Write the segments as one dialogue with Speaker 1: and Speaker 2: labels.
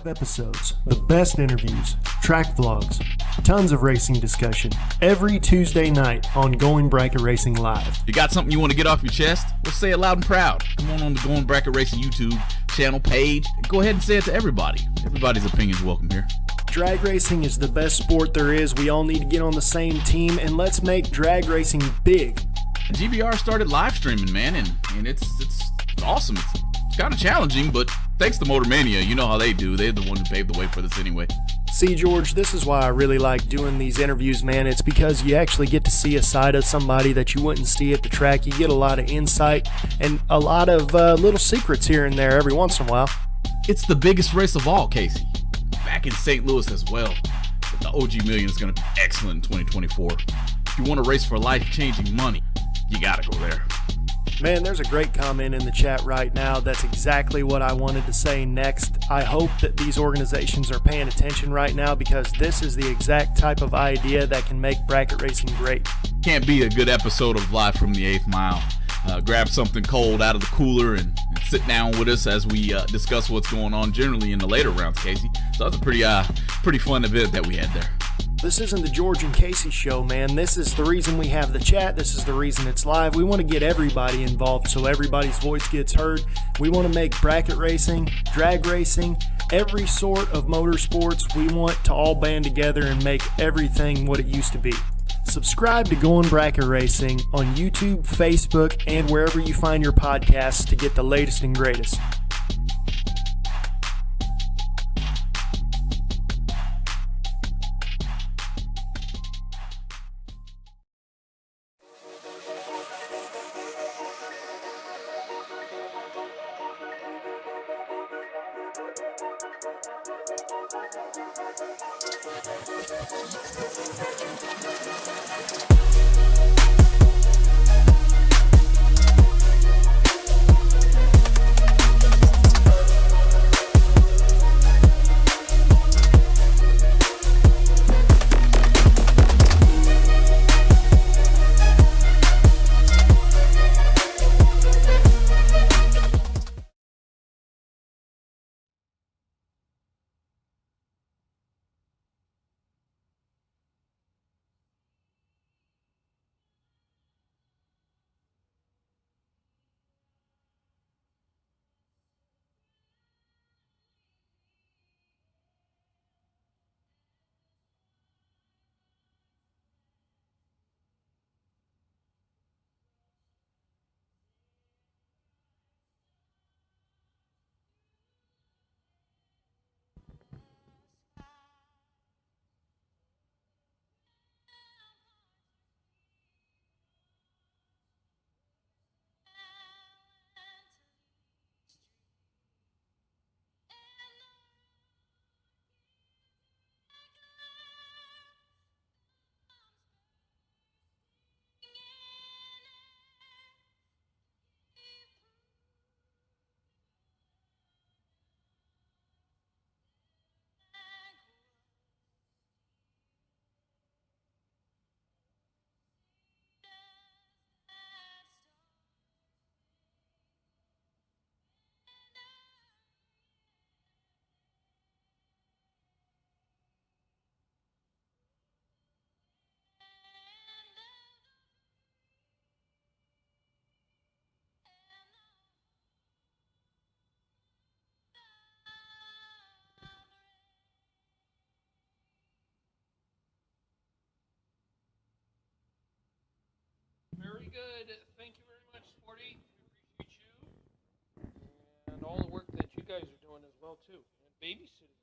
Speaker 1: live episodes, the best interviews, track vlogs, tons of racing discussion every Tuesday night on Going Bracket Racing Live.
Speaker 2: You got something you want to get off your chest? Well, say it loud and proud. Come on the Going Bracket Racing YouTube channel page. Go ahead and say it to everybody. Everybody's opinion's welcome here.
Speaker 1: Drag racing is the best sport there is. We all need to get on the same team, and let's make drag racing big.
Speaker 2: GBR started live streaming, man, and it's awesome. It's kind of challenging, but thanks to Motor Mania, you know how they do. They're the one who paved the way for this anyway.
Speaker 1: See, George, this is why I really like doing these interviews, man. It's because you actually get to see a side of somebody that you wouldn't see at the track. You get a lot of insight and a lot of little secrets here and there every once in a while.
Speaker 2: It's the biggest race of all, Casey. Back in St. Louis as well. The OG Million is going to be excellent in 2024. If you want to race for life-changing money, you got to go there.
Speaker 1: Man, there's a great comment in the chat right now. That's exactly what I wanted to say next. I hope that these organizations are paying attention right now because this is the exact type of idea that can make bracket racing great.
Speaker 2: Can't be a good episode of Live from the 8th Mile. Grab something cold out of the cooler and sit down with us as we discuss what's going on generally in the later rounds, Casey. So that's a pretty fun event that we had there.
Speaker 1: This isn't the George and Casey show, man. This is the reason we have the chat. This is the reason it's live. We want to get everybody involved so everybody's voice gets heard. We want to make bracket racing, drag racing, every sort of motorsports. We want to all band together and make everything what it used to be. Subscribe to Going Bracket Racing on YouTube, Facebook, and wherever you find your podcasts to get the latest and greatest.
Speaker 3: Very good. Thank you very much, Sporty. We appreciate you and all the work that you guys are doing as well too, and babysitting.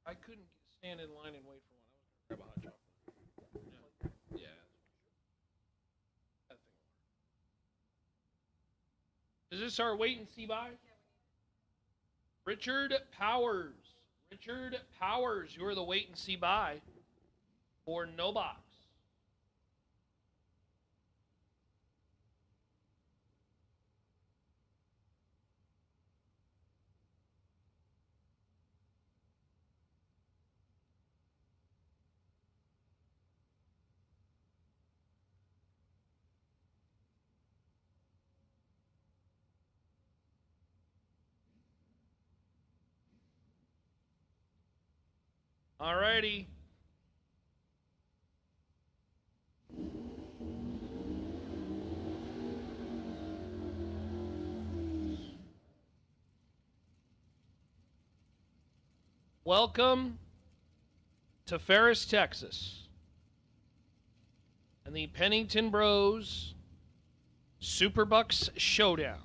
Speaker 3: I couldn't stand in line and wait for one. I was gonna grab a hot chocolate. Yeah. That thing. Is this our wait and see by? Richard Powers. Richard Powers, you're the wait and see by. For no box. Alrighty. Welcome to Ferris, Texas, and the Pennington Bros SuperBucks Showdown,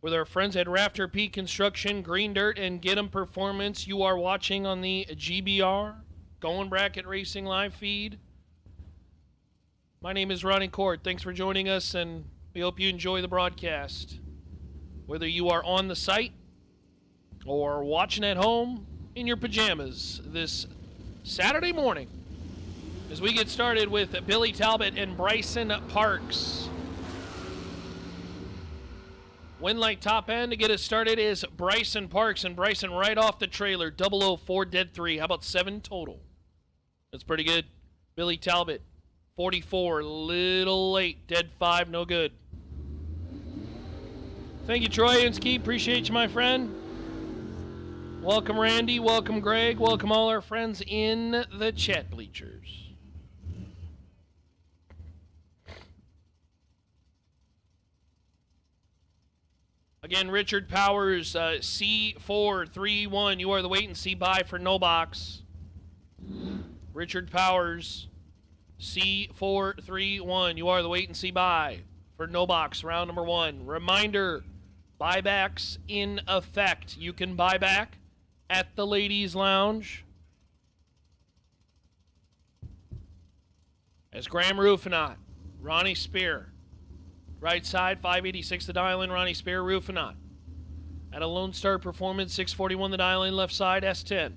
Speaker 3: with our friends at Rafter Peak Construction, Green Dirt, and Get 'em Performance. You are watching on the GBR Going Bracket Racing live feed. My name is Ronnie Court. Thanks for joining us, and we hope you enjoy the broadcast. Whether you are on the site or watching at home in your pajamas this Saturday morning, as we get started with Billy Talbot and Bryson Parks. Winlight top end to get us started is Bryson Parks, and Bryson right off the trailer, 004 dead 3. How about 7 total? That's pretty good. Billy Talbot, 44, little late, dead 5, no good. Thank you, Troy Inskeep. Appreciate you, my friend. Welcome, Randy. Welcome, Greg. Welcome, all our friends in the chat bleachers. Again, Richard Powers, C431. You are the wait and see buy for no box. Richard Powers, C431. You are the wait and see buy for no box. Round number 1. Reminder, buybacks in effect. You can buy back at the Ladies Lounge. As Graham Rufinot, Ronnie Spear. Right side, 586 the dial-in, Ronnie Spear, Rufinot. At a Lone Star Performance, 641 the dial-in, left side, S10.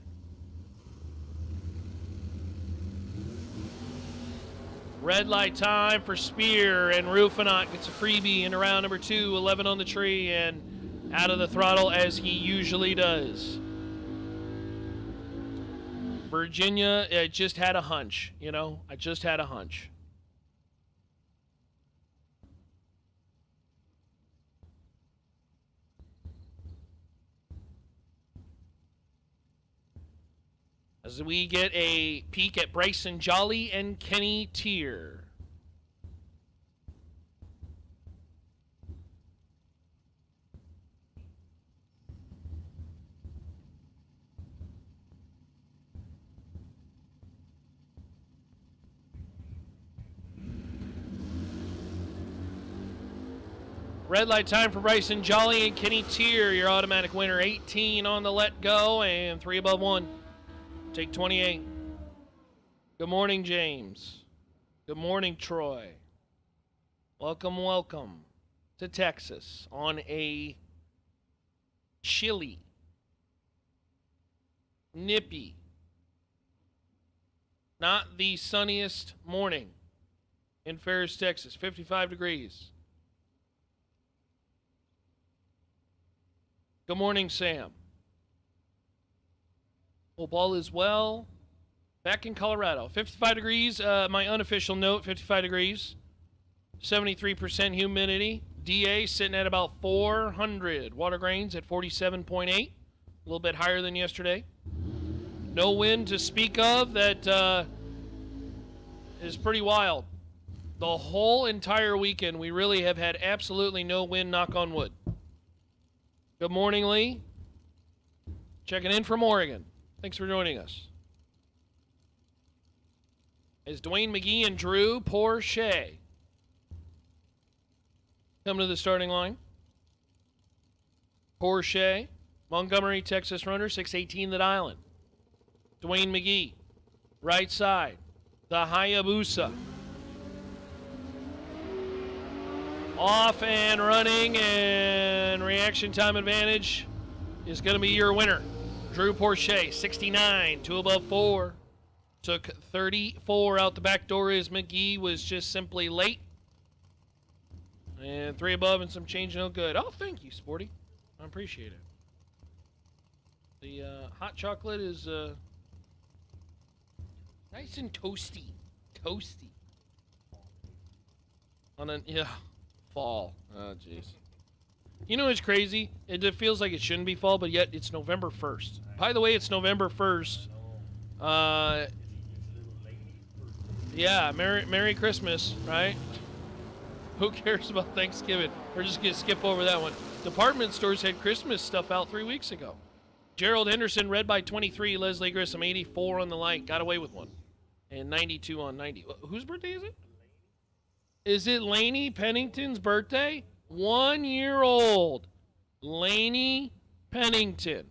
Speaker 3: Red light time for Spear, and Rufinot gets a freebie into round number 2, 11 on the tree, and out of the throttle as he usually does. Virginia, I just had a hunch, I just had a hunch. As we get a peek at Bryson Jolly and Kenny Tier. Red light time for Bryson Jolly and Kenny Tier, your automatic winner. 18 on the let go and 3 above 1. Take 28. Good morning, James. Good morning, Troy. Welcome to Texas on a chilly, nippy, not the sunniest morning in Ferris, Texas. 55 degrees. Good morning, Sam. Hope all is well. Back in Colorado. 55 degrees. My unofficial note, 55 degrees. 73% humidity. DA sitting at about 400. Water grains at 47.8. A little bit higher than yesterday. No wind to speak of. That is pretty wild. The whole entire weekend, we really have had absolutely no wind, knock on wood. Good morning, Lee. Checking in from Oregon. Thanks for joining us. As Dwayne McGee and Drew Porsche come to the starting line. Porsche, Montgomery, Texas runner, 618 the island. Dwayne McGee, right side, the Hayabusa. Off and running, and reaction time advantage is going to be your winner. Drew Porsche, 69, 2 above 4. Took 34 out the back door as McGee was just simply late. And 3 above and some change, no good. Oh, thank you, Sporty. I appreciate it. The hot chocolate is nice and toasty. Toasty. Fall. Oh, jeez. You know what's crazy? It feels like it shouldn't be fall, but yet it's November 1st. By the way, it's November 1st. Yeah, Merry Christmas, right? Who cares about Thanksgiving? We're just going to skip over that one. Department stores had Christmas stuff out 3 weeks ago. Gerald Henderson, red by 23. Leslie Grissom, 84 on the light. Got away with one. And 92 on 90. Whose birthday is it? Is it Laney Pennington's birthday? 1 year old. Laney Pennington.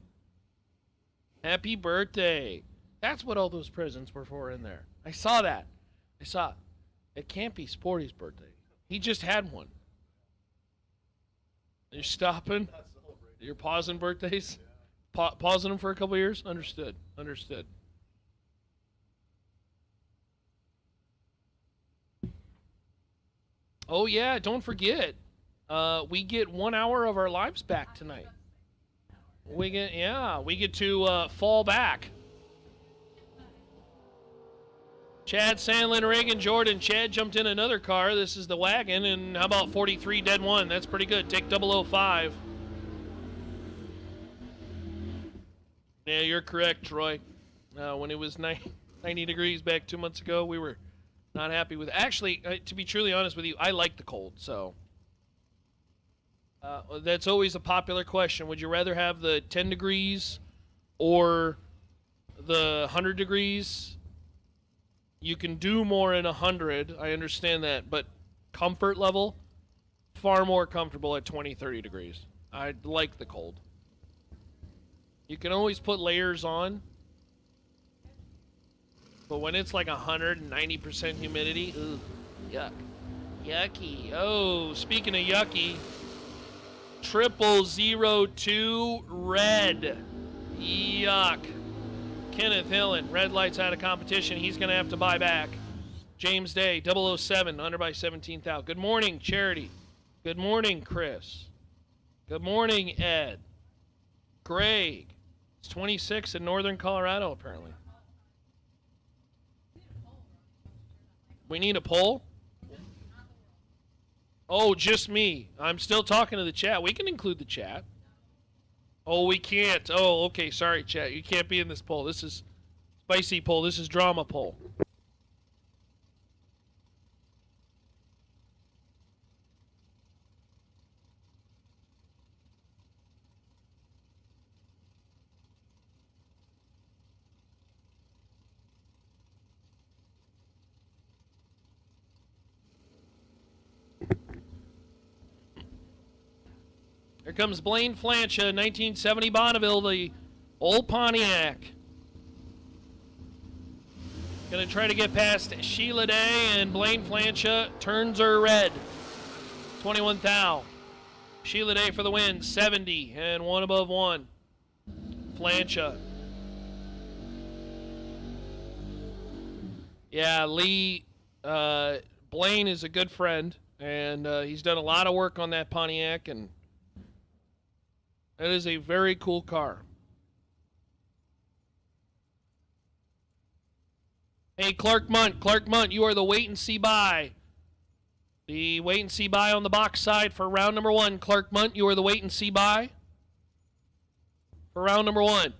Speaker 3: Happy birthday. That's what all those presents were for in there. I saw that. It can't be Sporty's birthday. He just had one. You're stopping? You're pausing birthdays? Pausing them for a couple years? Understood. Oh, yeah, don't forget. We get 1 hour of our lives back tonight. We get to fall back. Chad, Sandlin, Reagan, Jordan. Chad jumped in another car. This is the wagon. And how about 43 dead one? That's pretty good. Take 005. Yeah, you're correct, Troy. When it was 90 degrees back 2 months ago, we were not happy with it. Actually, to be truly honest with you, I like the cold. So that's always a popular question. Would you rather have the 10 degrees or the 100 degrees? You can do more in 100. I understand that. But comfort level, far more comfortable at 20, 30 degrees. I like the cold. You can always put layers on. But when it's like 190% humidity, ugh, yuck. Yucky. Oh, speaking of yucky, 0002 red. Yuck. Kenneth Hillen, red lights out of competition. He's going to have to buy back. James Day, 007, under by 17,000. Good morning, Charity. Good morning, Chris. Good morning, Ed. Greg. It's 26 in northern Colorado, apparently. We need a poll? Oh, just me. I'm still talking to the chat. We can include the chat. Oh, we can't. Oh, okay. Sorry, chat. You can't be in this poll. This is spicy poll. This is drama poll. Here comes Blaine Flancha, 1970 Bonneville, the old Pontiac. Gonna try to get past Sheila Day, and Blaine Flancha turns her red. 21 thou. Sheila Day for the win, 70, and one above one. Flancha. Yeah, Lee, Blaine is a good friend, and he's done a lot of work on that Pontiac, and that is a very cool car. Hey, Clark Munt, you are the wait and see buy. The wait and see buy on the box side for round number one. Clark Munt, you are the wait and see buy for round number one.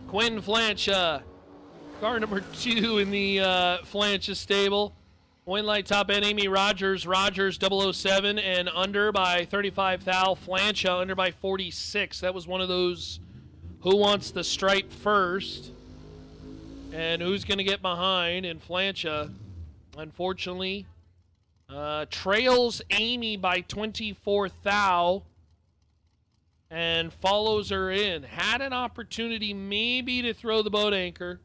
Speaker 3: Quinn Flancha, car number 2 in the Flancha stable. Win light top end, Amy Rogers 007, and under by 35 thou. Flancha under by 46. That was one of those who wants the stripe first and who's going to get behind. And Flancha, unfortunately, trails Amy by 24 thou. And follows her in. Had an opportunity maybe to throw the boat anchor,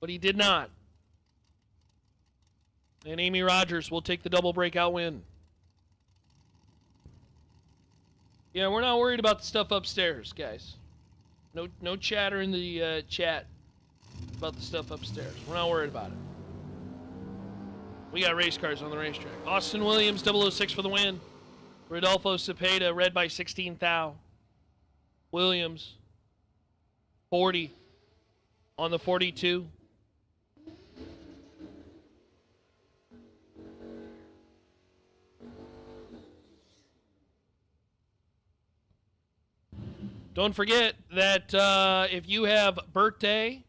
Speaker 3: but he did not. And Amy Rogers will take the double breakout win. Yeah, we're not worried about the stuff upstairs, guys. No chatter in the chat about the stuff upstairs. We're not worried about it. We got race cars on the racetrack. Austin Williams, 006 for the win. Rodolfo Cepeda, red by 16 thou. Williams. 40 on the 42. Don't forget that if you have birthday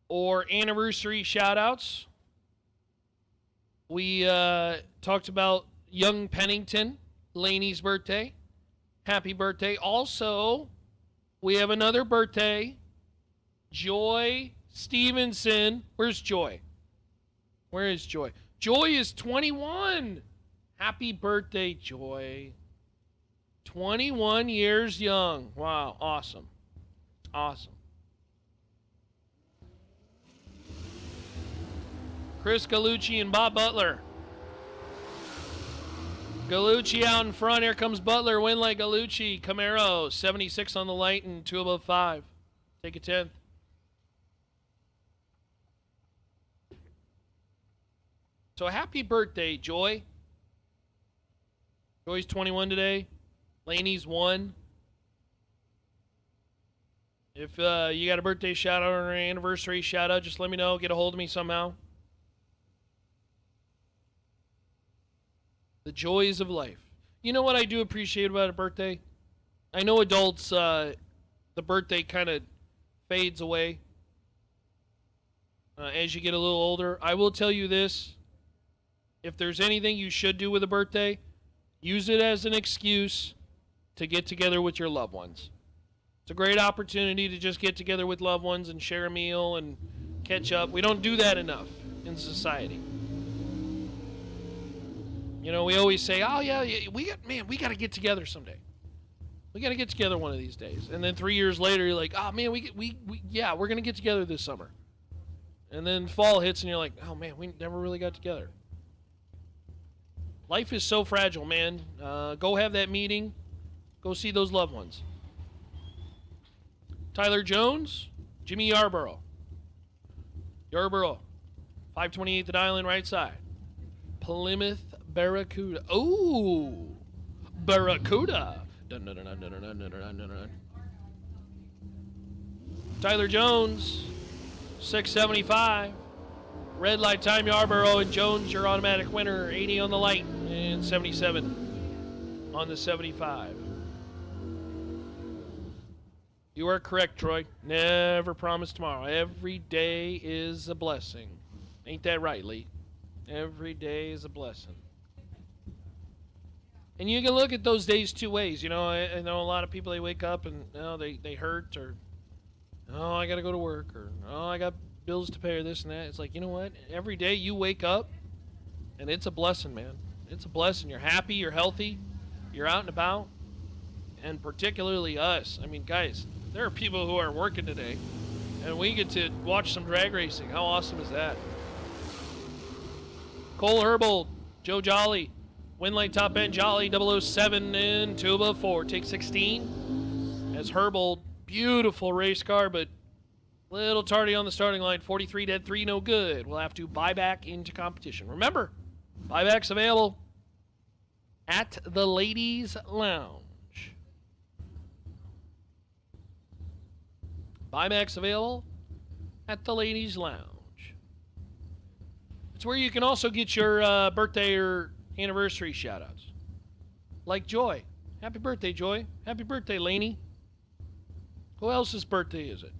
Speaker 3: or anniversary shout-outs, we talked about young Pennington, Laney's birthday. Happy birthday. Also, we have another birthday, Joy Stevenson. Where's Joy? Where is Joy? Joy is 21. Happy birthday, Joy. 21 years young. Wow, awesome. Awesome. Chris Gallucci and Bob Butler. Gallucci out in front. Here comes Butler. Win like Gallucci. Camaro, 76 on the light and 2 above 5. Take a 10th. So happy birthday, Joy. Joy's 21 today. Laney's 1. If you got a birthday shout out or an anniversary shout out, just let me know. Get a hold of me somehow. The joys of life. You know what I do appreciate about a birthday? I know adults, the birthday kind of fades away as you get a little older. I will tell you this. If there's anything you should do with a birthday, use it as an excuse to get together with your loved ones. It's a great opportunity to just get together with loved ones and share a meal and catch up. We don't do that enough in society. You know, we always say, oh, yeah, we got to get together someday. We got to get together one of these days. And then 3 years later, you're like, oh, man, we're going to get together this summer. And then fall hits and you're like, oh, man, we never really got together. Life is so fragile, man. Go have that meeting. Go see those loved ones. Tyler Jones, Jimmy Yarborough. Yarborough, 528 the dial in right side. Plymouth Barracuda. Oh, Barracuda. Dun, dun, dun, dun, dun, dun, dun, dun, dun. Tyler Jones, 675. Red light time, Yarborough and Jones, your automatic winner. 80 on the light and 77 on the 75. You are correct, Troy. Never promise tomorrow. Every day is a blessing. Ain't that right, Lee? Every day is a blessing. And you can look at those days two ways. You know, I know a lot of people, they wake up and they hurt, or I got to go to work, or I got bills to pay, or this and that. It's like, you know what? Every day you wake up and it's a blessing, man. It's a blessing. You're happy, you're healthy, you're out and about. And particularly us. I mean, guys, there are people who are working today, and we get to watch some drag racing. How awesome is that? Cole Herbold, Joe Jolly, win late top end Jolly, 007 and 2 above 4. Take 16 as Herbold. Beautiful race car, but little tardy on the starting line. 43 dead, 3 no good. We'll have to buy back into competition. Remember, buybacks available at the Ladies Lounge. Buybacks available at the Ladies Lounge. It's where you can also get your birthday or anniversary shout-outs. Like Joy. Happy birthday, Joy. Happy birthday, Laney. Who else's birthday is it?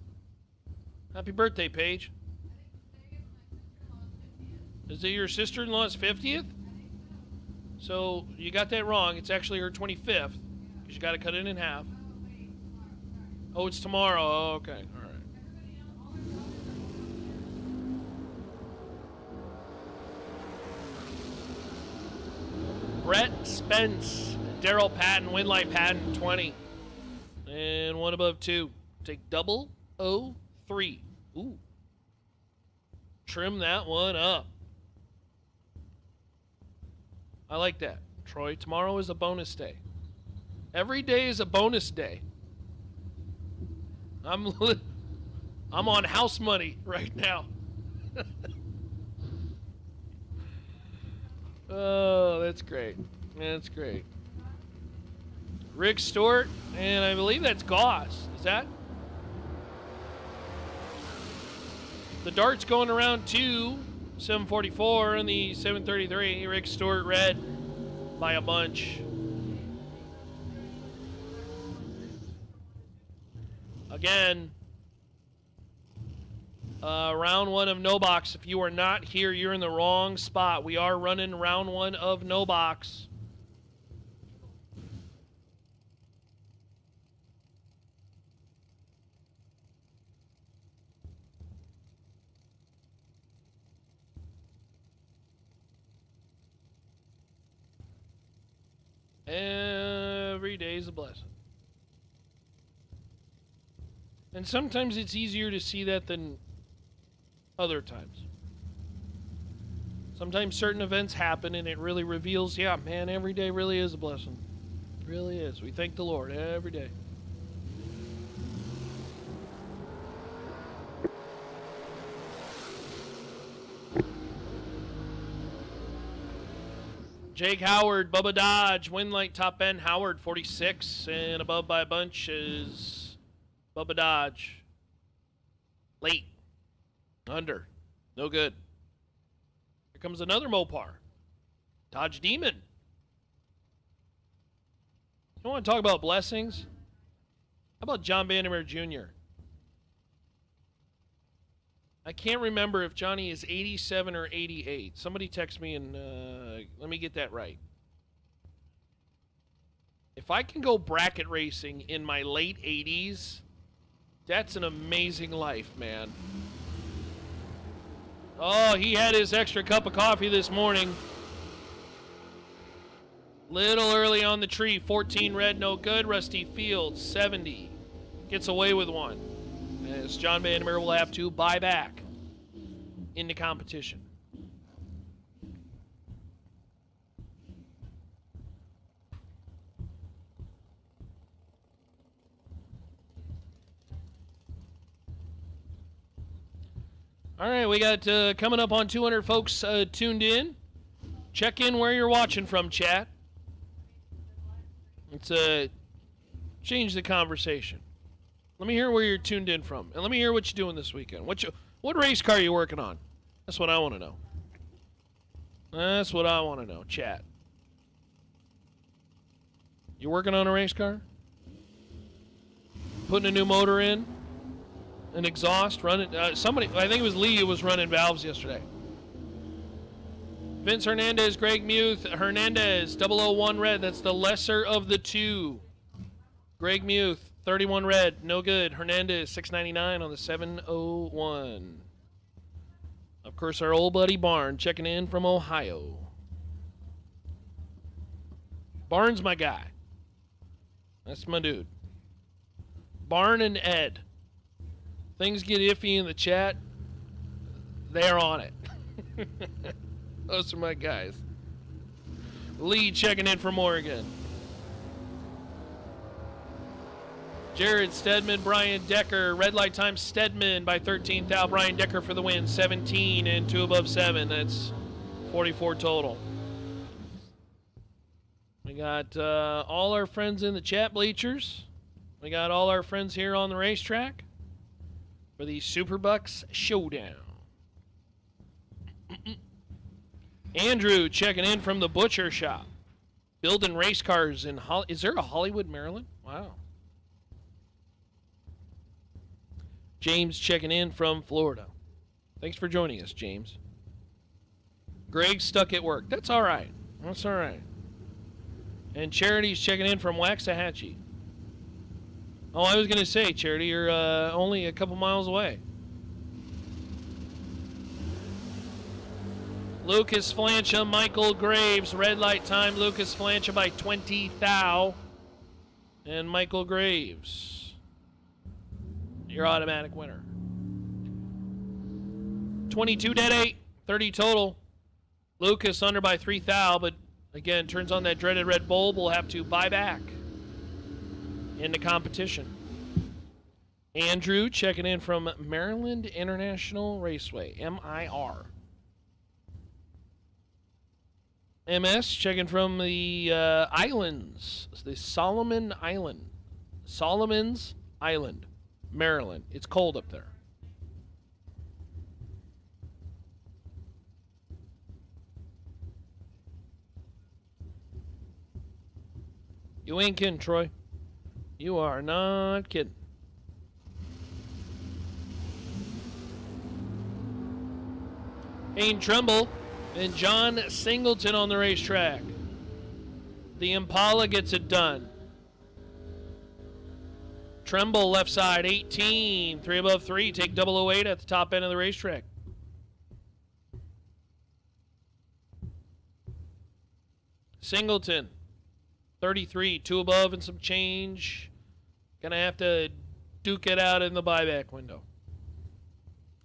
Speaker 3: Happy birthday, Paige. Is it your sister-in-law's 50th? So you got that wrong. It's actually her 25th. Because you got to cut it in half. Oh, it's tomorrow. Oh, okay. All right. Brett Spence, Daryl Patton, Winlight Patton, 20. And 1 above 2. Take 003. Ooh. Trim that one up. I like that. Troy, tomorrow is a bonus day. Every day is a bonus day. I'm on house money right now. Oh, that's great. That's great. Rick Stewart, and I believe that's Goss. Is that? The dart's going around 744 and the 733. Rick Stewart red by a bunch. Again, round one of no box. If you are not here, you're in the wrong spot. We are running round one of no box. Every day is a blessing. And sometimes it's easier to see that than other times. Sometimes certain events happen and it really reveals, yeah, man, every day really is a blessing. It really is. We thank the Lord every day. Jake Howard, Bubba Dodge, win light top end, Howard 46, and above by a bunch is Bubba Dodge. Late. Under. No good. Here comes another Mopar. Dodge Demon. You want to talk about blessings? How about John Vandermeer Jr.? I can't remember if Johnny is 87 or 88. Somebody text me and let me get that right. If I can go bracket racing in my late 80s, that's an amazing life, man. Oh, he had his extra cup of coffee this morning. Little early on the tree. 14 red, no good. Rusty Fields, 70. Gets away with one. As John Vandermeer will have to buy back in the competition. All right, we got coming up on 200 folks tuned in. Check in where you're watching from, chat. Let's change the conversation. Let me hear where you're tuned in from, and let me hear what you're doing this weekend. What race car are you working on? That's what I want to know. That's what I want to know, chat. You working on a race car? Putting a new motor in? An exhaust? Running? Somebody, I think it was Lee who was running valves yesterday. Vince Hernandez, Greg Muth, Hernandez, 001 red. That's the lesser of the two. Greg Muth, 31 red, no good. Hernandez, 699 on the 701. Of course, our old buddy Barn checking in from Ohio. Barn's my guy. That's my dude. Barn and Ed. Things get iffy in the chat, they're on it. Those are my guys. Lee checking in from Oregon. Jared Stedman, Brian Decker, red light time Stedman by 13th thou. Brian Decker for the win, 17 and 2 above 7. That's 44 total. We got all our friends in the chat bleachers. We got all our friends here on the racetrack for the SuperBucks Showdown. Andrew checking in from the butcher shop. Building race cars in is there a Hollywood, Maryland? Wow. James checking in from Florida. Thanks for joining us, James. Greg's stuck at work. That's all right. That's all right. And Charity's checking in from Waxahachie. Oh, I was going to say, Charity, you're only a couple miles away. Lucas Flancha, Michael Graves, red light time. Lucas Flancha by 20 thou. And Michael Graves, your automatic winner. 22 dead 8, 30 total. Lucas under by 3 thou, but again, turns on that dreaded red bulb. We'll have to buy back in the competition. Andrew checking in from Maryland International Raceway, MIR. MS checking from the islands. It's the Solomon's Island, Maryland. It's cold up there. You ain't kidding, Troy. You are not kidding. Hayne Trumbull and John Singleton on the racetrack. The Impala gets it done. Trumbull left side, 18. 3 above 3. Take 008 at the top end of the racetrack. Singleton, 33. 2 above and some change. Gonna have to duke it out in the buyback window.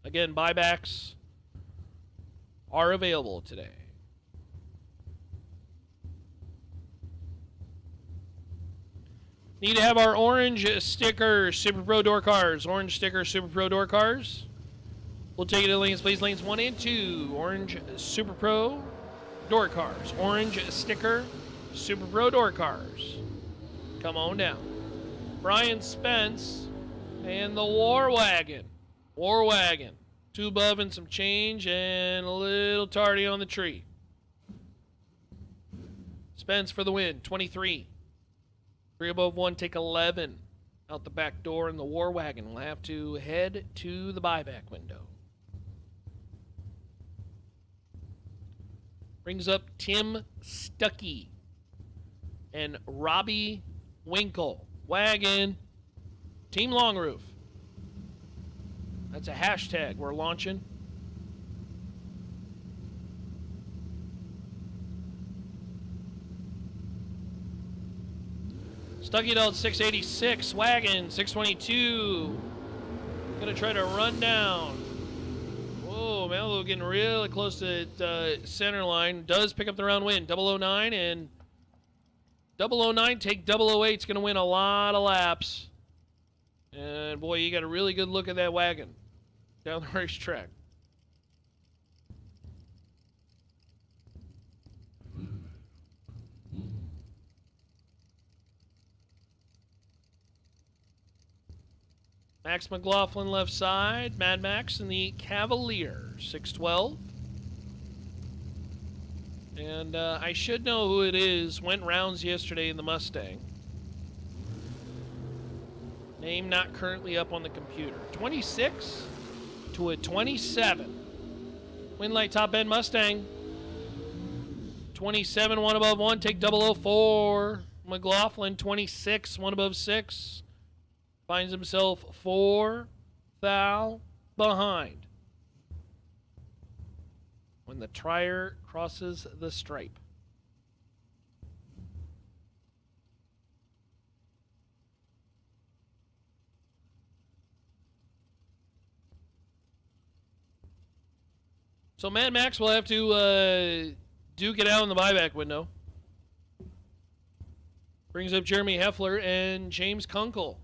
Speaker 3: Again, buybacks are available today. Need to have our orange sticker Super Pro door cars. Orange sticker Super Pro door cars. We'll take it to lanes, please. Lanes 1 and 2. Orange Super Pro door cars. Orange sticker Super Pro door cars. Come on down. Brian Spence and the War Wagon. War Wagon. 2 above and some change, and a little tardy on the tree. Spence for the win, 23. 3 above 1, take 11. Out the back door in the War Wagon. We'll have to head to the buyback window. Brings up Tim Stuckey and Robbie Winkle. Wagon, Team Long Roof. That's a hashtag we're launching. Stucky Delt 686, Wagon 622. Gonna try to run down. Whoa, Malibu getting really close to center line. Does pick up the round win. 009 and 009 take 008's gonna win a lot of laps. And boy, you got a really good look at that wagon down the racetrack. Max McLaughlin left side. Mad Max in the Cavalier, 612. And I should know who it is. Went rounds yesterday in the Mustang. Name not currently up on the computer. 26 to a 27. Winlight top end Mustang. 27, 1 above 1. Take 004. McLaughlin, 26, 1 above 6. Finds himself 4 thou behind when the trier crosses the stripe. So Mad Max will have to duke it out in the buyback window. Brings up Jeremy Heffler and James Kunkel.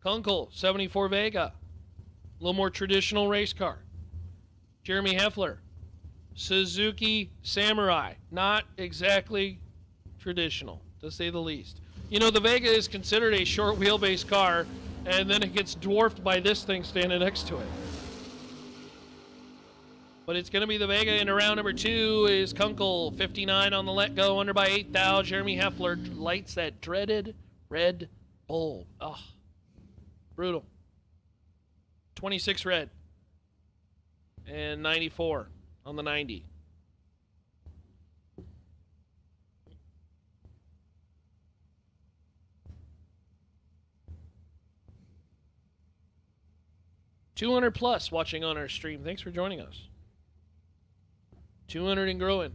Speaker 3: Kunkel, 74 Vega. A little more traditional race car. Jeremy Heffler, Suzuki Samurai. Not exactly traditional, to say the least. You know, the Vega is considered a short wheelbase car, and then it gets dwarfed by this thing standing next to it. But it's going to be the Vega in round number 2 is Kunkel, 59 on the let go, under by 8 thou. Jeremy Heffler lights that dreaded red bulb. Ugh. Brutal. 26 red. And 94 on the 90. +200 watching on our stream. Thanks for joining us. 200 and growing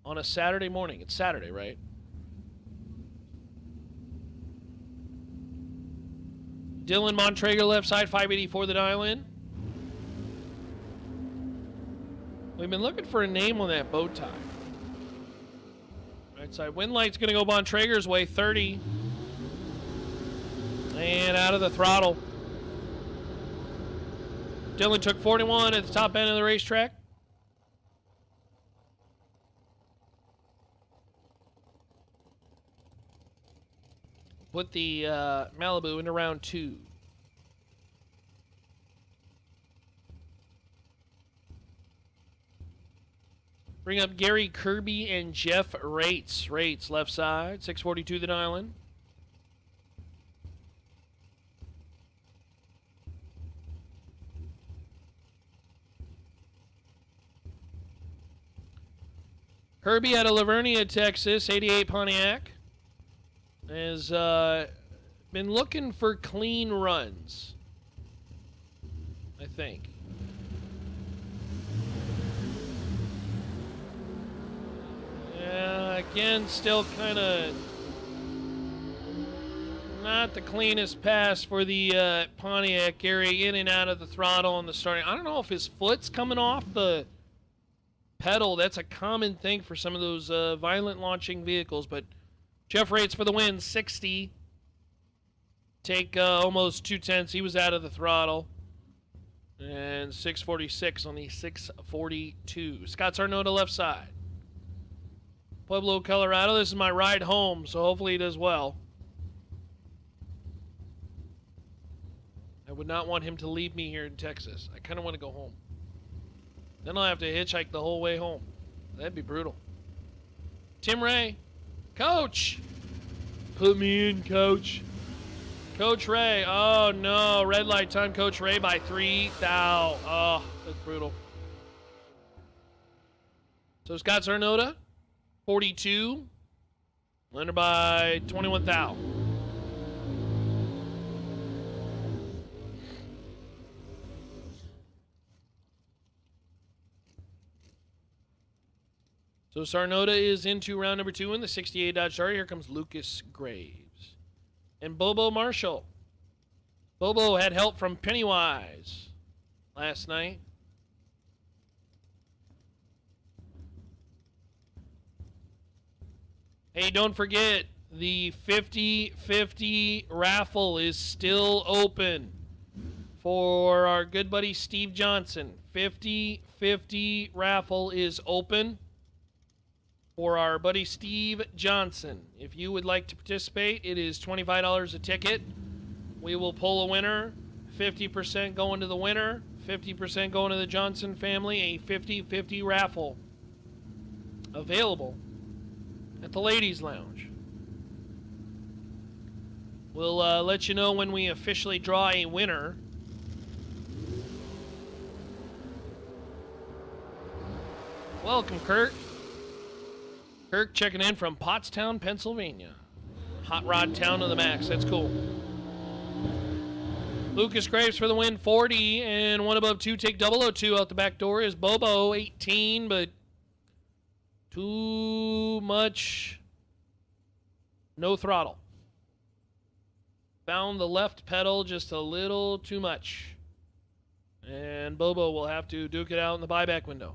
Speaker 3: on a Saturday morning. It's Saturday, right? Dylan Montrager left side, 584 the dial in. We've been looking for a name on that bow tie. Right side. Windlight's going to go Montrager's way, 30. And out of the throttle. Dylan took 41 at the top end of the racetrack. put the Malibu into round 2. Bring up Gary Kirby and Jeff Rates. Rates, left side, 642 the dial-in. Kirby out of Lavernia, Texas, 88 Pontiac. Has been looking for clean runs, I think. Yeah, again, still kind of not the cleanest pass for the Pontiac. Gary in and out of the throttle on the starting. I don't know if his foot's coming off the pedal. That's a common thing for some of those violent launching vehicles, but Jeff Rates for the win, 60. Take almost 2/10. He was out of the throttle. And 646 on the 642. Scott Sarnota left side. Pueblo, Colorado. This is my ride home, so hopefully he does well. I would not want him to leave me here in Texas. I kind of want to go home. Then I'll have to hitchhike the whole way home. That'd be brutal. Tim Ray. Coach! Put me in, Coach. Coach Ray. Oh, no. Red light time, Coach Ray by 3 thou. Oh, that's brutal. So Scott Sarnota, 42. Leonard by 21 thou. So Sarnota is into round number 2 in the 68 Dodge Charger. Here comes Lucas Graves. And Bobo Marshall. Bobo had help from Pennywise last night. Hey, don't forget, the 50-50 raffle is still open for our good buddy Steve Johnson. 50-50 raffle is open for our buddy Steve Johnson. If you would like to participate, it is $25 a ticket. We will pull a winner. 50% going to the winner, 50% going to the Johnson family. A 50-50 raffle available at the Ladies Lounge. We'll let you know when we officially draw a winner. Welcome, Kurt. Kirk checking in from Pottstown, Pennsylvania. Hot rod town to the max. That's cool. Lucas Graves for the win, 40. And one above 2, take 002 out the back door is Bobo, 18. But too much. No throttle. Found the left pedal just a little too much. And Bobo will have to duke it out in the buyback window.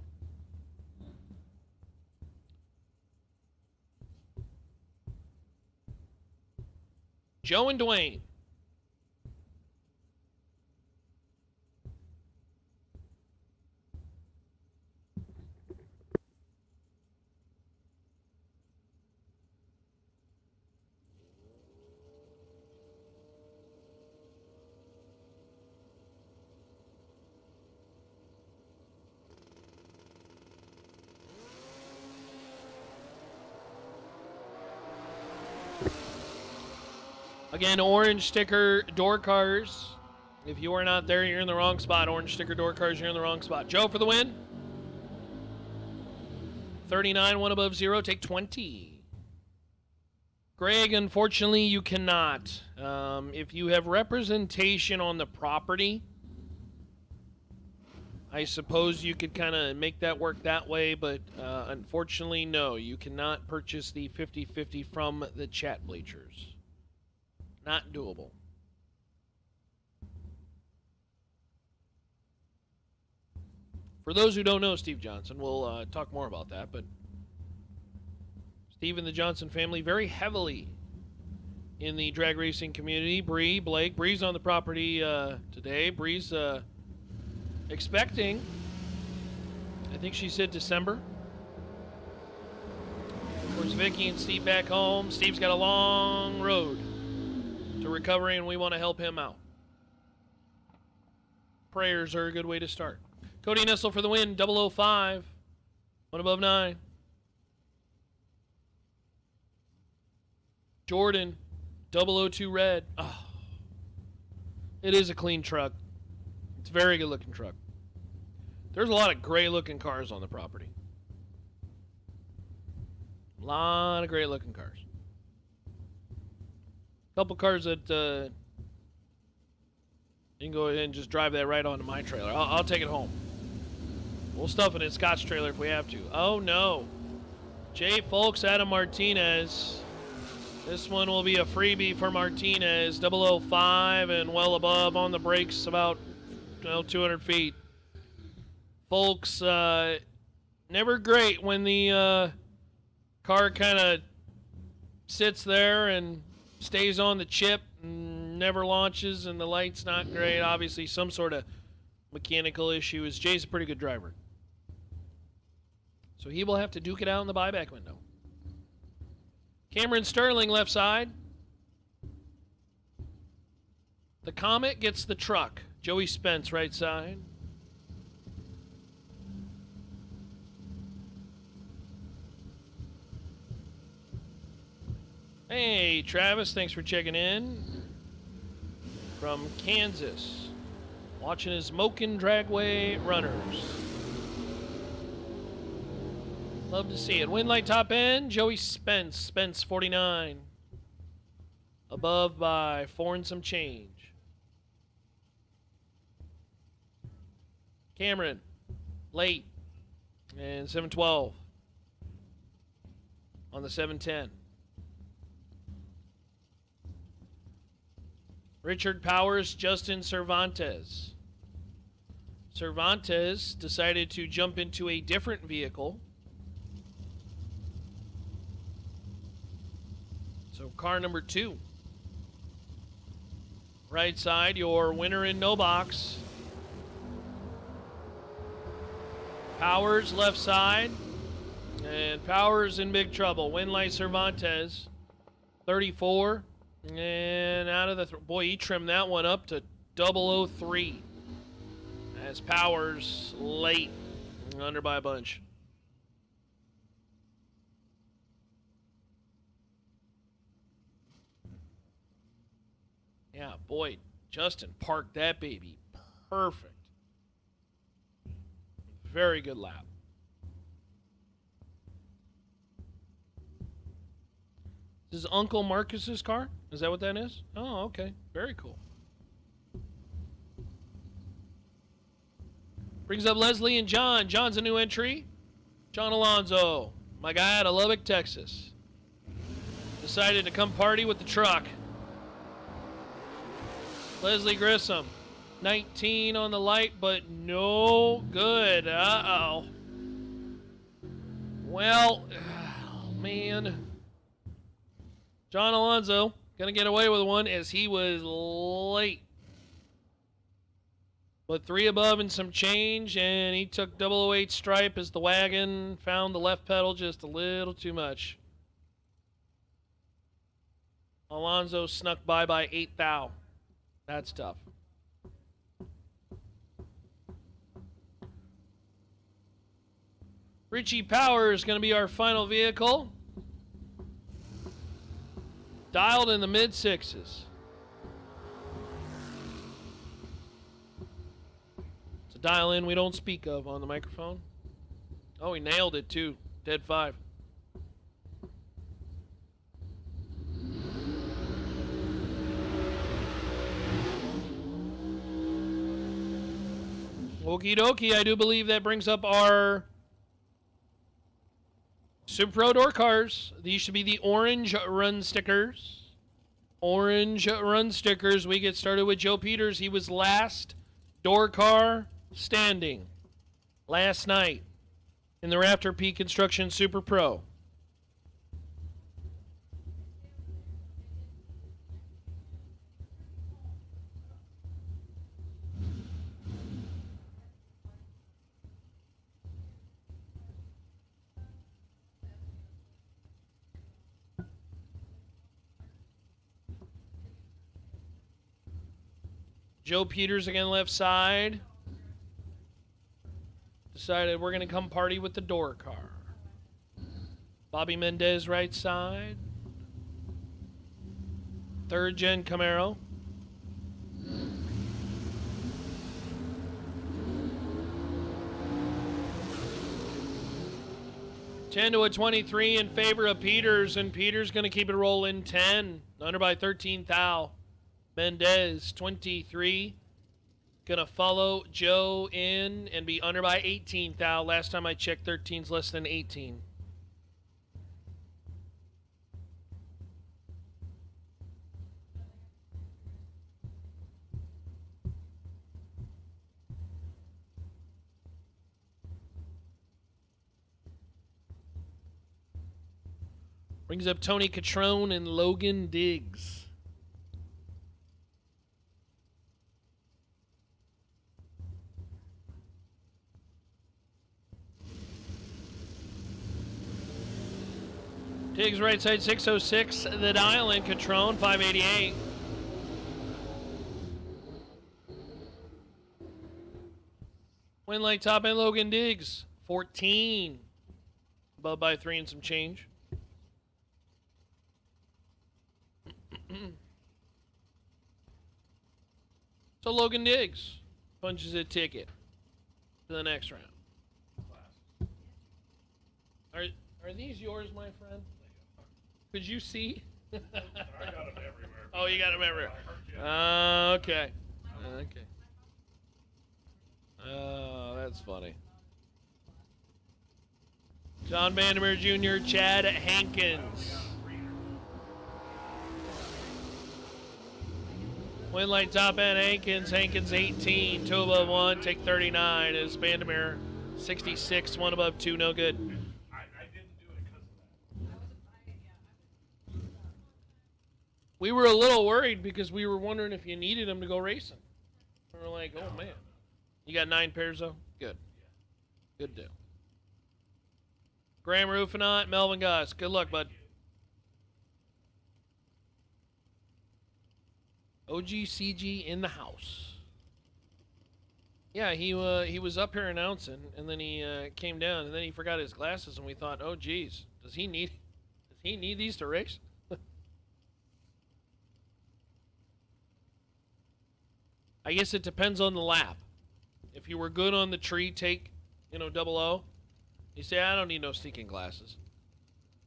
Speaker 3: Joe and Dwayne. Again, orange sticker door cars. If you are not there, you're in the wrong spot. Orange sticker door cars, you're in the wrong spot. Joe for the win. 39, one above 0, take 20. Greg, unfortunately, you cannot. If you have representation on the property, I suppose you could kind of make that work that way, but unfortunately, no. You cannot purchase the 50-50 from the chat bleachers. Not doable. For those who don't know Steve Johnson, we'll talk more about that, but Steve and the Johnson family very heavily in the drag racing community. Bree, Blake, Bree's on the property today. Bree's expecting, I think she said December. Of course, Vicky and Steve back home. Steve's got a long road to recovery, and we want to help him out. Prayers are a good way to start. Cody Nessel for the win, 005. 1 above 9. Jordan, 002 red. Oh, it is a clean truck. It's a very good looking truck. There's a lot of gray looking cars on the property. A lot of great looking cars. Couple cars that you can go ahead and just drive that right onto my trailer. I'll take it home. We'll stuff it in Scott's trailer if we have to. Oh no. Jay Folks, Adam Martinez. This one will be a freebie for Martinez. 005 and well above on the brakes, about 200 feet. Folks, never great when the car kind of sits there and stays on the chip and never launches, and the light's not great. Obviously, some sort of mechanical issue. Is Jay's a pretty good driver. So he will have to duke it out in the buyback window. Cameron Sterling, left side. The Comet gets the truck. Joey Spence, right side. Hey, Travis, thanks for checking in. From Kansas. Watching his Moken Dragway runners. Love to see it. Win light top end, Joey Spence. Spence, 49. Above by 4 and some change. Cameron, late. And 712. On the 710. Richard Powers, Justin Cervantes. Cervantes decided to jump into a different vehicle. So car number 2. Right side, your winner in no box. Powers, left side. And Powers in big trouble. Winlight Cervantes, 34. And out of the... boy, he trimmed that one up to 003. As Powers late. Under by a bunch. Yeah, boy, Justin parked that baby perfect. Very good lap. This is Uncle Marcus's car? Is that what that is? Oh, okay. Very cool. Brings up Leslie and John. John's a new entry. John Alonzo, my guy out of Lubbock, Texas. Decided to come party with the truck. Leslie Grissom, 19 on the light, but no good. Uh-oh. Well, man. John Alonzo going to get away with one as he was late. But 3 above and some change, and he took 008 stripe as the wagon found the left pedal just a little too much. Alonzo snuck by 8 thou. That's tough. Richie Power is going to be our final vehicle. Dialed in the mid-6s. It's a dial in we don't speak of on the microphone. Oh, he nailed it too. Dead 5. Okie dokie, I do believe that brings up our Super Pro door cars. These should be the orange run stickers. Orange run stickers. We get started with Joe Peters. He was last door car standing last night in the Rafter P Construction Super Pro. Joe Peters again, left side. Decided we're going to come party with the door car. Bobby Mendez, right side. Third gen Camaro. Ten to a 23 in favor of Peters, and Peters going to keep it rolling. 10 under by 13 thou. Mendez 23 going to follow Joe in and be under by 18 thou. Last time I checked, 13's less than 18. Brings up Tony Catrone and Logan Diggs. Diggs right side 606, the dial in Catrone 588. Win like top end Logan Diggs 14. Above by 3 and some change. So Logan Diggs punches a ticket to the next round. Are these yours, my friend? Could you see?
Speaker 4: I got them everywhere.
Speaker 3: Oh, you got them everywhere. Okay. Okay. Oh, that's funny. John Vandermeer Jr., Chad Hankins. Win like top end Hankins. Hankins 18, 2 above 1, take 39 is Vandermeer 66, 1 above 2, no good.
Speaker 4: I didn't do it because of that.
Speaker 3: We were a little worried because we were wondering if you needed him to go racing. We were like, oh man. You got 9 pairs though? Good. Good deal. Graham Rufinot, Melvin Goss. Good luck, bud. OGCG in the house. Yeah, he was up here announcing, and then he came down, and then he forgot his glasses, and we thought, oh geez, does he need these to race? I guess it depends on the lap. If you were good on the tree, take, double O. You say, I don't need no sneaking glasses.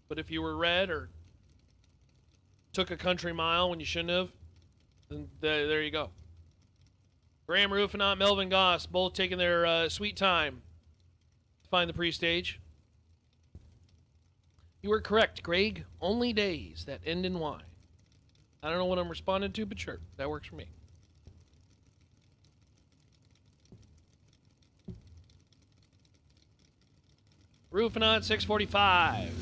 Speaker 3: But if you were red or took a country mile when you shouldn't have, then there you go. Graham Rufinot, Melvin Goss, both taking their sweet time to find the pre-stage. You were correct, Greg. Only days that end in Y. I don't know what I'm responding to, but sure, that works for me. Rufinot, 645.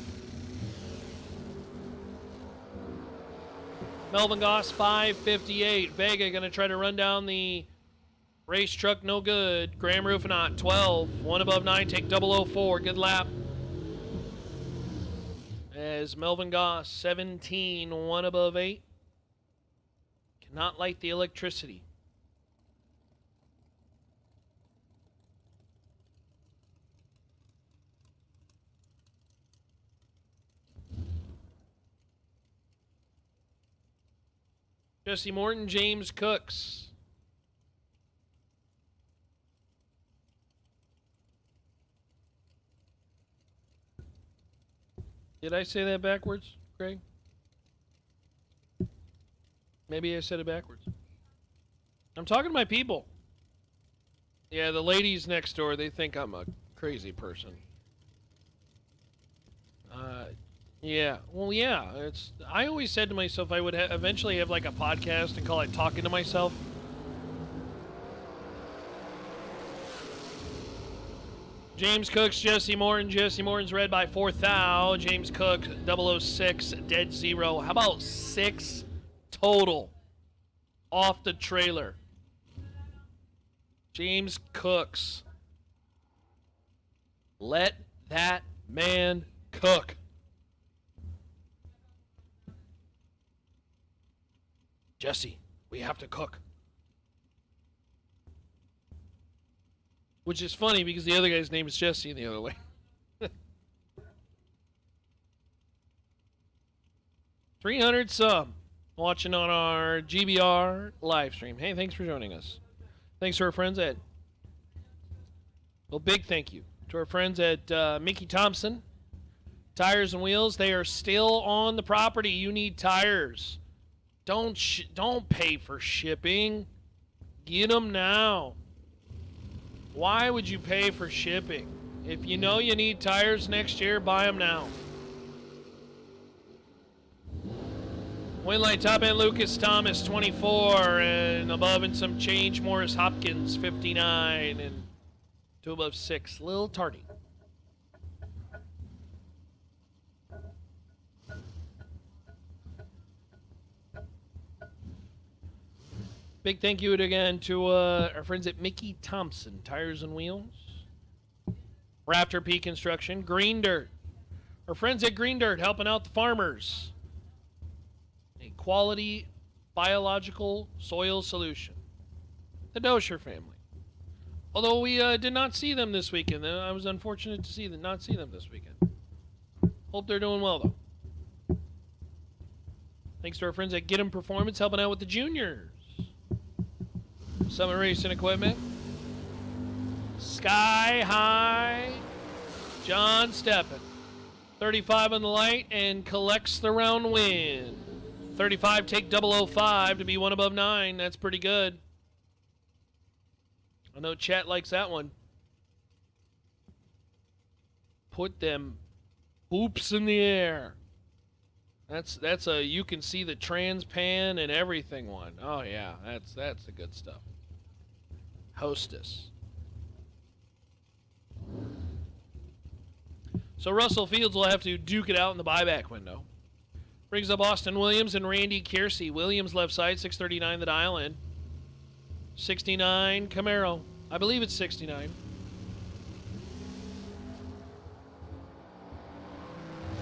Speaker 3: Melvin Goss, 558. Vega going to try to run down the race truck, no good. Graham Rufinot, 12. 1 above 9, take 004. Good lap. As Melvin Goss, 17. 1 above 8. Cannot light the electricity. Jesse Morton, James Cooks. Did I say that backwards, Craig? Maybe I said it backwards. I'm talking to my people. Yeah, the ladies next door, they think I'm a crazy person. Yeah, well, yeah. I always said to myself I would eventually have like a podcast and call it Talking to Myself. James Cooks, Jesse Morton. Jesse Morton's red by 4 thou. James Cook, 006, dead 0. How about 6 total off the trailer? James Cooks. Let that man cook. Jesse, we have to cook. Which is funny because the other guy's name is Jesse in the other way. 300 sub watching on our GBR live stream. Hey, thanks for joining us. Thanks to our friends at... Well, big thank you to our friends at Mickey Thompson Tires and Wheels. They are still on the property. You need tires. Don't pay for shipping. Get them now. Why would you pay for shipping? If you know you need tires next year, buy them now. Winlight top end Lucas Thomas 24 and above and some change Morris Hopkins 59 and two above 6 Lil Tardy. Big thank you again to our friends at Mickey Thompson Tires and Wheels, Raptor P Construction, Green Dirt. Our friends at Green Dirt helping out the farmers. A quality biological soil solution. The Dosher family. Although we did not see them this weekend. I was unfortunate to not see them this weekend. Hope they're doing well, though. Thanks to our friends at Get 'em Performance helping out with the juniors. Summit Racing Equipment. Sky High. John Steppen. 35 on the light and collects the round win. 35 take 005 to be one above 9. That's pretty good. I know chat likes that one. Put them hoops in the air. That's a you can see the trans pan and everything one. Oh yeah, that's the good stuff. Hostess. So Russell Fields will have to duke it out in the buyback window. Brings up Austin Williams and Randy Kiersey. Williams left side, 639 the dial in. 69 Camaro. I believe it's 69.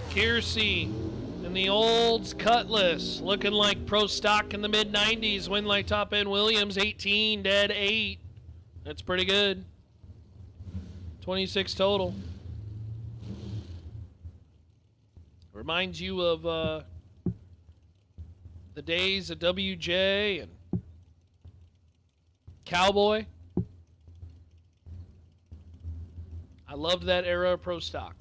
Speaker 3: Kiersey and the Olds Cutlass. Looking like pro stock in the mid-90s. Winlight top end Williams, 18, dead 8. That's pretty good. 26 total. Reminds you of the days of WJ and Cowboy. I loved that era of pro stock.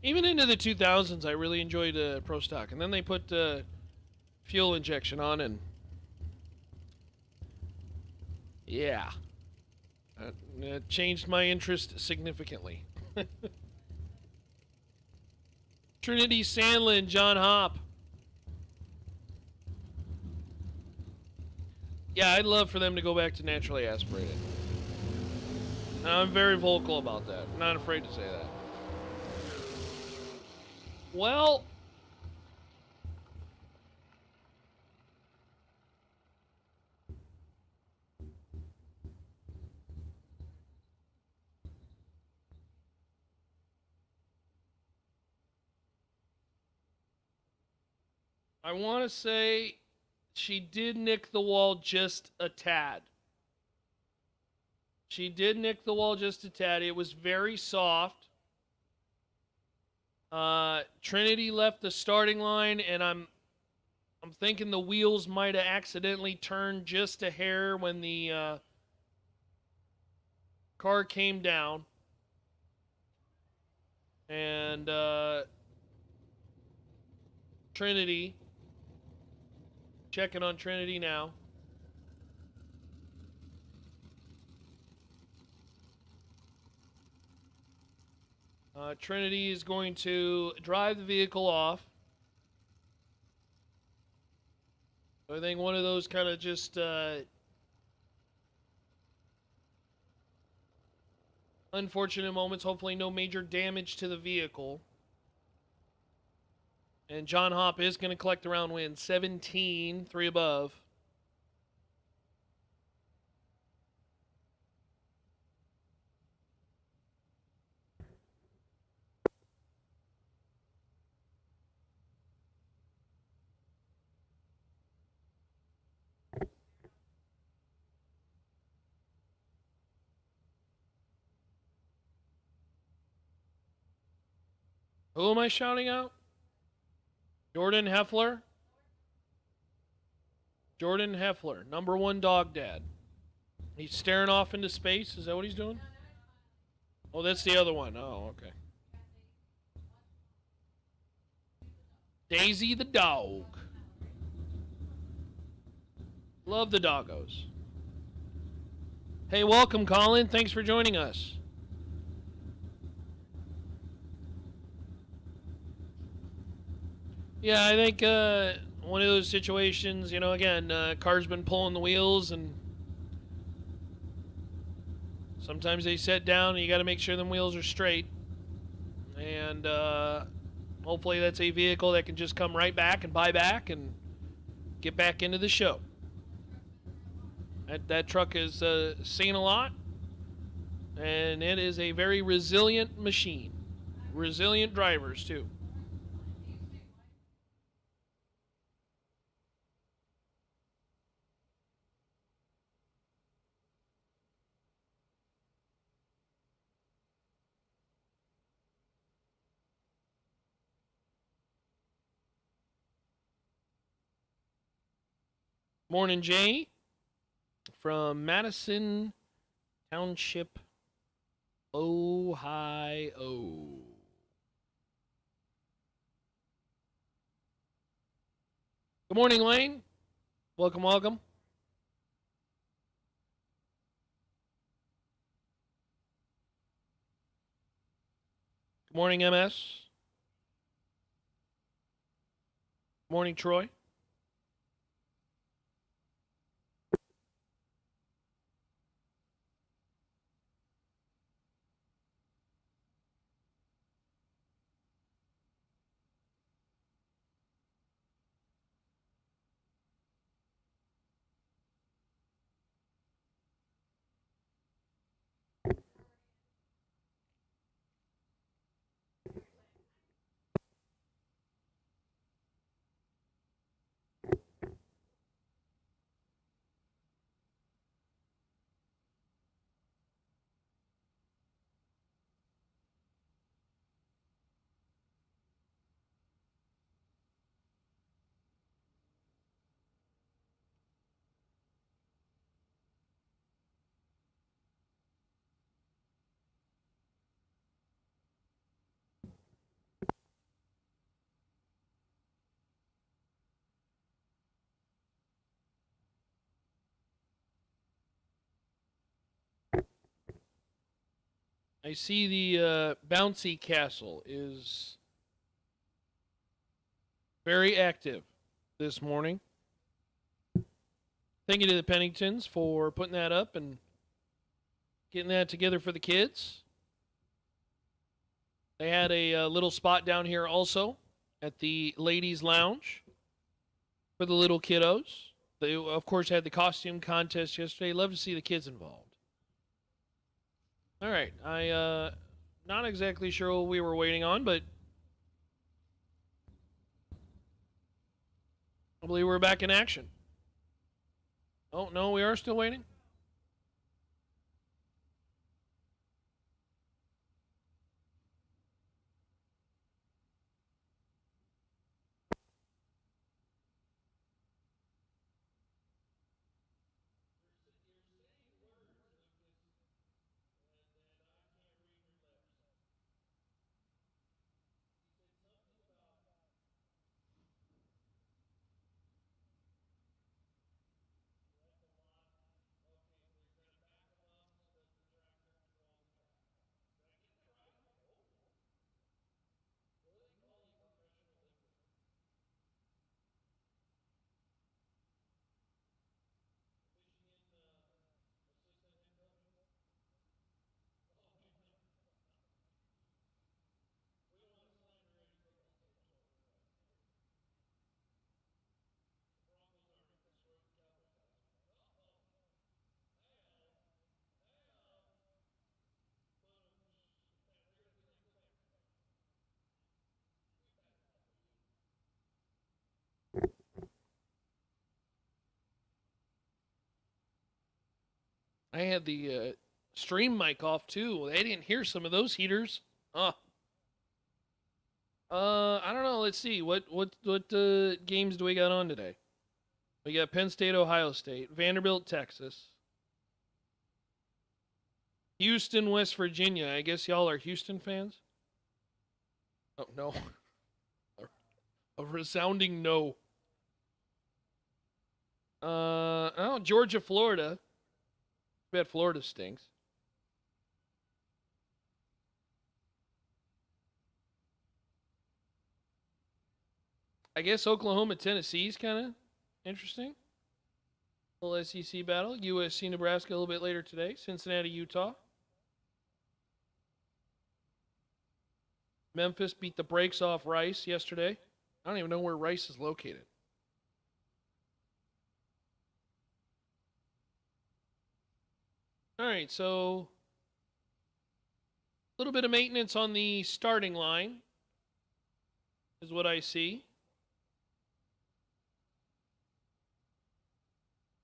Speaker 3: Even into the 2000s, I really enjoyed pro stock. And then they put fuel injection on, and yeah, it changed my interest significantly. Trinity Sandlin, John Hopp. Yeah, I'd love for them to go back to naturally aspirated. And I'm very vocal about that. I'm not afraid to say that. Well, I want to say she did nick the wall just a tad. She did nick the wall just a tad. It was very soft. Trinity left the starting line, and I'm thinking the wheels might have accidentally turned just a hair when the car came down. And Trinity, checking on Trinity now. Trinity is going to drive the vehicle off. I think one of those kind of just unfortunate moments. Hopefully no major damage to the vehicle. And John Hopp is going to collect the round win. 17, 3 above. Who am I shouting out? Jordan Heffler. Jordan Heffler, number one dog dad. He's staring off into space. Is that what he's doing? Oh, that's the other one. Oh, okay. Daisy the dog. Love the doggos. Hey, welcome, Colin. Thanks for joining us. Yeah, I think one of those situations, again, car's been pulling the wheels, and sometimes they set down, and you got to make sure them wheels are straight. And hopefully that's a vehicle that can just come right back and buy back and get back into the show. That truck has seen a lot, and it is a very resilient machine. Resilient drivers, too. Morning, Jay, from Madison Township, Ohio. Good morning, Lane. Welcome, welcome. Good morning, MS. Good morning, Troy. I see the bouncy castle is very active this morning. Thank you to the Penningtons for putting that up and getting that together for the kids. They had a little spot down here also at the ladies' lounge for the little kiddos. They, of course, had the costume contest yesterday. Love to see the kids involved. All right, not exactly sure what we were waiting on, but I believe we're back in action. Oh, no, we are still waiting? I had the stream mic off too. They didn't hear some of those heaters. I don't know. Let's see. What games do we got on today? We got Penn State, Ohio State, Vanderbilt, Texas, Houston, West Virginia. I guess y'all are Houston fans. Oh no, a resounding no. Oh, Georgia, Florida. Bet Florida stinks. I guess Oklahoma, Tennessee's kind of interesting. Little SEC battle. USC, Nebraska a little bit later today. Cincinnati, Utah. Memphis beat the brakes off Rice yesterday. I don't even know where Rice is located. All right, so a little bit of maintenance on the starting line is what I see.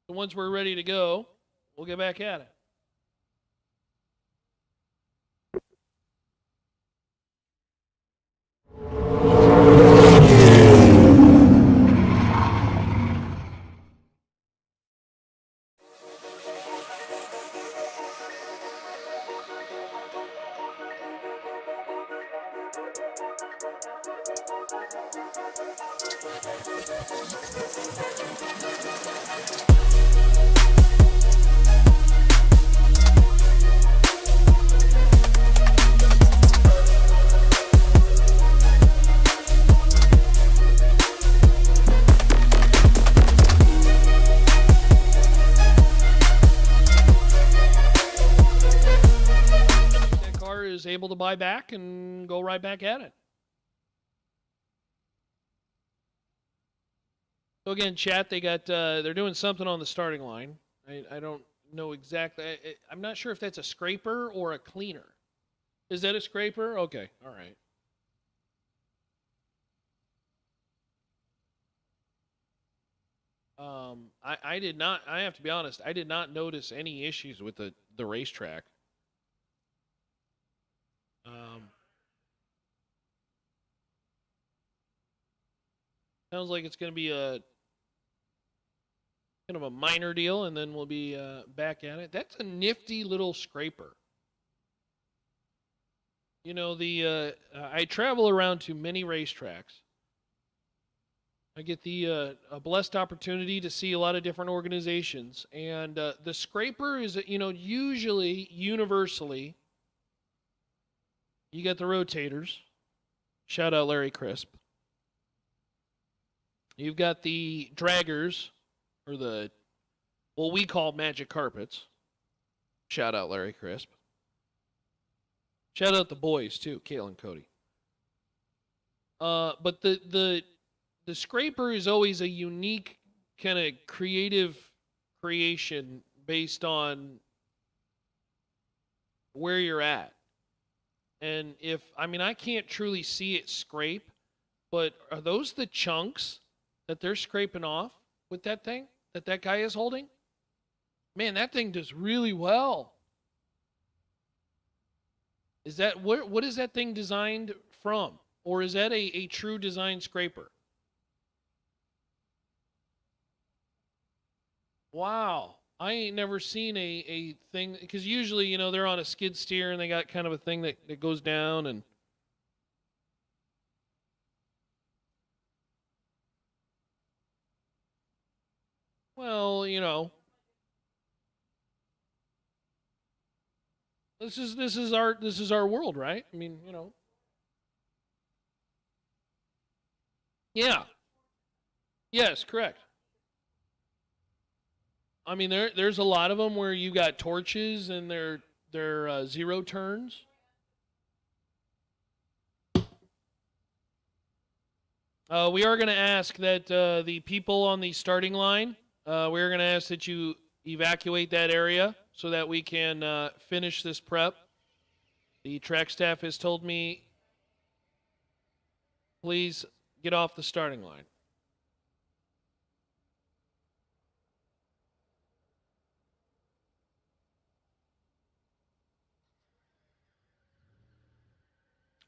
Speaker 3: So once we're ready to go, we'll get back at it. Able to buy back and go right back at it. So again, chat, they got they're doing something on the starting line. I don't know exactly. I'm not sure if that's a scraper or a cleaner. Is that a scraper? Okay, all right. I did not. I have to be honest. I did not notice any issues with the racetrack. Sounds like it's going to be a kind of a minor deal, and then we'll be back at it. That's a nifty little scraper. You know, I travel around to many racetracks. I get the a blessed opportunity to see a lot of different organizations, and the scraper is, usually, universally, you got the rotators. Shout out Larry Crisp. You've got the draggers, or what we call magic carpets. Shout out Larry Crisp. Shout out the boys too, Kale and Cody. But the scraper is always a unique kind of creative creation based on where you're at. And I can't truly see it scrape, but are those the chunks that they're scraping off with that thing that guy is holding? Man, that thing does really well. Is that what is that thing designed from? Or is that a true design scraper? Wow. I ain't never seen a thing, because usually, they're on a skid steer and they got kind of a thing that goes down and. Well, this is our world, right? I mean, Yeah. Yes, correct. I mean, there's a lot of them where you got torches and they're zero turns. We are going to ask that the people on the starting line, we're going to ask that you evacuate that area so that we can finish this prep. The track staff has told me, please get off the starting line.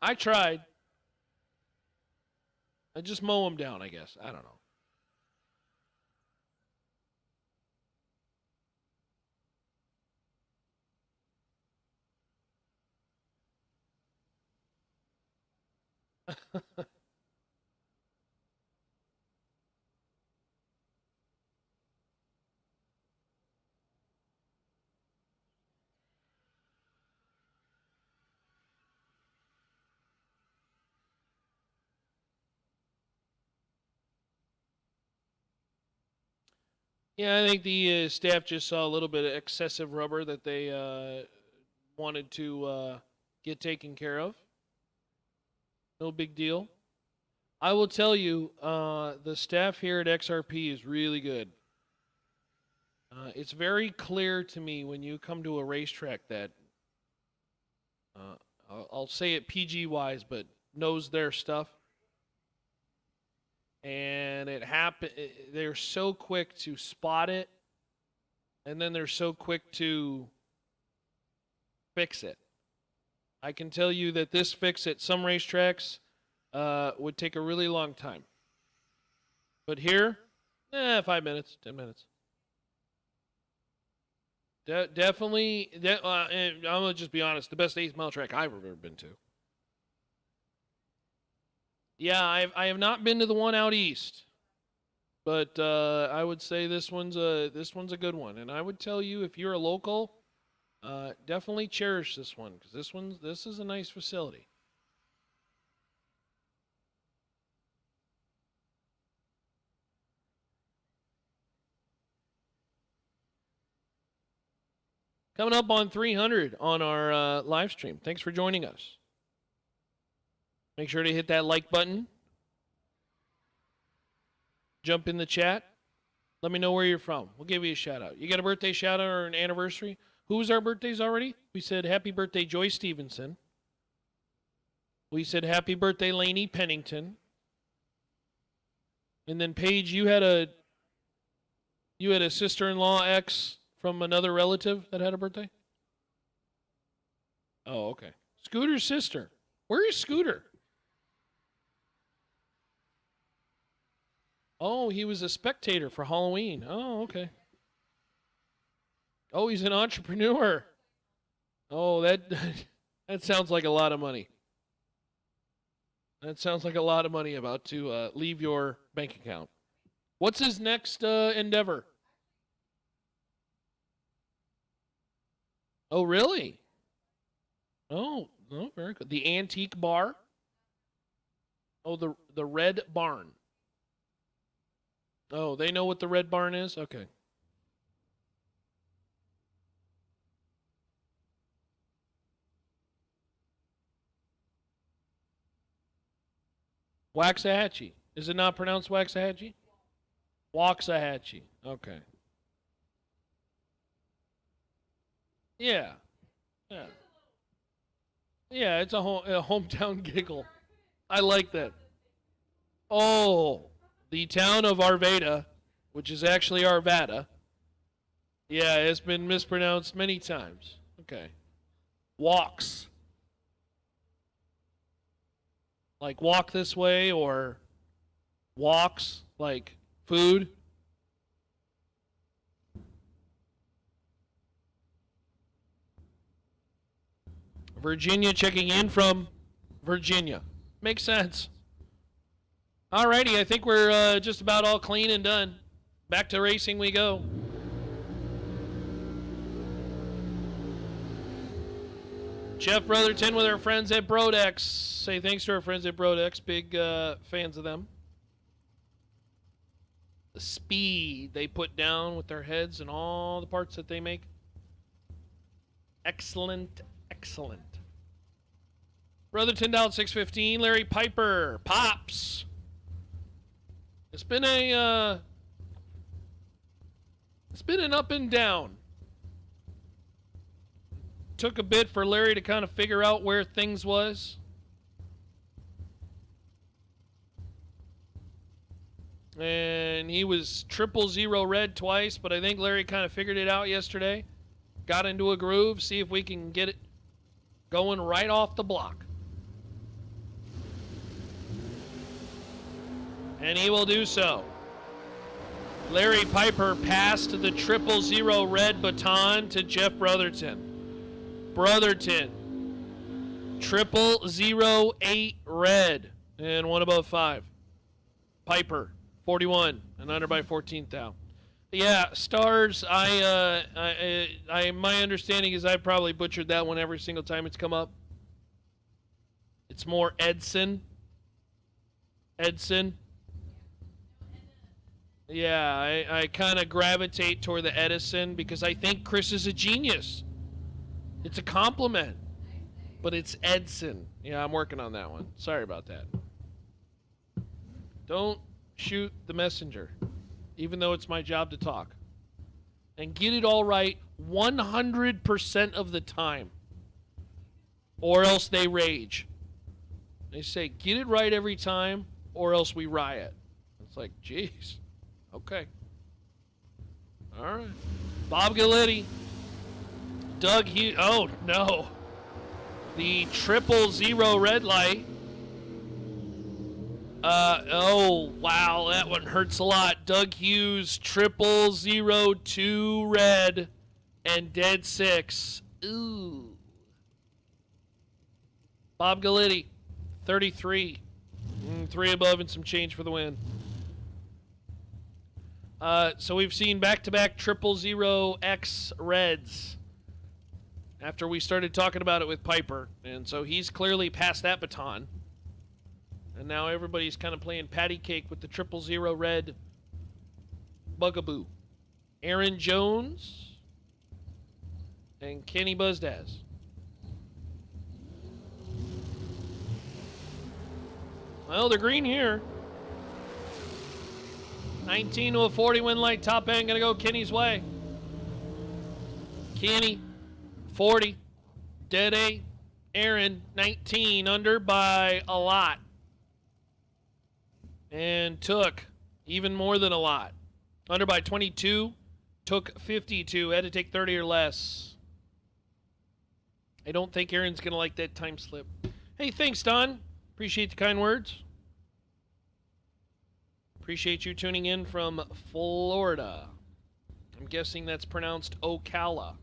Speaker 3: I tried. I just mow them down, I guess. I don't know. Yeah, I think the staff just saw a little bit of excessive rubber that they wanted to get taken care of. No big deal. I will tell you, the staff here at XRP is really good. It's very clear to me when you come to a racetrack that, I'll say it PG-wise, but knows their stuff. And they're so quick to spot it, and then they're so quick to fix it. I can tell you that this fix at some racetracks would take a really long time. But here, 5 minutes, 10 minutes. Definitely, and I'm going to just be honest, the best 8th mile track I've ever been to. Yeah, I have not been to the one out east, but I would say this one's a good one. And I would tell you, if you're a local, definitely cherish this one, because this is a nice facility. Coming up on 300 on our live stream. Thanks for joining us. Make sure to hit that like button. Jump in the chat. Let me know where you're from. We'll give you a shout out. You got a birthday shout out or an anniversary? Who's our birthdays already? We said happy birthday Joy Stevenson. We said happy birthday Lainey Pennington. And then Paige, you had a sister-in-law ex from another relative that had a birthday? Oh, okay. Scooter's sister. Where is Scooter? Oh, he was a spectator for Halloween. Oh, okay. Oh, he's an entrepreneur. Oh, that sounds like a lot of money. That sounds like a lot of money about to leave your bank account. What's his next endeavor? Oh, really? Oh, very good. The Antique Bar? Oh, the Red Barn. Oh, they know what the Red Barn is? Okay. Waxahachie. Is it not pronounced Waxahachie? Waxahachie. Okay. Yeah. Yeah. Yeah, it's a hometown giggle. I like that. Oh, the town of Arvada, which is actually Arvada. Yeah, it's been mispronounced many times. Okay. Walks. Like walk this way, or walks, like food. Virginia checking in from Virginia. Makes sense. Alrighty, I think we're just about all clean and done. Back to racing we go. Jeff Brotherton with our friends at Brodex. Say thanks to our friends at Brodex. Big fans of them. The speed they put down with their heads and all the parts that they make. Excellent, excellent. Brotherton down 615. Larry Piper. Pops. It's been an up and down. Took a bit for Larry to kind of figure out where things was. And he was 000 red twice, but I think Larry kind of figured it out yesterday. Got into a groove, see if we can get it going right off the block. And he will do so. Larry Piper passed the 000 red baton to Jeff Brotherton. Brotherton, 0008 red, and one above 5. Piper, 41, and under by 14th thou. Yeah, stars. My understanding is I probably butchered that one every single time it's come up. It's more Edson. Edson. Yeah, I kind of gravitate toward the Edison because I think Chris is a genius. It's a compliment, but it's Edson. Yeah, I'm working on that one. Sorry about that. Don't shoot the messenger, even though it's my job to talk. And get it all right 100% of the time, or else they rage. They say, get it right every time, or else we riot. It's like, jeez. Okay. All right. Bob Galletti. Doug Hughes. Oh, no. The 000 red light. Oh, wow. That one hurts a lot. Doug Hughes, 0002 red and dead 6. Ooh. Bob Galletti, 33. 3 above and some change for the win. So we've seen back-to-back 000X reds after we started talking about it with Piper. And so he's clearly passed that baton. And now everybody's kind of playing patty cake with the 000 red bugaboo. Aaron Jones and Kenny Buzdaz. Well, they're green here. 19 to a 40 win light. Top end going to go Kenny's way. Kenny, 40. Dead 8. Aaron, 19. Under by a lot. And took even more than a lot. Under by 22. Took 52. Had to take 30 or less. I don't think Aaron's going to like that time slip. Hey, thanks, Don. Appreciate the kind words. Appreciate you tuning in from Florida. I'm guessing that's pronounced Ocala.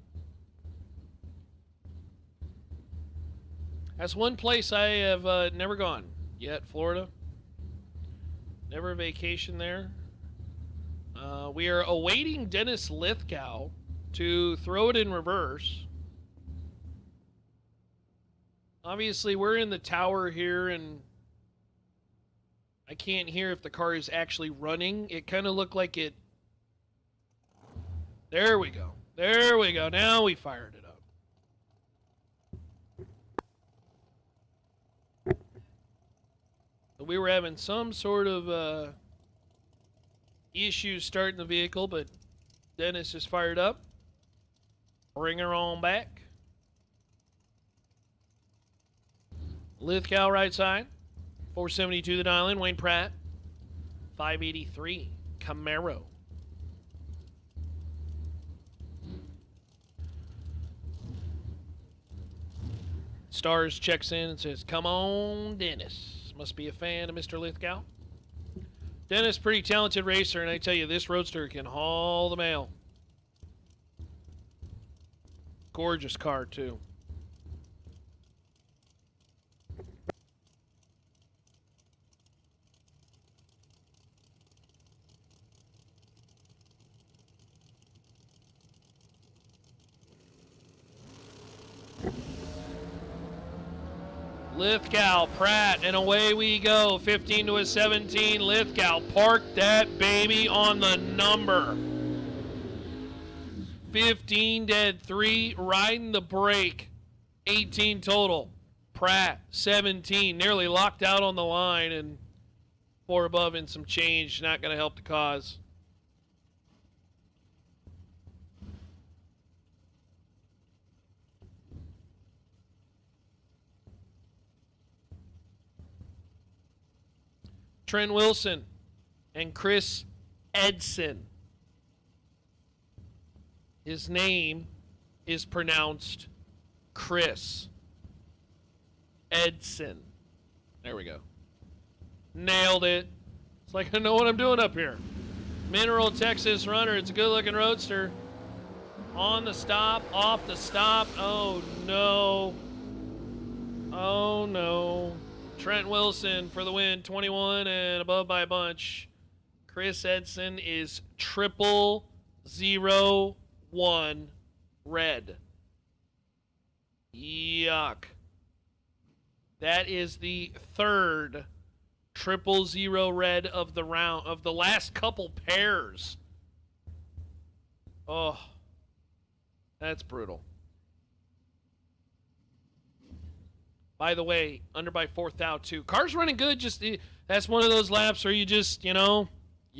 Speaker 3: That's one place I have never gone yet, Florida. Never vacation there. We are awaiting Dennis Lithgow to throw it in reverse. Obviously, we're in the tower here, and I can't hear if the car is actually running. It kind of looked like it. There we go. There we go. Now we fired it up. But we were having some sort of issues starting the vehicle, but Dennis is fired up. Bring her on back. Lithgow right side. 472 the dial in. Wayne Pratt. 583. Camaro. Stars checks in and says, come on, Dennis. Must be a fan of Mr. Lithgow. Dennis, pretty talented racer, and I tell you, this Roadster can haul the mail. Gorgeous car, too. Lithgow, Pratt, and away we go. 15 to a 17. Lithgow parked that baby on the number. 15 dead, 3 riding the brake. 18 total. Pratt, 17, nearly locked out on the line, and 4 above and some change. Not going to help the cause. Trent Wilson and Chris Edson. His name is pronounced Chris Edson. There we go. Nailed it. It's like I know what I'm doing up here. Mineral Texas runner. It's a good-looking roadster. On the stop, off the stop. Oh, no. Oh, no. Trent Wilson for the win, 21 and above by a bunch. Chris Edson is 001 red. Yuck. That is the third 000 red of the round, of the last couple pairs. Oh, that's brutal. By the way, under by 4th out too. Car's running good. Just that's one of those laps where you just, you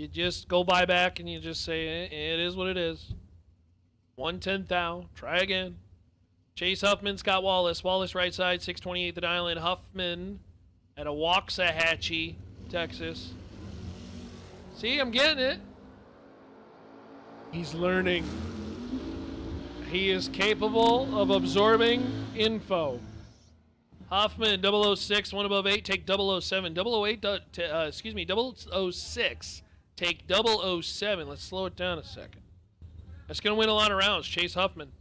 Speaker 3: just go buy back and you just say it is what it is. 1/10 thou. Try again. Chase Huffman, Scott Wallace. Wallace right side, 628 the dial in. Huffman at a Waxahachie, Texas. See, I'm getting it. He's learning. He is capable of absorbing info. Huffman, 006, 1 above 8, take 007. 008, 006, take 007. Let's slow it down a second. That's going to win a lot of rounds. Chase Huffman.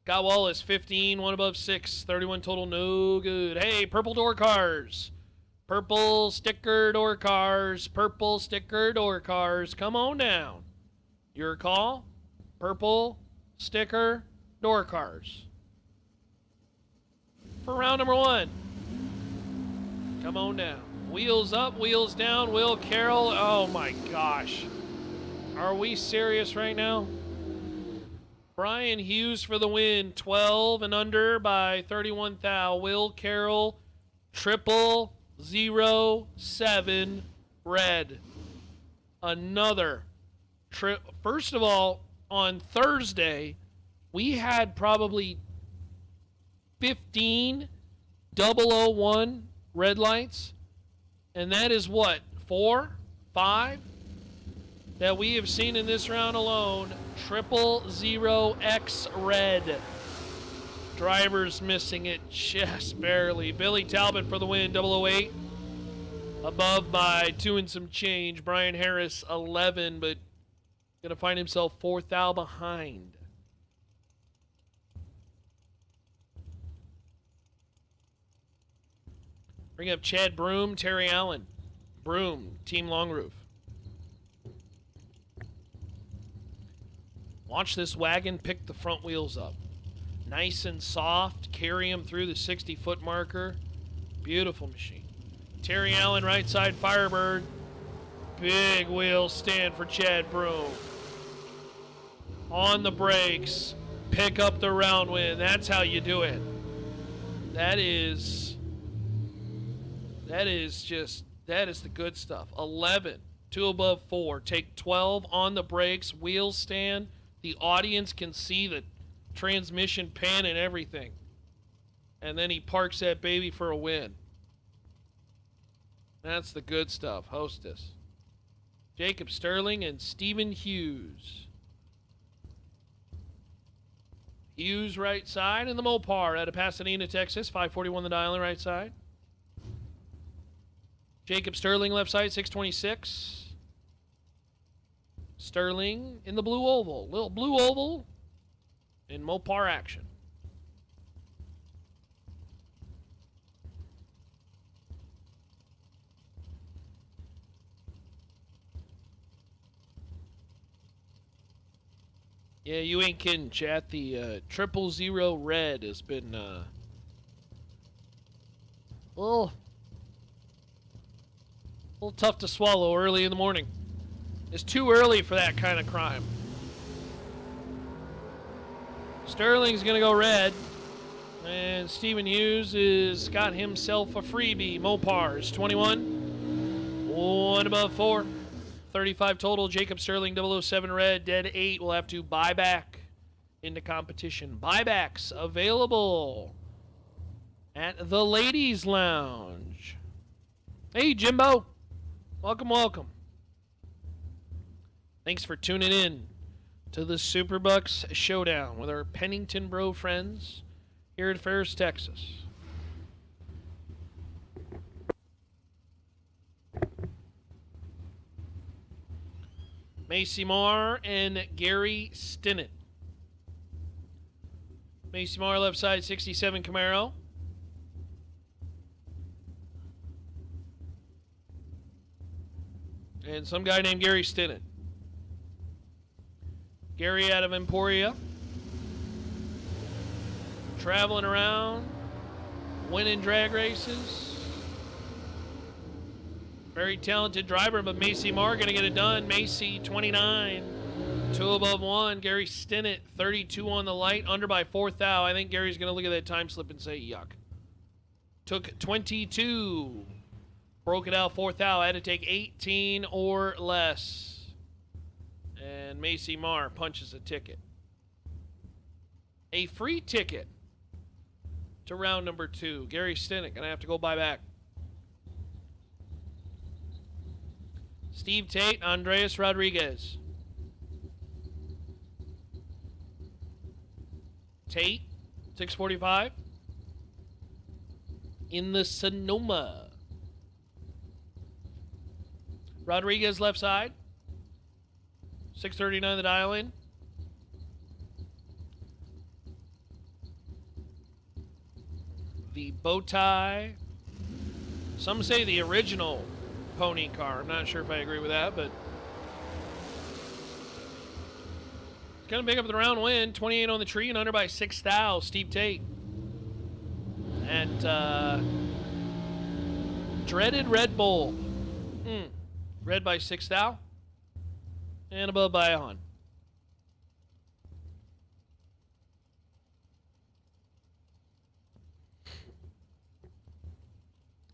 Speaker 3: Scott Wallace, 15, 1 above 6, 31 total, no good. Hey, purple door cars. Purple sticker door cars. Purple sticker door cars. Come on down. Your call. Purple sticker door cars. For round number 1. Come on down. Wheels up, wheels down. Will Carroll. Oh my gosh. Are we serious right now? Brian Hughes for the win. 12 and under by 31 thou. Will Carroll. 007 red. Another trip. First of all, on Thursday, we had probably 15 001 red lights. And that is what? 4? 5? That we have seen in this round alone. 000X red. Drivers missing it just barely. Billy Talbot for the win, 008. Above by 2 and some change. Brian Harris, 11, but going to find himself 4 thou behind. Bring up Chad Broom, Terry Allen. Broom, Team Long Roof. Watch this wagon pick the front wheels up. Nice and soft. Carry him through the 60-foot marker. Beautiful machine. Terry Allen, right side Firebird. Big wheel stand for Chad Broom. On the brakes. Pick up the round win. That's how you do it. That is the good stuff. 11. 2 above 4. Take 12 on the brakes. Wheel stand. The audience can see the transmission pan and everything. And then he parks that baby for a win. That's the good stuff. Hostess. Jacob Sterling and Stephen Hughes. Hughes right side and the Mopar out of Pasadena, Texas. 541 the dial in right side. Jacob Sterling left side, 626. Sterling in the blue oval. Little blue oval in Mopar action. Yeah, you ain't kidding, chat. The 000 red has been a little tough to swallow early in the morning. It's too early for that kind of crime. Sterling's going to go red. And Stephen Hughes has got himself a freebie. Mopars, 21. 1 above 4. 35 total. Jacob Sterling, 007 red. Dead 8 will have to buy back into competition. Buybacks available at the Ladies Lounge. Hey, Jimbo. Welcome, welcome. Thanks for tuning in to the SuperBucks Showdown with our Pennington Bro friends here at Ferris, Texas. Macy Marr and Gary Stinnett. Macy Marr, left side, 67 Camaro. And some guy named Gary Stinnett. Gary out of Emporia. Traveling around, winning drag races. Very talented driver, but Macy Marr going to get it done. Macy, 29, 2 above 1. Gary Stinnett, 32 on the light, under by 4 thou. I think Gary's going to look at that time slip and say, yuck. Took 22. Broke it out 4 thou. Had to take 18 or less. And Macy Marr punches a ticket. A free ticket to round number 2. Gary Stinnett going to have to go buy back. Steve Tate, Andreas Rodriguez. Tate, 645. In the Sonoma. Rodriguez left side. 639 the dial in. The bow tie. Some say the original pony car. I'm not sure if I agree with that, but it's going to pick up the round win. 28 on the tree and under by 6 thou. Steve Tate. And dreaded Red Bull. Red by 6 thou. And above by a hun.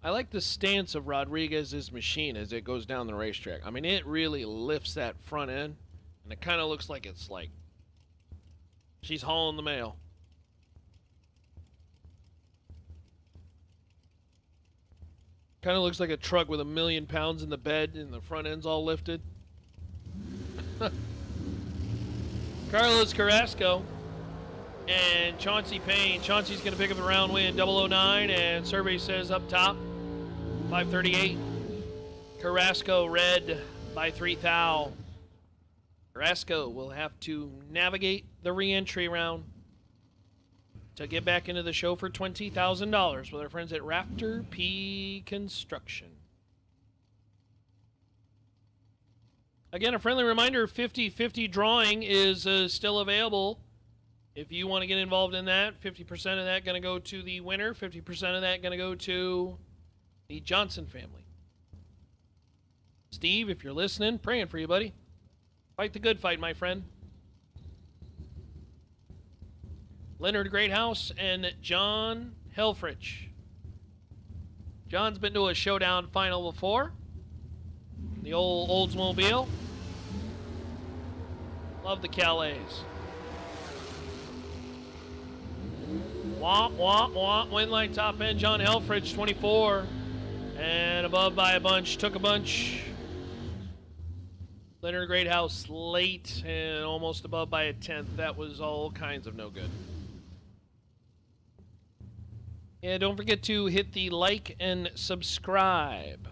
Speaker 3: I like the stance of Rodriguez's machine as it goes down the racetrack. I mean, it really lifts that front end, and it kind of looks like it's like she's hauling the mail. Kind of looks like a truck with 1,000,000 pounds in the bed, and the front end's all lifted. Carlos Carrasco and Chauncey Payne. Chauncey's going to pick up the round win, 009, and survey says up top, 538. Carrasco red by 3 thou. Carrasco will have to navigate the re-entry round to get back into the show for $20,000 with our friends at Rafter P Construction. Again, a friendly reminder, 50-50 drawing is still available. If you want to get involved in that, 50% of that going to go to the winner, 50% of that going to go to the Johnson family. Steve, if you're listening, praying for you, buddy. Fight the good fight, my friend. Leonard Greathouse and John Helfrich. John's been to a showdown final before. The old Oldsmobile. Love the Calais. Womp, womp, womp. Win line top end. John Helfrich, 24. And above by a bunch. Took a bunch. Leonard Greathouse late and almost above by a tenth. That was all kinds of no good. And don't forget to hit the like and subscribe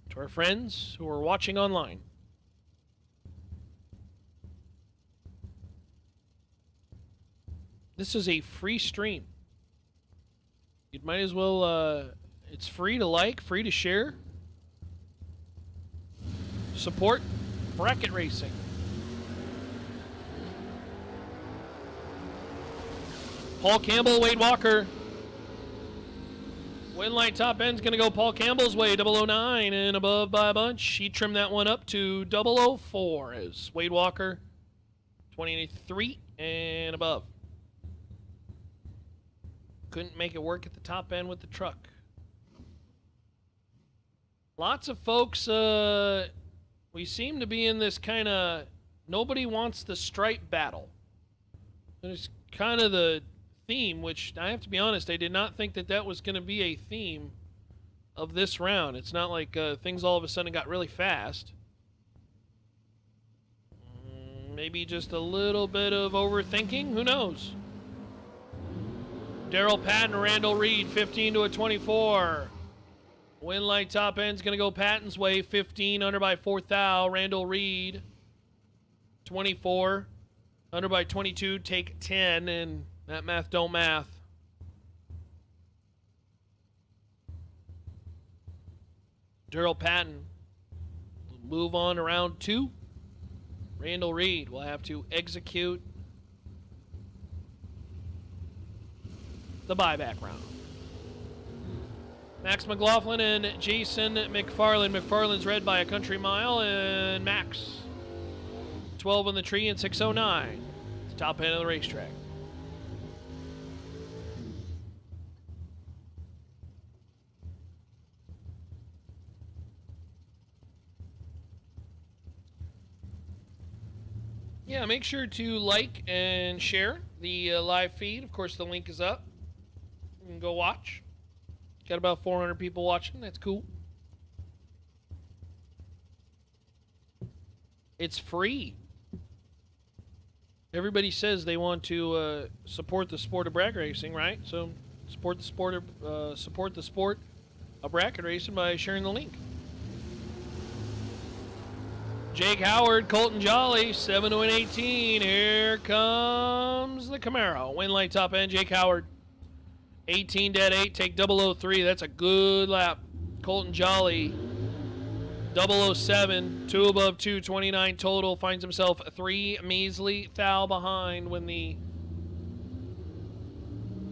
Speaker 3: to our friends who are watching online. This is a free stream. You might as well, it's free to like, free to share. Support bracket racing. Paul Campbell, Wade Walker. Win line top end's going to go Paul Campbell's way, 009 and above by a bunch. He trimmed that one up to 004 as Wade Walker, 23 and above. Couldn't make it work at the top end with the truck. Lots of folks, we seem to be in this kind of nobody wants the stripe battle. It's kind of the theme, which I have to be honest, I did not think that that was going to be a theme of this round. It's not like things all of a sudden got really fast. Maybe just a little bit of overthinking, who knows? Daryl Patton, Randall Reed, 15 to a 24. Win light top end's going to go Patton's way, 15 under by 4th thou. Randall Reed, 24 under by 22, take 10, and that math don't math. Daryl Patton will move on to round 2. Randall Reed will have to execute the buyback round. Max McLaughlin and Jason McFarland. McFarland's red by a country mile, and Max 12 on the tree and 609. It's top end of the racetrack. Yeah, make sure to like and share the live feed. Of course, the link is up. You can go watch. Got about 400 people watching. That's cool. It's free. Everybody says they want to support the sport of bracket racing, right? So support the sport of bracket racing by sharing the link. Jake Howard, Colton Jolly, 7 to an 18. Here comes the Camaro. Win light top end, Jake Howard. 18 dead 8, take 003. That's a good lap. Colton Jolly, 007, 2 above 2, 29 total. Finds himself 3 measly thou behind when the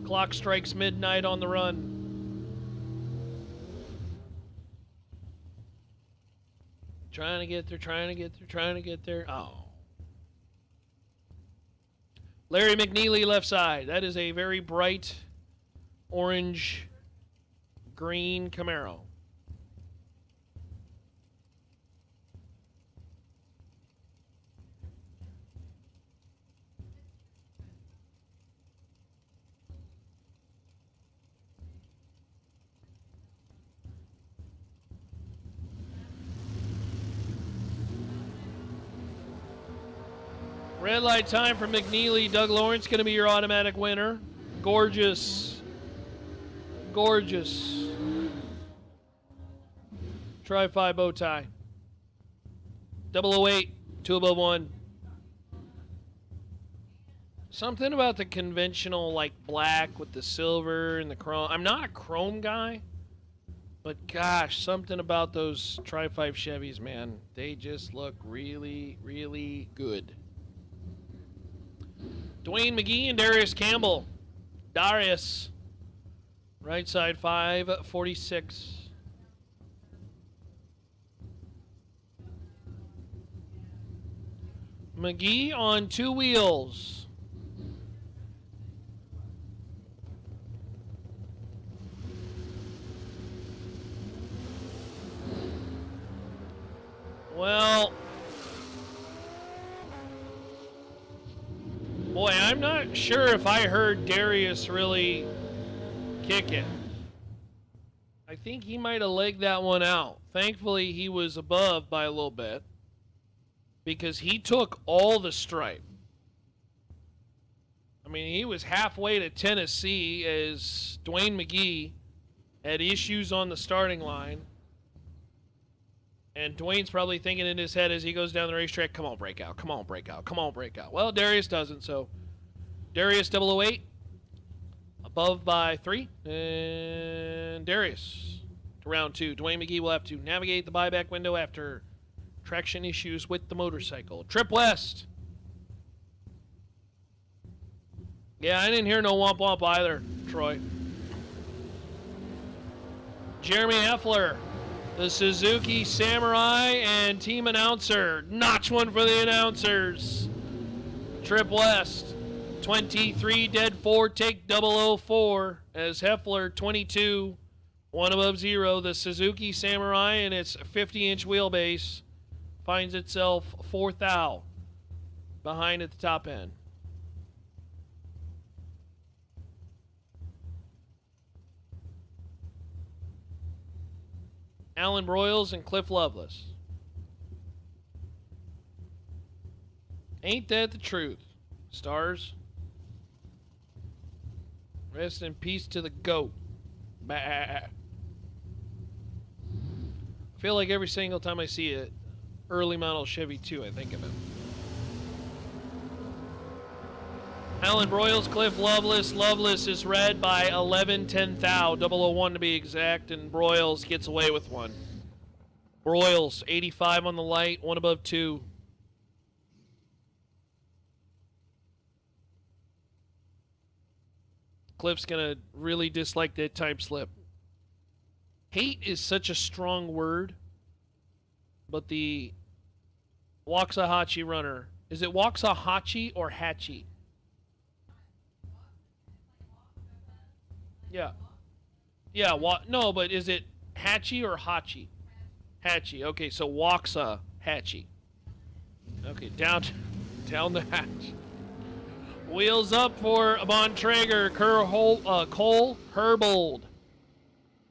Speaker 3: clock strikes midnight on the run. Trying to get there. Oh. Larry McNeely, left side. That is a very bright orange green Camaro. Red light time for McNeely. Doug Lawrence going to be your automatic winner. Gorgeous. Gorgeous. Tri-5 bow tie. 008, 2 above 1. Something about the conventional, like, black with the silver and the chrome. I'm not a chrome guy, but gosh, something about those Tri-5 Chevys, man. They just look really, really good. Dwayne McGee and Darius Campbell. Darius. Right side 546. McGee on 2 wheels. Well, boy, I'm not sure if I heard Darius really kick it. I think he might have legged that one out. Thankfully, he was above by a little bit because he took all the stripe. I mean, he was halfway to Tennessee as Dwayne McGee had issues on the starting line. And Dwayne's probably thinking in his head as he goes down the racetrack, come on, break out, come on, break out, come on, break out. Well, Darius doesn't, so Darius 008, above by 3, and Darius to round 2. Dwayne McGee will have to navigate the buyback window after traction issues with the motorcycle. Trip West. Yeah, I didn't hear no womp womp either, Troy. Jeremy Heffler, the Suzuki Samurai and team announcer. Notch one for the announcers. Trip West, 23 dead 4, take 004 as Heffler 22, 1 above 0. The Suzuki Samurai and its 50-inch wheelbase finds itself 4th thou behind at the top end. Alan Broyles and Cliff Lovelace. Ain't that the truth, stars? Rest in peace to the GOAT. Bah. I feel like every single time I see a early model Chevy 2, I think of him. Alan Broyles, Cliff Loveless. Loveless is red by 11-10 thou, 001 to be exact, and Broyles gets away with one. Broyles, 85 on the light, one above 2. Cliff's gonna really dislike that time slip. Hate is such a strong word, but the Waxahachie runner, is it Waxahachie or Hatchie? Yeah. Yeah, no, but is it Hatchie or Hachi? Hatchie. Okay, so Waxahachie. Okay, down the hatch. Wheels up for Bontrager, Cole Herbold.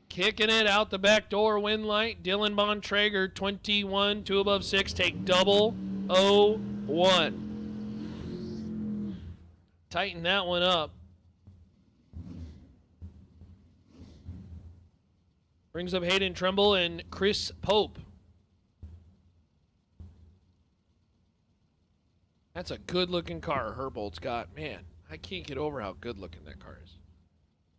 Speaker 3: Kicking it out the back door, win light. Dylan Bontrager, 21, 2 above 6, take 001. Tighten that one up. Brings up Hayden Tremble and Chris Pope. That's a good-looking car Herbold's got. Man, I can't get over how good-looking that car is.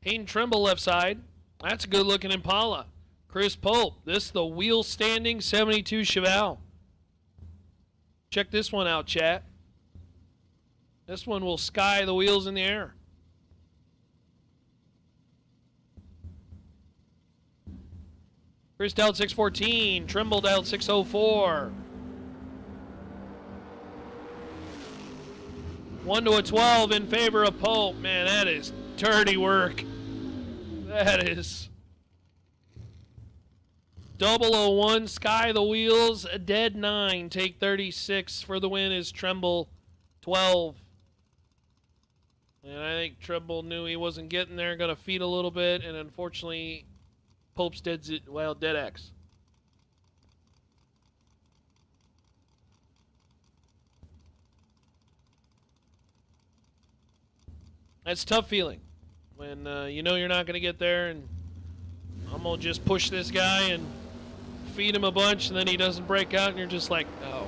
Speaker 3: Hayden Tremble left side. That's a good-looking Impala. Chris Pope. This is the wheel-standing 72 Chevelle. Check this one out, chat. This one will sky the wheels in the air. Chris dialed 614. Trimble dialed 604. 1 to a 12 in favor of Pope. Man, that is dirty work. That is 001. Sky the wheels. A dead 9. Take 36 for the win is Tremble 12. And I think Tremble knew he wasn't getting there. Going to feed a little bit. And unfortunately, Pope's dead X. That's a tough feeling when you know you're not going to get there, and I'm going to just push this guy and feed him a bunch, and then he doesn't break out, and you're just like, oh,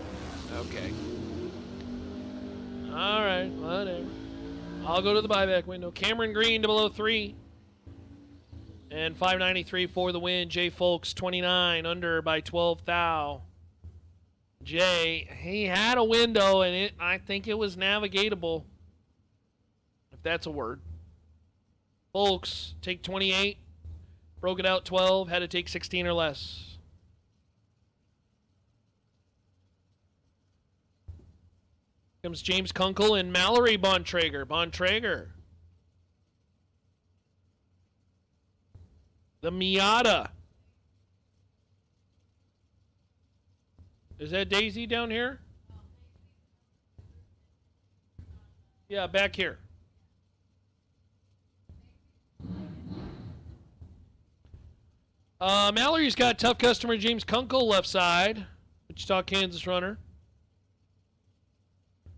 Speaker 3: okay. All right, whatever. I'll go to the buyback window. Cameron Green, 003. And 593 for the win. Jay Folks, 29, under by 12 thou. Jay, he had a window, and I think it was navigatable. If that's a word. Folks, take 28. Broke it out 12. Had to take 16 or less. Comes James Kunkel and Mallory Bontrager. Bontrager. The Miata. Is that Daisy down here? Yeah, back here. Mallory's got tough customer James Kunkel left side. Wichita, Kansas runner.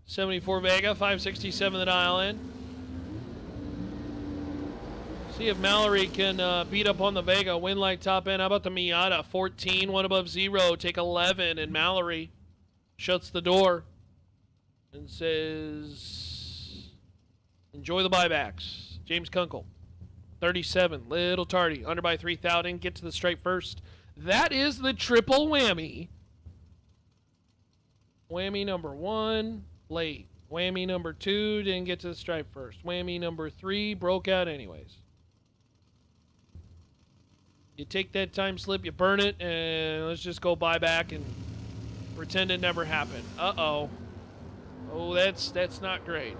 Speaker 3: 74 Vega, 567 the dial in. See if Mallory can beat up on the Vega. Win light top end. How about the Miata? 14, 1 above 0. Take 11. And Mallory shuts the door and says, enjoy the buybacks. James Kunkel. 37. Little tardy. Under by 3,000. Get to the stripe first. That is the triple whammy. Whammy number 1. Late. Whammy number 2. Didn't get to the stripe first. Whammy number 3. Broke out anyways. You take that time slip, you burn it, and let's just go buy back and pretend it never happened. Uh-oh. Oh, that's not great.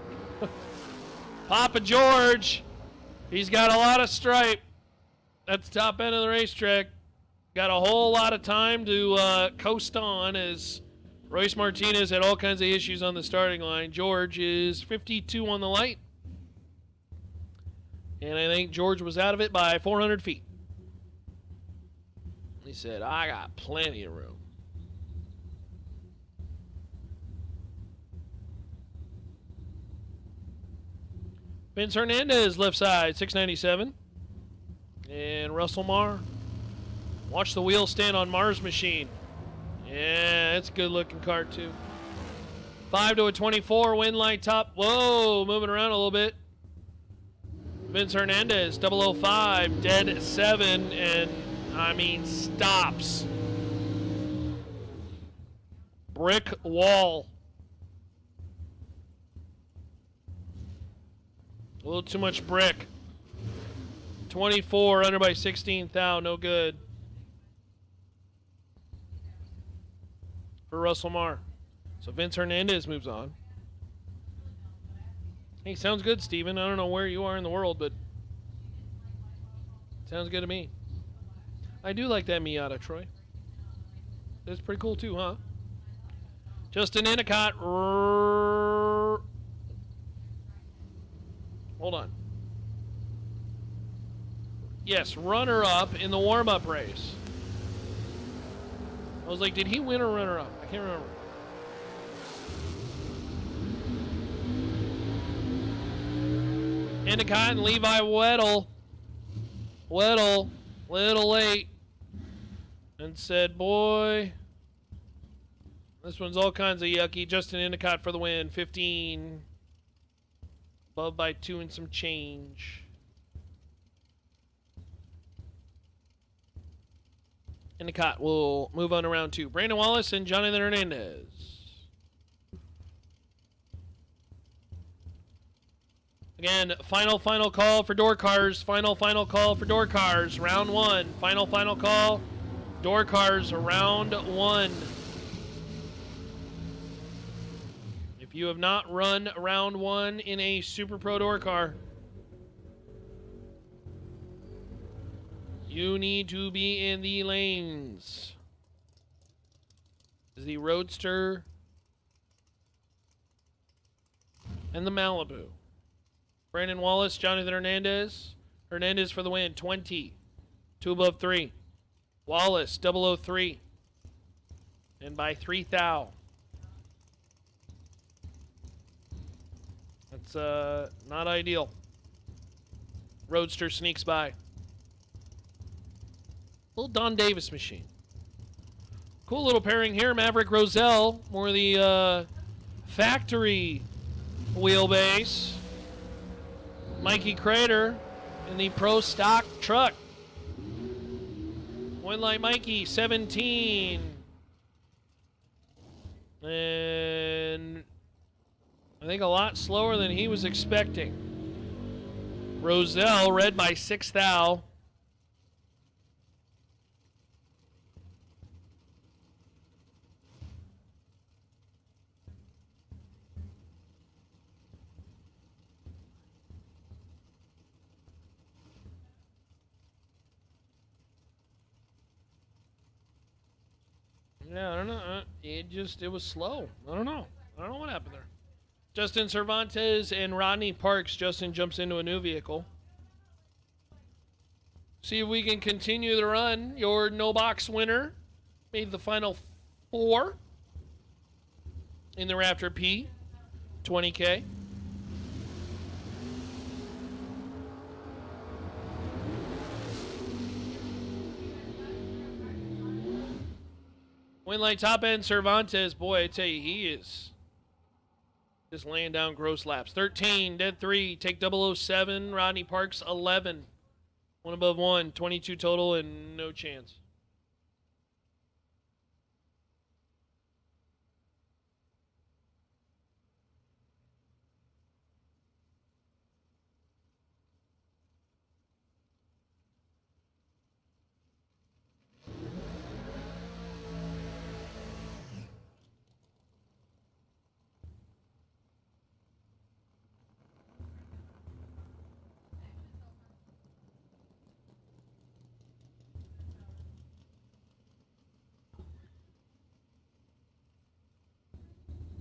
Speaker 3: Papa George, he's got a lot of stripe. That's the top end of the racetrack. Got a whole lot of time to coast on as Royce Martinez had all kinds of issues on the starting line. George is 52 on the light. And I think George was out of it by 400 feet. He said, I got plenty of room. Vince Hernandez, left side, 697. And Russell Marr. Watch the wheel stand on Marr's machine. Yeah, that's a good looking card too. 5 to a 24, win light top. Whoa, moving around a little bit. Vince Hernandez, 005, dead 7, and I mean stops. Brick wall. A little too much brick. 24, under by 16 thou, no good. For Russell Marr. So Vince Hernandez moves on. Hey, sounds good, Steven. I don't know where you are in the world, but sounds good to me. I do like that Miata, Troy. That's pretty cool too, huh? Justin Endicott. Hold on. Yes, runner-up in the warm-up race. I was like, did he win or runner-up? I can't remember. Endicott and Levi Weddle. Weddle, little late. And said, boy, this one's all kinds of yucky. Justin Endicott for the win, 15. Above by 2 and some change. Endicott will move on to round 2. Brandon Wallace and Jonathan Hernandez. Again, final call for door cars. Final call for door cars. Round 1. Final call. Door cars, round 1. If you have not run round 1 in a Super Pro door car, you need to be in the lanes. This is the Roadster and the Malibu. Brandon Wallace, Jonathan Hernandez. Hernandez for the win, 20. 2 above 3. Wallace, 003. And by 3 thou. That's not ideal. Roadster sneaks by. Little Don Davis machine. Cool little pairing here. Maverick Roselle, more the factory wheelbase. Mikey Crater in the Pro Stock truck. One light Mikey, 17. And I think a lot slower than he was expecting. Roselle, red by 6 thou. Yeah, I don't know. It was slow. I don't know what happened there. Justin Cervantes and Rodney Parks. Justin jumps into a new vehicle. See if we can continue the run. Your no box winner made the final 4 in the Raptor P. 20K. Winlight top end Cervantes, boy, I tell you, he is just laying down gross laps. 13, dead 3, take 007, Rodney Parks 11. 1 above 1, 22 total and no chance.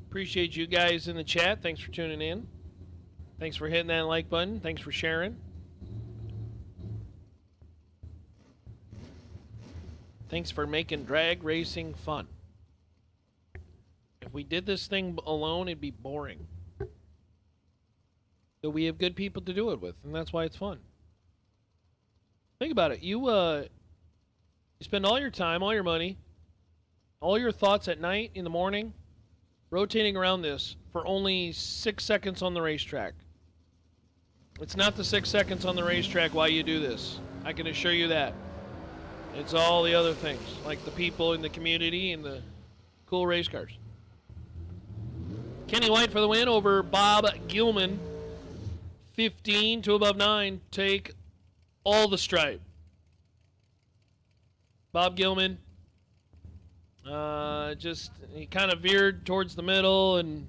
Speaker 3: Appreciate you guys in the chat. Thanks for tuning in. Thanks for hitting that like button. Thanks for sharing. Thanks for making drag racing fun. If we did this thing alone, it'd be boring. So we have good people to do it with, and that's why it's fun. Think about it. You spend all your time, all your money, all your thoughts at night, in the morning, rotating around this for only 6 seconds on the racetrack. It's not the 6 seconds on the racetrack while you do this. I can assure you that. It's all the other things, like the people in the community and the cool race cars. Kenny White for the win over Bob Gilman. 15 to above 9. Take all the stripe. Bob Gilman, he kind of veered towards the middle, and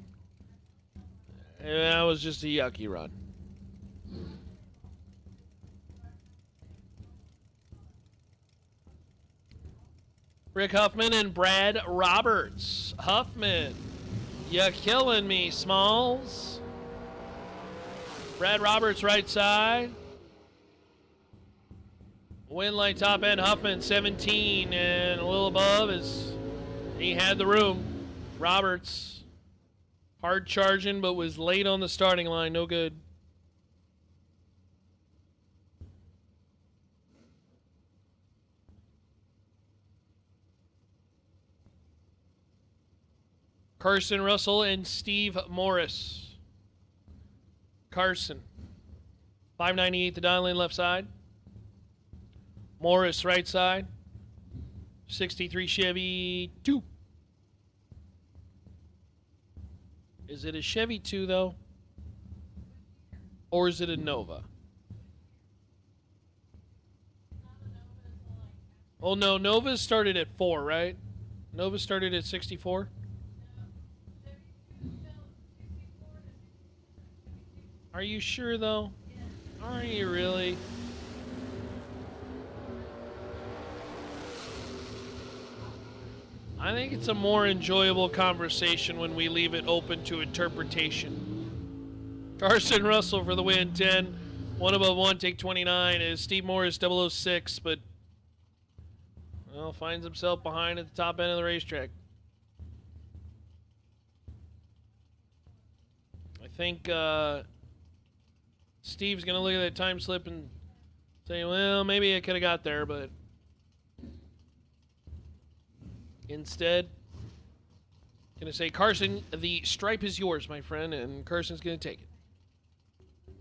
Speaker 3: that was just a yucky run. Rick Huffman and Brad Roberts. Huffman, you're killing me, Smalls. Brad Roberts, right side. Win light top end. Huffman 17 and a little above as he had the room. Roberts hard charging but was late on the starting line. No good. Carson Russell and Steve Morris. Carson, 598 the dial in left side. Morris right side. 63 Chevy 2. Is it a Chevy 2 though? Or is it a Nova? Oh no, Nova started at 4, right? Nova started at 64? Are you sure though? Are you really? I think it's a more enjoyable conversation when we leave it open to interpretation. Carson Russell for the win, 10. 1 above 1, take 29 is Steve Morris, 006, but well, finds himself behind at the top end of the racetrack. I think Steve's going to look at that time slip and say, well, maybe I could have got there, but instead, going to say, Carson, the stripe is yours, my friend, and Carson's going to take it.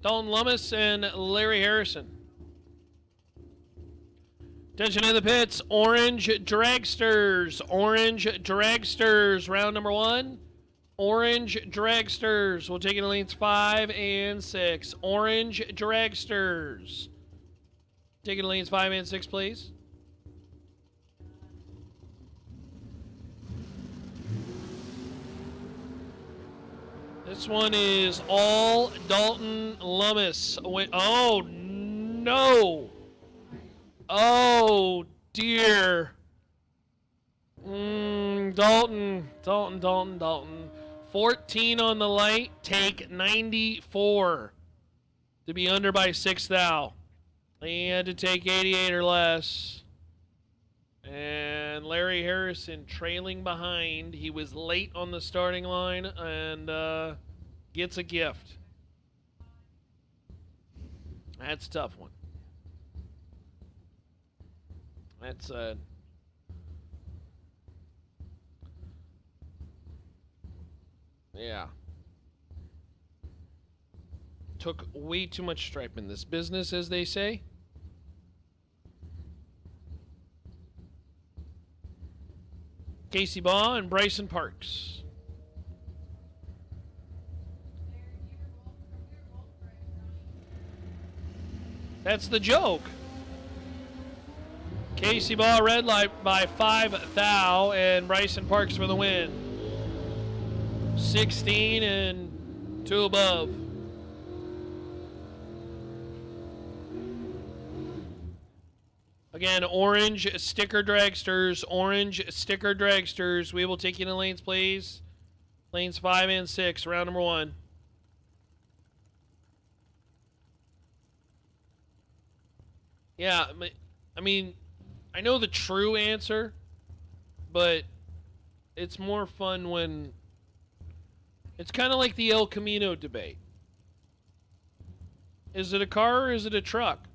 Speaker 3: Dalton Lummis and Larry Harrison. Attention in the pits, Orange Dragsters. Orange Dragsters, round number 1. Orange Dragsters. We'll take it in lanes 5 and 6. Orange Dragsters. Take it in lanes 5 and 6, please. This one is all Dalton Lummis. Oh, no. Oh, dear. Dalton. 14 on the light. Take 94 to be under by 6 thou. He had to take 88 or less. And Larry Harrison trailing behind. He was late on the starting line and gets a gift. That's a tough one. That's yeah. Took way too much stripe in this business, as they say. Casey Baugh and Bryson Parks. That's the joke. Casey Baugh red light by 5 thou and Bryson Parks for the win. 16 and 2 above. Again, orange sticker dragsters. Orange sticker dragsters. We will take you to lanes, please. Lanes 5 and 6, round number 1. Yeah, I mean, I know the true answer, but it's more fun when it's kind of like the El Camino debate. Is it a car or is it a truck?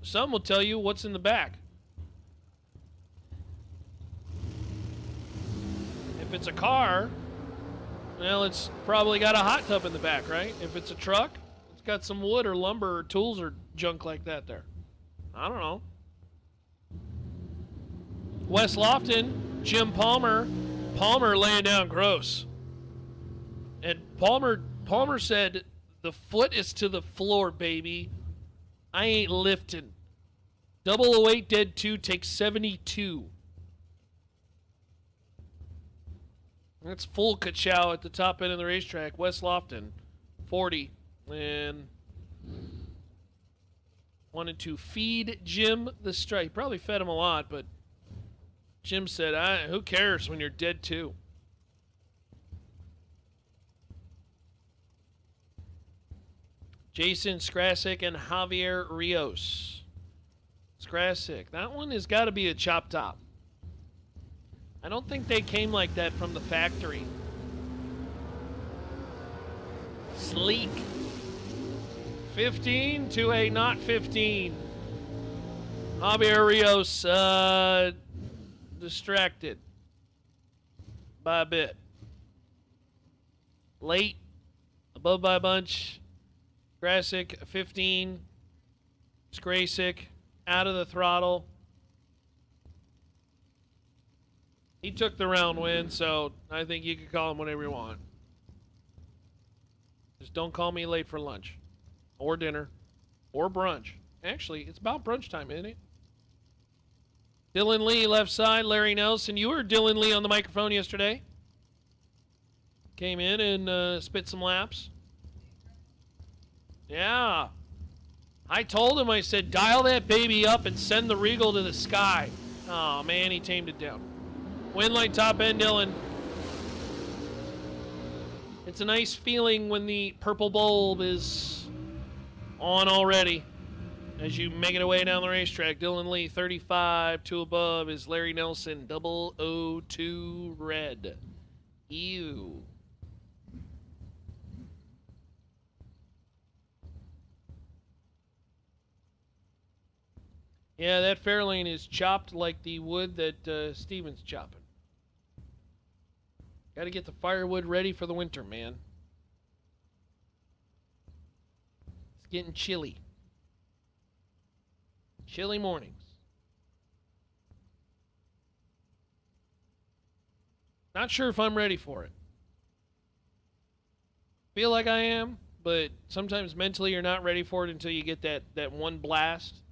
Speaker 3: Some will tell you what's in the back. If it's a car, well, it's probably got a hot tub in the back, right? If it's a truck, it's got some wood or lumber or tools or junk like that there. I don't know. West Lofton, Jim Palmer. Palmer laying down gross. And Palmer said, the foot is to the floor, baby. I ain't lifting. 008 Dead 2 takes 72. That's full ka-chow at the top end of the racetrack. West Lofton, 40. And wanted to feed Jim the stripe. Probably fed him a lot, but Jim said, who cares when you're dead too? Jason Skrasik and Javier Rios. Skrasik. That one has got to be a chop top. I don't think they came like that from the factory. Sleek. 15 to a not 15. Javier Rios distracted by a bit. Late. Above by a bunch. Skrasik 15. Skrasik out of the throttle. He took the round win, so I think you can call him whatever you want. Just don't call me late for lunch. Or dinner. Or brunch. Actually, it's about brunch time, isn't it? Dylan Lee, left side. Larry Nelson. You were Dylan Lee on the microphone yesterday. Came in and spit some laps. Yeah. I told him, I said, dial that baby up and send the Regal to the sky. Oh, man, he tamed it down. Win light top end, Dylan. It's a nice feeling when the purple bulb is on already. As you make it away down the racetrack, Dylan Lee, 35, 2 above is Larry Nelson, 002 red. Ew. Yeah, that Fairlane is chopped like the wood that Steven's chopping. Got to get the firewood ready for the winter, man. It's getting chilly. Chilly mornings. Not sure if I'm ready for it. Feel like I am, but sometimes mentally you're not ready for it until you get that one blast,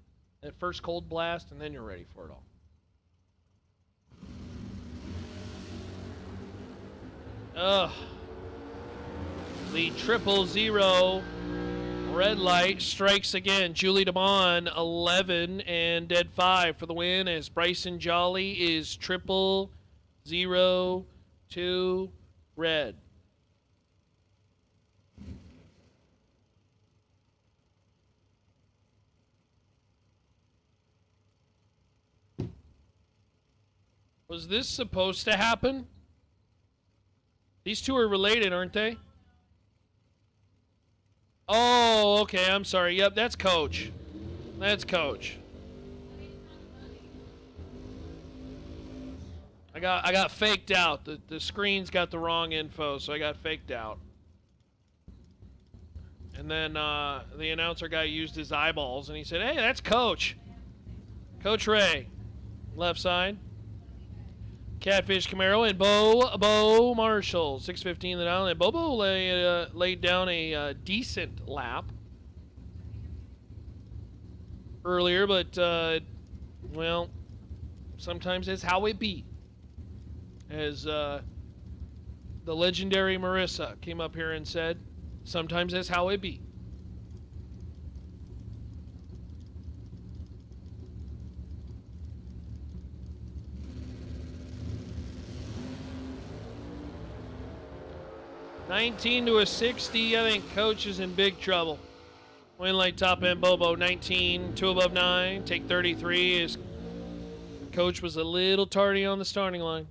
Speaker 3: that first cold blast, and then you're ready for it all. Ugh. The 000 red light strikes again. Julie DeBon, 11 and dead 5 for the win as Bryson Jolly is 000 red. Was this supposed to happen? These two are related, aren't they? Oh, okay, I'm sorry. Yep, that's Coach. That's Coach. I got faked out. The screen's got the wrong info, so I got faked out. And then the announcer guy used his eyeballs, and he said, hey, that's Coach. Coach Ray. Left side. Catfish Camaro and Bo Marshall, 6:15 the dial. And Bobo laid down a decent lap earlier, but well, sometimes that's how it be. As the legendary Marissa came up here and said, sometimes that's how it be. $19 to a $60. I think Coach is in big trouble. Win light top end Bobo 19, 2 above 9. Take 33 as Coach was a little tardy on the starting line.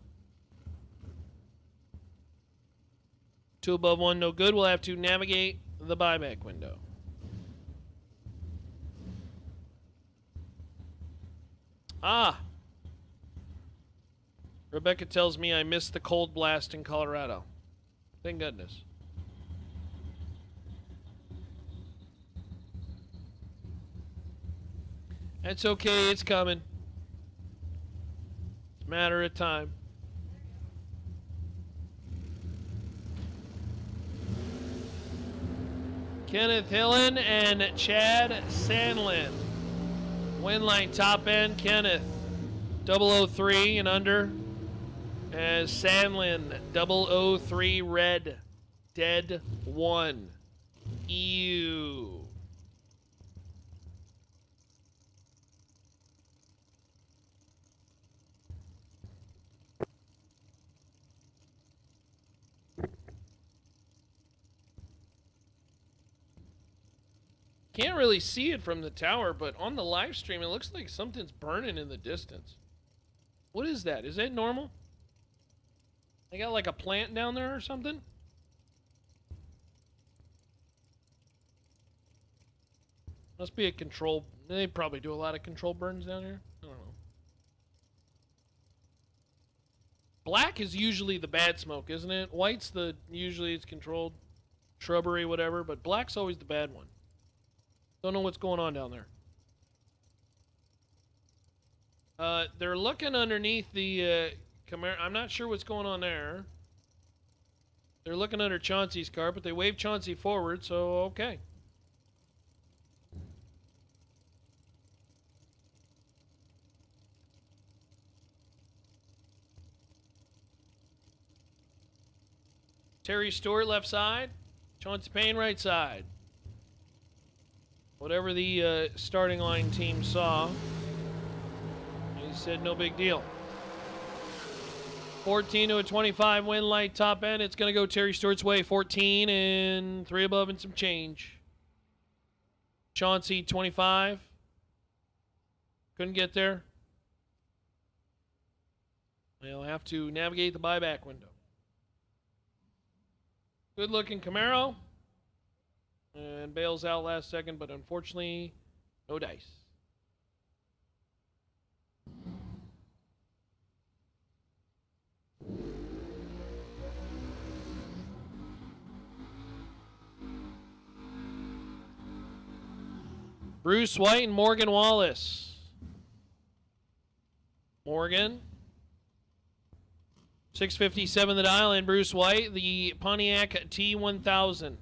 Speaker 3: 2 above 1, no good. We'll have to navigate the buyback window. Ah. Rebecca tells me I missed the cold blast in Colorado. Thank goodness. It's okay, it's coming. It's a matter of time. Kenneth Hillen and Chad Sandlin. Win line top end, Kenneth 003 and under. As Sandlin 003 red. Dead 1. Ew. Can't really see it from the tower, but on the live stream, it looks like something's burning in the distance. What is that? Is that normal? They got like a plant down there or something? Must be a control. They probably do a lot of control burns down here. I don't know. Black is usually the bad smoke, isn't it? White's the usually it's controlled shrubbery, whatever, but black's always the bad one. Don't know what's going on down there. They're looking underneath the Camaro. I'm not sure what's going on there. They're looking under Chauncey's car, but they waved Chauncey forward, so okay. Terry Stewart left side. Chauncey Payne right side. Whatever the starting line team saw, he said no big deal. 14 to a 25 win light top end. It's going to go Terry Stewart's way. 14 and 3 above and some change. Chauncey 25. Couldn't get there. They'll have to navigate the buyback window. Good looking Camaro. And bails out last second, but unfortunately, no dice. Bruce White and Morgan Wallace. Morgan. 657 the dial, and Bruce White, the Pontiac T1000.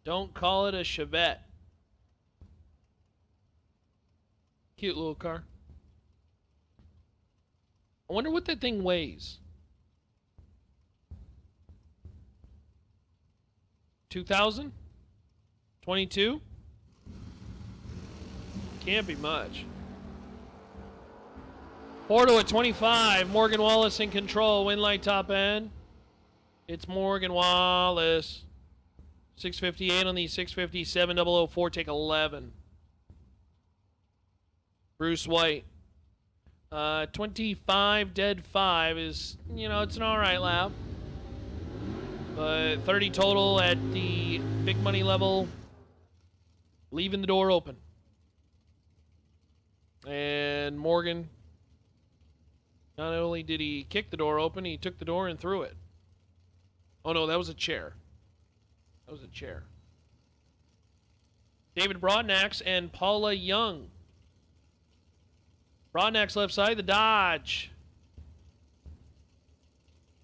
Speaker 3: Don't call it a Chevette. Cute little car. I wonder what that thing weighs. 2,000? 22? Can't be much. 4 to a 25. Morgan Wallace in control. Win light top end. It's Morgan Wallace. 658 on the 657 004. Take 11. Bruce White. 25 dead 5 is, you know, it's an alright lap. But 30 total at the big money level. Leaving the door open. And Morgan, not only did he kick the door open, he took the door and threw it. Oh no, that was a chair. That was a chair. David Broadnax and Paula Young. Broadnax left side, the Dodge.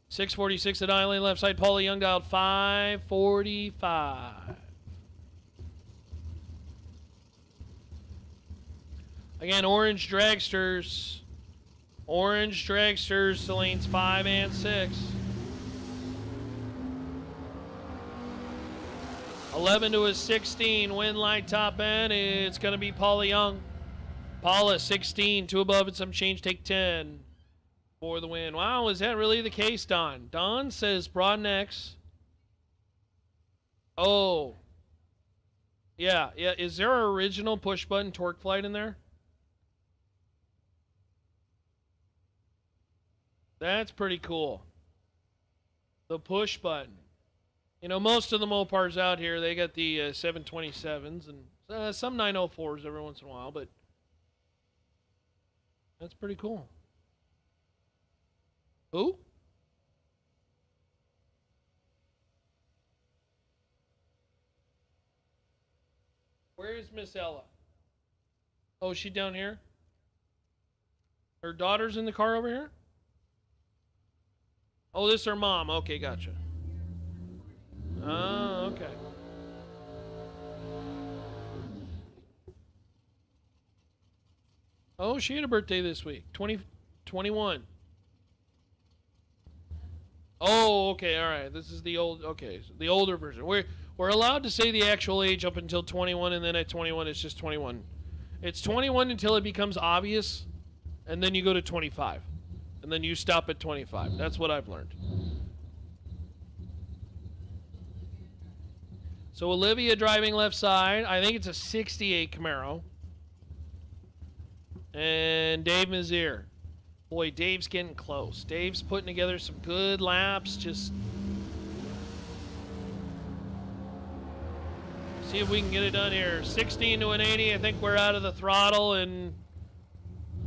Speaker 3: 646 the dial in left side. Paula Young dialed 545. Again, Orange Dragsters. Orange Dragsters to lanes 5 and 6. 11 to a 16. Win light top end. It's going to be Paula Young. Paula 16. 2 above and some change. Take 10 for the win. Wow, is that really the case, Don? Don says Broadnex. Oh. Yeah. Is there an original push button torque flight in there? That's pretty cool. The push button. You know, most of the Mopars out here, they got the 727s and some 904s every once in a while, but that's pretty cool. Who? Where is Miss Ella? Oh, is she down here? Her daughter's in the car over here? Oh, this is her mom. Okay, gotcha. Oh, okay. Oh, she had a birthday this week. 21. Oh, okay, all right. This is the old, okay, so the older version. We're allowed to say the actual age up until 21, and then at 21, it's just 21. It's 21 until it becomes obvious, and then you go to 25. And then you stop at 25. That's what I've learned. So Olivia driving left side. I think it's a 68 Camaro. And Dave Mazier. Boy, Dave's getting close. Dave's putting together some good laps. Just see if we can get it done here. 16 to an 80. I think we're out of the throttle, and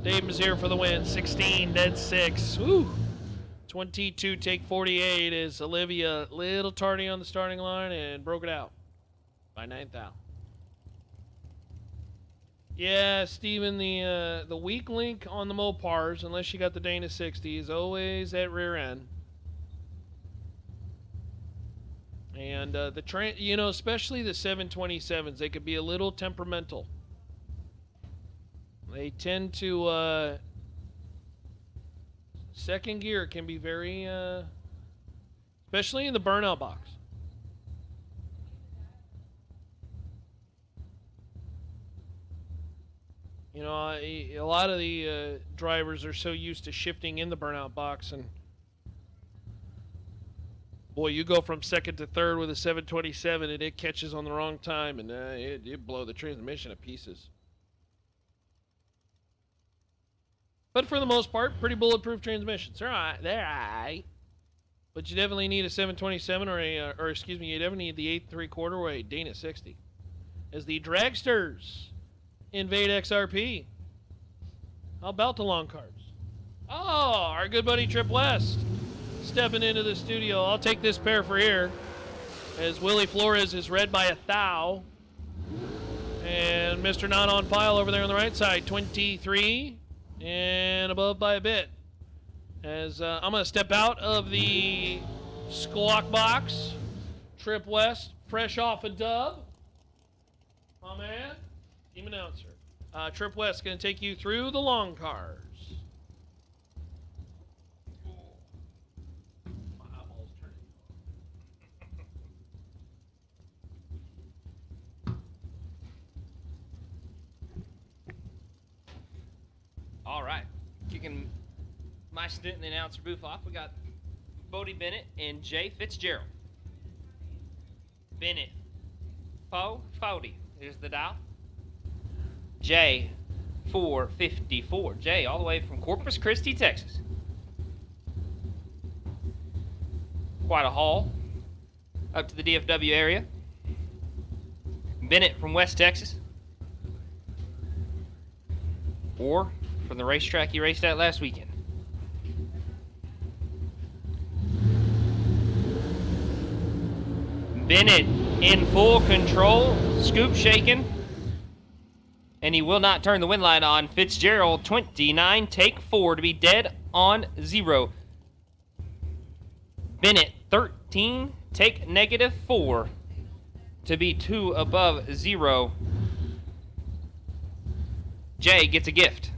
Speaker 3: Dave Mazier for the win. 16, dead 6. Woo! 22, take 48 is Olivia. Little tardy on the starting line and broke it out by 9th out. Yeah, Steven, the weak link on the Mopars, unless you got the Dana 60, is always at rear end. And you know, especially the 727s, they could be a little temperamental. They tend to, second gear can be very, especially in the burnout box. You know, a lot of the drivers are so used to shifting in the burnout box, and boy, you go from second to third with a 727 and it catches on the wrong time, and it blow the transmission to pieces. But for the most part, pretty bulletproof transmissions. They're all right. But you definitely need a 727 or excuse me, you definitely need the 8 3/4 or a Dana 60. As the dragsters invade XRP. How about the long cars? Oh, our good buddy Trip West stepping into the studio. I'll take this pair for here. As Willie Flores is read by 1,000. And Mr. Not on File over there on the right side, 23. And above by a bit. As I'm going to step out of the squawk box. Trip West, fresh off a dub. My man, team announcer. Trip West going to take you through the long cars.
Speaker 4: My eyeball's turning.
Speaker 5: All right, kicking my stint in the announcer booth off. We got Bodie Bennett and Jay Fitzgerald. Bennett, Fody. Here's the dial. Jay, 454. Jay, all the way from Corpus Christi, Texas. Quite a haul up to the DFW area. Bennett from West Texas. Or from the racetrack he raced at last weekend. Bennett in full control, scoop shaking, and he will not turn the wind line on. Fitzgerald, 29, take 4 to be dead on 0. Bennett, 13, take -4 to be 2 above 0. Jay gets a gift.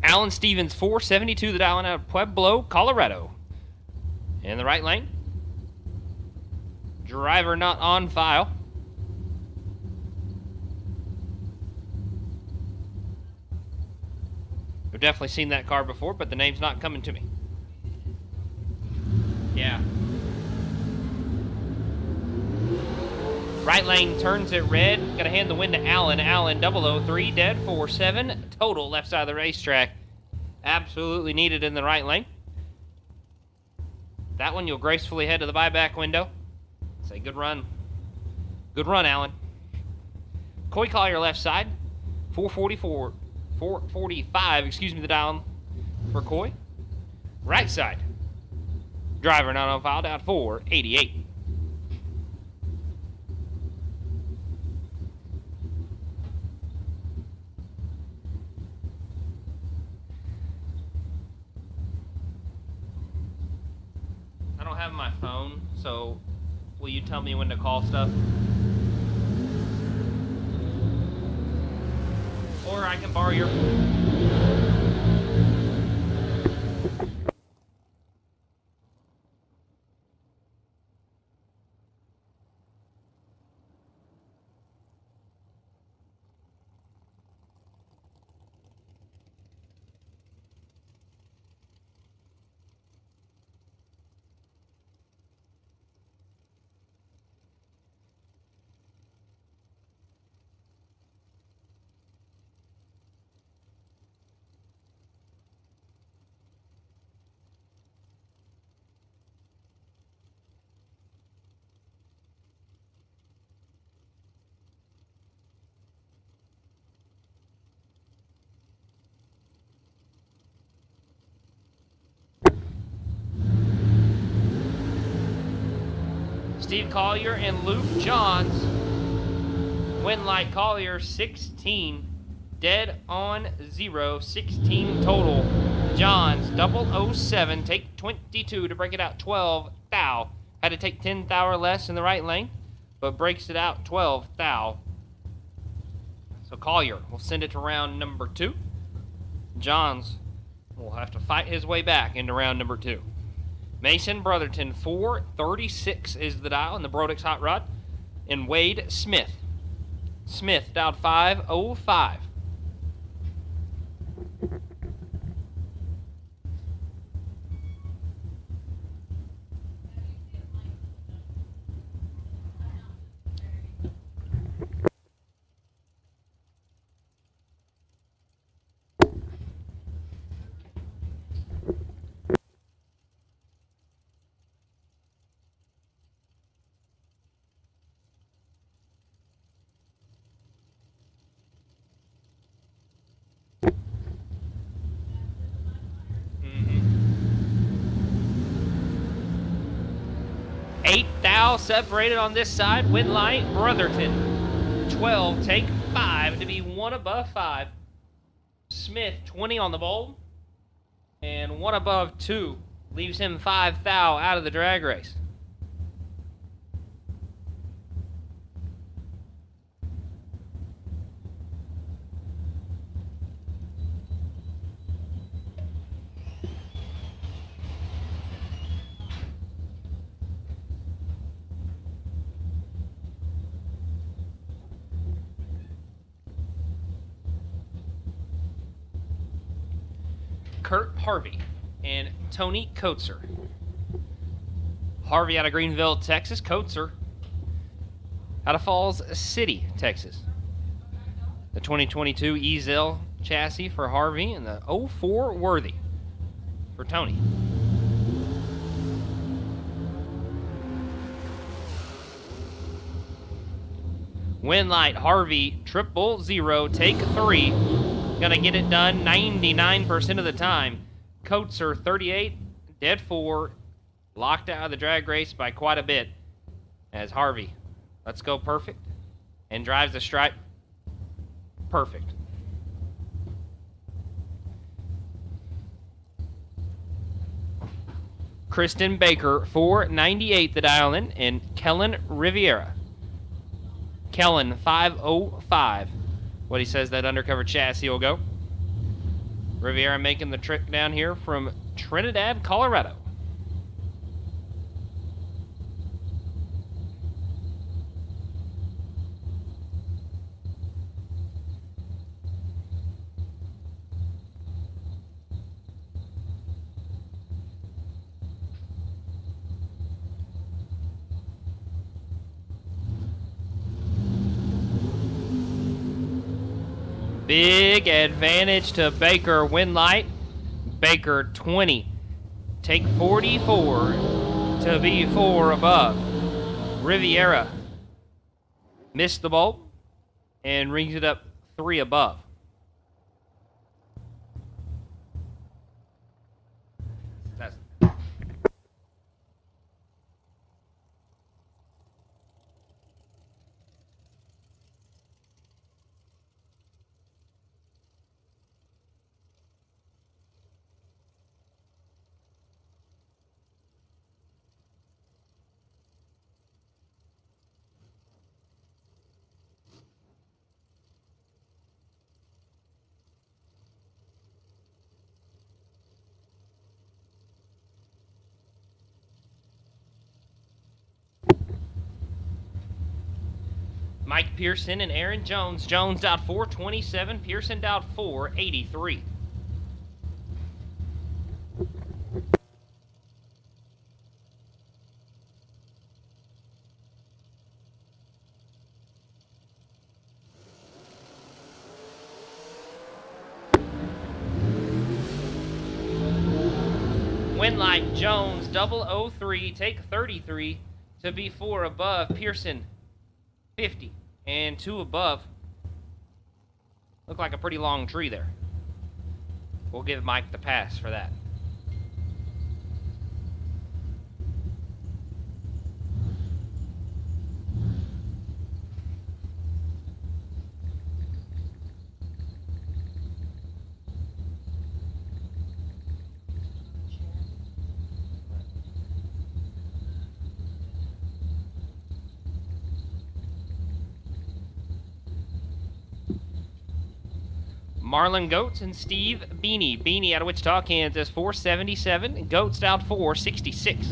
Speaker 5: Alan Stevens, 472, the dial out of Pueblo, Colorado. In the right lane. Driver not on file. I've definitely seen that car before, but the name's not coming to me. Yeah. Right lane turns it red. Got to hand the win to Allen. Allen 003, dead 47. Total left side of the racetrack. Absolutely needed in the right lane. That one you'll gracefully head to the buyback window. Say good run. Good run, Alan. Coy Collier left side. 445, the dial for Coy. Right side. Driver not on file down 488. I don't have my phone, so will you tell me when to call stuff? Or I can borrow your... Steve Collier and Luke Johns. Win light Collier 16. Dead on 0. 16 total. Johns 007. Take 22 to break it out 12. Thou. Had to take 10 thou or less in the right lane, but breaks it out 12 thou. So Collier will send it to round number 2. Johns will have to fight his way back into round number 2. Mason Brotherton, 436 is the dial in the Brodix Hot Rod. And Wade Smith. Smith dialed 505. Separated on this side. Win light Brotherton 12. Take 5 to be 1 above 5. Smith 20 on the bowl. And 1 above 2 leaves him 5 thou out of the drag race. Kurt Harvey and Tony Coetzer. Harvey out of Greenville, Texas. Coetzer out of Falls City, Texas. The 2022 Ezel chassis for Harvey and the 04 Worthy for Tony. Win light Harvey 000 take 3. Gonna get it done 99% of the time. Coetzer 38, dead 4, locked out of the drag race by quite a bit. As Harvey, let's go perfect, and drives the stripe perfect. Kristen Baker 498 the dial in, and Kellen Riviera. Kellen 505. What he says that undercover chassis will go. Riviera making the trip down here from Trinidad, Colorado. Big advantage to Baker. Win light Baker 20. Take 44 to be 4 above. Riviera missed the bolt and rings it up 3 above. That's Mike Pearson and Aaron Jones. Jones out 427. Pearson out 483. Winlight Jones 003. Take 33 to be 4 above. Pearson 50 and 2 above. Looked like a pretty long tree there. We'll give Mike the pass for that. Marlon Goetz and Steve Beanie. Beanie out of Wichita, Kansas, 477. Goetz out 466.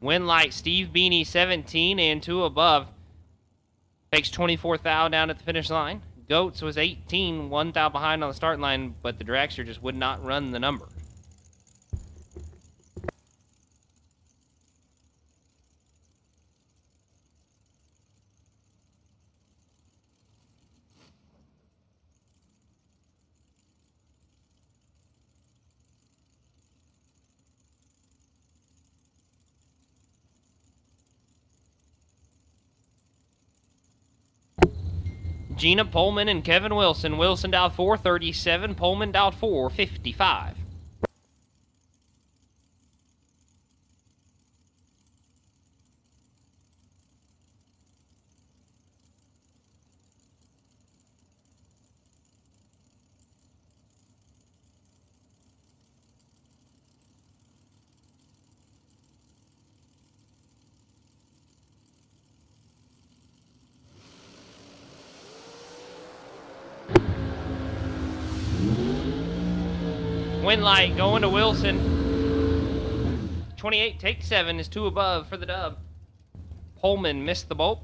Speaker 5: Winlight, Steve Beanie, 17 and 2 above. Takes 24 thou down at the finish line. Goetz was 18, 1 thou behind on the start line, but the dragster just would not run the number. Gina Pullman and Kevin Wilson. Wilson out 437. Pullman out 455. Winlight going to Wilson. 28, take 7 is 2 above for the dub. Pullman missed the bolt.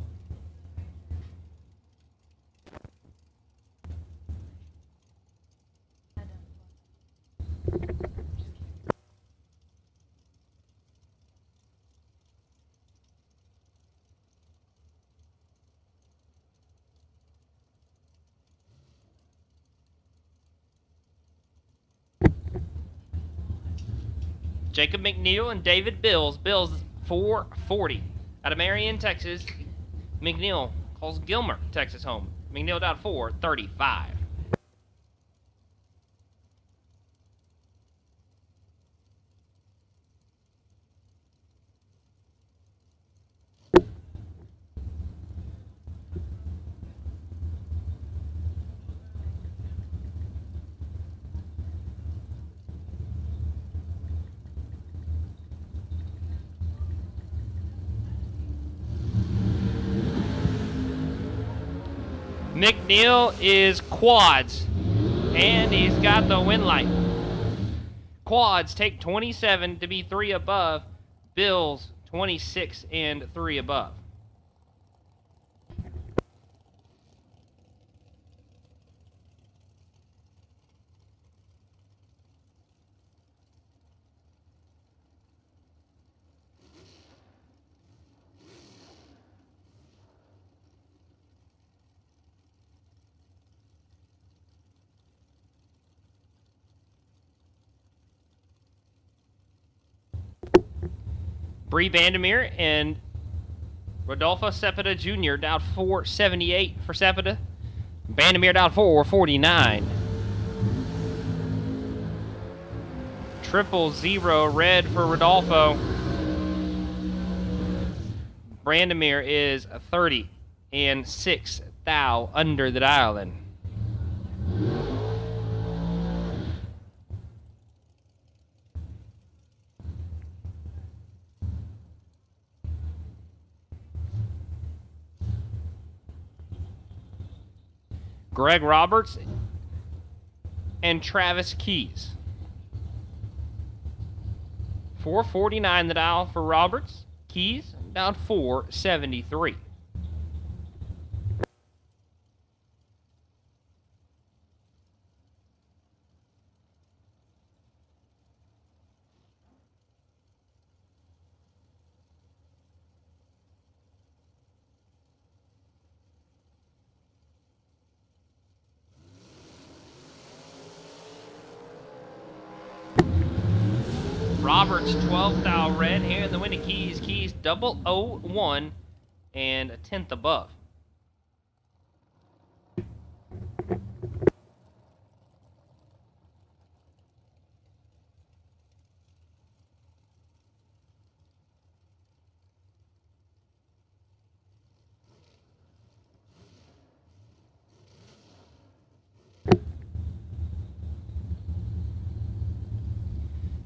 Speaker 5: Jacob McNeil and David Bills. Bills 440 out of Marion, Texas. McNeil calls Gilmer, Texas home. McNeil out 435. McNeil is quads, and he's got the Winlight. Quads take 27 to be 3 above. Bills 26 and 3 above. Bree Vandermeer and Rodolfo Cepeda Jr. down 478 for Cepeda. Vandermeer down 449. 000 red for Rodolfo. Brandomir is 30 and 6 thou under the dial-in. Greg Roberts and Travis Keys. 449 the dial for Roberts. Keys down 473. Roberts 12 thou red here in the winning Keys. Keys 001 and a tenth above.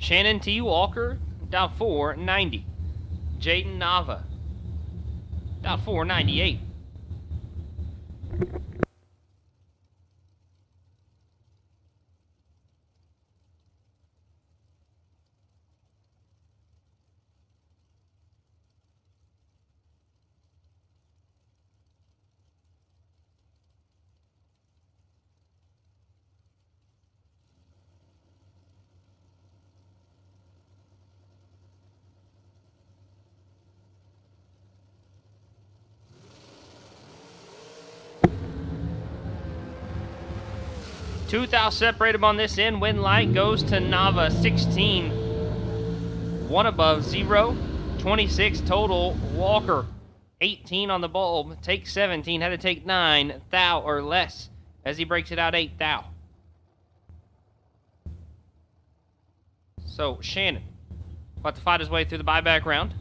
Speaker 5: Shannon T. Walker, down 490. Jaden Nava, down 498. Two thou separate them on this end. Win light goes to Nava 16. One above 0. 26 total. Walker 18 on the bulb. Take 17. Had to take 9 thou or less as he breaks it out 8 thou. So Shannon about to fight his way through the buyback round.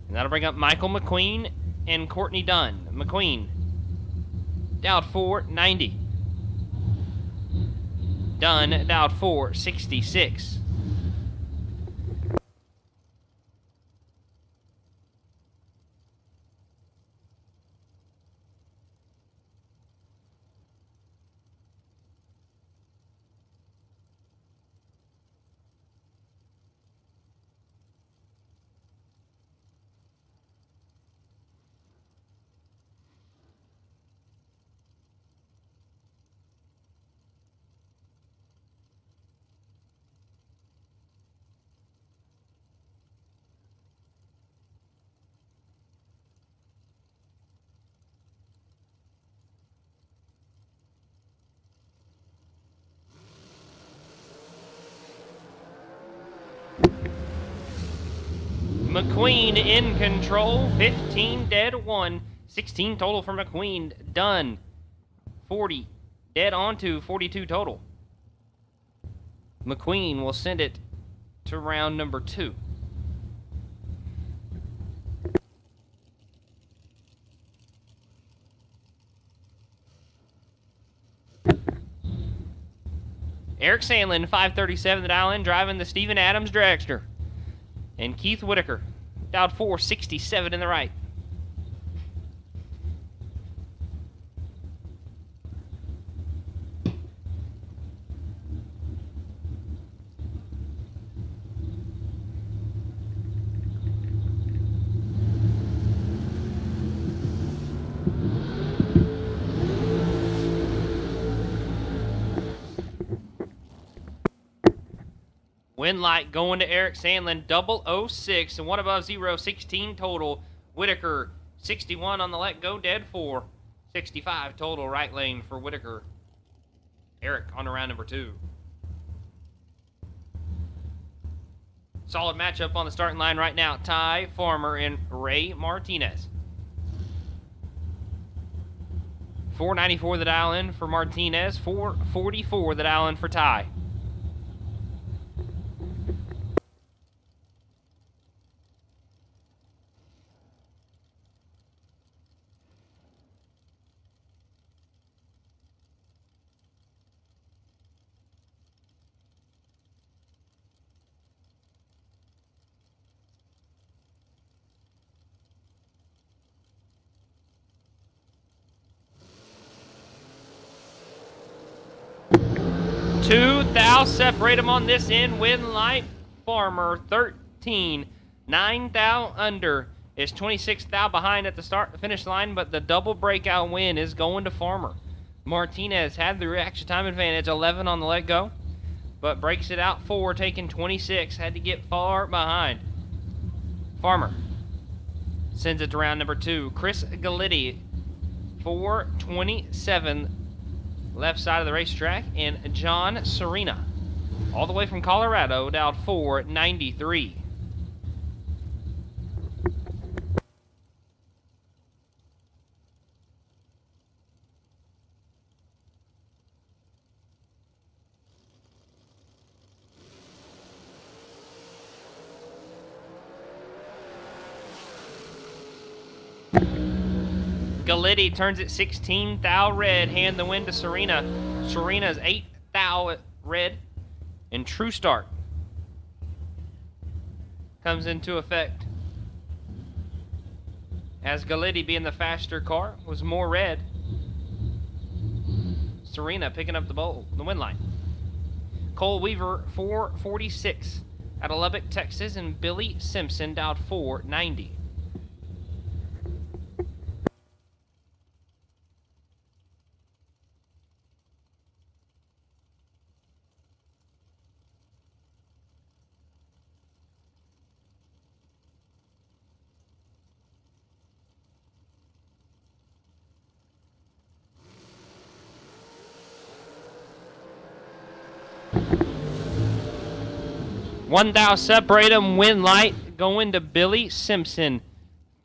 Speaker 5: And that'll bring up Michael McQueen and Courtney Dunn. McQueen down 490. Dunn down 466. McQueen in control, 15 dead, 1, 16 total for McQueen. Done, 40 dead on to 42 total. McQueen will send it to round number 2. Eric Sandlin, 537 the dial in, driving the Steven Adams dragster. And Keith Whitaker, down 467 in the right. Win light going to Eric Sandlin, 006 and 1 above 0, 16 total. Whitaker, 61 on the let go, dead 4. 65 total right lane for Whitaker. Eric on to round number 2. Solid matchup on the starting line right now. Ty Farmer and Ray Martinez. 494 the dial in for Martinez. 444 the dial in for Ty. Two thou separate them on this end. Win light Farmer 13. 9 thou under is 26 thou behind at the finish line, but the double breakout win is going to Farmer. Martinez had the reaction time advantage, 11 on the let go, but breaks it out 4, taking 26. Had to get far behind. Farmer sends it to round number 2. Chris Galitti, 427. Left side of the racetrack, and John Serena, all the way from Colorado, dialed 493. Galitti turns it 16 thou red, hand the win to Serena. Serena's 8 thou red, and True Start comes into effect. As Galitti, being the faster car, was more red. Serena picking up the win line. Cole Weaver 446 out of Lubbock, Texas, and Billy Simpson dialed 490. One thou separate them, win light, going to Billy Simpson.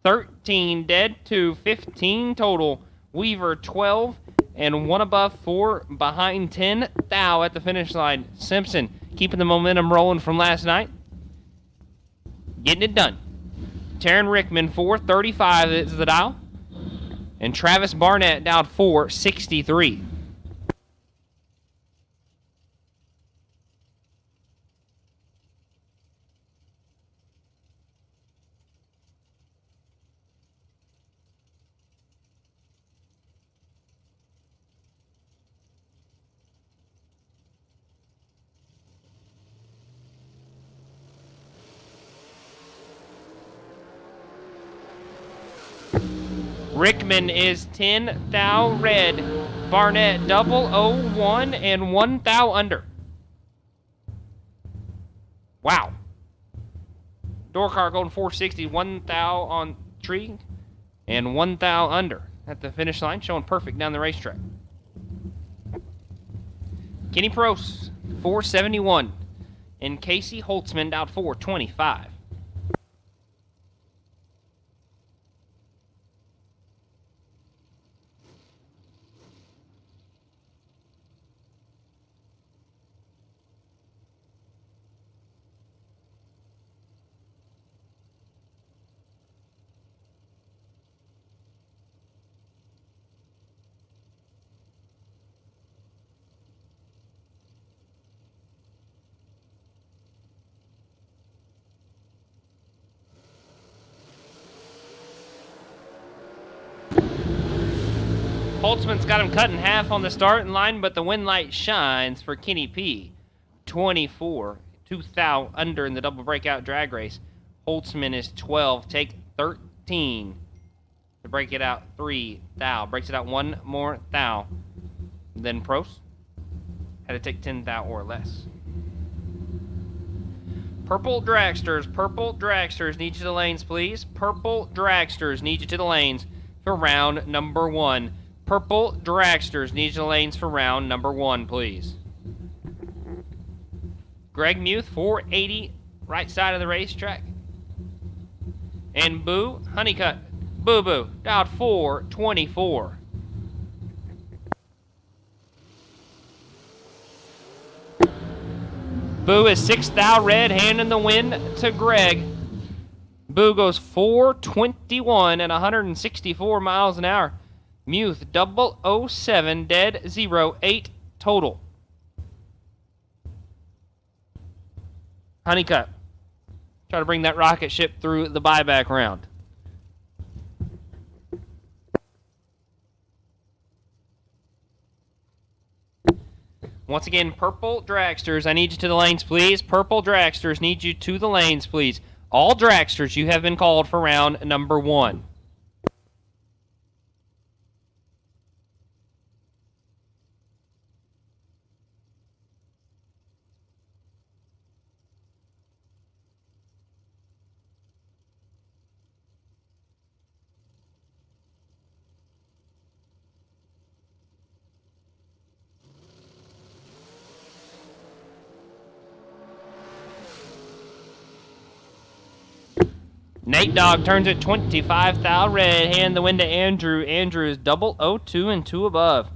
Speaker 5: 13 dead to 15 total. Weaver 12 and 1 above, 4 behind, 10 thou at the finish line. Simpson keeping the momentum rolling from last night. Getting it done. Taryn Rickman 435 is the dial. And Travis Barnett dialed 463. Rickman is 10 thou red. Barnett 001 and 1 thou under. Wow. Dorcar going 460, 1 thou on tree, and 1 thou under at the finish line, showing perfect down the racetrack. Kenny Prost 471, and Casey Holtzman out 425. Holtzman's got him cut in half on the starting line, but the win light shines for Kenny P. 24, 2 thou under in the double breakout drag race. Holtzman is 12, take 13 to break it out 3 thou. Breaks it out 1 more thou. Then Prost had to take 10 thou or less. Purple dragsters, need you to the lanes, please. Purple dragsters, need you to the lanes for round number 1. Purple dragsters, need you to the lanes for round number 1, please. Greg Muth, 480 right side of the racetrack. And Boo, Honeycutt, Boo Boo, dialed 424. Boo is 6th thou red, handing the win to Greg. Boo goes 421 at 164 miles an hour. Muth 007, dead 08 total. Honeycutt, try to bring that rocket ship through the buyback round. Once again, purple dragsters, I need you to the lanes, please. Purple dragsters, need you to the lanes, please. All dragsters, you have been called for round number 1. Nate Dogg turns it 25 thou red, hand the win to Andrew. Andrew is 002 and 2 above.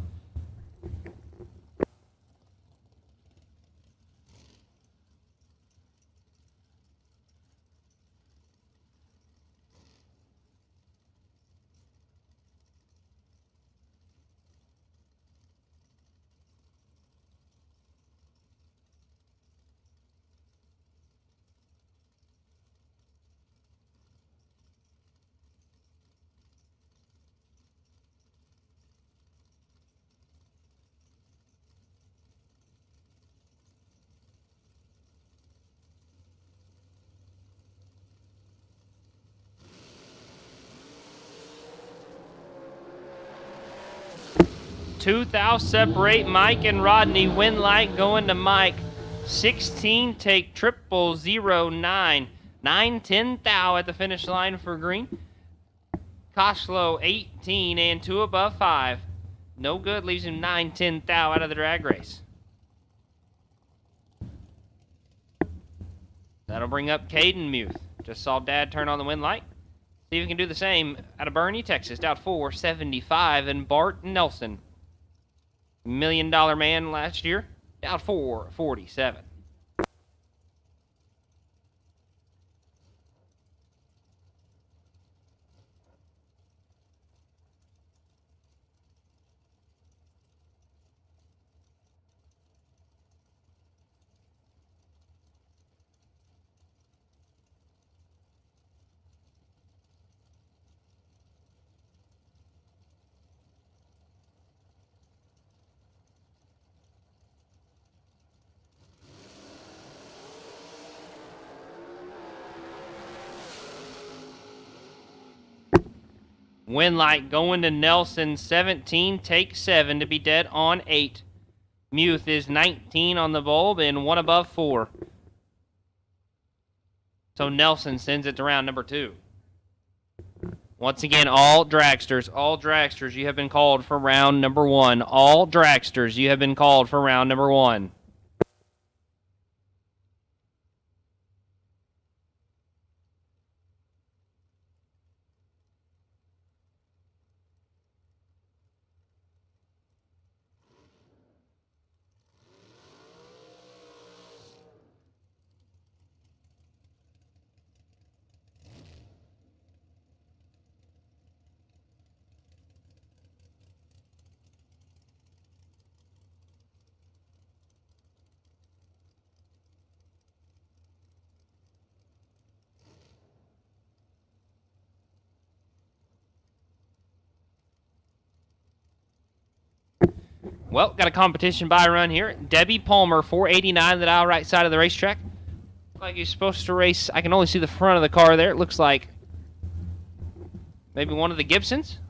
Speaker 5: Two thou separate Mike and Rodney. Win light going to Mike. 16 take 0009. 9-10 thou at the finish line for green. Koshlow 18 and 2 above 5. No good, leaves him 9-10 thou out of the drag race. That'll bring up Caden Muth. Just saw Dad turn on the win light. See if we can do the same out of Bernie, Texas. Down 475 and Bart Nelson. $1 Million Man last year. Down 447. Win light going to Nelson, 17, take 7 to be dead on 8. Muth is 19 on the bulb and 1 above 4. So Nelson sends it to round number 2. Once again, all dragsters, you have been called for round number 1. All dragsters, you have been called for round number 1. Well, got a competition by run here. Debbie Palmer, 489 the dial right side of the racetrack. Looks like he's supposed to race. I can only see the front of the car there. It looks like maybe one of the Gibsons.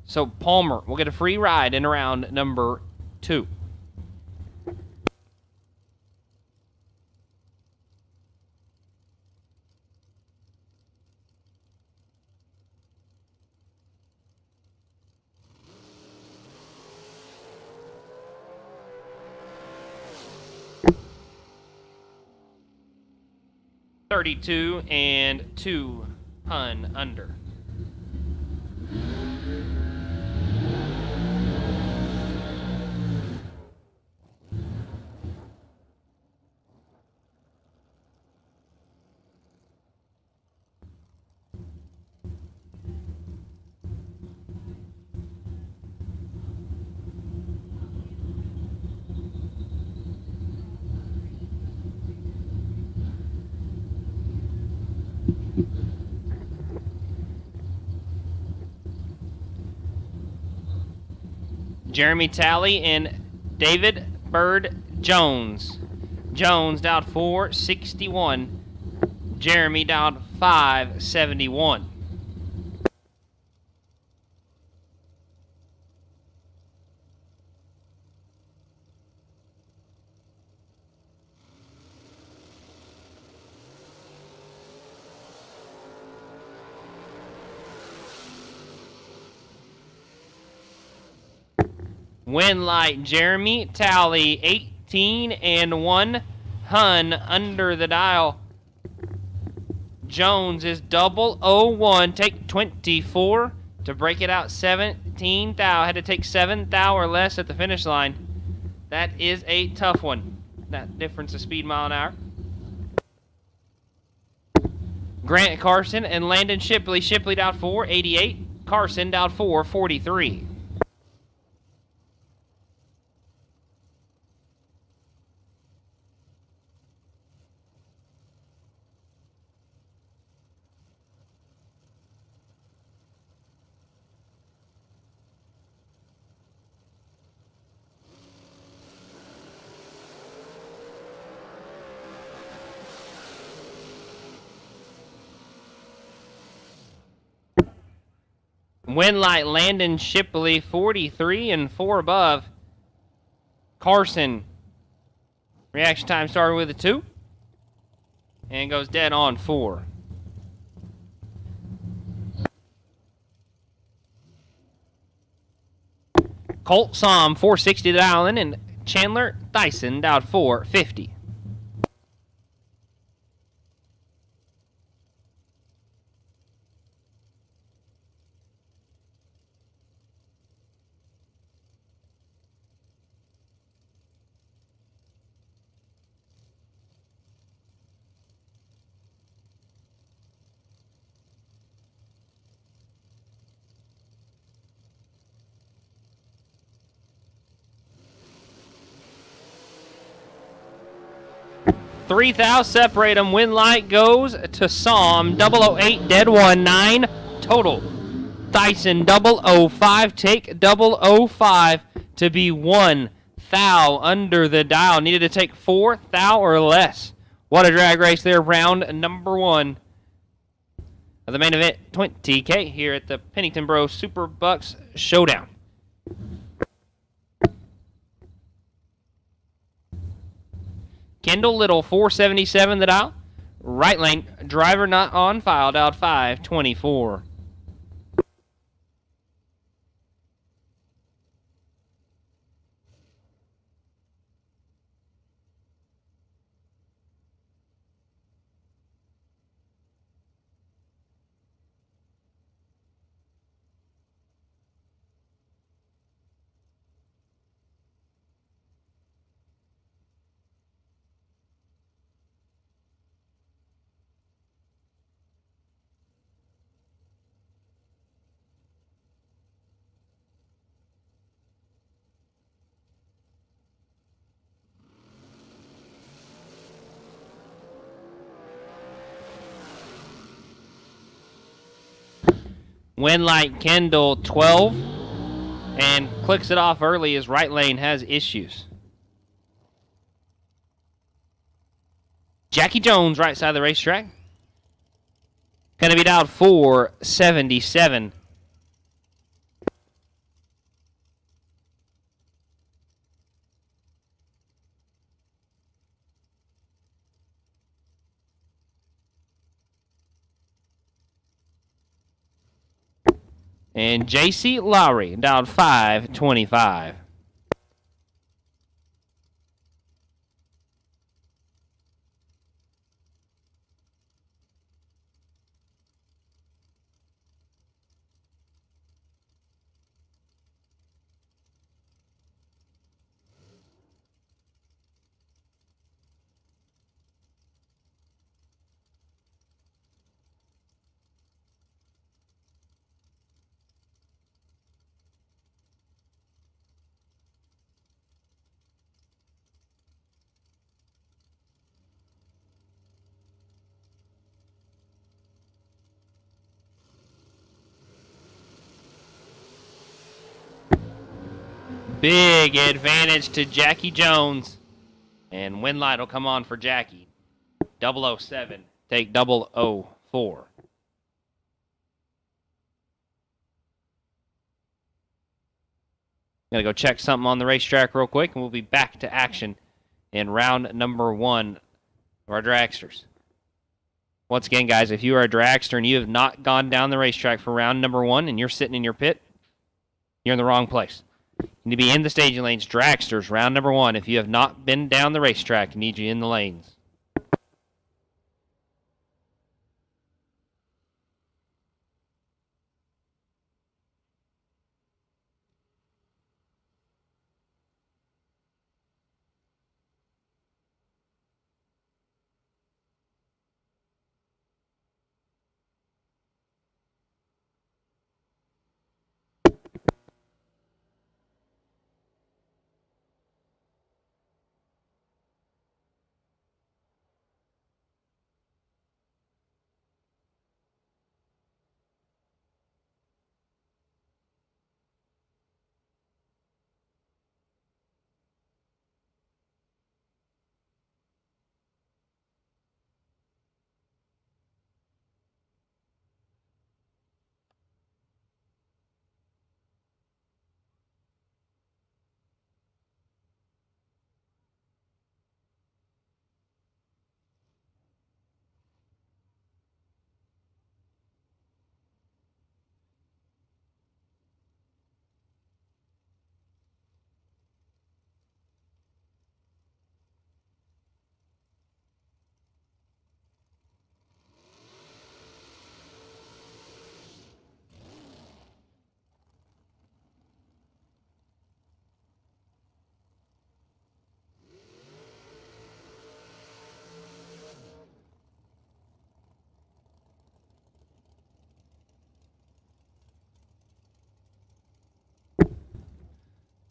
Speaker 5: So Palmer will get a free ride in round number 2. 32 and 2 hun under. Jeremy Talley and David Bird Jones. Jones dialed 461. Jeremy dialed 571. Win light Jeremy Talley 18 and 1 hun under the dial. Jones is 001, take 24 to break it out 17 thou. Had to take 7 thou or less at the finish line. That is a tough one. That difference of speed mile an hour. Grant Carson and Landon Shipley. Shipley dialed 488. Carson dialed 443. Win light Landon Shipley 43 and 4 above. Carson, reaction time started with a 2 and goes dead on 4. Colt Som 460 dial in, and Chandler Dyson dialed 450. Three thou separate them. Win light goes to Som 008 dead 9 total. Dyson 005 take 005 to be 1 thou under the dial. Needed to take 4 thou or less. What a drag race there. Round number 1 of the main event 20K here at the Pennington SuperBucks Showdown. Kendall Little, 477 the dial. Right lane, driver not on file, dialed 524. Win light Kendall 12 and clicks it off early as right lane has issues. Jackie Jones right side of the racetrack. Going to be dialed 477. And J.C. Lowry, dialed 525. Big advantage to Jackie Jones. And win light will come on for Jackie. 007. Take 004. Gonna go check something on the racetrack real quick, and we'll be back to action in round number 1 of our dragsters. Once again, guys, if you are a dragster and you have not gone down the racetrack for round number 1 and you're sitting in your pit, you're in the wrong place. You need to be in the staging lanes. Dragsters, round number 1. If you have not been down the racetrack, I need you in the lanes.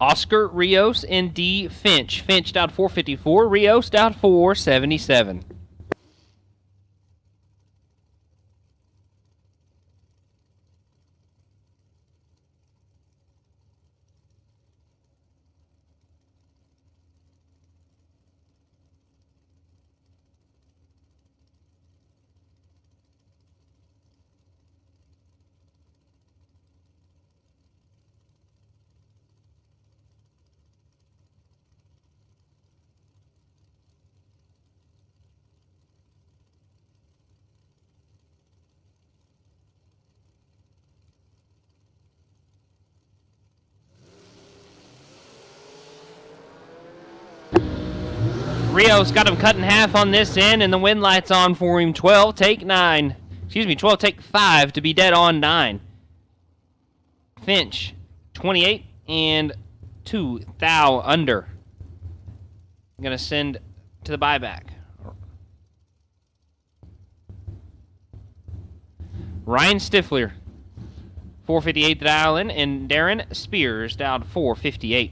Speaker 5: Oscar, Rios, and D. Finch. Finch down 454, Rios down 477. Rios got him cut in half on this end, and the win light's on for him. 12, take 9. Excuse me, 12, take 5 to be dead on 9. Finch, 28 and 2 thou under. I'm going to send to the buyback. Ryan Stifler, 458 to dial in, and Darren Spears down 458.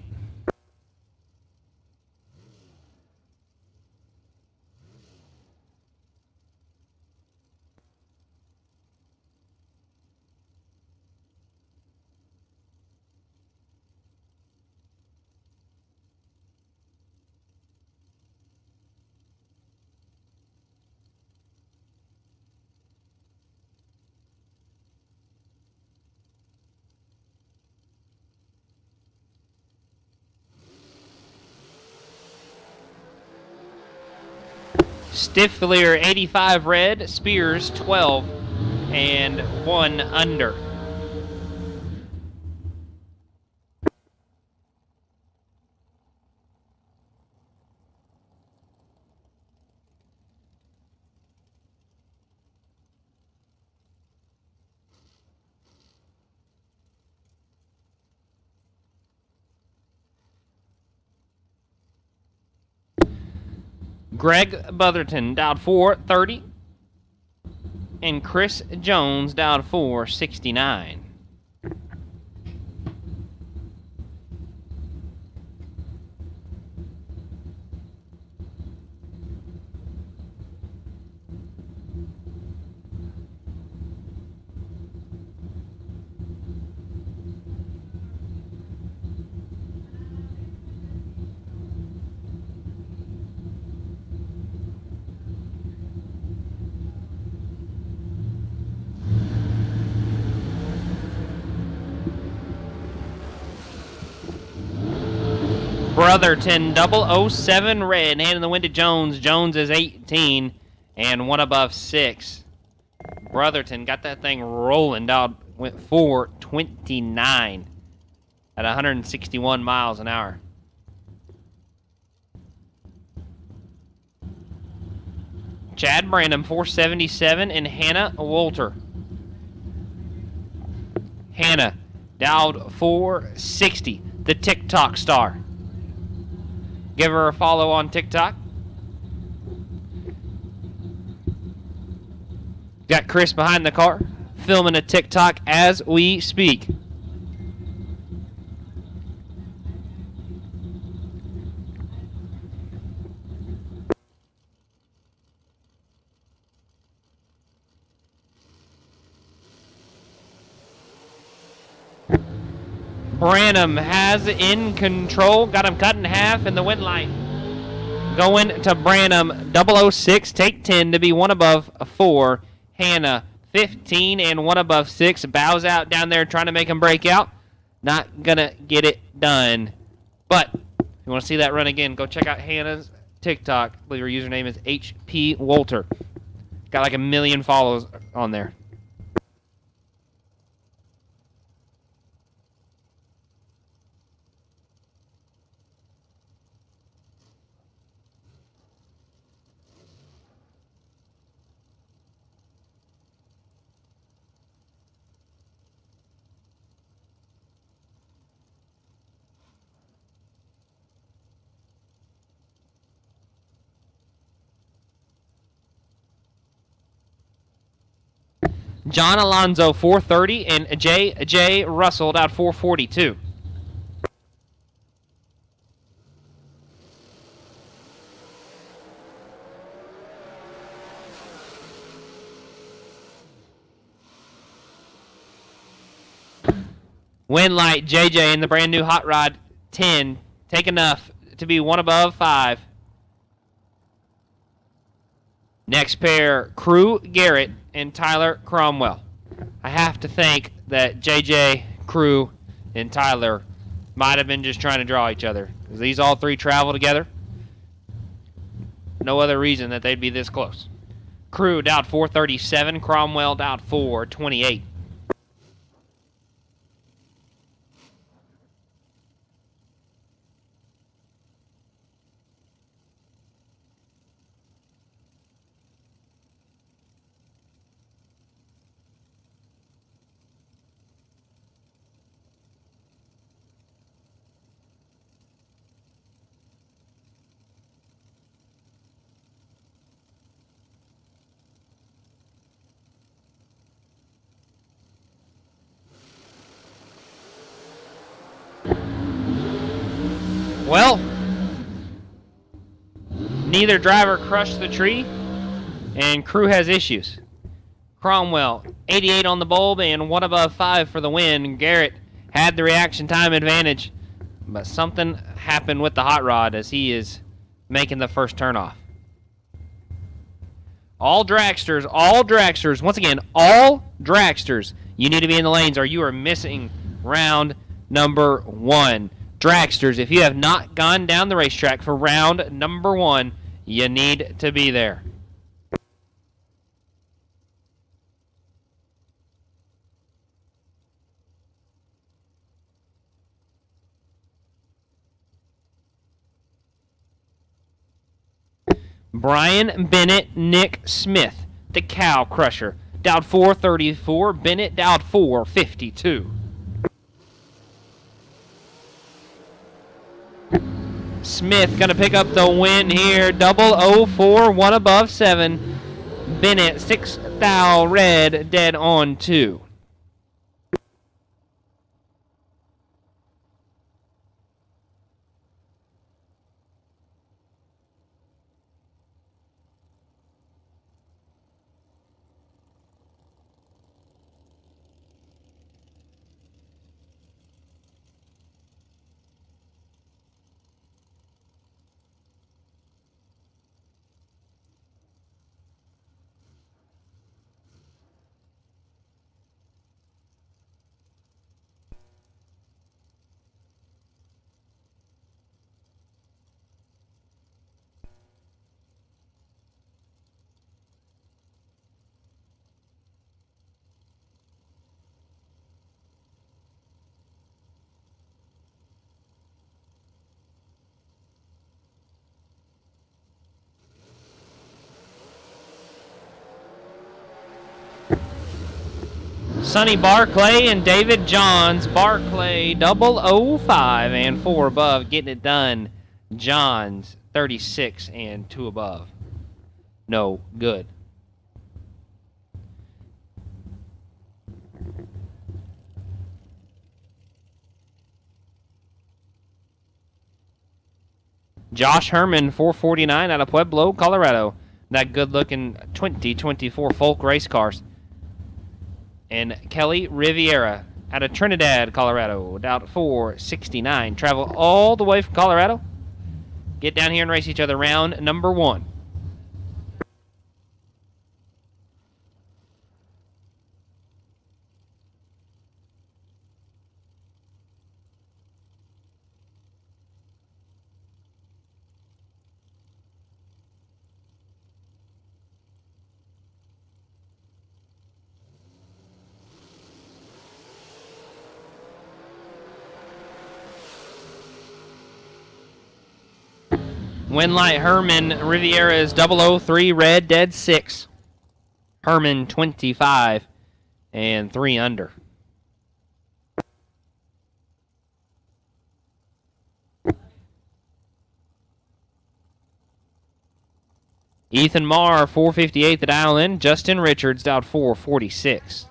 Speaker 5: Stifler 85 red, Spears 12 and 1 under. Greg Butherton dialed 430, and Chris Jones dialed 469. Brotherton 007 red, hand in the wind to Jones. Jones is 18 and one above 6. Brotherton got that thing rolling down, went 429 at 161 miles an hour. Chad Brandon 477 and Hannah Walter. Hannah Dowd 460, the TikTok star. Give her a follow on TikTok. Got Chris behind the car, filming a TikTok as we speak. Branham has it in control. Got him cut in half in the wind line. Going to Branham 006, take 10 to be one above 4. Hannah 15 and one above 6. Bows out down there trying to make him break out. Not going to get it done. But if you want to see that run again, go check out Hannah's TikTok. I believe her username is HP Walter. Got like 1 million follows on there. John Alonzo 430 and J.J. Russell out 442. Wind light JJ in the brand new Hot Rod 10. Take enough to be one above 5. Next pair, Crew Garrett and Tyler Cromwell. I have to think that JJ, Crew, and Tyler might have been just trying to draw each other. Because these all three travel together. No other reason that they'd be this close. Crew Dowd 437, Cromwell Dowd 428. Well, neither driver crushed the tree, and Crew has issues. Cromwell, 88 on the bulb and one above 5 for the win. Garrett had the reaction time advantage, but something happened with the hot rod as he is making the first turnoff. All dragsters, once again, all dragsters, you need to be in the lanes or you are missing round number 1. Dragsters, if you have not gone down the racetrack for round number 1, you need to be there. Brian Bennett, Nick Smith, the Cow Crusher. Dowd 434, Bennett Dowd 452. Smith going to pick up the win here. 004, one above 7. Bennett, 6 thou red, dead on 2. Sonny Barclay and David Johns. Barclay 005 and 4 above, getting it done. Johns 36 and 2 above. No good. Josh Herman, 449 out of Pueblo, Colorado. That good-looking 2024 Folk race cars. And Kelly Riviera out of Trinidad, Colorado. About 469. Travel all the way from Colorado. Get down here and race each other. Round number 1. Winlight Herman Riviera is 003, red, dead 6. Herman 25 and 3 under. Ethan Marr, 458 at Island. Justin Richards, out 446.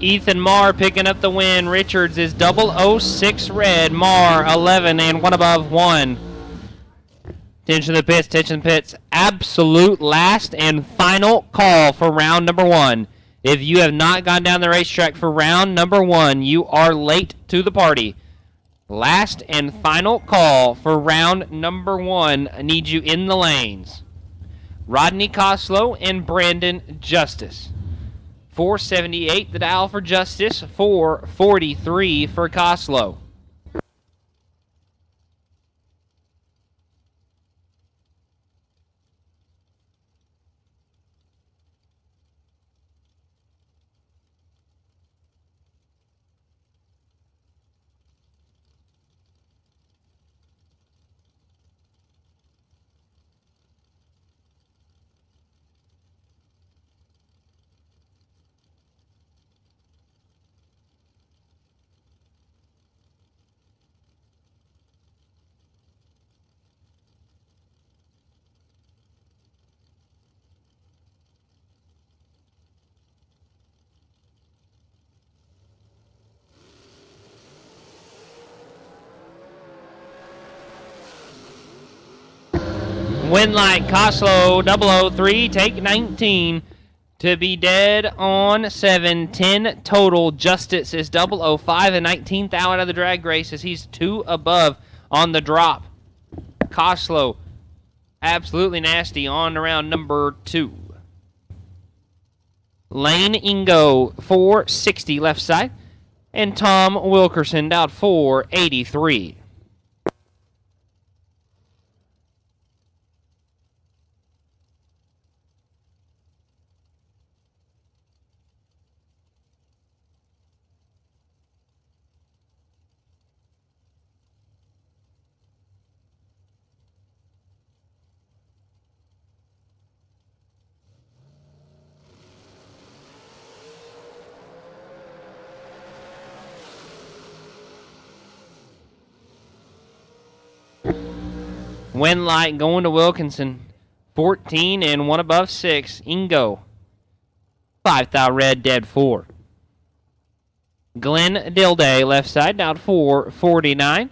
Speaker 5: Ethan Marr picking up the win. Richards is 006 red. Marr 11 and 1 above 1. Attention to the pits, attention to the pits. Absolute last and final call for round number 1. If you have not gone down the racetrack for round number 1, you are late to the party. Last and final call for round number 1. I need you in the lanes. Rodney Coslow and Brandon Justice. 478 the dial for Justice, 443 for Coslow. Winlight Coslow 003, take 19 to be dead on 7-10 total. Justice is 005 and 19th out of the drag race as he's 2 above on the drop. Coslow absolutely nasty on around number 2. Lane Ingo 460 left side and Tom Wilkerson out 483. Winlight going to Wilkinson. 14 and 1 above 6. Ingo. 5,000 red, dead 4. Glenn Dilday, left side, down 449.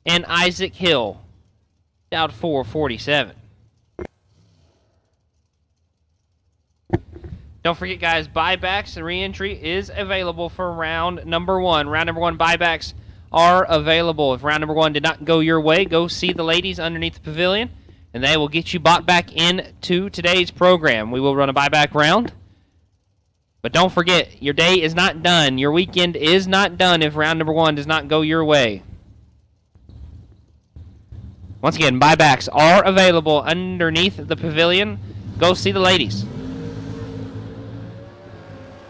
Speaker 5: And Isaac Hill. down 447. Don't forget, guys, buybacks and re-entry is available for round number 1. Round number 1 buybacks are available. If round number 1 did not go your way, go see the ladies underneath the pavilion, and they will get you bought back into today's program. We will run a buyback round. But don't forget, your day is not done. Your weekend is not done if round number 1 does not go your way. Once again, buybacks are available underneath the pavilion. Go see the ladies.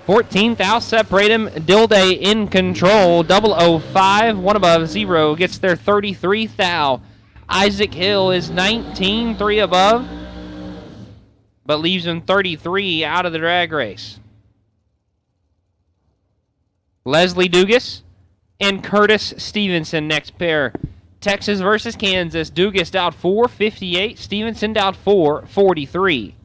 Speaker 5: 14th thou separate him. Dilday in control. 005, 1 above 0 gets their 33th thou. Isaac Hill is 19, 3 above, but leaves him 33 out of the drag race. Leslie Dugas and Curtis Stevenson next pair. Texas versus Kansas. Dugas down 458. Stevenson down 443.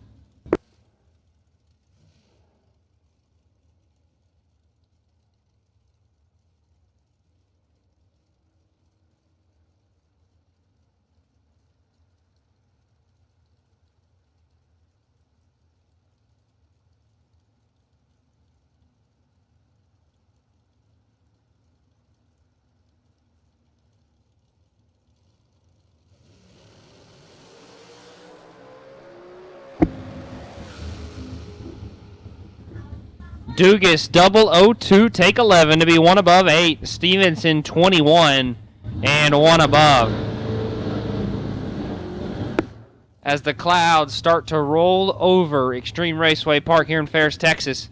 Speaker 5: Dugas 002, take 11 to be 1 above 8. Stevenson 21 and 1 above. As the clouds start to roll over Xtreme Raceway Park here in Ferris, Texas.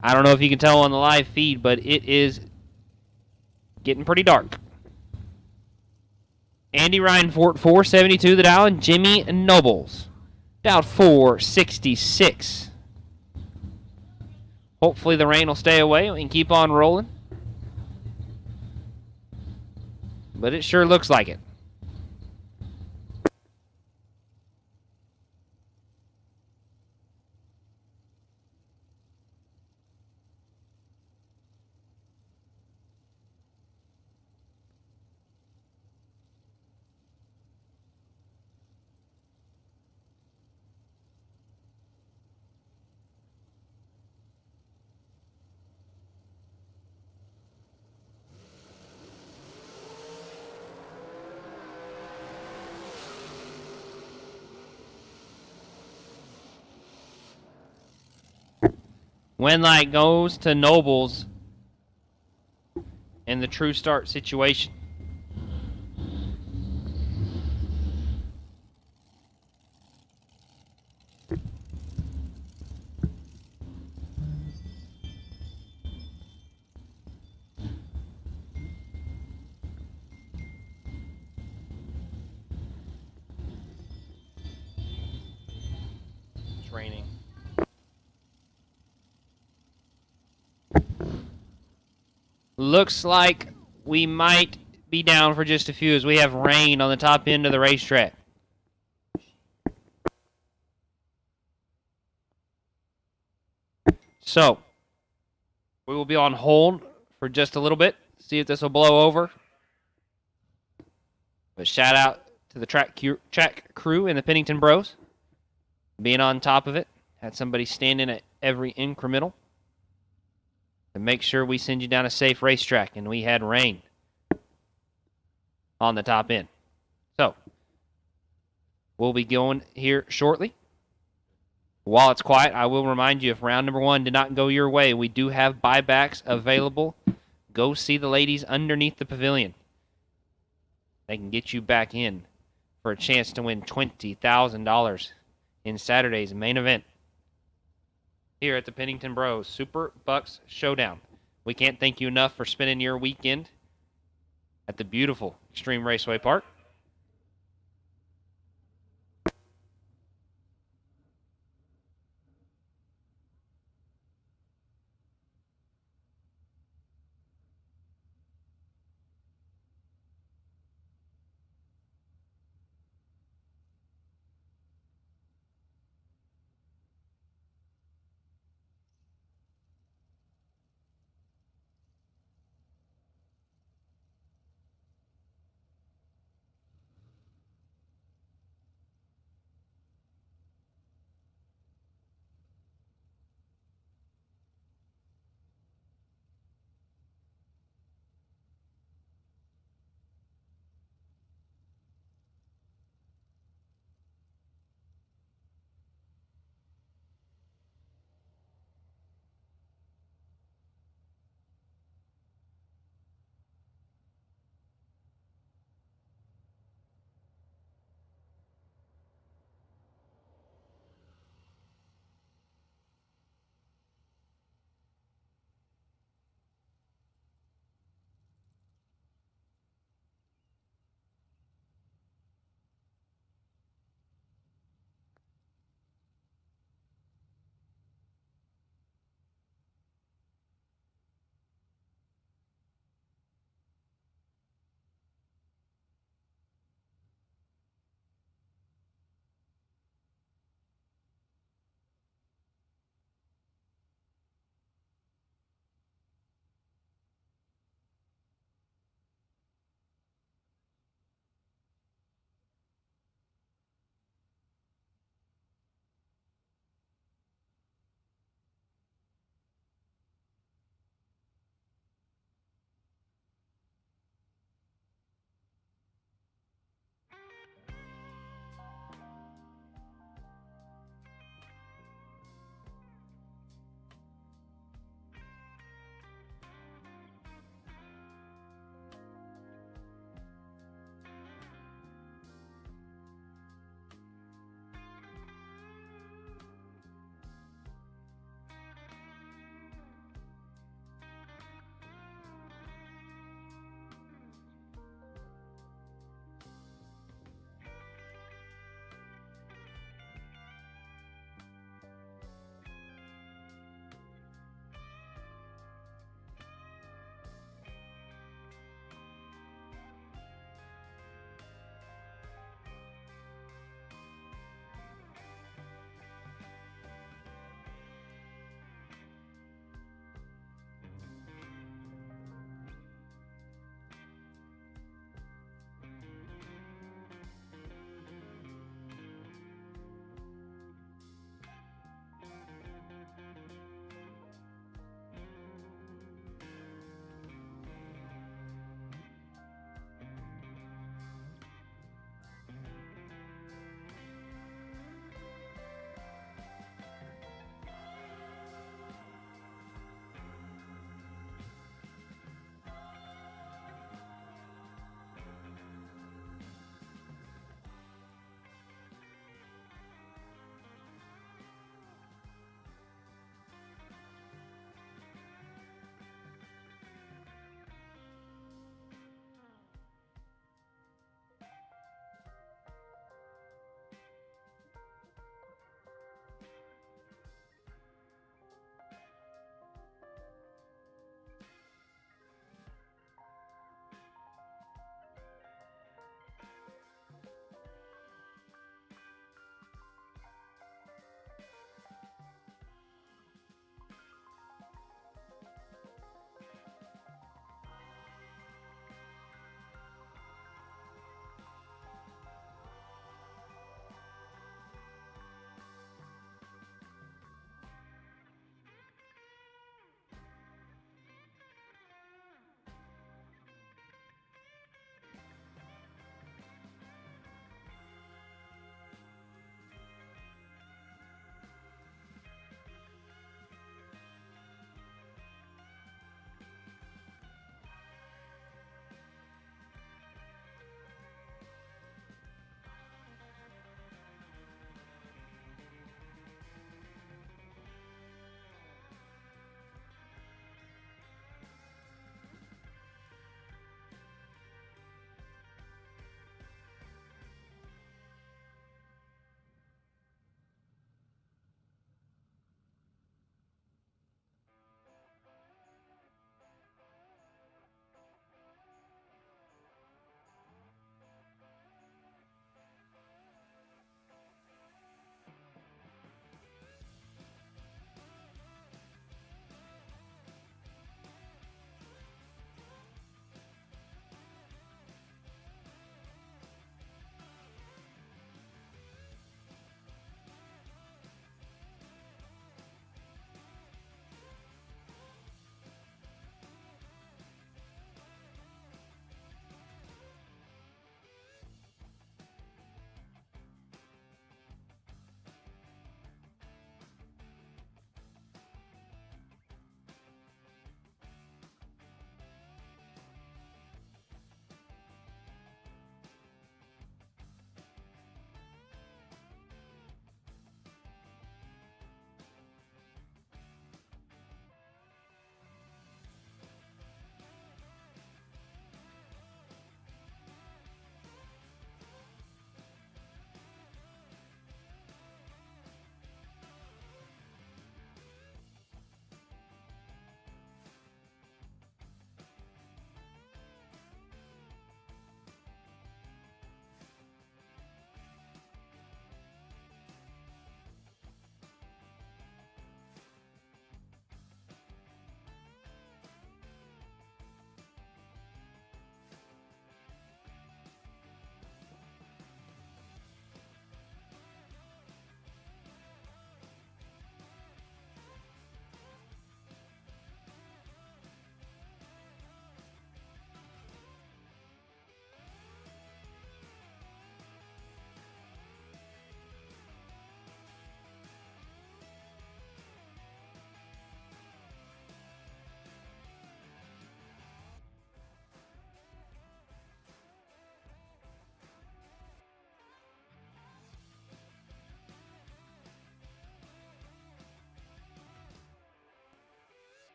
Speaker 5: I don't know if you can tell on the live feed, but it is getting pretty dark. Andy Reinfort 472 the Dow, and Jimmy Nobles down 466. Hopefully the rain will stay away. We can keep on rolling. But it sure looks like it. When light goes to Nobles in the true start situation. It's raining. Looks like we might be down for just a few as we have rain on the top end of the racetrack. So, we will be on hold for just a little bit, see if this will blow over. But shout out to the track crew and the Pennington Bros being on top of it. Had somebody standing at every incremental to make sure we send you down a safe racetrack, and we had rain on the top end. So, we'll be going here shortly. While it's quiet, I will remind you, if round number 1 did not go your way, we do have buybacks available. Go see the ladies underneath the pavilion. They can get you back in for a chance to win $20,000 in Saturday's main event here at the Pennington Bros SuperBucks Showdown. We can't thank you enough for spending your weekend at the beautiful Xtreme Raceway Park.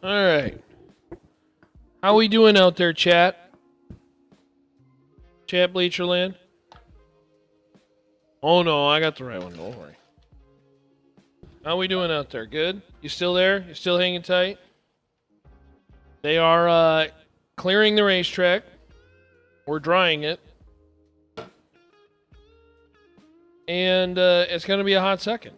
Speaker 3: All right. How we doing out there, chat? Chat Bleacherland? Oh, no, I got the right one. Don't worry. How we doing out there? Good? You still there? You still hanging tight? They are clearing the racetrack. We're drying it. And it's going to be a hot second.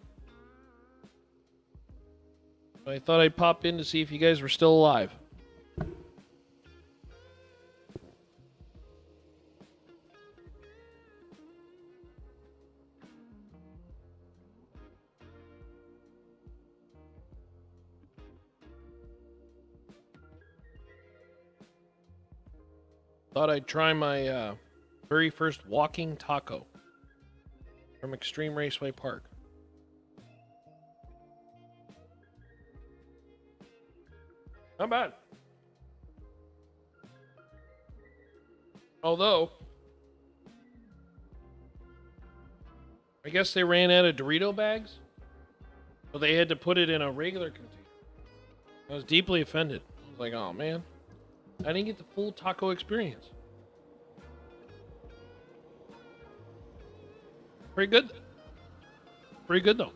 Speaker 3: I thought I'd pop in to see if you guys were still alive. Thought I'd try my very first walking taco from Xtreme Raceway Park. Not bad. Although, I guess they ran out of Dorito bags, so they had to put it in a regular container. I was deeply offended. I was like, oh man, I didn't get the full taco experience. Pretty good. Pretty good though.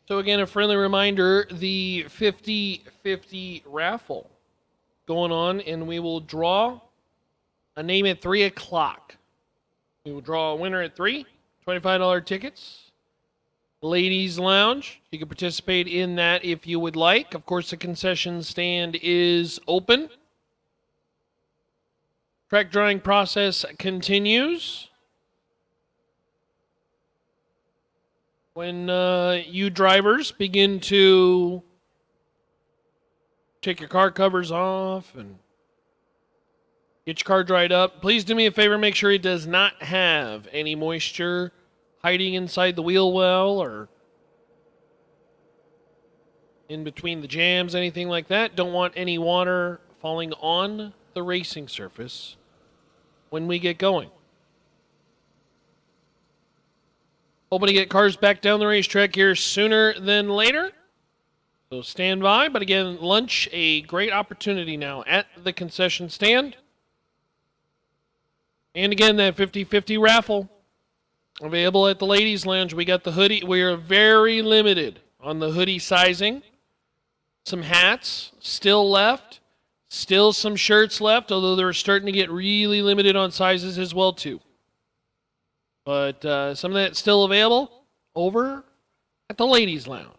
Speaker 3: So again, a friendly reminder, the 50-50 raffle going on, and we will draw a name at 3 o'clock. We will draw a winner at 3, $25 tickets. Ladies Lounge, you can participate in that if you would like. Of course, the concession stand is open. Track drawing process continues. When you drivers begin to take your car covers off and get your car dried up, please do me a favor, make sure it does not have any moisture hiding inside the wheel well or in between the jams, anything like that. Don't want any water falling on the racing surface when we get going. Hoping to get cars back down the racetrack here sooner than later. So stand by. But again, lunch, a great opportunity now at the concession stand. And again, that 50-50 raffle available at the Ladies Lounge. We got the hoodie. We are very limited on the hoodie sizing. Some hats still left. Still some shirts left, although they're starting to get really limited on sizes as well, too. But some of that's still available over at the Ladies Lounge.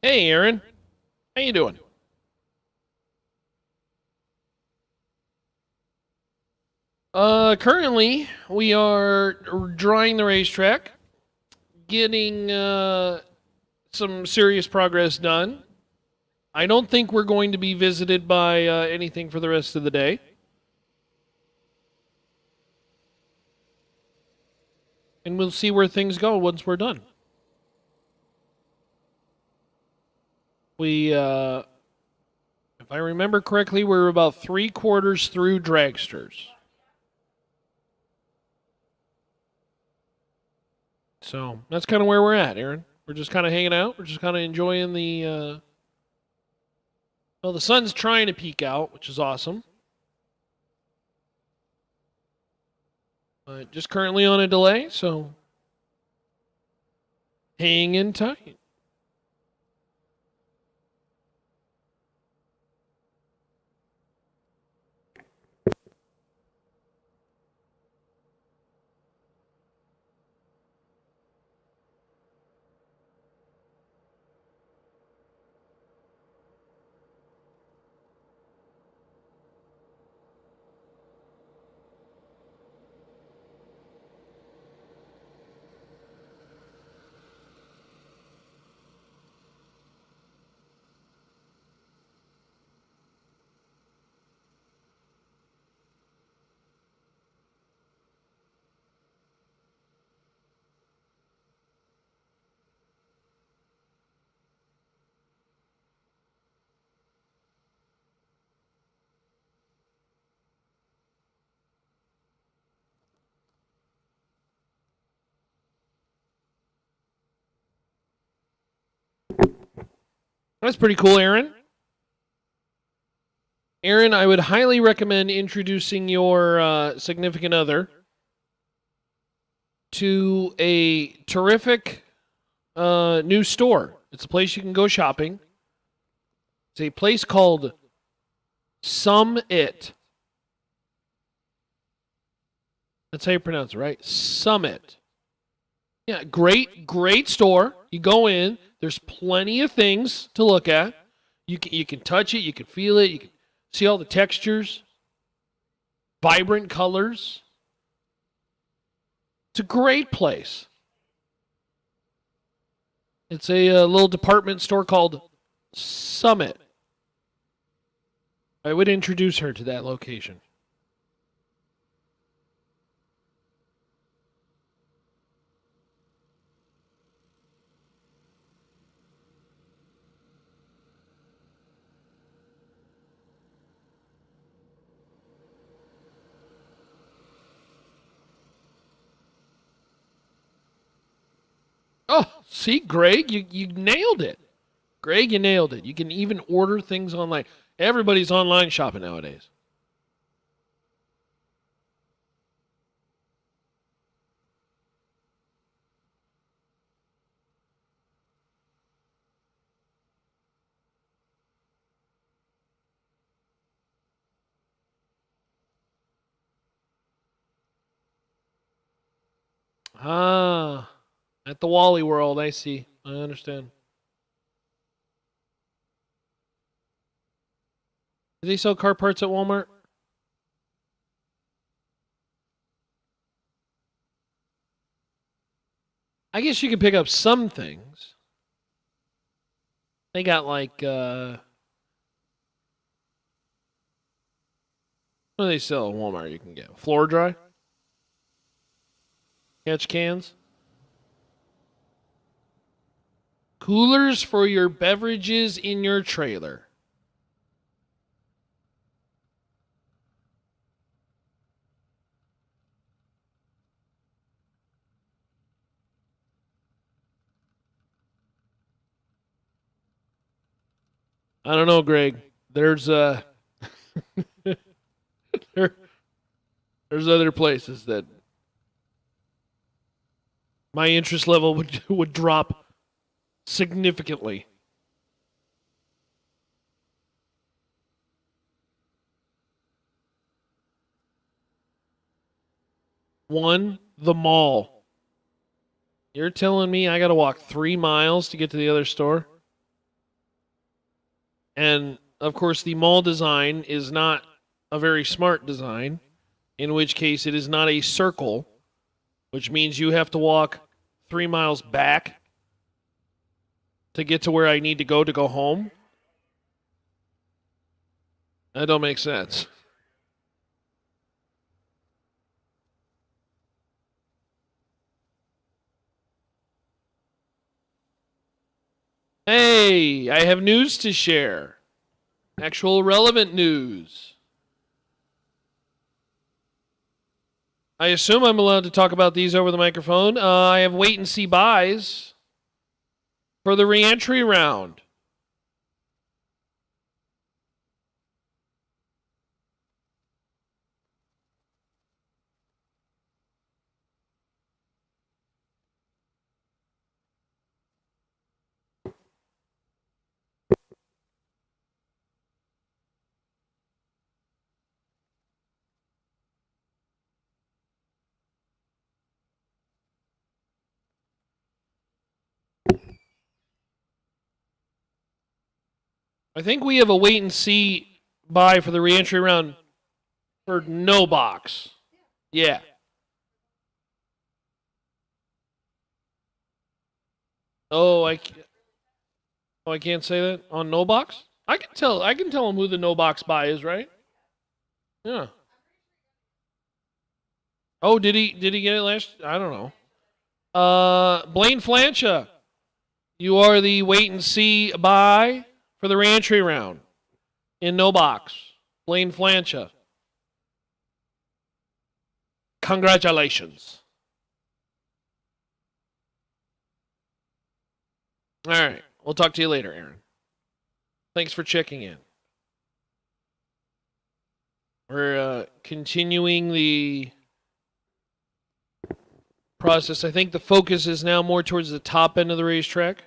Speaker 3: Hey, Aaron. How you doing? Currently, we are drawing the racetrack, getting some serious progress done. I don't think we're going to be visited by anything for the rest of the day. And we'll see where things go once we're done. We, if I remember correctly, we were about 3/4 through Dragsters. So that's kind of where we're at, Aaron. We're just kind of hanging out. We're just kind of enjoying the. Well, the sun's trying to peek out, which is awesome. But just currently on a delay, so hanging tight. That's pretty cool, Aaron. Aaron, I would highly recommend introducing your significant other to a terrific new store. It's a place you can go shopping. It's a place called Summit. That's how you pronounce it, right? Summit. Yeah, great store. You go in. There's plenty of things to look at. You can touch it. You can feel it. You can see all the textures. Vibrant colors. It's a great place. It's a little department store called Summit. I would introduce her to that location. Oh, see, Greg, you nailed it. Greg, you nailed it. You can even order things online. Everybody's online shopping nowadays. Ah, at the Wally World, I see. I understand. Do they sell car parts at Walmart? I guess you could pick up some things. They got like, what do they sell at Walmart you can get? Floor dry? Catch cans? Coolers for your beverages in your trailer. I don't know, Greg. There's there's other places that my interest level would drop significantly. One, the mall. You're telling me I got to walk 3 miles to get to the other store? And, of course, the mall design is not a very smart design, in which case it is not a circle, which means you have to walk 3 miles back to get to where I need to go home. That don't make sense. Hey, I have news to share. Actual relevant news. I assume I'm allowed to talk about these over the microphone. I have wait and see buys for the re-entry round. I think we have a wait and see buy for the re-entry round for no box. Yeah. Oh, I can't say that on no box. I can tell him who the no box buy is, right? Yeah. Oh, did he get it last? I don't know. Blaine Flancha, you are the wait and see buy for the re-entry round in no box. Blaine Flancha. Congratulations. All right. We'll talk to you later, Aaron. Thanks for checking in. We're continuing the process. I think the focus is now more towards the top end of the racetrack.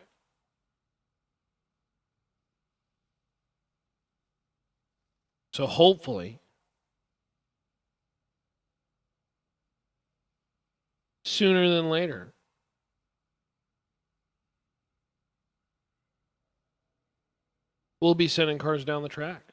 Speaker 3: So hopefully, sooner than later, we'll be sending cars down the track.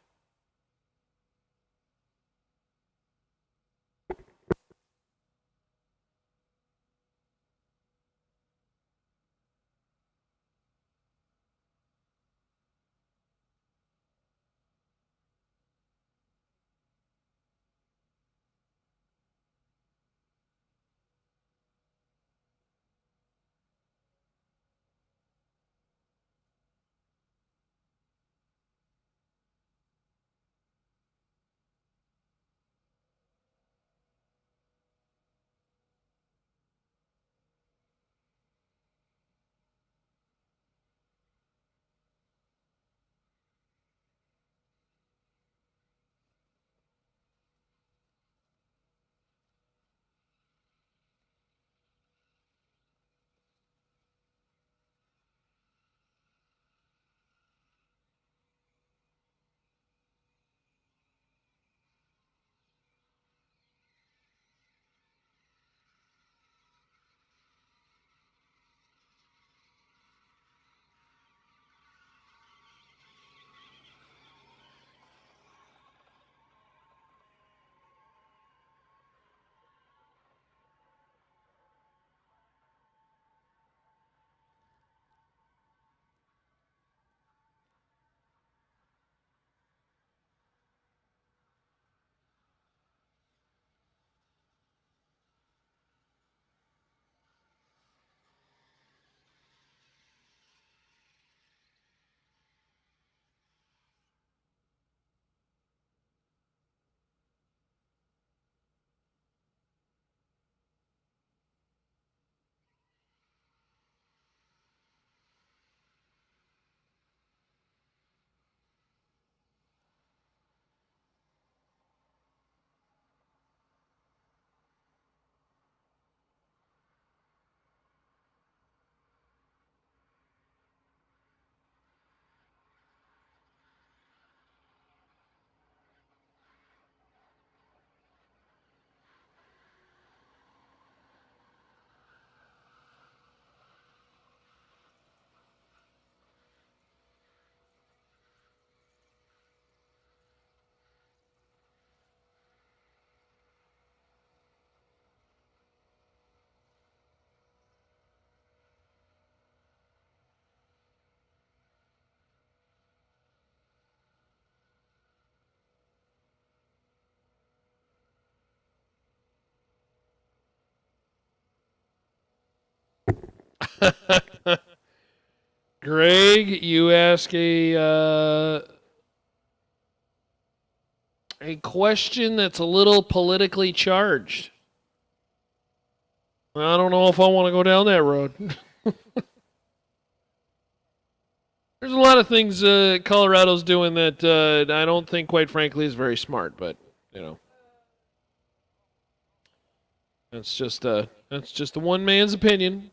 Speaker 3: Greg, you ask a question that's a little politically charged. I don't know if I want to go down that road. There's a lot of things Colorado's doing that I don't think, quite frankly, is very smart. But that's just a one man's opinion.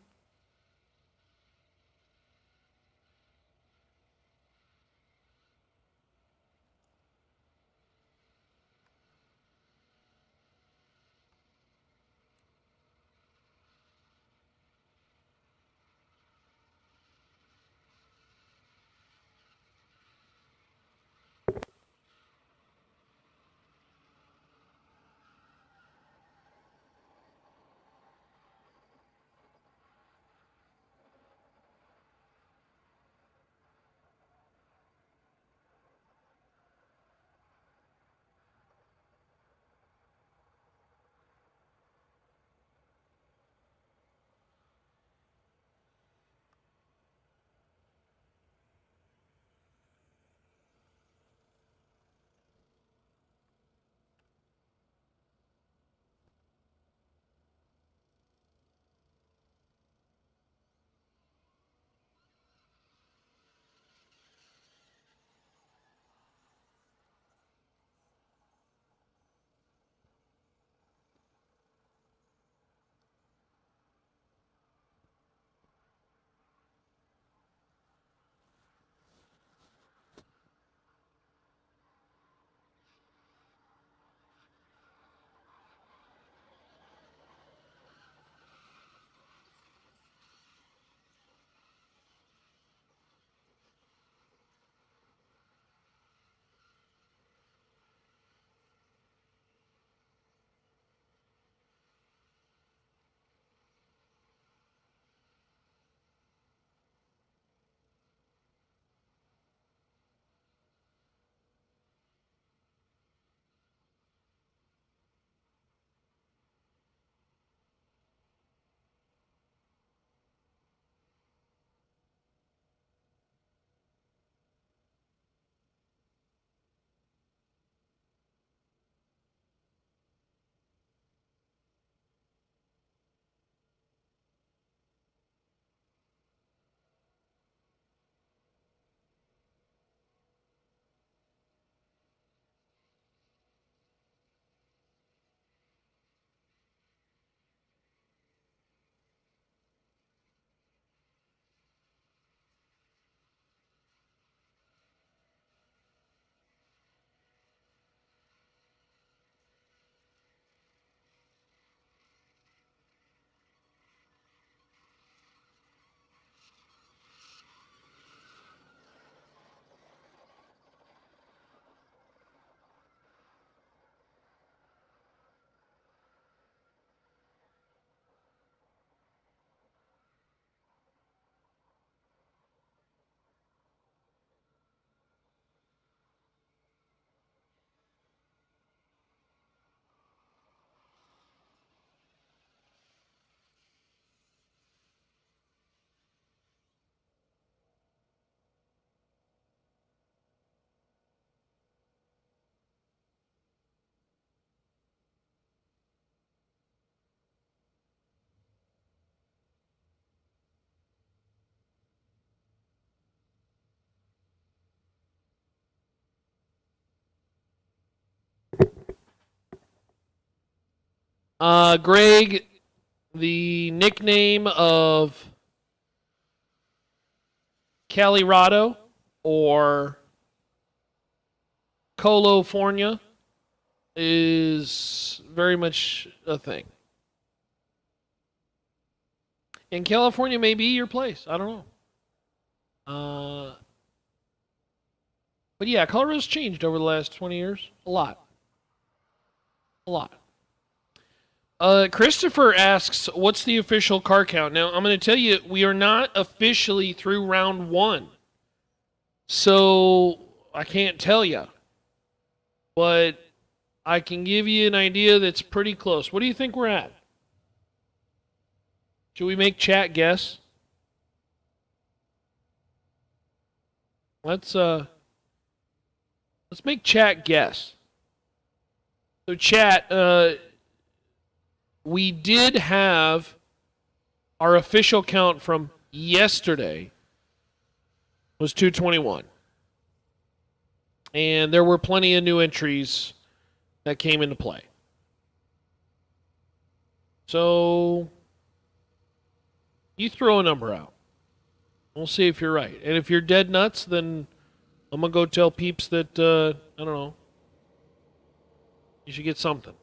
Speaker 3: Greg, the nickname of Colorado or California is very much a thing. And California may be your place. I don't know. But yeah, Colorado's changed over the last 20 years. A lot. A lot. Christopher asks, what's the official car count? Now, I'm going to tell you, we are not officially through round one. So, I can't tell you. But I can give you an idea that's pretty close. What do you think we're at? Should we make chat guess? let's make chat guess. So chat, we did have our official count from yesterday was 221. And there were plenty of new entries that came into play. So you throw a number out. We'll see if you're right. And if you're dead nuts, then I'm going to go tell peeps that, I don't know, you should get something.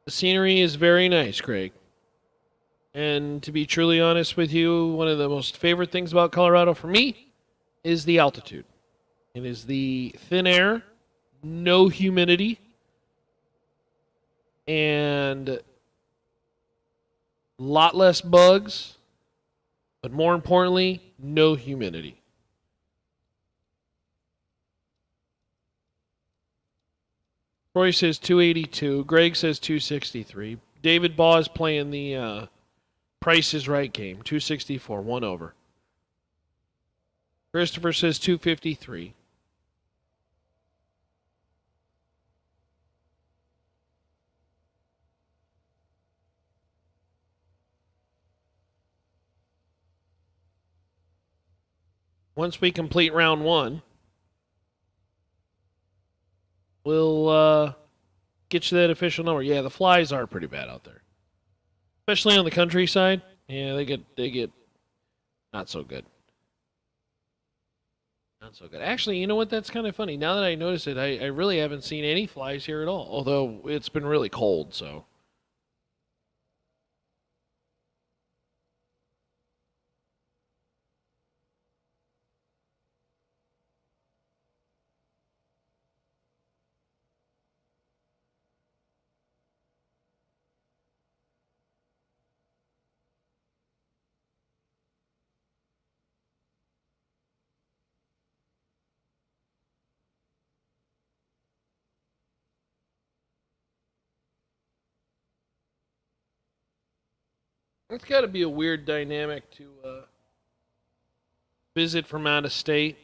Speaker 3: The scenery is very nice, Craig. And to be truly honest with you, one of the most favorite things about Colorado for me is the altitude. It is the thin air, no humidity, and a lot less bugs, but more importantly, no humidity. Troy says 282. Greg says 263. David Baugh is playing the Price is Right game. 264, 1 over. Christopher says 253. Once we complete round 1, we'll get you that official number. Yeah, the flies are pretty bad out there, especially on the countryside. Yeah, they get not so good. Not so good. Actually, you know what? That's kind of funny. Now that I notice it, I really haven't seen any flies here at all. Although it's been really cold, so. It's got to be a weird dynamic to visit from out of state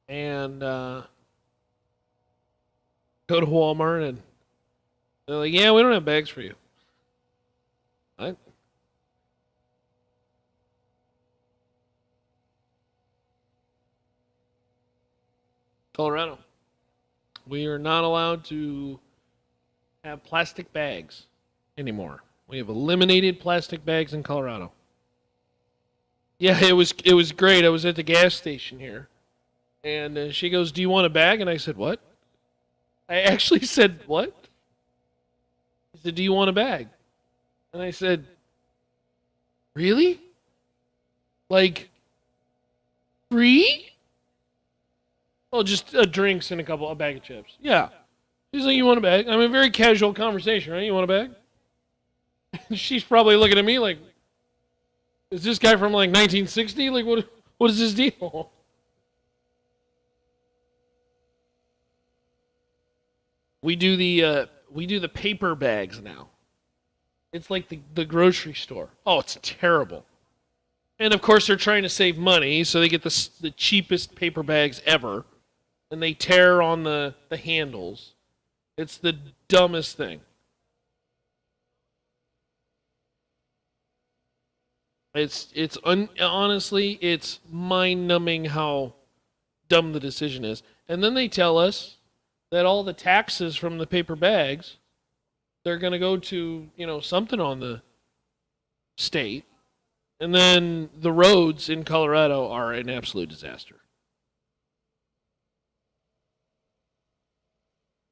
Speaker 3: and go to Walmart and they're like, yeah, we don't have bags for you. What? Colorado. We are not allowed to have plastic bags anymore. We have eliminated plastic bags in Colorado. Yeah, it was great. I was at the gas station here, and she goes, "Do you want a bag?" And I said, "What?" I actually said, "What?" She said, "Do you want a bag?" And I said, "Really? Like free?" Oh, just drinks and a bag of chips. Yeah. She's like, "You want a bag?" I mean, very casual conversation, right? "You want a bag?" She's probably looking at me like, is this guy from like 1960? Like, what is his deal? We do the paper bags now. It's like the grocery store. Oh, it's terrible. And of course, they're trying to save money, so they get the cheapest paper bags ever, and they tear on the handles. It's the dumbest thing. Honestly, it's mind-numbing how dumb the decision is. And then they tell us that all the taxes from the paper bags, they're going to go to, something on the state. And then the roads in Colorado are an absolute disaster.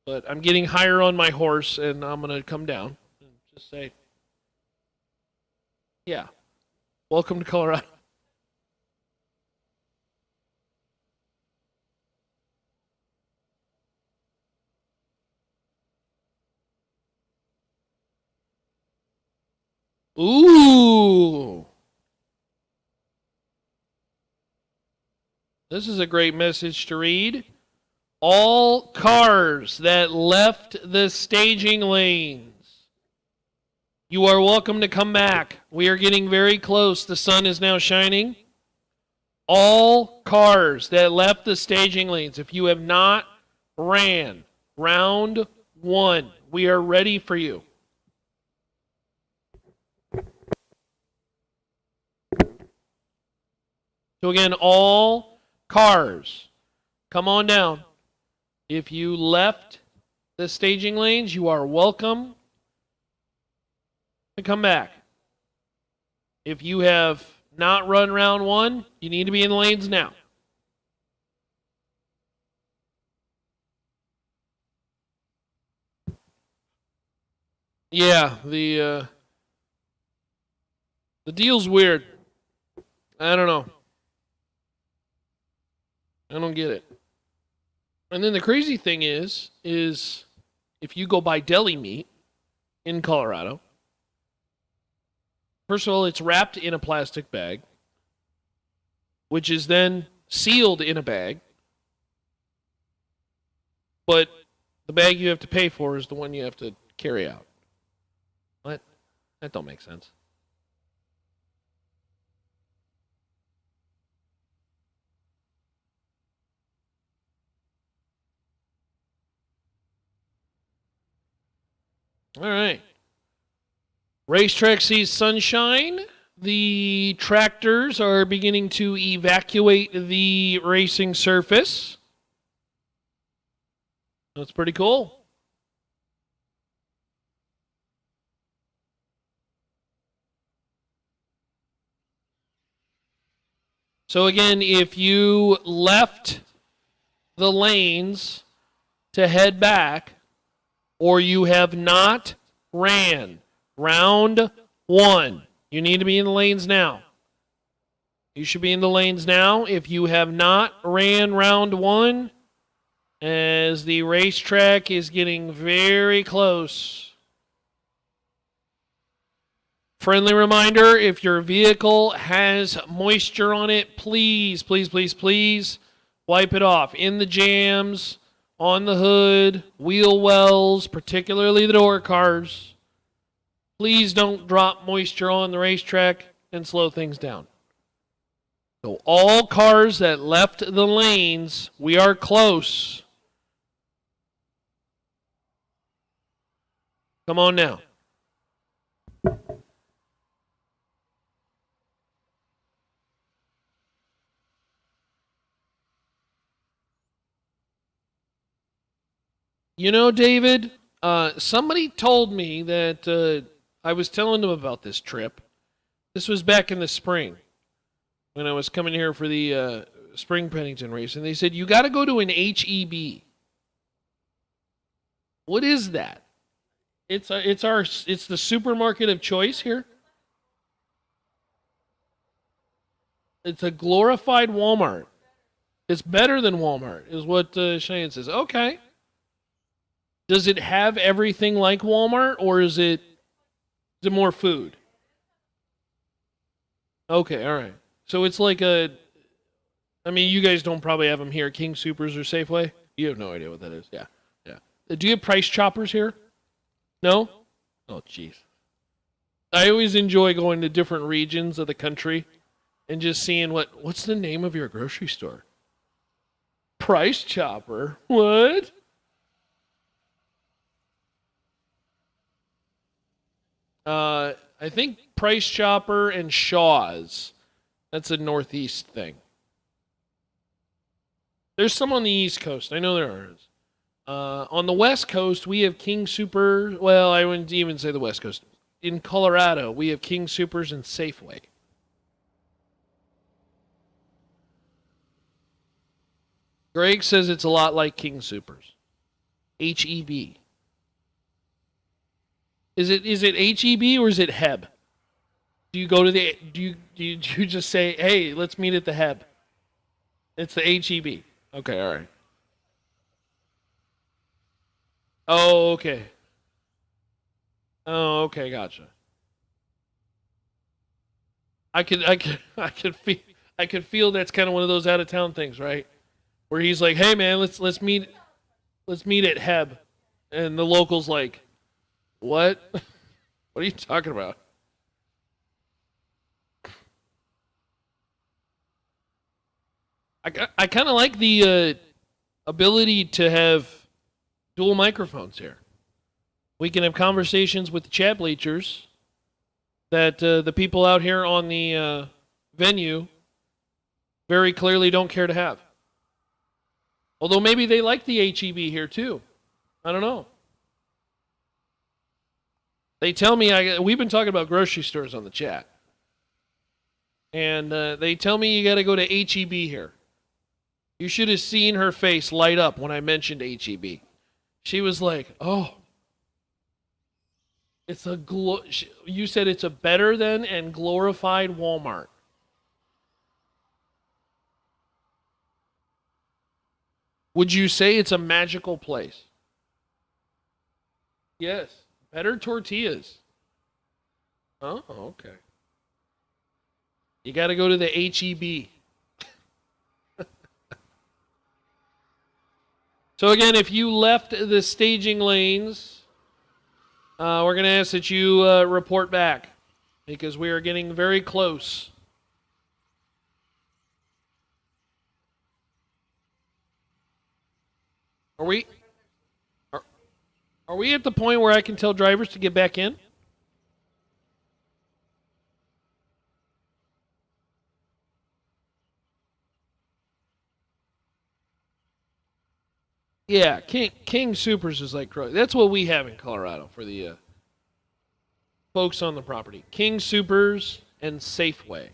Speaker 3: But I'm getting higher on my horse, and I'm going to come down and just say, yeah. Welcome to Colorado. Ooh. This is a great message to read. All cars that left the staging lanes, you are welcome to come back. We are getting very close. The sun is now shining. All cars that left the staging lanes, if you have not ran round 1, we are ready for you. So again, all cars, come on down. If you left the staging lanes, you are welcome to come back. If you have not run round 1, you need to be in the lanes now. Yeah, the deal's weird. I don't know. I don't get it. And then the crazy thing is if you go buy deli meat in Colorado, first of all, it's wrapped in a plastic bag, which is then sealed in a bag. But the bag you have to pay for is the one you have to carry out. What? That don't make sense. All right. Racetrack sees sunshine. The tractors are beginning to evacuate the racing surface. That's pretty cool. So again, if you left the lanes to head back, or you have not ran round 1, you need to be in the lanes now. You should be in the lanes now. If you have not ran round 1, as the racetrack is getting very close. Friendly reminder, if your vehicle has moisture on it, please, please, please, please wipe it off. In the jams, on the hood, wheel wells, particularly the door cars. Please don't drop moisture on the racetrack and slow things down. So all cars that left the lanes, we are close. Come on now. You know, David, somebody told me that I was telling them about this trip. This was back in the spring when I was coming here for the spring Pennington race, and they said, you got to go to an HEB. What is that? It's the supermarket of choice here. It's a glorified Walmart. It's better than Walmart, is what Cheyenne says. Okay. Does it have everything like Walmart, or is it more food? Okay, all right. So it's like I mean, you guys don't probably have them here, King Supers or Safeway? You have no idea what that is. Yeah. Do you have Price Choppers here? No? Oh, jeez. I always enjoy going to different regions of the country and just seeing what's the name of your grocery store? Price Chopper. What? I think Price Chopper and Shaw's. That's a Northeast thing. There's some on the East Coast. I know there is. On the West Coast, we have King Super. Well, I wouldn't even say the West Coast. In Colorado, we have King Supers and Safeway. Greg says it's a lot like King Supers. HEB. Is it HEB or is it HEB? Do you go to the do you just say, hey, let's meet at the HEB? It's the HEB. Okay, all right. Oh, okay. Oh, okay, gotcha. I could feel that's kind of one of those out of town things, right? where he's like, "Hey man, let's meet at Heb," and the local's like, "What? What are you talking about?" I kind of like the ability to have dual microphones here. We can have conversations with the chat bleachers that the people out here on the venue very clearly don't care to have. Although maybe they like the HEB here too. I don't know. They tell me, we've been talking about grocery stores on the chat. And they tell me you got to go to HEB here. You should have seen her face light up when I mentioned HEB. She was like, "Oh, it's a you said it's a better than and glorified Walmart." Would you say it's a magical place? Yes. Better tortillas. Oh, okay. You got to go to the HEB. So again, if you left the staging lanes, we're going to ask that you report back because we are getting very close. Are we at the point where I can tell drivers to get back in? Yeah, King Supers is like that's what we have in Colorado for the folks on the property. King Supers and Safeway.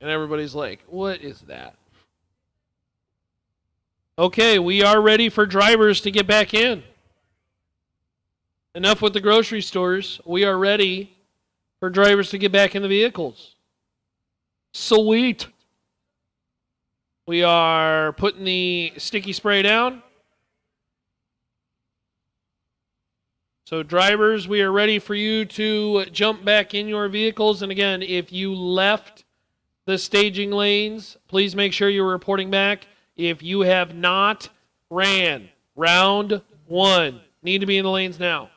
Speaker 3: And everybody's like, "What is that?" Okay, we are ready for drivers to get back in. Enough with the grocery stores. We are ready for drivers to get back in the vehicles. Sweet. We are putting the sticky spray down. So drivers, we are ready for you to jump back in your vehicles. And again, if you left the staging lanes, please make sure you're reporting back. If you have not ran round 1, need to be in the lanes now.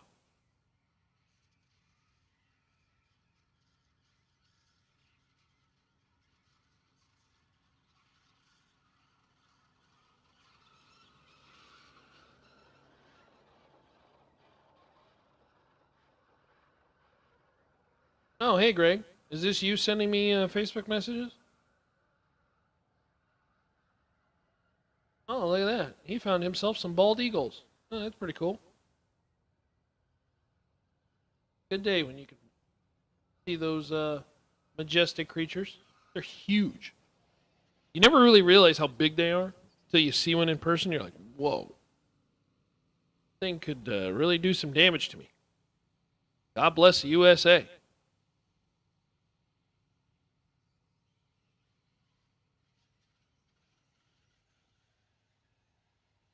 Speaker 3: Oh, hey, Greg. Is this you sending me Facebook messages? Oh, look at that. He found himself some bald eagles. Oh, that's pretty cool. Good day when you can see those majestic creatures. They're huge. You never really realize how big they are until you see one in person. You're like, whoa. Thing could really do some damage to me. God bless the USA.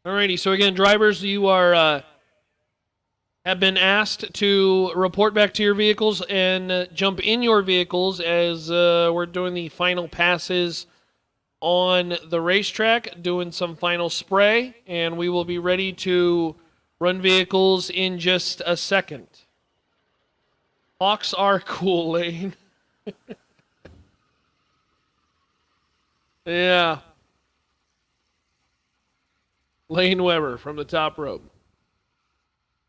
Speaker 3: Alrighty, so again, drivers, you are have been asked to report back to your vehicles and jump in your vehicles as we're doing the final passes on the racetrack, doing some final spray, and we will be ready to run vehicles in just a second. Hawks are cool, Lane. Yeah. Lane Weber from the top rope.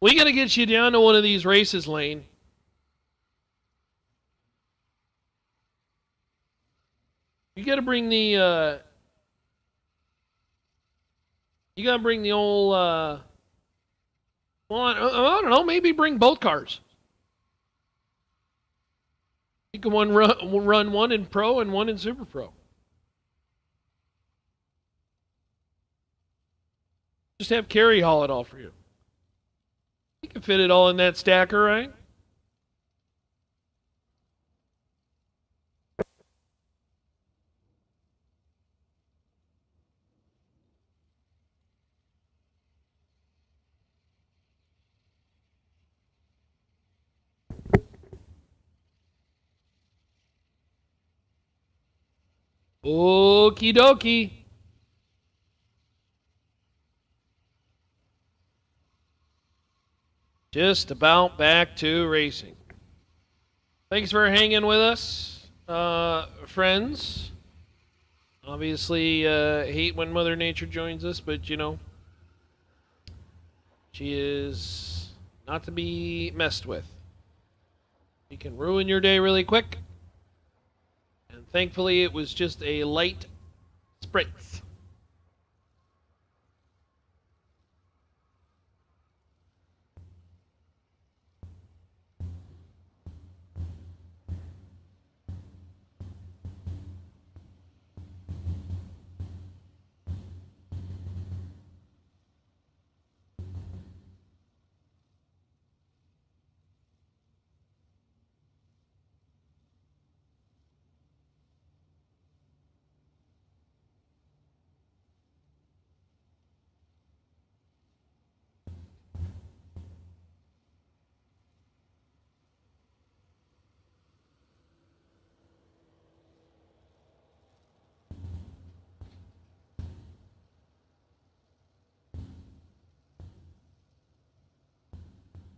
Speaker 3: We got to get you down to one of these races, Lane. You got to bring the old well, I don't know, maybe bring both cars. You can run one in Pro and one in Super Pro. Just have Kerry haul it all for you. You can fit it all in that stacker, right? Okie dokie. Just about back to racing. Thanks for hanging with us, friends. Obviously, hate when Mother Nature joins us, but you know, she is not to be messed with. She can ruin your day really quick. And thankfully, it was just a light spritz.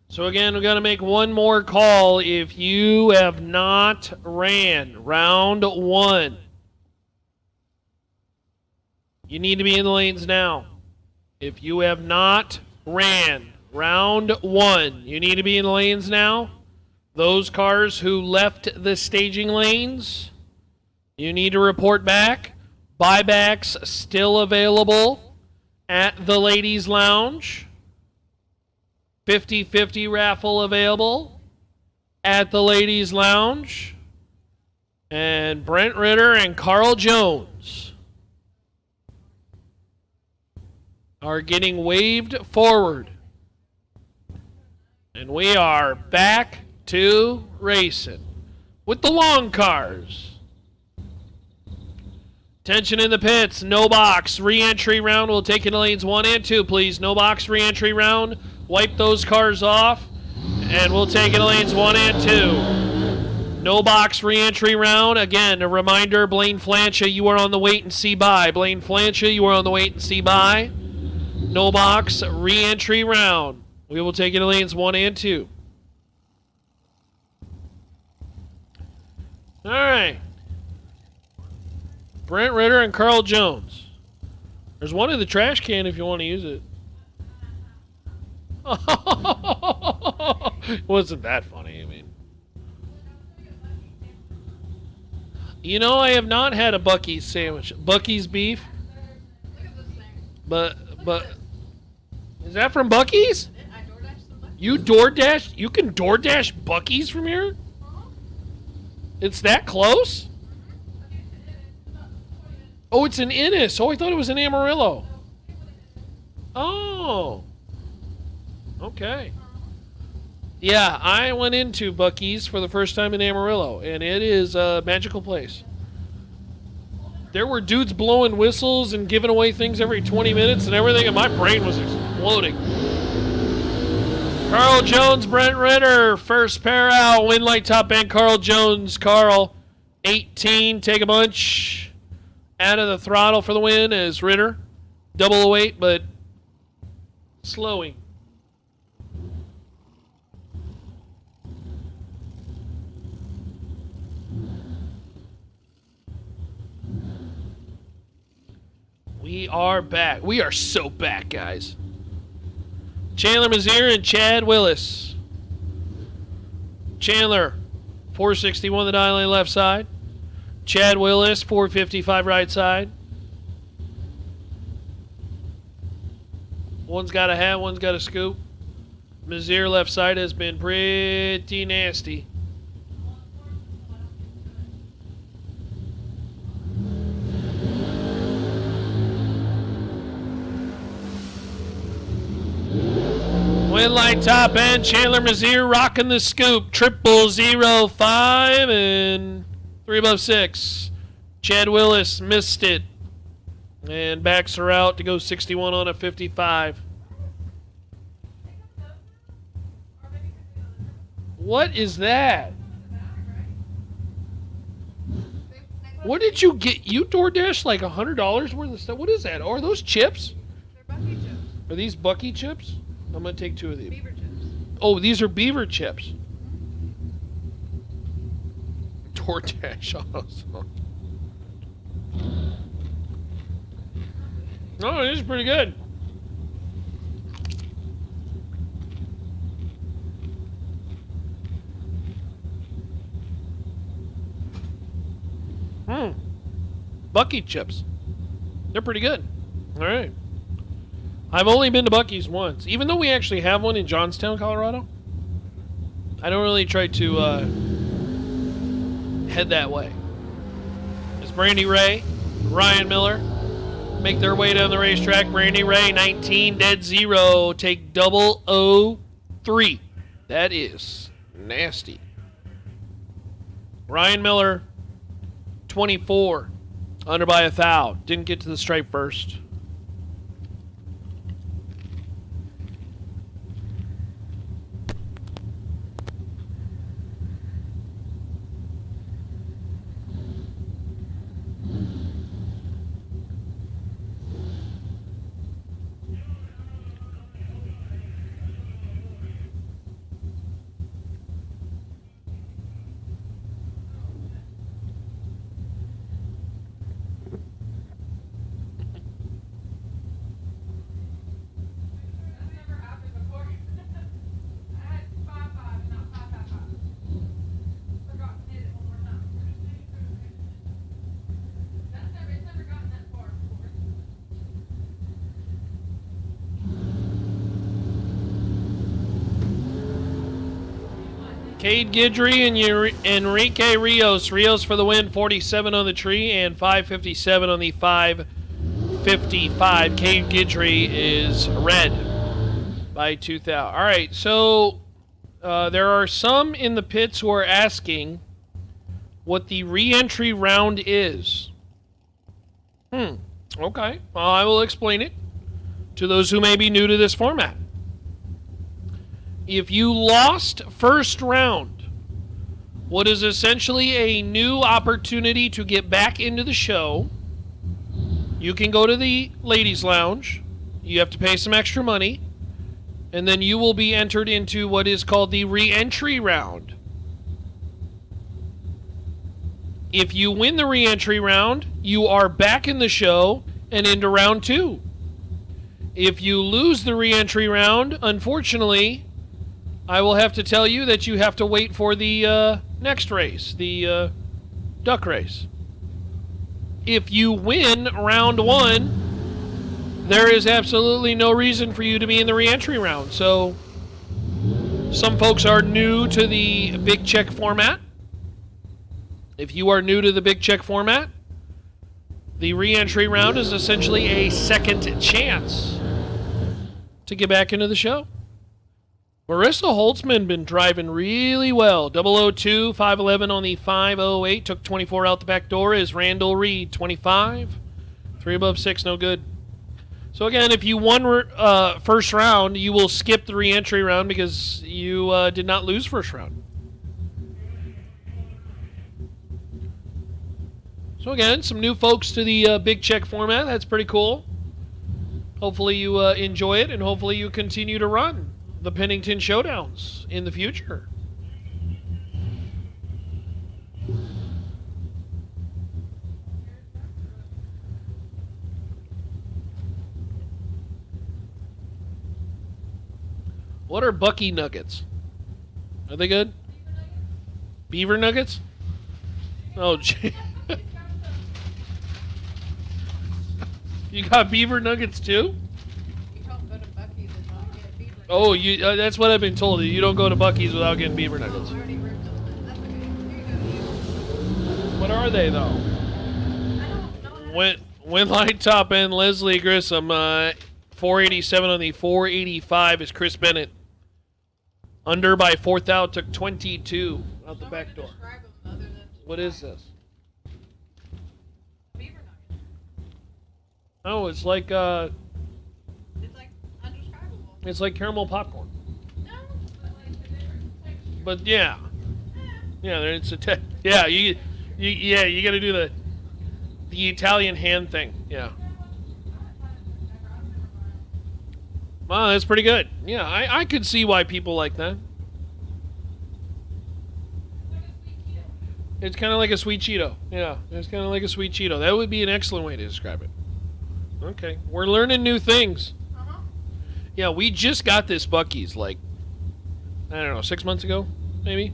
Speaker 3: So again, we've got to make one more call. If you have not ran round 1, you need to be in the lanes now. If you have not ran round 1, you need to be in the lanes now. Those cars who left the staging lanes, you need to report back. Buybacks still available at the ladies' lounge. 50-50 raffle available at the ladies' lounge. And Brent Ritter and Carl Jones are getting waved forward. And we are back to racing with the long cars. Tension in the pits. No box. Re-entry round. We'll take in lanes 1 and 2, please. No box re-entry round. Wipe those cars off, and we'll take it lanes 1 and 2. No box re-entry round. Again, a reminder, Blaine Flancha, you are on the wait and see by. Blaine Flancha, you are on the wait and see by. No box re-entry round. We will take it lanes 1 and 2. All right. Brent Ritter and Carl Jones. There's one in the trash can if you want to use it. Wasn't that funny? I mean, you know, I have not had a Buc-ee's sandwich. Buc-ee's beef. But is that from Buc-ee's? You DoorDash? You can DoorDash Buc-ee's from here? It's that close? Oh, it's in Ennis. Oh, I thought it was in Amarillo. Oh. Okay. Yeah, I went into Buc-ee's for the first time in Amarillo, and it is a magical place. There were dudes blowing whistles and giving away things every 20 minutes and everything, and my brain was exploding. Carl Jones, Brent Ritter, first pair out. Win light top end, Carl Jones. Carl, 18, take a bunch. Out of the throttle for the win as Ritter. Double 08, but slowing. We are back. We are so back, guys. Chandler Mazier and Chad Willis. Chandler, 461 the dial lane left side. Chad Willis, 455 right side. One's got a hat, one's got a scoop. Mazier left side has been pretty nasty. Win light top end, Chandler Mazier rocking the scoop. 0005 and 3 above 6. Chad Willis missed it and backs her out to go 61 on a 55. What is that? What did you get? You DoorDash like $100 worth of stuff? What is that? Oh, are those chips?
Speaker 4: They're Bucky chips.
Speaker 3: Are these Bucky chips? I'm going to take 2 of these.
Speaker 4: Beaver chips.
Speaker 3: Oh, these are beaver chips. DoorDash also. Oh, this is pretty good. Bucky chips. They're pretty good. All right. I've only been to Bucky's once. Even though we actually have one in Johnstown, Colorado, I don't really try to head that way. As Brandy Ray, Ryan Miller make their way down the racetrack. Brandy Ray, 19, dead 0. Take 003. That is nasty. Ryan Miller, 24. Under by 1,000. Didn't get to the stripe first. Cade Guidry and Enrique Rios. Rios for the win, 47 on the tree and 557 on the 555. Cade Guidry is red by 2,000. All right, so there are some in the pits who are asking what the re-entry round is. Okay, well, I will explain it to those who may be new to this format. If you lost first round, what is essentially a new opportunity to get back into the show, you can go to the ladies' lounge. You have to pay some extra money, and then you will be entered into what is called the re-entry round. If you win the re-entry round, you are back in the show and into round 2. If you lose the re-entry round, unfortunately, I will have to tell you that you have to wait for the next race, the duck race. If you win round 1, there is absolutely no reason for you to be in the re-entry round. So, some folks are new to the big check format. If you are new to the big check format, the re-entry round is essentially a second chance to get back into the show. Marissa Holtzman been driving really well. 002, 511 on the 508. Took 24 out the back door. Is Randall Reed, 25. 3 above 6, no good. So again, if you won first round, you will skip the re-entry round because you did not lose first round. So again, some new folks to the big check format. That's pretty cool. Hopefully you enjoy it, and hopefully you continue to run the Pennington Showdowns in the future. What are Bucky Nuggets? Are they good? Beaver Nuggets? Oh, gee. You got Beaver Nuggets too? Oh, that's what I've been told. You don't go to Buc-ee's without getting Beaver Nuggets. What are they, though? Winlight top end, Leslie Grissom. 487 on the 485 is Chris Bennett. Under by 4,000, took 22 out the back door. What is this? Oh, it's like it's like caramel popcorn.
Speaker 4: No,
Speaker 3: But yeah, it's you got to do the Italian hand thing. Yeah. Wow, that's pretty good. Yeah, I could see why people like that. It's kind of like a sweet Cheeto. Yeah, it's kind of like a sweet Cheeto. That would be an excellent way to describe it. Okay, we're learning new things. Yeah, we just got this Buc-ee's like, I don't know, 6 months ago, maybe?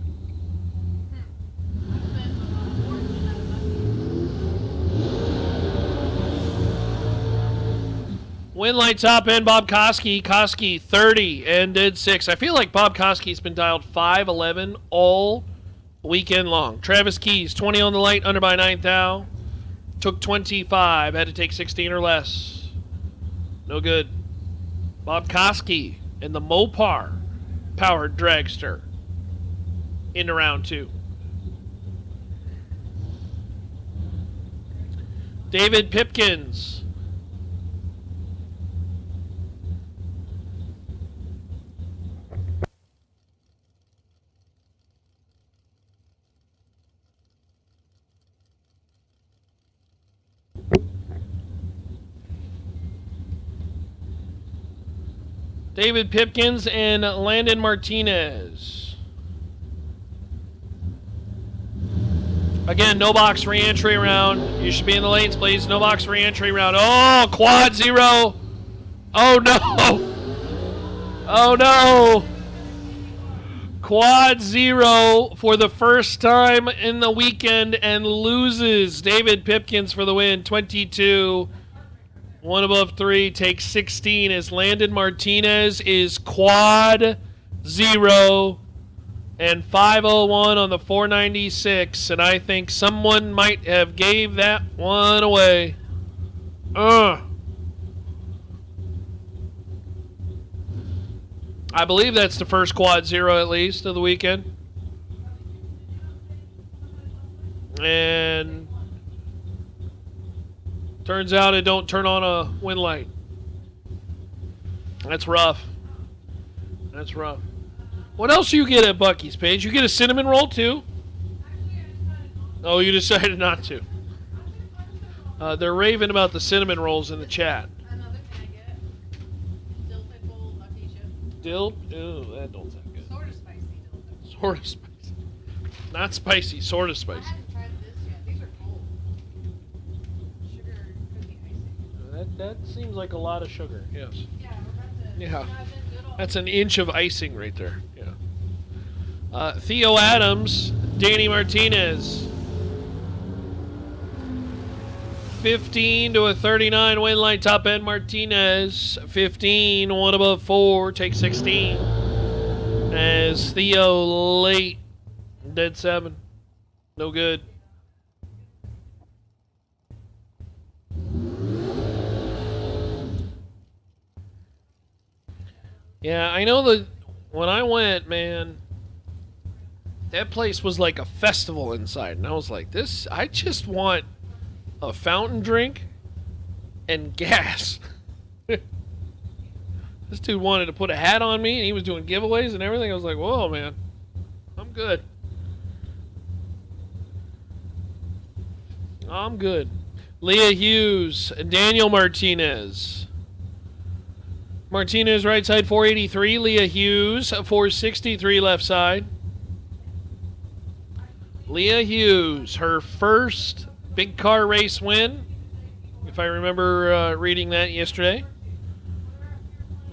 Speaker 3: Winlight top end, Bob Koski. Koski 30 and did 6. I feel like Bob Koski's been dialed 5-11 all weekend long. Travis Keys 20 on the light, under by 9th thou. Took 25, had to take 16 or less. No good. Bob Koski and the Mopar powered dragster into round 2. David Pipkins. David Pipkins and Landon Martinez. Again, no box re-entry round. You should be in the lanes, please. No box re-entry round. Oh, quad 0. Oh, no. Oh, no. Quad 0 for the first time in the weekend and loses. David Pipkins for the win, 22. 1 above 3 takes 16 as Landon Martinez is quad 0 and 501 on the 496, and I think someone might have gave that one away. I believe that's the first quad 0 at least of the weekend. And turns out it don't turn on a wind light. That's rough. That's rough. What else do you get at Buc-ee's, Paige? You get a cinnamon roll too? Oh, you decided not to. They're raving about the cinnamon rolls in the chat.
Speaker 4: Another thing I get. Dill pickle lucky chip.
Speaker 3: Dill? Ew, that don't sound good.
Speaker 4: Sort of spicy dill pickle.
Speaker 3: Sort of spicy. Not spicy, sort of
Speaker 4: I
Speaker 3: spicy.
Speaker 4: haven't tried this yet. These are cold. Sugar cookie icing.
Speaker 3: That seems like a lot of sugar, yes.
Speaker 4: Yeah, we're about to.
Speaker 3: Yeah.
Speaker 4: I've been good all
Speaker 3: That's an inch of icing right there. Yeah. Theo Adams, Danny Martinez. 15 to a 39 win line top end Martinez. 15, 1 above 4, take 16. As Theo late, dead 7. No good. Yeah, I know that when I went, man, that place was like a festival inside. And I was like, I just want a fountain drink and gas. This dude wanted to put a hat on me, and he was doing giveaways and everything. I was like, whoa, man, I'm good. I'm good. Leah Hughes, Daniel Martinez. Martinez right side 483. Leah Hughes 463 left side. Leah Hughes, her first big car race win, if I remember reading that yesterday.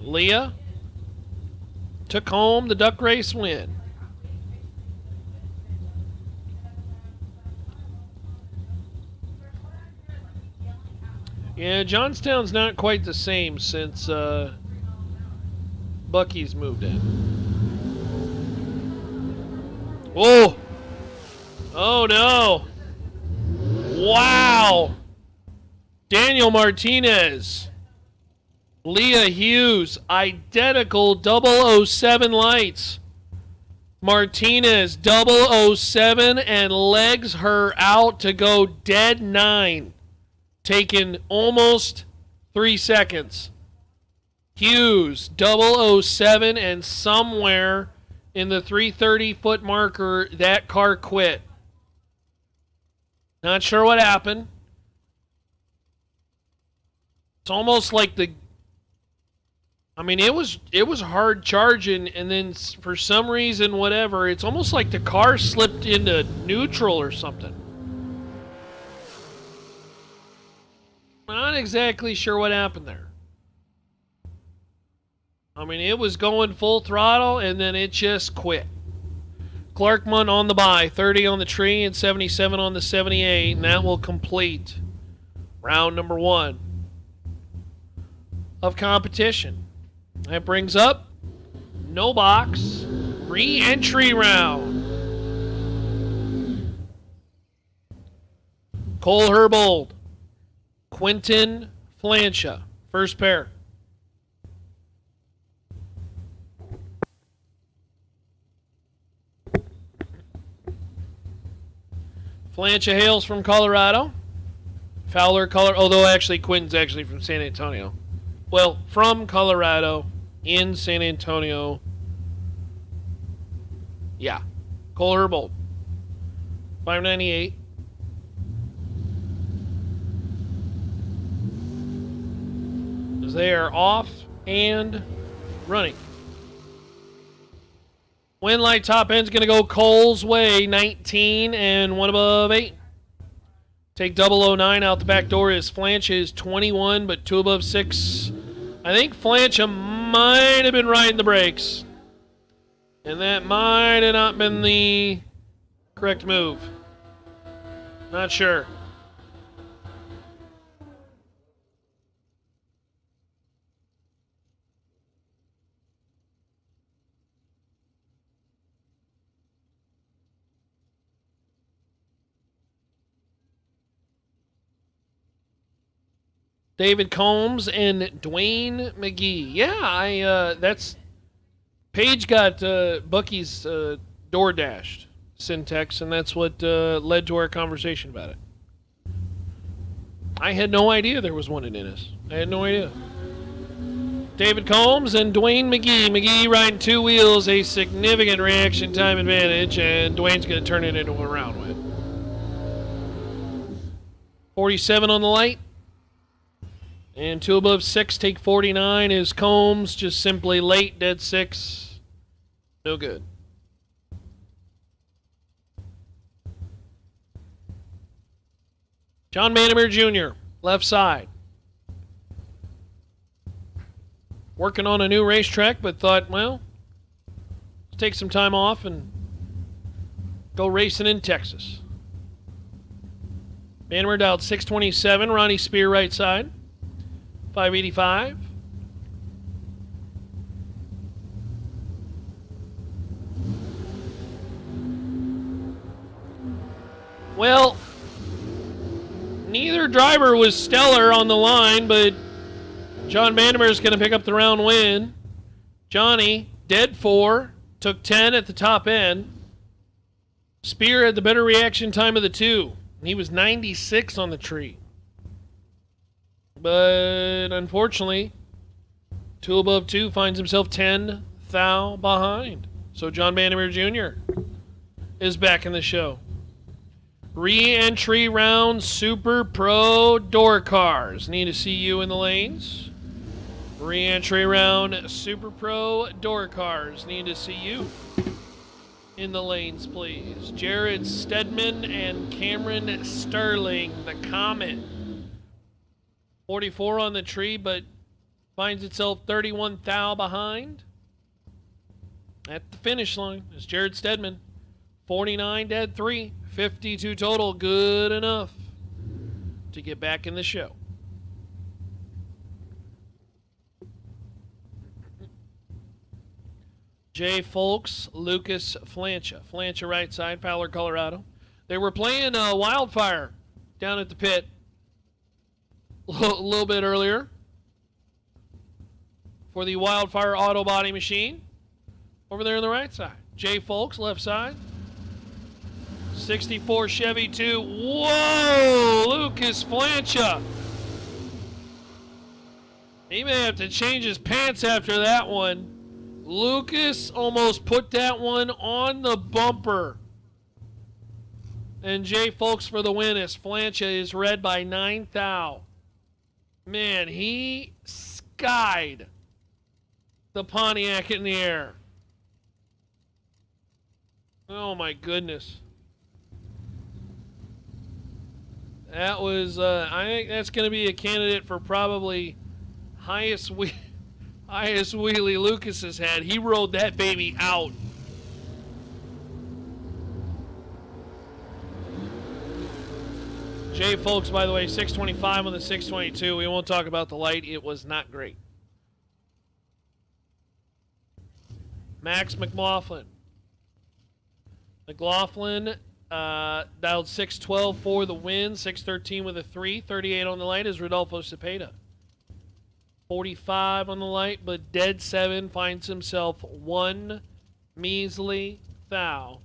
Speaker 3: Leah took home the duck race win. Yeah, Johnstown's not quite the same since Buc-ee's moved in. Oh! Oh no! Wow! Daniel Martinez. Leah Hughes, identical 007 lights. Martinez 007 and legs her out to go dead 9. Taken almost 3 seconds. Hughes 007 and somewhere in the 330-foot marker that car quit. Not sure what happened. It's almost like I mean, it was hard charging, and then for some reason, whatever, it's almost like the car slipped into neutral or something. Not exactly sure what happened there. I mean, it was going full throttle, and then it just quit. Clarkmont on the bye, 30 on the tree and 77 on the 78, and that will complete round number 1 of competition. That brings up no box re-entry round. Cole Herbold, Quentin Flancha, first pair. Flancha hails from Colorado. Fowler, although actually Quentin's actually from San Antonio. Well, from Colorado, in San Antonio. Yeah. Cole Herbold. 598. As they are off and running. Win light top end's going to go Cole's way, 19 and 1 above 8. Take 009 out the back door is Flancha is 21, but 2 above 6. I think Flancha might have been riding the brakes. And that might have not been the correct move. Not sure. David Combs and Dwayne McGee. Yeah, that's Paige got Bucky's door dashed syntax, and that's what led to our conversation about it. I had no idea there was one in Ennis. I had no idea. David Combs and Dwayne McGee. McGee riding 2 wheels, a significant reaction time advantage, and Dwayne's going to turn it into a round win. 47 on the light. And 2 above 6, take 49 is Combs, just simply late, dead 6. No good. John Vandermeer Jr., left side. Working on a new racetrack, but thought, well, let's take some time off and go racing in Texas. Vandermeer dialed 627, Ronnie Spear right side. 585. Well, neither driver was stellar on the line, but John Vandermeer is going to pick up the round win. Johnny, dead 4, took 10 at the top end. Spear had the better reaction time of the 2. He was 96 on the tree. But unfortunately, 2 above 2 finds himself 10 thou behind. So John Vandermeer Jr. is back in the show. Re-entry round Super Pro door cars. Need to see you in the lanes. Re-entry round Super Pro door cars. Need to see you in the lanes, please. Jared Stedman and Cameron Sterling, the Comet. 44 on the tree, but finds itself 31 thou behind. At the finish line is Jared Stedman. 49 dead 3, 52 total. Good enough to get back in the show. Jay Folks, Lucas Flancha. Flancha right side, Fowler, Colorado. They were playing Wildfire down at the pit a little bit earlier for the Wildfire Auto Body Machine. Over there on the right side. Jay Folks, left side. 64 Chevy 2. Whoa! Lucas Flancha. He may have to change his pants after that one. Lucas almost put that one on the bumper. And Jay Folks for the win as Flancha is red by 9 thou. Man, he skied the Pontiac in the air. Oh my goodness. That was, I think that's going to be a candidate for probably highest wheelie Lucas has had. He rode that baby out. Jay Folks, by the way, 625 on the 622. We won't talk about the light. It was not great. Max McLaughlin. McLaughlin dialed 612 for the win. 613 with a 3. 38 on the light is Rodolfo Cepeda. 45 on the light, but dead 7 finds himself one measly thou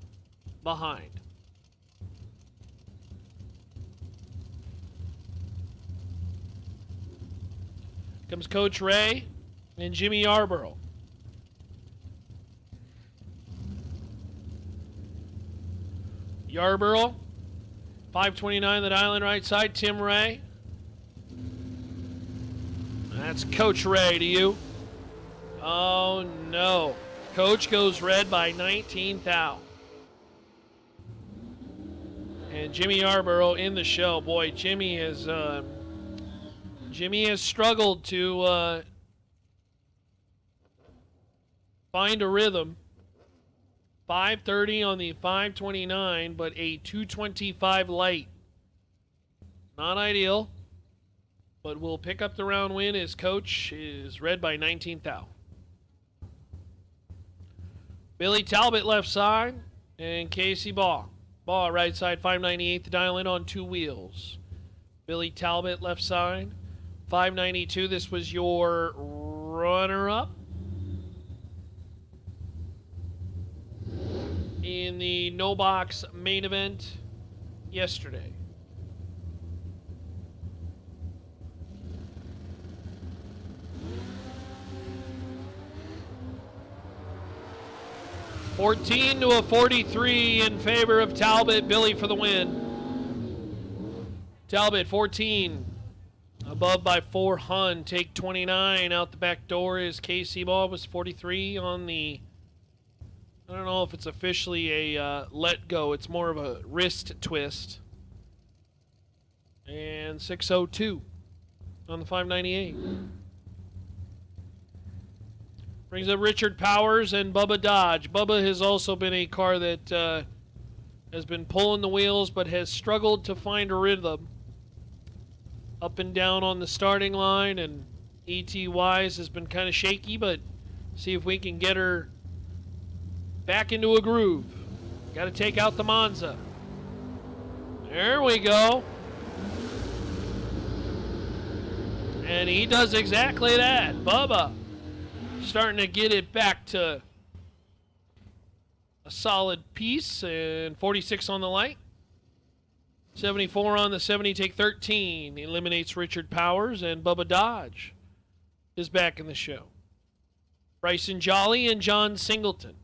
Speaker 3: behind. Comes Coach Ray and Jimmy Yarborough. Yarborough, 529 that island right side. Tim Ray. That's Coach Ray to you. Oh no. Coach goes red by 19 thou. And Jimmy Yarborough in the show. Boy, Jimmy has struggled to find a rhythm. 530 on the 529, but a 225 light. Not ideal, but will pick up the round win as Coach is red by 19 thou. Billy Talbot left side and Casey Baugh. Baugh right side 598 the dial in on 2 wheels. Billy Talbot left side 592. This was your runner-up in the no box main event yesterday. $14 to a 43 in favor of Talbot. Billy for the win. Talbot 14. Above by 4 Hun. Take 29 out the back door is Casey Ball. Was 43 on the, I don't know if it's officially a let go. It's more of a wrist twist. And 602 on the 598. Brings up Richard Powers and Bubba Dodge. Bubba has also been a car that has been pulling the wheels but has struggled to find a rhythm. Up and down on the starting line, and E.T. Wise has been kind of shaky, but see if we can get her back into a groove. Got to take out the Monza. There we go. And he does exactly that. Bubba starting to get it back to a solid piece, and 46 on the light. 74 on the 70, take 13. Eliminates Richard Powers, and Bubba Dodge is back in the show. Bryson Jolly and John Singleton.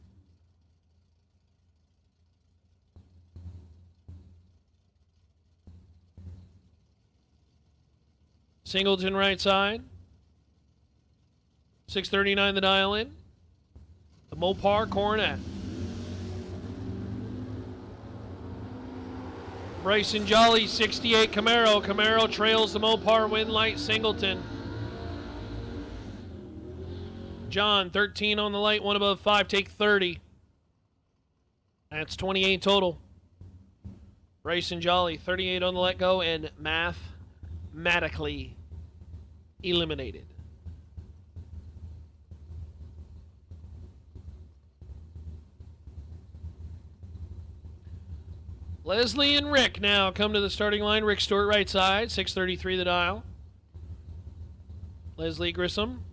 Speaker 3: Singleton right side. 639 the dial in. The Mopar Coronet. Bryson Jolly, 68 Camaro. Camaro trails the Mopar win light Singleton. John, 13 on the light, 1 above 5, take 30. That's 28 total. Bryson Jolly, 38 on the let go, and mathematically eliminated. Leslie and Rick now come to the starting line. Rick Stewart right side, 633 the dial. Leslie Grissom,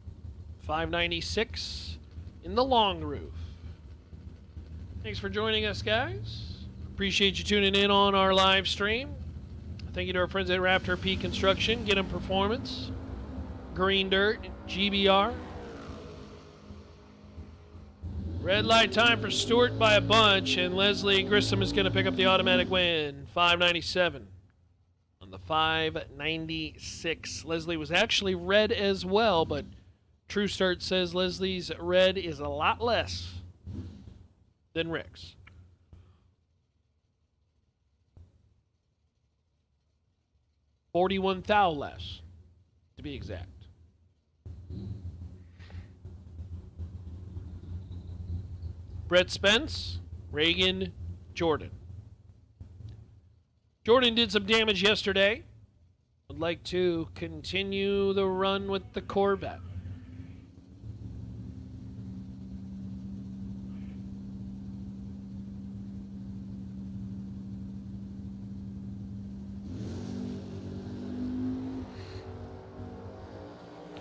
Speaker 3: 596 in the long roof. Thanks for joining us, guys. Appreciate you tuning in on our live stream. Thank you to our friends at Raptor P Construction, Get 'em Performance, Green Dirt, GBR. Red light time for Stewart by a bunch, and Leslie Grissom is going to pick up the automatic win. 597 on the 596. Leslie was actually red as well, but True Start says Leslie's red is a lot less than Rick's. $41,000 less, to be exact. Brett Spence, Reagan, Jordan. Jordan did some damage yesterday. Would like to continue the run with the Corvette.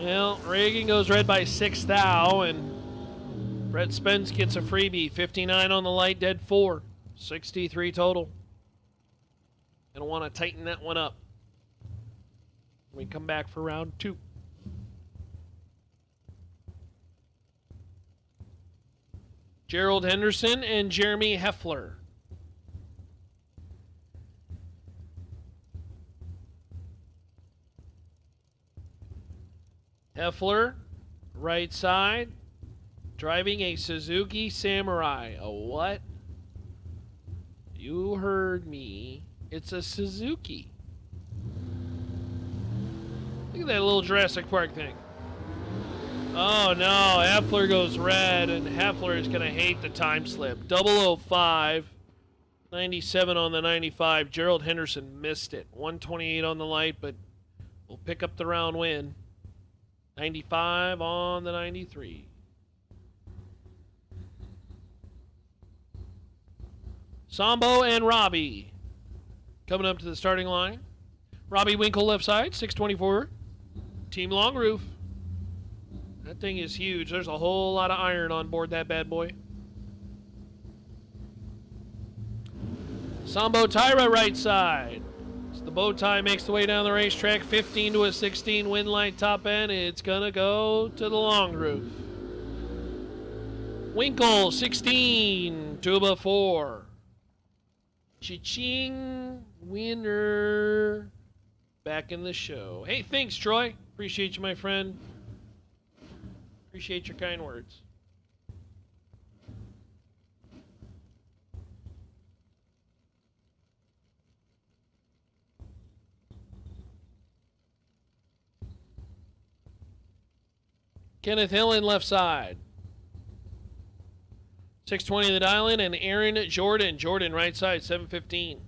Speaker 3: Well, Reagan goes red by 6 thou, and Brett Spence gets a freebie. 59 on the light, dead 4. 63 total. Gonna want to tighten that one up when we come back for round 2. Gerald Henderson and Jeremy Heffler. Heffler, right side, driving a Suzuki Samurai. A what? You heard me. It's a Suzuki. Look at that little Jurassic Park thing. Oh no, Heffler goes red, and Heffler is going to hate the time slip. 005, 97 on the 95. Gerald Henderson missed it. 128 on the light, but we'll pick up the round win. 95 on the 93. Sambo and Robbie coming up to the starting line. Robbie Winkle left side, 624. Team Long Roof. That thing is huge. There's a whole lot of iron on board that bad boy. Sambo Tyra right side. The bow tie makes the way down the racetrack, 15 to a 16 wind light top end. It's going to go to the long roof. Winkle, 16, tuba 4. Cha-ching, winner. Back in the show. Hey, thanks, Troy. Appreciate you, my friend. Appreciate your kind words. Kenneth Hillen left side. 620 the dial-in, and Aaron Jordan. Jordan right side, 715.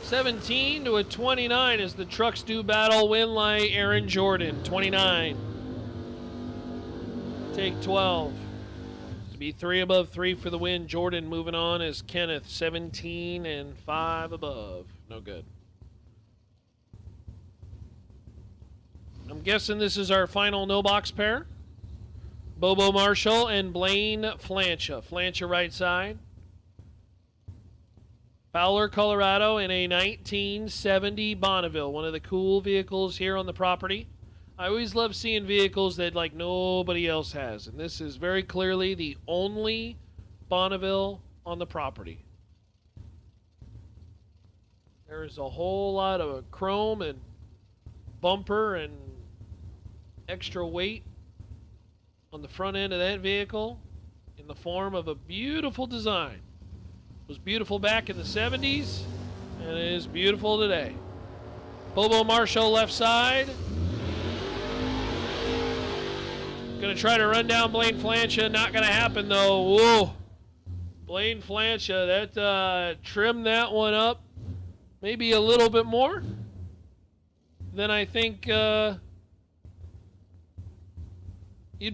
Speaker 3: $17 to a 29 as the trucks do battle. Win light, Aaron Jordan, 29. Take 12. Be 3 above 3 for the win. Jordan moving on as Kenneth, 17 and 5 above. No good. I'm guessing this is our final no box pair. Bobo Marshall and Blaine Flancha. Flancha right side. Fowler, Colorado in a 1970 Bonneville. One of the cool vehicles here on the property. I always love seeing vehicles that like nobody else has, and this is very clearly the only Bonneville on the property. There is a whole lot of chrome and bumper and extra weight on the front end of that vehicle in the form of a beautiful design. It was beautiful back in the 70s, and it is beautiful today. Bobo Marshall left side. Going to try to run down Blaine Flancha. Not going to happen, though. Whoa. Blaine Flancha, that trimmed that one up maybe a little bit more than I think you'd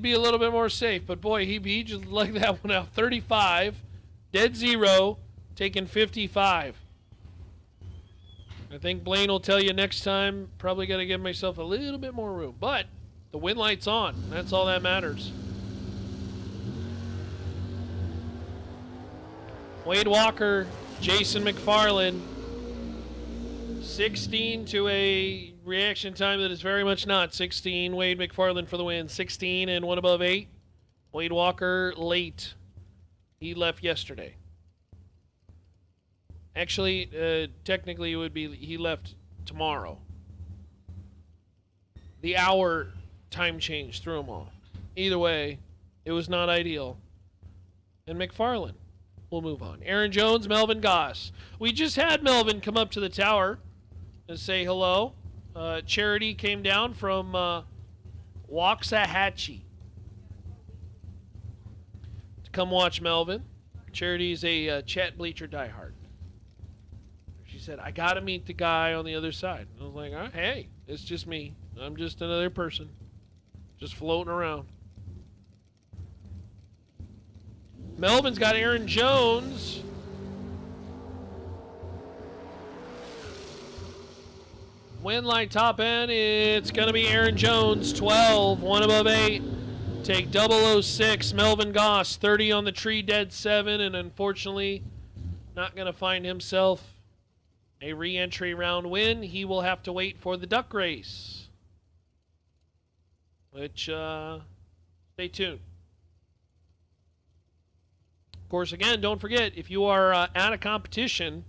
Speaker 3: be a little bit more safe. But, boy, he just let that one out. 35, dead zero, taking 55. I think Blaine will tell you next time, probably got to give myself a little bit more room. But the wind light's on. That's all that matters. Wade Walker, Jason McFarland. 16 to a reaction time that is very much not 16. Wade McFarland for the win. 16 and 1 above 8. Wade Walker late. He left yesterday. Actually, technically it would be he left tomorrow. The hour time change threw him off. Either way, it was not ideal. And McFarland will move on. Aaron Jones, Melvin Goss. We just had Melvin come up to the tower and say hello. Charity came down from Waxahachie to come watch Melvin. Charity's a Chat Bleacher diehard. She said, I got to meet the guy on the other side. I was like, oh, hey, it's just me. I'm just another person. Just floating around. Melvin's got Aaron Jones. Win line top end, it's going to be Aaron Jones, 12, 1 above 8. Take 006, Melvin Goss, 30 on the tree, dead 7, and unfortunately not going to find himself a re-entry round win. He will have to wait for the duck race, which, stay tuned. Of course, again, don't forget, if you are at a competition,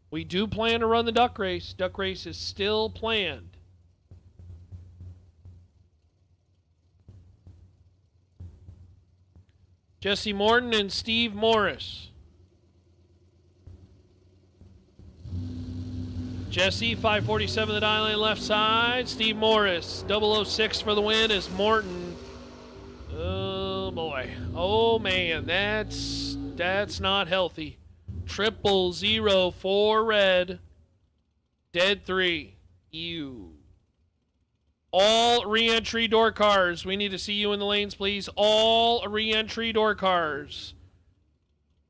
Speaker 3: we do plan to run the duck race. Duck race is still planned. Jesse Morton and Steve Morris. Jesse, 547 the dial in left side. Steve Morris, 006 for the win as Morton. Oh, boy. Oh, man. That's not healthy. 000 for red. Dead 3. Ew. All re-entry door cars. We need to see you in the lanes, please. All re-entry door cars.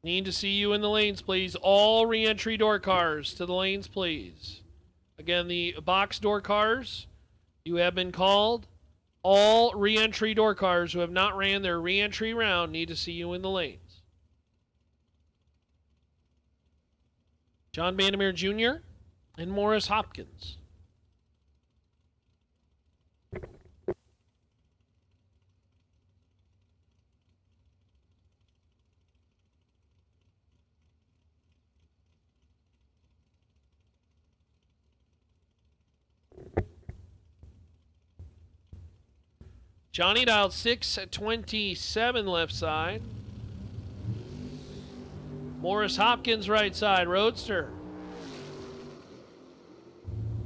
Speaker 3: Need to see you in the lanes, please. All re-entry door cars to the lanes, please. Again, the box door cars, you have been called. All re-entry door cars who have not ran their re-entry round need to see you in the lanes. John Vandermeer Jr. and Morris Hopkins. Johnny dialed 627 left side. Morris Hopkins right side, Roadster.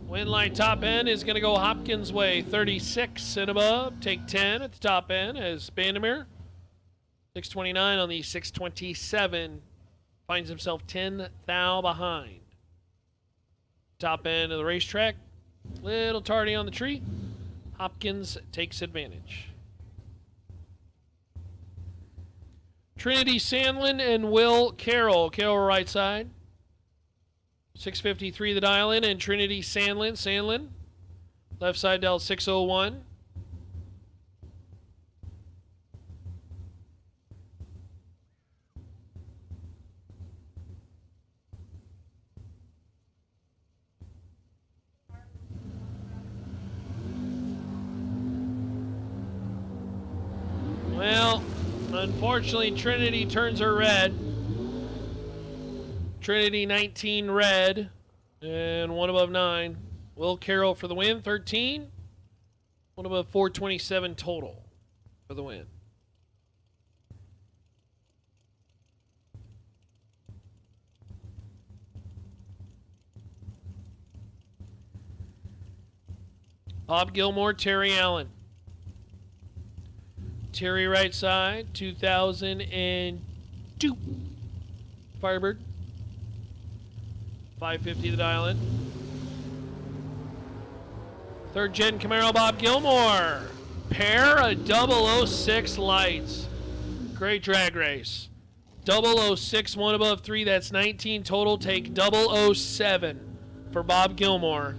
Speaker 3: Win line top end is going to go Hopkins' way, 36 and above. Take 10 at the top end as Bandemir. 629 on the 627. Finds himself 10 thou behind. Top end of the racetrack. Little tardy on the tree. Hopkins takes advantage. Trinity Sandlin and Will Carroll. Carroll right side. 653 the dial in, and Trinity Sandlin. Left side dial 601. Well, unfortunately, Trinity turns her red. Trinity 19 red and 1 above 9. Will Carroll for the win, 13. 1 above 427 total for the win. Bob Gilmore, Terry Allen. Terry right side, 2002. Firebird. 550 the dial in. Third gen Camaro, Bob Gilmore. Pair of 006 lights. Great drag race. 006, 1 above 3. That's 19 total. Take 007 for Bob Gilmore.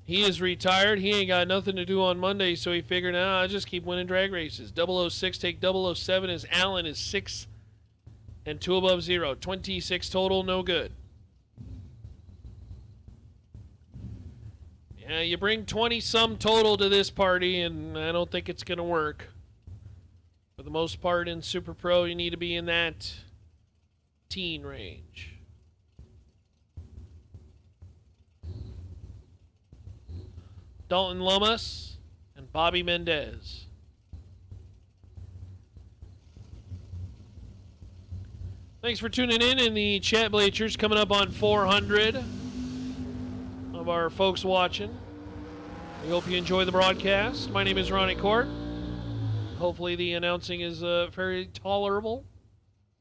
Speaker 3: He is retired. He ain't got nothing to do on Monday, so he figured, I'll just keep winning drag races. 006, take 007 as Allen is 6 and 2 above 0. 26 total, no good. Yeah, you bring 20-some total to this party, and I don't think it's going to work. For the most part in Super Pro, you need to be in that teen range. Dalton Lomas and Bobby Mendez. Thanks for tuning in the chat bleachers. Coming up on 400 of our folks watching. We hope you enjoy the broadcast. My name is Ronnie Court. Hopefully the announcing is very tolerable.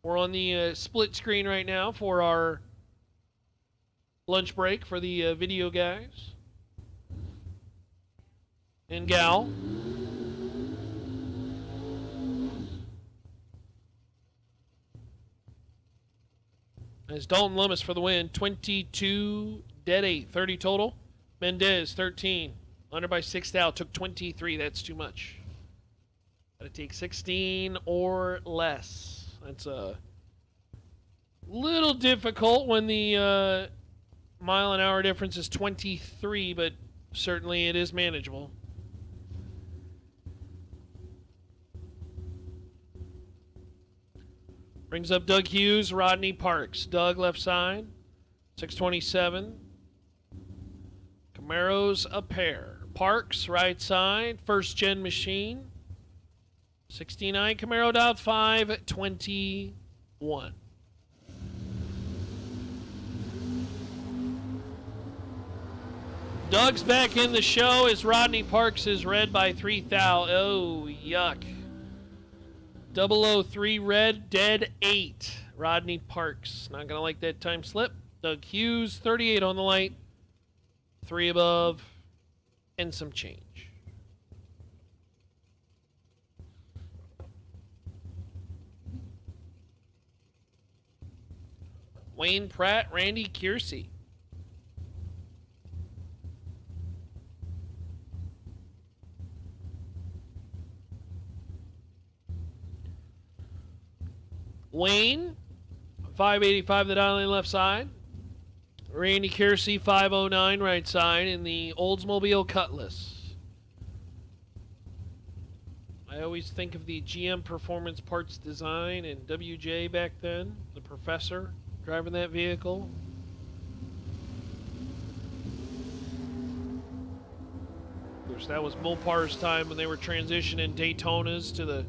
Speaker 3: We're on the split screen right now for our lunch break for the video guys and gal. As Dalton Lummis for the win, 22, dead 8, 30 total. Mendez, 13, under by 6 out, took 23, that's too much. Gotta take 16 or less. That's a little difficult when the mile an hour difference is 23, but certainly it is manageable. Brings up Doug Hughes, Rodney Parks. Doug left side, 627. Camaro's a pair. Parks right side, first gen machine. 69 Camaro dialed 521. Doug's back in the show as Rodney Parks is red by 3,000. Oh, yuck. 003 red, dead 8. Rodney Parks. Not going to like that time slip. Doug Hughes, 38 on the light. 3 above. And some change. Wayne Pratt, Randy Kiersey. Wayne, 585 the dial lane left side. Randy Kiersey, 509 right side in the Oldsmobile Cutlass. I always think of the GM Performance Parts Design and WJ back then, the professor driving that vehicle. Of course, that was Mopar's time when they were transitioning Daytonas to the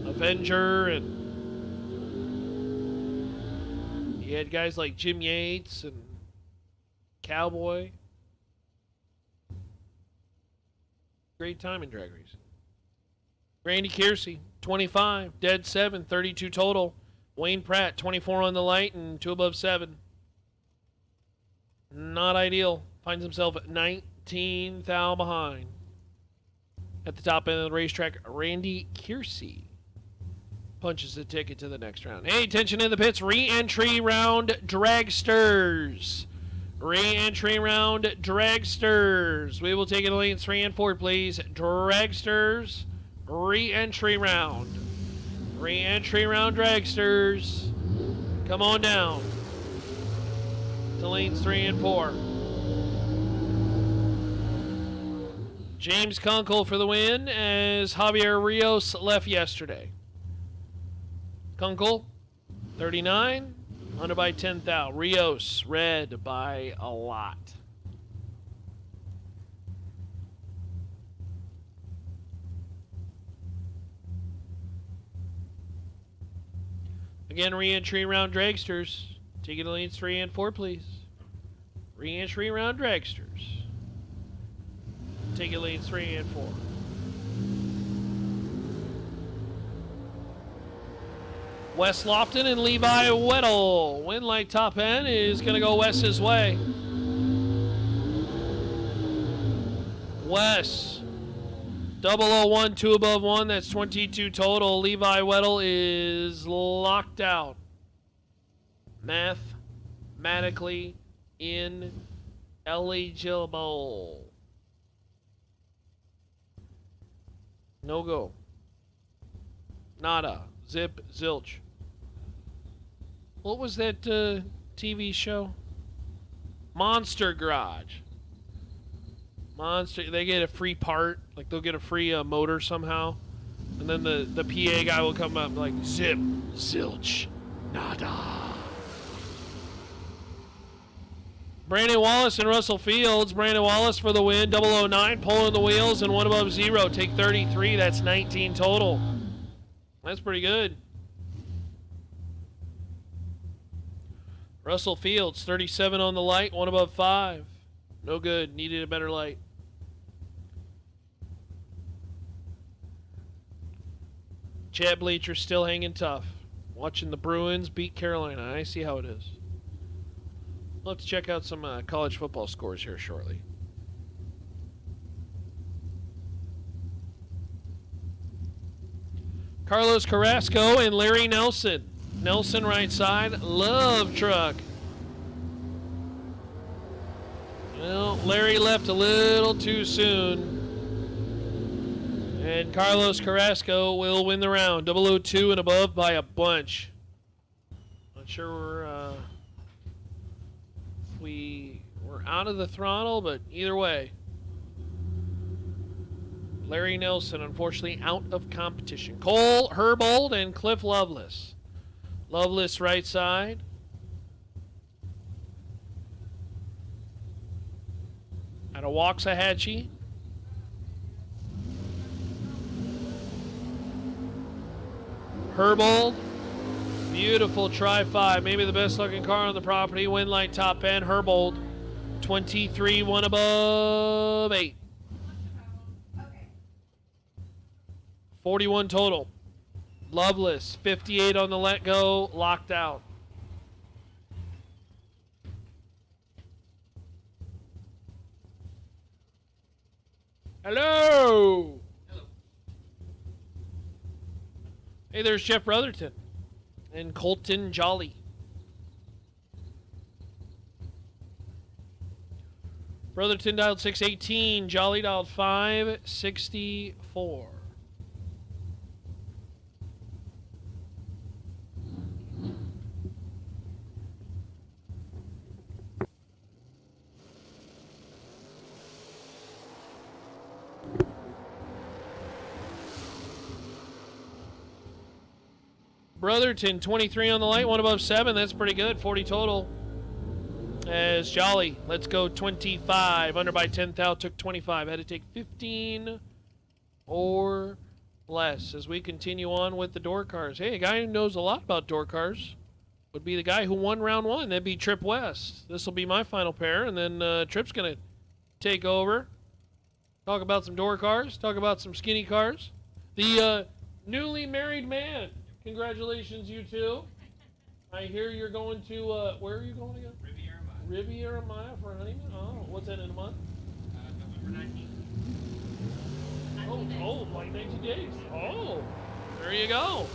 Speaker 3: Avenger, and you had guys like Jim Yates and Cowboy. Great time in drag racing. Randy Kiersey, 25, dead 7, 32 total. Wayne Pratt, 24 on the light and 2 above 7. Not ideal. Finds himself at 19 thou behind. At the top end of the racetrack, Randy Kiersey punches the ticket to the next round. Hey, attention in the pits. Re-entry round dragsters. Re-entry round dragsters. We will take it to lanes 3 and 4, please. Dragsters. Re-entry round. Re-entry round dragsters. Come on down to lanes 3 and 4. James Kunkel for the win as Javier Rios left yesterday. Kunkel, 39, under by 10,000. Rios, red by a lot. Again, re-entry round dragsters. Ticket to lanes 3 and 4, please. Re-entry round dragsters. Ticket lanes 3 and 4. Wes Lofton and Levi Weddle. Win light top end is going to go Wes's way. Wes. 001, 2 above 1. That's 22 total. Levi Weddle is locked out. Mathematically ineligible. No go. Nada. Zip. Zilch. What was that TV show? Monster Garage. Monster. They get a free part. Like they'll get a free motor somehow. And then the PA guy will come up like, zip, zilch, nada. Brandon Wallace and Russell Fields. Brandon Wallace for the win. 009, pulling the wheels, and one above zero. Take 33. That's 19 total. That's pretty good. Russell Fields, 37 on the light, one above 5. No good. Needed a better light. Chad Bleacher still hanging tough. Watching the Bruins beat Carolina. I see how it is. We'll have to check out some college football scores here shortly. Carlos Carrasco and Larry Nelson. Nelson right side. Love truck. Well, Larry left a little too soon. And Carlos Carrasco will win the round. 002 and above by a bunch. Not sure we're out of the throttle, but either way. Larry Nelson, unfortunately, out of competition. Cole Herbold and Cliff Loveless. Loveless right side. Out of Waxahachie. Herbold. Beautiful Tri-5. Maybe the best looking car on the property. Winlight top end. Herbold. 23, one above 8. 41 total. Loveless. 58 on the let go. Locked out. Hello.
Speaker 5: Hello.
Speaker 3: Hey, there's Jeff Brotherton and Colton Jolly. Brotherton dialed 618. Jolly dialed 564. Brotherton, 23 on the light, one above 7. That's pretty good. 40 total. As Jolly, let's go 25. Under by 10 thou, took 25. Had to take 15 or less as we continue on with the door cars. Hey, a guy who knows a lot about door cars would be the guy who won round 1. That'd be Trip West. This will be my final pair, and then Trip's going to take over. Talk about some door cars. Talk about some skinny cars. The newly married man. Congratulations, you two. I hear you're going to, where are you going again? Riviera Maya for a honeymoon? Oh, what's that in a month?
Speaker 5: November 19th.
Speaker 3: Oh, like 19 days. Oh, there you go.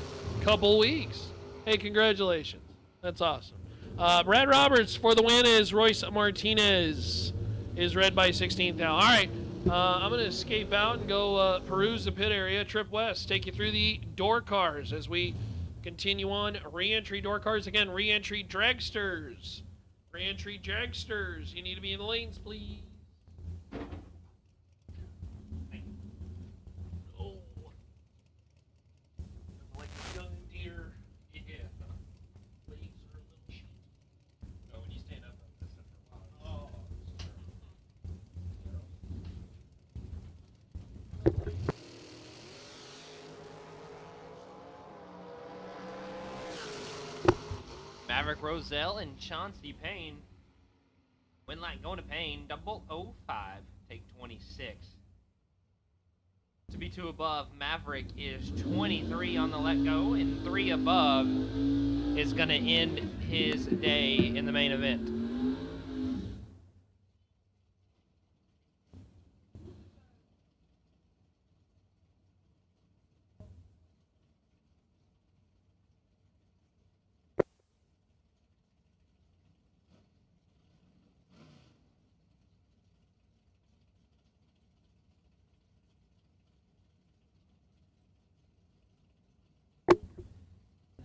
Speaker 3: Couple weeks. Hey, congratulations. That's awesome. Brad Roberts for the win is Royce Martinez is red by 16th now. All right, I'm going to escape out and go peruse the pit area. Trip West, take you through the door cars as we continue on. Re-entry door cars. Again, re-entry dragsters. Re-entry dragsters. You need to be in the lanes, please. Oh. Like a young deer. Yeah. Legs are a little sheep.
Speaker 5: Oh, when you stand up, that's for a while.
Speaker 3: Oh.
Speaker 5: Maverick Roselle and Chauncey Payne. Win line going to Payne. 005. Take 26. To be 2 above, Maverick is 23 on the let go, and 3 above is going to end his day in the main event.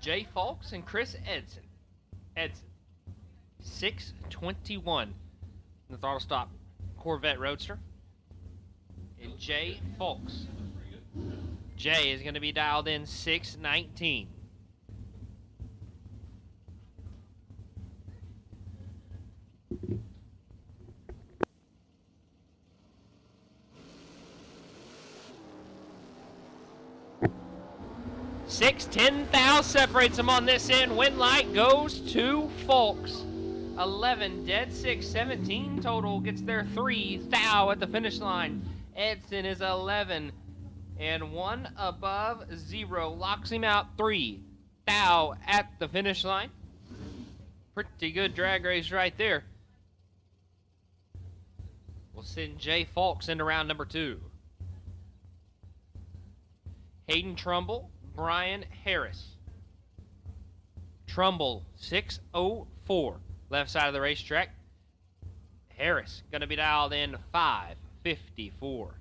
Speaker 5: Jay Falks and Chris Edson. 621. The throttle stop Corvette Roadster. And Jay Falks. Jay is going to be dialed in 619. Six, 10,000 separates them on this end. Win light goes to Folks. 11, dead 6, 17 total. Gets their 3. Thou at the finish line. Edson is 11 and 1 above 0. Locks him out 3. Thou at the finish line. Pretty good drag race right there. We'll send Jay Folks into round number 2. Hayden Trumbull, Brian Harris. Trumbull, 6:04. Left side of the racetrack. Harris going to be dialed in 5:54.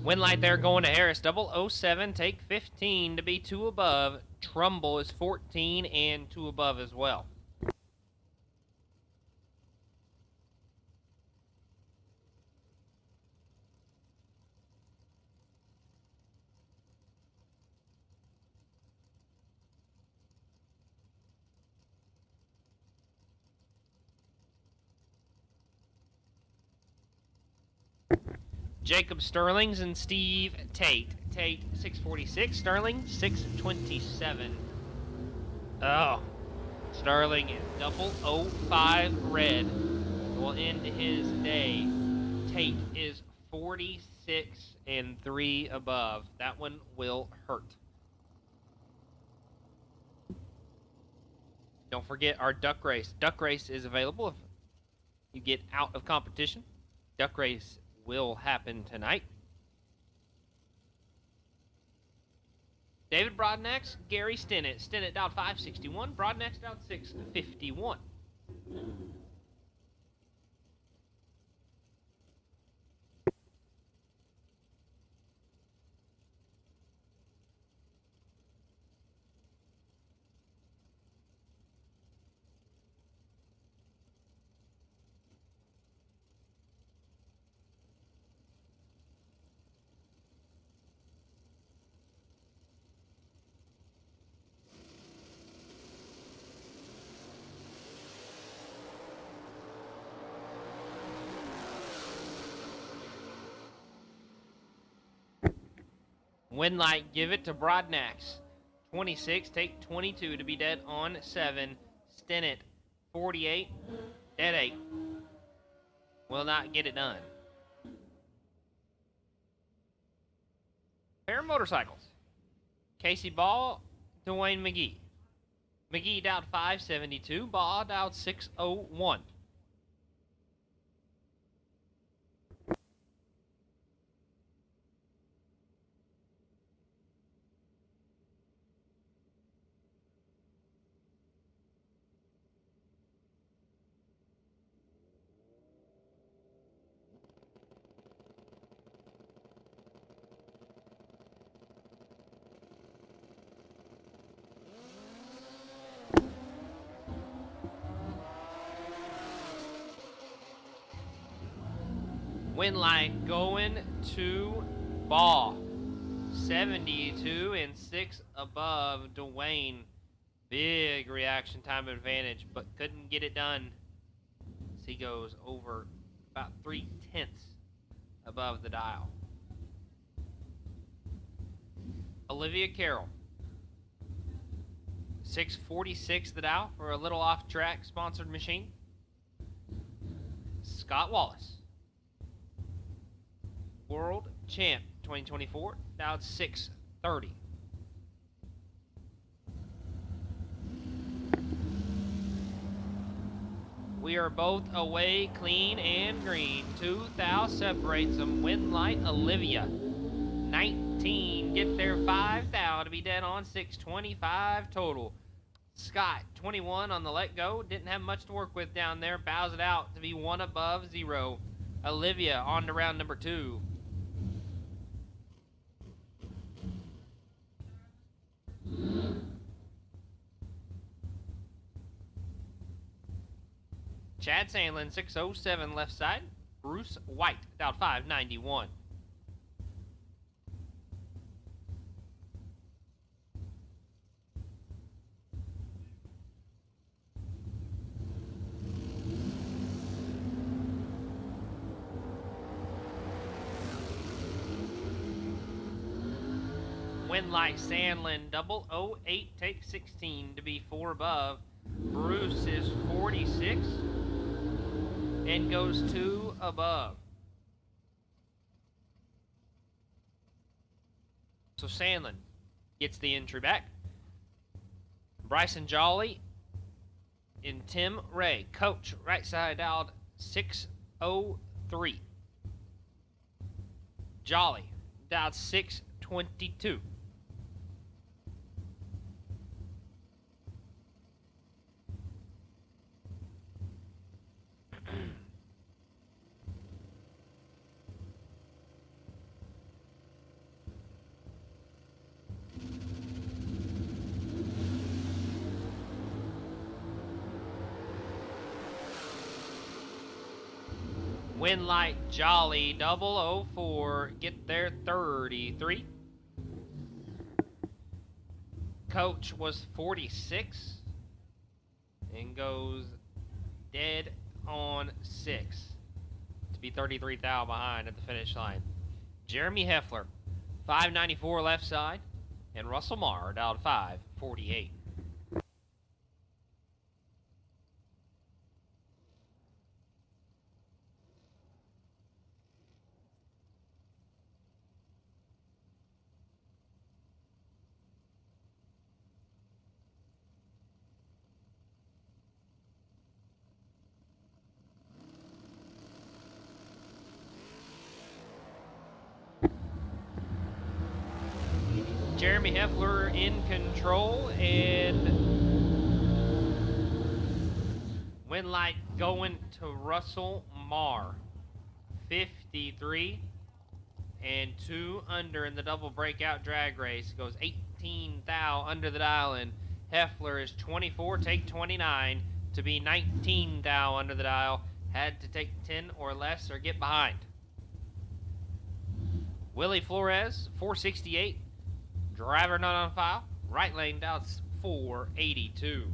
Speaker 5: Win light there going to Harris. 007, take 15 to be 2 above. Trumbull is 14 and 2 above as well. Jacob Sterling's and Steve Tate. Tate 646, Sterling 627. Oh, Sterling is 005 red. Will end his day. Tate is 46 and 3 above. That one will hurt. Don't forget our duck race. Duck race is available if you get out of competition. Duck race will happen tonight. David Broadnax, Gary Stinnett. Stinnett dialed 561, Broadnax dialed 651. Win light, give it to Broadnax. 26, take 22 to be dead on 7. Stinnett, 48, dead 8. Will not get it done. Pair of motorcycles. Casey Ball, Dwayne McGee. McGee dialed 572, Ball dialed 601. Win light going to Ball. 72 and 6 above Dwayne. Big reaction time advantage, but couldn't get it done. As he goes over about 3/10 above the dial. Olivia Carroll. 646 the dial for a little off-track sponsored machine. Scott Wallace. World Champ 2024, dialed 630. We are both away clean and green. 2,000 separates them. Win light, Olivia. 19 16. Get there 5 thou to be dead on 625 total. Scott, 21 on the let go. Didn't have much to work with down there. Bows it out to be 1 above 0. Olivia on to round number 2. Chad Sandlin, 607 left side. Bruce White, dialed 591. Winlight Sandlin, 008, take 16 to be 4 above. Bruce is 46 and goes 2 above. So Sandlin gets the entry back. Bryson Jolly and Tim Ray. Coach, right side dialed 603. Jolly dialed 622. Winlight Jolly 004, get there 33. Coach was 46 and goes dead on 6 to be 33 thou behind at the finish line. Jeremy Heffler, 594 left side, and Russell Marr dialed 548. Jeremy Heffler in control, and Winlight going to Russell Marr, 53 and 2 under in the double breakout drag race. Goes 18 thou under the dial, and Heffler is 24, take 29 to be 19 thou under the dial. Had to take 10 or less or get behind. Willie Flores, 468. Driver not on file. Right lane down 482.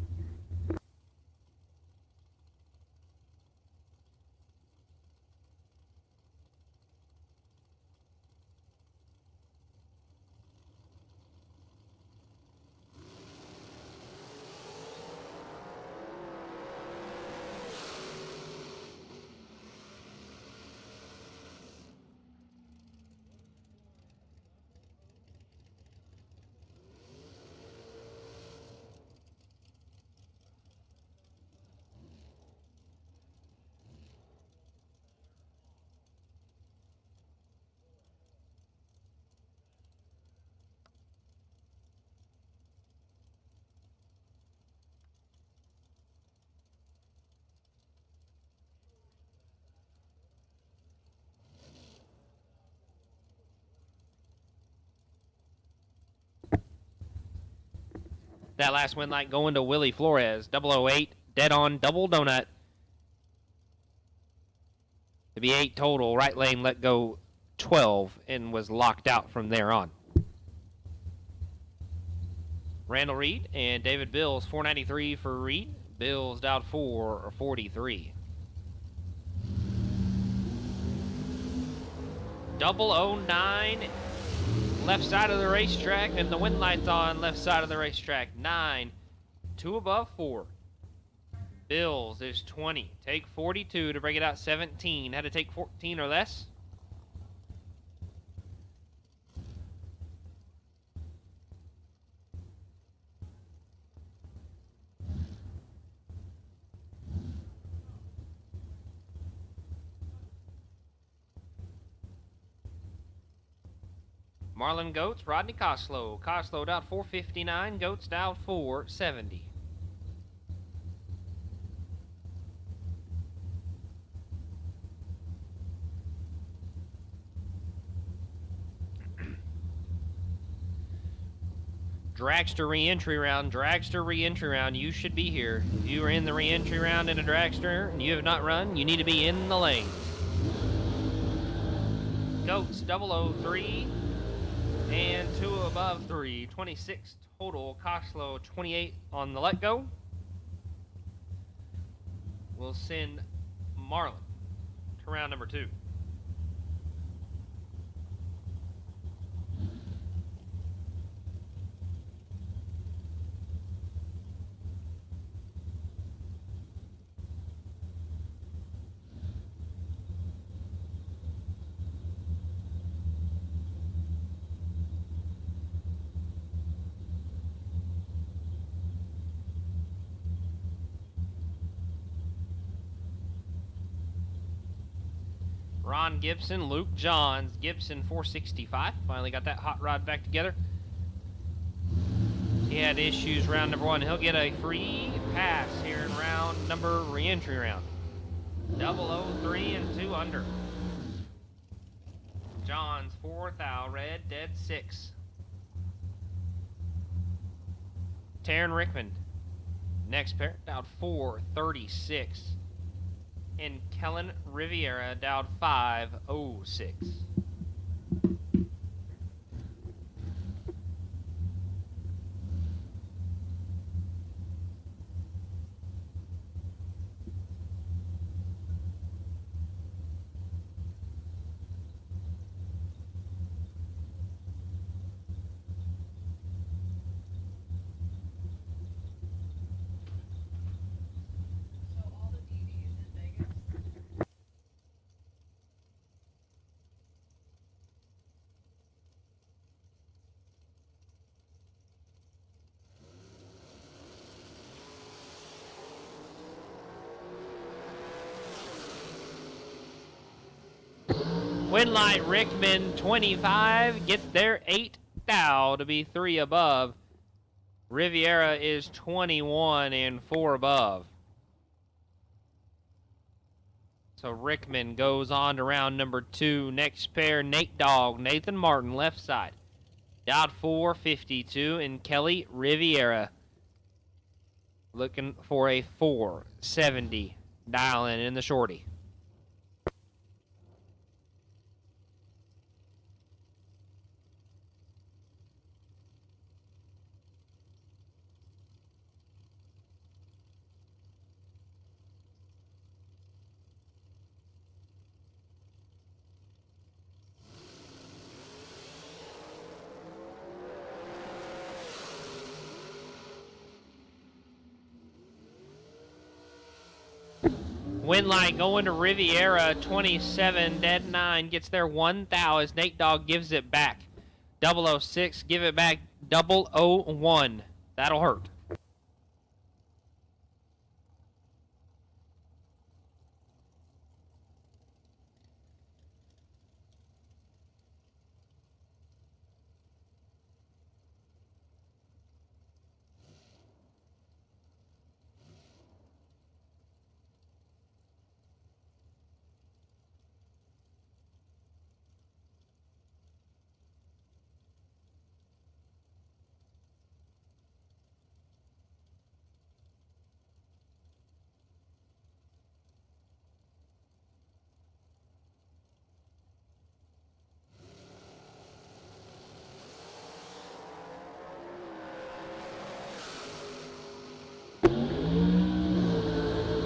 Speaker 5: That last win light going to Willie Flores, 008, dead on, double donut. To be 8 total, right lane let go 12 and was locked out from there on. Randall Reed and David Bills, 493 for Reed. Bills dialed 443. 009. Left side of the racetrack, and the wind lights on left side of the racetrack. 9, 2 above 4. Bills is 20. Take 42 to break it out 17. Had to take 14 or less. Marlin Goats, Rodney Coslow. Coslow dialed 459, Goats dialed 470. Dragster re-entry round. Dragster re-entry round. You should be here. If you are in the re-entry round in a dragster and you have not run, you need to be in the lane. Goats 003 and 2 above 3. 26 total. Coslow 28 on the let go. We'll send Marlin to round number 2. Ron Gibson, Luke Johns. Gibson 465. Finally got that hot rod back together. He had issues round number 1. He'll get a free pass here in round number re-entry round. 003 and 2 under. Johns 4th out, red, dead 6. Taryn Rickman. Next pair, dialed 436. And Kellen Riviera dialed 506.
Speaker 4: So all the DDs in Vegas.
Speaker 5: Winlight Rickman 25 gets their 8 thou to be 3 above. Riviera is 21 and 4 above. So Rickman goes on to round number 2. Next pair, Nate Dogg, Nathan Martin, left side. Dialed 452 and Kelly Riviera. Looking for a 470 dialing in the shorty. Winlight going to Riviera, 27, dead 9, gets their 1 thou as Nate Dogg gives it back. 006, give it back, 001. That'll hurt.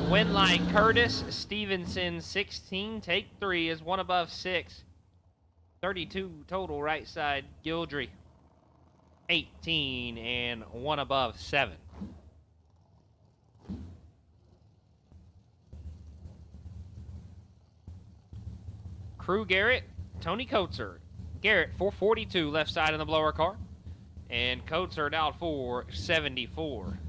Speaker 5: Winlight Curtis Stevenson, 16, take 3 is 1 above 6. 32 total right side, Gildry, 18 and 1 above 7. Crew Garrett, Tony Coates. Garrett, 442 left side in the blower car. And Coates dialed 474.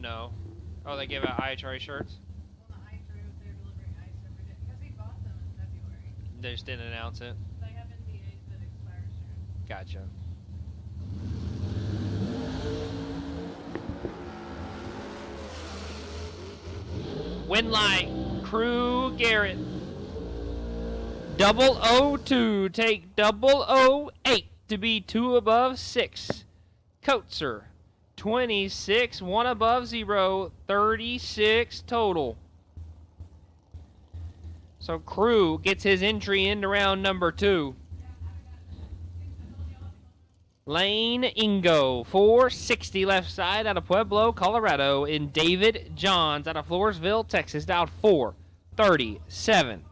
Speaker 5: No. Oh, they give out IHRA shirts?
Speaker 4: Well, not ice, they're delivering ice every day. Because he bought them in February.
Speaker 5: They just didn't announce it.
Speaker 4: They have NDAs that expire soon.
Speaker 5: Gotcha. Win light, Crew Garrett. 002, take 008 to be 2 above 6. Coatser, 26, 1 above 0, 36 total. So Crew gets his entry into round number 2. Lane Ingo, 460 left side out of Pueblo, Colorado. And David Johns out of Floresville, Texas, down 437.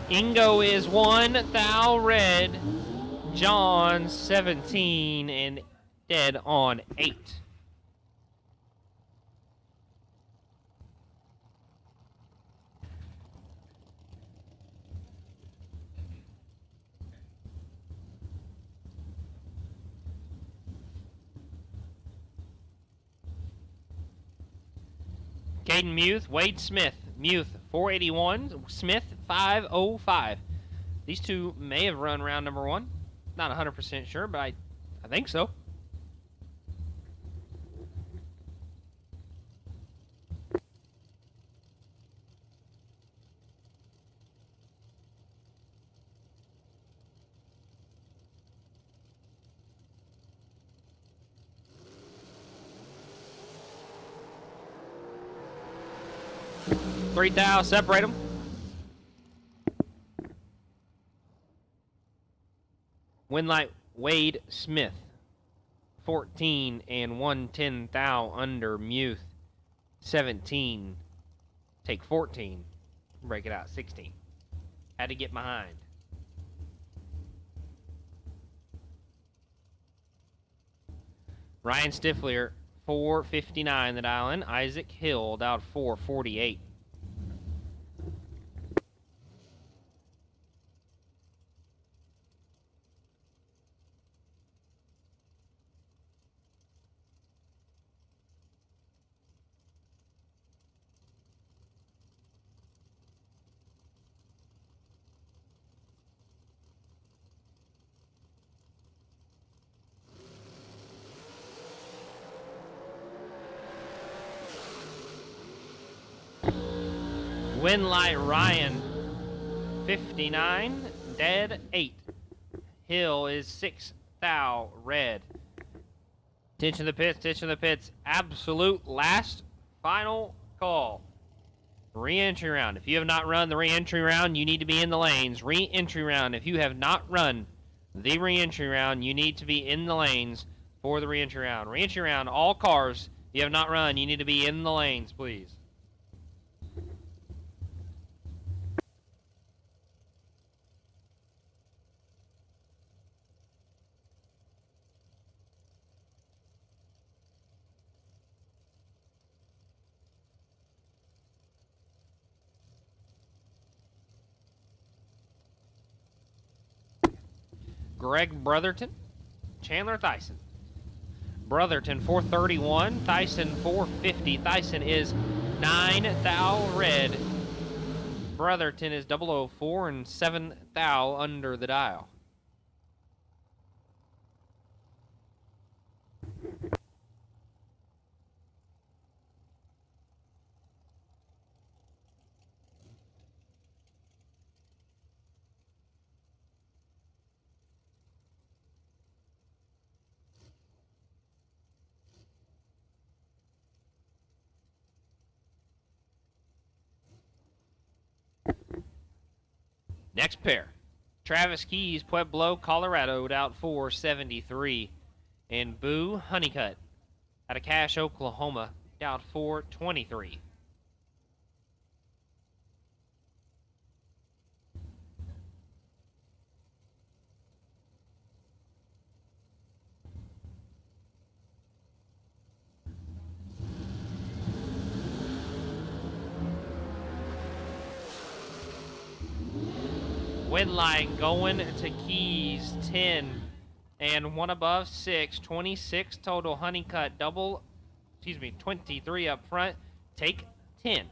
Speaker 5: Ingo is 1, Thou red, John 17, and dead on 8. Caden Muth, Wade Smith. Muth, 481. Smith, 505. These two may have run round number 1. Not 100% sure, but I think so. Three thou, separate them. Winlight Wade Smith, 14 and 110 thou under Muth, 17. Take 14, break it out 16. Had to get behind. Ryan Stifler, 459 the dial in. Isaac Hill, dialed 448. Winlight Ryan, 59, dead 8. Hill is 6 thou red. Attention to the pits. Absolute last final call. Re-entry round. If you have not run the re-entry round, you need to be in the lanes. Re-entry round. If you have not run the re-entry round, you need to be in the lanes for the re-entry round. Re-entry round, all cars. If you have not run, you need to be in the lanes, please. Greg Brotherton, Chandler Thyssen. Brotherton 431, Thyssen 450. Thyssen is 9 thou red. Brotherton is 004 and 7 thou under the dial. Next pair. Travis Keys, Pueblo, Colorado, out 473. And Boo Honeycutt out of Cache, Oklahoma, out 423. Win line going to Keys, 10 and one above 6, 26 total. Honeycutt 23 up front. Take 10.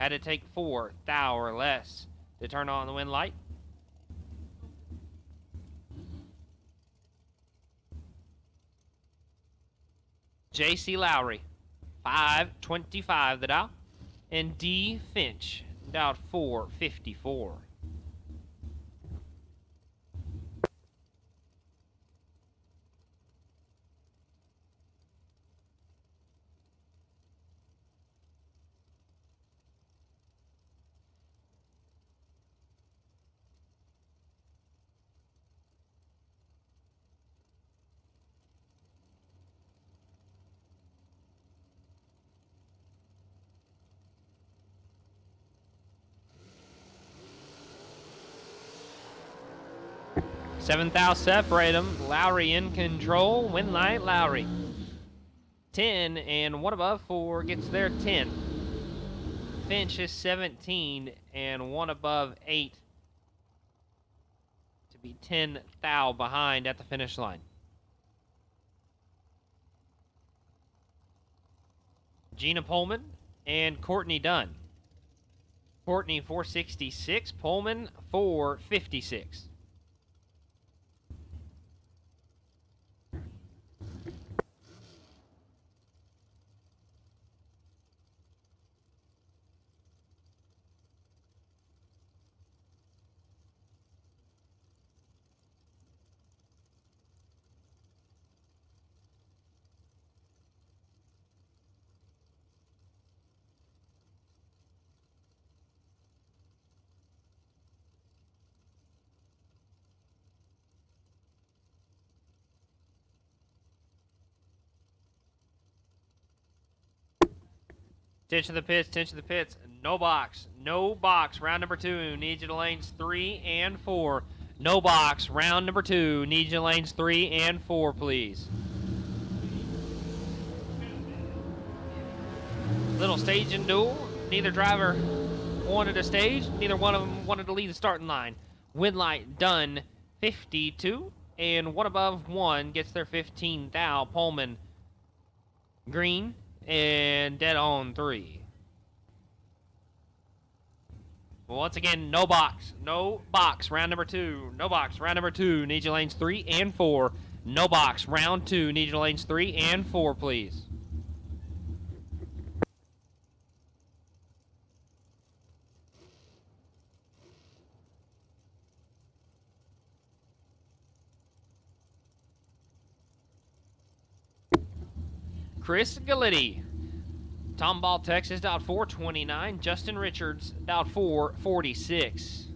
Speaker 5: Had to take 4 thou or less to turn on the win light. J.C. Lowry, 525 the dial. And D. Finch, dialed 454. Seventh thou separate them. Lowry in control. Win light, Lowry. 10 and one above 4 gets there 10. Finch is 17 and one above 8 to be 10 thou behind at the finish line. Gina Pullman and Courtney Dunn. Courtney 466, Pullman 456. Attention to the pits, attention to the pits. No box, no box. Round number 2, needs you to lanes 3 and 4. No box, round number 2, needs you to lanes 3 and 4, please. Little staging duel. Neither driver wanted a stage. Neither one of them wanted to lead the starting line. Win light done 52. And one above 1 gets their 15 thou. Pullman green. And dead on 3. Well, once again, no box. No box. Round number 2. No box. Round number 2. Need your lanes 3 and 4. No box. Round 2. Need your lanes 3 and 4, please. Chris Galletti, Tomball, Texas, dialed 429. Justin Richards, dialed 446.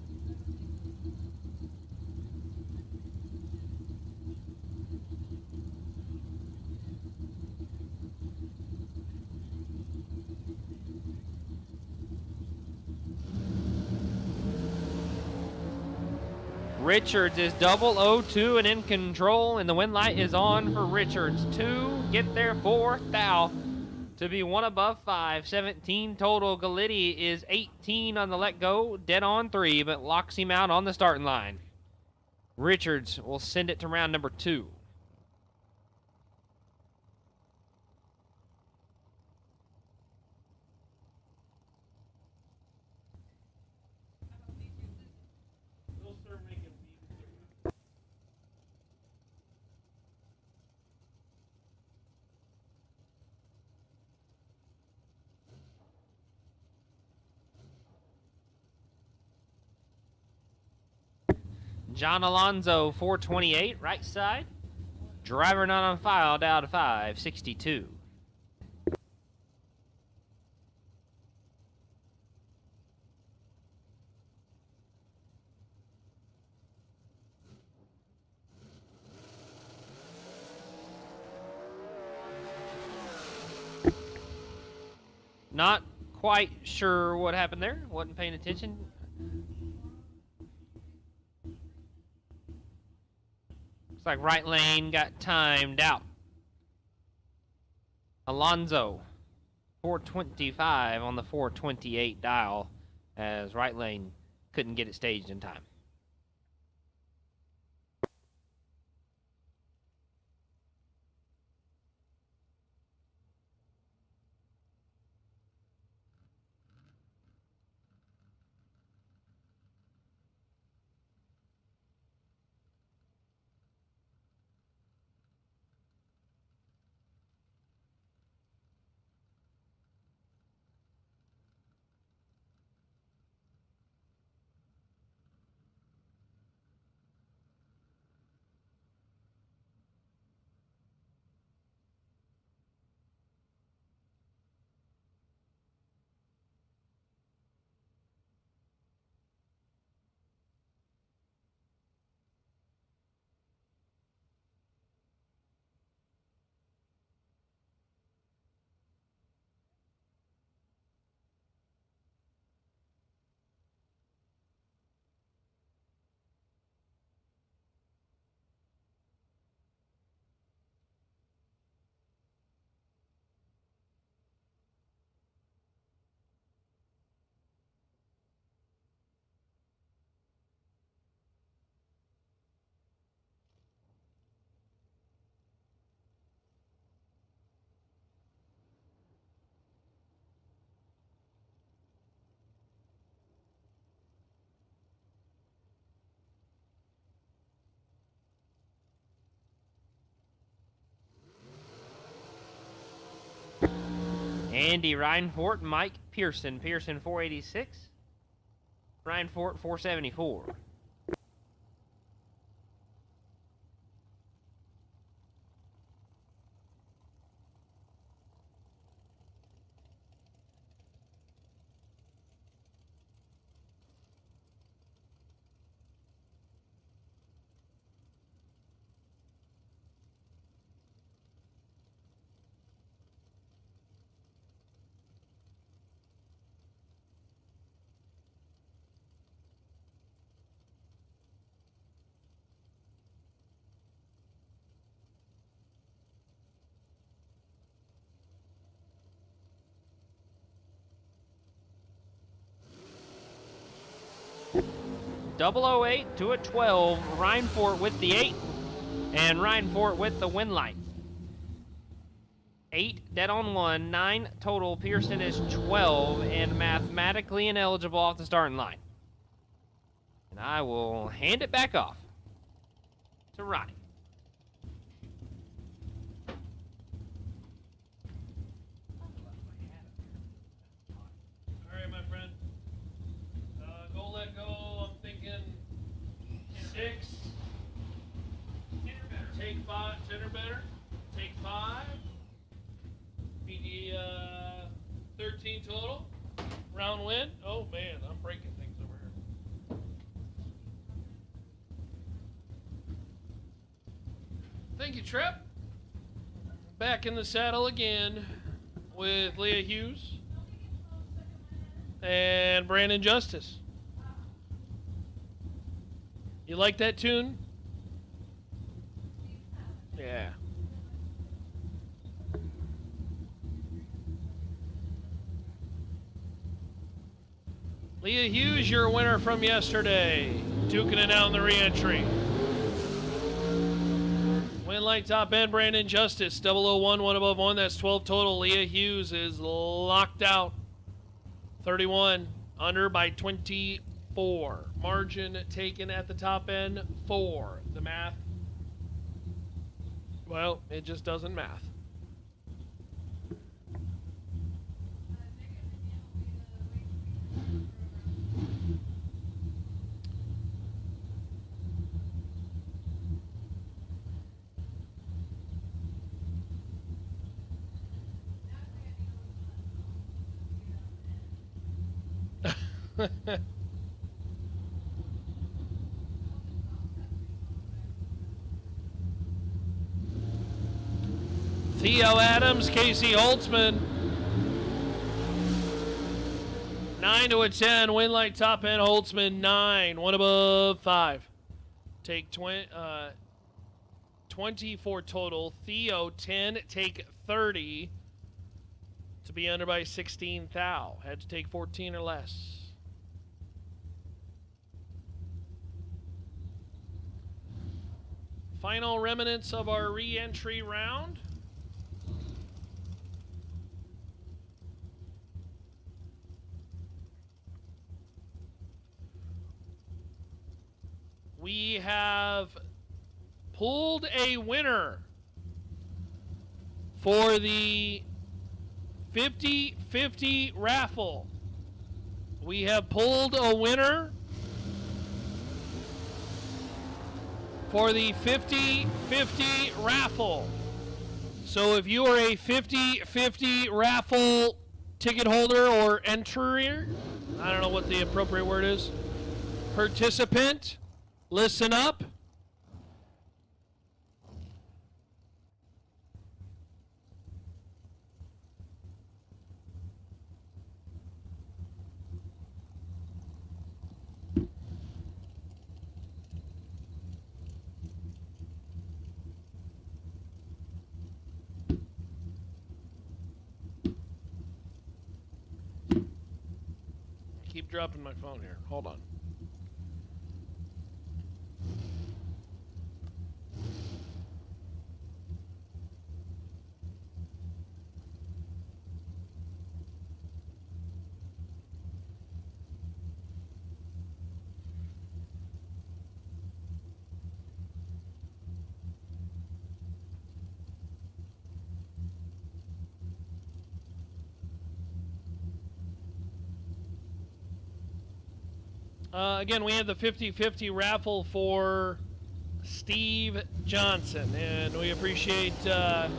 Speaker 5: Richards is 002 and in control, and the win light is on for Richards. 2, get there 4 thou to be 1 above 5. 17 total. Galletti is 18 on the let go, dead on 3, but locks him out on the starting line. Richards will send it to round number 2. John Alonso, 428, right side. Driver not on file, down to 562. Not quite sure what happened there. Wasn't paying attention. Looks like right lane got timed out. Alonso, 425 on the 428 dial, as right lane couldn't get it staged in time. Andy Reinfort, Mike Pearson. Pearson 486. Reinfort 474. .008 to a 12. Reinfort with the 8. And Reinfort with the win light. 8 dead on 1. 9 total. Pearson is 12 and mathematically ineligible off the starting line. And I will hand it back off to Ronnie.
Speaker 3: All right, my friend. Go let go. I'm thinking 6. Take 5. 10 or better. Take 5. PD 13 total. Round win. Oh man, I'm breaking things over here. Thank you, Trip. Back in the saddle again with Leah Hughes and Brandon Justice. You like that tune? Yeah. Leah Hughes, your winner from yesterday. Duking it out in the re-entry. Win light top end, Brandon Justice. 001, 1 above 1. That's 12 total. Leah Hughes is locked out. 31, under by 24. Margin taken at the top end, 4. The math, well, it just doesn't math. Theo Adams, Casey Holtzman. 9 to a 10. Win like top end. Holtzman 9. One above 5. Take 24 total. Theo 10. Take 30. To be under by 16 thou. Had to take 14 or less. Final remnants of our re-entry round. We have pulled a winner for the 50-50 raffle. We have pulled a winner for the 50-50 raffle. So if you are a 50-50 raffle ticket holder or enterer, I don't know what the appropriate word is, participant, listen up. Keep dropping my phone here. Hold on. Again, we have the 50-50 raffle for Steve Johnson, and we appreciate our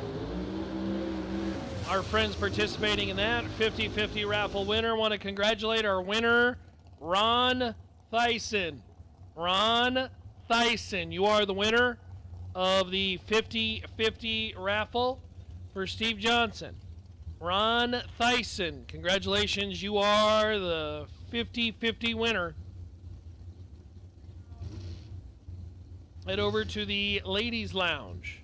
Speaker 3: friends participating in that 50-50 raffle winner. Want to congratulate our winner, Ron Thyssen. Ron Thyssen, you are the winner of the 50-50 raffle for Steve Johnson. Ron Thyssen, congratulations, you are the 50-50 winner. Head over to the ladies' lounge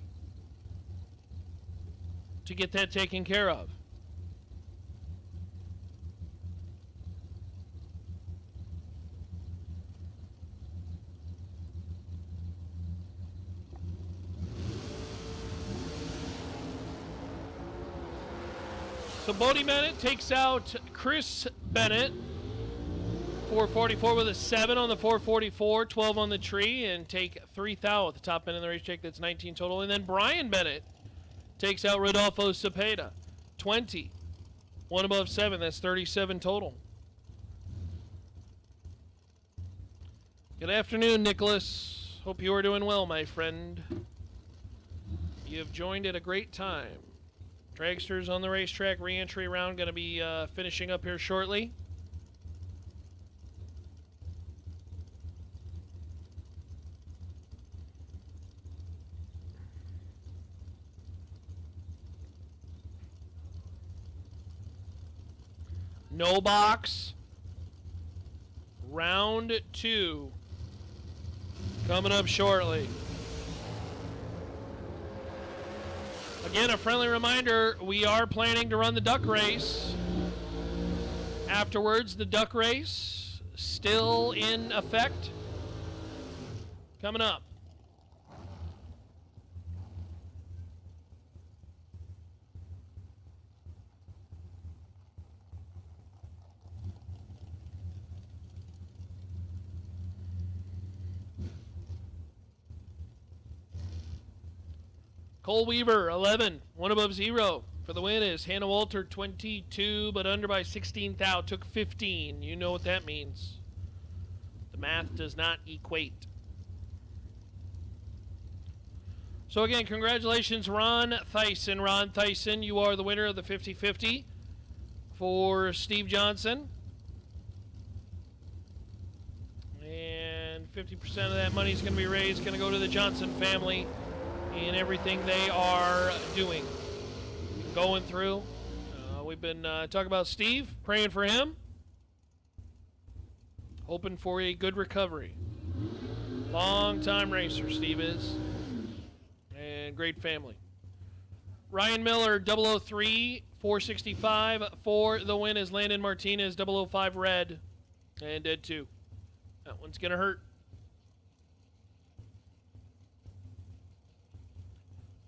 Speaker 3: to get that taken care of. So Bodie Bennett takes out Chris Bennett. 444 with a 7 on the 444, 12 on the tree, and take 3 thou at the top end of the racetrack. That's 19 total. And then Brian Bennett takes out Rodolfo Cepeda. 20. 1 above 7. That's 37 total. Good afternoon, Nicholas. Hope you are doing well, my friend. You have joined at a great time. Dragsters on the racetrack. Re-entry round going to be finishing up here shortly. No box. Round 2 coming up shortly. Again, a friendly reminder, we are planning to run the duck race. Afterwards, the duck race still in effect. Coming up. Cole Weaver, 11, 1 above 0. For the win is Hannah Walter, 22, but under by 16 thou. Took 15. You know what that means. The math does not equate. So again, congratulations, Ron Thyssen. Ron Thyssen, you are the winner of the 50-50 for Steve Johnson. And 50% of that money is going to be raised, going to go to the Johnson family in everything they are doing. Going through. We've been talking about Steve, praying for him. Hoping for a good recovery. Long-time racer, Steve is. And great family. Ryan Miller, 003, 465 for the win as Landon Martinez, 005 red, and dead 2. That one's going to hurt.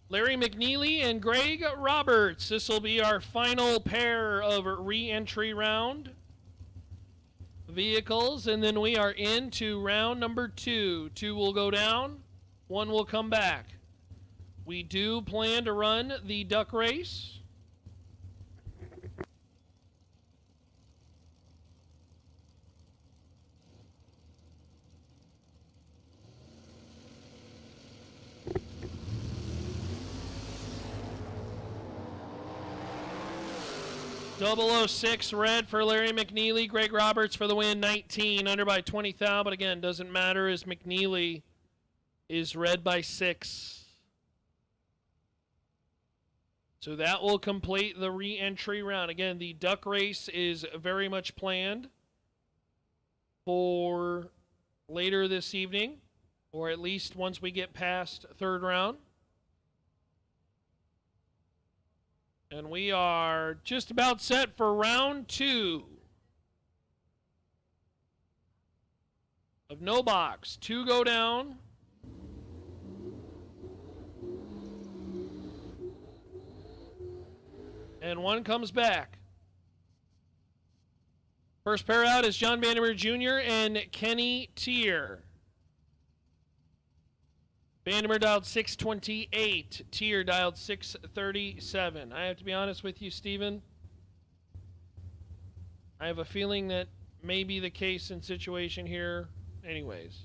Speaker 3: Larry McNeely and Greg Roberts. This will be our final pair of re-entry round vehicles, and then we are into round number 2. 2 will go down, 1 will come back. We do plan to run the duck race. .006 red for Larry McNeely. Greg Roberts for the win, 19, under by 20 thou, but again, doesn't matter as McNeely is red by 6. So that will complete the re-entry round. Again, the duck race is very much planned for later this evening, or at least once we get past third round. And we are just about set for round 2 of no box. 2 go down. And 1 comes back. First pair out is John Vandermeer Jr. and Kenny Tier. Vandermeer dialed 628. Tier dialed 637. I have to be honest with you, Steven. I have a feeling that may be the case in situation here anyways.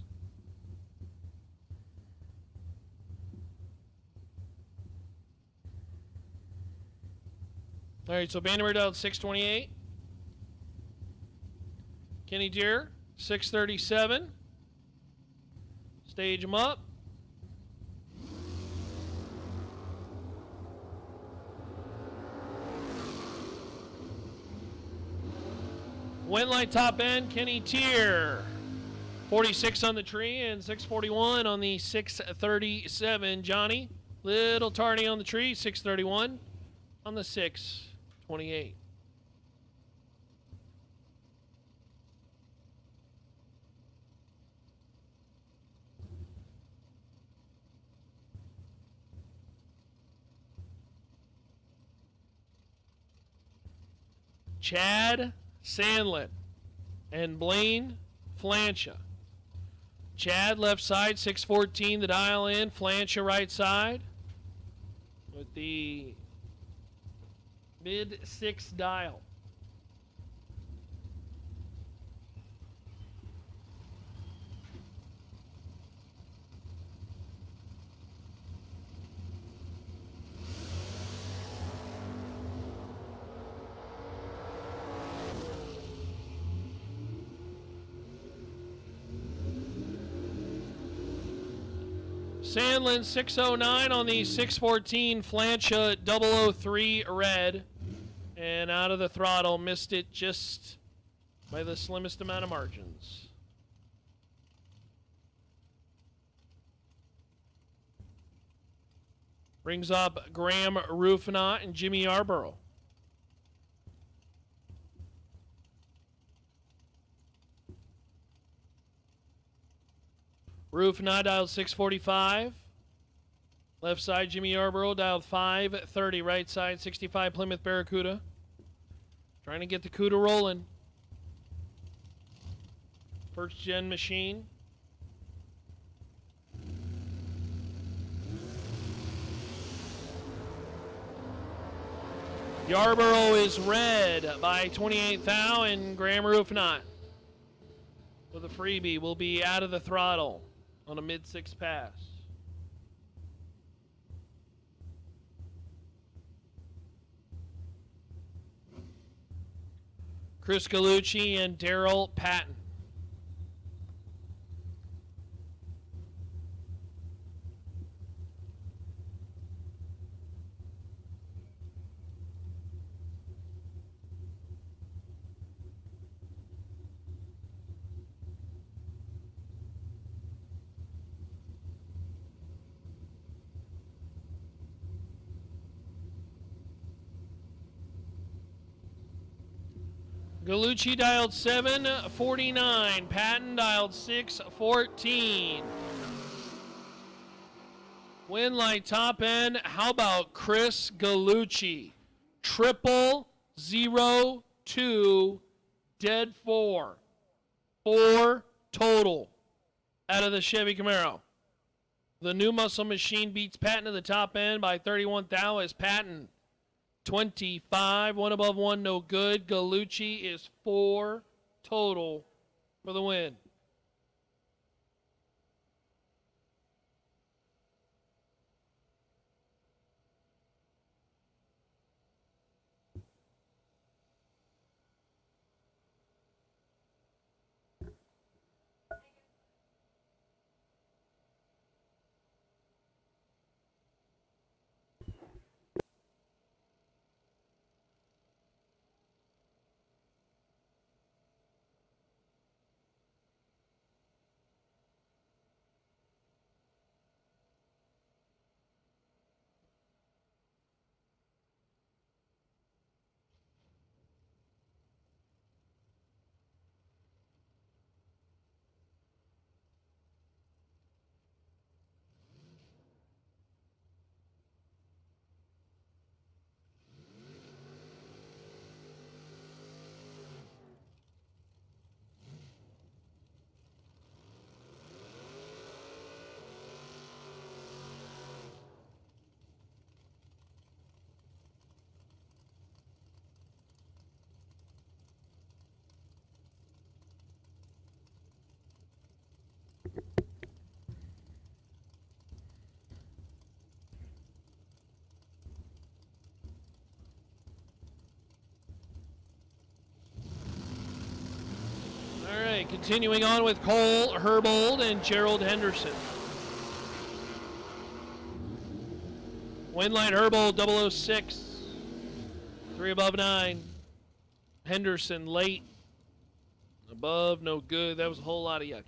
Speaker 3: All right, so Vandermeer dialed 628. Kenny Tier, 637. Stage him up. Went line top end, Kenny Tier. 46 on the tree and 641 on the 637. Johnny, little tardy on the tree, 631 on the 628. Chad Sandlin and Blaine Flancha. Chad left side, 614 the dial in. Flancha right side with the mid-6 dial. Sandlin 609 on the 614, Flancha 003 red. And out of the throttle, missed it just by the slimmest amount of margins. Brings up Graham Rufinot and Jimmy Yarborough. Rufinot dialed 645. Left side, Jimmy Yarborough dialed 530. Right side, 65 Plymouth Barracuda. Trying to get the CUDA rolling. First gen machine. Yarborough is red by 28 thou, and Graham Rufinot with a freebie will be out of the throttle on a mid-6 pass. Chris Gallucci and Daryl Patton. Galucci dialed 749. Patton dialed 614. Win light top end. How about Chris Galucci? 0002 dead 4. 4 total out of the Chevy Camaro. The new muscle machine beats Patton to the top end by 31 thou as Patton 25, one above one, no good. Galucci is 4 total for the win. All right, continuing on with Cole Herbold and Gerald Henderson. Winlight Herbold 006. 3 above 9. Henderson late. Above, no good. That was a whole lot of yucky.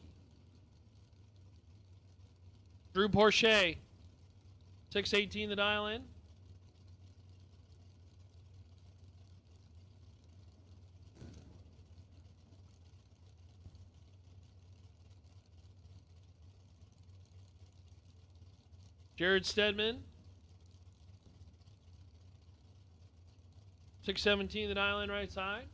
Speaker 3: Drew Porsche. 618 the dial in. Jared Stedman. 617 the dial in right side.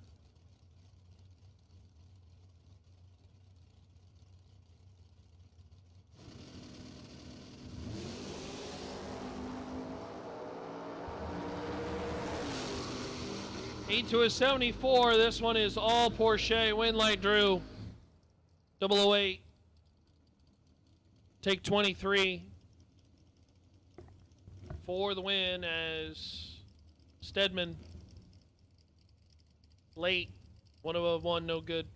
Speaker 3: Eight to a 74. This one is all Porsche. Win light Drew. 008. Take 23. For the win as Stedman late. 1 above 1, no good.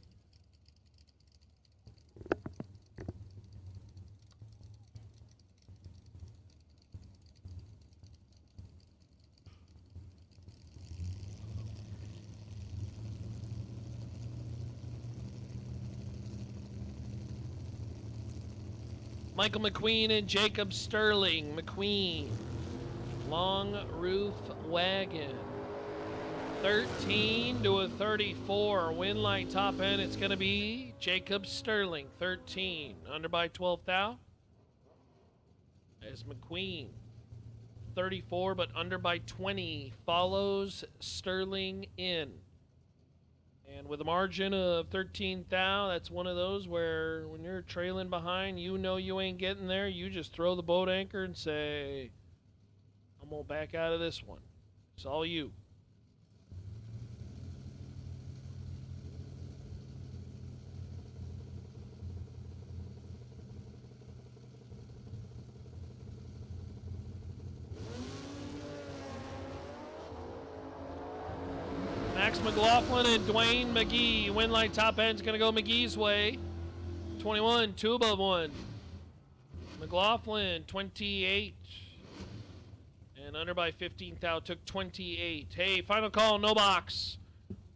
Speaker 3: Michael McQueen and Jacob Sterling. McQueen. Long roof wagon. 13 to a 34. Win light top end. It's going to be Jacob Sterling. 13. Under by 12 thou. As McQueen. 34 but under by 20. Follows Sterling in. And with a margin of 13 thou, that's one of those where when you're trailing behind, you know you ain't getting there. You just throw the boat anchor and say, I'm going to back out of this one. It's all you. Max McLaughlin and Dwayne McGee. Win light top end's going to go McGee's way. 21, 2 above 1. McLaughlin, 28. And under by 15 thou took 28. Hey, final call, no box.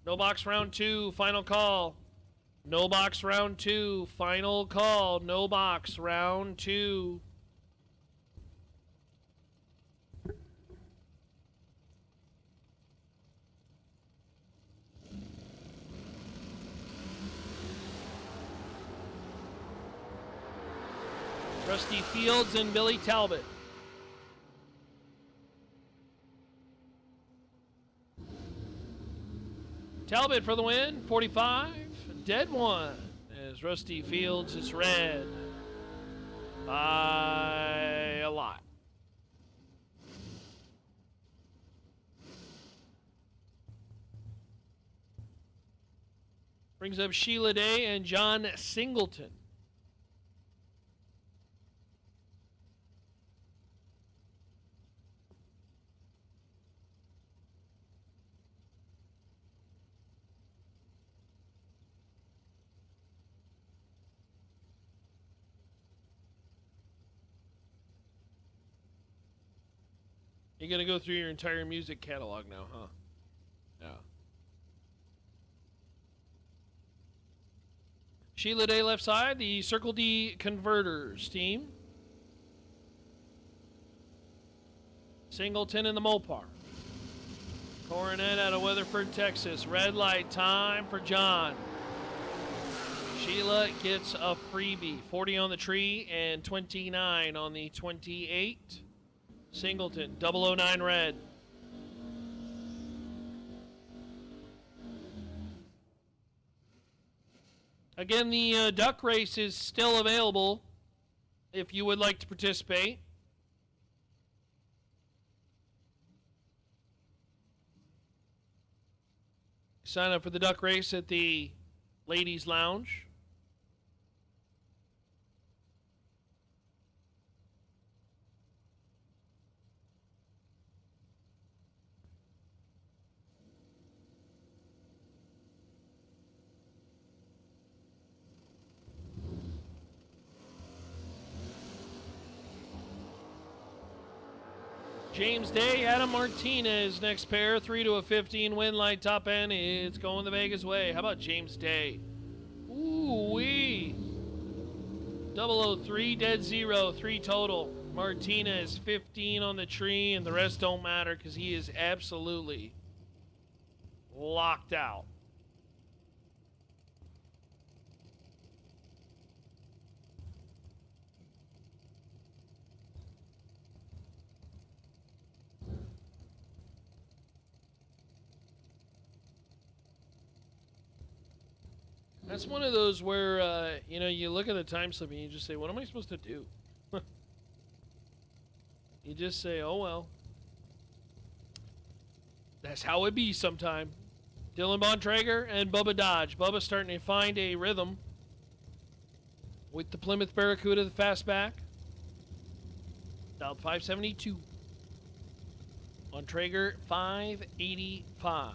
Speaker 3: No box round 2, final call. No box round 2, final call. No box round 2. Rusty Fields and Billy Talbot. Talbot for the win, 45. Dead one as Rusty Fields is red by a lot. Brings up Sheila Day and John Singleton. You're going to go through your entire music catalog now, huh? Yeah. Sheila Day left side, the Circle D Converters team. Singleton in the Mopar. Coronet out of Weatherford, Texas. Red light time for John. Sheila gets a freebie. 40 on the tree and 29 on the 28. Singleton, 009 red. Again, the duck race is still available if you would like to participate. Sign up for the duck race at the Ladies Lounge. James Day, Adam Martinez, next pair, 3 to a 15, win light top end. It's going the Vegas way. How about James Day? Ooh-wee. 003, dead zero, 3 total. Martinez, 15 on the tree, and the rest don't matter because he is absolutely locked out. That's one of those where, you look at the time slip and you just say, what am I supposed to do? You just say, oh, well. That's how it be sometime. Dylan Bontrager and Bubba Dodge. Bubba starting to find a rhythm with the Plymouth Barracuda, the fastback. Dialed 572. Bontrager, 585.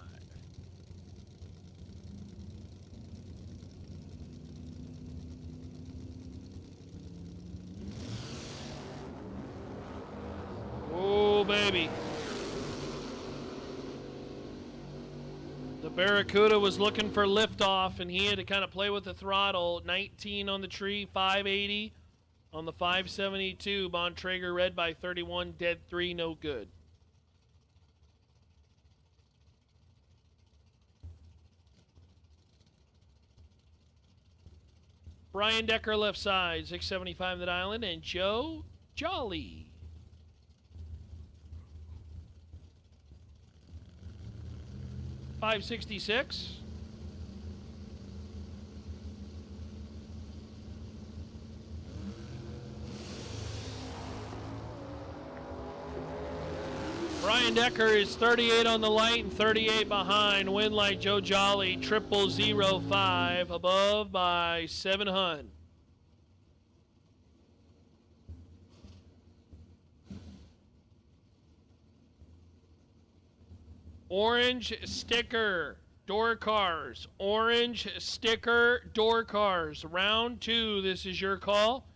Speaker 3: Oh, baby. The Barracuda was looking for liftoff, and he had to kind of play with the throttle. 19 on the tree, 580 on the 572. Bontrager red by 31, dead 3, no good. Brian Decker left side, 675 that island, and Joe Jolly. $566. Brian Decker is 38 on the light and 38 behind. Win light Joe Jolly, 0005, above by 700. Orange sticker, door cars. Orange sticker, door cars. Round 2, this is your call.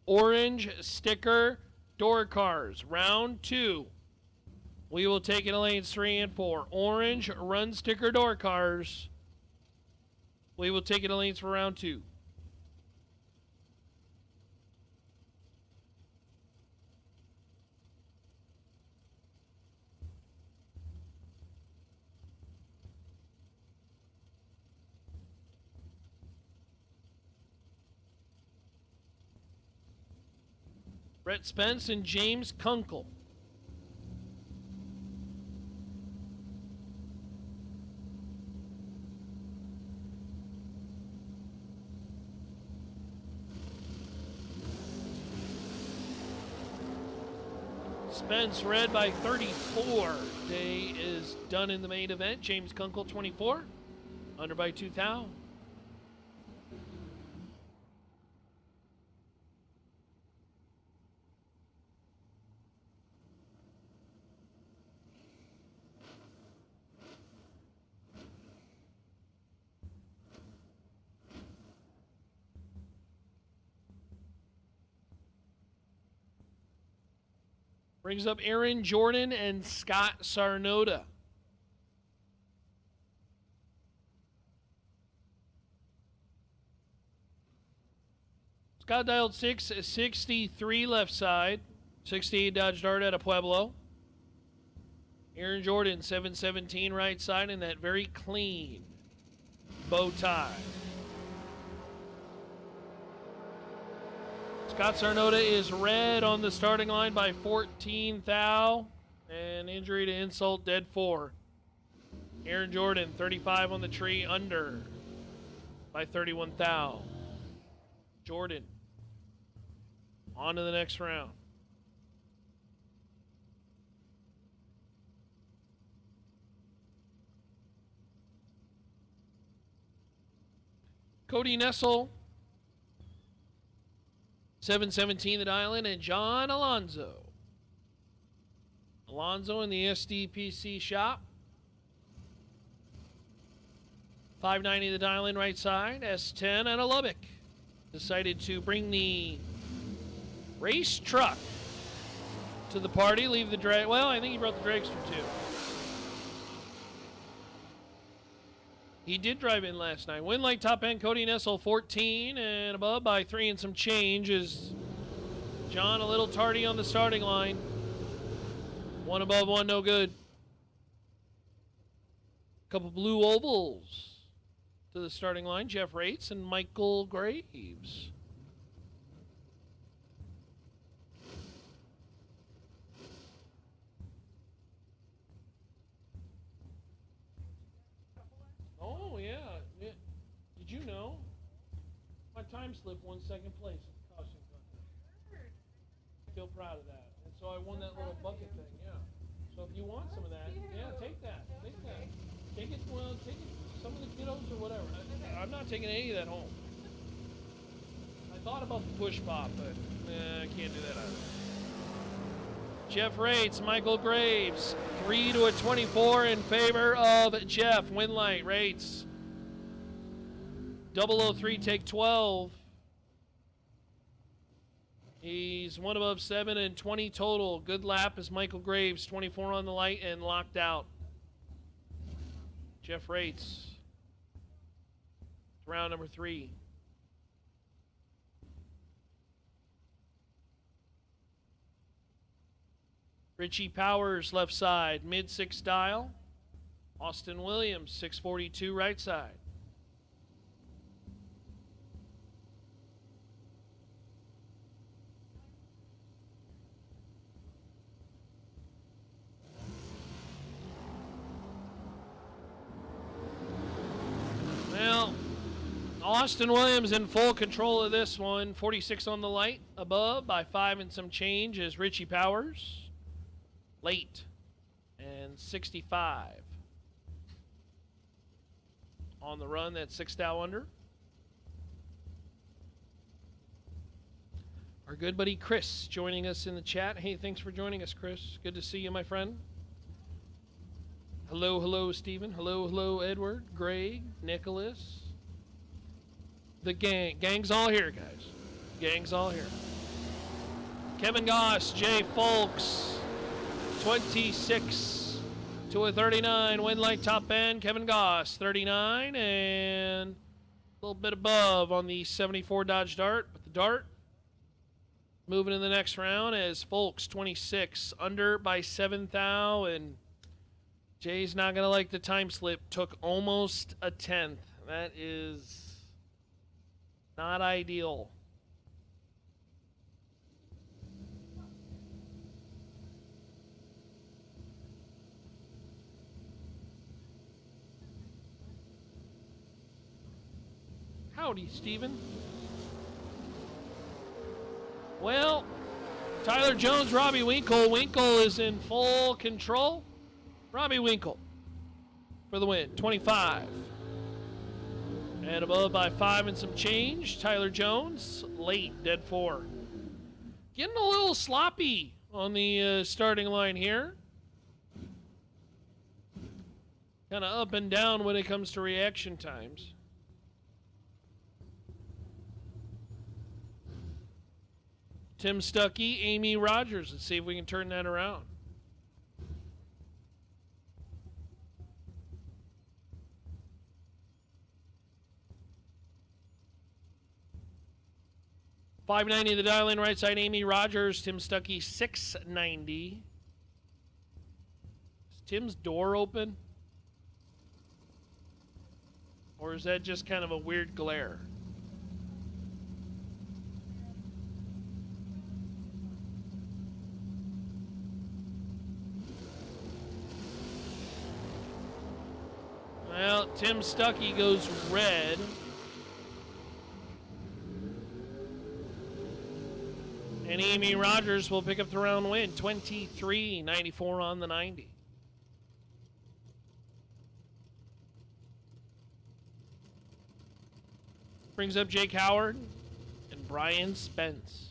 Speaker 3: Orange sticker, door cars. Round 2. We will take it in lanes 3 and 4. Orange run sticker, door cars. We will take it in lanes for round 2. Brett Spence and James Kunkel. Spence red by 34. Day is done in the main event. James Kunkel 24. Under by 2 thou. Brings up Aaron Jordan and Scott Sarnoda. Scott dialed 663 left side. 68 Dodge Dart out of Pueblo. Aaron Jordan 717 right side and that very clean bow tie. Scott Sarnoda is red on the starting line by 14 thou. And injury to insult, dead 4. Aaron Jordan, 35 on the tree, under by 31 thou. Jordan, on to the next round. Cody Nessel, 717 the dial-in, and John Alonzo. Alonzo in the SDPC shop. 590 the dial-in right side. S10 and a Lubbock. Decided to bring the race truck to the party. Leave the drag. Well, I think he brought the dragster too. He did drive in last night. Win light top end, Cody Nessel 14 and above by 3 and some change is John a little tardy on the starting line. 1 above, 1 no good. Couple blue ovals to the starting line. Jeff Rates and Michael Graves. Oh, yeah. Did you know? My time slip won second place at the costume contest. I feel proud of that. And so I won that little bucket thing, yeah. So if you want some of that, yeah, take that. Take that. Take it, well, take it, some of the kiddos or whatever. I'm not taking any of that home. I thought about the push pop, but I can't do that either. Jeff Rates, Michael Graves, 3 to a 24 in favor of Jeff. Win light, Rates. 003, take 12. He's 1 above 7 and 20 total. Good lap is Michael Graves, 24 on the light and locked out. Jeff Rates. Round number 3. Richie Powers, left side, mid-6 dial. Austin Williams, 642, right side. Well, Austin Williams in full control of this one. 46 on the light, above by 5 and some change is Richie Powers. Late and 65 on the run. That's 6 thou under. Our good buddy Chris joining us in the chat. Hey, thanks for joining us, Chris. Good to see you, my friend. Hello, hello, Stephen. Hello, hello, Edward, Greg, Nicholas. The gang's all here, guys. Gang's all here. Kevin Goss, Jay Folks. 26 to a 39. Win light top end. Kevin Goss, 39. And a little bit above on the 74 Dodge Dart. But the Dart moving in the next round as Folks, 26. Under by 7 thou. And Jay's not going to like the time slip. Took almost a 10th. That is not ideal. Howdy, Steven. Well, Tyler Jones, Robbie Winkle. Winkle is in full control. Robbie Winkle for the win, 25. And above by 5 and some change. Tyler Jones, late, dead 4. Getting a little sloppy on the starting line here. Kind of up and down when it comes to reaction times. Tim Stuckey, Amy Rogers. Let's see if we can turn that around. $590 the dial in right side, Amy Rogers. Tim Stuckey, $690. Is Tim's door open? Or is that just kind of a weird glare? Well, Tim Stuckey goes red. And Amy Rogers will pick up the round win, 23.94 on the 90. Brings up Jake Howard and Brian Spence.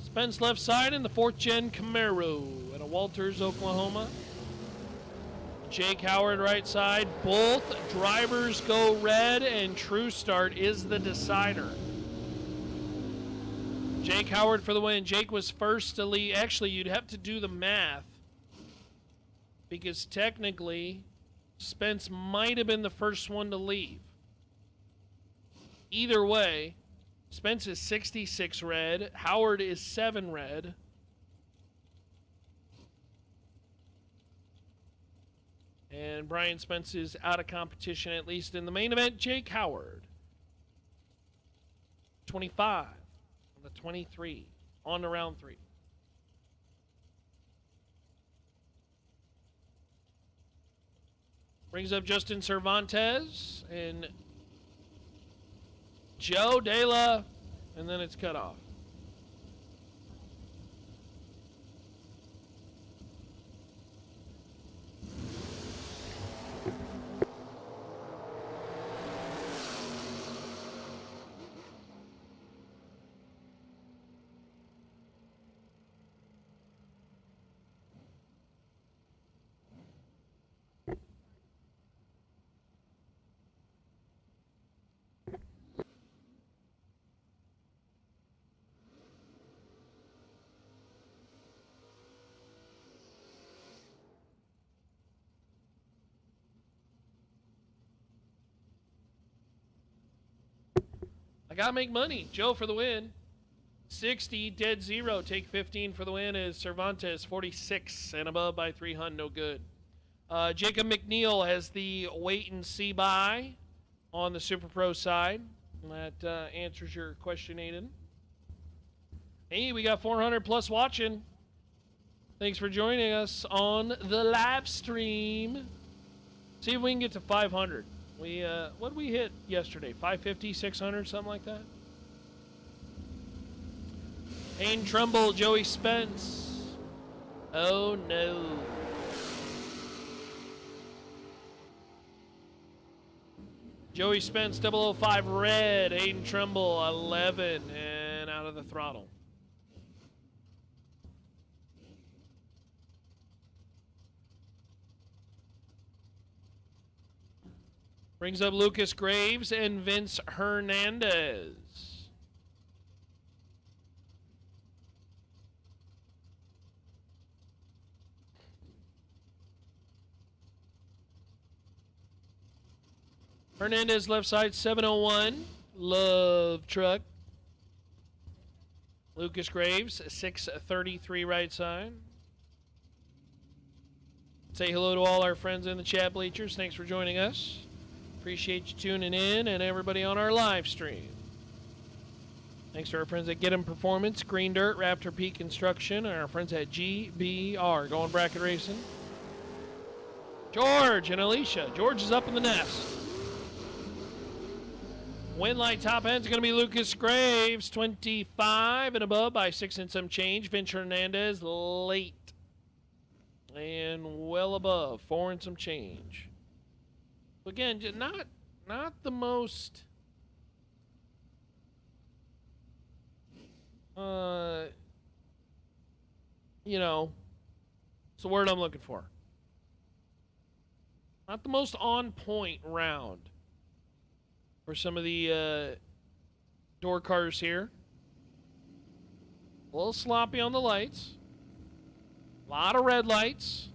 Speaker 3: Spence left side in the 4th gen Camaro at a Walters, Oklahoma. Jake Howard right side. Both drivers go red, and True Start is the decider. Jake Howard for the win. Jake was first to lead. Actually, you'd have to do the math because technically Spence might have been the first one to leave. Either way, Spence is 66 red. Howard is 7 red. And Brian Spence is out of competition, at least in the main event. Jake Howard, 25 on the 23 on to round 3. Brings up Justin Cervantes and Joe Dela, and then it's cut off. I gotta make money. Joe for the win. 60, dead 0. Take 15 for the win is Cervantes, 46 and above by 300, no good. Jacob McNeil has the wait and see buy on the Super Pro side. That answers your question, Aiden. Hey, we got 400 plus watching. Thanks for joining us on the live stream. See if we can get to 500. What did we hit yesterday? 550, 600, something like that? Aiden Trumbull, Joey Spence. Oh no. Joey Spence, 005 red. Aiden Trumbull, 11 and out of the throttle. Brings up Lucas Graves and Vince Hernandez. Hernandez left side, 701. Love truck. Lucas Graves, 633 right side. Say hello to all our friends in the chat bleachers. Thanks for joining us. Appreciate you tuning in and everybody on our live stream. Thanks to our friends at Get 'em Performance, Green Dirt, Raptor Peak Construction, and our friends at GBR, Going Bracket Racing. George and Alicia. George is up in the nest. Win light top end's going to be Lucas Graves, 25 and above by 6 and some change. Vince Hernandez, late. And well above, 4 and some change. Again, not the most you know, it's the word I'm looking for. Not the most on point round for some of the door cars here. A little sloppy on the lights. A lot of red lights.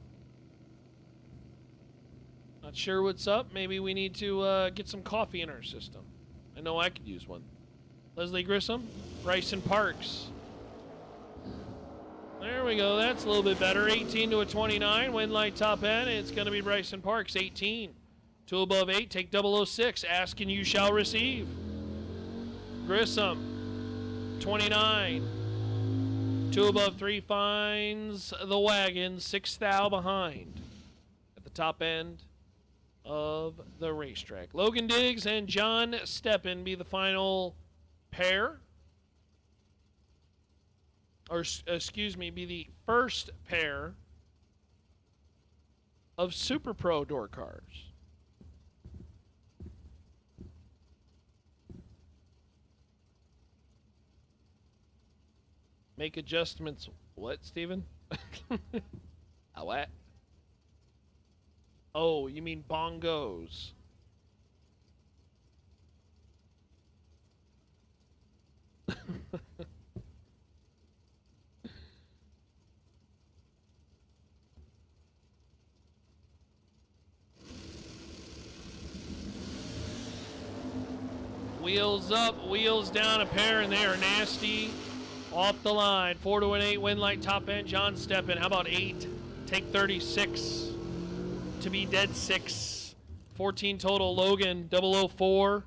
Speaker 3: Not sure what's up. Maybe we need to get some coffee in our system. I know I could use one. Leslie Grissom, Bryson Parks. There we go. That's a little bit better. 18 to a 29. Win light top end. It's going to be Bryson Parks. 18. 2 above 8. Take 006. Ask and you shall receive. Grissom. 29. 2 above 3 finds the wagon. 6 thou behind. At the top end of the racetrack. Logan Diggs and John Steppen be the final pair. Or, excuse me, be the first pair of Super Pro door cars. Make adjustments. What, Steven? What? Oh, you mean bongos. Wheels up, wheels down, a pair, and they are nasty. Off the line, 4 to an 8, win light top end, John Steppen. How about 8? Take 36 to be dead 6. 14 total, Logan, 004.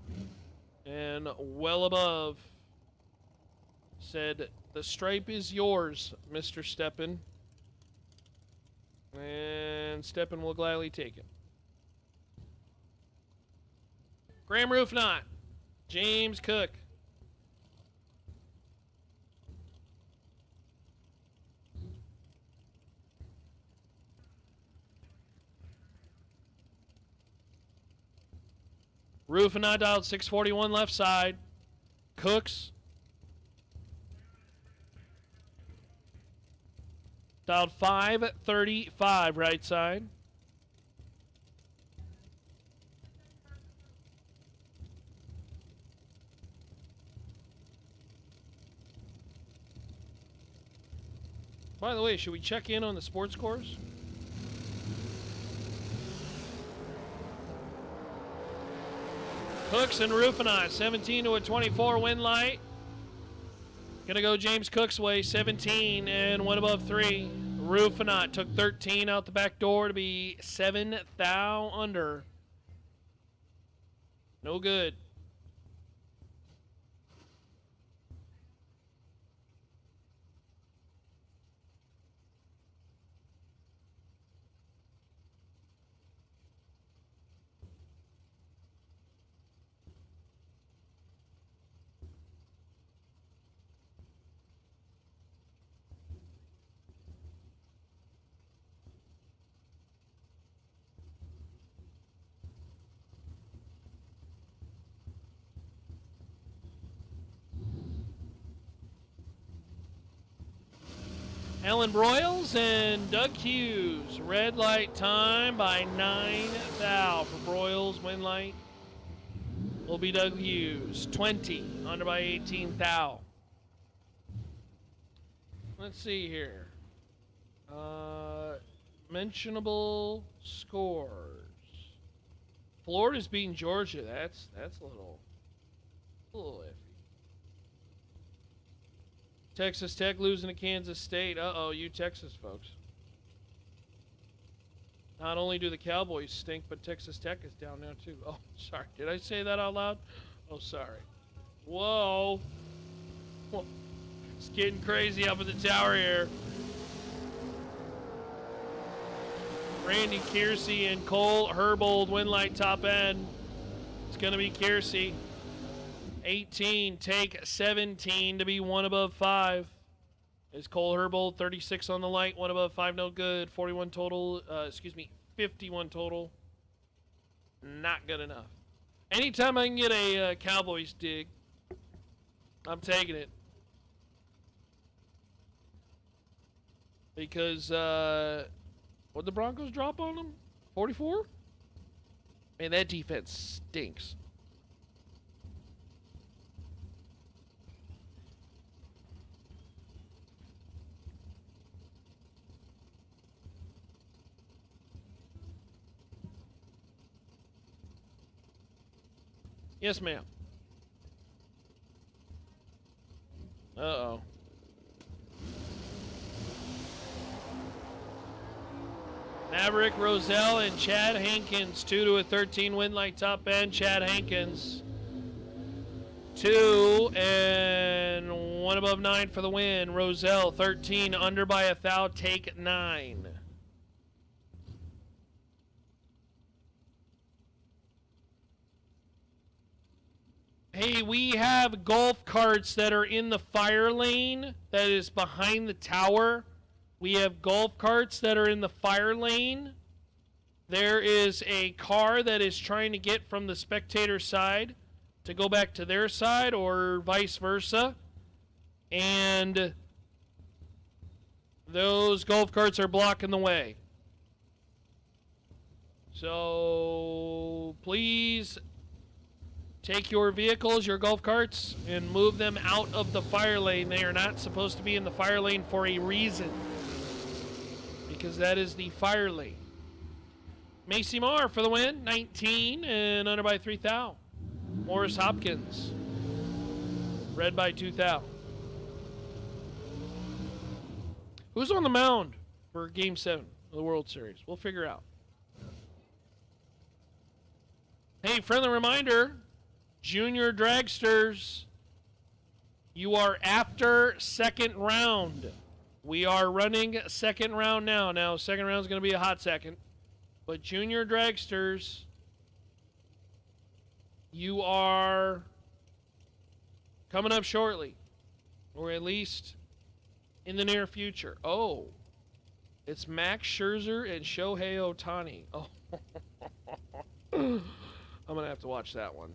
Speaker 3: And well above. Said, the stripe is yours, Mr. Steppen. And Steppen will gladly take it. Graham Roofnot. James Cook. Roofnot dialed 641 left side. Cooks. Dialed 535 right side. By the way, should we check in on the sports scores? Cooks and Rufinot, 17 to a 24 win light. Gonna go James Cook's way, 17 and 1 above 3. Rufinot took 13 out the back door to be 7 thou under. No good. Alan Broyles and Doug Hughes. Red light time by 9 thou for Broyles. Win light will be Doug Hughes. 20 under by 18 thou. Let's see here. Mentionable scores. Florida's beating Georgia. That's a little iffy. Texas Tech losing to Kansas State. Uh-oh, you Texas folks. Not only do the Cowboys stink, but Texas Tech is down now too. Oh, sorry. Did I say that out loud? Oh, sorry. Whoa. Whoa. It's getting crazy up at the tower here. Randy Kiersey and Cole Herbold win light top end. It's going to be Kiersey. 18, take 17 to be one above 5. Is Cole Herbold 36 on the light, one above 5, no good. 41 total, 51 total. Not good enough. Anytime I can get a Cowboys dig, I'm taking it. Because, what'd the Broncos drop on them? 44? Man, that defense stinks. Yes, ma'am. Uh-oh. Maverick, Roselle, and Chad Hankins. 2 to a 13 win like top end. Chad Hankins. 2 and 1 above 9 for the win. Roselle, 13 under by a foul. Take 9. Hey, we have golf carts that are in the fire lane that is behind the tower. We have golf carts that are in the fire lane. There is a car that is trying to get from the spectator side to go back to their side or vice versa. And those golf carts are blocking the way. So please take your vehicles, your golf carts, and move them out of the fire lane. They are not supposed to be in the fire lane for a reason. Because that is the fire lane. Macy Marr for the win, 19 and under by 3 thou. Morris Hopkins, red by 2 thou. Who's on the mound for Game 7 of the World Series? We'll figure out. Hey, friendly reminder, Junior Dragsters, you are after second round. We are running second round now. Now, second round is going to be a hot second. But Junior Dragsters, you are coming up shortly. Or at least in the near future. Oh, it's Max Scherzer and Shohei Ohtani. Oh, I'm going to have to watch that one.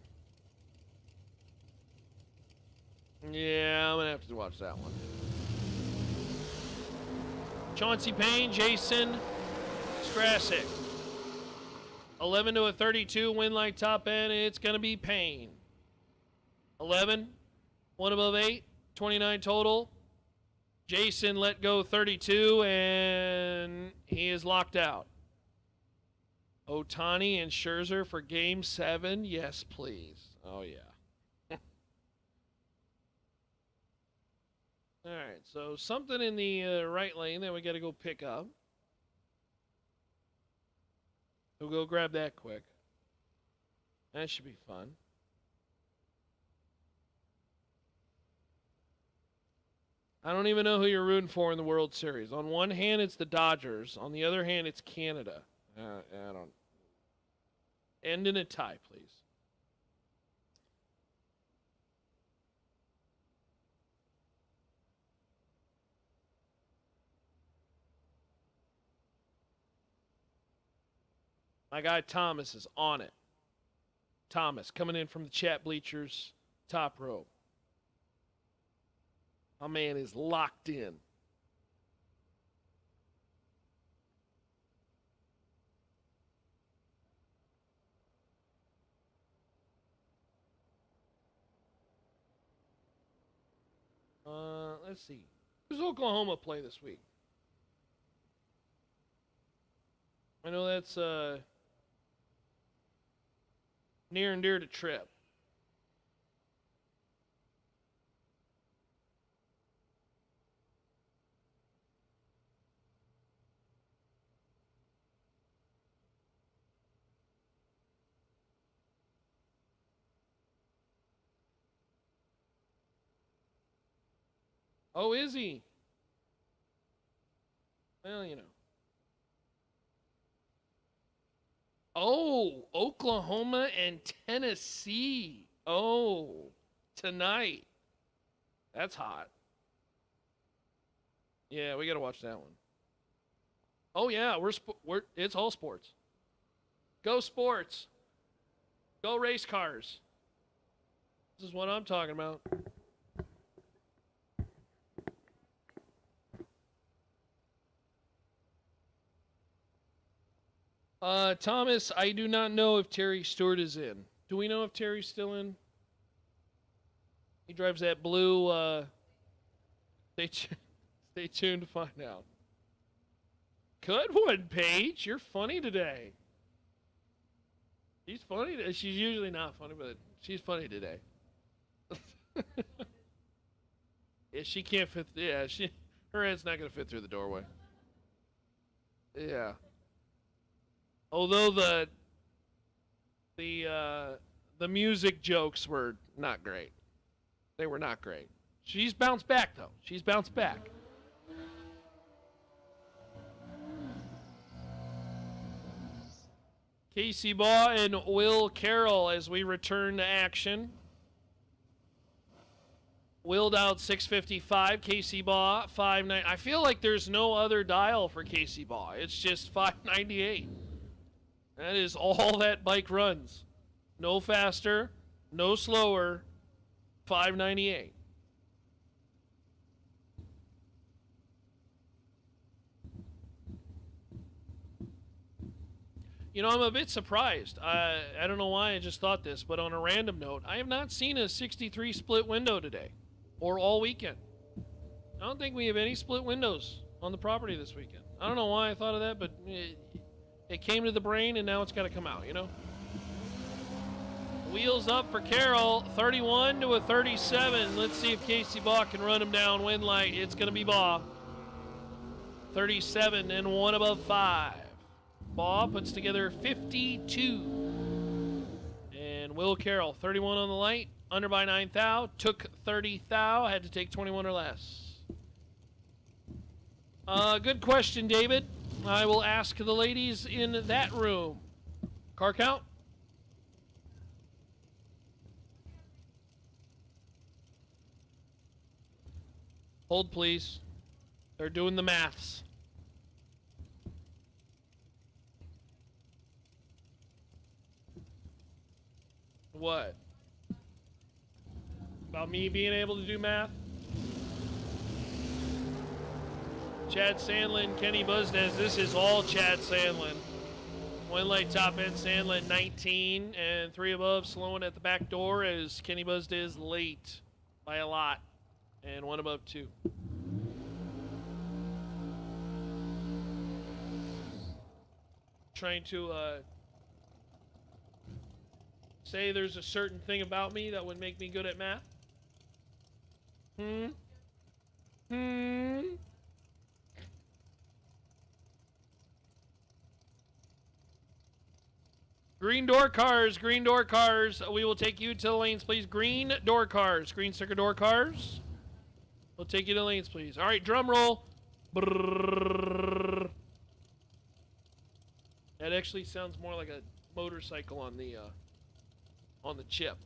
Speaker 3: Yeah, I'm going to have to watch that one. Chauncey Payne, Jason Strasick. 11 to a 32, win like top end. It's going to be Payne. 11, 1 above 8, 29 total. Jason let go 32, and he is locked out. Ohtani and Scherzer for Game 7. Yes, please. Oh, yeah. All right, so something in the right lane that we got to go pick up. We'll go grab that quick. That should be fun. I don't even know who you're rooting for in the World Series. On one hand, it's the Dodgers. On the other hand, it's Canada. I don't. End in a tie, please. My guy Thomas is on it. Thomas coming in from the chat bleachers, top row. My man is locked in. Let's see. Who's Oklahoma play this week? I know that's near and dear to Trip. Oh, is he? Well, you know. Oh, Oklahoma and Tennessee. Oh, tonight. That's hot. Yeah, we got to watch that one. Oh yeah, we're it's all sports. Go sports. Go race cars. This is what I'm talking about. Thomas, I do not know if Terry Stewart is in. Do we know if Terry's still in? He drives that blue, stay tuned to find out. Good one, Paige. You're funny today. She's funny. She's usually not funny, but she's funny today. Yeah, she can't fit. Yeah, her head's not gonna fit through the doorway. Yeah. Although the music jokes were not great. They were not great. She's bounced back though. She's bounced back. Casey Baugh and Will Carroll as we return to action. Willed out 655, Casey Baugh 590. I feel like there's no other dial for Casey Baugh. It's just 598. That is all that bike runs. No faster, no slower, 598. You know, I'm a bit surprised. I don't know why I just thought this, but on a random note, I have not seen a 63 split window today or all weekend. I don't think we have any split windows on the property this weekend. I don't know why I thought of that, but it came to the brain and now it's got to come out, you know? Wheels up for Carroll, 31 to a 37. Let's see if Casey Baugh can run him down. Win light, it's going to be Baugh. 37 and one above 5. Baugh puts together 52. And Will Carroll, 31 on the light, under by 9 thou, took 30 thou, had to take 21 or less. Good question, David. I will ask the ladies in that room. Car count? Hold, please. They're doing the maths. What? About me being able to do math? Chad Sandlin, Kenny Buzdez. This is all Chad Sandlin. One light top end, Sandlin 19, and 3 above slowing at the back door as Kenny Buzdez late by a lot, and 1 above 2. Trying to say there's a certain thing about me that would make me good at math. Green door cars, green door cars. We will take you to the lanes, please. Green door cars, green sticker door cars. We'll take you to the lanes, please. All right, drum roll. Brrrr. That actually sounds more like a motorcycle on the chip.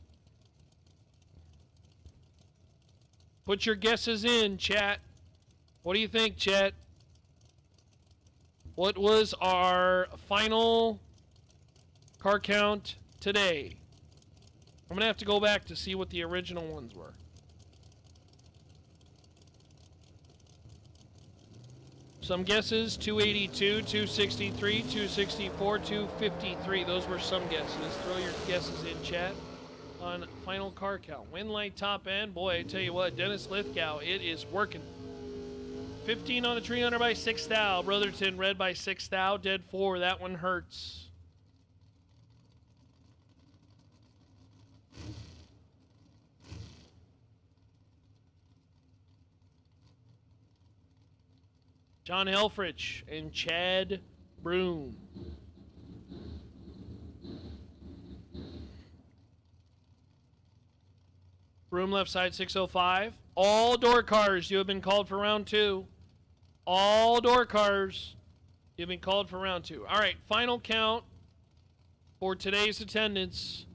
Speaker 3: Put your guesses in, chat. What do you think, chat? What was our final car count today? I'm gonna have to go back to see what the original ones were. Some guesses: 282, 263, 264, 253. Those were some guesses. Throw your guesses in, chat, on final car count. Win light top end. Boy, I tell you what, Dennis Lithgow, it is working. 15 on the tree, under by 6 thou. Brotherton, red by 6 thou. Dead 4. That one hurts. John Helfrich and Chad Broom. Broom left side 605. All door cars, you have been called for round 2. All door cars, you've been called for round 2. All right, final count for today's attendance.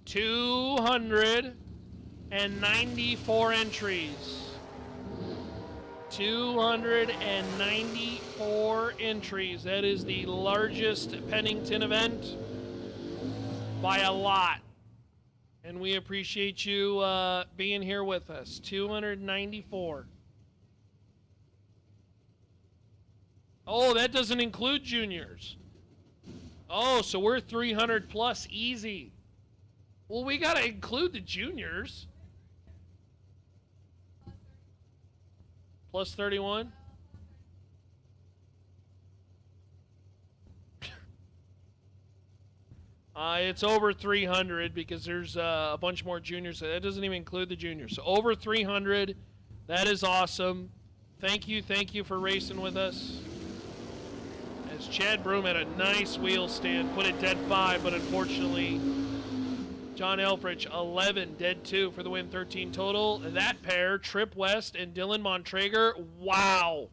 Speaker 3: 294 entries. 294 entries. That is the largest Pennington event by a lot. And we appreciate you being here with us. 294. Oh, that doesn't include juniors. Oh, so we're 300 plus easy. Well, we got to include the juniors. Plus 31? It's over 300 because there's a bunch more juniors. That doesn't even include the juniors. So over 300. That is awesome. Thank you for racing with us. As Chad Broom had a nice wheel stand, put it dead 5, but unfortunately, John Elfrich 11, dead 2 for the win, 13 total. That pair, Trip West and Dylan Montrager, wow.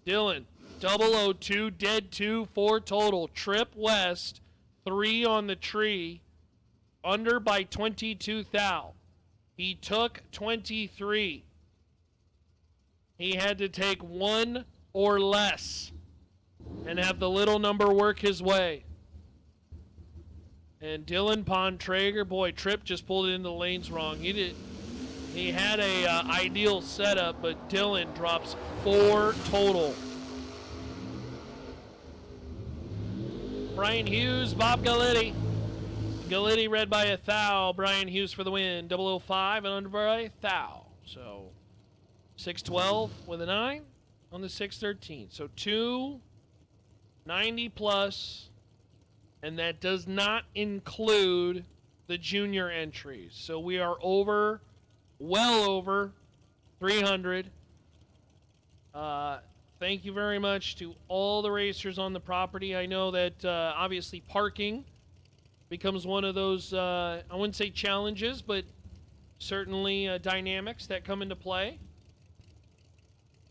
Speaker 3: Dylan, 002, dead 2, 4 total. Trip West, 3 on the tree, under by 22 thou. He took 23. He had to take 1 or less and have the little number work his way. And Dylan Pontrager, boy, Tripp just pulled it into the lanes wrong. He had a ideal setup, but Dylan drops 4 total. Brian Hughes, Bob Galletti. Galletti red by 1 thou. Brian Hughes for the win. 005 and under by 1 thou. So 612 with a 9 on the 613. So 290 plus. And that does not include the junior entries. So we are over, well over 300. Thank you very much to all the racers on the property. I know that obviously parking becomes one of those, I wouldn't say challenges, but certainly dynamics that come into play.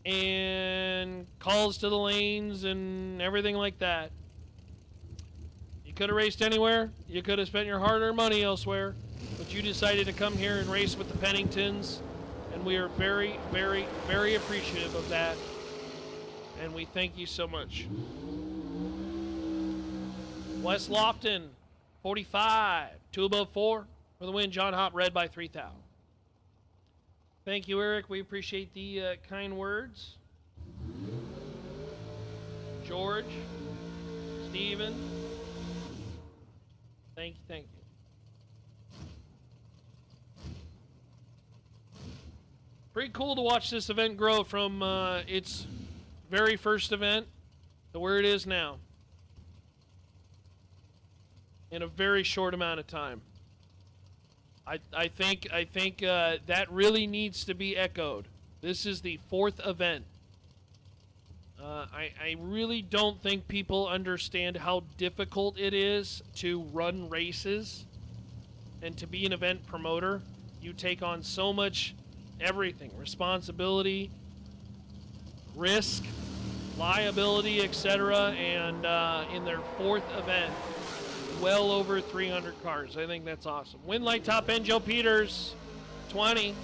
Speaker 3: And calls to the lanes and everything like that. You could have raced anywhere. You could have spent your hard-earned money elsewhere. But you decided to come here and race with the Penningtons. And we are very, very, very appreciative of that. And we thank you so much. Wes Lofton, 45. 2 above 4 for the win. John Hopp, red by 3,000. Thank you, Eric. We appreciate the kind words. George, Steven. Thank you, thank you. Pretty cool to watch this event grow from its very first event to where it is now. In a very short amount of time. I think that really needs to be echoed. This is the 4th event. I really don't think people understand how difficult it is to run races and to be an event promoter. You take on so much everything, responsibility, risk, liability, etc. And in their 4th event, well over 300 cars. I think that's awesome. Win light top end, Joe Peters, 20.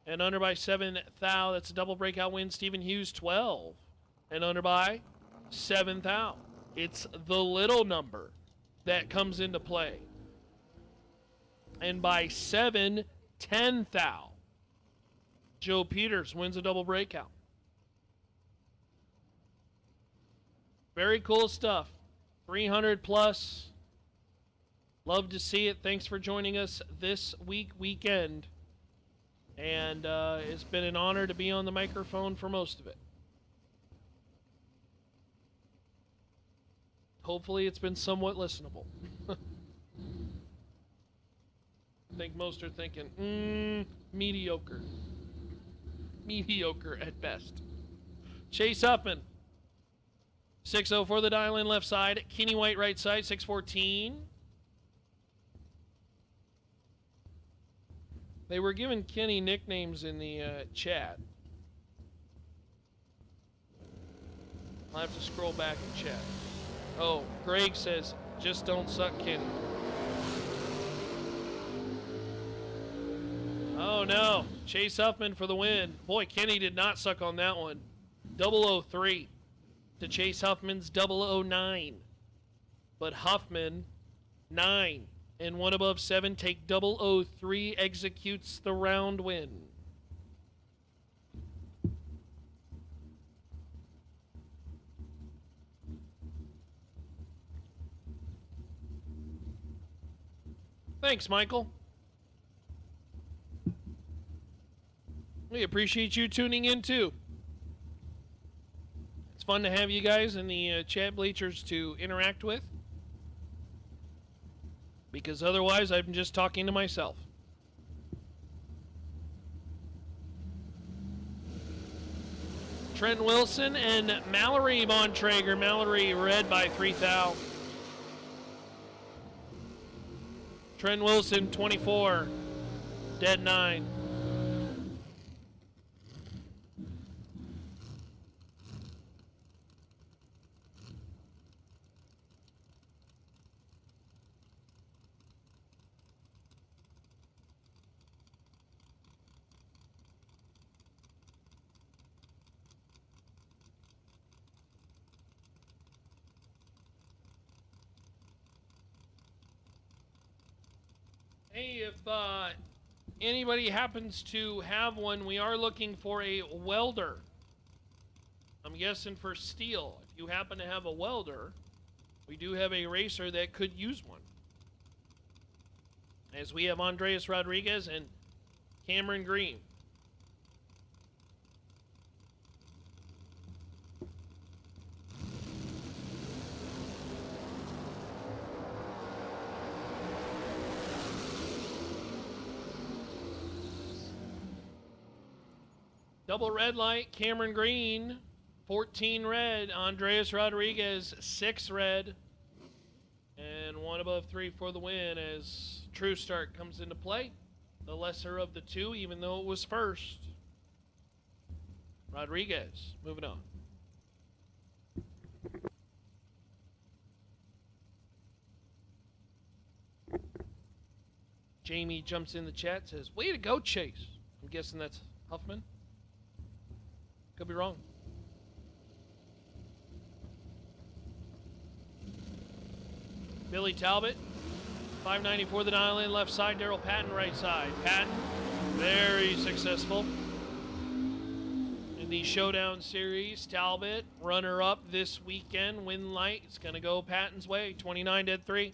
Speaker 3: And under by 7 thou. That's a double breakout win. Stephen Hughes, 12. And under by 7 thou. It's the little number that comes into play. And by 7, 10 thou. Joe Peters wins a double breakout. Very cool stuff. 300 plus. Love to see it. Thanks for joining us this weekend. And it's been an honor to be on the microphone for most of it. Hopefully it's been somewhat listenable. I think most are thinking, mediocre. Mediocre at best. Chase Uppin. 6-0 for the dial-in left side. Kenny White right side, 614. They were giving Kenny nicknames in the chat. I'll have to scroll back and chat. Oh, Greg says, just don't suck, Kenny. Oh no, Chase Huffman for the win. Boy, Kenny did not suck on that one. 003 to Chase Huffman's 009. But Huffman, 9 and 1 above 7, take 003, executes the round win. Thanks, Michael. We appreciate you tuning in, too. It's fun to have you guys in the chat bleachers to interact with. Because otherwise, I'm just talking to myself. Trent Wilson and Mallory Bontrager. Mallory red by 3,000. Trent Wilson, 24. Dead 9. Hey, if anybody happens to have one, we are looking for a welder. I'm guessing for steel. If you happen to have a welder, we do have a racer that could use one. As we have Andreas Rodriguez and Cameron Green. Double red light, Cameron Green, 14 red. Andreas Rodriguez, 6 red. And 1 above 3 for the win as True Start comes into play. The lesser of the two, even though it was first. Rodriguez, moving on. Jamie jumps in the chat, says, way to go, Chase. I'm guessing that's Huffman. Could be wrong. Billy Talbot, 594 the dial in, left side. Daryl Patton, right side. Patton, very successful in the Showdown Series. Talbot, runner-up this weekend. Win light. It's going to go Patton's way. 29 dead 3.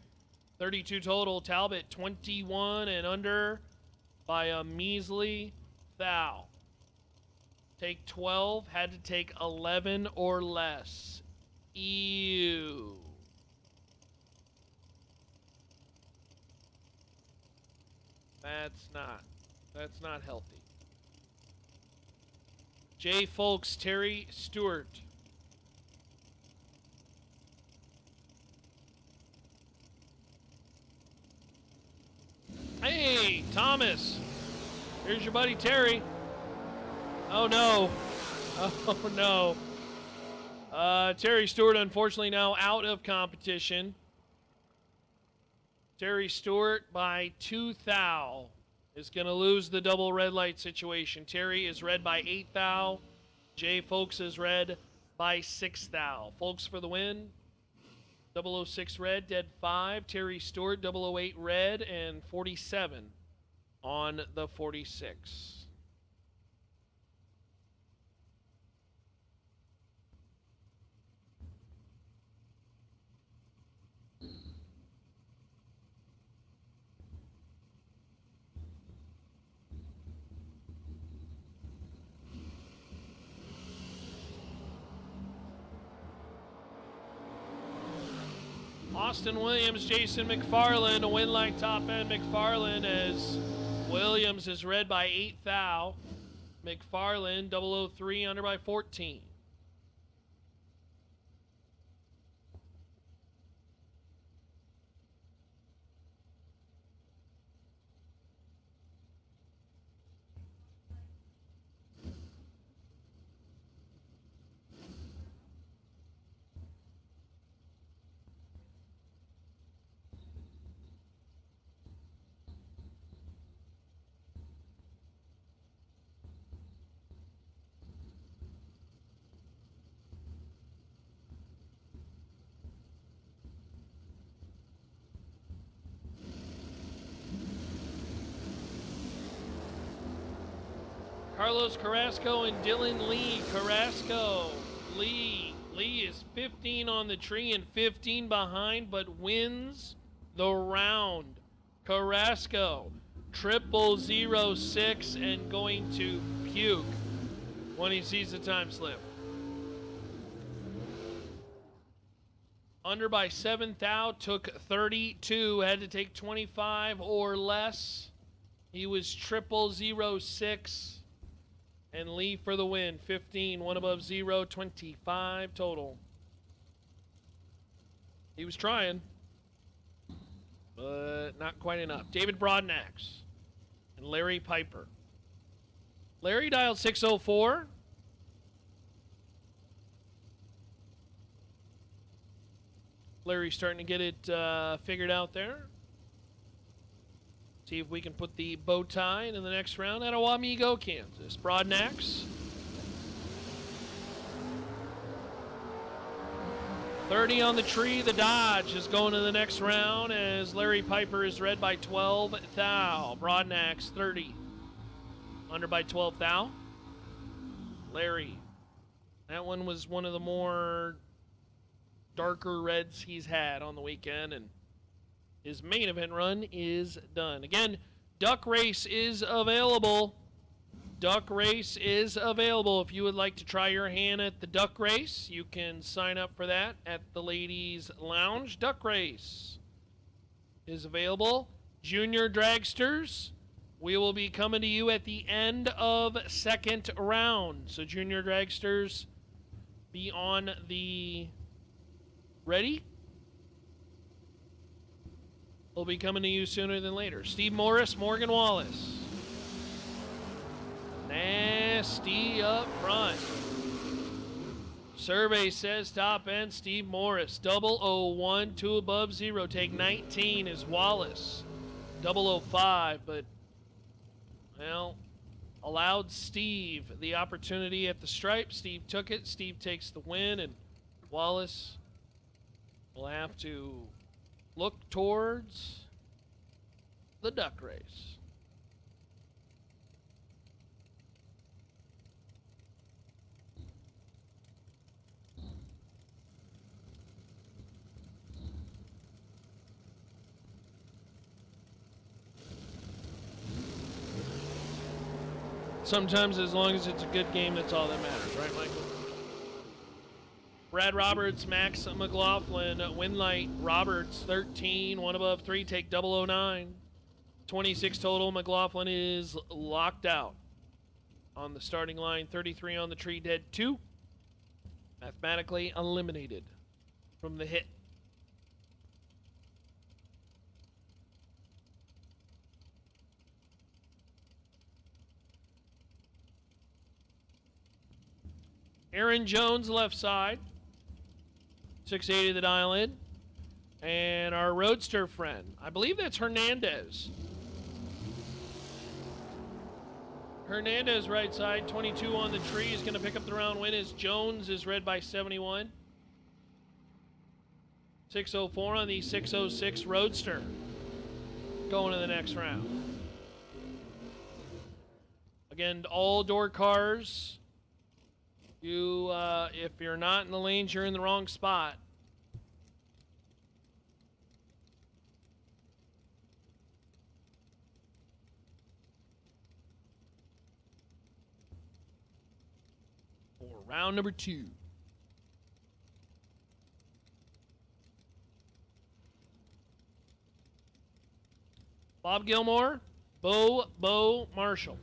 Speaker 3: 32 total. Talbot, 21 and under by a measly thou. Take 12, had to take 11 or less. Ew. That's not healthy. Jay Folks, Terry Stewart. Hey, Thomas. Here's your buddy Terry. Oh no. Oh no. Terry Stewart, unfortunately, now out of competition. Terry Stewart by 2 thou is going to lose the double red light situation. Terry is red by 8 thou. Jay Folks is red by 6 thou. Folks for the win. 006 red, dead 5. Terry Stewart, 008 red, and 47 on the 46. Austin Williams, Jason McFarland, a win like top end. McFarland as Williams is red by 8 thou. McFarland, 003 under by 14. Carlos Carrasco and Dylan Lee. Carrasco, Lee is 15 on the tree and 15 behind, but wins the round. Carrasco, 0006 and going to puke when he sees the time slip. Under by 7 thou, took 32, had to take 25 or less. He was 0006. And Lee for the win, 15, one above 0, 25 total. He was trying, but not quite enough. David Broadnax and Larry Piper. Larry dialed 604. Larry's starting to get it figured out there. See if we can put the bow tie in the next round out of Wamego, Kansas. Broadnax. 30 on the tree. The Dodge is going to the next round as Larry Piper is read by 12 thou. Broadnax 30. Under by 12 thou. Larry. That one was one of the more darker reds he's had on the weekend, and his main event run is done. Again, Duck Race is available. Duck Race is available. If you would like to try your hand at the Duck Race, you can sign up for that at the Ladies Lounge. Duck Race is available. Junior Dragsters, we will be coming to you at the end of second round. So Junior Dragsters, be on the ready. Will be coming to you sooner than later. Steve Morris, Morgan Wallace. Nasty up front. Survey says top end, Steve Morris. 001, 2 above 0. Take 19 is Wallace. 005, but, well, allowed Steve the opportunity at the stripe. Steve took it. Steve takes the win, and Wallace will have to look towards the Duck Race. Sometimes as long as it's a good game, that's all that matters, right, Michael? Brad Roberts, Max McLaughlin, Winlight, Roberts, 13, 1 above 3, take 009. 26 total. McLaughlin is locked out on the starting line. 33 on the tree, dead 2. Mathematically eliminated from the hit. Aaron Jones, left side. 680 the dial in. And our roadster friend, I believe that's Hernandez. Hernandez, right side, 22 on the tree, is going to pick up the round win as Jones is read by 71. 604 on the 606 Roadster. Going to the next round. Again, all door cars. You, if you're not in the lanes, you're in the wrong spot. For round number 2. Bob Gilmore, Bo Marshall.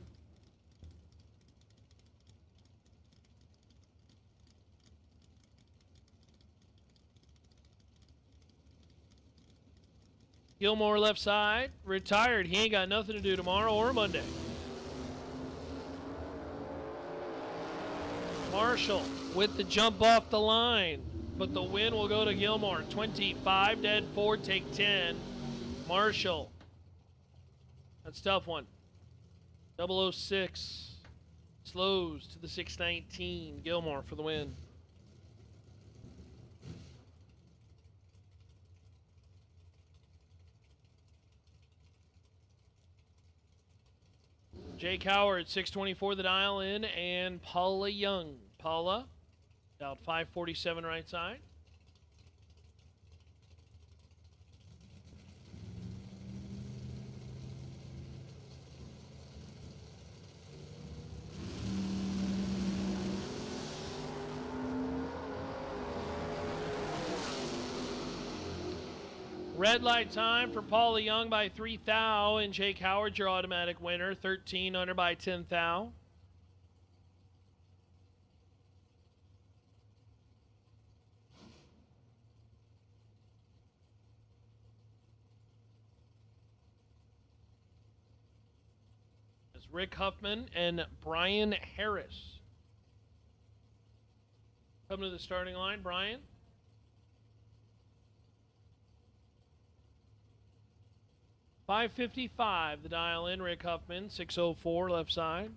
Speaker 3: Gilmore left side, retired. He ain't got nothing to do tomorrow or Monday. Marshall with the jump off the line, but the win will go to Gilmore. 25, dead 4, take 10. Marshall. That's a tough one. 006 slows to the 619. Gilmore for the win. Jake Howard, 624 the dial in, and Paula Young. Paula, dialed 547 right side. Red light time for Paula Young by 3 thou, and Jake Howard, your automatic winner, 13 under by 10 thou. It's Rick Huffman and Brian Harris. Come to the starting line, Brian. $5.55 the dial in, Rick Huffman, 604 left side.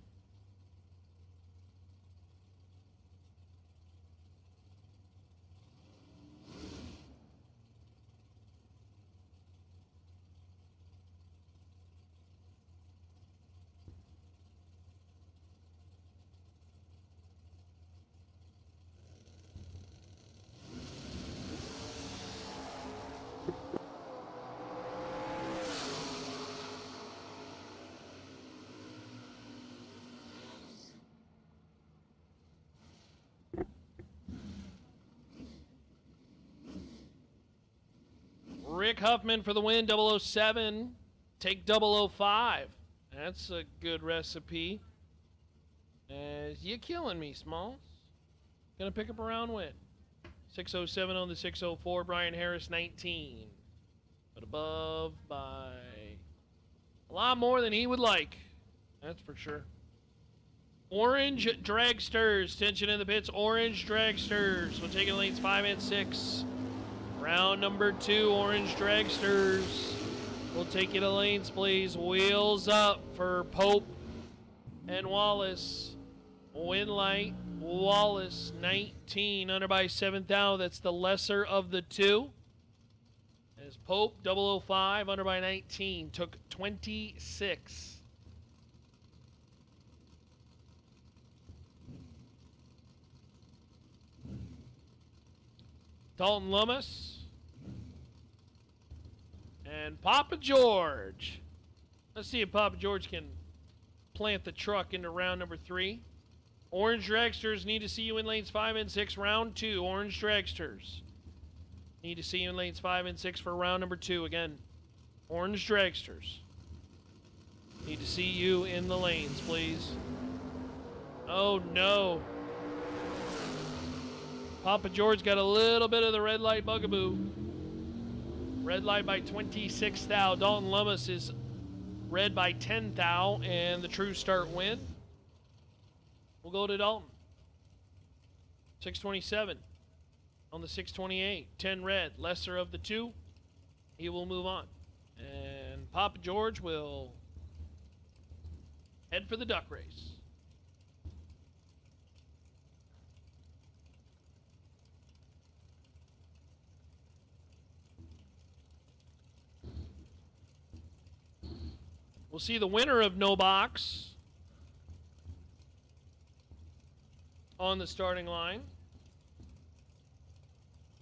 Speaker 3: Rick Huffman for the win, 007. Take 005. That's a good recipe. You killing me, Smalls. Gonna pick up a round win. 607 on the 604. Brian Harris, 19. But above by a lot more than he would like. That's for sure. Orange Dragsters. Tension in the pits. Orange Dragsters. We're taking lanes 5 and 6. Round number 2, Orange Dragsters. We'll take you to lanes, please. Wheels up for Pope and Wallace. Win light, Wallace, 19 under by 7 thou. That's the lesser of the two. As Pope, 005 under by 19, took 26. Dalton Lummis. And Papa George. Let's see if Papa George can plant the truck into round number 3. Orange Dragsters, need to see you in lanes 5 and 6. Round 2, Orange Dragsters. Need to see you in lanes 5 and 6 for round number 2. Again, Orange Dragsters. Need to see you in the lanes, please. Oh, no. Papa George got a little bit of the red light bugaboo. Red light by 26 thou. Dalton Lummis is red by 10 thou, and the true start win. We'll go to Dalton. 627 on the 628. 10 red, lesser of the two. He will move on. And Papa George will head for the duck race. We'll see the winner of No Box on the starting line.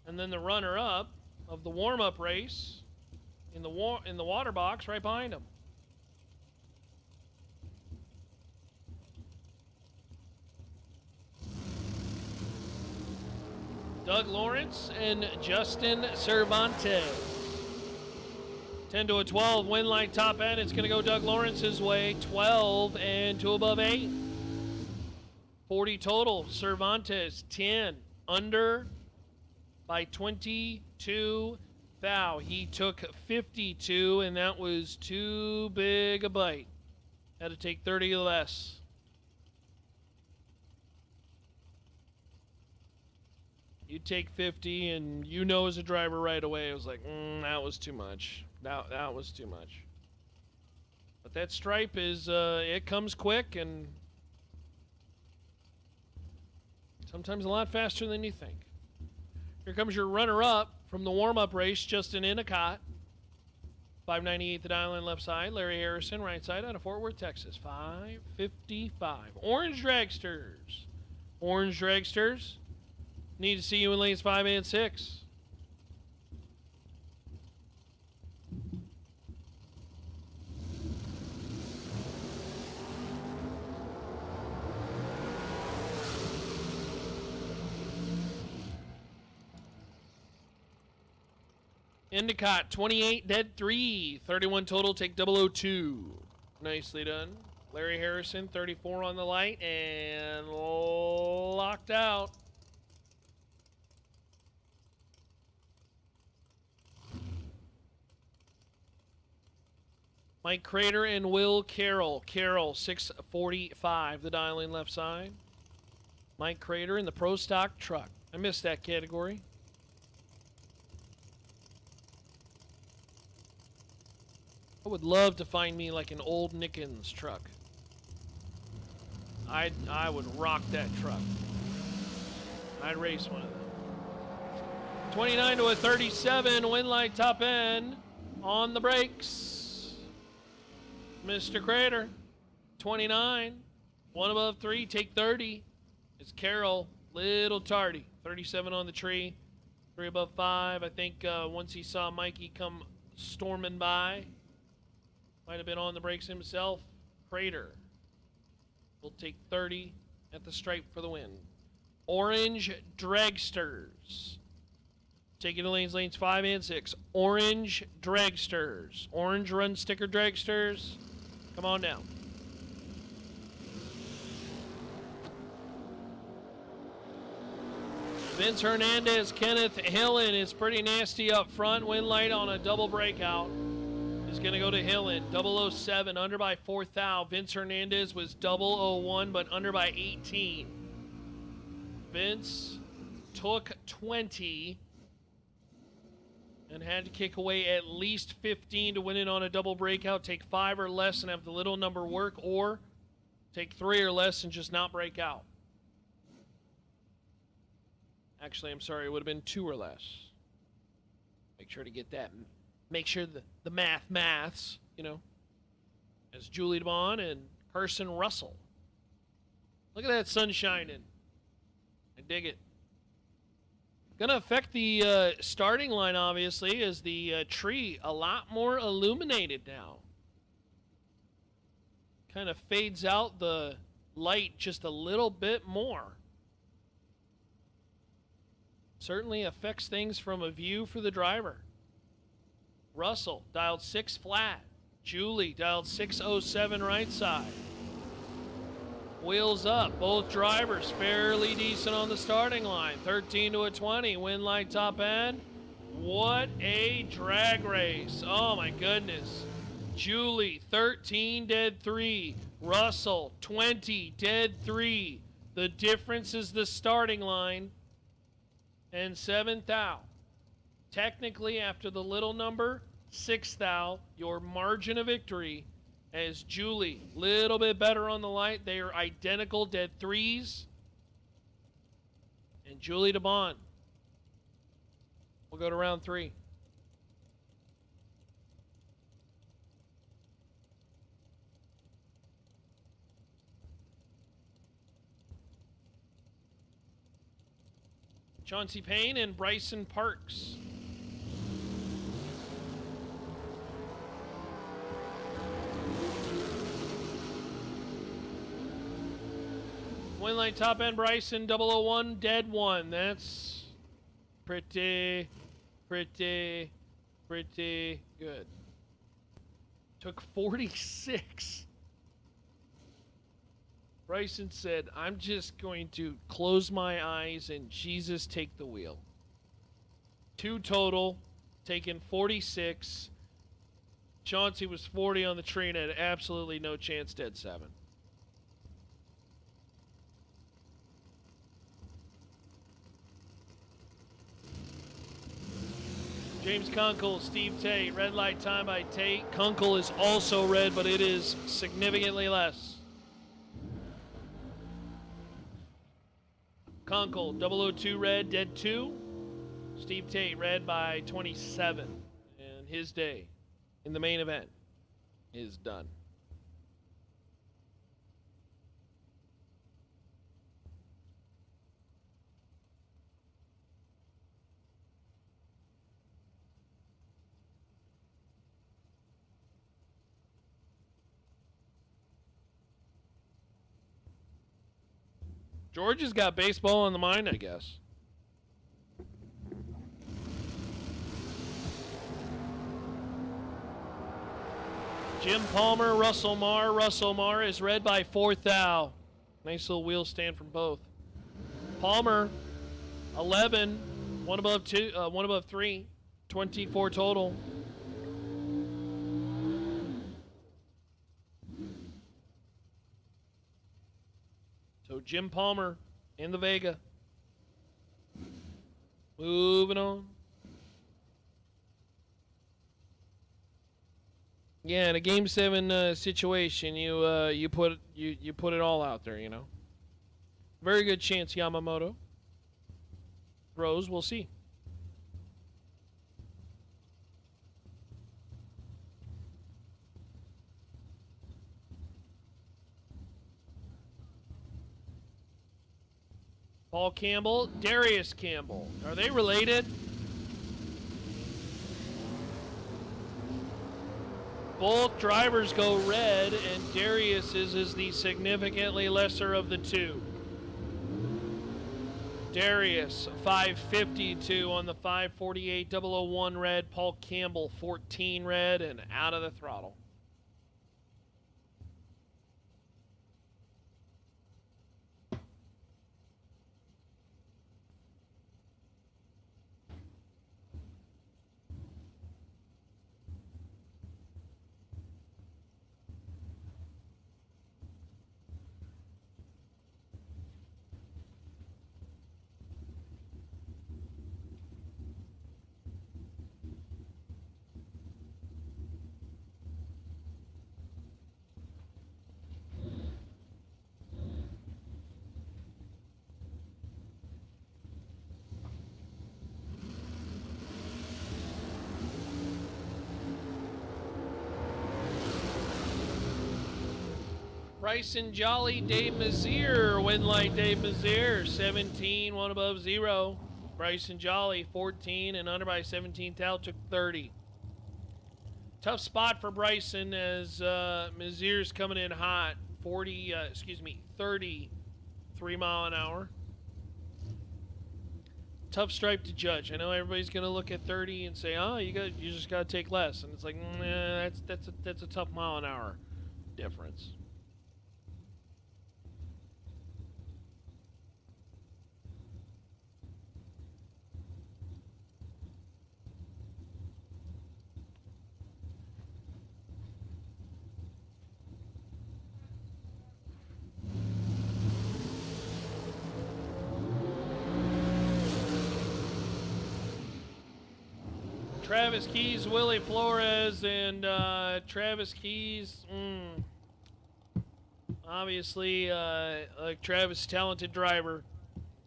Speaker 3: And then the runner-up of the warm-up race in the water box right behind him. Doug Lawrence and Justin Cervantes. 10 to a 12, win light top end. It's going to go Doug Lawrence's way. 12 and 2 above 8. 40 total. Cervantes, 10. Under by 22 thou. He took 52, and that was too big a bite. Had to take 30 or less. You take 50, and you know as a driver right away, it was like, that was too much. That was too much. But that stripe is, it comes quick and sometimes a lot faster than you think. Here comes your runner-up from the warm-up race, Justin Endicott. 598 the dial in left side. Larry Harrison, right side out of Fort Worth, Texas. 555. Orange Dragsters. Orange Dragsters. Need to see you in lanes 5 and 6. Endicott, 28, dead 3. 31 total, take 002. Nicely done. Larry Harrison, 34 on the light, and locked out. Mike Crater and Will Carroll. Carroll, 645, the dial in left side. Mike Crater in the Pro Stock truck. I missed that category. I would love to find me like an old Nickens truck. I would rock that truck. I'd race one of them. 29 to a 37, win light top end on the brakes. Mr. Crater, 29, one above 3, take 30. It's Carroll, little tardy. 37 on the tree, 3 above 5. I think once he saw Mikey come storming by, might have been on the brakes himself. Crater will take 30 at the stripe for the win. Orange Dragsters. Taking the lanes 5 and 6. Orange Dragsters. Orange run sticker Dragsters. Come on down. Vince Hernandez, Kenneth Hillen is pretty nasty up front. Win light on a double breakout. Is going to go to Hillen. 007, under by 4th thou. Vince Hernandez was 001, but under by 18. Vince took 20 and had to kick away at least 15 to win it on a double breakout. Take 5 or less and have the little number work, or take 3 or less and just not break out. Actually, I'm sorry, it would have been 2 or less. Make sure to get that. Make sure the maths, you know, as Julie DeBon and Carson Russell. Look at that sun shining. I dig it. Going to affect the starting line, obviously, as the tree a lot more illuminated now. Kind of fades out the light just a little bit more. Certainly affects things from a view for the driver. Russell dialed 6 flat. Julie dialed 607 right side. Wheels up. Both drivers fairly decent on the starting line. 13 to a 20. Win light top end. What a drag race. Oh my goodness. Julie 13 dead 3. Russell 20 dead 3. The difference is the starting line. And 7th thou. Technically, after the little number, 6th thou, your margin of victory, as Julie, little bit better on the light. They are identical, dead 3s. And Julie DeBon will go to round 3. Chauncey Payne and Bryson Parks. Win line top end Bryson 001 dead 1. That's pretty good. Took 46. Bryson said, I'm just going to close my eyes and Jesus take the wheel. 2 total, taking 46. Chauncey was 40 on the tree and had absolutely no chance, dead 7. James Kunkel, Steve Tate, red light time by Tate. Kunkel is also red, but it is significantly less. Kunkel, 002 red, dead 2. Steve Tate, red by 27. And his day in the main event is done. George has got baseball on the mind, I guess. Jim Palmer, Russell Marr. Russell Marr is red by 4th thou. Nice little wheel stand from both. Palmer, 11, one above 3, 24 total. So Jim Palmer in the Vega. Moving on. Yeah, in a Game 7 situation, you put it all out there, you know. Very good chance Yamamoto throws. We'll see. Paul Campbell, Darius Campbell. Are they related? Both drivers go red, and Darius's is the significantly lesser of the two. Darius, 552 on the 548 001 red. Paul Campbell, 14 red, and out of the throttle. Bryson Jolly, Dave Mazier, win light Dave Mazier, 17, one above 0. Bryson Jolly, 14 and under by 17. Tal took 30. Tough spot for Bryson as Mazier's coming in hot, 33 mile an hour. Tough stripe to judge. I know everybody's gonna look at 30 and say, "Oh, you just gotta take less," and it's like, nah, that's a tough mile an hour difference. Travis Keys, Willie Flores, and Travis Keys, obviously, like Travis, talented driver,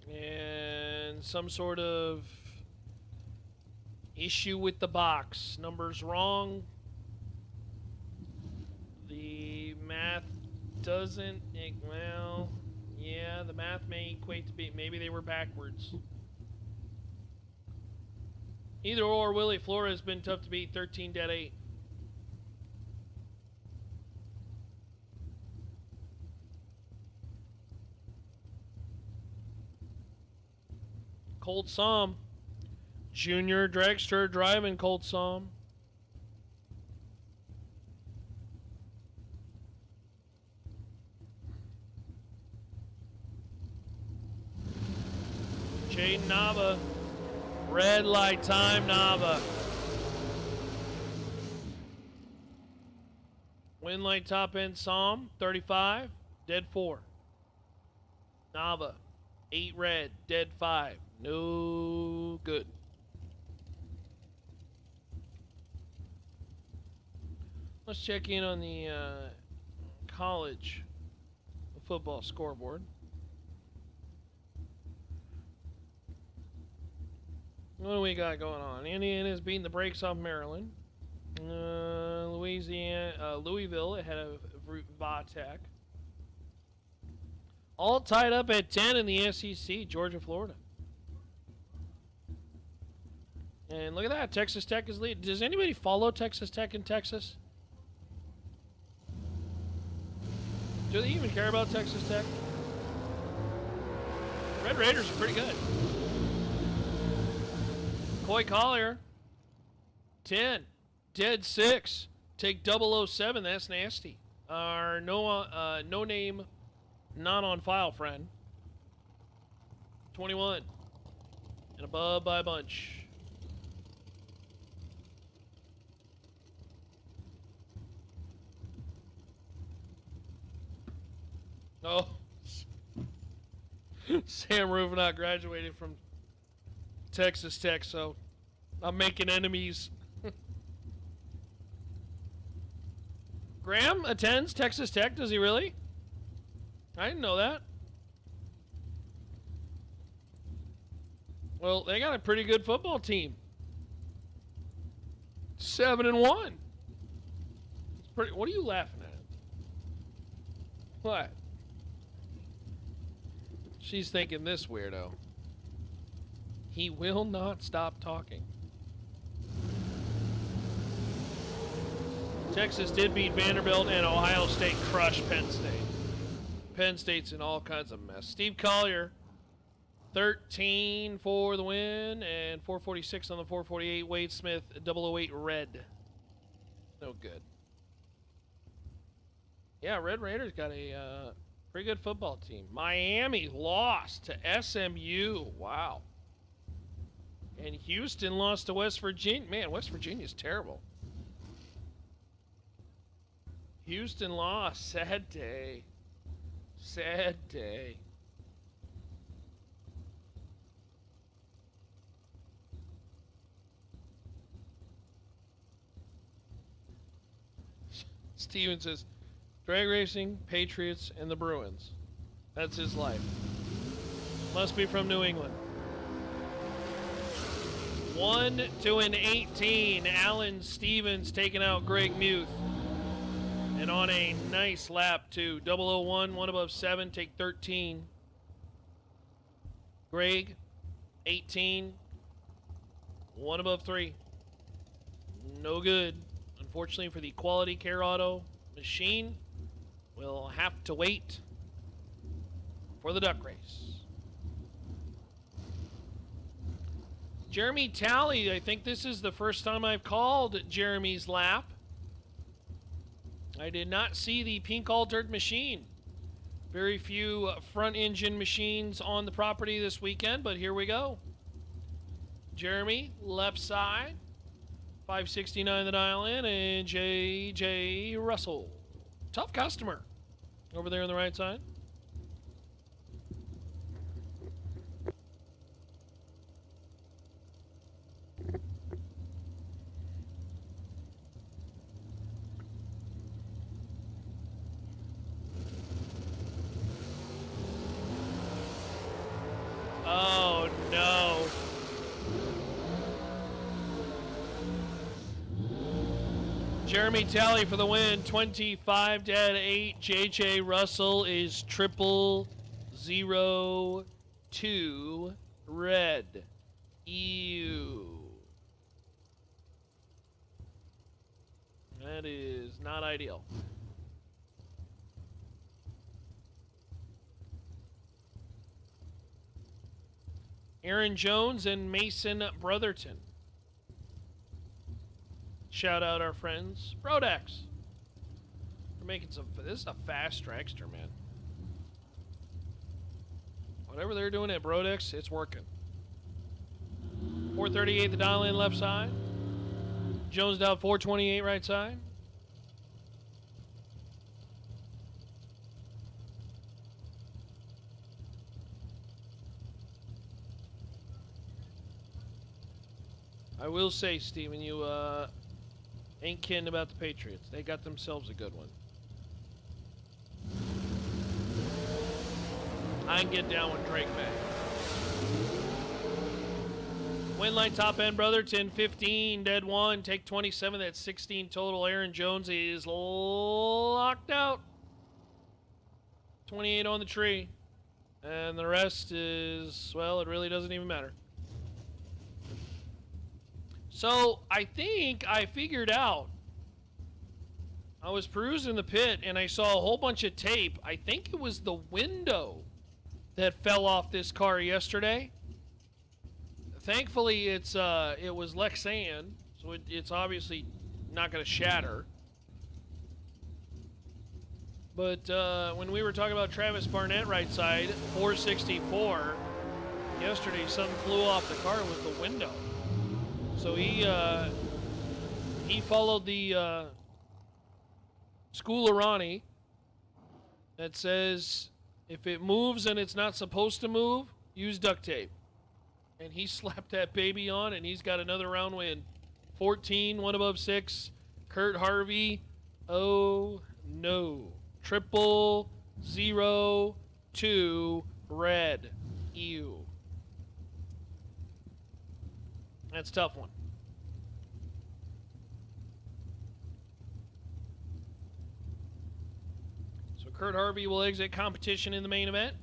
Speaker 3: and some sort of issue with the box. Numbers wrong. The math doesn't, well, yeah, the math may equate to be, maybe they were backwards. Either or, Willie Flores has been tough to beat, 13.8. Colt Somm, junior dragster driving Colt Somm. Jaden Nava. Red light time, Nava. Win light top end, Somm, 35, dead 4. Nava, 8 red, dead 5. No good. Let's check in on the college football scoreboard. What do we got going on? Indiana's beating the brakes off Maryland. Louisville ahead of Vatek. All tied up at 10 in the SEC, Georgia, Florida. And look at that, Texas Tech is leading. Does anybody follow Texas Tech in Texas? Do they even care about Texas Tech? Red Raiders are pretty good. Coy Collier, 10. Dead 6. Take 007. That's nasty. Our no name, not on file friend. 21. And above by a bunch. Oh. Sam Ruvenot graduated from Texas Tech, so I'm making enemies. Graham attends Texas Tech, does he really? I didn't know that. Well, they got a pretty good football team. 7-1. It's pretty. What are you laughing at? What? She's thinking this weirdo. He will not stop talking. Texas did beat Vanderbilt, and Ohio State crushed Penn State. Penn State's in all kinds of mess. Steve Collier, 13 for the win, and 446 on the 448. Wade Smith, 008 red. No good. Yeah, Red Raiders got a pretty good football team. Miami lost to SMU. Wow. And Houston lost to West Virginia. Man, West Virginia's terrible. Houston lost. Sad day. Sad day. Steven says, drag racing, Patriots, and the Bruins. That's his life. Must be from New England. 1-18. Alan Stevens taking out Greg Muth. And on a nice lap, too. 001, 1 above 7, take 13. Greg, 18. 1 above 3. No good. Unfortunately for the Quality Care Auto machine, we'll have to wait for the duck race. Jeremy Talley, I think this is the first time I've called Jeremy's lap. I did not see the pink altered machine. Very few front engine machines on the property this weekend, but here we go. Jeremy, left side. 569 the dial in, and J.J. Russell. Tough customer. Over there on the right side. Oh, no. Jeremy Talley for the win, 25-8. J.J. Russell is 0002 red. Ew. That is not ideal. Aaron Jones and Mason Brotherton. Shout out our friends, Brodex. We're making some. This is a fast dragster, man. Whatever they're doing at Brodex, it's working. 438 the dial in left side. Jones down 428 right side. I will say, Steven, you ain't kidding about the Patriots. They got themselves a good one. I can get down with Drake back. Win line top end, Brotherton, 15, dead 1. Take 27, that's 16 total. Aaron Jones is locked out. 28 on the tree. And the rest is, well, it really doesn't even matter. So, I think I figured out. I was perusing the pit, and I saw a whole bunch of tape. I think it was the window that fell off this car yesterday. Thankfully, it was Lexan, so it's obviously not going to shatter. But when we were talking about Travis Barnett right side, 464, yesterday something flew off the car with the window. So he followed the school of Ronnie that says if it moves and it's not supposed to move, use duct tape. And he slapped that baby on, and he's got another round win. 14, 1 above 6. Kurt Harvey. Oh, no. 00002 red. Ew. That's a tough one. So Kurt Harvey will exit competition in the main event.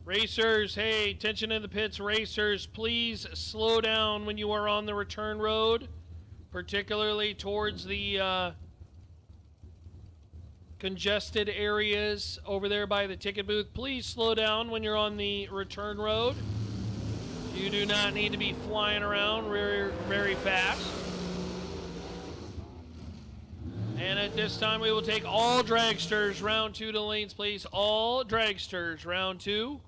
Speaker 3: Racers, hey, attention in the pits. Racers, please slow down when you are on the return road, particularly towards the congested areas over there by the ticket booth. Please slow down when you're on the return road. You do not need to be flying around very, very fast. And at this time, we will take all dragsters round 2 to the lanes, please. All dragsters round 2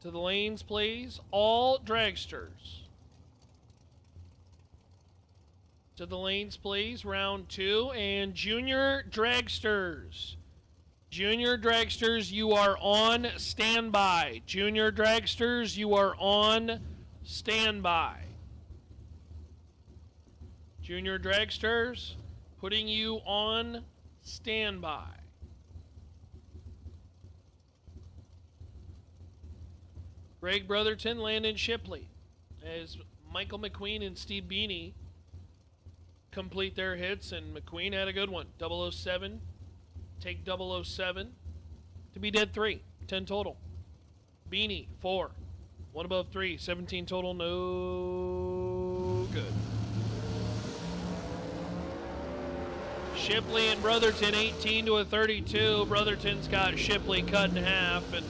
Speaker 3: to the lanes, please. All dragsters to the lanes, please. Round 2. And junior dragsters. Junior dragsters, you are on standby. Junior dragsters, you are on standby. Junior dragsters, putting you on standby. Greg Brotherton, Landon Shipley, as Michael McQueen and Steve Beanie complete their hits, and McQueen had a good one. 007, take 007 to be dead 3, 10 total. Beanie, 4, 1 above 3, 17 total, no good. Shipley and Brotherton, 18 to a 32. Brotherton's got Shipley cut in half, and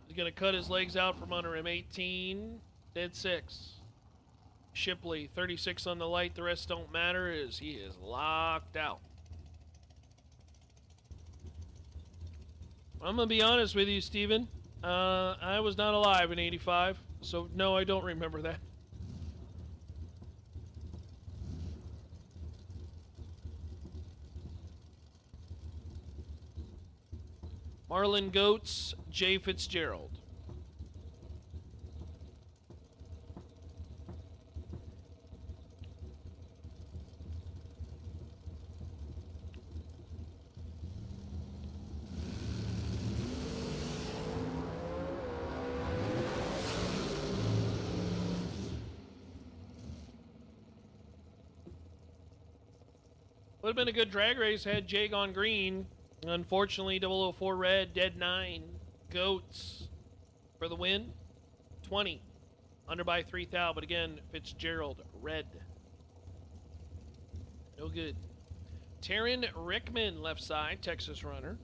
Speaker 3: he's going to cut his legs out from under him. 18, dead 6. Shipley, 36 on the light. The rest don't matter as he is locked out. I'm going to be honest with you, Steven. I was not alive in 85, so no, I don't remember that. Marlon Goats, Jay Fitzgerald. Would have been a good drag race had Jay gone green. Unfortunately, 004 red, dead 9. Goats for the win. 20. Under by 3 thou, but again, Fitzgerald, red. No good. Taryn Rickman, left side, Texas runner.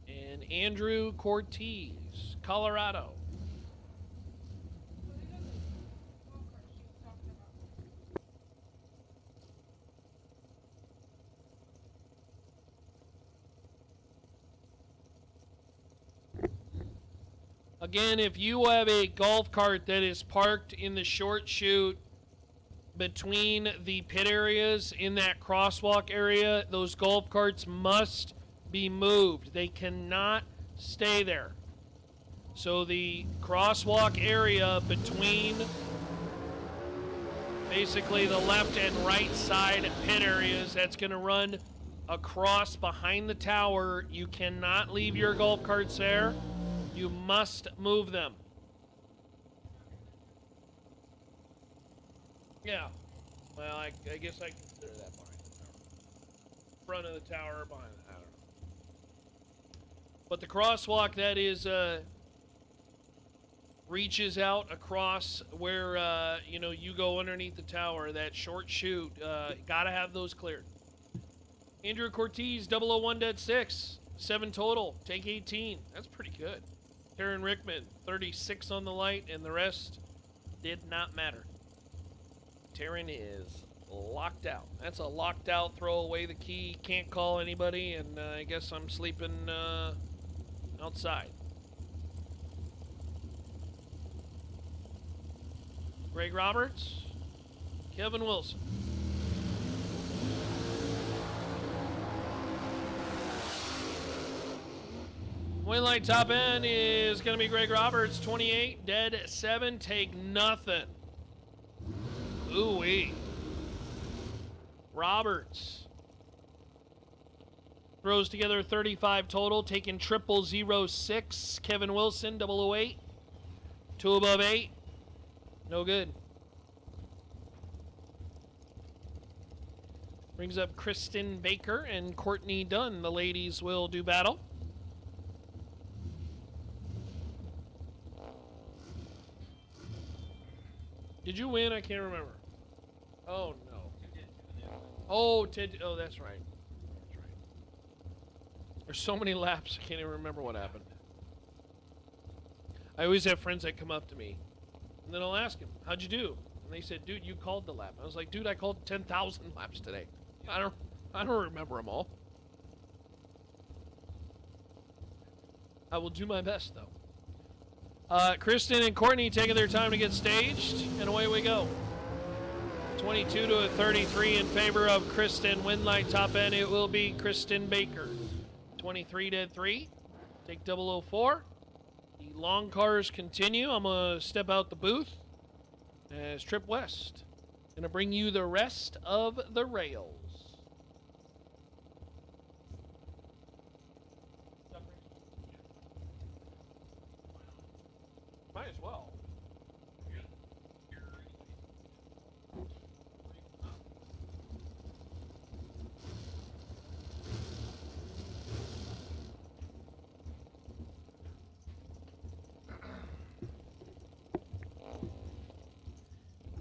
Speaker 3: And Andrew Cortez, Colorado. Again, if you have a golf cart that is parked in the short chute between the pit areas in that crosswalk area, those golf carts must be moved. They cannot stay there. So the crosswalk area between basically the left and right side pit areas, that's going to run across behind the tower. You cannot leave your golf carts there. You must move them. Yeah. Well, I guess I consider that behind the tower. Front of the tower, behind the, I don't know. But the crosswalk that is reaches out across where you know, you go underneath the tower, that short chute, gotta have those cleared. Andrew Cortez, 001-6, 7 total, take 18. That's pretty good. Taryn Rickman, 36 on the light, and the rest did not matter. Taryn is locked out. That's a locked out, throw away the key, can't call anybody, and I guess I'm sleeping outside. Greg Roberts, Kevin Wilson. Winlight top end is going to be Greg Roberts, 28, dead 7, take nothing. Ooh-wee. Roberts throws together 35 total, taking 0006. Kevin Wilson, 008. 2 above 8. No good. Brings up Kristen Baker and Courtney Dunn. The ladies will do battle. Did you win? I can't remember. Oh, no. Oh, Ted. Oh, that's right. That's right. There's so many laps, I can't even remember what happened. I always have friends that come up to me, and then I'll ask them, how'd you do? And they said, dude, you called the lap. I was like, dude, I called 10,000 laps today. I don't remember them all. I will do my best, though. Kristen and Courtney taking their time to get staged, and away we go. 22 to a 33 in favor of Kristen. Winlight top end, it will be Kristen Baker. 23 to 3. Take 004. The long cars continue. I'm going to step out the booth as Trip West. Going to bring you the rest of the rails. Might as well.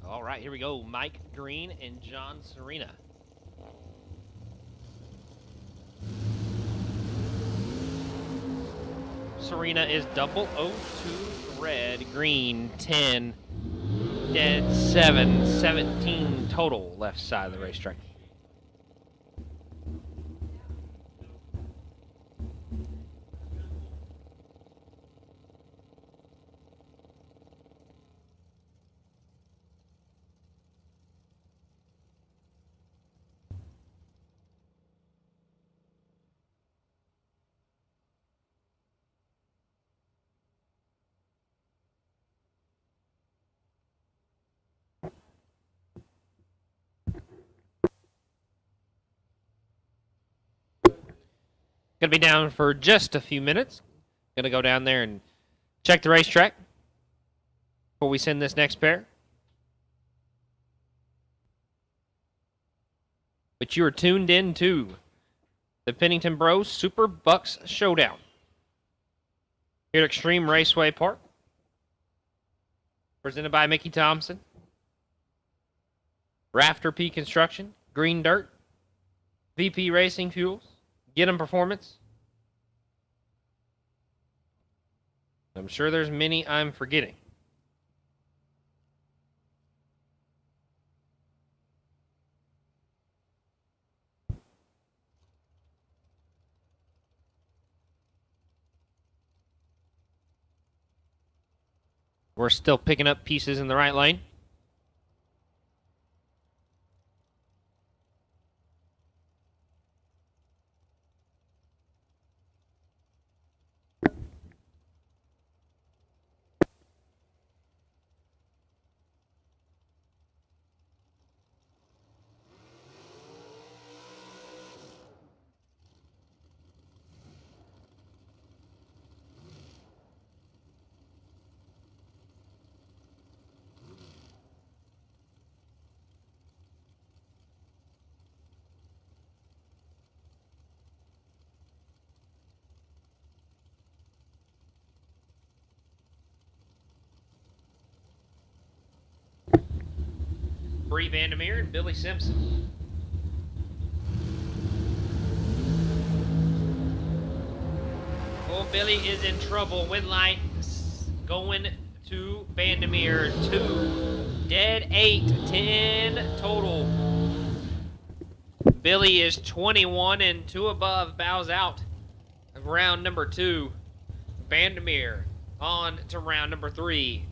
Speaker 5: All right, here we go. Mike Green and John Serena. Serena is 002 red, green 10, dead 7, 17 total left side of the racetrack. Gonna be down for just a few minutes. Gonna go down there and check the racetrack before we send this next pair. But you are tuned in to the Pennington SuperBucks Showdown here at Xtreme Raceway Park. Presented by Mickey Thompson, Rafter P Construction, Green Dirt, VP Racing Fuels, Get 'em Performance. I'm sure there's many I'm forgetting. We're still picking up pieces in the right lane. Bree Vandermeer and Billy Simpson. Oh, Billy is in trouble. Win light going to Vandermeer. 2. Dead 8. 10 total. Billy is 21 and 2 above. Bows out of round number 2. Vandermeer on to round number 3.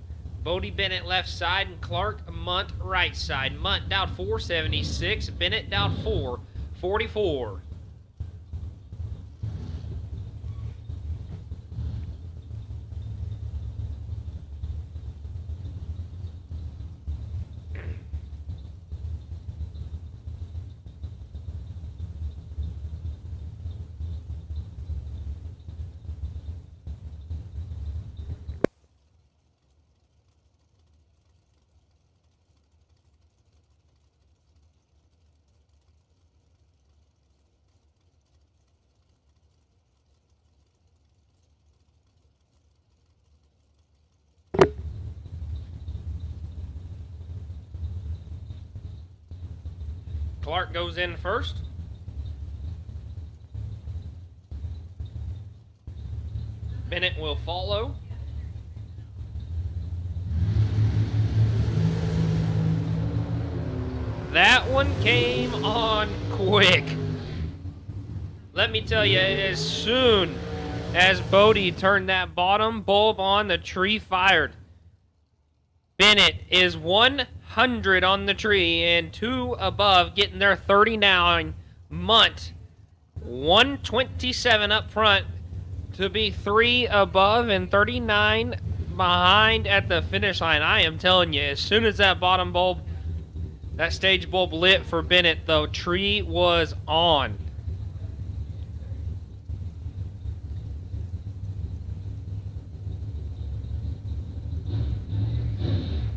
Speaker 5: Bodie Bennett left side and Clark Munt right side. Munt down 476. Bennett down 444. Clark goes in first. Bennett will follow. That one came on quick. Let me tell you, as soon as Bodie turned that bottom bulb on, the tree fired. Bennett is 100 on the tree and 2 above, getting their 39. Munt, 127 up front to be 3 above and 39 behind at the finish line. I am telling you, as soon as that bottom bulb, that stage bulb lit for Bennett, the tree was on.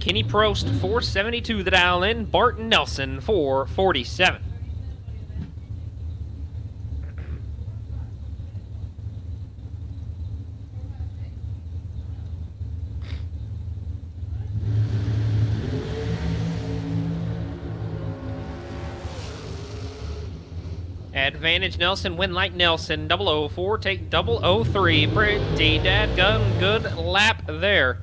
Speaker 5: Kenny Prost, 472 the dial in. Barton Nelson, 447. Advantage Nelson, win like Nelson. 004, take 003. Pretty dadgum good lap there.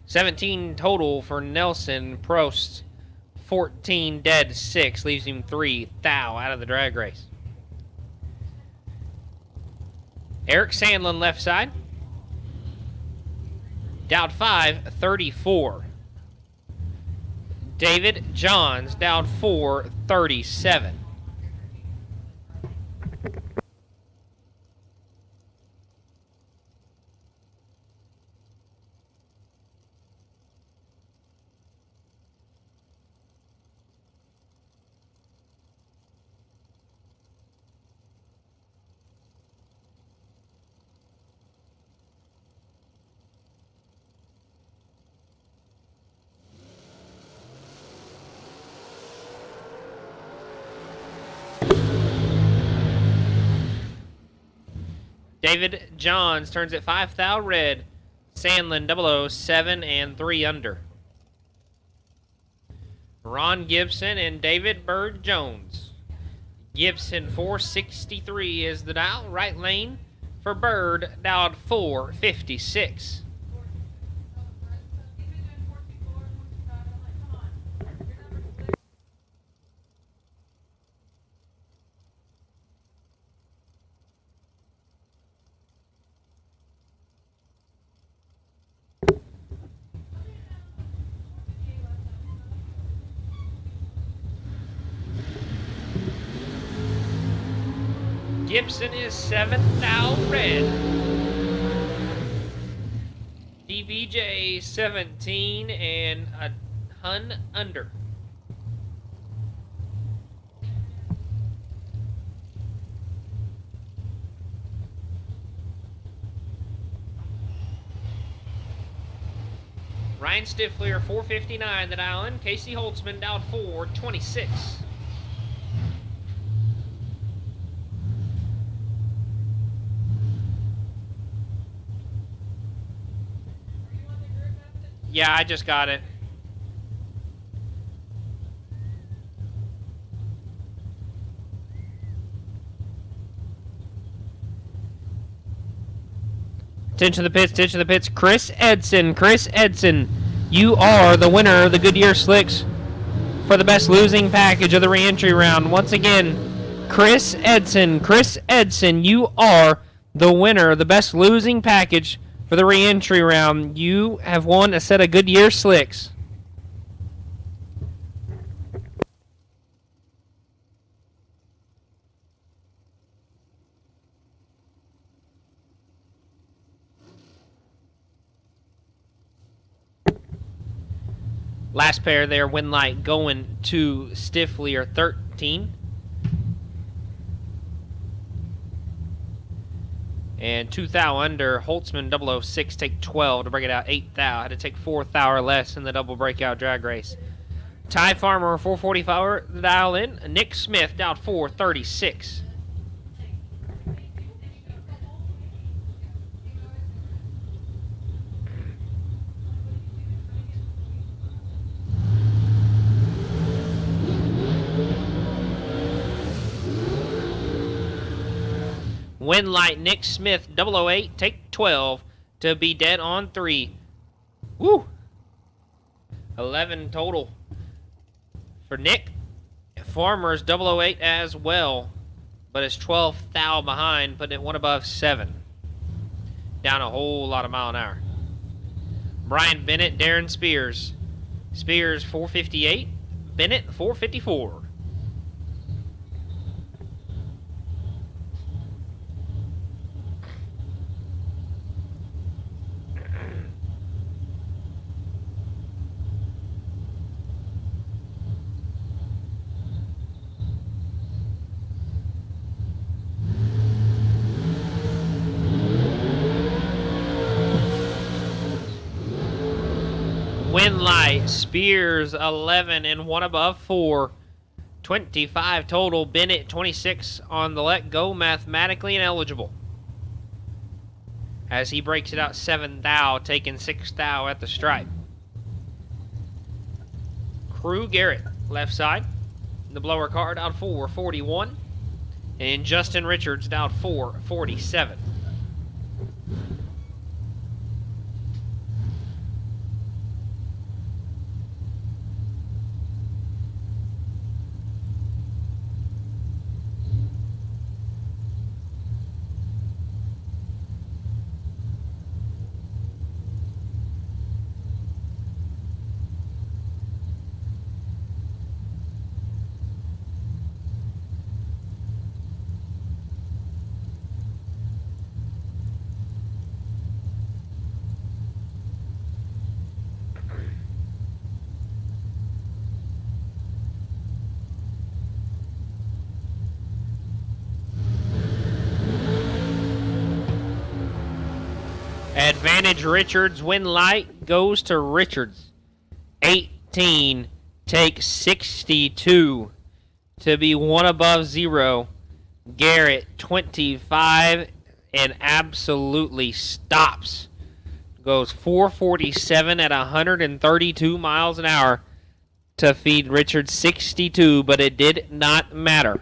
Speaker 5: 17 total for Nelson. Prost, 14 dead 6. Leaves him 3 thou out of the drag race. Eric Sandlin left side. Dowd 5, 34. David Johns down 4, 37. David Johns turns at 5 thou red. Sandlin 007 and 3 under. Ron Gibson and David Bird Jones. Gibson 463 is the dial. Right lane for Bird. Dowd 456. Gibson is 7 thou red. DVJ 17 and a hun under. Ryan Stifler 459 the dial in. Casey Holtzman down 426. Yeah, I just got it. Attention to the pits, attention to the pits. Chris Edson, you are the winner of the Goodyear Slicks for the best losing package of the re-entry round. Once again, Chris Edson, you are the winner of the best losing package for the re-entry round. You have won a set of Goodyear Slicks. Last pair there, Winlight going to Stiffly or 13. And 2 thou under, Holtzman 006 take 12 to break it out 8 thou. Had to take 4 thou or less in the double breakout drag race. Ty Farmer 445 dial in. Nick Smith down 436. Winlight, Nick Smith, 008, take 12 to be dead on 3. Woo! 11 total for Nick. Farmer's 008 as well, but it's 12 thou behind, putting it one above 7. Down a whole lot of mile an hour. Brian Bennett, Darren Spears. Spears 458, Bennett 454. Winlight, Spears 11 and one above 4. 25 total. Bennett 26 on the let go, mathematically ineligible. As he breaks it out 7 thou, taking 6 thou at the stripe. Crew Garrett, left side. The blower car down 441. And Justin Richards down 447. Advantage Richards, Winlight goes to Richards. 18, take 62 to be one above 0. Garrett, 25, and absolutely stops. Goes 447 at 132 miles an hour to feed Richards 62, but it did not matter.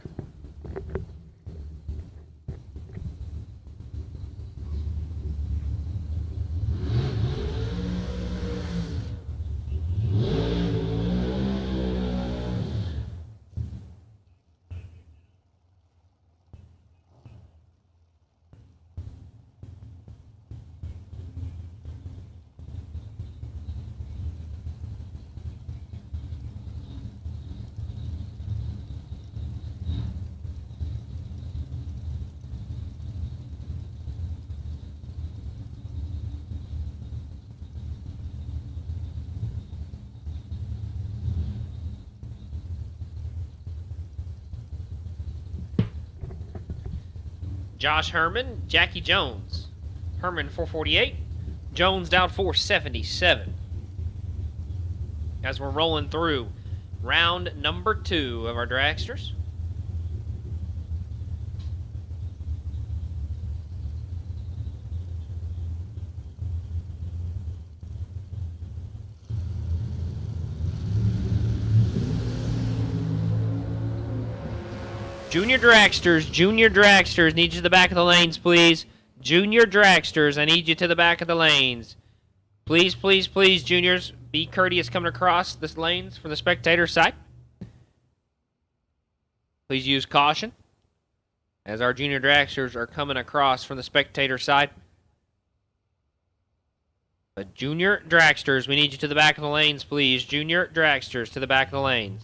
Speaker 5: Josh Herman, Jackie Jones. Herman 448, Jones down 477. As we're rolling through round number 2 of our dragsters. Junior dragsters, need you to the back of the lanes, please. Junior dragsters, I need you to the back of the lanes. Please, please, please, juniors, be courteous coming across this lanes from the spectator side. Please use caution as our junior dragsters are coming across from the spectator side. But junior dragsters, we need you to the back of the lanes, please. Junior dragsters to the back of the lanes.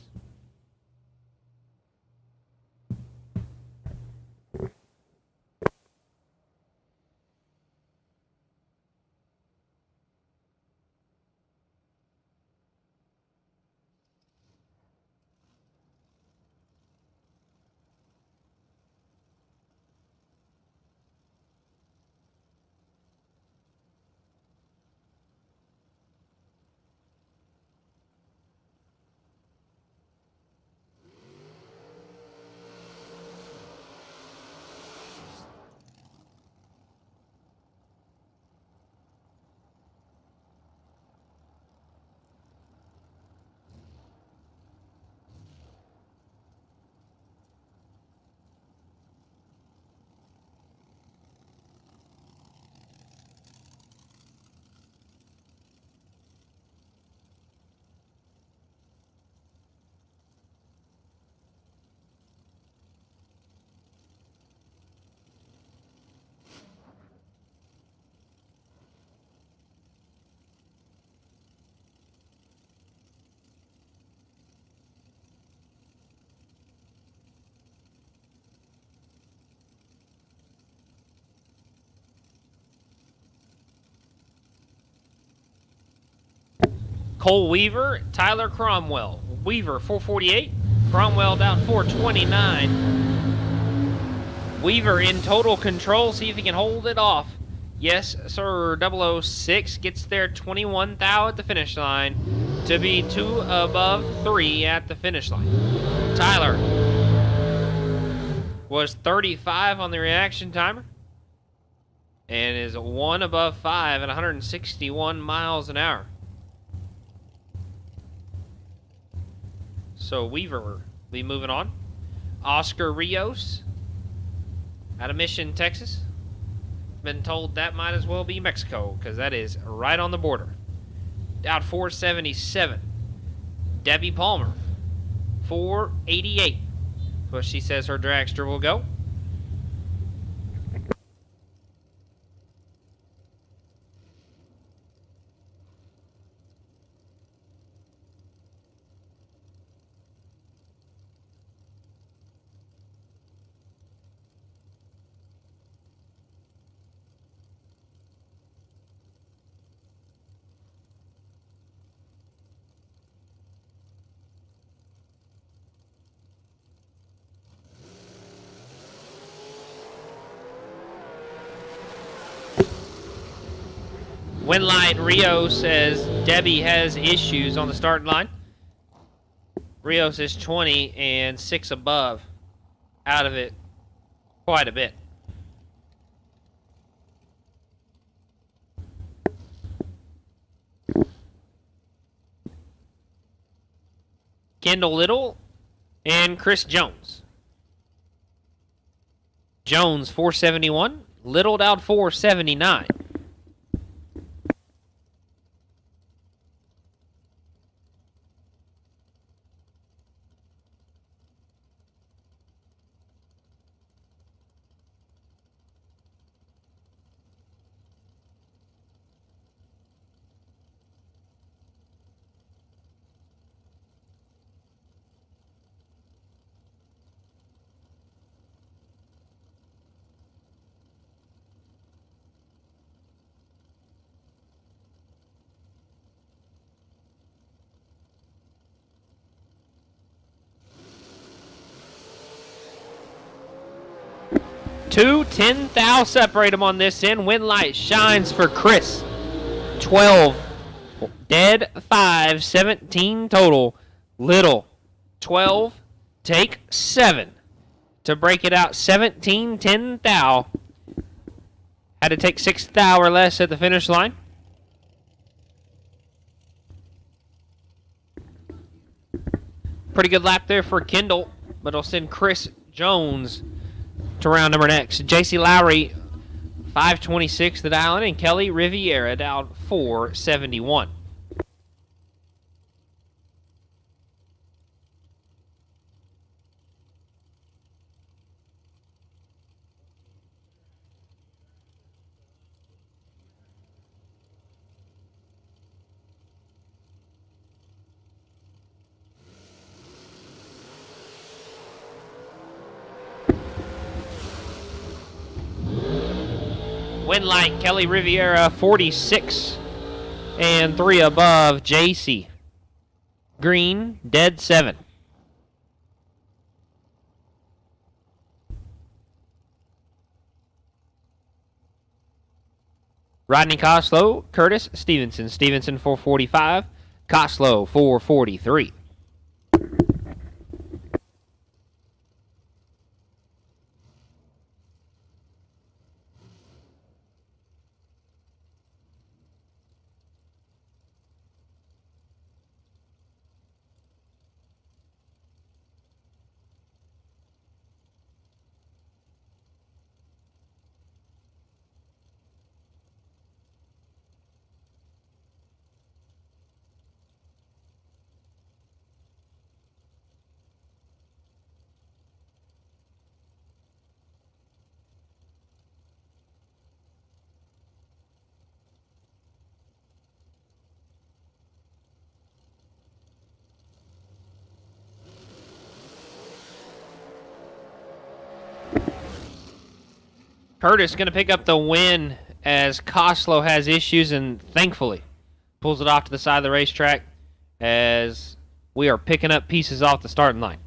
Speaker 5: Cole Weaver, Tyler Cromwell. Weaver, 448. Cromwell down 429. Weaver in total control. See if he can hold it off. Yes, sir. 006 gets there 21 thou at the finish line to be 2 above 3 at the finish line. Tyler was 35 on the reaction timer and is 1 above 5 at 161 miles an hour. So Weaver will be moving on. Oscar Rios out of Mission, Texas. Been told that might as well be Mexico because that is right on the border. Out 477. Debbie Palmer, 488. So she says her dragster will go. Winlight Rio says Debbie has issues on the starting line. Rio says 20 and 6 above. Out of it quite a bit. Kendall Little and Chris Jones. Jones 471. Little down 479. Two 10 thou separate them on this end. Winlight shines for Chris. 12. Dead 5. 17 total. Little 12. Take 7. To break it out 17 10 thou. Had to take 6 thou or less at the finish line. Pretty good lap there for Kendall, but it'll send Chris Jones to round number next. J.C. Lowry, 526 to dial in, and Kelly Riviera down 471. Win light, Kelly Riviera, 46 and 3 above. JC Green, dead 7. Rodney Coslow, Curtis Stevenson. Stevenson 445, Coslow 443. Curtis going to pick up the win as Coslow has issues and thankfully pulls it off to the side of the racetrack as we are picking up pieces off the starting line.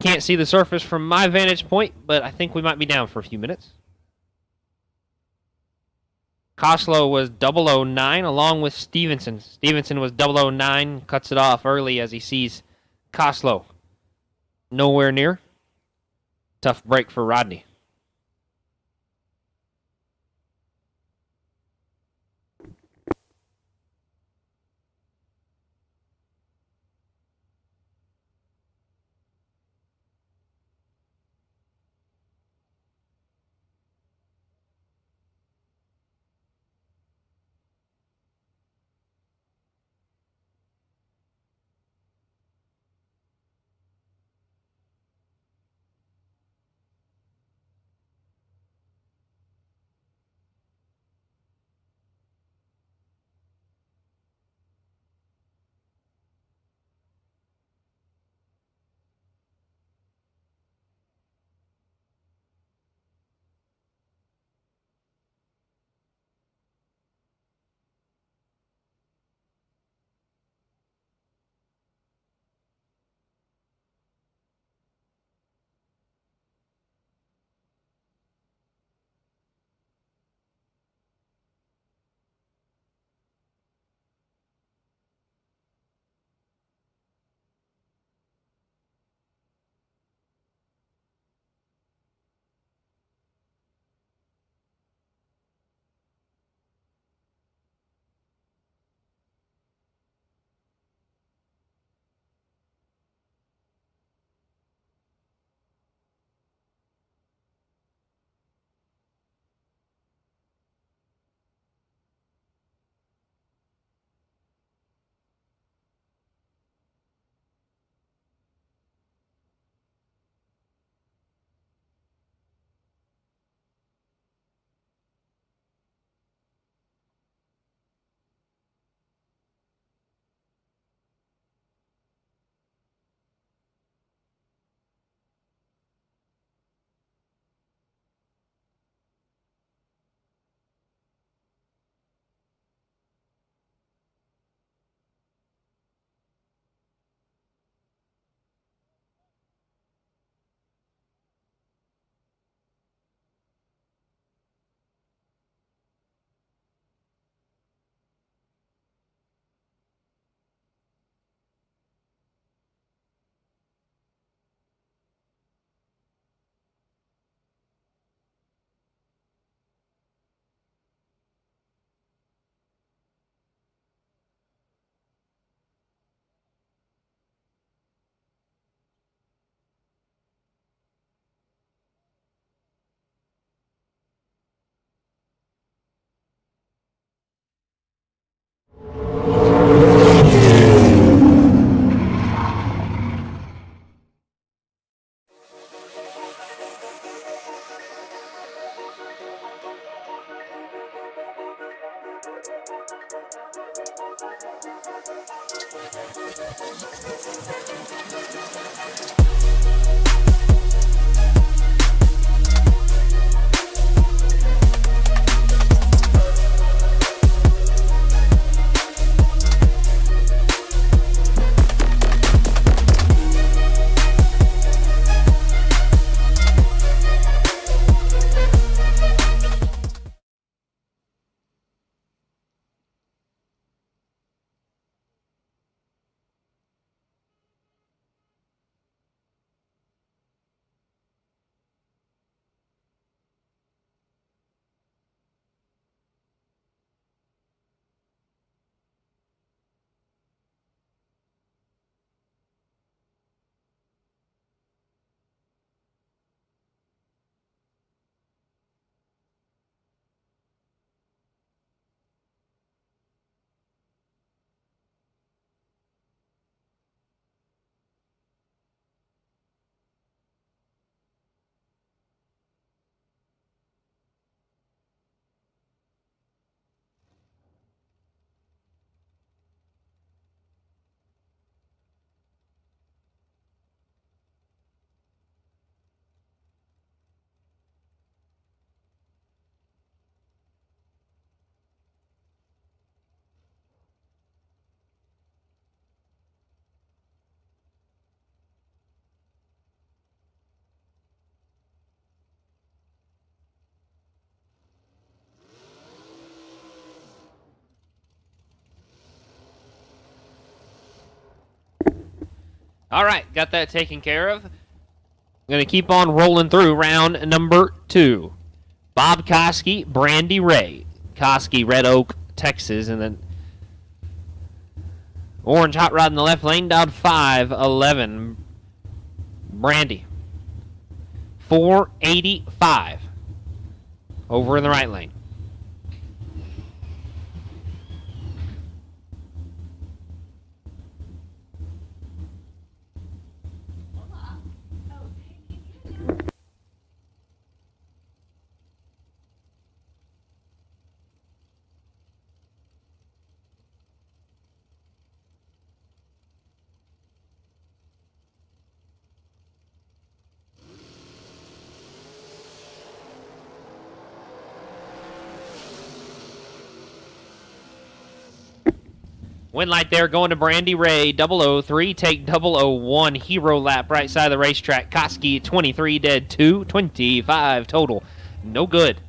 Speaker 5: Can't see the surface from my vantage point, but I think we might be down for a few minutes. Coslow was 009 along with Stevenson. Stevenson was 009, cuts it off early as he sees Coslow nowhere near. Tough break for Rodney. All right, got that taken care of. I'm going to keep on rolling through round number 2. Bob Koski, Brandy Ray. Koski, Red Oak, Texas, and then Orange Hot Rod in the left lane, dialed 511. Brandy. 485. Over in the right lane. Win light there going to Brandy Ray, 003, take 001, hero lap, right side of the racetrack. Koski, 23, dead 2, 25 total. No good.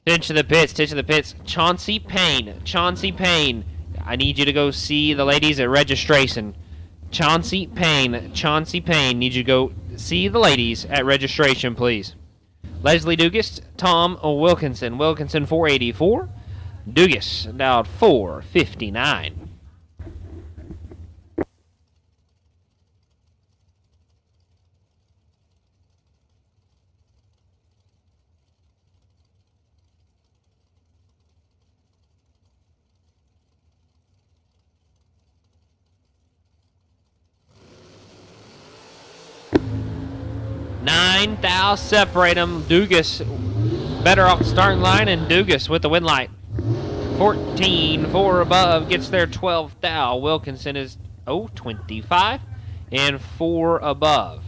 Speaker 5: Ditch to the pits. Chauncey Payne. I need you to go see the ladies at registration. Chauncey Payne, need you to go see the ladies at registration, please. Leslie Dugas, Tom Wilkinson, 484. Dugas, dialed 459. Thou separate them. Dugas better off the starting line, and Dugas with the win light. 14, 4 above, gets there 12 thou. Wilkinson is 25 and 4 above.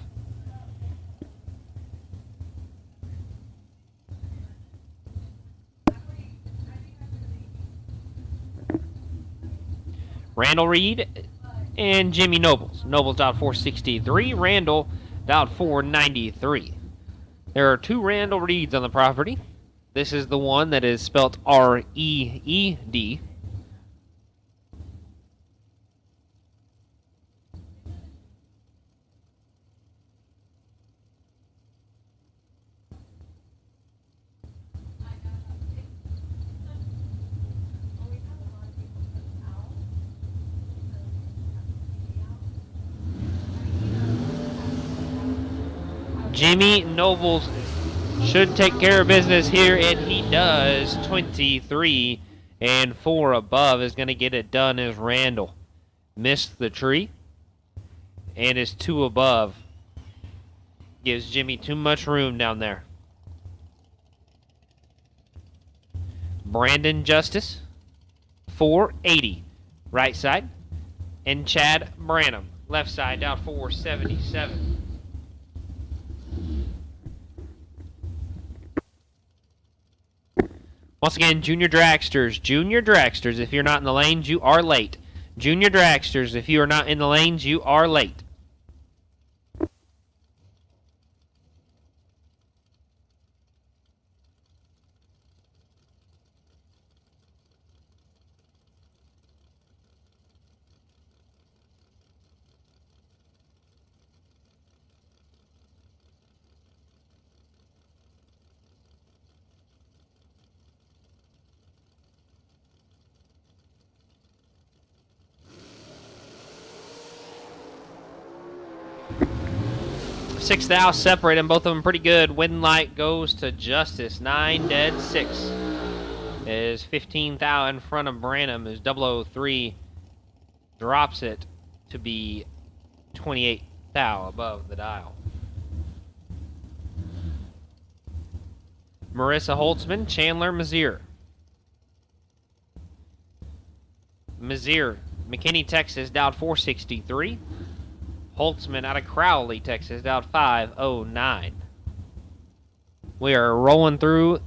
Speaker 5: Randall Reed and Jimmy Nobles. Nobles dialed 463. Randall dialed 493. There are 2 Randall Reeds on the property. This is the one that is spelt R-E-E-D. Jimmy Nobles should take care of business here, and he does. 23 and 4 above is going to get it done as Randall missed the tree, and his 2 above gives Jimmy too much room down there. Brandon Justice, 480, right side. and Chad Branham. Left side down 477. Once again, Junior Dragsters, if you're not in the lanes, you are late. Junior Dragsters, if you are not in the lanes, you are late. Sixth out, separating both of them pretty good. Win light goes to Justice. 9 dead, 6. Is 15 thou in front of Branham. Is 003 drops it to be 28 thou above the dial. Marissa Holtzman, Chandler Mazier. McKinney, Texas, Dowd 463. Holtzman out of Crowley, Texas, Dowd 509. We are rolling through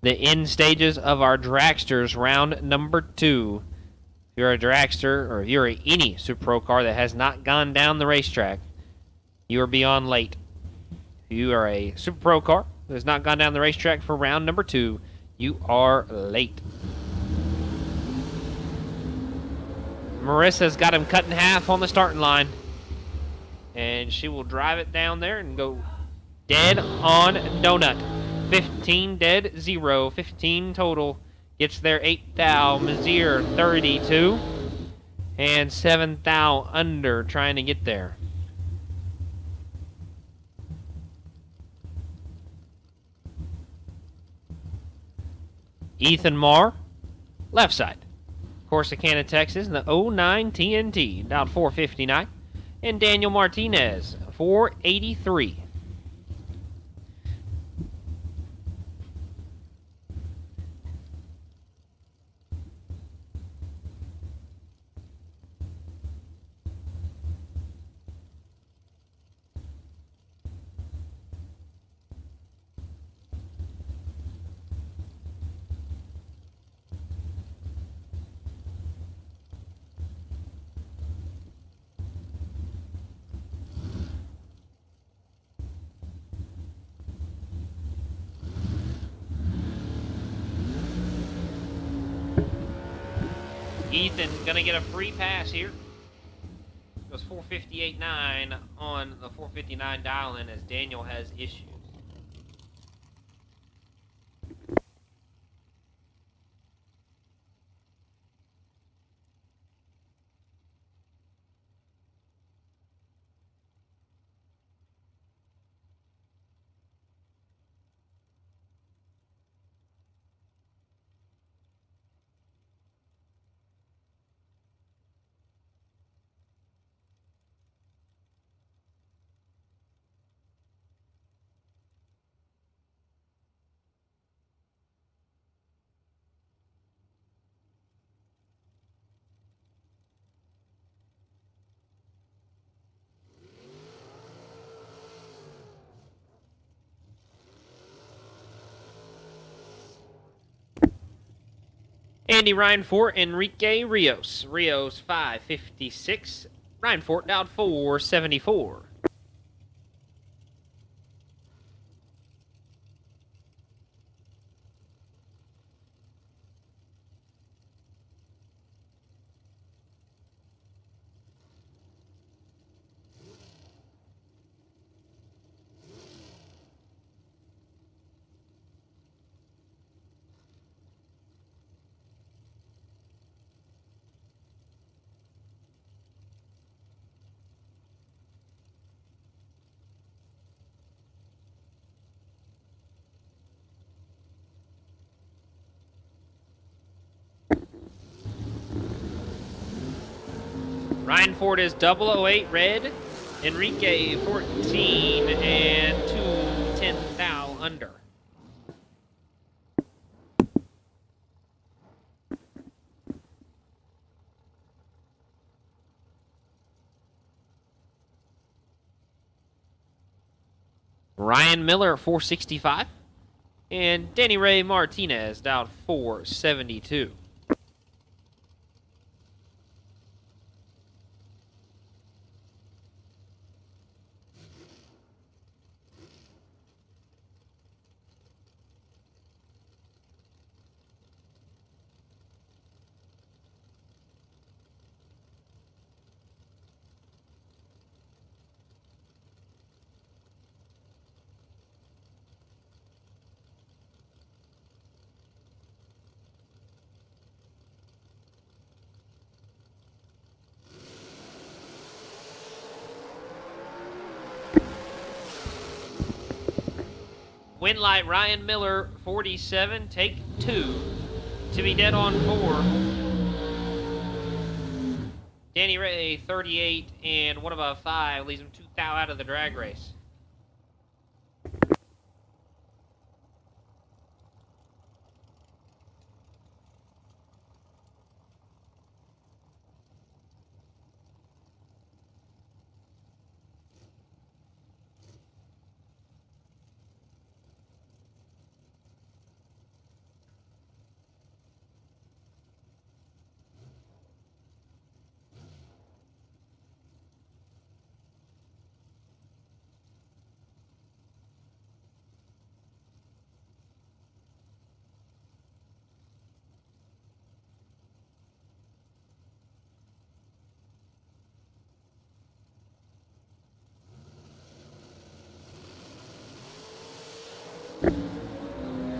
Speaker 5: the end stages of our Dragsters, round number 2. If you're a Dragster, or if you're any Super Pro car that has not gone down the racetrack, you are beyond late. If you are a Super Pro car that has not gone down the racetrack for round number 2, you are late. Marissa's got him cut in half on the starting line. And she will drive it down there and go dead on donut. 15 dead, 0. 15 total. Gets there 8 thou. Mazier 32. And 7 thou under trying to get there. Ethan Marr, left side. Corsicana, Texas, in the 09 TNT. Down 459. And Daniel Martinez, 483. Ethan gonna get a free pass here. Goes 458.9 on the 459 dial-in as Daniel has issues. Andy Reinfort, Enrique Rios. Rios 556. Reinfort down 474. Reinfort is 008 red. Enrique 14 and 210 thou under. Ryan Miller, 465. And Danny Ray Martinez down 472. Win light, Ryan Miller, 47. Take 2. To be dead on 4. Danny Ray, 38. And 1 above 5 leaves him 2 thou out of the drag race.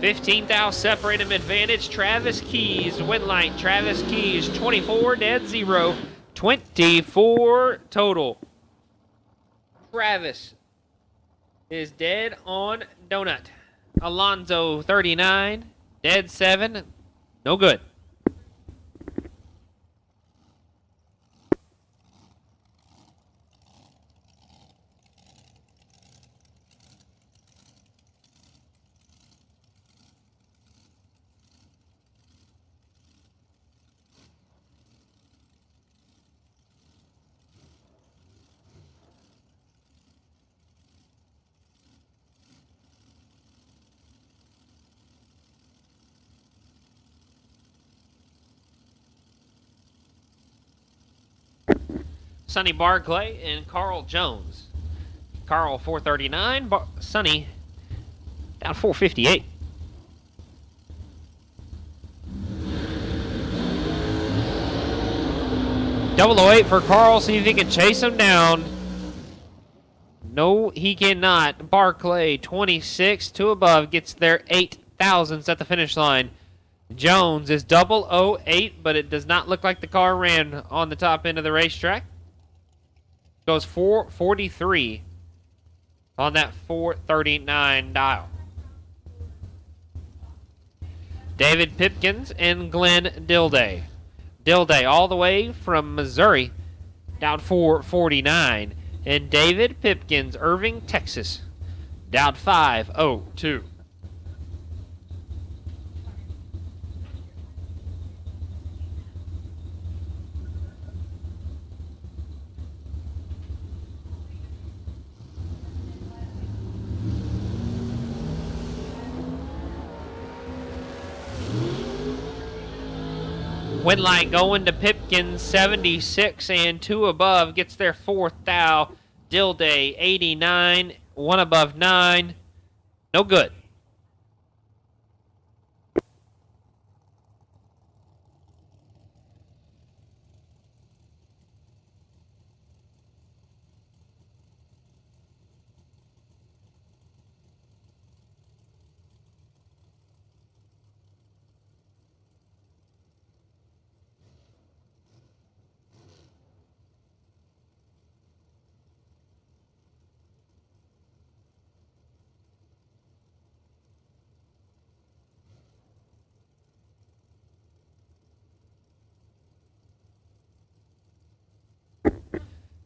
Speaker 5: $15,000 separate him advantage. Travis Keys, win light. Travis Keys, 24, dead 0. 24 total. Travis is dead on donut. Alonzo, 39, dead 7. No good. Sonny Barclay and Carl Jones. Carl 439, Sonny down 458. Double 08 for Carl, see if he can chase him down. No, he cannot. Barclay 26, 2 above, gets their 8 thousandths at the finish line. Jones is 008, but it does not look like the car ran on the top end of the racetrack. Goes 443 on that 439 dial. David Pipkins and Glenn Dilday. Dilday all the way from Missouri down 449. And David Pipkins, Irving, Texas, down 502. Win light going to Pipkins, 76 and 2 above, gets their 4th thou. Dilday, 89, 1 above 9. No good.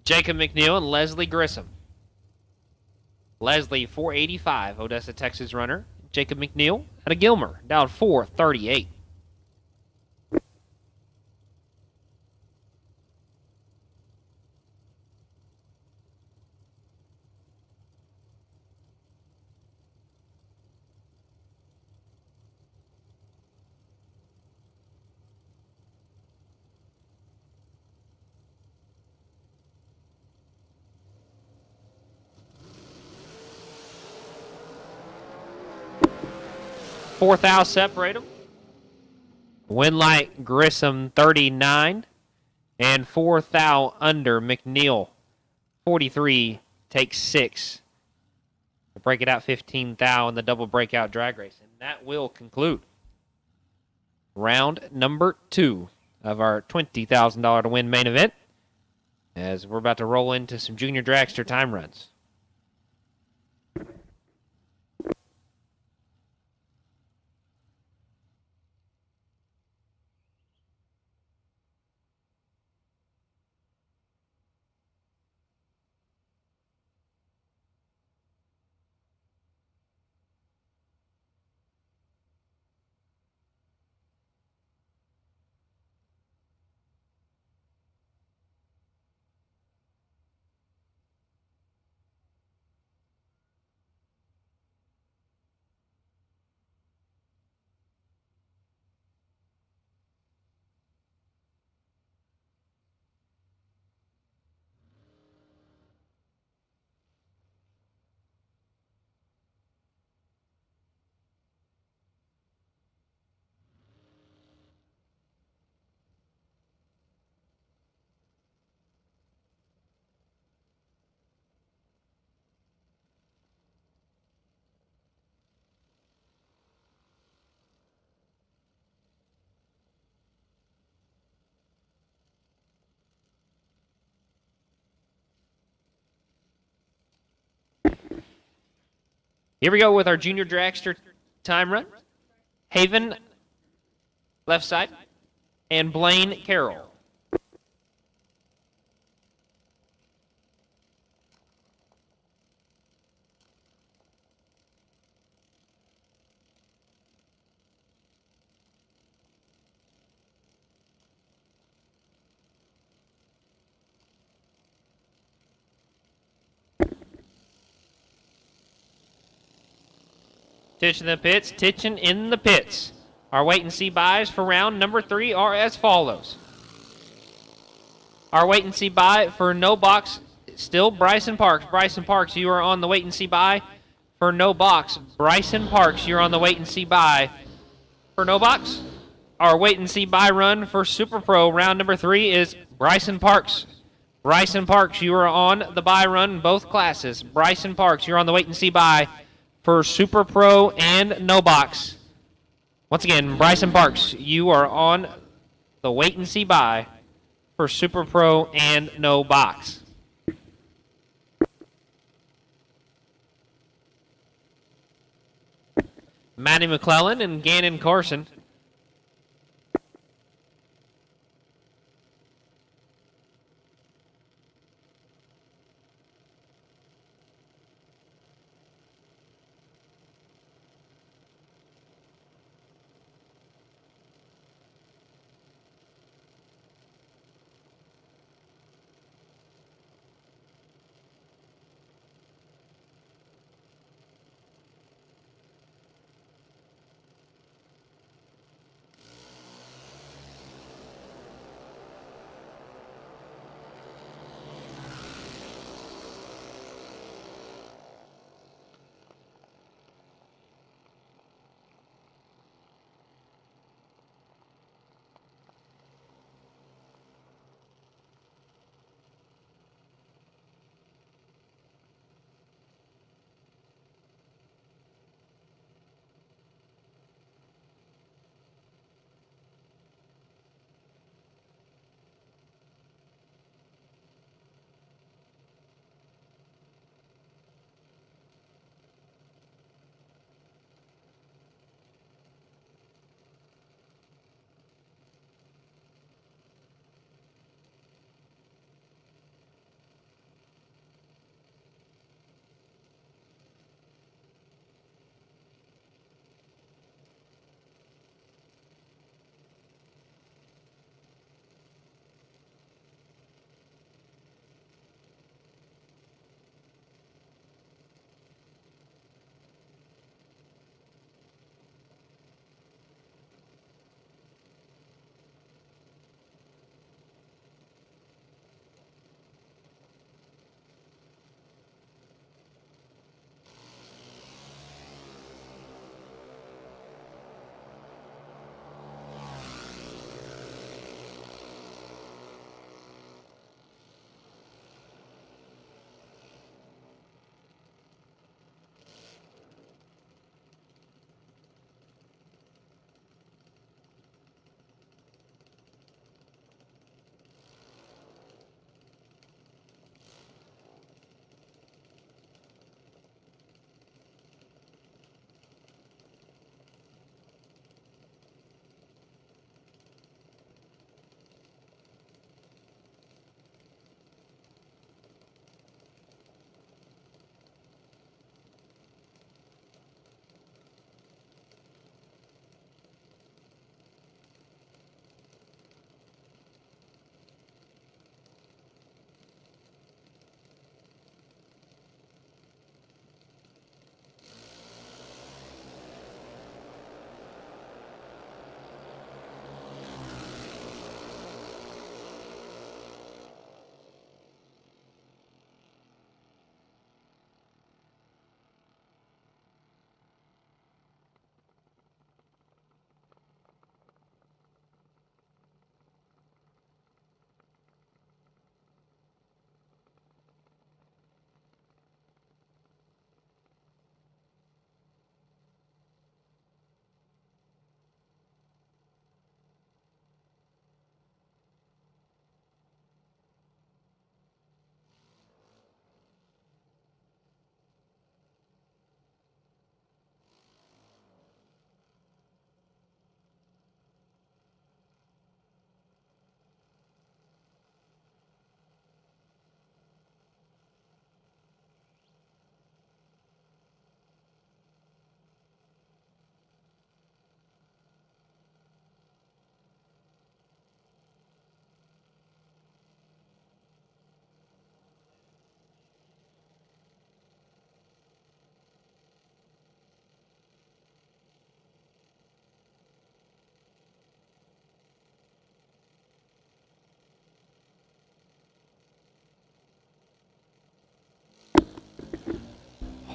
Speaker 5: Jacob McNeil and Leslie Grissom. Leslie, 485, Odessa, Texas runner. Jacob McNeil out of Gilmer, down 438. 4th thou separate them. Winlight Grissom 39. And 4th thou under McNeil 43 takes 6. Break it out 15 thou in the double breakout drag race. And that will conclude round number 2 of our $20,000 to win main event, as we're about to roll into some junior dragster time runs. Here we go with our junior dragster time run. Haven, left side, and Blaine Carroll. Titching the pits, Titching in the pits. Our wait and see buys for round number 3 are as follows. Our wait and see buy for no box, still Bryson Parks. Bryson Parks, you are on the wait and see buy for no box. Bryson Parks, you're on the wait and see buy for no box. Our wait and see buy run for Super Pro round number 3 is Bryson Parks. Bryson Parks, you are on the buy run in both classes. Bryson Parks, you're on the wait and see buy for Super Pro and no box. Once again, Bryson Parks, you are on the wait and see buy for Super Pro and no box. Matty McClellan and Gannon Carson.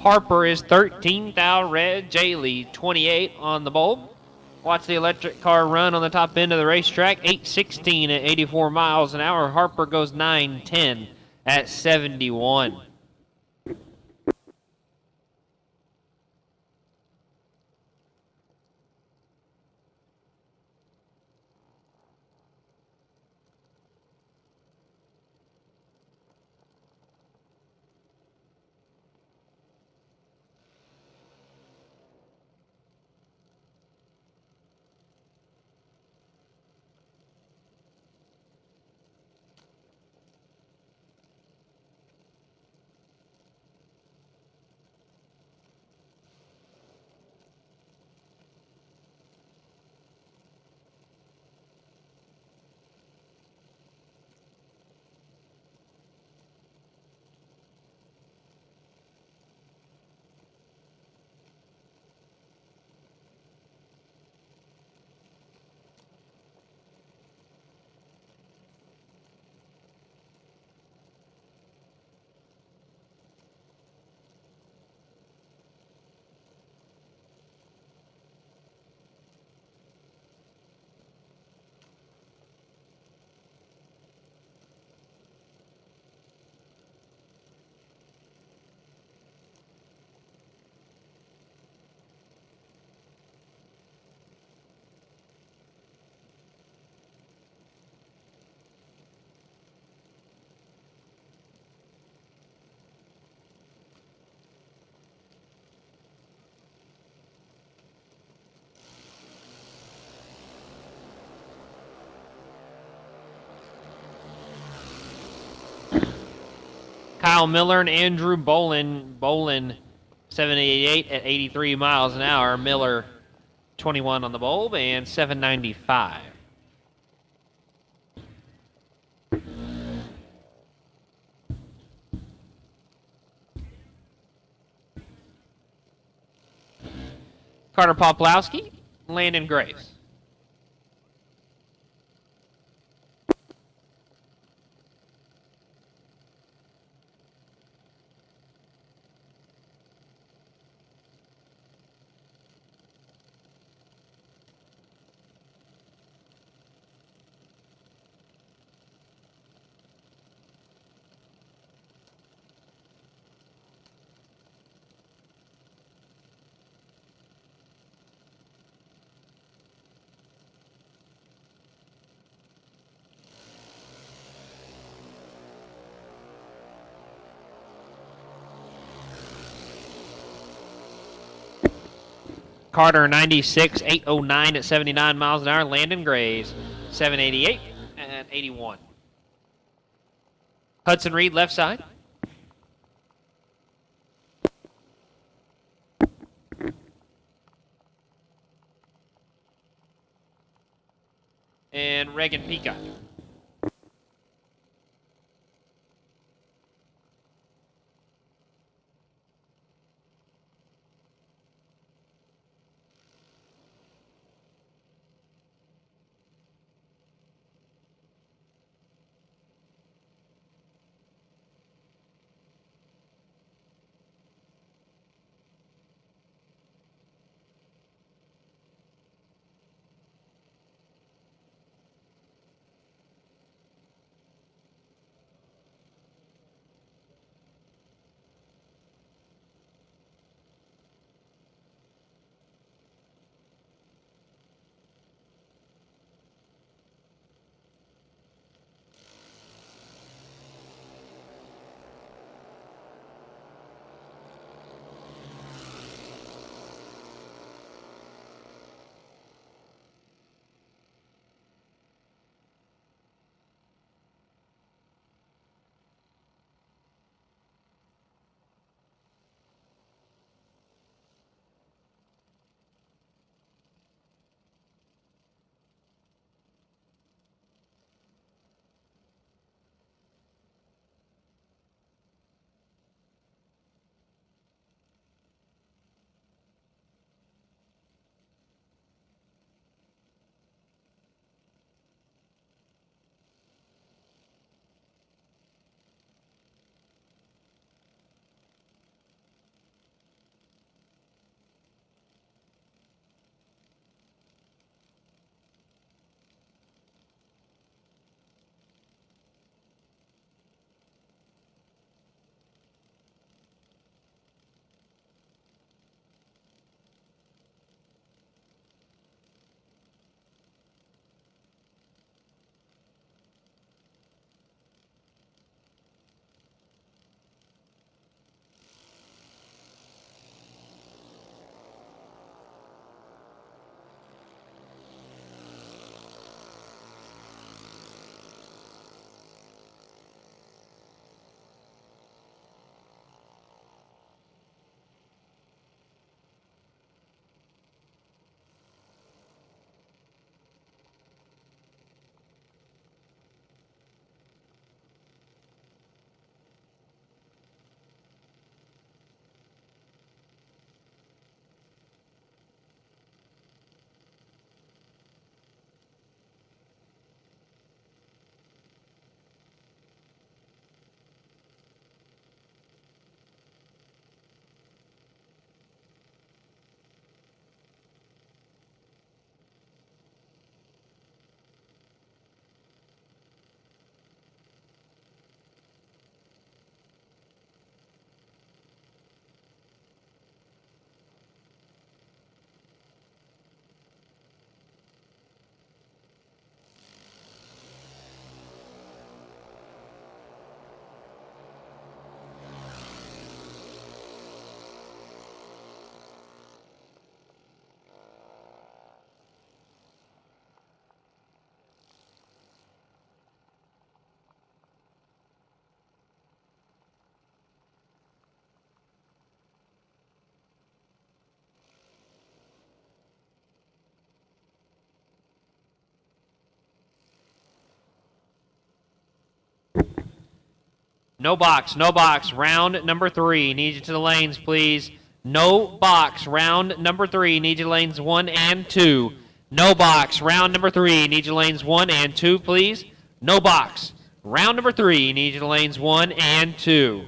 Speaker 5: Harper is 13th. Al Red, Jaylee 28 on the bulb. Watch the electric car run on the top end of the racetrack. 8:16 at 84 miles an hour. Harper goes 9:10 at 71. Kyle Miller and Andrew Bolin. Bolin 788 at 83 miles an hour. Miller 21 on the bulb and 795. Carter Poplowski, Landon Graves. Carter 96, 809 at 79 miles an hour. Landon Graves 788 at 81. Hudson Reed left side. And Reagan Peacock. No box, no box. Round number 3. Need you to the lanes, please. No box. Round number 3. Need you lanes 1 and 2. No box. Round number 3. Need you lanes 1 and 2, please. No box. Round number 3. Need you lanes 1 and 2.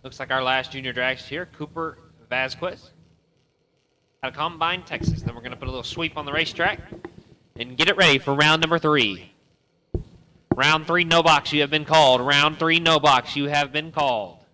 Speaker 5: Looks like our last junior dragster here, Cooper Vasquez, out of Combine, Texas. Then we're going to put a little sweep on the racetrack and get it ready for round number 3. Round 3, no box, you have been called. Round 3, no box, you have been called.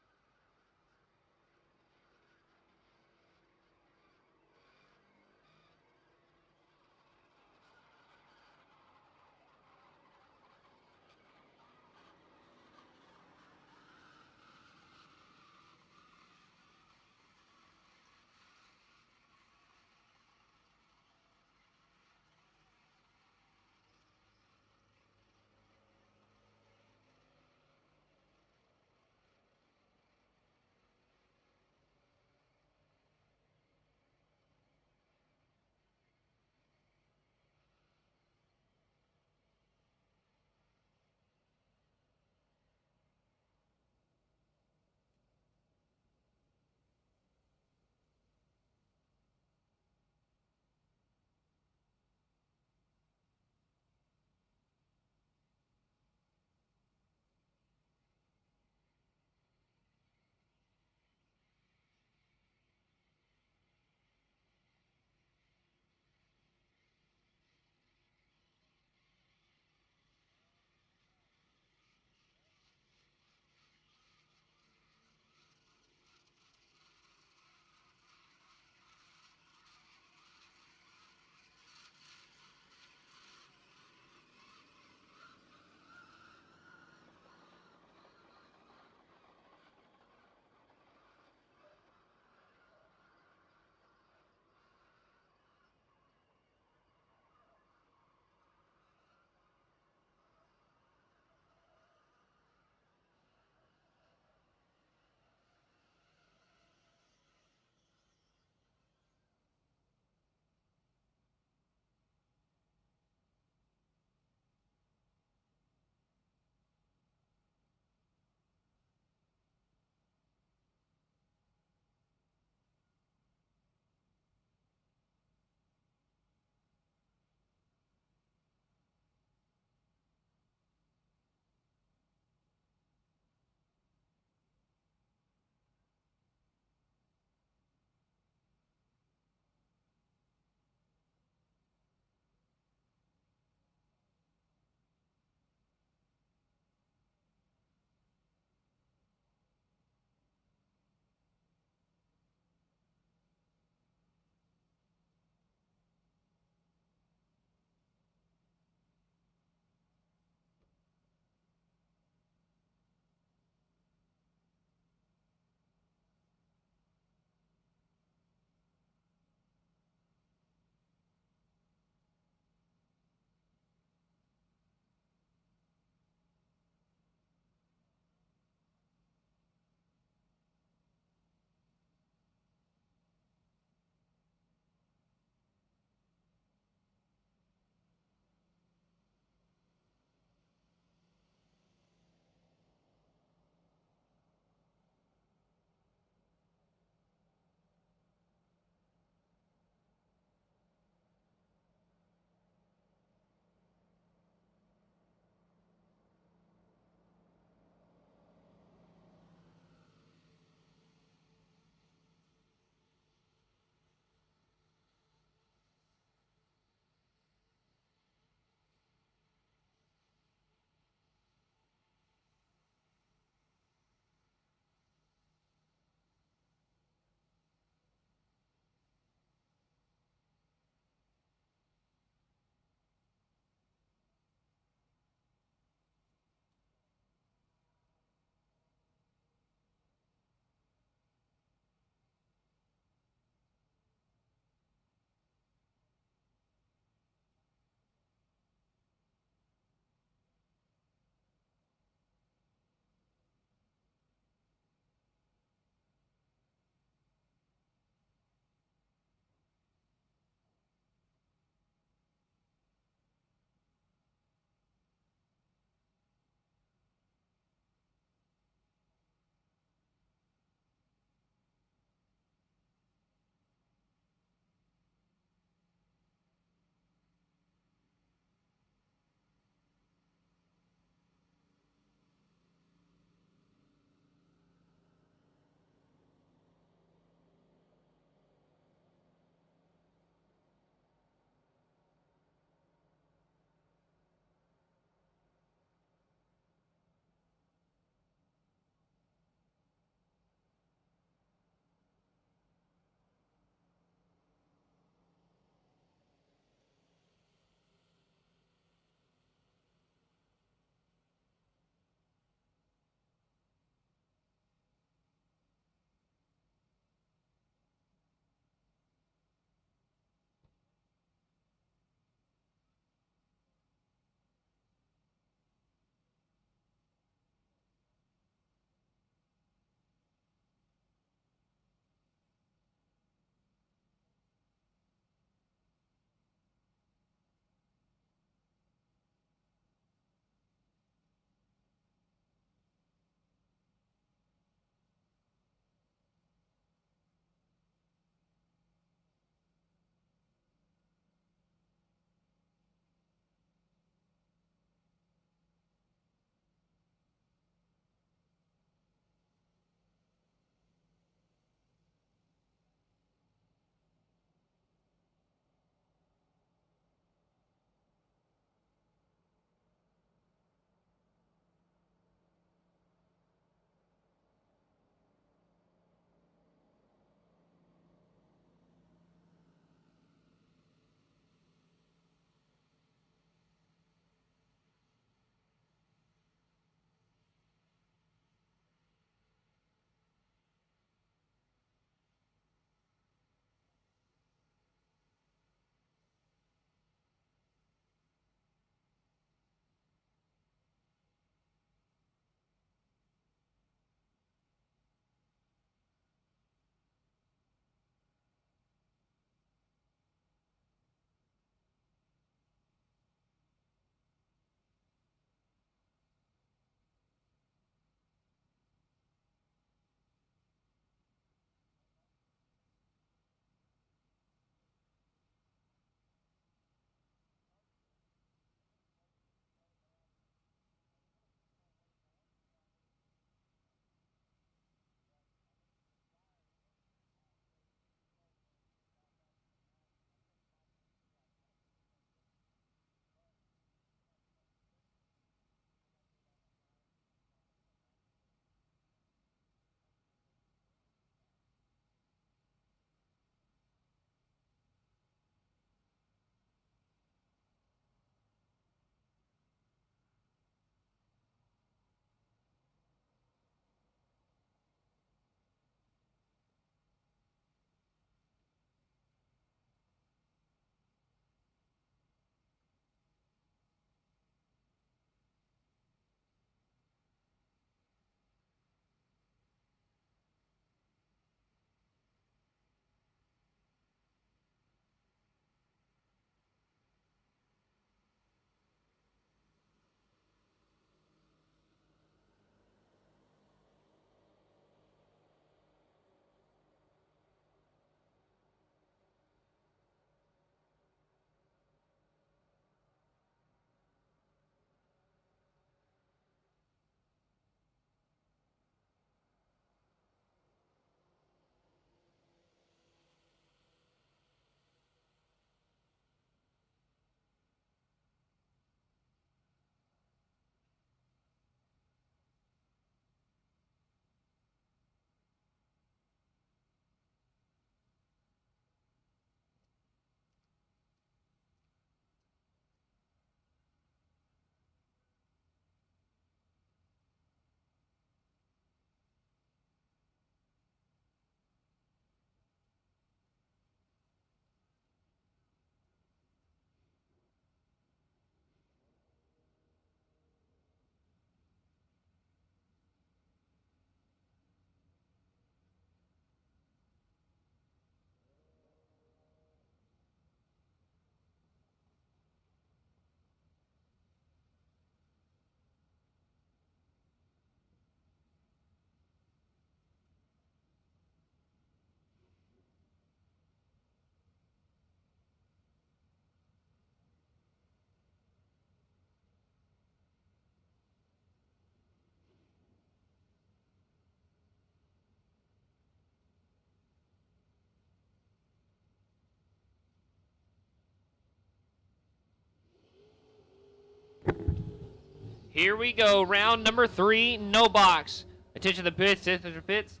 Speaker 5: Here we go. Round number 3, no box. Attention to the pits. Attention to the pits.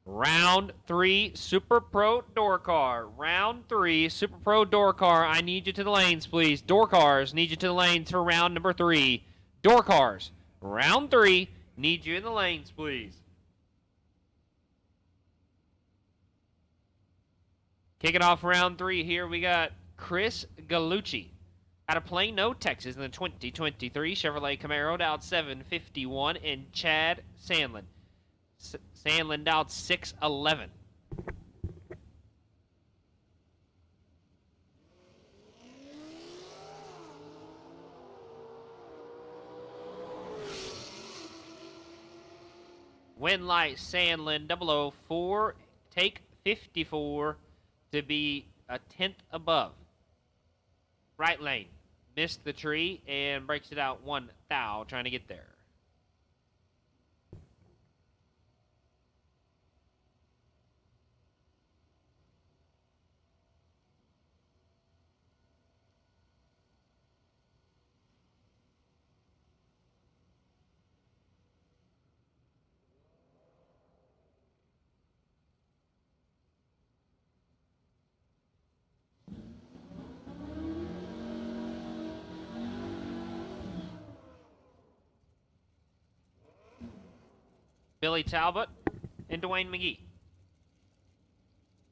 Speaker 5: Round 3, Super Pro door car. Round 3, Super Pro door car. I need you to the lanes, please. Door cars, need you to the lanes for round number 3. Door cars, round 3, need you in the lanes, please. Kicking off round 3 here, we got Chris Gallucci out of Plano, Texas in the 2023 Chevrolet Camaro, dialed 751, and Chad Sandlin. Sandlin dialed 611. Win light Sandlin 004, take 54 to be a tenth above. Right lane, missed the tree and breaks it out 1 thou trying to get there. Billy Talbot and Dwayne McGee.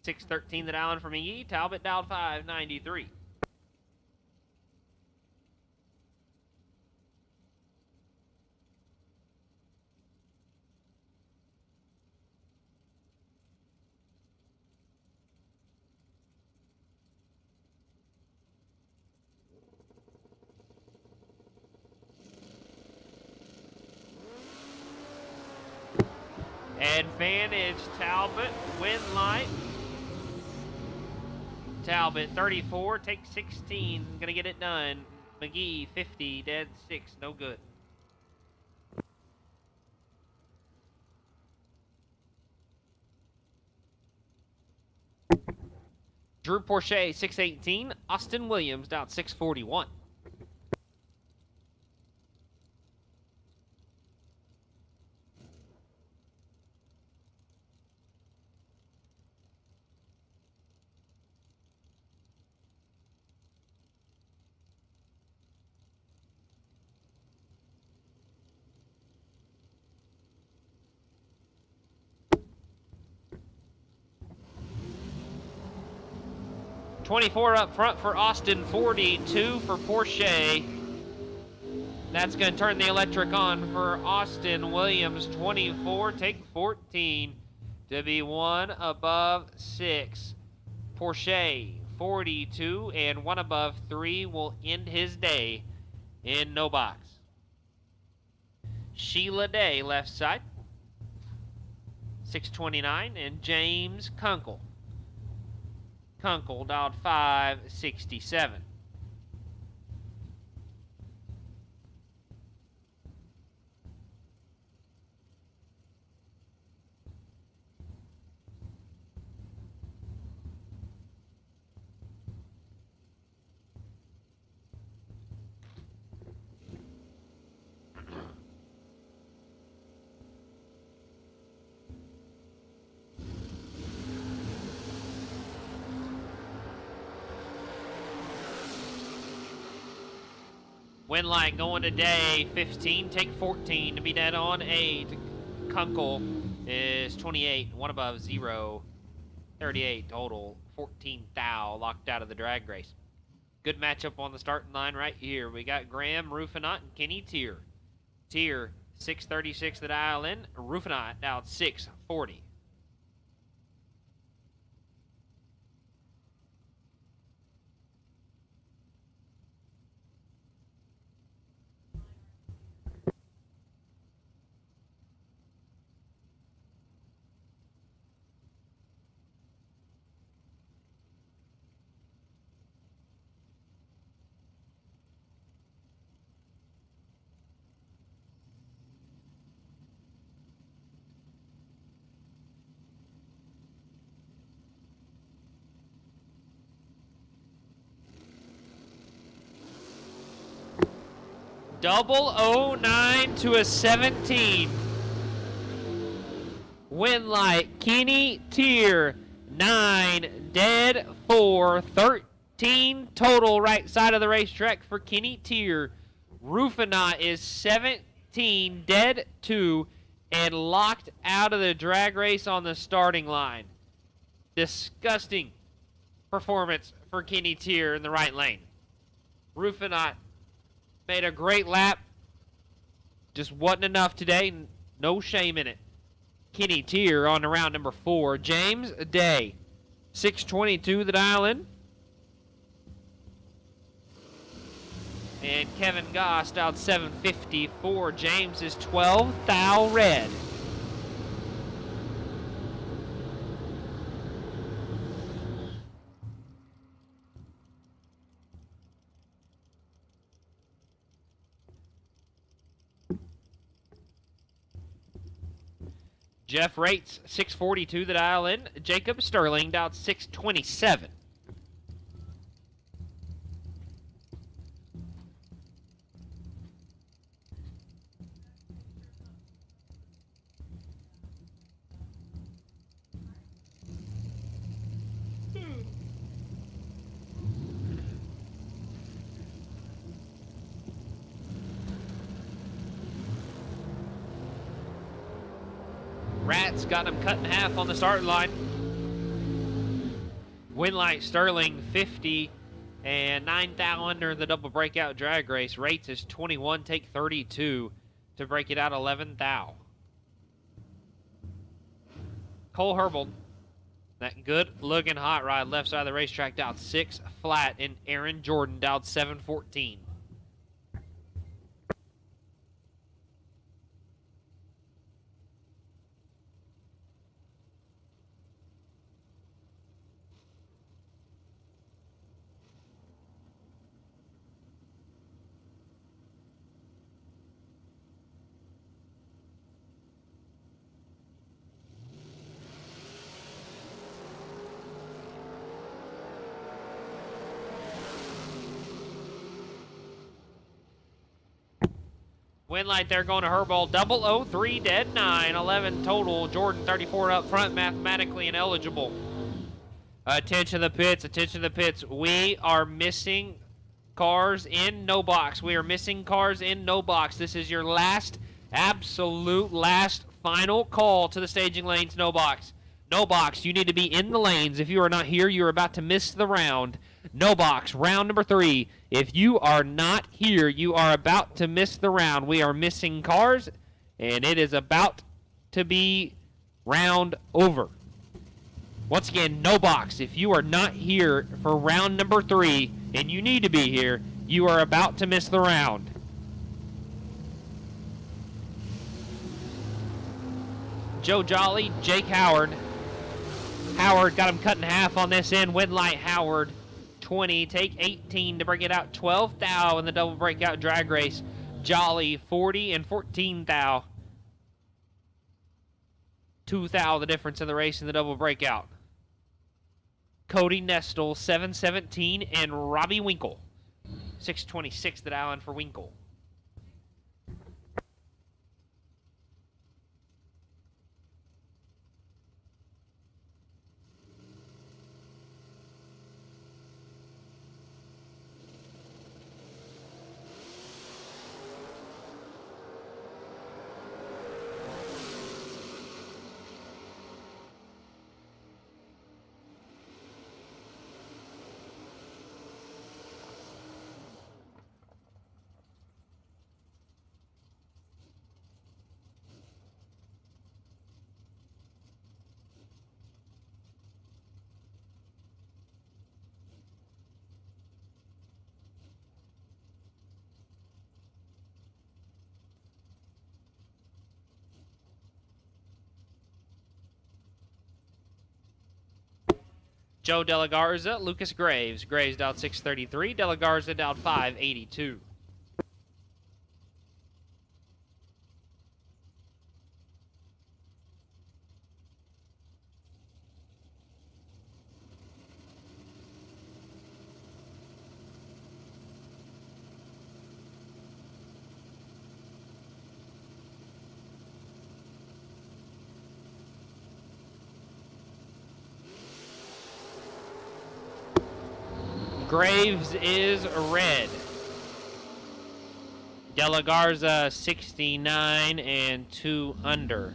Speaker 5: 613 the dial for McGee. Talbot dialed 593. Advantage Talbot, win light. Talbot 34, take 16, gonna get it done. McGee 50, dead 6, no good. Drew Porsche 618, Austin Williams down 641. $24 up front for Austin, $42 for Porsche. That's going to turn the electric on for Austin Williams, 24, take 14 to be 1 above 6. Porsche, 42, and 1 above 3 will end his day in no box. Sheila Day, left side, 629, and James Kunkel. Kunkel dialed 567. Win light going to day 15, take 14 to be dead on 8. Kunkel is 28, 1 above 0, 38 total, 14 thou locked out of the drag race. Good matchup on the starting line right here. We got Graham Rufinot and Kenny Tier. Tier 636 the dial in, Rufinot down 640. 009 to a 17. Win light, Kenny Tier, 9, dead 4, 13 total right side of the racetrack for Kenny Tier. Rufinaut is 17, dead 2, and locked out of the drag race on the starting line. Disgusting performance for Kenny Tier in the right lane. Rufinaut made a great lap. Just wasn't enough today. No shame in it. Kenny Tier on to round number 4. James Day, 622 the dial in. And Kevin Goss dialed 754. James is 12 thou red. Jeff Rates, 642 the dial in. Jacob Sterling dialed 627. Rats got him cut in half on the starting line. Winlight Sterling 50 and 9 thou under in the double breakout drag race. Rates is 21, take 32 to break it out 11 thou. Cole Herbold, that good looking hot rod left side of the racetrack, dialed 6 flat, and Aaron Jordan dialed 714. Win light there going to Herbold. 003 dead 9, 11 total. Jordan 34 up front, mathematically ineligible. Attention to the pits, attention to the pits. We are missing cars in no box. We are missing cars in no box. This is your last, absolute last final call to the staging lanes, no box. No box, you need to be in the lanes. If you are not here, you're about to miss the round. No box, round number 3. If you are not here, you are about to miss the round. We are missing cars, and it is about to be round over. Once again, no box. If you are not here for round number 3, and you need to be here, you are about to miss the round. Joe Jolly, Jake Howard. Howard got him cut in half on this end. Winlight Howard, 20, take 18 to break it out. 12 thou in the double breakout drag race. Jolly, 40 and 14 thou. 2 thou the difference in the race in the double breakout. Cody Nestle, 717, and Robbie Winkle, 626 the dial in for Winkle. Joe Della Garza, Lucas Graves. Graves dialed 633. Della Garza dialed 582. Graves is red. De La Garza 69 and 2 under.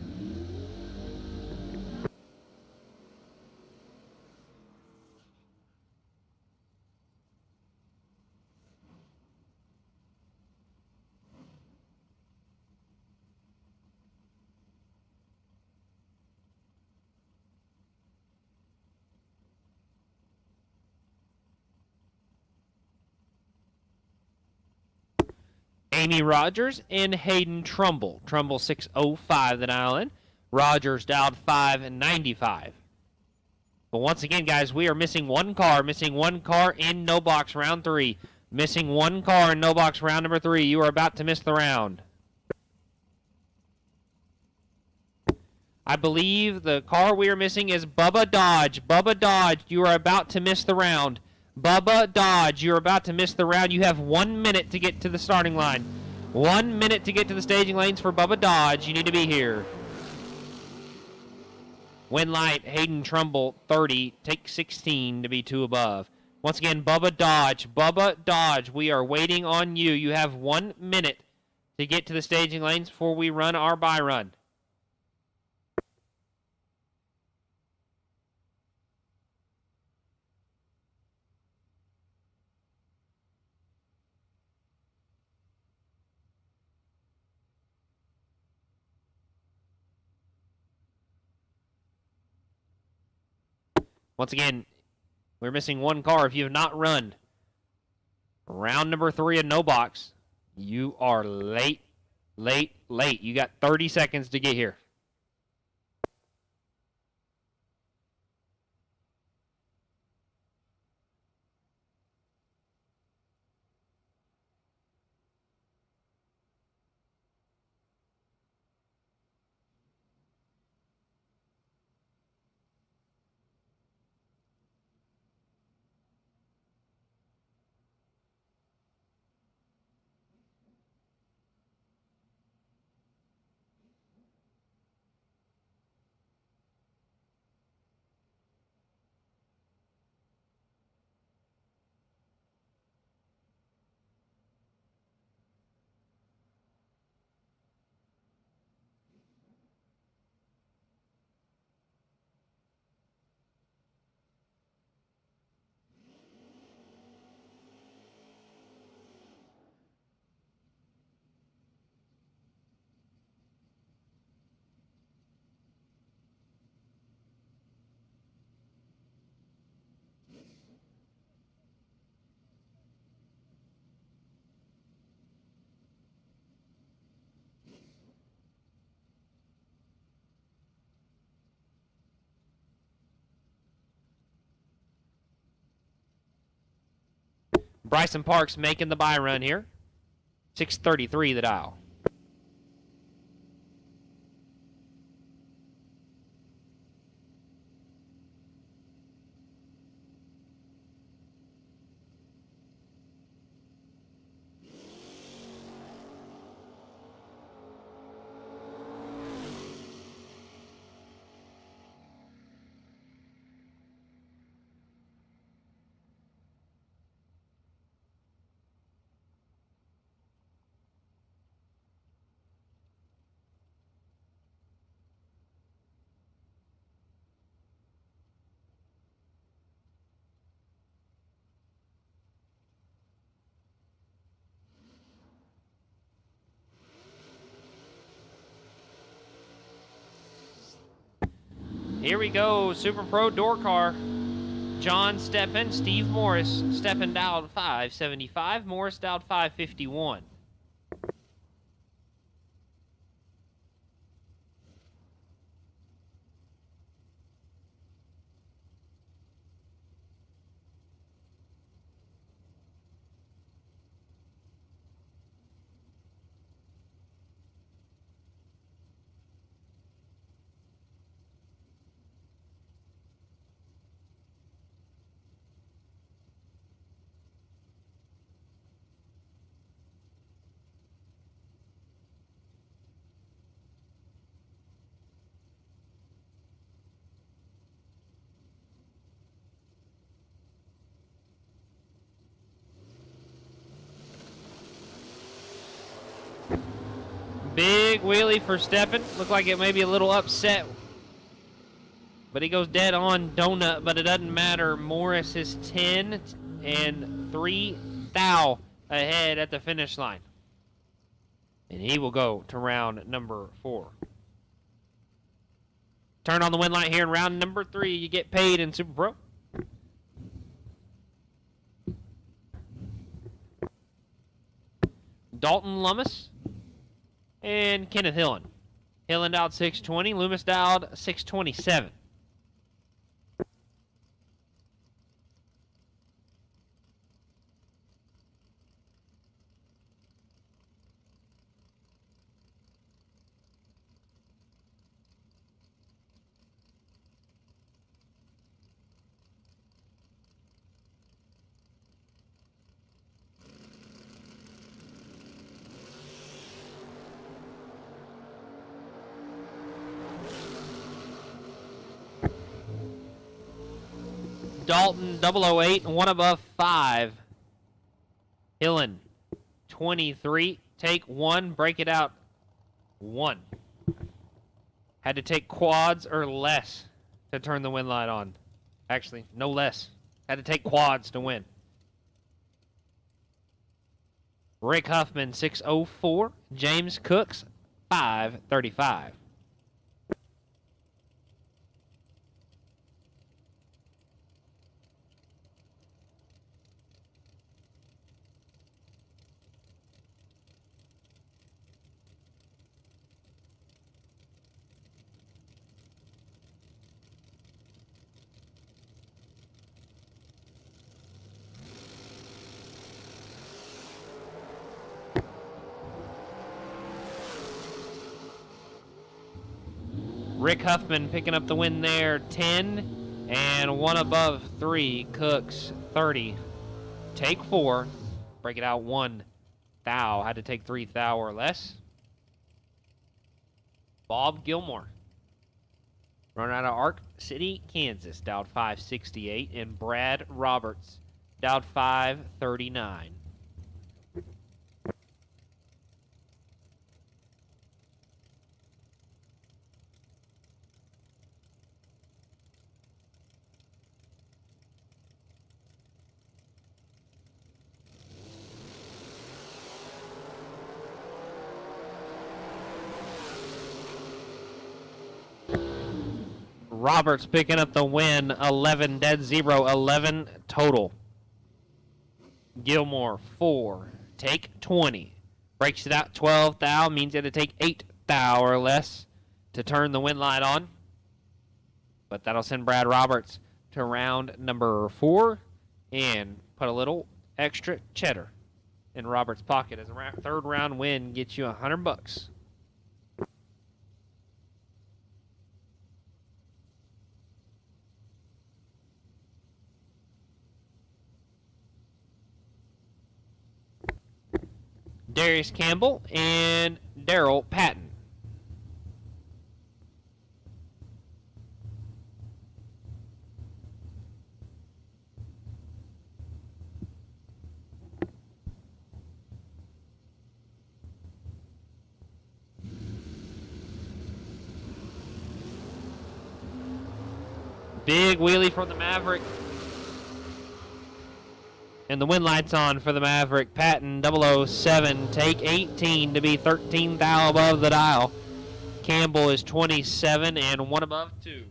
Speaker 5: Amy Rogers and Hayden Trumbull. Trumbull 605 the dial in. Rogers dialed 595. But once again, guys, we are missing one car. Missing one car in no box round 3. Missing one car in no box round number 3. You are about to miss the round. I believe the car we are missing is Bubba Dodge. Bubba Dodge, you are about to miss the round. Bubba Dodge, you're about to miss the round. You have 1 minute to get to the starting line. 1 minute to get to the staging lanes for Bubba Dodge. You need to be here. Win light, Hayden Trumbull, 30. Take 16 to be 2 above. Once again, Bubba Dodge. Bubba Dodge, we are waiting on you. You have 1 minute to get to the staging lanes before we run our bye run. Once again, we're missing one car. If you have not run round number 3 in no box, you are late. You got 30 seconds to get here. Bryson Parks making the bye run here. 6:33 the dial. Here we go, Super Pro door car. John Steppen, Steve Morris. Steppen dialed 575, Morris dialed 551. Big wheelie for Steppen. Looked like it may be a little upset. But he goes dead on Donut, but it doesn't matter. Morris is 10 and 3 thou ahead at the finish line. And he will go to round number 4. Turn on the win light here in round number 3. You get paid in Super Pro. Dalton Lummis and Kenneth Hillen. Hillen dialed 620, Loomis dialed 627. Dalton 008 and 1 above 5. Hillen 23. Take 1, break it out 1. Had to take quads or less to turn the win light on. Actually, no less. Had to take quads to win. Rick Huffman 604. James Cooks 535. Rick Huffman picking up the win there, 10 and 1 above 3. Cooks 30. Take 4, break it out 1 thou. Had to take 3 thou or less. Bob Gilmore, run out of Ark City, Kansas, dialed 568, and Brad Roberts, dialed 539. Roberts picking up the win, 11 dead 0, 11 total. Gilmore 4, take 20. Breaks it out 12 thou, means you had to take 8 thou or less to turn the win light on. But that'll send Brad Roberts to round number 4 and put a little extra cheddar in Roberts' pocket as a third round win gets you $100. Darius Campbell and Daryl Patton. Big wheelie for the Maverick. And the win light's on for the Maverick. Patton 007, take 18 to be 13 thou above the dial. Campbell is 27 and 1 above 2.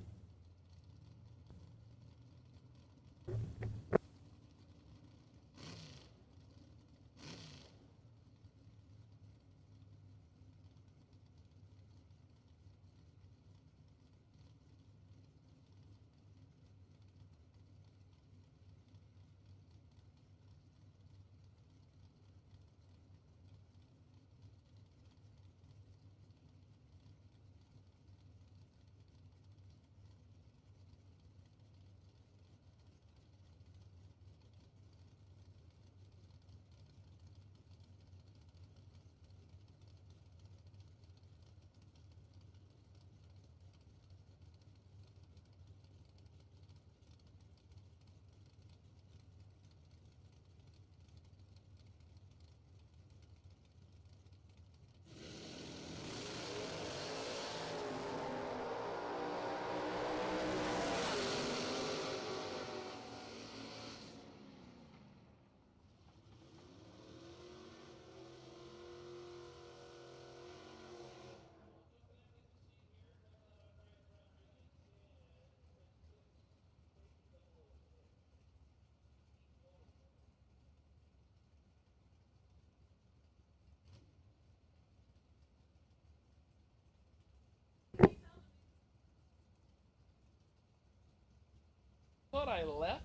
Speaker 3: thought I left?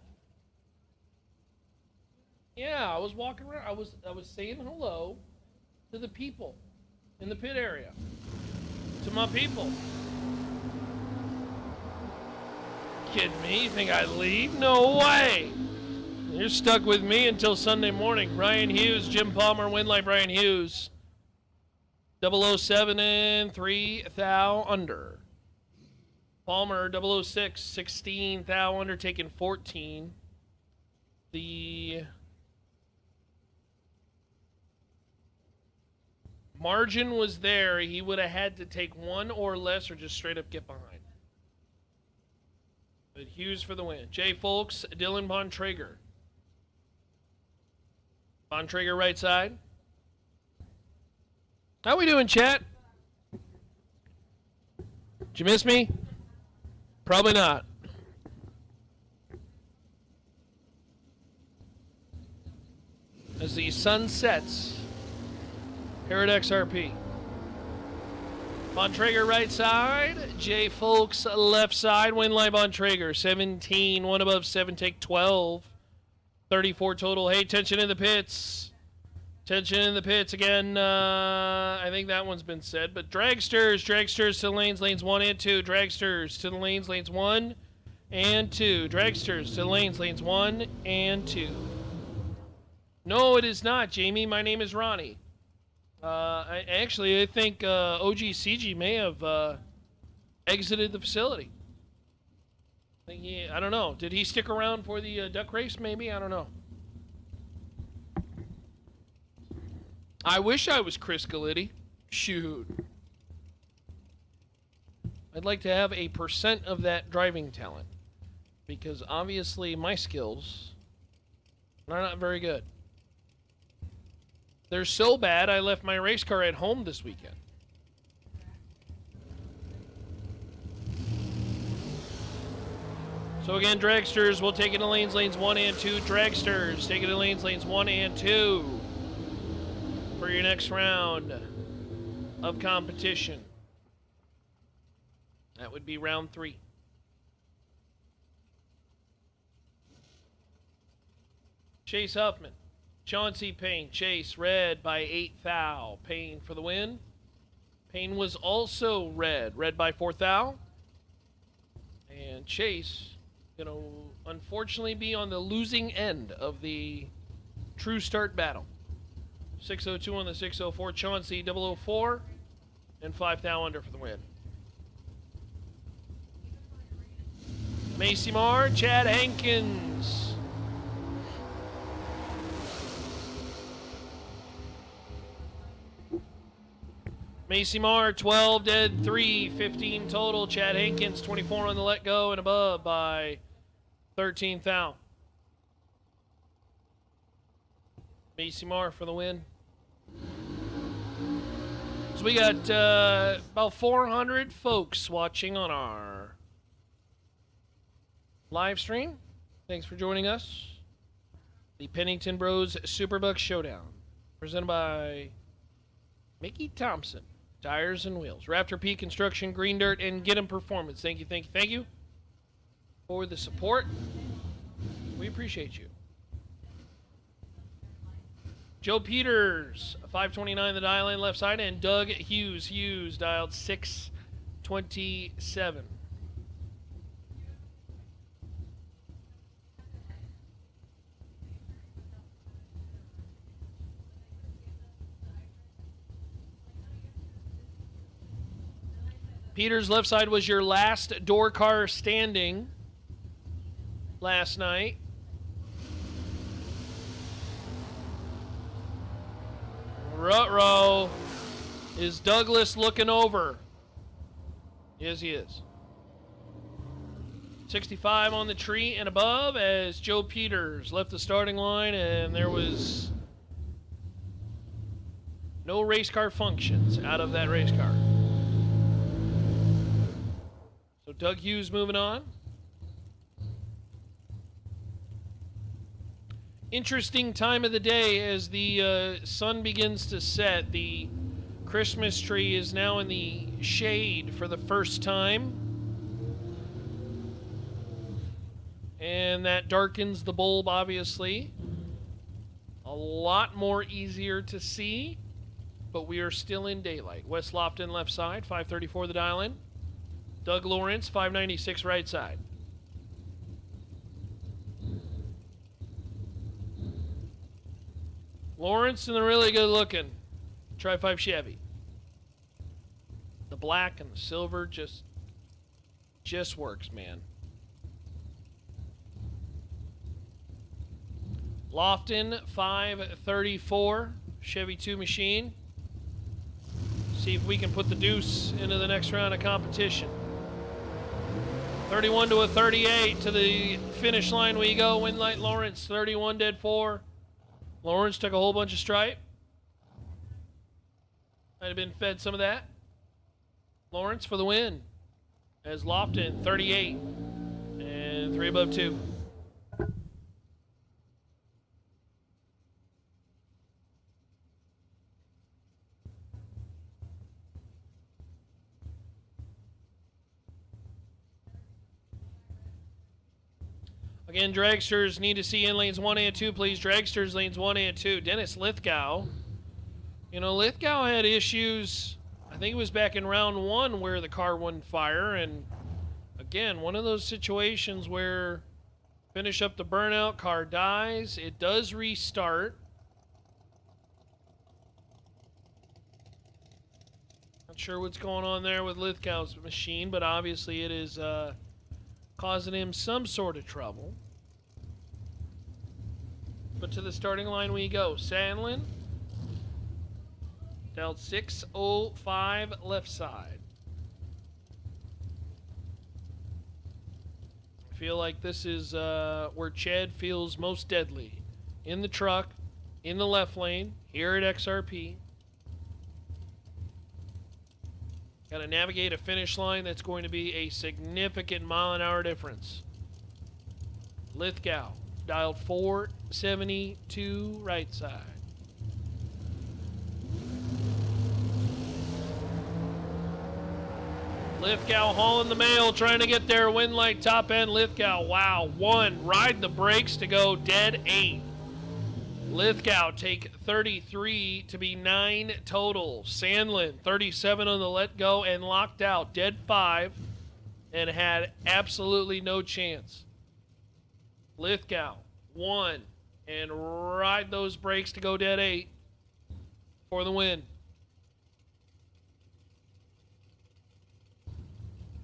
Speaker 3: Yeah, I was walking around. I was saying hello to the people in the pit area. To my people. Kidding me? You think I'd leave? No way! You're stuck with me until Sunday morning. Brian Hughes, Jim Palmer, win like Brian Hughes. 007 and 3 thou under. Palmer, 006, 16 thou under, taking 14. The margin was there. He would have had to take one or less or just straight up get behind. But Hughes for the win. Jay Folks, Dylan Bontrager. Bontrager right side. How we doing, chat? Did you miss me? Probably not. As the sun sets here at XRP. Bontrager right side. Jay Folks left side. Win live Bontrager. 17. One above 7. Take 12. 34 total. Hey, tension in the pits. Tension in the pits again. I think that one's been said. But dragsters to the lanes 1 and 2. Dragsters to the lanes 1 and 2. Dragsters to the lanes 1 and 2. No, it is not, Jamie. My name is Ronnie. I think OGCG may have exited the facility. I don't know. Did he stick around for the duck race? Maybe. I don't know. I wish I was Chris Galitti. Shoot. I'd like to have a % of that driving talent. Because obviously my skills are not very good. They're so bad I left my race car at home this weekend. So again, dragsters will take it to lanes 1 and 2. Dragsters take it to lanes 1 and 2. For your next round of competition. That would be round 3. Chase Huffman, Chauncey Payne, Chase red by 8 thou. Payne for the win. Payne was also red by 4 thou. And Chase gonna unfortunately be on the losing end of the true start battle. 602 on the 604. Chauncey 004 and 5 thou under for the win. Macy Marr, Chad Hankins. Macy Marr 12 dead 3, 15 total. Chad Hankins 24 on the let go and above by 13 thou. Macy Marr for the win. So we got about 400 folks watching on our live stream. Thanks for joining us. The Pennington Bros SuperBucks Showdown, presented by Mickey Thompson Tires and Wheels, Raptor P Construction, Green Dirt, and Get 'em Performance. Thank you for the support. We appreciate you. Joe Peters, 529 the dial in left side, and Doug Hughes dialed 627. Peters left side was your last door car standing last night. Ruh-roh. Is Douglas looking over? Yes, he is. 65 on the tree and above as Joe Peters left the starting line, and there was no race car functions out of that race car. So Doug Hughes moving on. Interesting time of the day as the sun begins to set. The Christmas tree is now in the shade for the first time. And that darkens the bulb, obviously. A lot more easier to see, but we are still in daylight. Wes Lofton, left side, 534 the dial in. Doug Lawrence, 596 right side. Lawrence and the really good looking Tri-5 Chevy. The black and the silver just works, man. Lofton, 534 Chevy 2 machine. See if we can put the deuce into the next round of competition. 31 to a 38 to the finish line we go. Win light Lawrence, 31 dead 4. Lawrence took a whole bunch of stripe. Might have been fed some of that. Lawrence for the win. As Lofton, 38 and 3 above 2. Again, dragsters need to see in lanes 1A and 2, please. Dragsters lanes 1A and 2. Dennis Lithgow. You know, Lithgow had issues, I think it was back in round 1 where the car wouldn't fire. And again, one of those situations where finish up the burnout, car dies. It does restart. Not sure what's going on there with Lithgow's machine, but obviously it is causing him some sort of trouble. But to the starting line we go. Sandlin. Dialed 605 left side. I feel like this is where Chad feels most deadly. In the truck, in the left lane, here at XRP. Got to navigate a finish line that's going to be a significant mile-an-hour difference. Lithgow, dialed 472 right side. Lithgow hauling the mail, trying to get there. Win light top end. Lithgow, wow, 1. Ride the brakes to go dead 8. Lithgow take 33 to be 9 total. Sandlin, 37 on the let go and locked out. Dead 5 and had absolutely no chance. Lithgow, 1. And ride those brakes to go dead 8 for the win.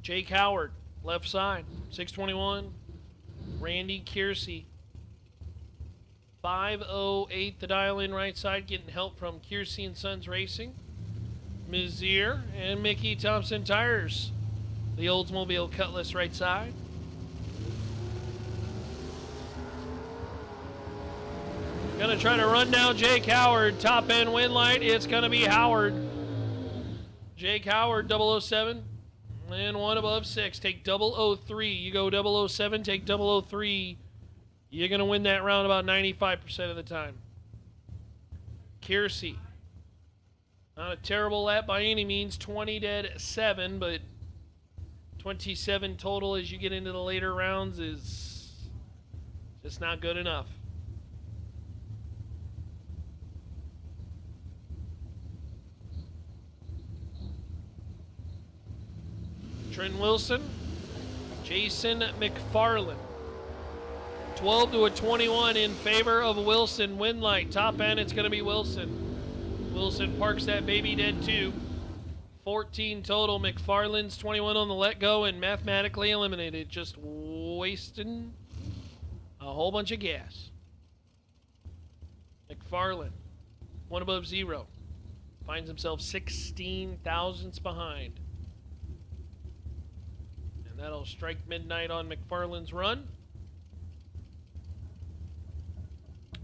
Speaker 3: Jake Howard, left side, 621. Randy Kiersey, 508 the dial in right side, getting help from Kiersey and Sons Racing. Mizier and Mickey Thompson Tires, the Oldsmobile Cutlass right side. Gonna try to run down Jake Howard, top end win light. It's gonna be Howard. Jake Howard, 007. And 1 above 6. Take 003. You go 007, take 003. You're going to win that round about 95% of the time. Kiersey. Not a terrible lap by any means. 20 dead 7, but 27 total as you get into the later rounds is just not good enough. Trent Wilson, Jason McFarland. 12 to a 21 in favor of Wilson. Win light, top end, it's going to be Wilson. Wilson parks that baby dead 2. 14 total. McFarland's 21 on the let go and mathematically eliminated. Just wasting a whole bunch of gas. McFarland, 1 above 0. Finds himself 16 thousandths behind. That'll strike midnight on McFarland's run.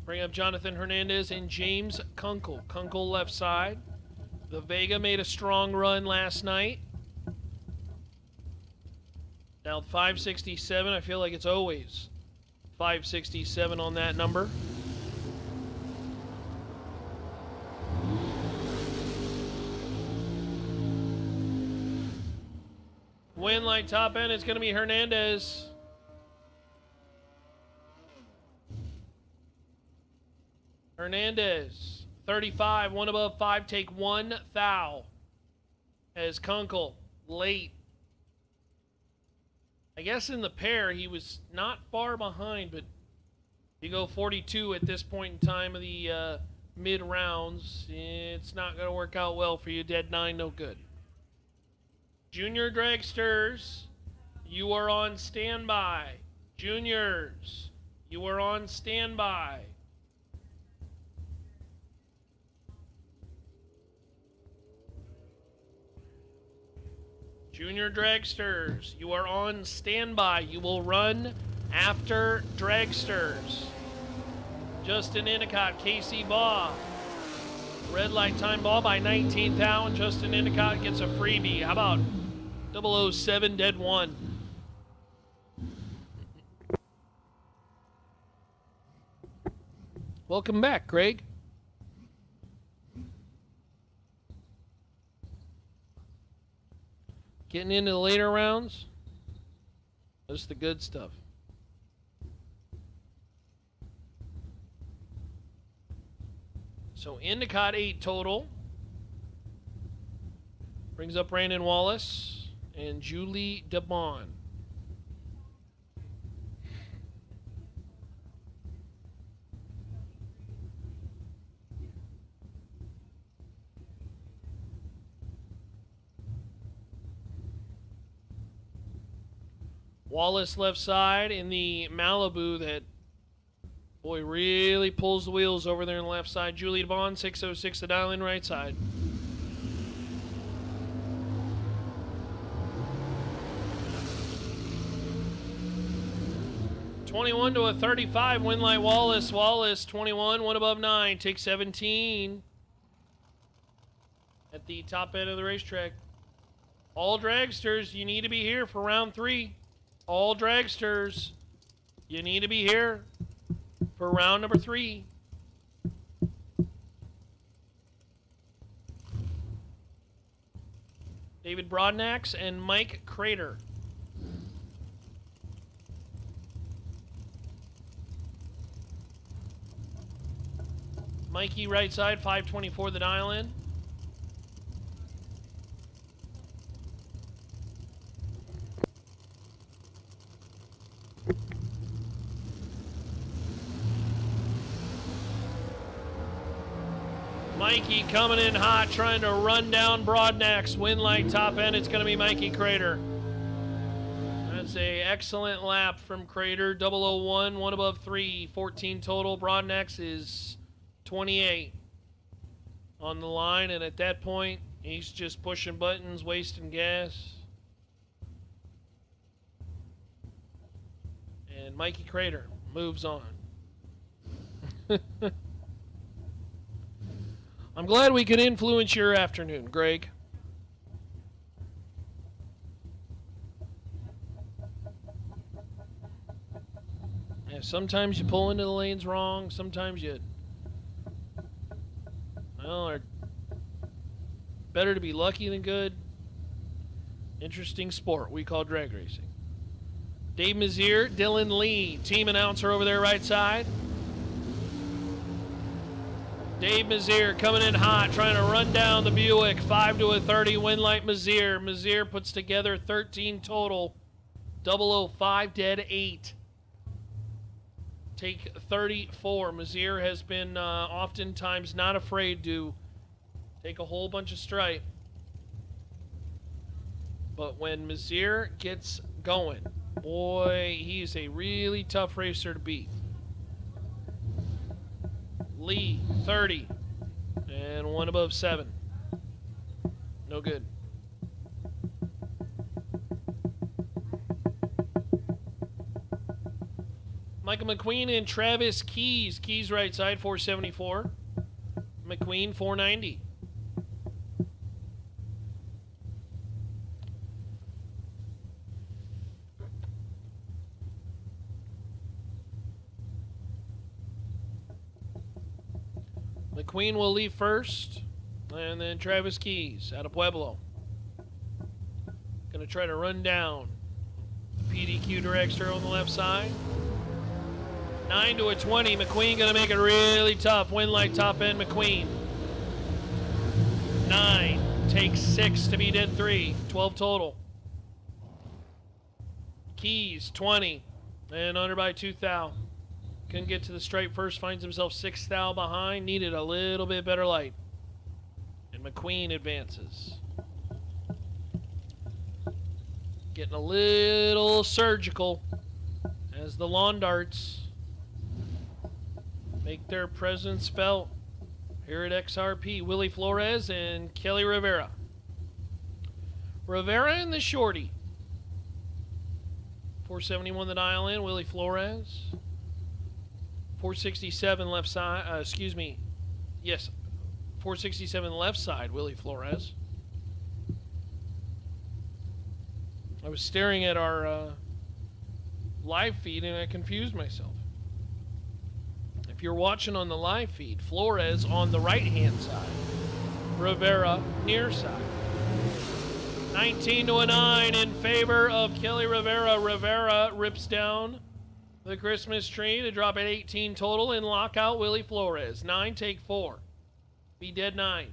Speaker 3: Bring up Jonathan Hernandez and James Kunkel. Kunkel left side. The Vega made a strong run last night. Now 567. I feel like it's always 567 on that number. Win light top end, it's going to be Hernandez. Hernandez, 35, one above 5, take 1 thou. As Kunkel, late. I guess in the pair, he was not far behind, but you go 42 at this point in time of the mid-rounds. It's not going to work out well for you. Dead 9, no good. Junior dragsters, you are on standby. Juniors, you are on standby. Junior dragsters, you are on standby. You will run after dragsters. Justin Endicott, Casey Baugh. Red light time ball by 19th out, and Justin Endicott gets a freebie. How about 007 dead 1? Welcome back, Greg. Getting into the later rounds. This is the good stuff. So Endicott 8 total. Brings up Brandon Wallace and Julie DeBon. Wallace left side in the Malibu that, boy, really pulls the wheels over there on the left side. Julie DeBon, 606 to dial in right side. $21 to a 35, Winlight Wallace. Wallace, 21, one above 9, take 17 at the top end of the racetrack. All dragsters, you need to be here for round 3. All dragsters, you need to be here for round number 3. David Broadnax and Mike Crater. Mikey right side, 524 the dial in. Mikey coming in hot, trying to run down Broadnax. Win light top end, it's going to be Mikey Crater. That's a excellent lap from Crater. 001, one above 3, 14 total. Broadnax is 28 on the line, and at that point, he's just pushing buttons, wasting gas. And Mikey Crater moves on. I'm glad we could influence your afternoon, Greg. Yeah, sometimes you pull into the lanes wrong. Sometimes you... Well, better to be lucky than good. Interesting sport we call drag racing. Dave Mazier, Dylan Lee, team announcer over there right side. Dave Mazier coming in hot, trying to run down the Buick. 5 to a 30, Winlight Mazier. Mazier puts together 13 total. 005 dead 8. Take 34. Mazier has been oftentimes not afraid to take a whole bunch of stripe. But when Mazier gets going, boy, he's a really tough racer to beat. Lee, 30, and one above 7. No good. Michael McQueen and Travis Keys. Keys right side, 474. McQueen, 490. McQueen will leave first, and then Travis Keys out of Pueblo. Going to try to run down the PDQ dragster on the left side. 9 to a 20. McQueen going to make it really tough. Win light top end, McQueen. 9 takes 6 to be dead 3. 12 total. Keys, 20. And under by 2 thou. Couldn't get to the stripe first. Finds himself 6 thou behind. Needed a little bit better light. And McQueen advances. Getting a little surgical as the lawn darts make their presence felt here at XRP. Willie Flores and Kelly Rivera. Rivera and the shorty. 471 the dial in, Willie Flores. 467 left side, excuse me. Yes, 467 left side, Willie Flores. I was staring at our live feed and I confused myself. If you're watching on the live feed, Flores on the right-hand side, Rivera near side. 19 to a 9 in favor of Kelly Rivera. Rivera rips down the Christmas tree to drop at 18 total and lock out Willie Flores. 9 take 4. Be dead 9.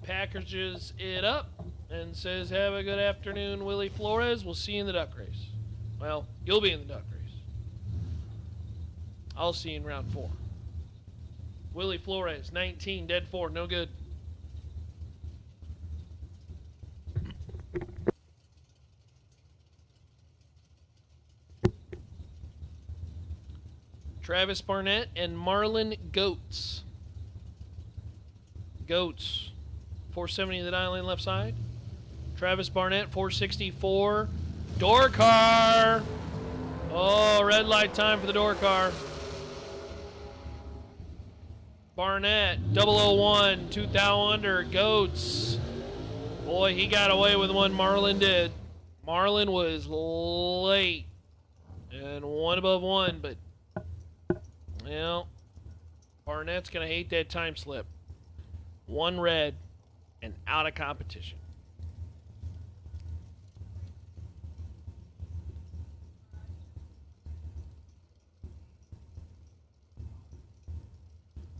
Speaker 3: Packages it up and says, have a good afternoon, Willie Flores. We'll see you in the duck race. Well, you'll be in the duck race. I'll see you in round 4. Willie Flores, 19, dead 4, no good. Travis Barnett and Marlon Goats. Goats, 470 the dial in left side. Travis Barnett, 464. Door car. Oh, red light time for the door car. Barnett, 001, 2 thou under. Goats. Boy, he got away with one. Marlon did. Marlon was late. And 1 above 1, but, well, Barnett's going to hate that time slip. 1 red and out of competition.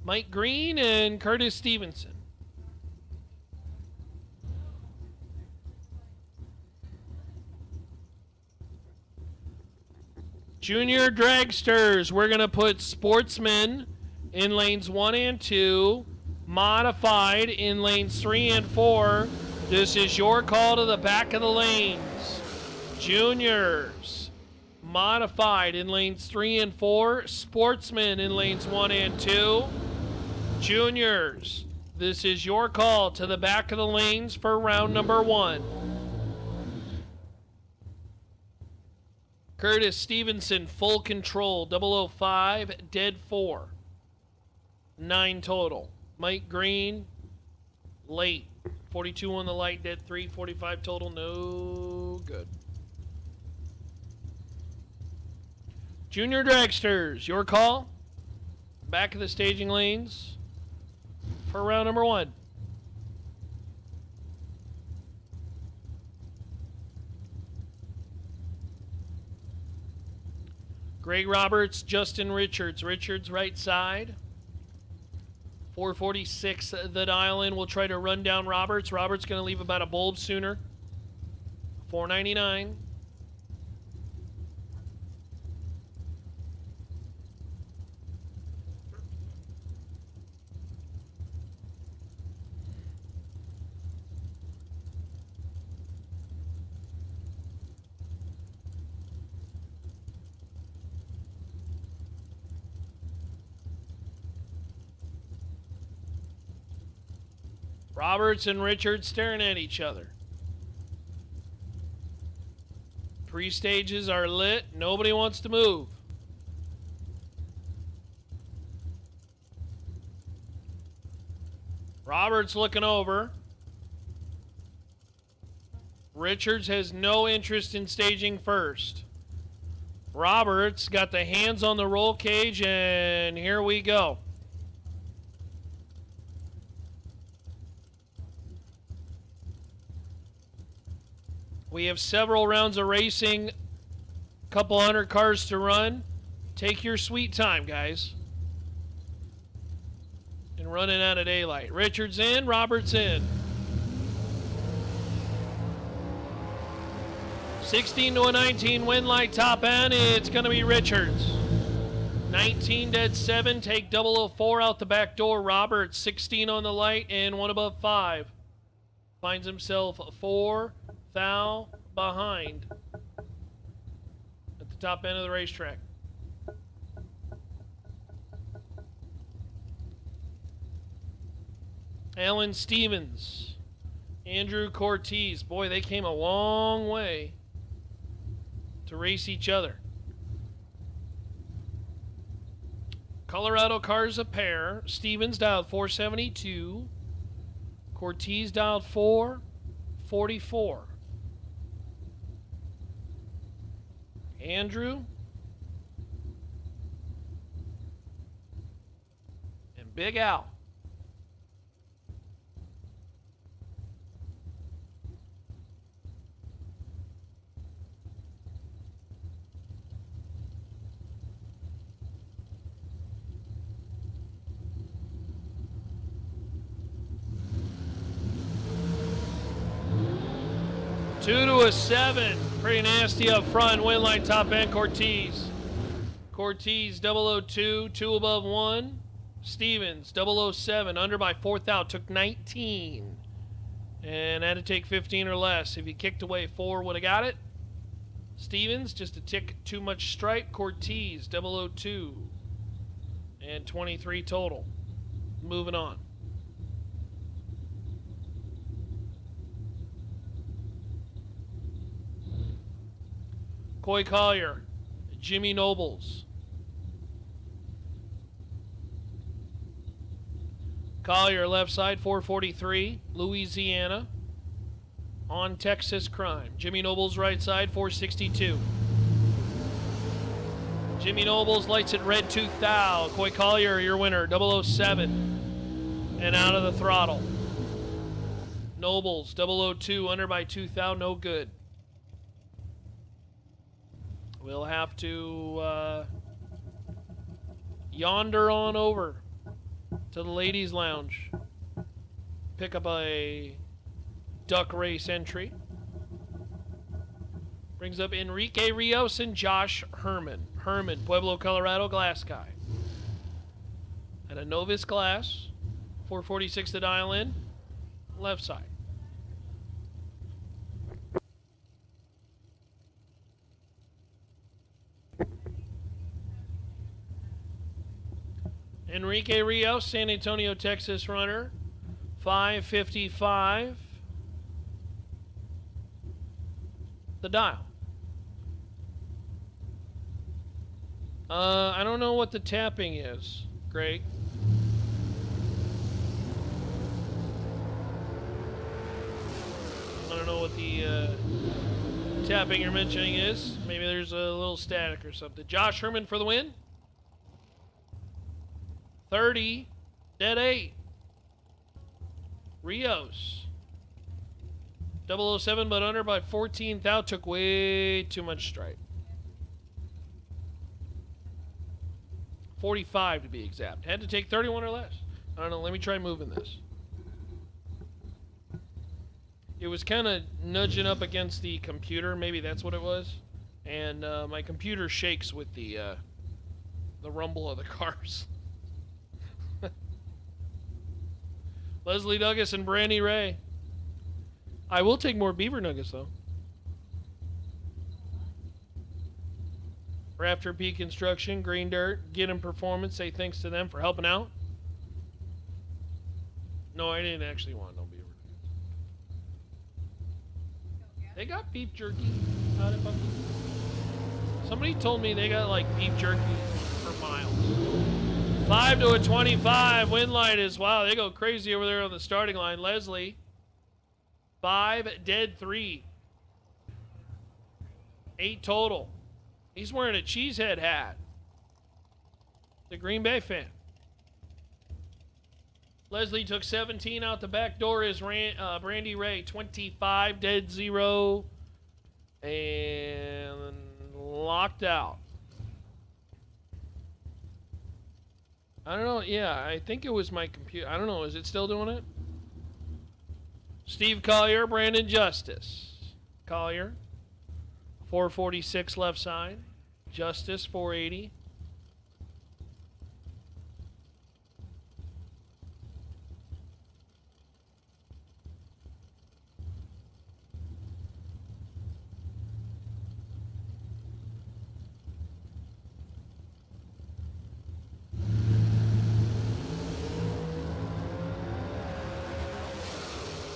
Speaker 3: Mike Green and Curtis Stevenson. Junior dragsters, we're going to put sportsmen in lanes 1 and 2, modified in lanes 3 and 4. This is your call to the back of the lanes. Juniors, modified in lanes 3 and 4, sportsmen in lanes 1 and 2. Juniors, this is your call to the back of the lanes for round number 1. Curtis Stevenson, full control, 005, dead 4. 9 total. Mike Green, late. 42 on the light, dead 3. 45 total, no good. Junior dragsters, your call. Back of the staging lanes for round number 1. Greg Roberts, Justin Richards. Richards right side. 446 the dial in. We'll try to run down Roberts. Roberts going to leave about a bulb sooner. 499. Roberts and Richards staring at each other. Pre-stages are lit. Nobody wants to move. Roberts looking over. Richards has no interest in staging first. Roberts got the hands on the roll cage, and here we go. We have several rounds of racing, couple hundred cars to run. Take your sweet time, guys. And running out of daylight. Richards in, Roberts in. 16 to a 19 win light top end. It's going to be Richards. 19 dead 7. Take 004 out the back door. Roberts 16 on the light and 1 above 5. Finds himself 4 thou behind at the top end of the racetrack. Alan Stevens, Andrew Cortez. Boy, they came a long way to race each other. Colorado cars a pair. Stevens dialed 472. Cortez dialed 444. Andrew and Big Al. Two to a 7. Pretty nasty up front. Win line top end. Cortez. Cortez 002. 2 above 1. Stevens 007. Under by 4th out. Took 19. And had to take 15 or less. If he kicked away 4, would have got it. Stevens just a tick too much stripe. Cortez 002. And 23 total. Moving on. Coy Collier, Jimmy Nobles. Collier left side, 443, Louisiana. On Texas Crime. Jimmy Nobles right side, 462. Jimmy Nobles lights it red 2000. Coy Collier, your winner, 007. And out of the throttle. Nobles, 002, under by 2000, no good. We'll have to yonder on over to the ladies' lounge. Pick up a duck race entry. Brings up Enrique Rios and Josh Herman. Herman, Pueblo, Colorado, glass guy. At a Novus glass. 446 to dial in. Left side. Enrique Rios, San Antonio, Texas runner, 555. The dial. I don't know what the tapping is, Greg. I don't know what the tapping you're mentioning is. Maybe there's a little static or something. Josh Herman for the win. 30, dead 8. Rios. 007, but under by 14. Thou took way too much stripe. 45 to be exact. Had to take 31 or less. I don't know. Let me try moving this. It was kind of nudging up against the computer. Maybe that's what it was. And my computer shakes with the rumble of the cars. Leslie Douglas and Brandy Ray. I will take more beaver nuggets, though. Rafter P Construction, Green Dirt, Get 'em Performance. Say thanks to them for helping out. No, I didn't actually want no beaver nuggets. They got beef jerky out at Bucky. Somebody told me they got like beef jerky for miles. 5 to a 25. Win light is, wow, they go crazy over there on the starting line. Leslie, 5, dead 3. 8 total. He's wearing a cheesehead hat. The Green Bay fan. Leslie took 17 out the back door. Is Brandy Ray, 25, dead 0. And locked out. I don't know. Yeah, I think it was my computer. I don't know. Is it still doing it? Steve Collier, Brandon Justice. Collier, 446 left side. Justice, 480.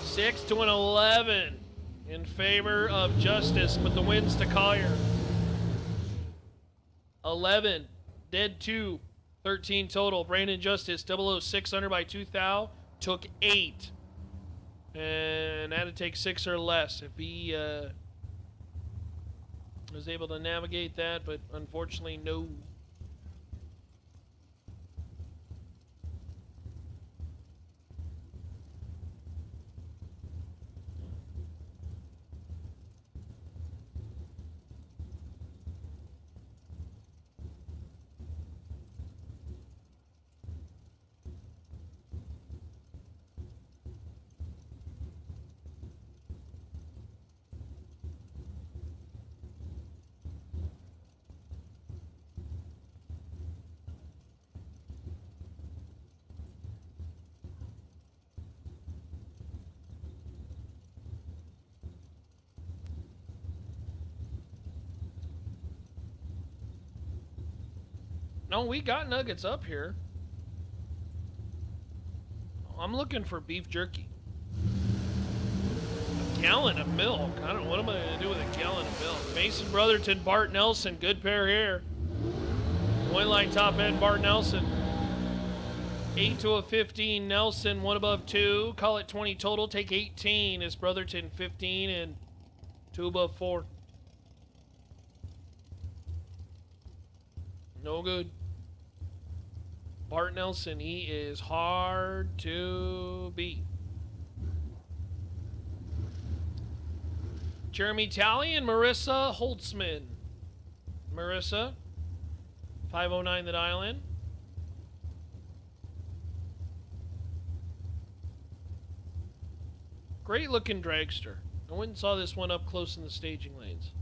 Speaker 3: Six to an 11 in favor of Justice, but the wins to Collier. 11, dead 2, 13 total. Brandon Justice, 006 under by 2 thou, took 8. And had to take 6 or less if he was able to navigate that, but unfortunately, no. No, we got nuggets up here. I'm looking for beef jerky. A gallon of milk. I don't know. What am I going to do with a gallon of milk? Mason Brotherton, Bart Nelson. Good pair here. Point line top end, Bart Nelson. 8 to a 15. Nelson, 1 above 2. Call it 20 total. Take 18. Is Brotherton 15 and 2 above 4. No good. Bart Nelson, he is hard to beat. Jeremy Talley and Marissa Holtzman. Marissa, 509 the dial in. Great looking dragster. I went and saw this one up close in the staging lanes.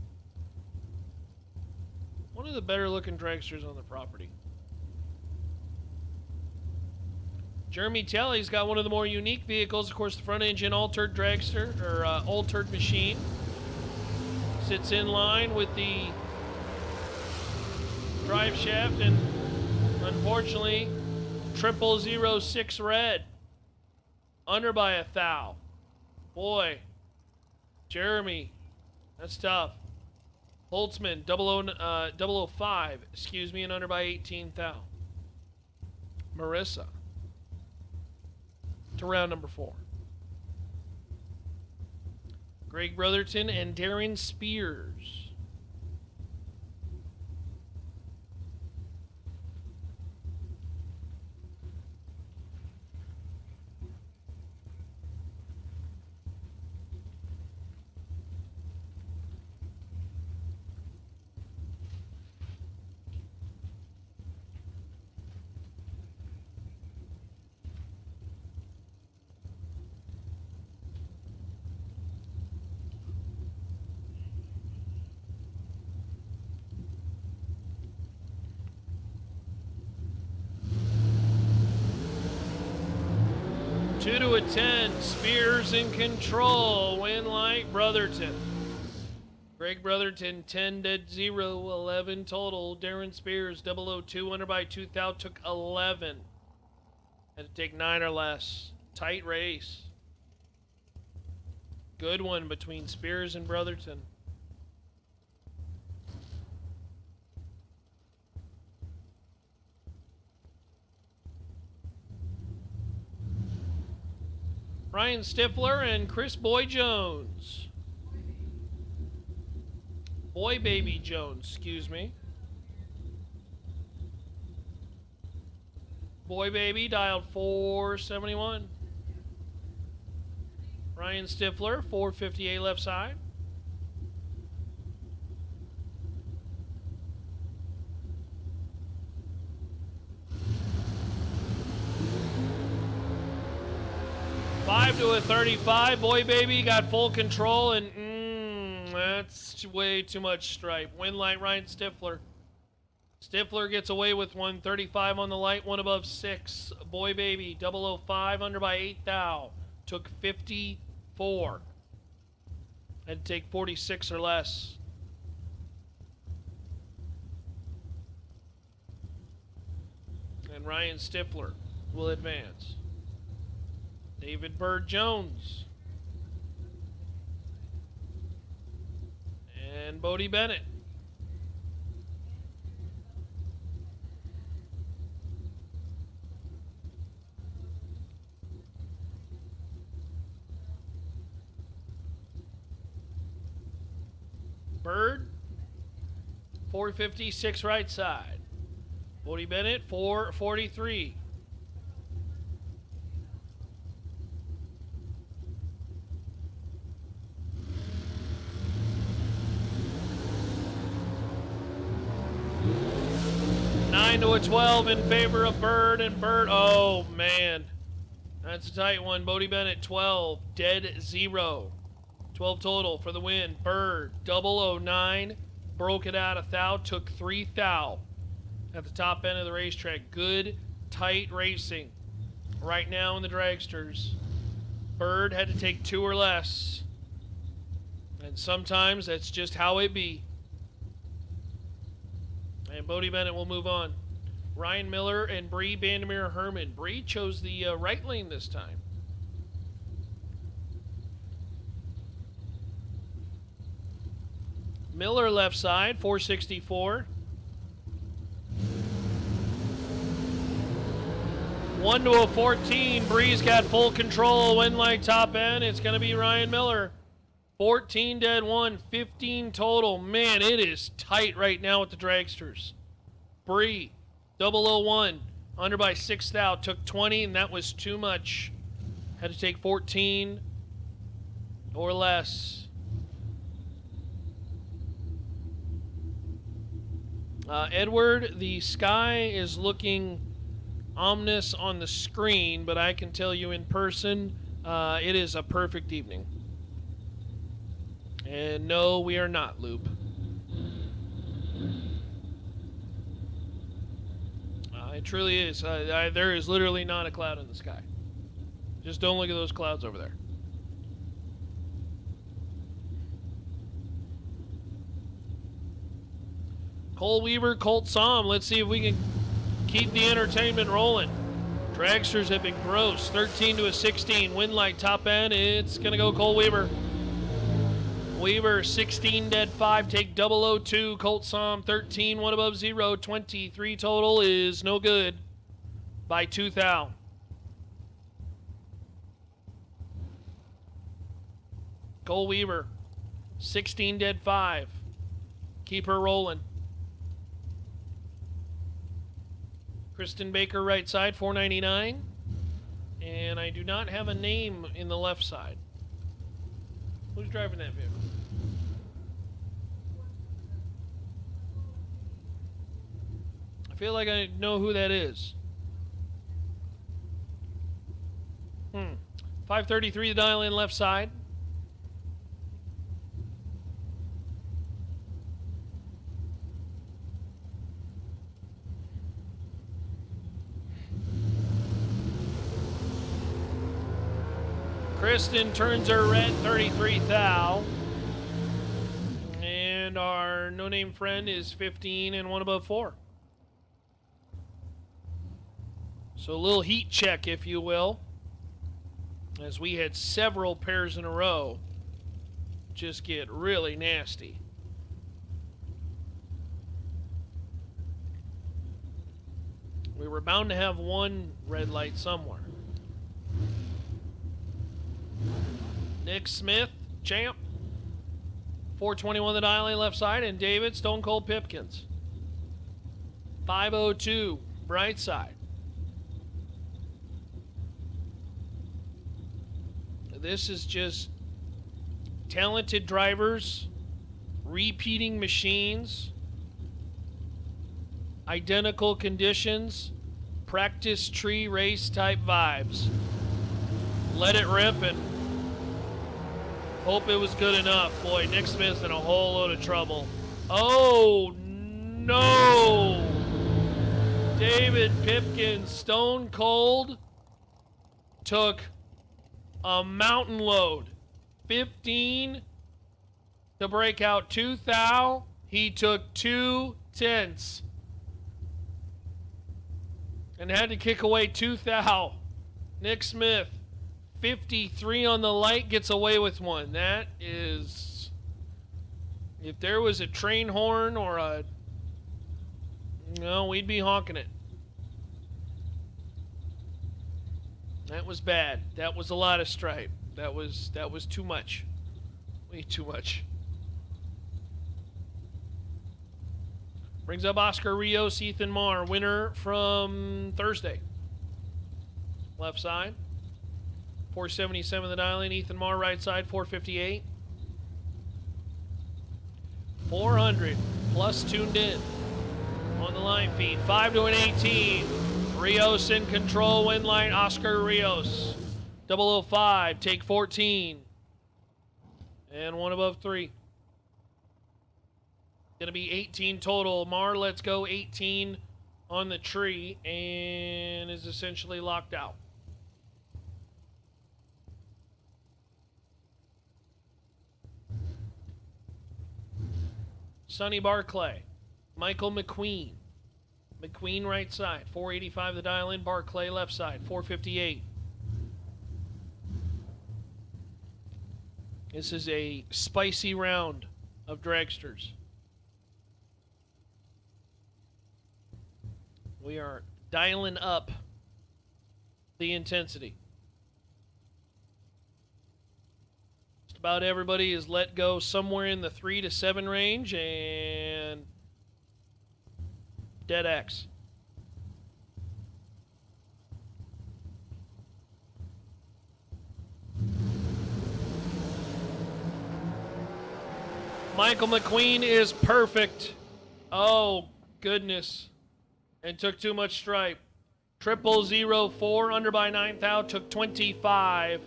Speaker 3: One of the better looking dragsters on the property. Jeremy Talley's got one of the more unique vehicles. Of course, the front engine altered dragster, or altered machine. Sits in line with the drive shaft, and unfortunately, 0006 red. Under by 1 thou. Boy, Jeremy, that's tough. Holtzman, 005, excuse me, and under by 18 thou. Marissa. To round number 4. Greg Brotherton and Darren Spears. Two to a 10. Spears in control. Win like Brotherton. Greg Brotherton, 10 dead 0, 11 total. Darren Spears, 002 under by 2 thou, took 11. Had to take 9 or less. Tight race. Good one between Spears and Brotherton. Ryan Stifler and Chris Boy Jones. Boy Baby Jones, excuse me. Boy Baby dialed 471. Ryan Stifler, 458 left side. 5 to a 35. Boy Baby got full control, and that's way too much stripe. Win light, Ryan Stifler. Stifler gets away with one. 35 on the light, one above 6. Boy Baby, 005, under by 8 thou. Took 54. Had to take 46 or less. And Ryan Stifler will advance. David Bird Jones. And Bodie Bennett. Bird, 456 right side. Bodie Bennett, 443. Nine to a 12 in favor of Bird, and Bird, oh man, that's a tight one. Bodie Bennett, 12, dead 0. 12 total for the win. Bird, 009, broke it out 1 thou, took 3 thou at the top end of the racetrack. Good, tight racing right now in the dragsters. Bird had to take 2 or less, and sometimes that's just how it be. And Bodie Bennett will move on. Ryan Miller and Bree Bandemir Herman. Bree chose the right lane this time. Miller left side, 464. 1 to a 14. Bree's got full control. Win light top end. It's going to be Ryan Miller. 14 dead 1, 15 total. Man, it is tight right now with the dragsters. Bree, 001, under by 6 thou. Took 20, and that was too much. Had to take 14 or less. Edward, the sky is looking ominous on the screen, but I can tell you in person, it is a perfect evening. And no, we are not, Loop. It truly is. There is literally not a cloud in the sky. Just don't look at those clouds over there. Cole Weaver, Colt Somm. Let's see if we can keep the entertainment rolling. Dragsters have been gross. 13 to a 16. Win light top end. It's going to go Cole Weaver. Weaver, 16 dead 5. Take 002. Colt Somm, 13. 1 above 0. 23 total is no good by 2 thou. Cole Weaver, 16 dead 5. Keep her rolling. Kristen Baker, right side, 499. And I do not have a name in the left side. Who's driving that vehicle? I feel like I know who that is. 533 the dial in left side. Kristen turns her red, 33 thou. And our no-name friend is 15 and 1 above 4. So a little heat check, if you will, as we had several pairs in a row just get really nasty. We were bound to have one red light somewhere. Nick Smith, champ. 421 the dial in left side, and David Stone Cold Pipkins. 502 bright side. This is just talented drivers, repeating machines, identical conditions, practice tree race type vibes. let it rip and hope it was good enough. Boy, Nick Smith's in a whole load of trouble. Oh, no! David Pipkin, stone cold, took a mountain load. 15 to break out 2 thou. He took 2 tenths and had to kick away 2 thou. Nick Smith, 53 on the light, gets away with one. That is, if there was a train horn or a, no, we'd be honking it. That was bad. That was a lot of stripe. That was too much. Way too much. Brings up Oscar Rios, Ethan Marr, winner from Thursday. Left side. 477 the dial in. Ethan Marr, right side, 458. 400 plus tuned in on the line feed. 5 to an 18. Rios in control, win line, Oscar Rios. 005, take 14. And one above 3. Gonna be 18 total. Marr, let's go 18 on the tree and is essentially locked out. Sonny Barclay, Michael McQueen. McQueen right side, 485 the dial in. Barclay left side, 458. This is a spicy round of dragsters. We are dialing up the intensity. Just about everybody is let go somewhere in the 3 to 7 range, and dead X. Michael McQueen is perfect. Oh, goodness. And took too much stripe. 0004 under by 9 thou, took 25.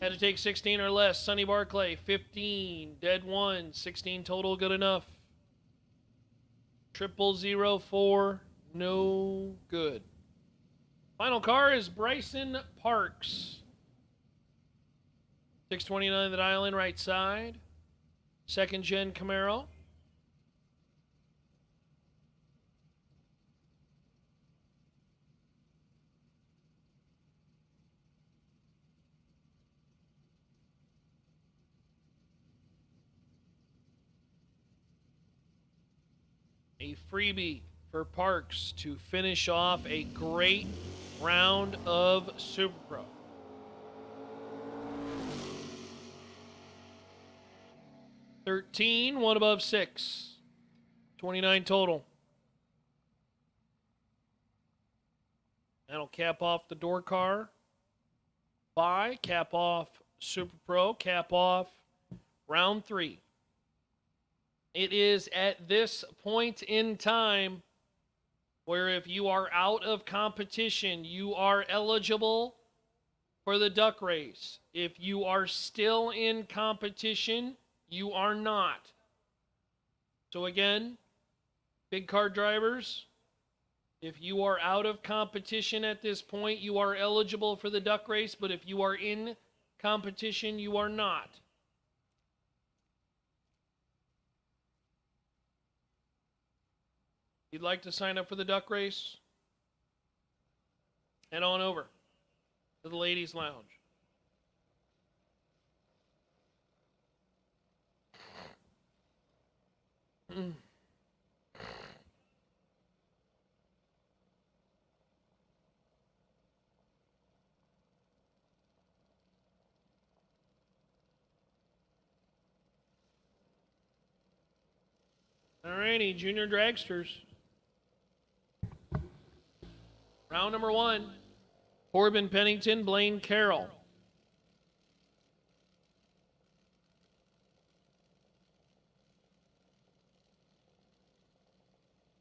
Speaker 3: Had to take 16 or less. Sonny Barclay, 15. Dead 1. 16 total, good enough. 0004, no good. Final car is Bryson Parks. 629 the dial in, right side. Second gen Camaro. A freebie for Parks to finish off a great round of Super Pro. $13, one above 6. 29 total. That'll cap off the door car. Bye. Cap off Super Pro. Cap off round 3. It is at this point in time where if you are out of competition, you are eligible for the duck race. If you are still in competition, you are not. So again, big car drivers, if you are out of competition at this point, you are eligible for the duck race, but if you are in competition, you are not. You'd like to sign up for the duck race? Head on over to the ladies' lounge. Alrighty, junior dragsters. Round number 1, Corbin Pennington, Blaine Carroll.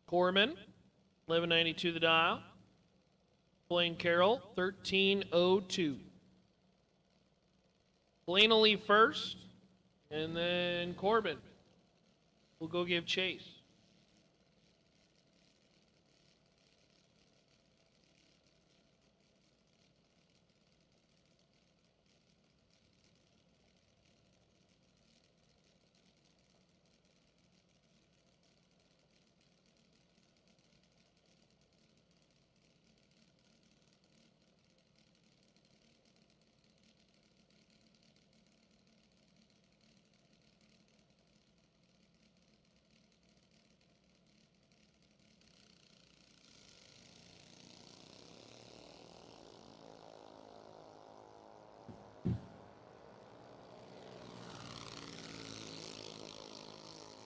Speaker 3: Corbin, 1192 the dial. Blaine Carroll, 1302. Blaine will leave first, and then Corbin will go give chase.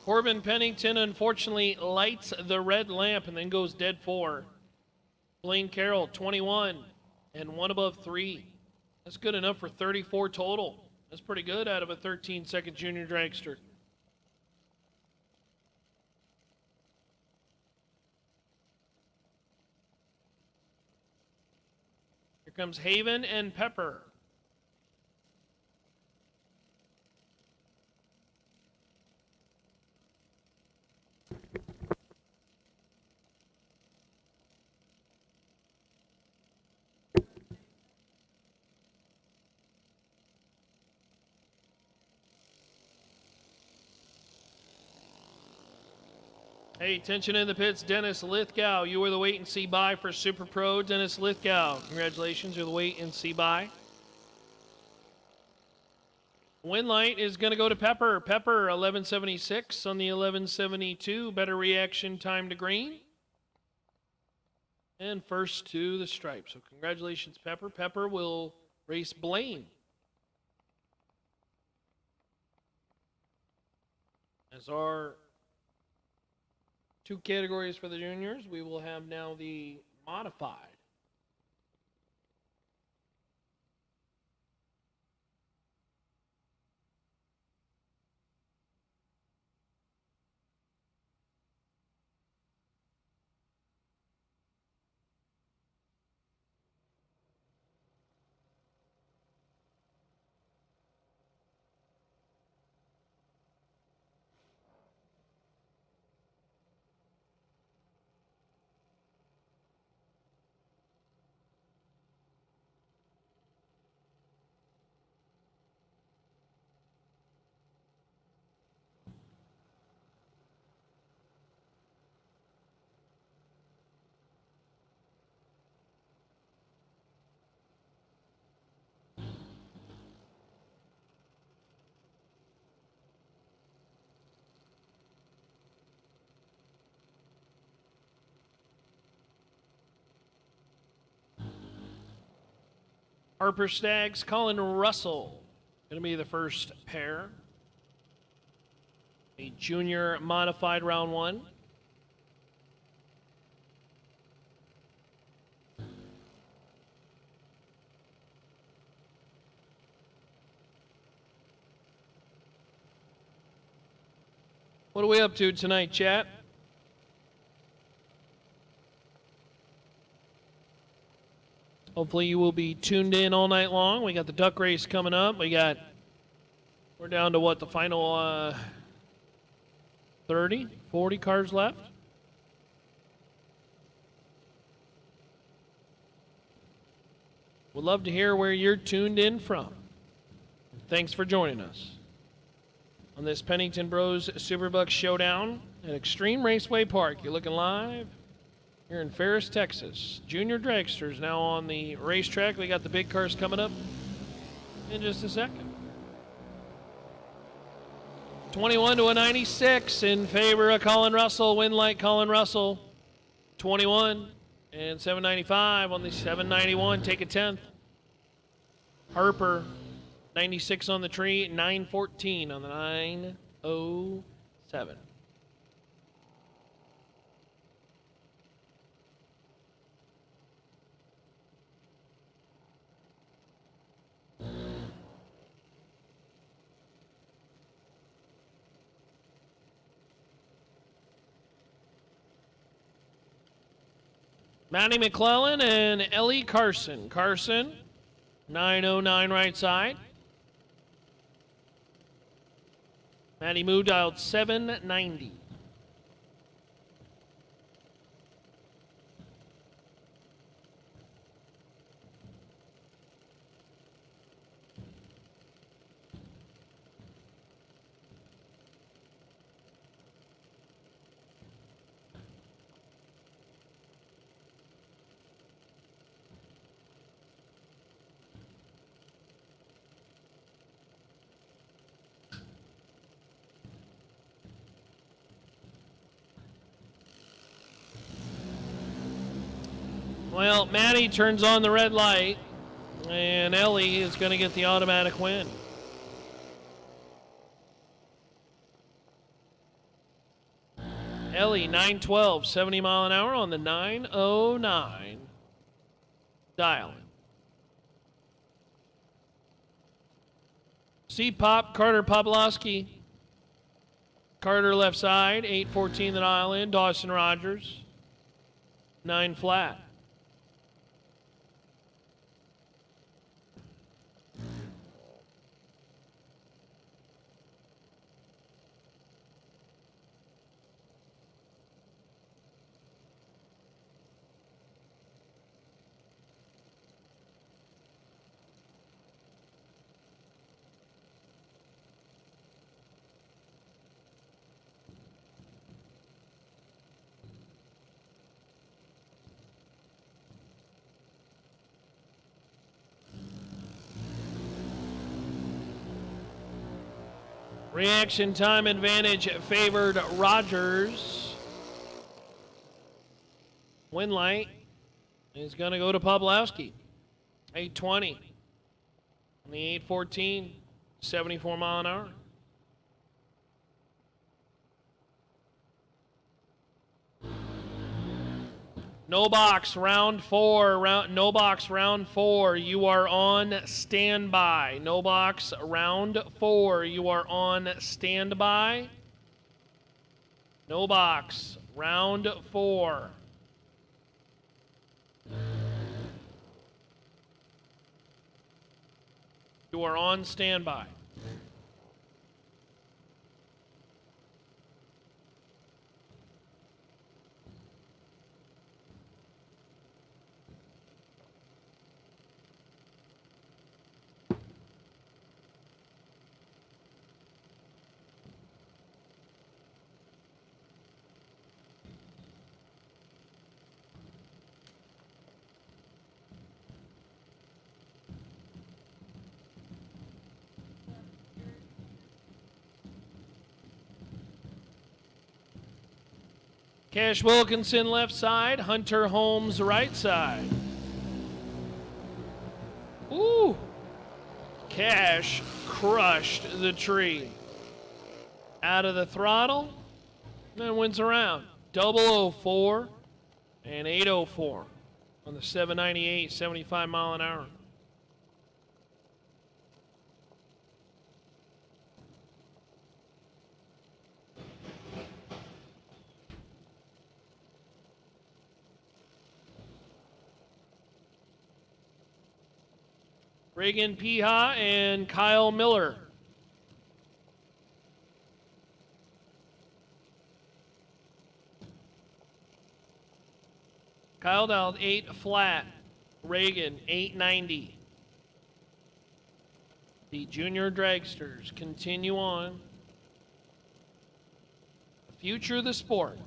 Speaker 3: Corbin Pennington unfortunately lights the red lamp and then goes dead 4. Blaine Carroll, 21 and 1 above 3. That's good enough for 34 total. That's pretty good out of a 13-second junior dragster. Here comes Haven and Pepper. Hey, attention in the pits, Dennis Lithgow. You were the wait and see buy for Super Pro, Dennis Lithgow. Congratulations, you're the wait and see buy. Win light is going to go to Pepper. Pepper, 1176 on the 1172. Better reaction time to green. And first to the stripe. So congratulations, Pepper. Pepper will race Blaine. As our 2 categories for the juniors, we will have now the modified. Harper Staggs, Colin Russell. Going to be the first pair. A junior modified round 1. What are we up to tonight, chat? Hopefully you will be tuned in all night long. We got the duck race coming up. We're down to what, the final 30, 40 cars left? Would love to hear where you're tuned in from. Thanks for joining us on this Pennington Bros SuperBucks Showdown at Xtreme Raceway Park. You're looking live here in Ferris, Texas. Junior dragsters now on the racetrack. We got the big cars coming up in just a second. 21 to a 96 in favor of Colin Russell. Win light Colin Russell. 21 and 795 on the 791. Take a 10th. Harper, 96 on the tree. 914 on the 907. Matty McClellan and Ellie Carson. Carson, 909 right side. Matty Moo dialed 790. Well, Matty turns on the red light, and Ellie is going to get the automatic win. Ellie, 912, 70 mile an hour on the 909. Dialing. C-Pop, Carter Poplowski. Carter left side, 814 the dial in. Dawson Rogers, 9 flat. Reaction time advantage favored Rogers. Win light is going to go to Poplowski. 820 on the 814, 74 mile an hour. No box, round 4. No box, round 4. You are on standby. No box, round 4. You are on standby. No box, round 4. You are on standby. Cash Wilkinson left side, Hunter Holmes right side. Ooh. Cash crushed the tree. Out of the throttle, then wins around. 004 and 804 on the 798, 75 mile an hour. Reagan Piha and Kyle Miller. Kyle dialed 8 flat. Reagan 890. The junior dragsters continue on. The future of the sport.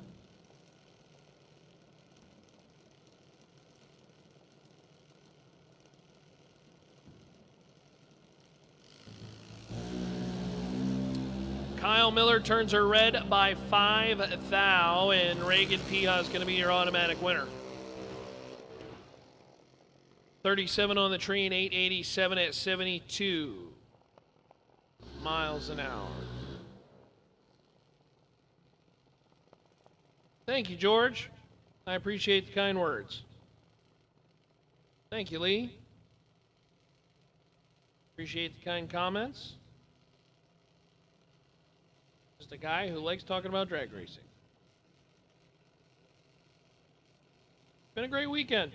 Speaker 3: Kyle Miller turns her red by 5 thou, and Reagan Piha is going to be your automatic winner. 37 on the tree and 887 at 72 miles an hour. Thank you, George. I appreciate the kind words. Thank you, Lee. Appreciate the kind comments. Just a guy who likes talking about drag racing. Been a great weekend.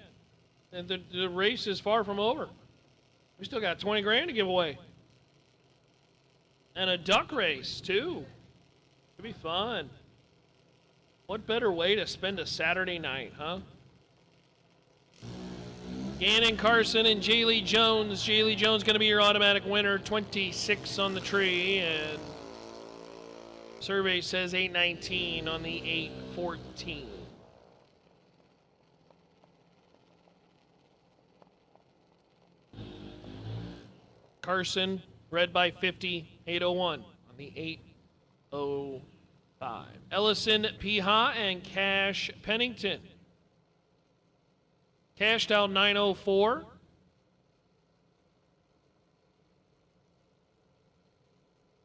Speaker 3: And the race is far from over. We still got 20 grand to give away. And a duck race, too. Should be fun. What better way to spend a Saturday night, huh? Gannon Carson and Jaylee Jones. Jaylee Jones going to be your automatic winner. 26 on the tree. And survey says 819 on the 814. Carson, red by 50, 801 on the 805. Ellison Piha and Cash Pennington. Cash dialed 904.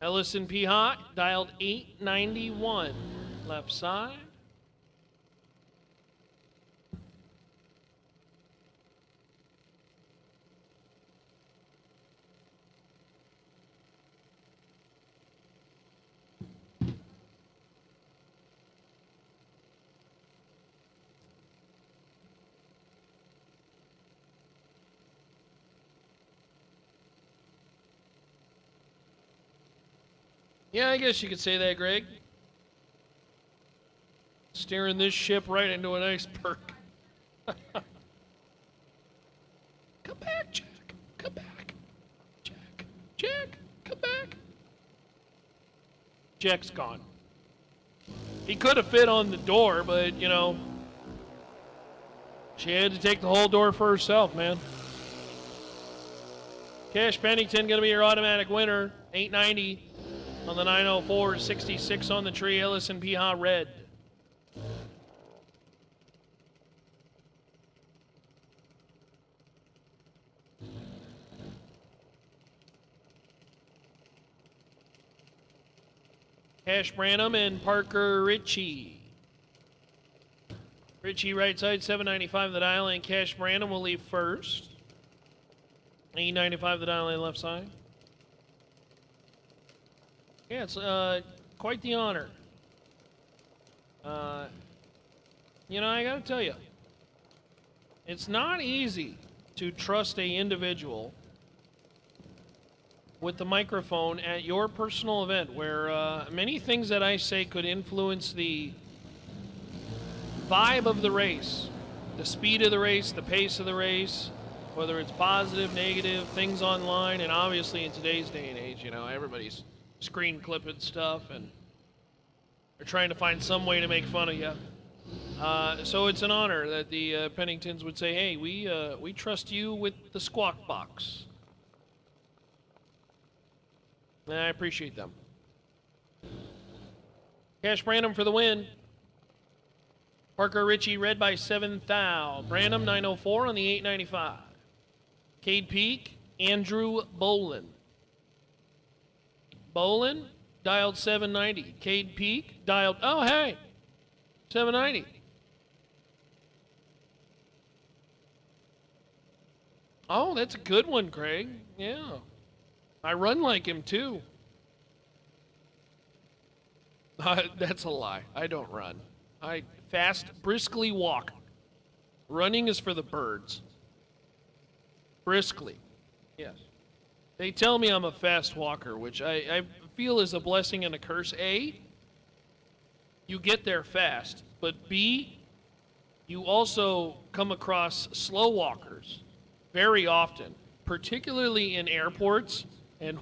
Speaker 3: Ellison Piha dialed 891. Left side. Yeah, I guess you could say that, Greg. Steering this ship right into an iceberg. Come back, Jack. Come back. Jack. Jack, come back. Jack's gone. He could have fit on the door, but, you know, she had to take the whole door for herself, man. Cash Pennington going to be your automatic winner. 890. On the 904, 66 on the tree, Ellison Piha red. Cash Branham and Parker Ritchie. Ritchie right side, 795 the dial, and Cash Branham will leave first. 895 the dial lane left side. Yeah, it's quite the honor. You know, I gotta tell you, it's not easy to trust a individual with the microphone at your personal event where many things that I say could influence the vibe of the race, the speed of the race, the pace of the race, whether it's positive, negative, things online, and obviously in today's day and age, you know, everybody's screen clipping stuff, and they're trying to find some way to make fun of you. So it's an honor that the Penningtons would say, hey, we trust you with the squawk box. And I appreciate them. Cash Branham for the win. Parker Ritchie red by 7,000. Branham 904 on the 895. Cade Peak, Andrew Bolin. Bolin dialed 790. Cade Peak dialed, oh, hey, 790. Oh, that's a good one, Craig. Yeah. I run like him, too. That's a lie. I don't run. I fast, briskly walk. Running is for the birds. Briskly. Yes. They tell me I'm a fast walker, which I feel is a blessing and a curse. A, you get there fast, but B, you also come across slow walkers very often, particularly in airports, and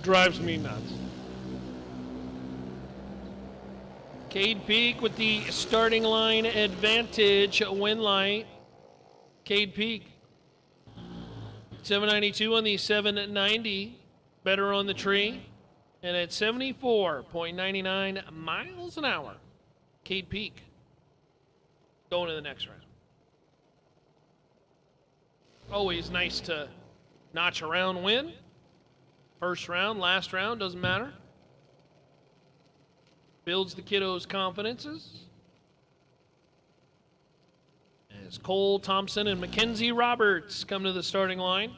Speaker 3: drives me nuts. Cade Peak with the starting line advantage, win light. Cade Peak. 792 on the 790, better on the tree, and at 74.99 miles an hour, Cade Peak going to the next round. Always nice to notch a round win. First round, last round, doesn't matter. Builds the kiddos' confidences. As Cole Thompson and Mackenzie Roberts come to the starting line.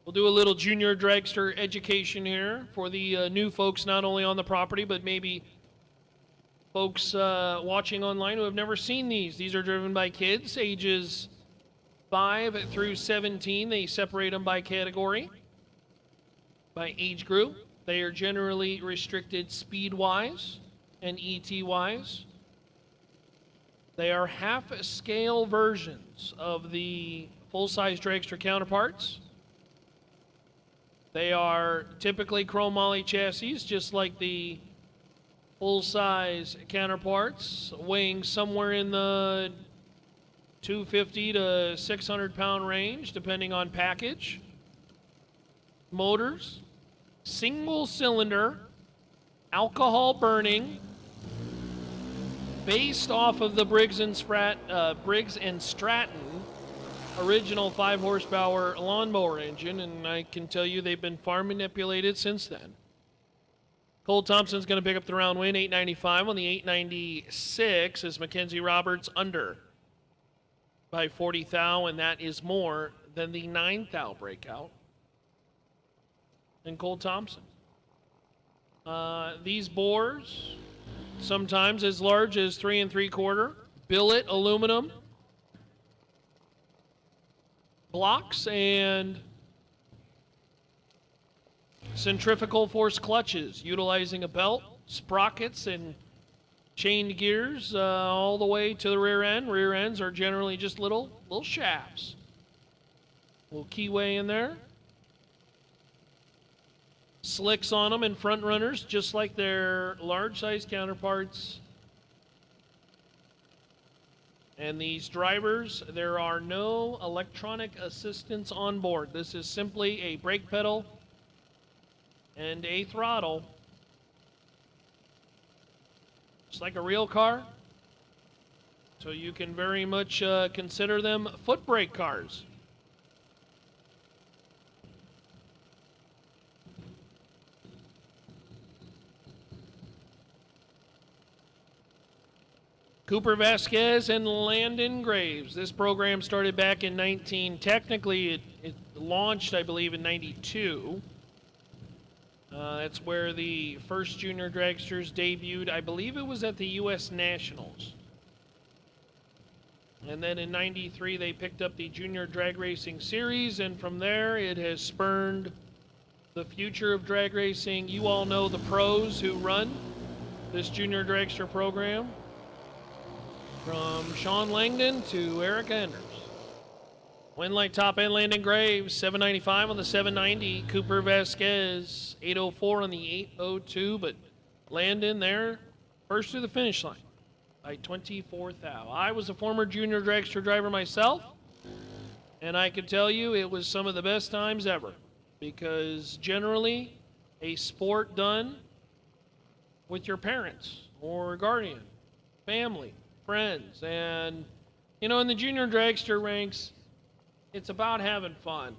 Speaker 3: We'll do a little junior dragster education here for the new folks, not only on the property, but maybe folks watching online who have never seen these. These are driven by kids ages 5 through 17, they separate them by category, by age group. They are generally restricted speed-wise and ET-wise. They are half-scale versions of the full-size dragster counterparts. They are typically chrome moly chassis, just like the full-size counterparts, weighing somewhere in the 250 to 600 pound range, depending on package. Motors, single cylinder, alcohol burning, based off of the Briggs and Stratton original 5 horsepower lawnmower engine, and I can tell you they've been far manipulated since then. Cole Thompson's going to pick up the round win, 895 on the 896 as Mackenzie Roberts under by 40 thou, and that is more than the 9 thou breakout. And Cole Thompson. These bores, sometimes as large as 3 3/4, billet aluminum blocks and centrifugal force clutches, utilizing a belt, sprockets, and chained gears all the way to the rear end. Rear ends are generally just little shafts. Little keyway in there. Slicks on them and front runners, just like their large size counterparts. And these drivers, there are no electronic assistance on board. This is simply a brake pedal and a throttle. Just like a real car. So you can very much consider them foot brake cars. Cooper Vasquez and Landon Graves. This program started back in technically it launched, I believe, in 92. That's where the first junior dragsters debuted. I believe it was at the U.S. Nationals. And then in 93, they picked up the Junior Drag Racing Series, and from there, it has spurned the future of drag racing. You all know the pros who run this junior dragster program, from Sean Langdon to Eric Enders. Winlight top end, Landon Graves, 795 on the 790. Cooper Vasquez, 804 on the 802. But Landon there, first to the finish line by 24 thou. I was a former junior dragster driver myself, and I can tell you it was some of the best times ever, because generally a sport done with your parents or guardian, family, friends, and you know, in the junior dragster ranks, it's about having fun.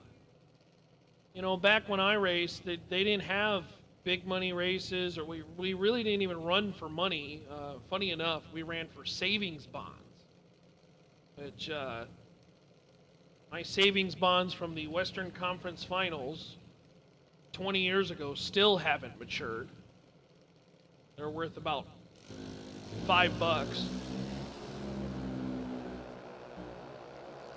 Speaker 3: You know, back when I raced, they didn't have big money races, or we really didn't even run for money. Funny enough, we ran for savings bonds, which my savings bonds from the Western Conference Finals 20 years ago still haven't matured. They're worth about $5.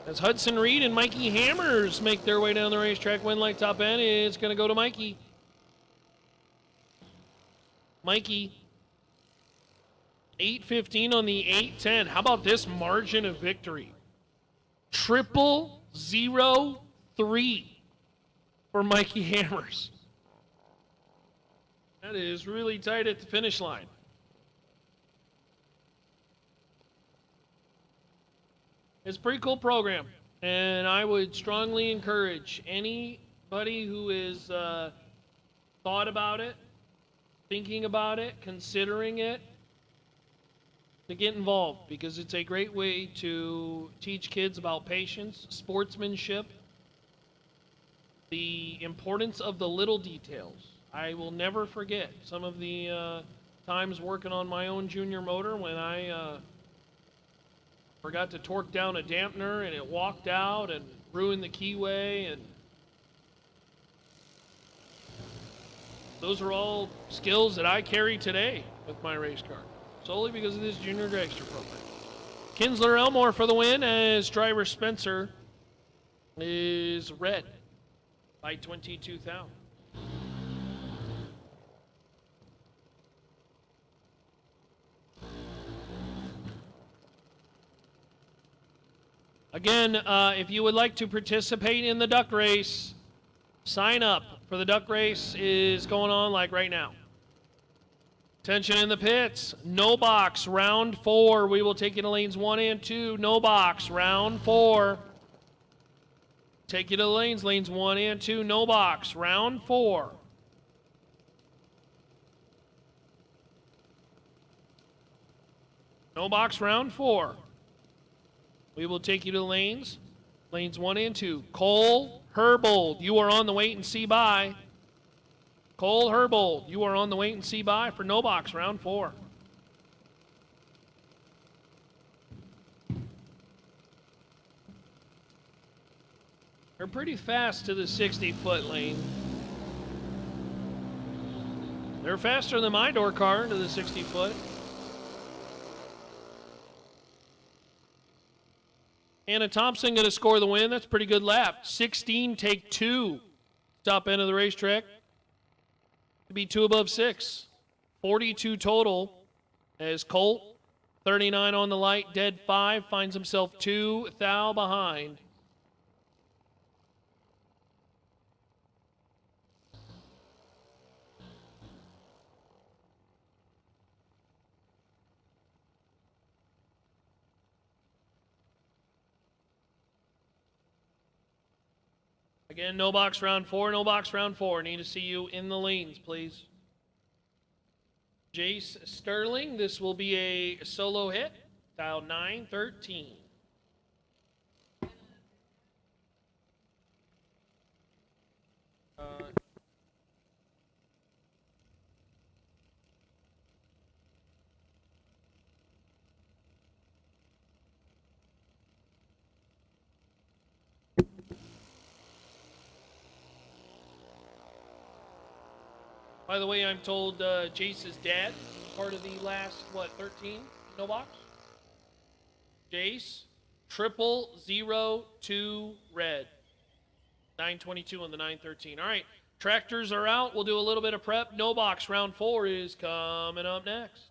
Speaker 3: As Hudson Reed and Mikey Hammers make their way down the racetrack, Winlight top end, it's going to go to Mikey. Mikey, 815 on the 810. How about this margin of victory? 003 for Mikey Hammers. That is really tight at the finish line. It's a pretty cool program, and I would strongly encourage anybody who is thought about it, thinking about it, considering it, to get involved, because it's a great way to teach kids about patience, sportsmanship, the importance of the little details. I will never forget some of the times working on my own junior motor when I forgot to torque down a dampener and it walked out and ruined the keyway, and those are all skills that I carry today with my race car, solely because of this junior dragster program. Kinsler Elmore for the win, as driver Spencer is red by 22,000. Again, if you would like to participate in the duck race, sign up for the duck race is going on like right now. Attention in the pits. No box, round 4. We will take you to lanes 1 and 2. No box, round 4. Take you to the lanes 1 and 2. No box, round 4. No box, round 4. We will take you to the lanes 1 and 2. Cole Herbold, you are on the wait and see by. Cole Herbold, you are on the wait and see by for no box, round 4. They're pretty fast to the 60-foot lane. They're faster than my door car to the 60-foot. Anna Thompson going to score the win. That's a pretty good lap. 16, take 2. Top end of the racetrack. To be 2 above 6. 42 total as Colt, 39 on the light, dead 5, finds himself 2 thou behind. Again, no box round 4, no box round 4. Need to see you in the lanes, please. Jace Sterling, this will be a solo hit. Dial 913. By the way, I'm told Jace's dad, part of the last, 13? No box? Jace, 0002 red. 922 on the 913. All right, tractors are out. We'll do a little bit of prep. No box, round 4 is coming up next.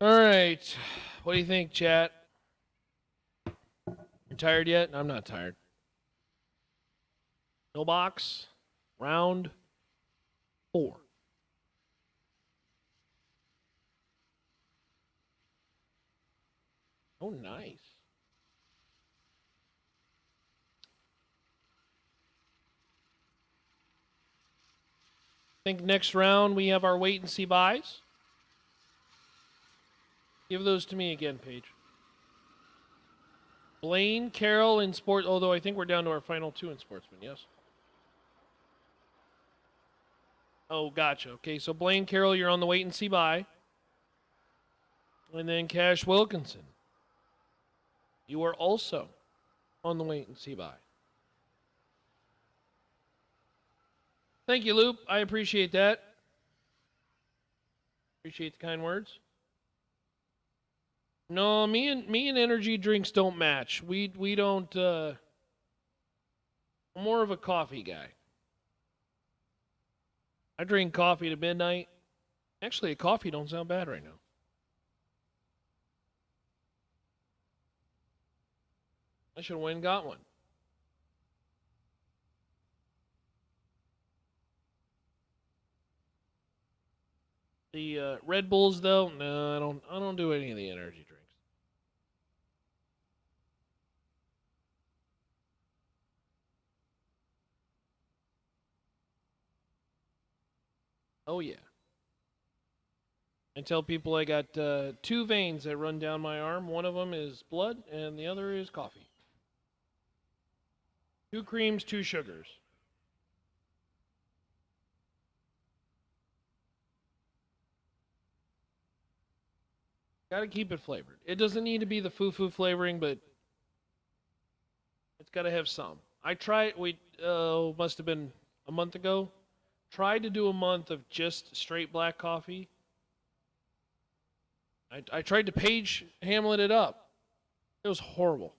Speaker 3: All right. What do you think, chat? You tired yet? I'm not tired. No box. Round 4. Oh, nice. I think next round we have our wait and see buys. Give those to me again, Paige. Blaine, Carroll in sport, although I think we're down to our final 2 in sportsman, yes? Oh, gotcha. Okay, so Blaine, Carroll, you're on the wait and see buy. And then Cash Wilkinson, you are also on the wait and see buy. Thank you, Loop. I appreciate that. Appreciate the kind words. No, me and energy drinks don't match. We don't. I'm more of a coffee guy. I drink coffee to midnight. Actually, a coffee don't sound bad right now. I should have went and got one. The Red Bulls, though, no, I don't do any of the energy drinks. Oh yeah. I tell people I got 2 veins that run down my arm. One of them is blood, and the other is coffee. 2 creams, 2 sugars. Gotta keep it flavored. It doesn't need to be the foo-foo flavoring, but it's gotta have some. I tried, must have been a month ago, tried to do a month of just straight black coffee. I tried to Paige Hamlet it up. It was horrible.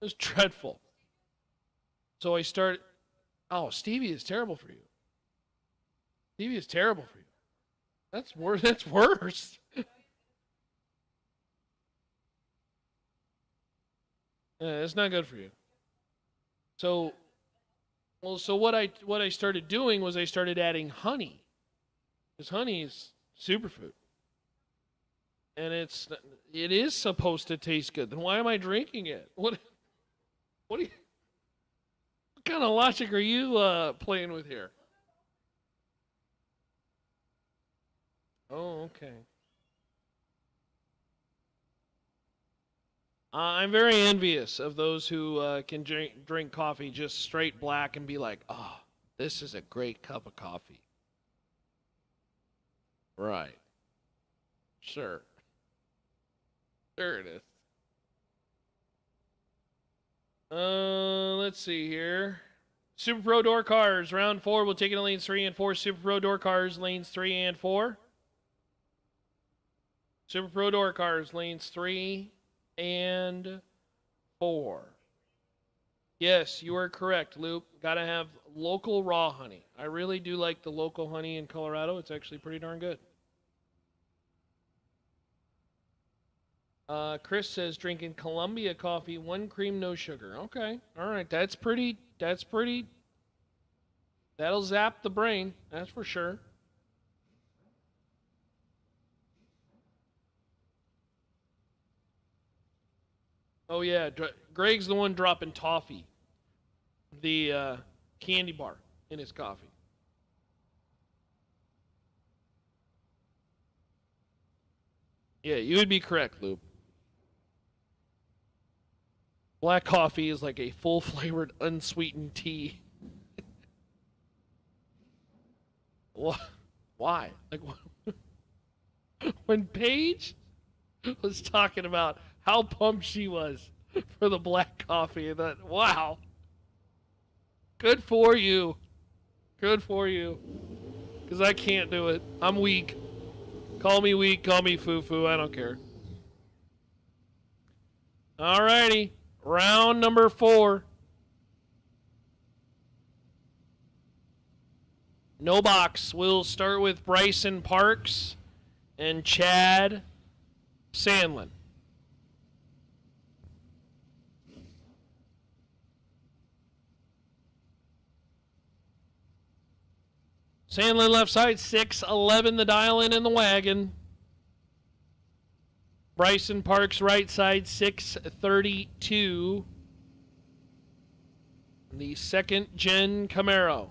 Speaker 3: It was dreadful. So I started, stevia is terrible for you. Stevia is terrible for you. That's worse. That's worse. Yeah, it's not good for you. So what I started doing was I started adding honey, because honey is superfood, and it is supposed to taste good. Then why am I drinking it? What kind of logic are you playing with here? Oh, okay. I'm very envious of those who can drink coffee just straight black and be like, oh, this is a great cup of coffee. Right. Sure. There it is. Let's see here. Super Pro Door Cars, round 4. We'll take it in lanes 3 and 4. Super Pro Door Cars, lanes 3 and 4. Super Pro Door Cars, lanes 3 and 4. Yes, you are correct, Loop. Gotta have local raw honey. I really do like the local honey in Colorado. It's actually pretty darn good. Chris says drinking Columbia coffee, 1 cream, no sugar. Okay, all right, that's pretty. That'll zap the brain, that's for sure. Oh yeah, Greg's the one dropping toffee, the candy bar, in his coffee. Yeah, you would be correct, Loop. Black coffee is like a full-flavored, unsweetened tea. Why? Like, when Paige was talking about how pumped she was for the black coffee, I thought, wow, good for you. Good for you. Because I can't do it. I'm weak. Call me weak, call me foo-foo, I don't care. Alrighty, round number 4. No box. We'll start with Bryson Parks and Chad Sandlin. Sandlin left side, 6'11", the dial in the wagon. Bryson Parks right side, 6'32", the second gen Camaro.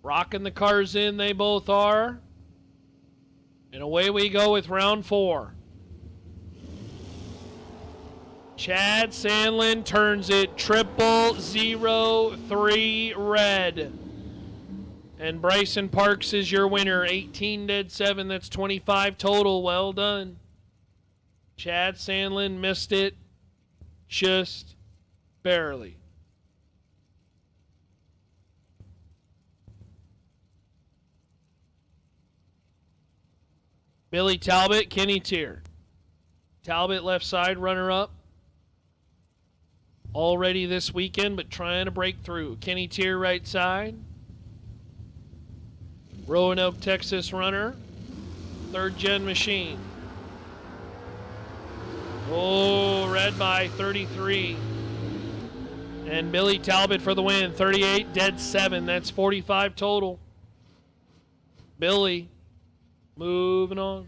Speaker 3: Rocking the cars in, they both are. And away we go with round 4. Chad Sandlin turns it 0003 red. And Bryson Parks is your winner. 18 dead 7. That's 25 total. Well done. Chad Sandlin missed it just barely. Billy Talbot, Kenny Tier. Talbot left side, runner up. Already this weekend, but trying to break through. Kenny Tier right side. Roanoke, Texas runner. Third gen machine. Oh, red by 33. And Billy Talbot for the win. 38 dead 7. That's 45 total. Billy moving on.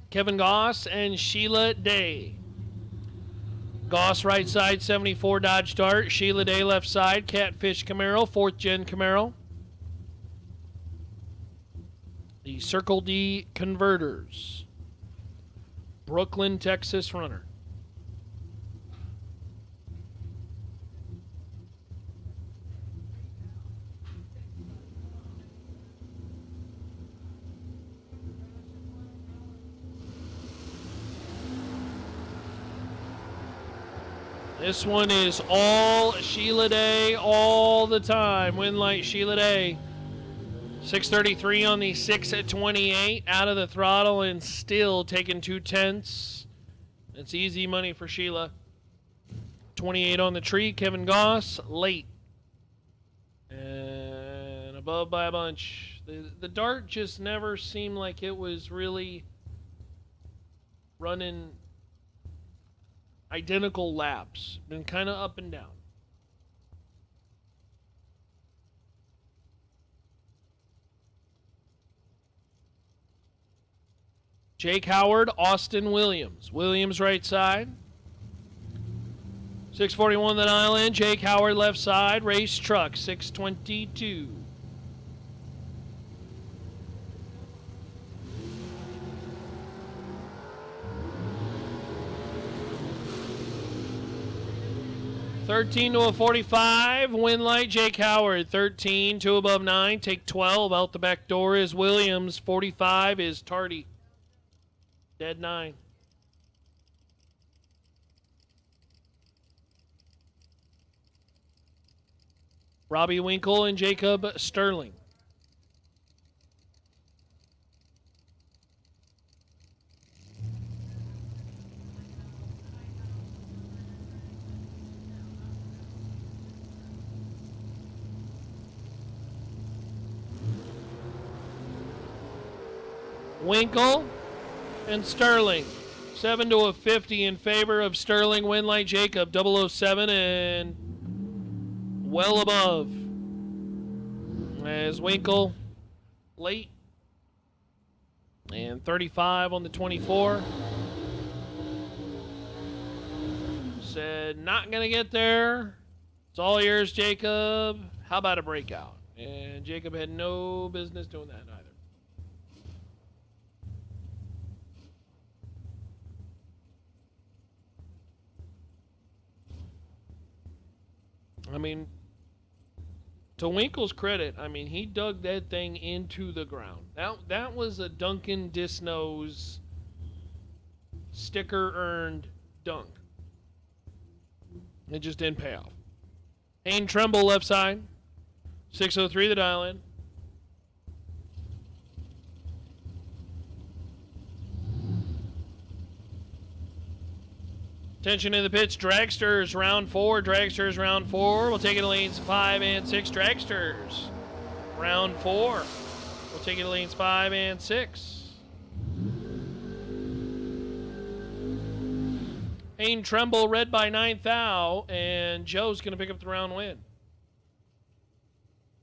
Speaker 3: Kevin Goss and Sheila Day. Goss right side, 74 Dodge Dart. Sheila Day left side, Catfish Camaro, 4th gen Camaro. The Circle D Converters. Brooklyn, Texas runner. This one is all Sheila Day all the time. Win light Sheila Day. 633 on the 628 out of the throttle and still taking 2/10. It's easy money for Sheila. 28 on the tree. Kevin Goss late. And above by a bunch. The dart just never seemed like it was really running identical laps. Been kind of up and down. Jake Howard, Austin Williams. Williams right side. 641 the dial in. Jake Howard left side. Race truck, 622. $13 to a 45. Win light Jake Howard. 13 2 above 9. Take 12. Out the back door is Williams. 45 is Tardy. Dead 9. Robbie Winkle and Jacob Sterling. Winkle and Sterling. 7 to a 50 in favor of Sterling. Win light Jacob. 007 and well above. As Winkle late. And 35 on the 24. Said not going to get there. It's all yours, Jacob. How about a breakout? And Jacob had no business doing that either. I mean, to Winkle's credit, I mean, he dug that thing into the ground. That was a Duncan Disnose sticker-earned dunk. It just didn't pay off. Hayne Tremble left side. 603 the dial in. Attention in the pits. Dragsters round 4. Dragsters round 4. We'll take it to lanes 5 and 6. Dragsters round 4. We'll take it to lanes 5 and 6. Ain Tremble red by 9th thou, and Joe's going to pick up the round win.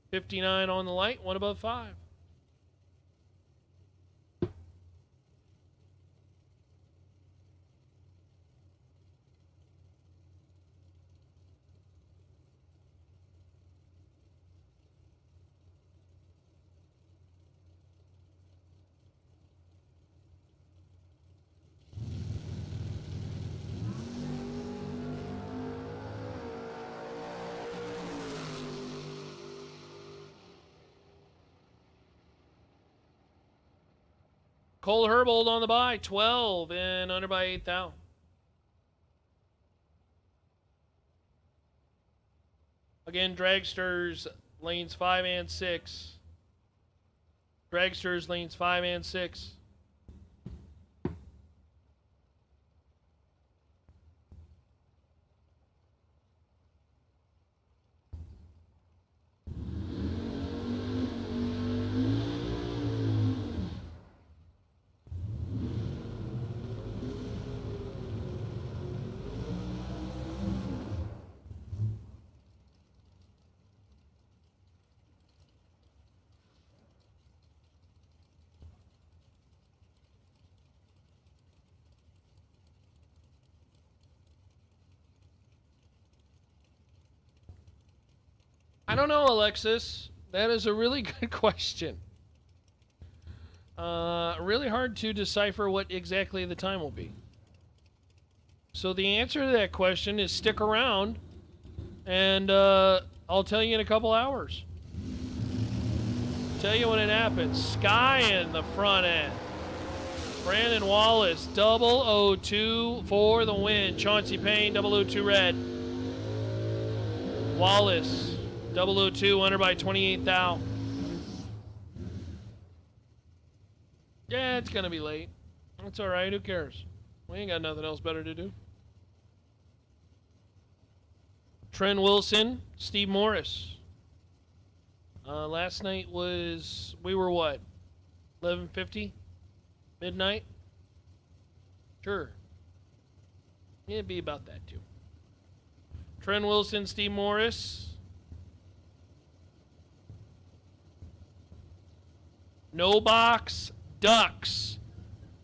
Speaker 3: 59 on the light, 1 above 5. Cole Herbold on the bye, 12 and under by 8 thou. Again, Dragsters lanes 5 and 6. Dragsters lanes 5 and 6. I don't know, Alexis. That is a really good question. Really hard to decipher what exactly the time will be. So the answer to that question is stick around, and I'll tell you in a couple hours. Tell you when it happens. Sky in the front end. Brandon Wallace, 002 for the win. Chauncey Payne, 002 red. Wallace. 002 under by 28 thou. Yeah, it's going to be late. That's all right. Who cares? We ain't got nothing else better to do. Trent Wilson, Steve Morris. Last night was, we were what? 11:50? Midnight? Sure. It'd be about that too. Trent Wilson, Steve Morris. No box, ducks.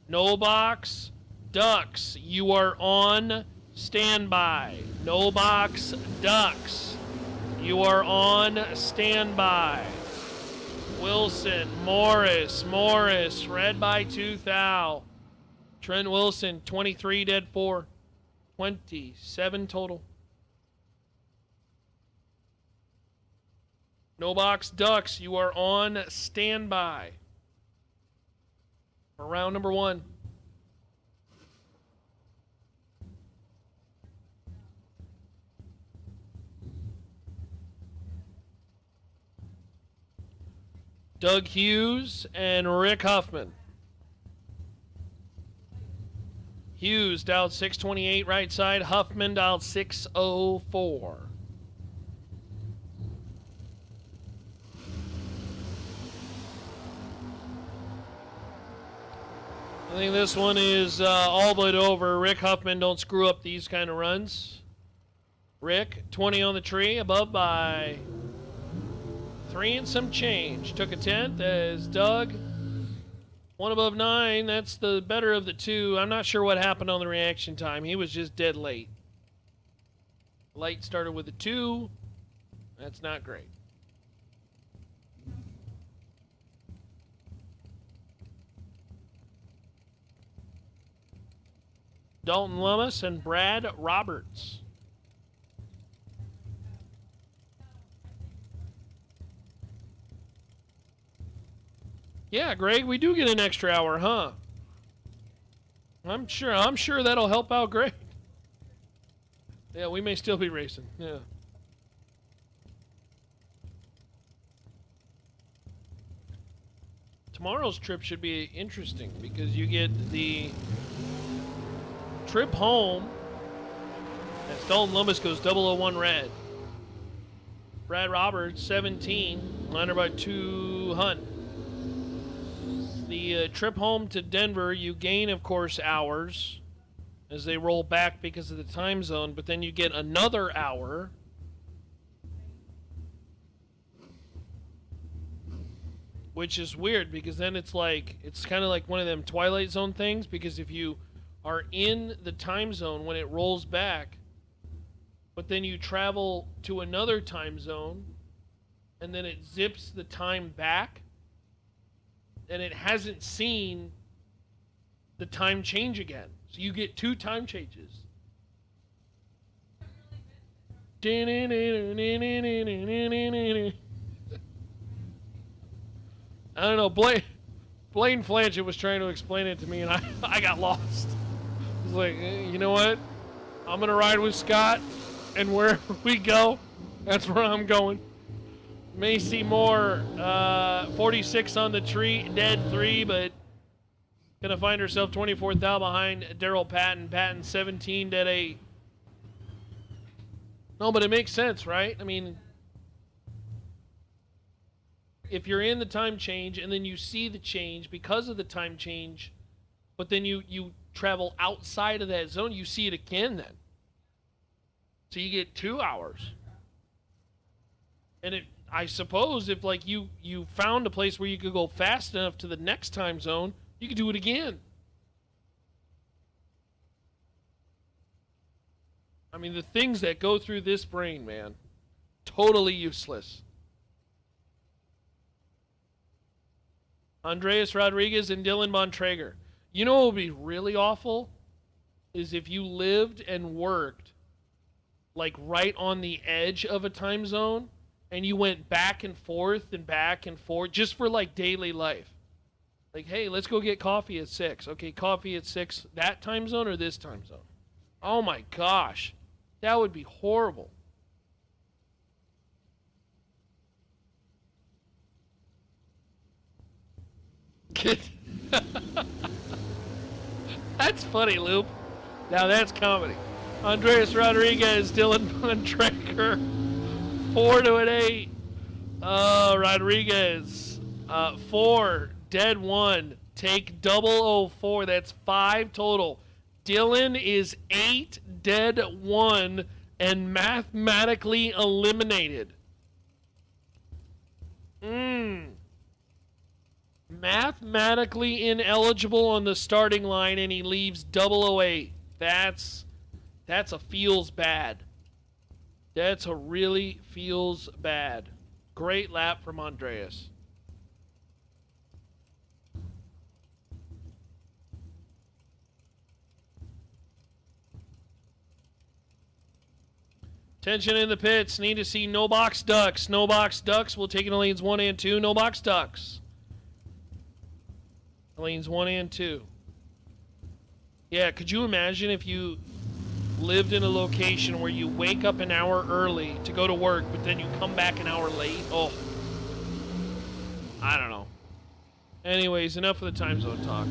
Speaker 3: No box, ducks. You are on standby. No box, ducks. You are on standby. Wilson, Morris, red by 2 thou. Trent Wilson, 23 dead 4. 27 total. No box ducks, you are on standby for round number 1. Doug Hughes and Rick Huffman. Hughes dialed 628 right side, Huffman dialed 604. I think this one is all but over. Rick Huffman, don't screw up these kind of runs. Rick, 20 on the tree, above by 3 and some change. Took a 10th as Doug, 1 above 9. That's the better of the two. I'm not sure what happened on the reaction time. He was just dead late. Light started with a 2. That's not great. Dalton Lummis and Brad Roberts. Yeah, Greg, we do get an extra hour, huh? I'm sure that'll help out Greg. Yeah, we may still be racing. Yeah. Tomorrow's trip should be interesting because you get the trip home And Stolen Columbus goes 001 red. Brad Roberts, 17, under by 2 Hunt. The trip home to Denver, you gain, of course, hours as they roll back because of the time zone, but then you get another hour. Which is weird because then it's kind of like one of them Twilight Zone things, because if you are in the time zone when it rolls back, but then you travel to another time zone and then it zips the time back, and it hasn't seen the time change again. So you get 2 time changes. I don't know. Blaine Flanchett was trying to explain it to me, and I got lost. I was like, you know what? I'm going to ride with Scott, and wherever we go, that's where I'm going. Macy Moore, 46 on the tree, dead 3, but going to find herself 24th out behind Daryl Patton. Patton, 17, dead 8. No, but it makes sense, right? I mean, if you're in the time change and then you see the change because of the time change, but then you travel outside of that zone, you see it again then. So you get 2 hours. And I suppose if like you found a place where you could go fast enough to the next time zone, you could do it again. I mean, the things that go through this brain, man, totally useless. Andreas Rodriguez and Dylan Bontrager. You know what would be really awful? Is if you lived and worked like right on the edge of a time zone and you went back and forth just for like daily life. Like, hey, let's go get coffee at 6. Okay, coffee at 6, that time zone or this time zone? Oh my gosh. That would be horrible. That's funny, Loop. Now that's comedy. Andreas Rodriguez, Dylan Bontrager, 4 to an 8. Rodriguez, 4, dead 1. Take 004. That's 5 total. Dylan is 8, dead 1, and mathematically eliminated. Mathematically ineligible on the starting line, and he leaves 008. That's a feels bad. That's a really feels bad. Great lap from Andreas. Tension in the pits. Need to see no box ducks. No box ducks. We'll take it to lanes 1 and 2. No box ducks. Lanes 1 and 2. Yeah, could you imagine if you lived in a location where you wake up an hour early to go to work, but then you come back an hour late? Oh, I don't know. Anyways, enough of the time zone talk.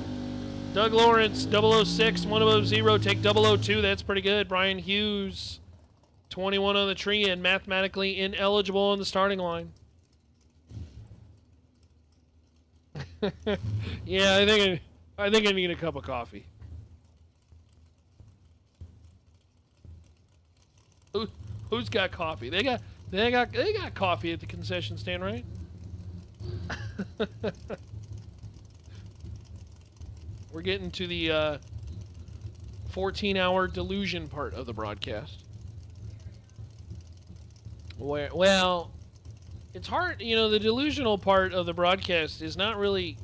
Speaker 3: Doug Lawrence, 006, 100, take 002. That's pretty good. Brian Hughes, 21 on the tree and mathematically ineligible on the starting line. Yeah, I think I need a cup of coffee. Who's got coffee? They got coffee at the concession stand, right? We're getting to the 14-hour delusion part of the broadcast. Well, it's hard, the delusional part of the broadcast is not really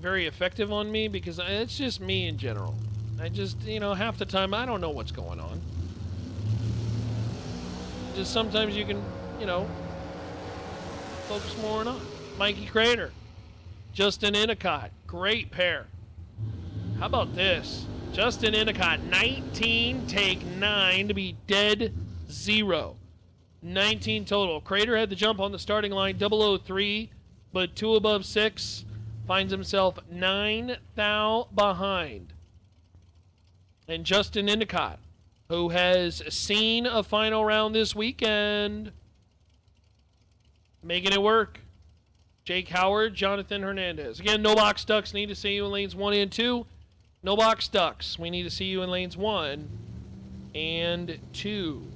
Speaker 3: very effective on me because it's just me in general. I just, half the time I don't know what's going on. Just sometimes you can, focus more on. Mikey Crater, Justin Endicott, great pair. How about this? Justin Endicott, 19, take 9 to be dead 0. 19 total. Crater had the jump on the starting line, 003, but 2 above 6 finds himself 9 thou behind. And Justin Endicott, who has seen a final round this weekend. Making it work. Jake Howard, Jonathan Hernandez. Again, no box ducks. Need to see you in lanes 1 and 2. No box ducks. We need to see you in lanes 1 and 2.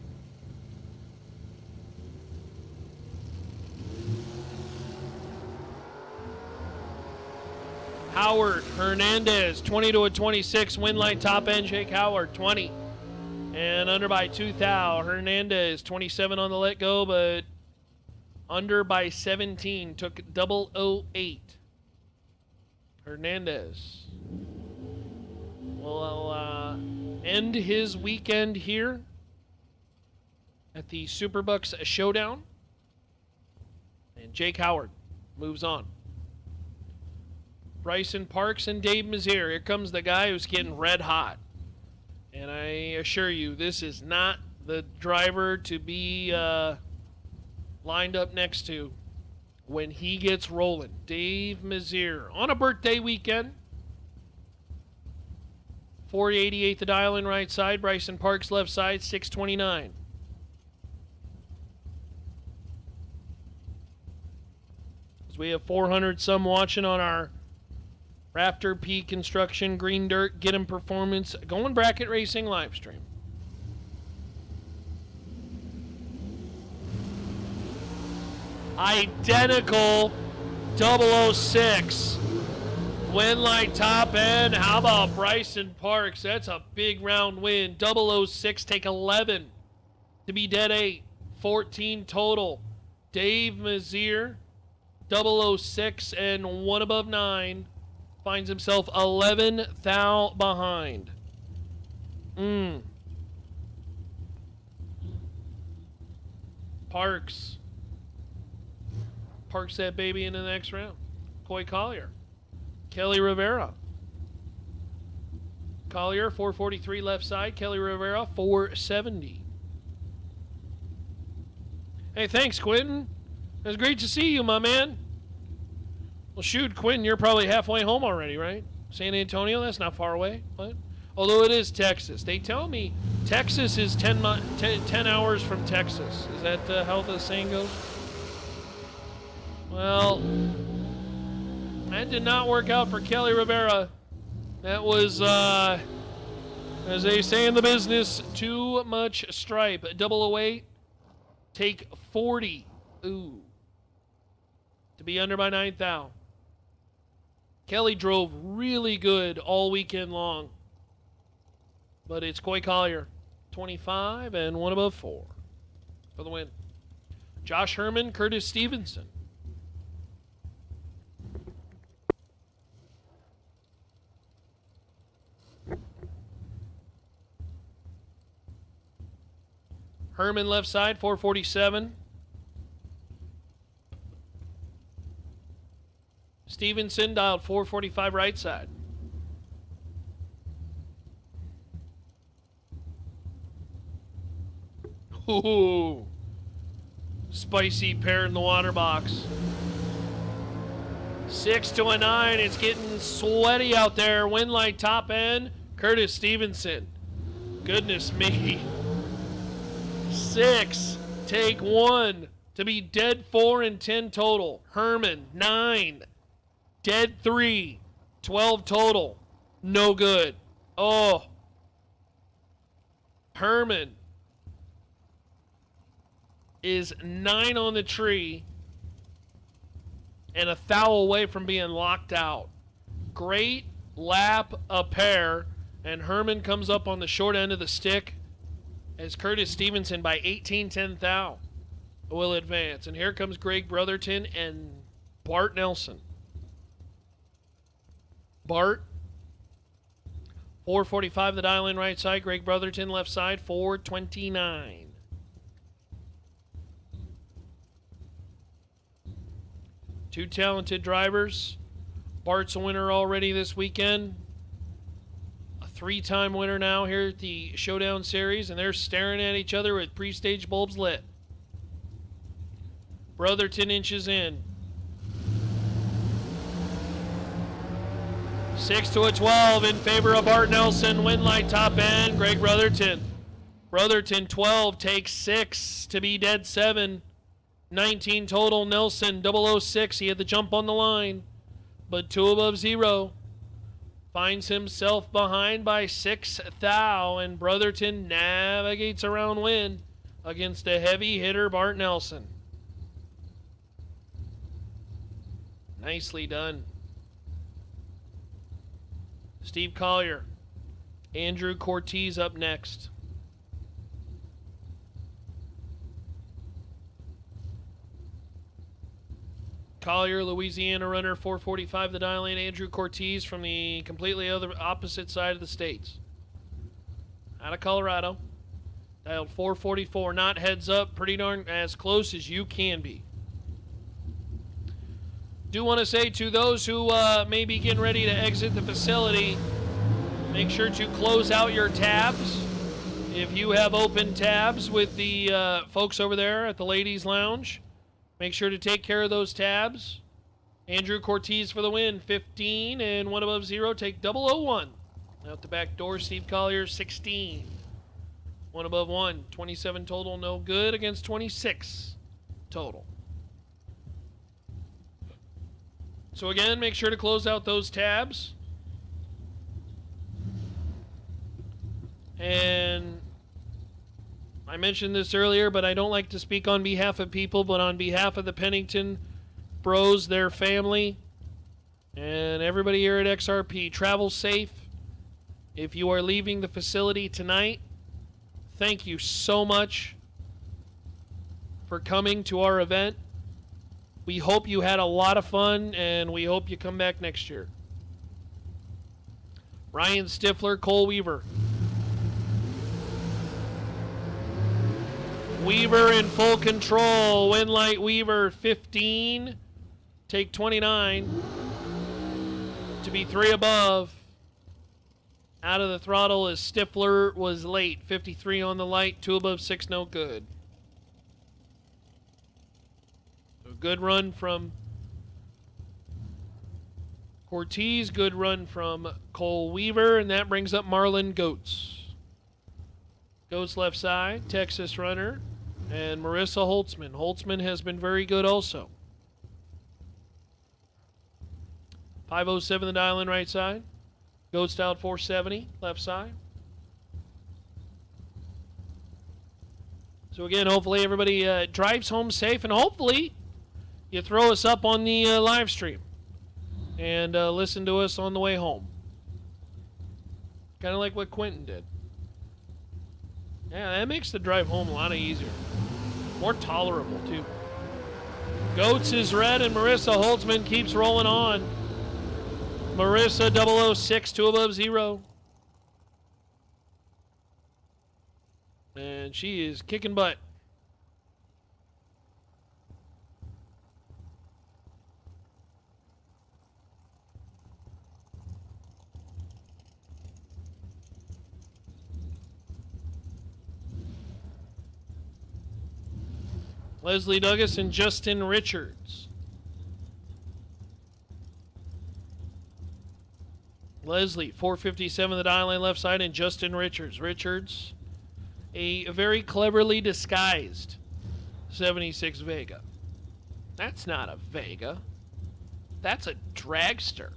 Speaker 3: Howard, Hernandez, 20 to a 26. Win light top end. Jake Howard, 20. And under by 2 thou. Hernandez, 27 on the let go, but under by 17. Took 008. Hernandez will end his weekend here at the SuperBucks Showdown. And Jake Howard moves on. Bryson Parks and Dave Mazier. Here comes the guy who's getting red hot. And I assure you, this is not the driver to be lined up next to when he gets rolling. Dave Mazier on a birthday weekend. 488 the dial in right side. Bryson Parks left side, 629. As we have 400 some watching on our Raptor P Construction, Green Dirt, Get 'em Performance, Going Bracket Racing live stream. Identical 006. Win like top end. How about Bryson Parks? That's a big round win. 006, take 11 to be dead 8. 14 total. Dave Mazier, 006 and 1 above 9. Finds himself 11 thou behind. Parks that baby into the next round. Coy Collier. Kelly Rivera. Collier, 443 left side. Kelly Rivera, 470. Hey, thanks, Quentin. It was great to see you, my man. Well, shoot, Quentin, you're probably halfway home already, right? San Antonio, that's not far away. What? Although it is Texas. They tell me Texas is 10 hours from Texas. Is that how the saying goes? Well, that did not work out for Kelly Rivera. That was, as they say in the business, too much stripe. 008, take 40. Ooh. To be under by 9 thou. Kelly drove really good all weekend long. But it's Coy Collier, 25 and 1 above 4 for the win. Josh Herman, Curtis Stevenson. Herman left side, 447. Stevenson dialed 445 right side. Ooh. Spicy pair in the water box. 6 to a 9. It's getting sweaty out there. Win light top end. Curtis Stevenson. Goodness me. 6. Take 1. To be dead 4 and 10 total. Herman, 9. Dead 3. 12 total. No good. Oh. Herman is 9 on the tree and a thou away from being locked out. Great lap a pair, and Herman comes up on the short end of the stick as Curtis Stevenson by 18-10 thou will advance. And here comes Greg Brotherton and Bart Nelson. Bart, 445 the dial in right side. Greg Brotherton left side, 429. Two talented drivers. Bart's a winner already this weekend. A 3-time winner now here at the Showdown Series, and they're staring at each other with pre-stage bulbs lit. Brotherton inches in. 6 to a 12 in favor of Bart Nelson. Win light top end. Greg Brotherton. Brotherton 12 takes 6 to be dead 7. 19 total. Nelson 006. He had the jump on the line, but 2 above 0. Finds himself behind by 6 thou, and Brotherton navigates around win against a heavy hitter, Bart Nelson. Nicely done. Steve Collier. Andrew Cortez up next. Collier, Louisiana runner, 445 the dial in. Andrew Cortez from the completely opposite side of the states. Out of Colorado. Dialed 444, not heads up, pretty darn as close as you can be. Do want to say to those who may be getting ready to exit the facility, make sure to close out your tabs. If you have open tabs with the folks over there at the ladies' lounge, make sure to take care of those tabs. Andrew Cortez for the win, 15 and 1 above 0. Take 001. Out the back door, Steve Collier, 16. 1 above 1. 27 total, no good against 26 total. So again, make sure to close out those tabs. And I mentioned this earlier, but I don't like to speak on behalf of people, but on behalf of the Pennington Bros, their family, and everybody here at XRP, travel safe. If you are leaving the facility tonight, thank you so much for coming to our event. We hope you had a lot of fun, and we hope you come back next year. Ryan Stifler, Cole Weaver. Weaver in full control. Win light Weaver, 15. Take 29. To be 3 above. Out of the throttle as Stifler was late. 53 on the light, 2 above 6, no good. So good run from Cortez, good run from Cole Weaver, and that brings up Marlon Goetz. Goetz left side, Texas runner, and Marissa Holtzman. Holtzman has been very good also. 507 the dial in right side. Goetz dialed 470 left side. So again, hopefully everybody drives home safe, and hopefully you throw us up on the live stream and listen to us on the way home. Kind of like what Quentin did. Yeah, that makes the drive home a lot easier. More tolerable, too. Goetz is red, and Marissa Holtzman keeps rolling on. Marissa 006, 2 above 0. And she is kicking butt. Leslie Douglas and Justin Richards. Leslie, 457 the dial line left side, and Justin Richards. Richards, a very cleverly disguised 76 Vega. That's not a Vega. That's a dragster.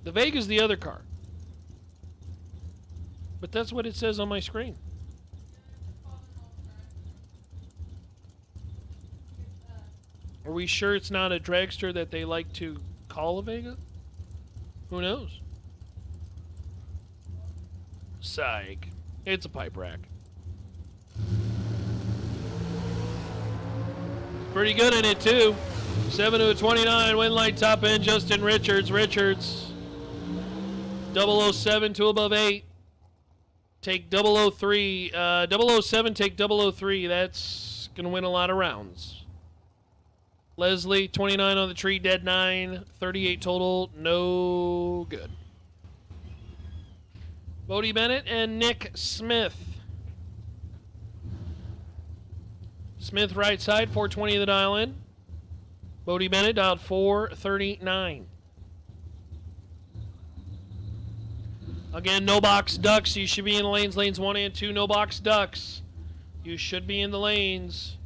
Speaker 3: The Vega's the other car. But that's what it says on my screen. Are we sure it's not a dragster that they like to call a Vega? Who knows? Psych. It's a pipe rack. Pretty good in it, too. 7 to a 29. Win light top end. Justin Richards. Richards. 007, 2 above 8. Take 003. 007, take 003. That's going to win a lot of rounds. Leslie, 29 on the tree, dead 9. 38 total, no good. Bodie Bennett and Nick Smith. Smith right side, 420 of the dial in. Bodie Bennett dialed 439. Again, no box ducks. You should be in the lanes. Lanes 1 and 2. No box ducks. You should be in the lanes.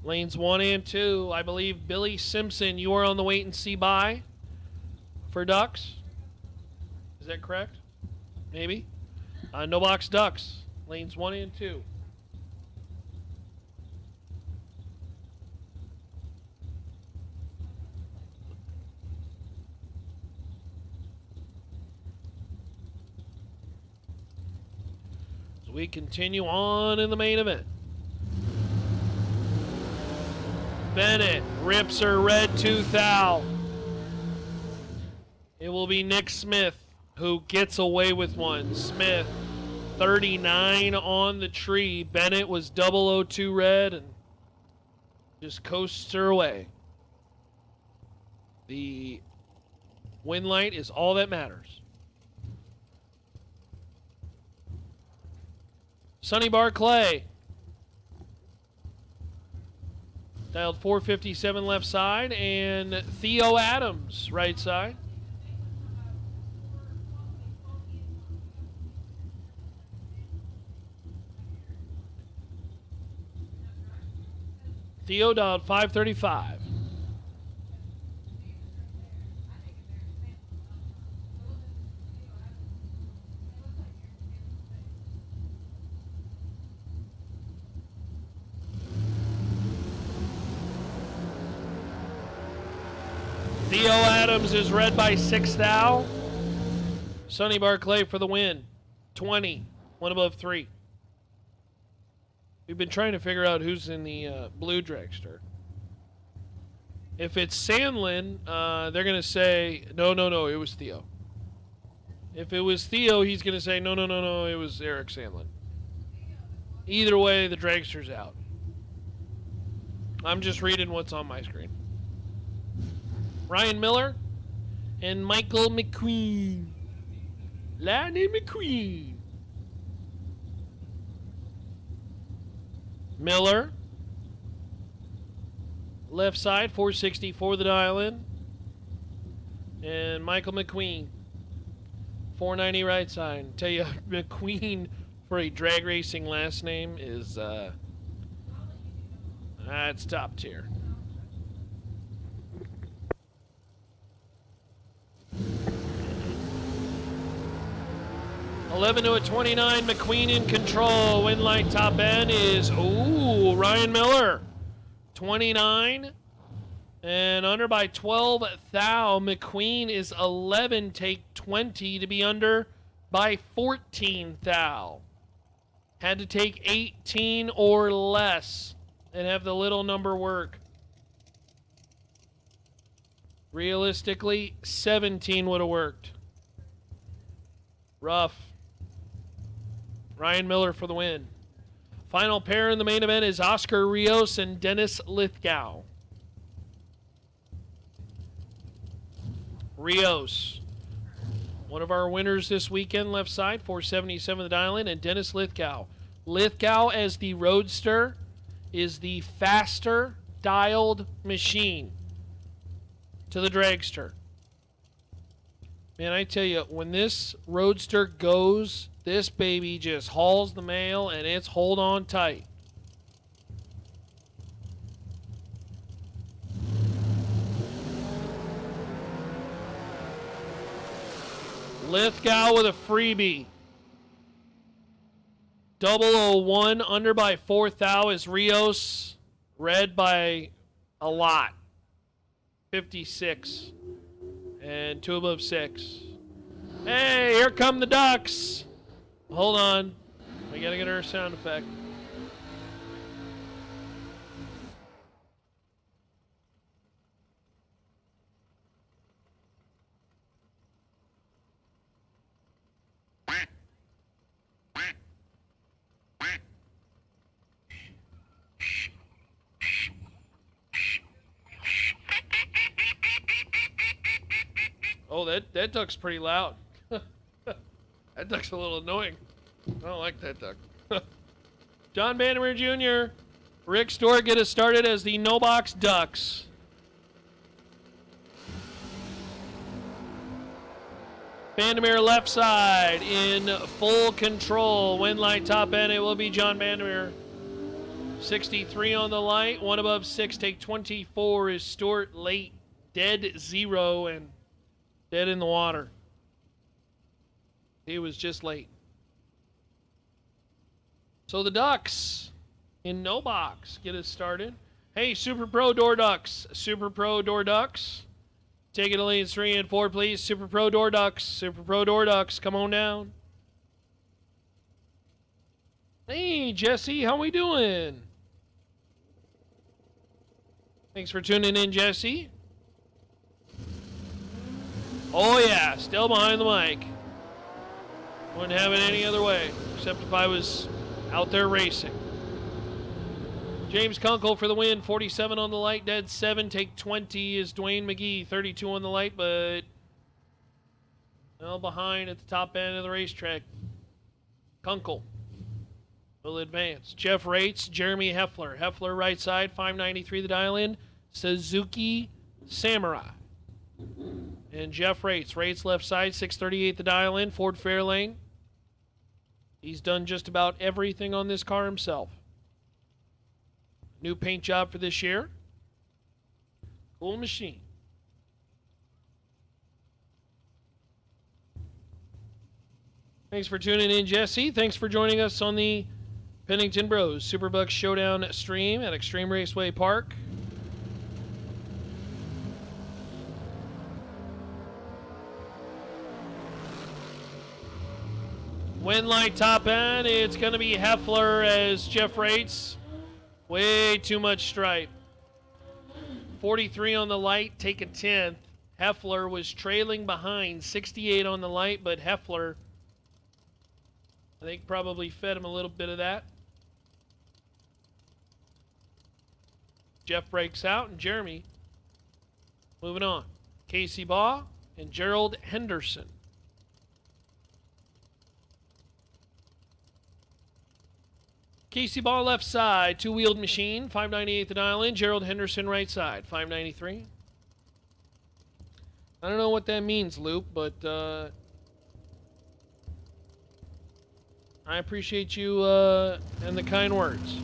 Speaker 3: Lanes 1 and 2. I believe Billy Simpson, you are on the wait and see buy for ducks. Is that correct? Maybe. No box ducks. Lanes 1 and 2. So we continue on in the main event. Bennett rips her red tooth out. It will be Nick Smith who gets away with one. Smith, 39 on the tree. Bennett was 002 red and just coasts her away. The win light is all that matters. Sonny Barclay. Dialed 457 left side, and Theo Adams right side. Theo dialed 535. Theo Adams is red by 6 thou. Sonny Barclay for the win. 20. 1 above 3. We've been trying to figure out who's in the blue dragster. If it's Sandlin, they're going to say, no, it was Theo. If it was Theo, he's going to say, no, it was Eric Sandlin. Either way, the dragster's out. I'm just reading what's on my screen. Ryan Miller and Michael McQueen. Lanny McQueen. Miller. Left side, 460 for the dial-in. And Michael McQueen. 490 right side. Tell you, McQueen for a drag racing last name is, it's top tier. $11 to a 29. McQueen in control. Win light top end is Ryan Miller. 29 and under by 12 thou. McQueen is 11. Take 20 to be under by 14 thou. Had to take 18 or less and have the little number work. Realistically, 17 would have worked. Rough. Ryan Miller for the win. Final pair in the main event is Oscar Rios and Dennis Lithgow. Rios, one of our winners this weekend, left side, 477 the dial-in, and Dennis Lithgow. Lithgow, as the roadster, is the faster dialed machine to the dragster. Man, I tell you, when this roadster goes, this baby just hauls the mail, and it's hold on tight. Lithgow with a freebie. 001 under by 4 thou is Rios. Red by a lot. 56. And 2 above 6. Hey, here come the ducks. Hold on. We gotta get our sound effect. Oh, that duck's pretty loud. That duck's a little annoying. I don't like that duck. John Vandermeer Jr., Rick Storr get us started as the No Box Ducks. Vandermeer left side in full control. Win light top end, it will be John Vandermeer. 63 on the light, one above 6, take 24 is Stuart late. Dead 0 and dead in the water. He was just late. So the Ducks in no box get us started. Hey, Super Pro Door Ducks. Super Pro Door Ducks. Take it to lanes 3 and 4, please. Super Pro Door Ducks. Super Pro Door Ducks. Come on down. Hey, Jesse. How we doing? Thanks for tuning in, Jesse. Oh, yeah. Still behind the mic. Wouldn't have it any other way, except if I was out there racing. James Kunkel for the win. 47 on the light, dead 7. Take 20 is Dwayne McGee. 32 on the light, but well behind at the top end of the racetrack. Kunkel will advance. Jeff Rates, Jeremy Heffler. Heffler right side, 593 the dial in. Suzuki Samurai. And Jeff Rates. Rates left side, 638 the dial in. Ford Fairlane. He's done just about everything on this car himself. New paint job for this year. Cool machine. Thanks for tuning in, Jesse. Thanks for joining us on the Pennington Bros SuperBucks Showdown stream at Xtreme Raceway Park. Win light top end, it's going to be Heffler as Jeff Rates. Way too much stripe. 43 on the light, take a 10th. Heffler was trailing behind, 68 on the light, but Heffler, I think, probably fed him a little bit of that. Jeff breaks out, and Jeremy moving on. Casey Baugh and Gerald Henderson. Casey Baugh left side, two-wheeled machine, 598 the dial in. Gerald Henderson right side, 593. I don't know what that means, Luke, but I appreciate you and the kind words.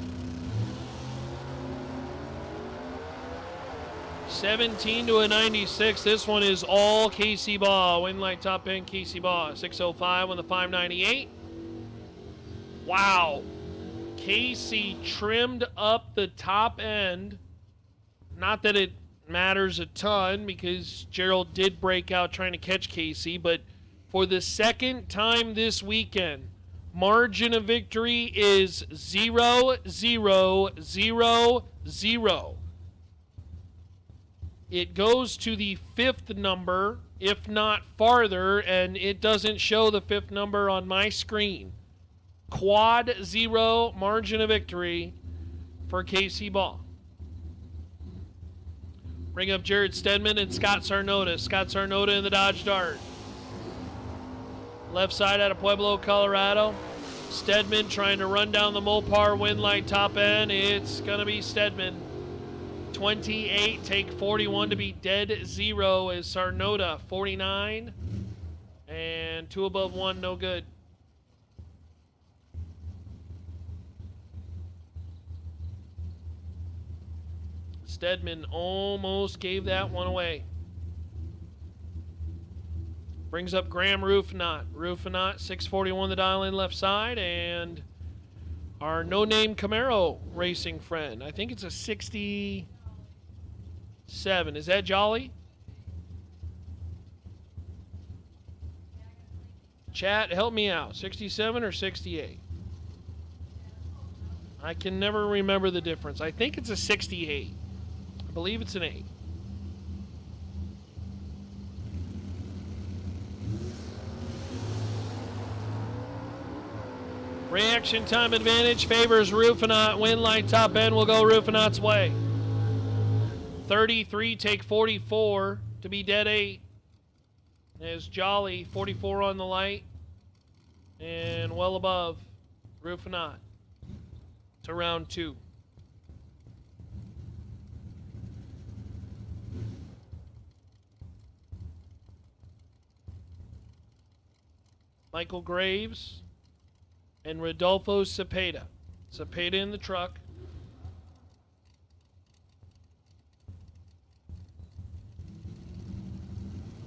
Speaker 3: 17 to a 96. This one is all Casey Baugh. Win light top end, Casey Baugh. 605 on the 598. Wow. Casey trimmed up the top end. Not that it matters a ton because Gerald did break out trying to catch Casey, but for the second time this weekend, margin of victory is 0, 0, 0, 0. It goes to the 5th number, if not farther, and it doesn't show the 5th number on my screen. Quad 0 margin of victory for Casey Baugh. Bring up Jared Stedman and Scott Sarnota. Scott Sarnota in the Dodge Dart. Left side out of Pueblo, Colorado. Stedman trying to run down the Mopar win light top end. It's going to be Stedman. 28, take 41 to be dead 0 is Sarnota. 49 and 2 above 1, no good. Stedman almost gave that one away. Brings up Graham Rufinot. Rufinot, 641 the dial in left side, and our no-name Camaro racing friend. I think it's a 67. Is that Jolly? Chat, help me out. 67 or 68? I can never remember the difference. I think it's a 68. I believe it's an 8. Reaction time advantage favors Rufinot. Win light top end will go Rufinot's way. 33, take 44 to be dead 8. There's Jolly, 44 on the light. And well above Rufinot to round 2. Michael Graves, and Rodolfo Cepeda. Cepeda in the truck.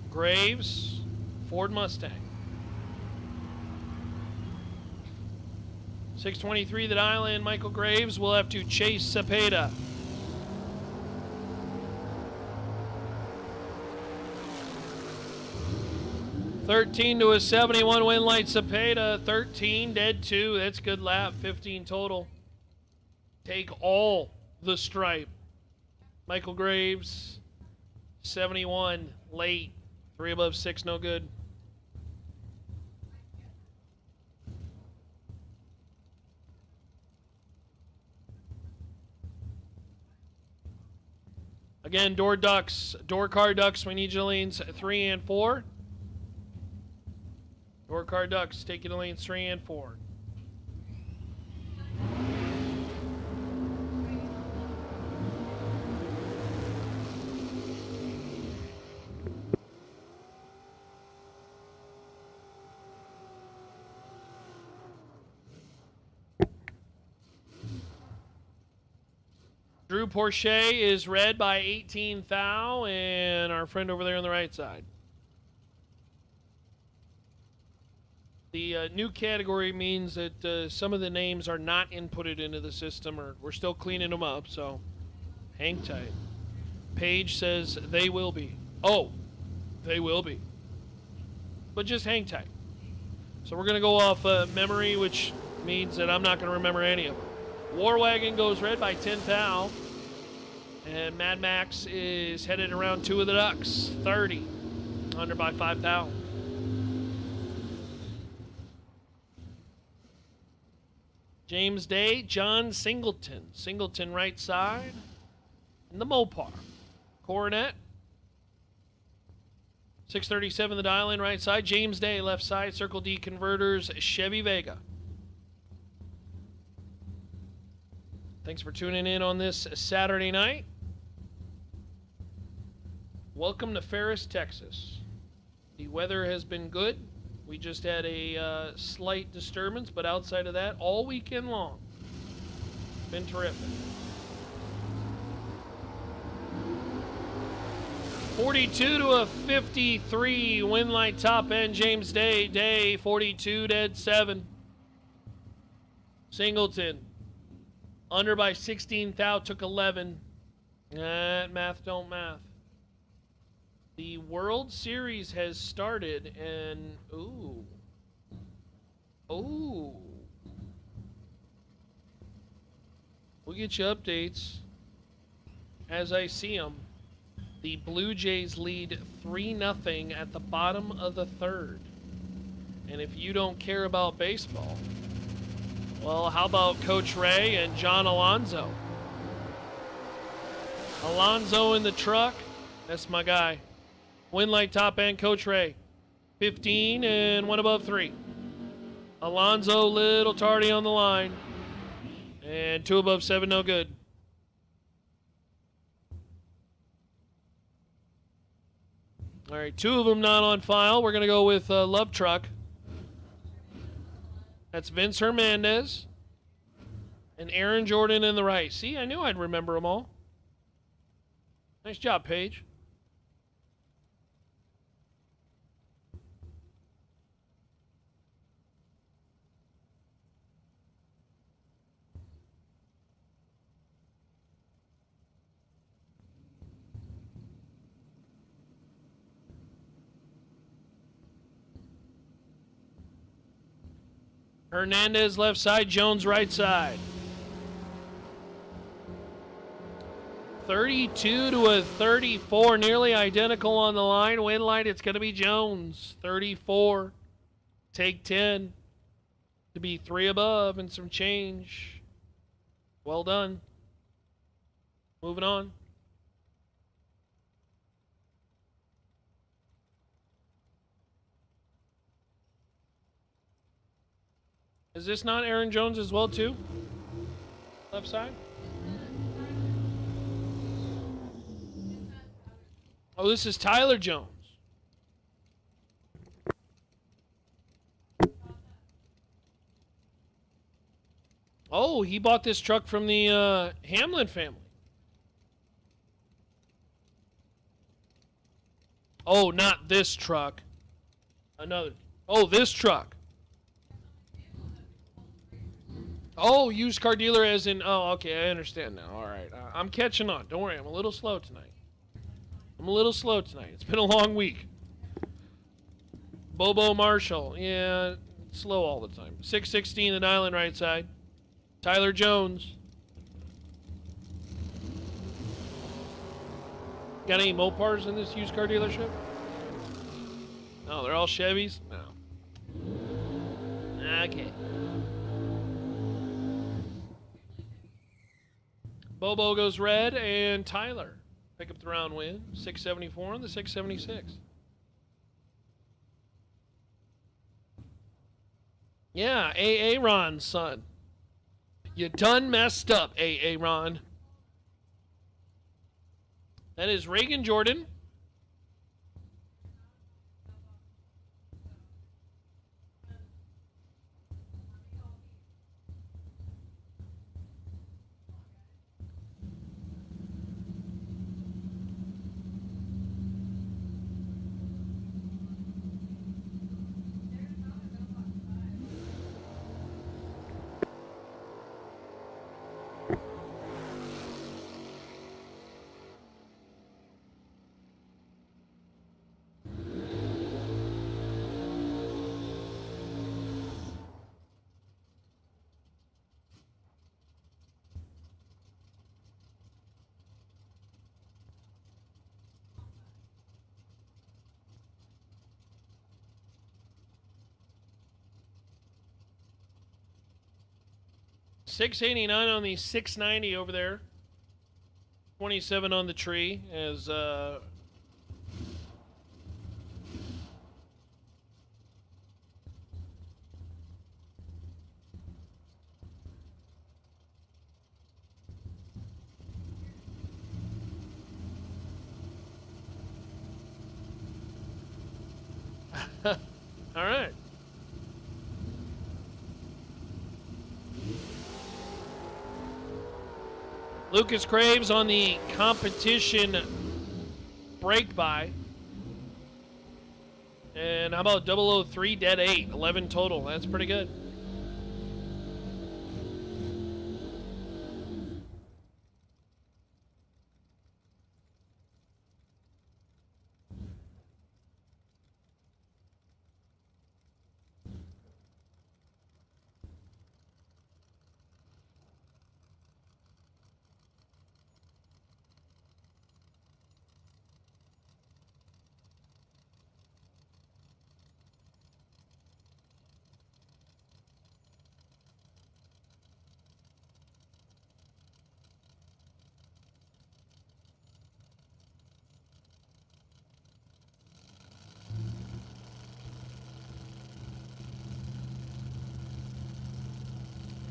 Speaker 3: Graves, Ford Mustang. 623 the dial in. Michael Graves will have to chase Cepeda. $13 to a 71 win light Cepeda. 13 dead 2. That's a good lap. 15 total. Take all the stripe. Michael Graves, 71 late. 3 above 6, no good. Again, door car ducks, we need you to lanes 3 and 4. Door car ducks, take you to lanes 3 and 4. Drew Porsche is red by 18 thou, and our friend over there on the right side. The new category means that some of the names are not inputted into the system, or we're still cleaning them up, so hang tight. Paige says they will be. Oh, they will be. But just hang tight. So we're going to go off memory, which means that I'm not going to remember any of them. War Wagon goes red by 10 thou. And Mad Max is headed around 2 of the ducks. 30. Under by 5 thou. James Day, John Singleton. Singleton right side. And the Mopar. Coronet. 637 the dial in right side. James Day left side. Circle D converters. Chevy Vega. Thanks for tuning in on this Saturday night. Welcome to Ferris, Texas. The weather has been good. We just had a slight disturbance, but outside of that, all weekend long, been terrific. 42 to a 53, win light top end, James Day. Day, 42, dead 7. Singleton. Under by 16 thou, took 11. That math don't math. The World Series has started, and ooh. We'll get you updates as I see them. The Blue Jays lead 3-0 at the bottom of the 3rd. And if you don't care about baseball, well, how about Coach Ray and John Alonso? Alonso in the truck. That's my guy. Win light top end, Coach Ray. 15 and 1 above 3. Alonso, little tardy on the line. And 2 above 7, no good. All right, 2 of them not on file. We're going to go with Love Truck. That's Vince Hernandez and Aaron Jordan in the right. See, I knew I'd remember them all. Nice job, Paige. Hernandez left side, Jones right side. 32 to a 34, nearly identical on the line. Win light, it's going to be Jones. 34. Take 10 to be 3 above and some change. Well done. Moving on. Is this not Aaron Jones as well, too? Left side? Oh, this is Tyler Jones. Oh, he bought this truck from the Hamlin family. Oh, not this truck. Another. Oh, this truck. Oh, used car dealer as in, oh, okay, I understand now. All right. I'm catching on. Don't worry, I'm a little slow tonight. It's been a long week. Bobo Marshall. Yeah, slow all the time. 616, the island right side. Tyler Jones. Got any Mopars in this used car dealership? No, they're all Chevys? No. Okay. Bobo goes red, and Tyler pick up the round win. 674 on the 676. Yeah, A.A. Ron's son. You done messed up, A.A. Ron. That is Reagan Jordan. $689 on the 690 over there. 27 on the tree as all right. Lucas Craves on the competition break by. And how about 003 dead 8? 11 total. That's pretty good.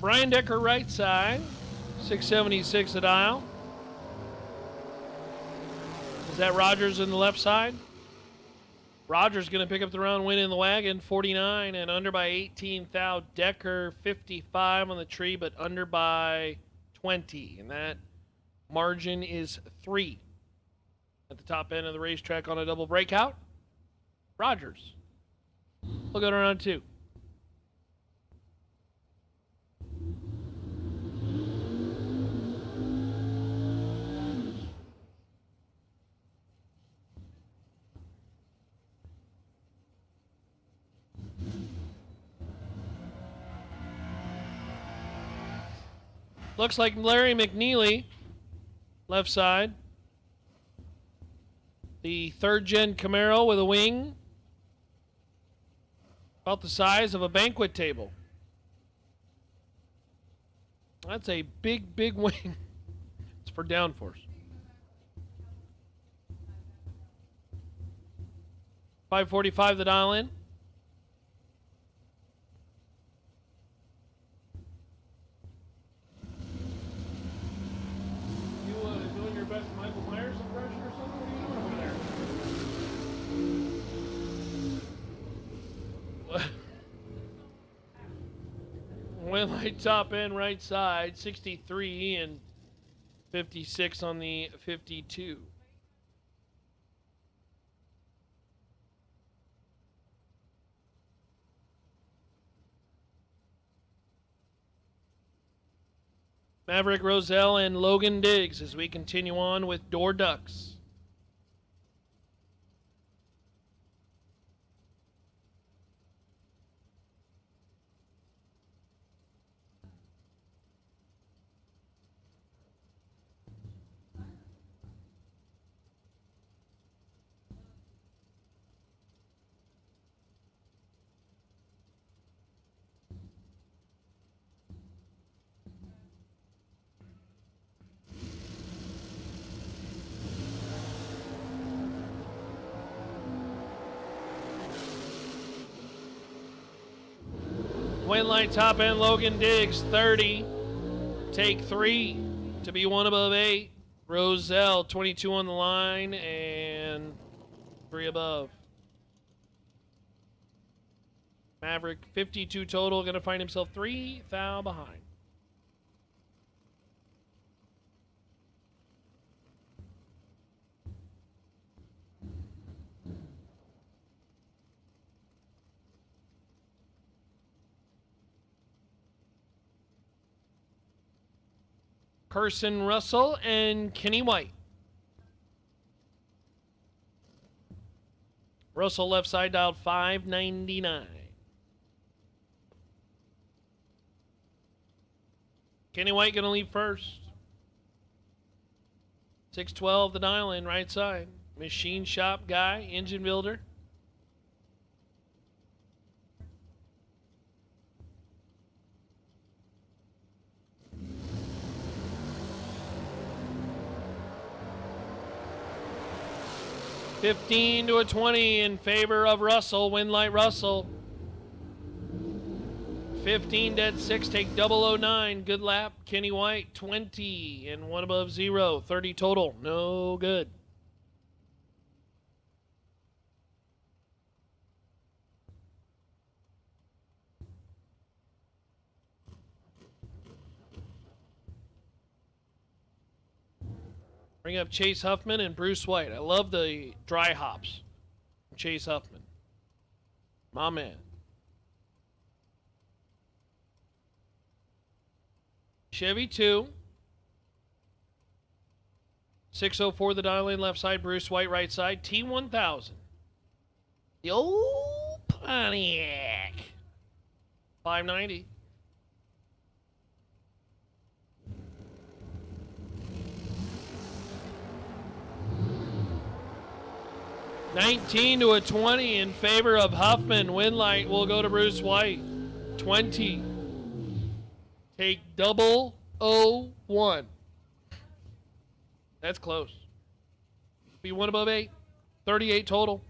Speaker 3: Brian Decker right side, 676 a dial. Is that Rogers in the left side? Rogers going to pick up the round win in the wagon, 49 and under by 18. Thou Decker, 55 on the tree, but under by 20. And that margin is 3. At the top end of the racetrack on a double breakout, Rogers. We'll go to round 2. Looks like Larry McNeely, left side. The third-gen Camaro with a wing about the size of a banquet table. That's a big, big wing. It's for downforce. 545 the dial in. Doing your best Michael Myers impression or something? What are you doing over there? Went light top end right side, 63 and 56 on the 52. Maverick Roselle and Logan Diggs as we continue on with Door Ducks. Win light top end, Logan Diggs, 30. Take 3 to be 1 above 8. Roselle, 22 on the line and 3 above. Maverick, 52 total, going to find himself 3 thou behind. Carson Russell and Kenny White. Russell left side dialed 599. Kenny White going to leave first. 612 the dial in right side. Machine shop guy, engine builder. $15 to a 20 in favor of Russell. Win light Russell. 15 dead 6. Take 009. Good lap. Kenny White 20 and 1 above 0. 30 total. No good. Bring up Chase Huffman and Bruce White. I love the dry hops. Chase Huffman. My man. Chevy 2. 604 the dial in left side. Bruce White right side. T1000. The old Pontiac. 590. $19 to a 20 in favor of Huffman. Win light will go to Bruce White. 20. Take 001. That's close. Be 1 above 8. 38 total.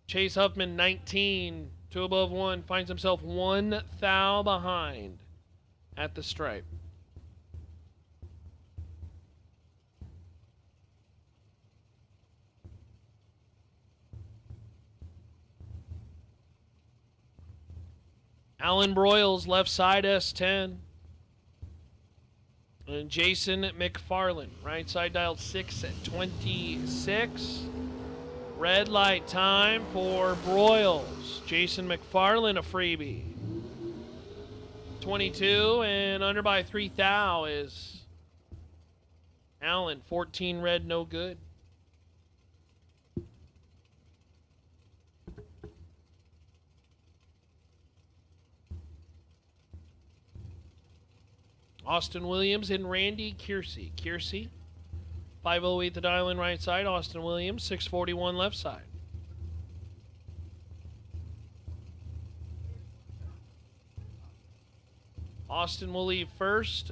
Speaker 3: Chase Huffman 19. 2 above 1. Finds himself 1 thou behind at the stripe. Alan Broyles, left side S10. And Jason McFarland, right side dialed 6 at 26. Red light time for Broyles. Jason McFarland, a freebie. 22 and under by 3 thou is Alan. 14 red, no good. Austin Williams and Randy Kiersey. Kiersey, 508 the dial in right side. Austin Williams, 641 left side. Austin will leave first.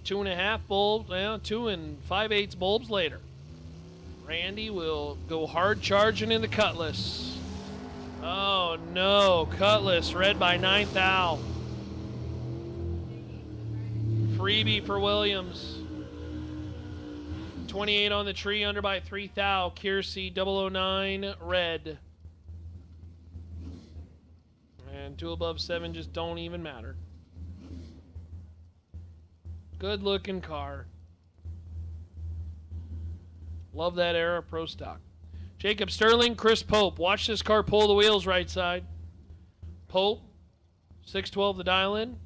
Speaker 3: 2.5 bulbs, 2 5/8 bulbs later. Randy will go hard charging in the Cutlass. Oh no, Cutlass red by 9 thou. Freebie for Williams. 28 on the tree, under by 3 thou. Kiersey, 009, red. And 2 above 7 just don't even matter. Good looking car. Love that era Pro Stock. Jacob Sterling, Chris Pope. Watch this car pull the wheels right side. Pope, 612 the dial in.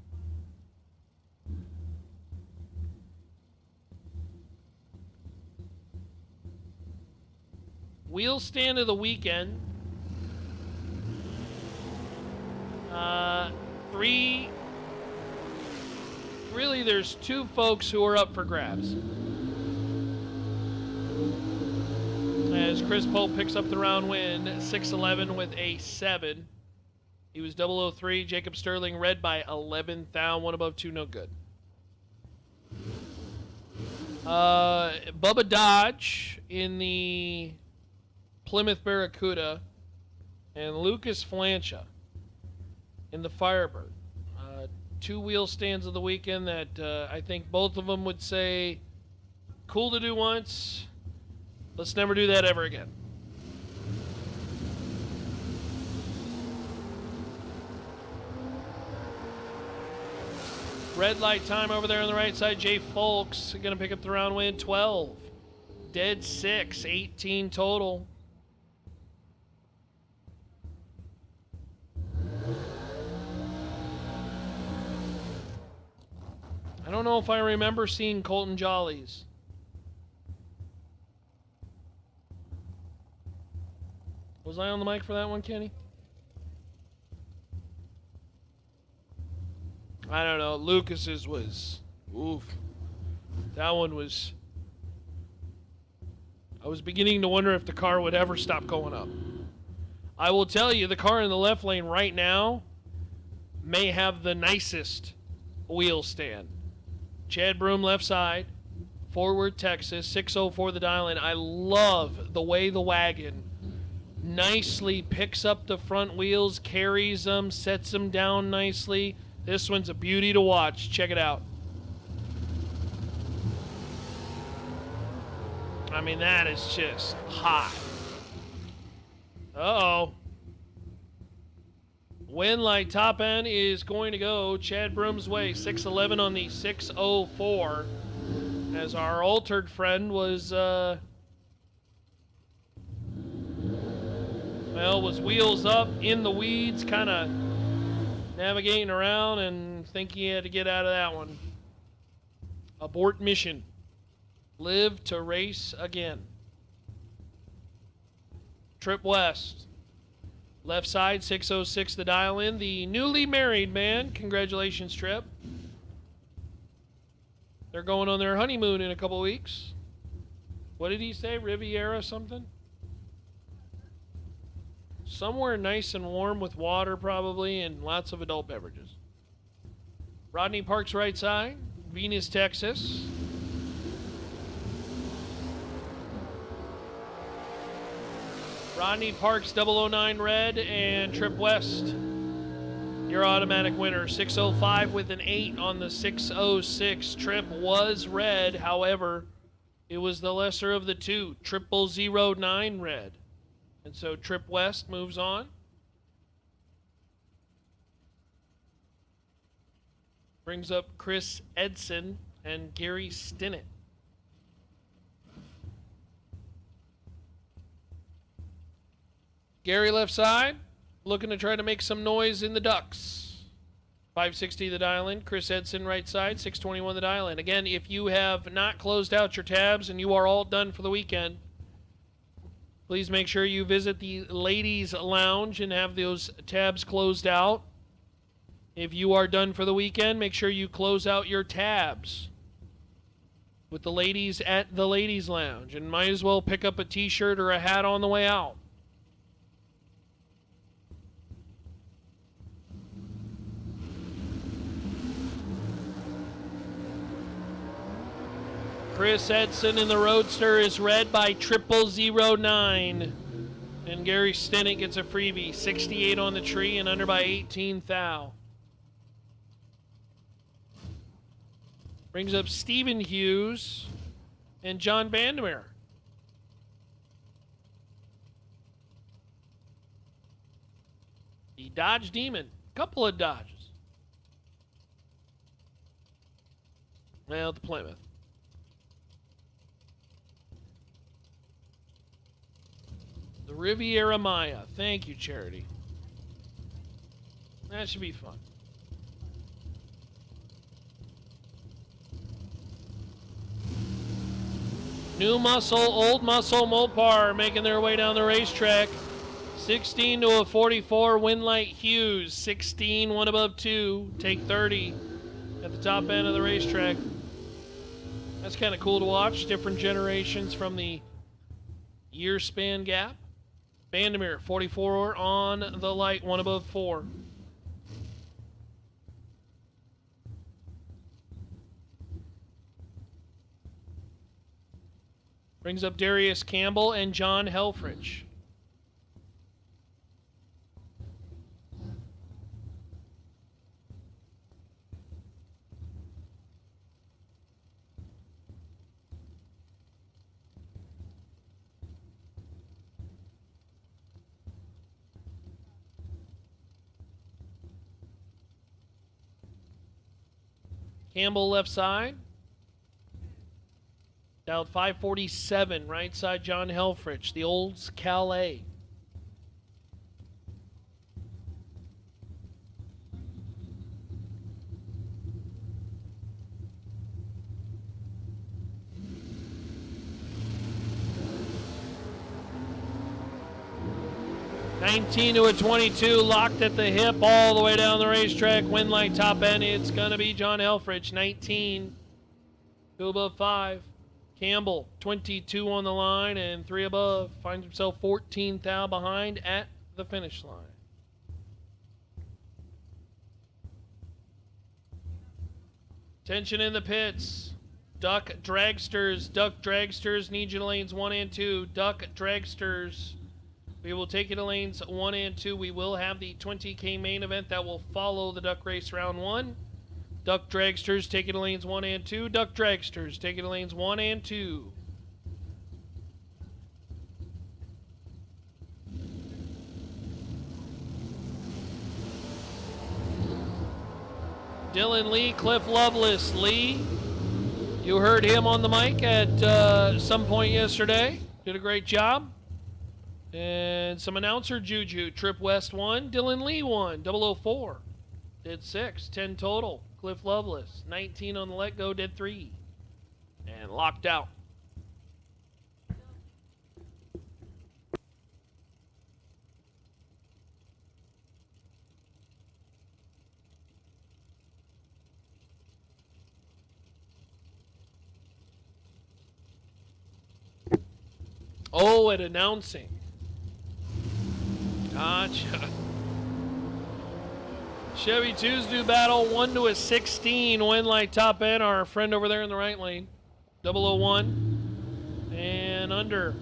Speaker 3: Wheel stand of the weekend. Really, there's two folks who are up for grabs. As Chris Pope picks up the round win, 6'11 with a 7. He was 003. Jacob Sterling red by 11 thou. One above two, no good. Bubba Dodge in the Plymouth Barracuda, and Lucas Flancha in the Firebird. Two wheel stands of the weekend that I think both of them would say, cool to do once. Let's never do that ever again. Red light time over there on the right side. Jay Folks going to pick up the round win. 12. Dead 6. 18 total. I don't know if I remember seeing Colton Jollies. Was I on the mic for that one, Kenny? I don't know. Lucas's was... Oof. That one was... I was beginning to wonder if the car would ever stop going up. I will tell you, the car in the left lane right now may have the nicest wheel stand. Chad Broom left side, Forward Texas, 604 the dial in. I love the way the wagon nicely picks up the front wheels, carries them, sets them down nicely. This one's a beauty to watch. Check it out. I mean, that is just hot. Uh-oh. Win light top end is going to go Chad Broom's way. 611 on the 604. As our altered friend was, was wheels up in the weeds, kind of navigating around, and think he had to get out of that one. Abort mission. Live to race again. Trip West. Left side, 606 the dial in. The newly married man. Congratulations, Trip. They're going on their honeymoon in a couple weeks. What did he say? Riviera something? Somewhere nice and warm with water probably and lots of adult beverages. Rodney Park's right side. Venus, Texas. Rodney Parks 009 red and Trip West, your automatic winner. 605 with an 8 on the 606. Trip was red, however, it was the lesser of the two. 0009 red. And so Trip West moves on. Brings up Chris Edson and Gary Stinnett. Gary left side, looking to try to make some noise in the Ducks. 560 the dial in. Chris Edson right side, 621 the dial in. Again, if you have not closed out your tabs and you are all done for the weekend, please make sure you visit the ladies' lounge and have those tabs closed out. If you are done for the weekend, make sure you close out your tabs with the ladies at the ladies' lounge, and might as well pick up a t-shirt or a hat on the way out. Chris Edson in the Roadster is red by 0009. And Gary Stinnett gets a freebie. 68 on the tree and under by 18 thou. Brings up Stephen Hughes and John Vandermeer. The Dodge Demon. Couple of Dodges. Well, the Plymouth. The Riviera Maya. Thank you, Charity. That should be fun. New Muscle, Old Muscle, Mopar making their way down the racetrack. 16 to a 44, Winlight Hughes. 16, one above 2. Take 30 at the top end of the racetrack. That's kind of cool to watch. Different generations from the year span gap. Vandermeer, 44 on the light, one above 4. Brings up Darius Campbell and John Helfrich. Campbell left side. Down 547, right side John Helfrich, the Olds Calais. $19 to a 22, locked at the hip all the way down the racetrack. Winlight top end, it's going to be John Helfrich, 19, 2 above 5. Campbell, 22 on the line and 3 above. Finds himself 14 thou behind at the finish line. Tension in the pits. Duck Dragsters need you to lanes 1 and 2. Duck Dragsters. We will take you to lanes 1 and 2. We will have the 20K main event that will follow the duck race round 1. Duck Dragsters taking to lanes 1 and 2. Duck Dragsters taking to lanes 1 and 2. Dylan Lee, Cliff Lovelace. Lee, you heard him on the mic at some point yesterday. Did a great job. And some announcer juju. Trip West 1, Dylan Lee 1, 004. Did 6, 10 total. Cliff Lovelace, 19 on the let go, did 3. And locked out. Oh, at announcing. Gotcha. Chevy Tuesday battle, 1 to a 16. Winlight top end, our friend over there in the right lane. 001. And under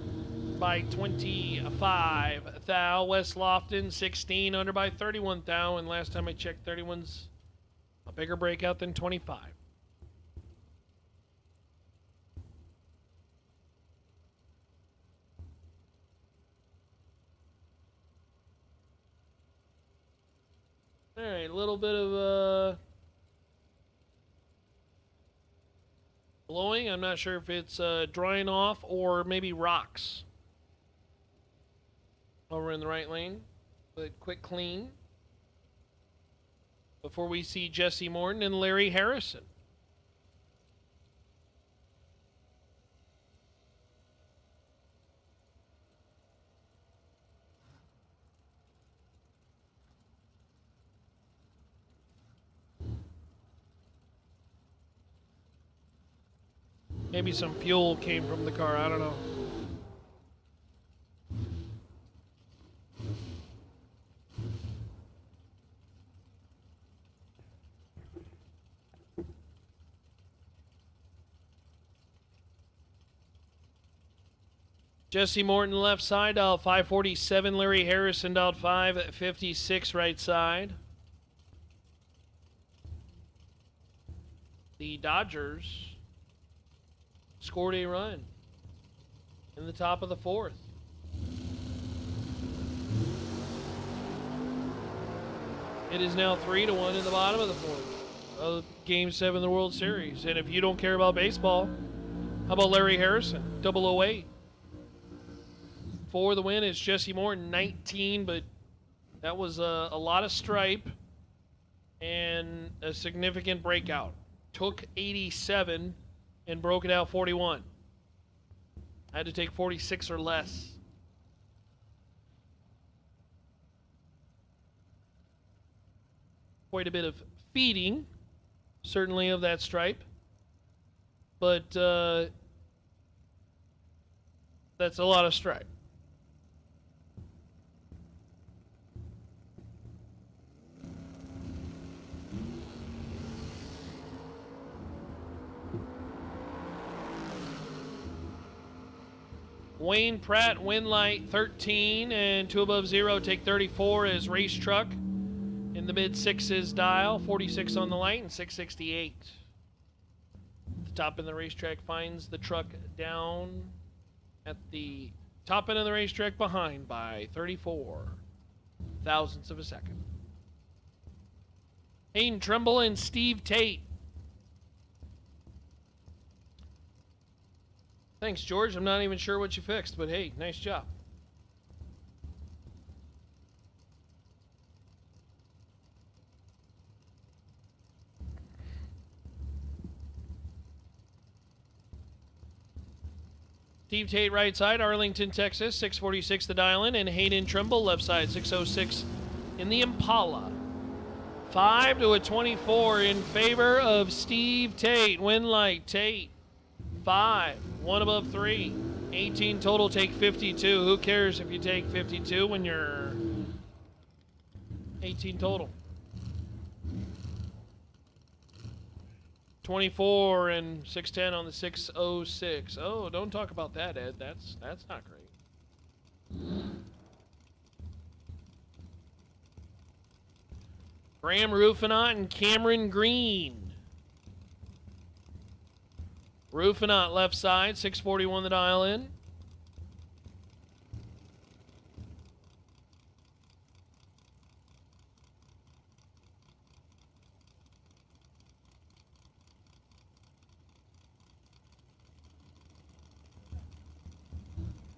Speaker 3: by 25 thou. West Lofton, 16. Under by 31 thou. And last time I checked, 31's a bigger breakout than 25. All right, a little bit of blowing. I'm not sure if it's drying off or maybe rocks. Over in the right lane. But quick clean. Before we see Jesse Morton and Larry Harrison. Maybe some fuel came from the car. I don't know. Jesse Morton left side, dial 547. Larry Harrison, dial 556 right side. The Dodgers scored a run in the top of the 4th. It is now 3-1 in the bottom of the 4th. of Game 7 of the World Series. And if you don't care about baseball, how about Larry Harrison, 008? For the win is Jesse Morton, 19, but that was a lot of stripe and a significant breakout. Took 87 and broke it out 41. I had to take 46 or less. Quite a bit of feeding, certainly, of that stripe. But that's a lot of stripe. Wayne Pratt, win light 13 and 2 above 0, take 34 as race truck. In the mid sixes dial, 46 on the light and 668. The top end of the racetrack finds the truck down at the top end of the racetrack behind by 34 thousandths of a second. Hayden Trimble and Steve Tate. Thanks, George. I'm not even sure what you fixed, but hey, nice job. Steve Tate, right side, Arlington, Texas, 646 the dial-in, and Hayden Trimble, left side, 606 in the Impala. 5 to a 24 in favor of Steve Tate. Win light, Tate, 5, 1 above 3. 18 total, take 52. Who cares if you take 52 when you're 18 total? 24 and 610 on the 606. Oh, don't talk about that, Ed. That's not great. Graham Rufinot and Cameron Green. Rufinot left side, 641 the dial in.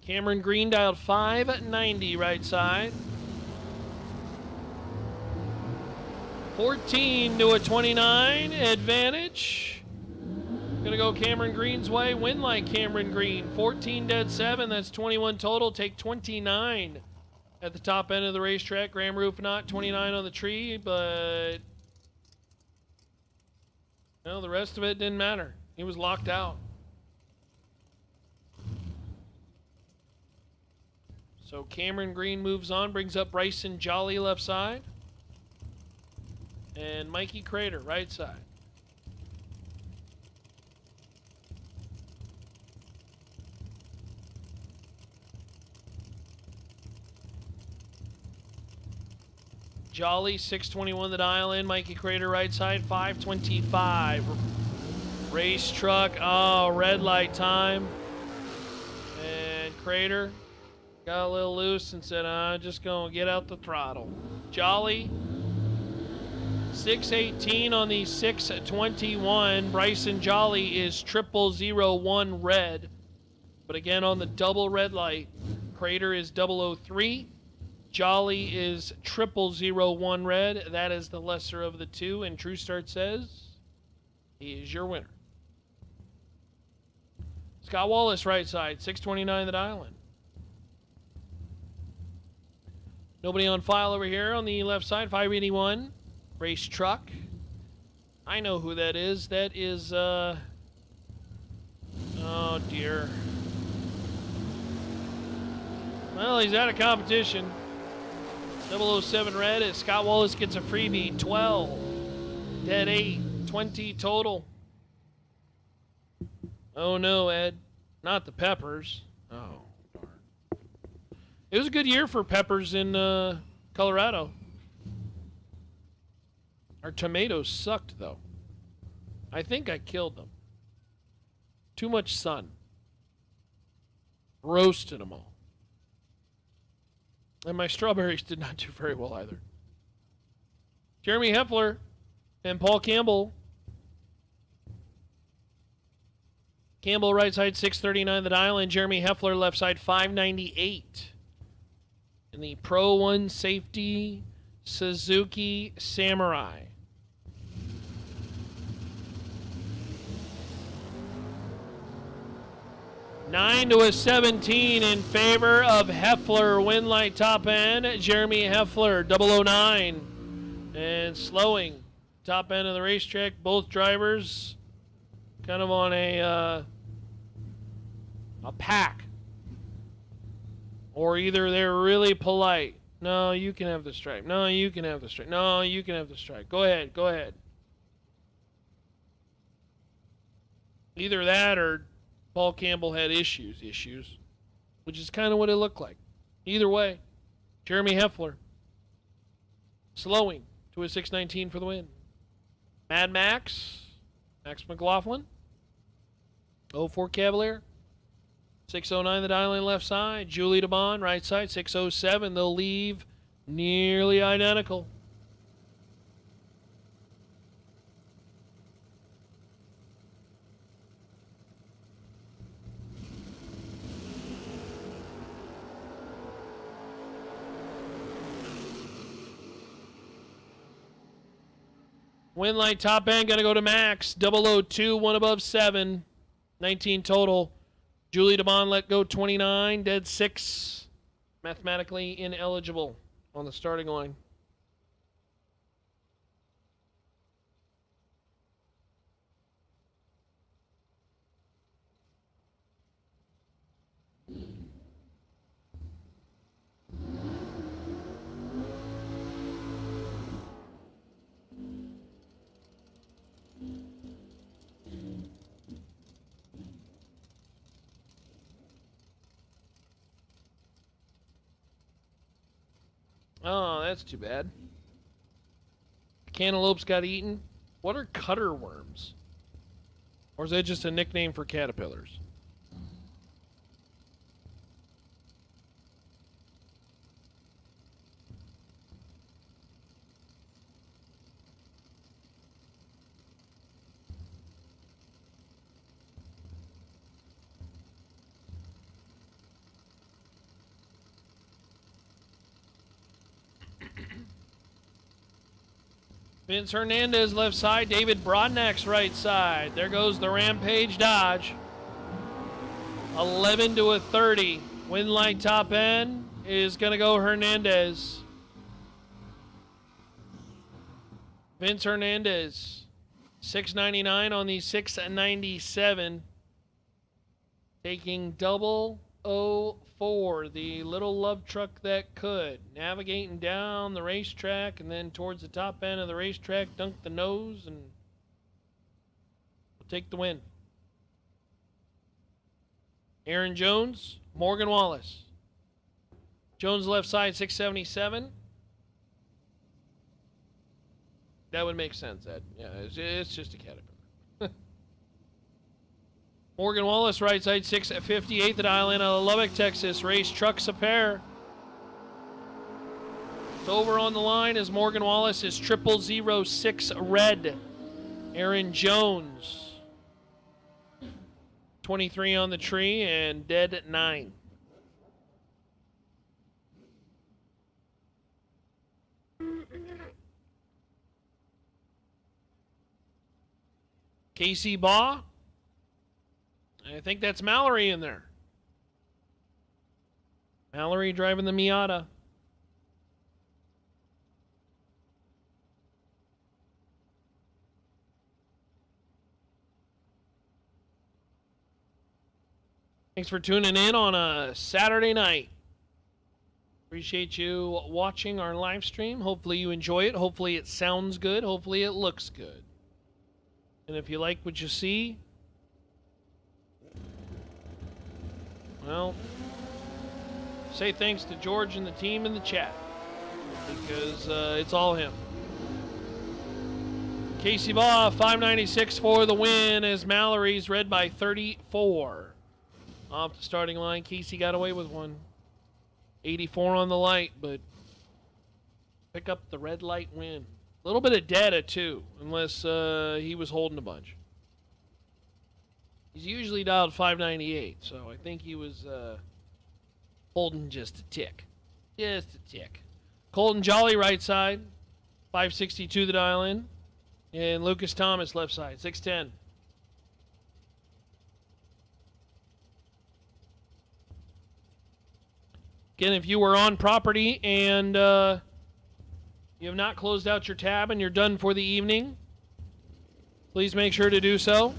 Speaker 3: Cameron Green dialed 590 right side. 14 to a 29 advantage. Gonna go Cameron Green's way. Win like Cameron Green. 14 dead 7. That's 21 total. Take 29 at the top end of the racetrack. Graham Rufinot 29 on the tree, but well, the rest of it didn't matter. He was locked out. So Cameron Green moves on, brings up Bryson Jolly left side. And Mikey Crater right side. Jolly, 621 the dial in. Mikey Crater right side, 525. Race truck, oh, red light time. And Crater got a little loose and said, I'm just going to get out the throttle. Jolly, 618 on the 621. Bryson Jolly is 0001 red. But again, on the double red light, Crater is 003. Jolly is 0001 red. That is the lesser of the two. And True Start says he is your winner. Scott Wallace right side, 629 the dial in. Nobody on file over here on the left side, 581. Race truck. I know who that is. That is, oh dear. Well, he's out of competition. 007 red as Scott Wallace gets a freebie. 12. Dead 8. 20 total. Oh no, Ed. Not the Peppers. Oh. It was a good year for peppers in Colorado. Our tomatoes sucked, though. I think I killed them. Too much sun. Roasted them all. And my strawberries did not do very well either. Jeremy Heffler And Paul Campbell. Campbell right side 639 the dial, and Jeremy Heffler left side 598. In the Pro 1 Safety Suzuki Samurai. Nine to a 17 in favor of Heffler. Win light top end. Jeremy Heffler 009. And slowing top end of the racetrack. Both drivers kind of on a pack. Or either they're really polite. No, you can have the stripe. No, you can have the stripe. No, you can have the stripe. Go ahead. Go ahead. Either that or Paul Campbell had issues, which is kind of what it looked like. Either way, Jeremy Heffler slowing to a 619 for the win. Mad Max McLaughlin, 04 Cavalier, 609 the dial in left side. Julie DeBond right side 607. They'll leave nearly identical. Win light top end, got to go to Max. 002, one above 7. 19 total. Julie DeBond let go 29, dead 6. Mathematically ineligible on the starting line. Oh, that's too bad. Cantaloupes got eaten. What are cutter worms? Or is that just a nickname for caterpillars? Vince Hernandez left side, David Brodnack's right side. There goes the Rampage Dodge. 11 to a 30. Win light top end is going to go Hernandez. Vince Hernandez, 699 on the 697. Taking 004, the little love truck that could. Navigating down the racetrack and then towards the top end of the racetrack, dunk the nose and we'll take the win. Aaron Jones, Morgan Wallace. Jones left side 677. That would make sense, Ed. Yeah, it's just a caterpillar. Morgan Wallace, right side 658, the dial in out of Lubbock, Texas. Race trucks a pair. It's over on the line as Morgan Wallace is 0006 red. Aaron Jones, 23 on the tree and dead at 9. Casey Baugh. I think that's Mallory in there. Mallory driving the Miata. Thanks for tuning in on a Saturday night. Appreciate you watching our live stream. Hopefully you enjoy it. Hopefully it sounds good. Hopefully it looks good. And if you like what you see, well, say thanks to George and the team in the chat, because it's all him. Casey Baugh, 596 for the win as Mallory's red by 34. Off the starting line, Casey got away with one. 84 on the light, but pick up the red light win. A little bit of data, too, unless he was holding a bunch. He's usually dialed 598, so I think he was holding just a tick. Just a tick. Colton Jolly, right side. 562 the dial in. And Lucas Thomas, left side. 610. Again, if you were on property and you have not closed out your tab and you're done for the evening, please make sure to do so.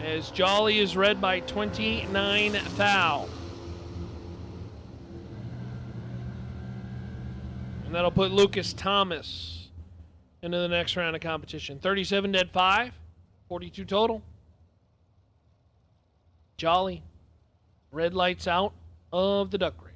Speaker 3: As Jolly is read by 29 thou. And that'll put Lucas Thomas into the next round of competition. 37 dead 5, 42 total. Jolly. Red lights out of the duck race.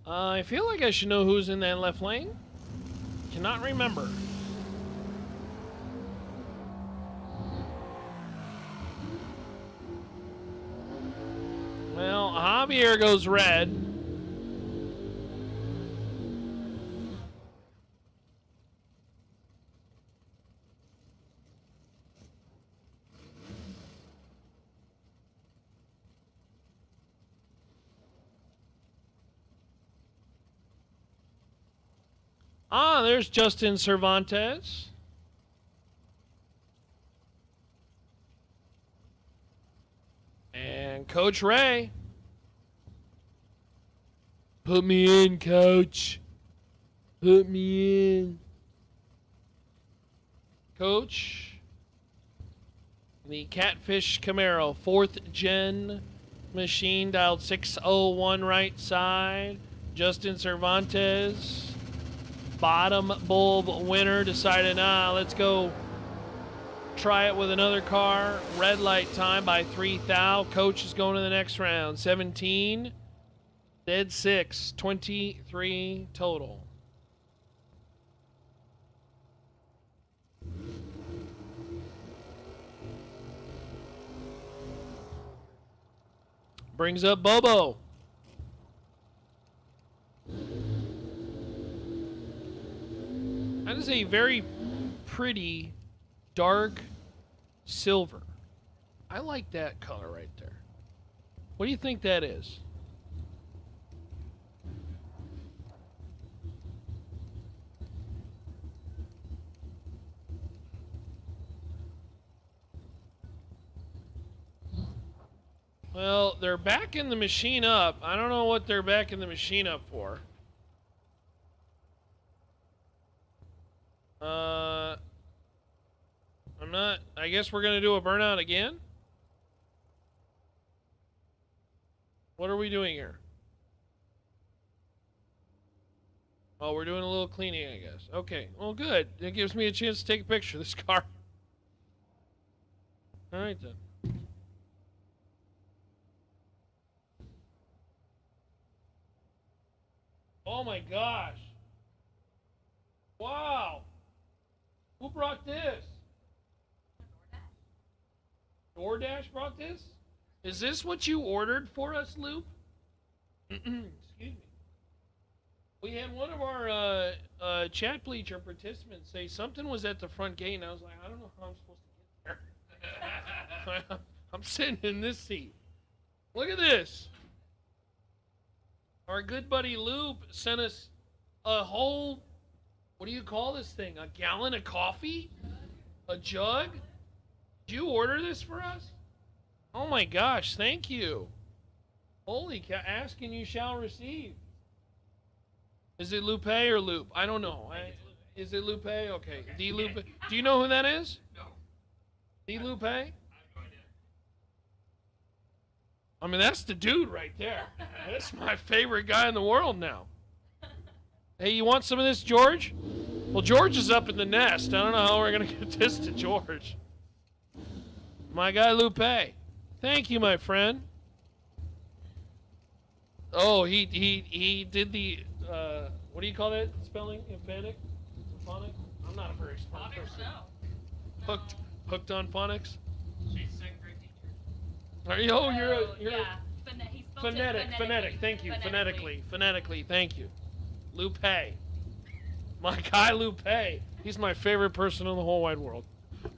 Speaker 3: I feel like I should know who's in that left lane. Cannot remember. Well, Javier goes red. Ah, there's Justin Cervantes. And Coach Ray. Put me in, Coach. Put me in. Coach. The Catfish Camaro, 4th gen machine, dialed 601 right side. Justin Cervantes. Bottom bulb winner, decided, let's go try it with another car. Red light time by 3 thou. Coach is going to the next round. 17, dead 6, 23 total. Brings up Bobo. That is a very pretty dark silver. I like that color right there. What do you think that is? Well, they're backing the machine up. I don't know what they're backing the machine up for. I'm not. I guess we're going to do a burnout again. What are we doing here? Oh, we're doing a little cleaning, I guess. Okay. Well, good. It gives me a chance to take a picture of this car. All right, then. Oh, my gosh. Wow. Who brought this? DoorDash brought this? Is this what you ordered for us, Loop? Excuse me. We had one of our chat bleacher participants say something was at the front gate, and I was like, I don't know how I'm supposed to get there. I'm sitting in this seat. Look at this. Our good buddy Loop sent us a whole, what do you call this thing? A gallon of coffee? A jug? Did you order this for us? Oh my gosh, thank you. Holy cow, ask and you shall receive. Is it Lupe or Loop? I don't know. Is it Lupe? Okay. D Lupe. Do you know who that is? No. D Lupe? I mean, that's the dude right there. That's my favorite guy in the world now. Hey, you want some of this, George? Well, George is up in the nest. I don't know how we're going to get this to George. My guy, Lupe. Thank you, my friend. Oh, he did the what do you call that spelling? Emphatic? Phonic? I'm not a very smart person. Hooked on phonics.
Speaker 5: She's a second grade teacher.
Speaker 3: Are you? Oh, you're
Speaker 4: yeah. He spelled it
Speaker 3: phonetic. Thank you. Phonetically. Thank you. Lupe. My guy Lupe. He's my favorite person in the whole wide world.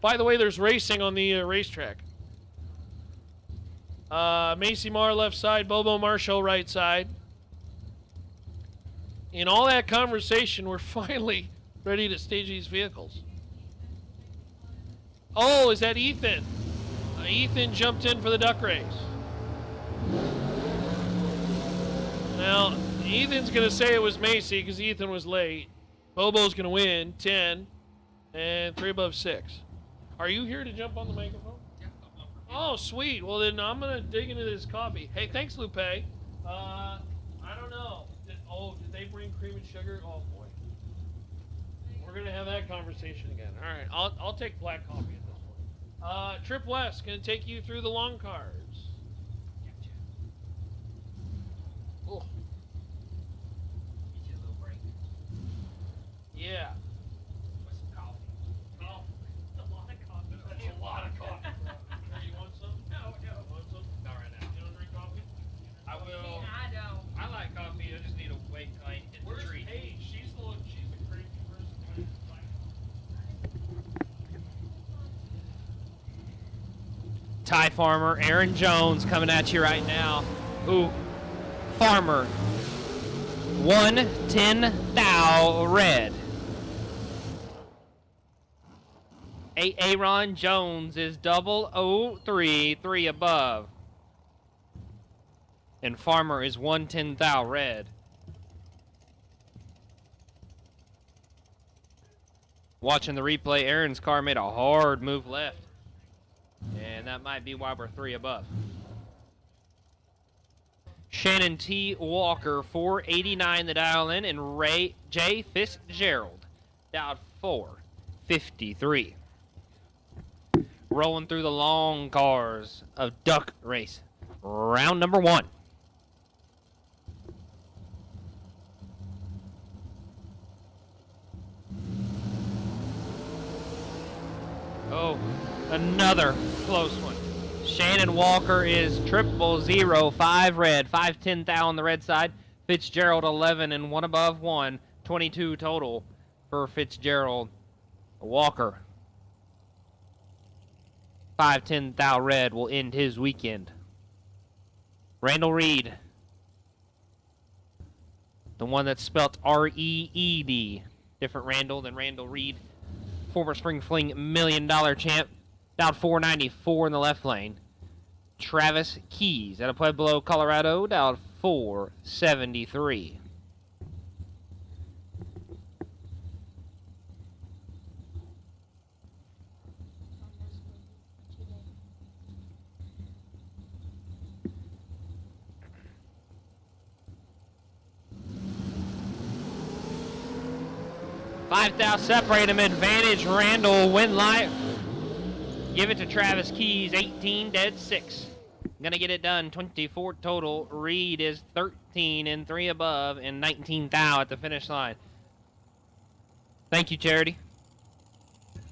Speaker 3: By the way, there's racing on the racetrack. Macy Marr left side, Bobo Marshall right side. In all that conversation, we're finally ready to stage these vehicles. Oh, is that Ethan? Ethan jumped in for the duck race. Now, Ethan's going to say it was Macy because Ethan was late. Bobo's going to win 10 and 3 above 6. Are you here to jump on the microphone? Oh, sweet. Well, then I'm going to dig into this coffee. Hey, thanks, Lupe. I don't know. Did they bring cream and sugar? Oh, boy. We're going to have that conversation again. All right. I'll take black coffee at this point. Trip West going to take you through the long cars. Oh.
Speaker 5: Get you a little break.
Speaker 3: Yeah.
Speaker 5: With some coffee.
Speaker 3: Oh,
Speaker 5: That's a lot of coffee.
Speaker 3: that's a lot of coffee. Hey, you want some?
Speaker 5: No.
Speaker 3: You want some?
Speaker 5: Not right now.
Speaker 3: You don't drink coffee?
Speaker 5: I will.
Speaker 4: I don't.
Speaker 5: I like coffee. I just need to wait till I hit the
Speaker 3: Where's
Speaker 5: tree.
Speaker 3: Paige? She's a crazy person.
Speaker 5: Ty Farmer, Aaron Jones coming at you right now. Ooh, Farmer, 110 thou red. Aaron Jones is 003, 3 above. And Farmer is 110 thou red. Watching the replay, Aaron's car made a hard move left. And that might be why we're 3 above. Shannon T. Walker, 489 the dial in, and Ray J. Fitzgerald, dialed 453. Rolling through the long cars of duck race. Round number 1. Oh, another close one. Shannon Walker is 0005 red, 510 thou on the red side. Fitzgerald 11 and 1 above 1, 22 total for Fitzgerald. Walker 510 thou red will end his weekend. Randall Reed, the one that's spelt R-E-E-D, different Randall than Randall Reed. Former Spring Fling $1 million champ, down 494 in the left lane. Travis Keys out of Pueblo, Colorado, down 473. $5,000 separate him. Advantage Randall win light. Give it to Travis Keys, 18 dead 6. Gonna get it done, 24 total. Reed is 13 and 3 above and 19 thou at the finish line. Thank you, Charity.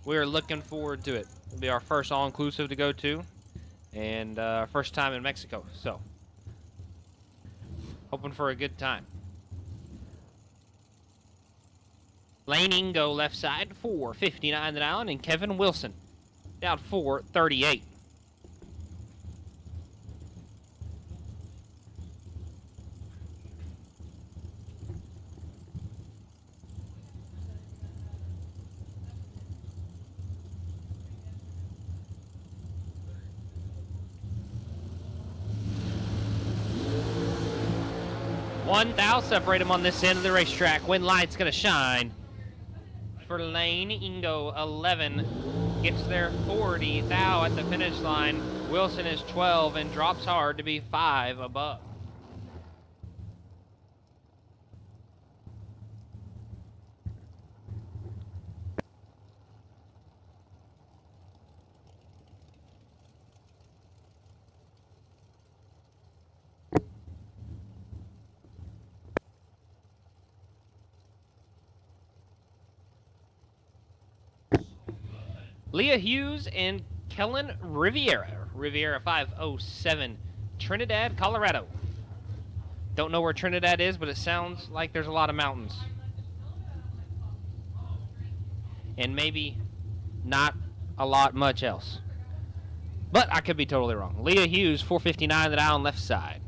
Speaker 5: We're looking forward to it. It'll be our first all-inclusive to go to and first time in Mexico, so hoping for a good time. Lane Ingo left side, 459 the island, and Kevin Wilson down 438. $1,000 separate him on this end of the racetrack. When light's gonna shine. For Lane Ingo, 11 gets there 40 thou at the finish line. Wilson is 12 and drops hard to be 5 above. Leah Hughes and Kellen Riviera. Riviera 507, Trinidad, Colorado. Don't know where Trinidad is, but it sounds like there's a lot of mountains. And maybe not a lot much else. But I could be totally wrong. Leah Hughes, 459 the dial on left side.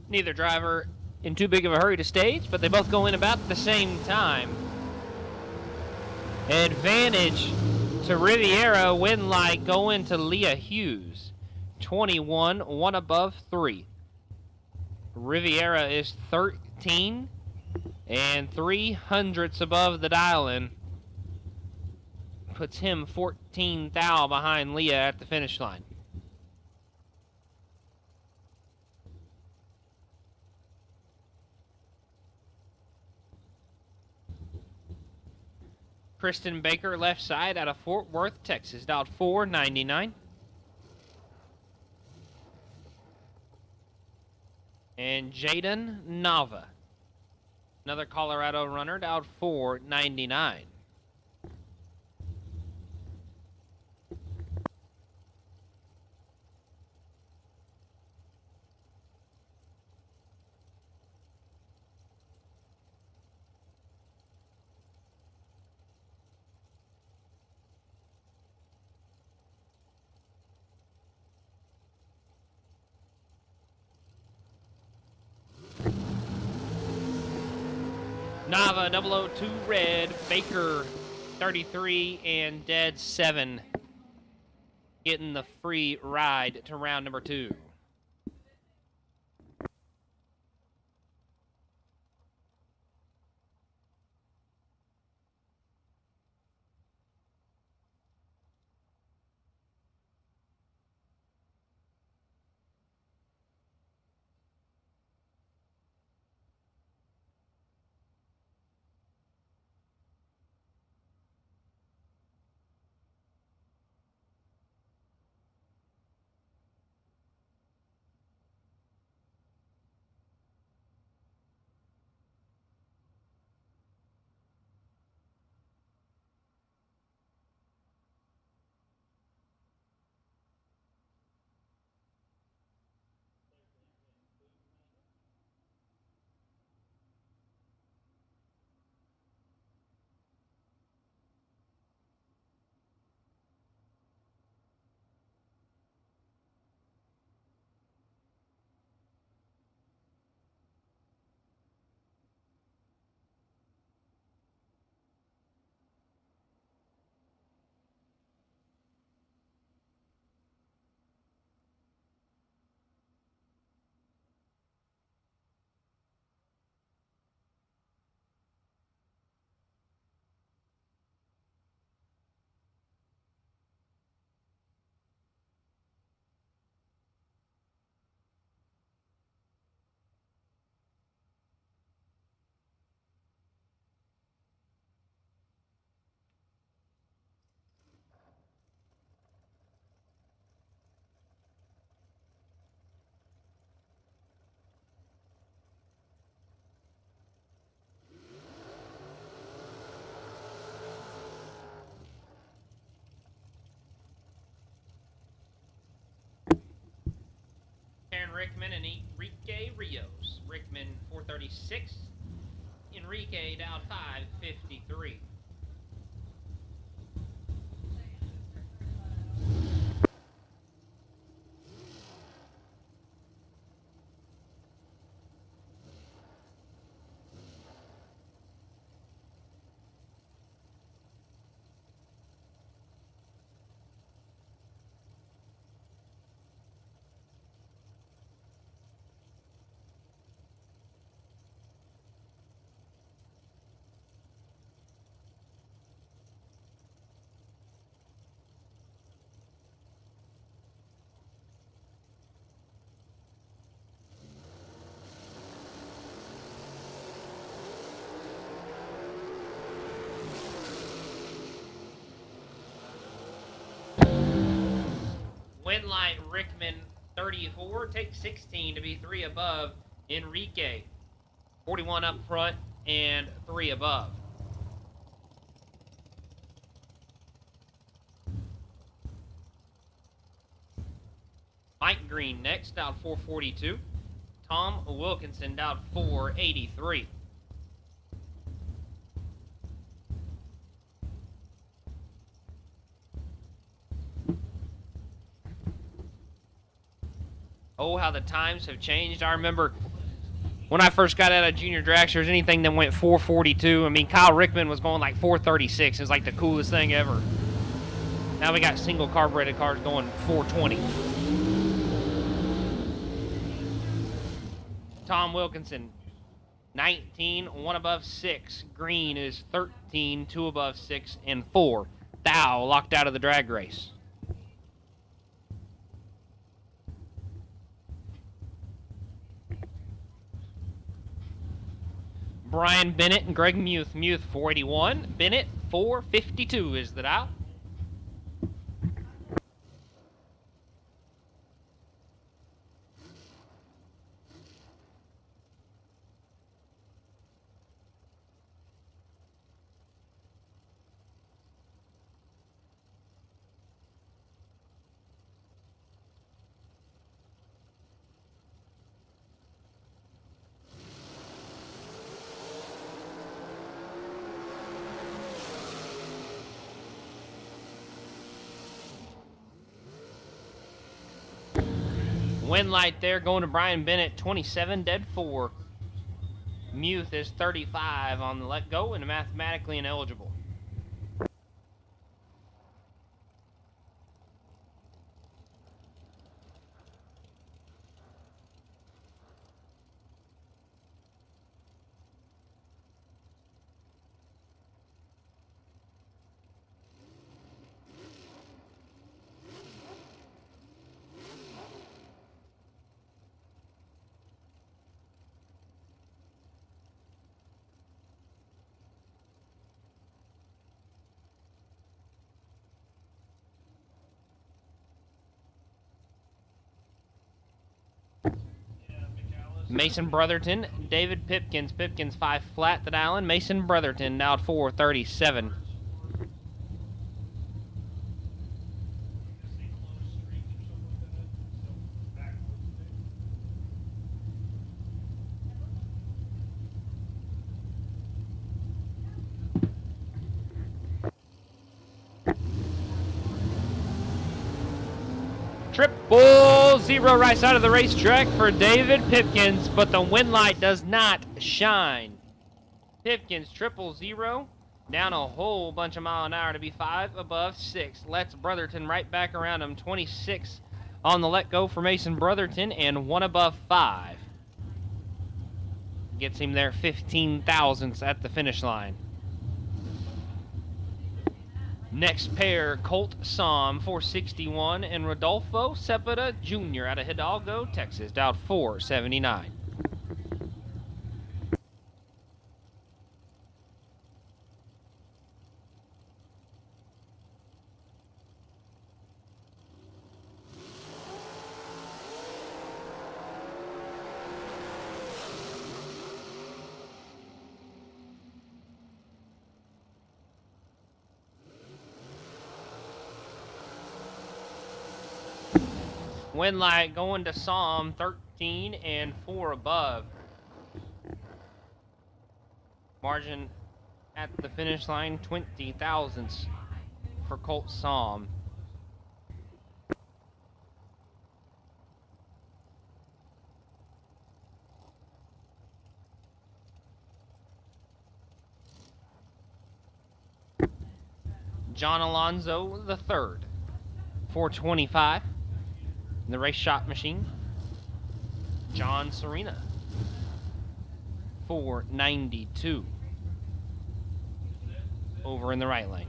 Speaker 5: Neither driver in too big of a hurry to stage, but they both go in about the same time. Advantage to Riviera, win light going to Leah Hughes. 21, 1 above 3. Riviera is 13 and 3/100ths above the dial-in. Puts him 14 thou behind Leah at the finish line. Kristen Baker, left side, out of Fort Worth, Texas, dialed 499. And Jaden Nava, another Colorado runner, dialed 499. Nava 002 red, Baker 33, and Dead 7 getting the free ride to round number 2. Aaron Rickman and Enrique Rios. Rickman 436, Enrique down 553. Winlight Rickman 34, take 16 to be 3 above. Enrique 41 up front and 3 above. Mike Green next, out 442. Tom Wilkinson out 483. Oh, how the times have changed. I remember when I first got out of junior dragsters, anything that went 442, I mean, Kyle Rickman was going like 436. It was like the coolest thing ever. Now we got single carbureted cars going 420. Tom Wilkinson, 19, 1 above 6. Green is 13, 2 above 6, and 4. Thou locked out of the drag race. Brian Bennett and Greg Muth. Muth 481. Bennett 452 is the dial. Win light there going to Brian Bennett, 27, dead 4. Muth is 35 on the let go and mathematically ineligible. Mason Brotherton, David Pipkins. Pipkins 5 flat to Allen. Mason Brotherton now at 437. Triple zero right side of the racetrack for David Pipkins, but the win light does not shine. Pipkins triple zero, down a whole bunch of mile an hour to be 5 above 6. Let's Brotherton right back around him. 26 on the let go for Mason Brotherton and 1 above 5. Gets him there 15 thousandths at the finish line. Next pair, Colt Som, 461, and Rodolfo Cepeda Jr. out of Hidalgo, Texas, down 479. Win light going to Som, 13 and 4 above. Margin at the finish line, 20 thousandths for Colt Som. John Alonzo the third, 425. In the race shop machine, John Serena, 492. Over in the right lane.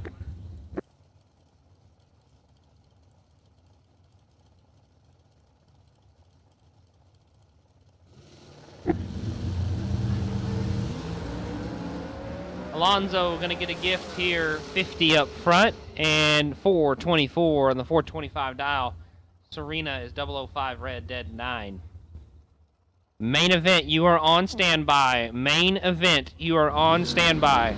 Speaker 5: Alonso going to get a gift here, 50 up front and 424 on the 425 dial. Serena is 005 red, dead 9. Main event, you are on standby. Main event, you are on standby.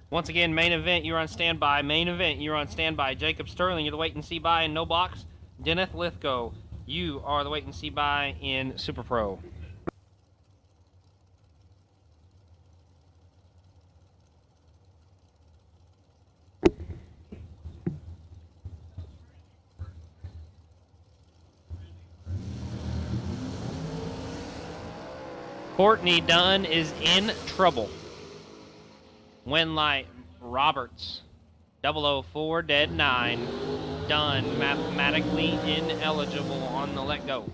Speaker 5: Once again, main event, you're on standby. Main event, you're on standby. Jacob Sterling, you're the wait and see by in no box. Dennis Lithgow, you are the wait and see by in Super Pro. Courtney Dunn is in trouble. Winlight Roberts, 004, dead 9. Dunn, mathematically ineligible on the let go.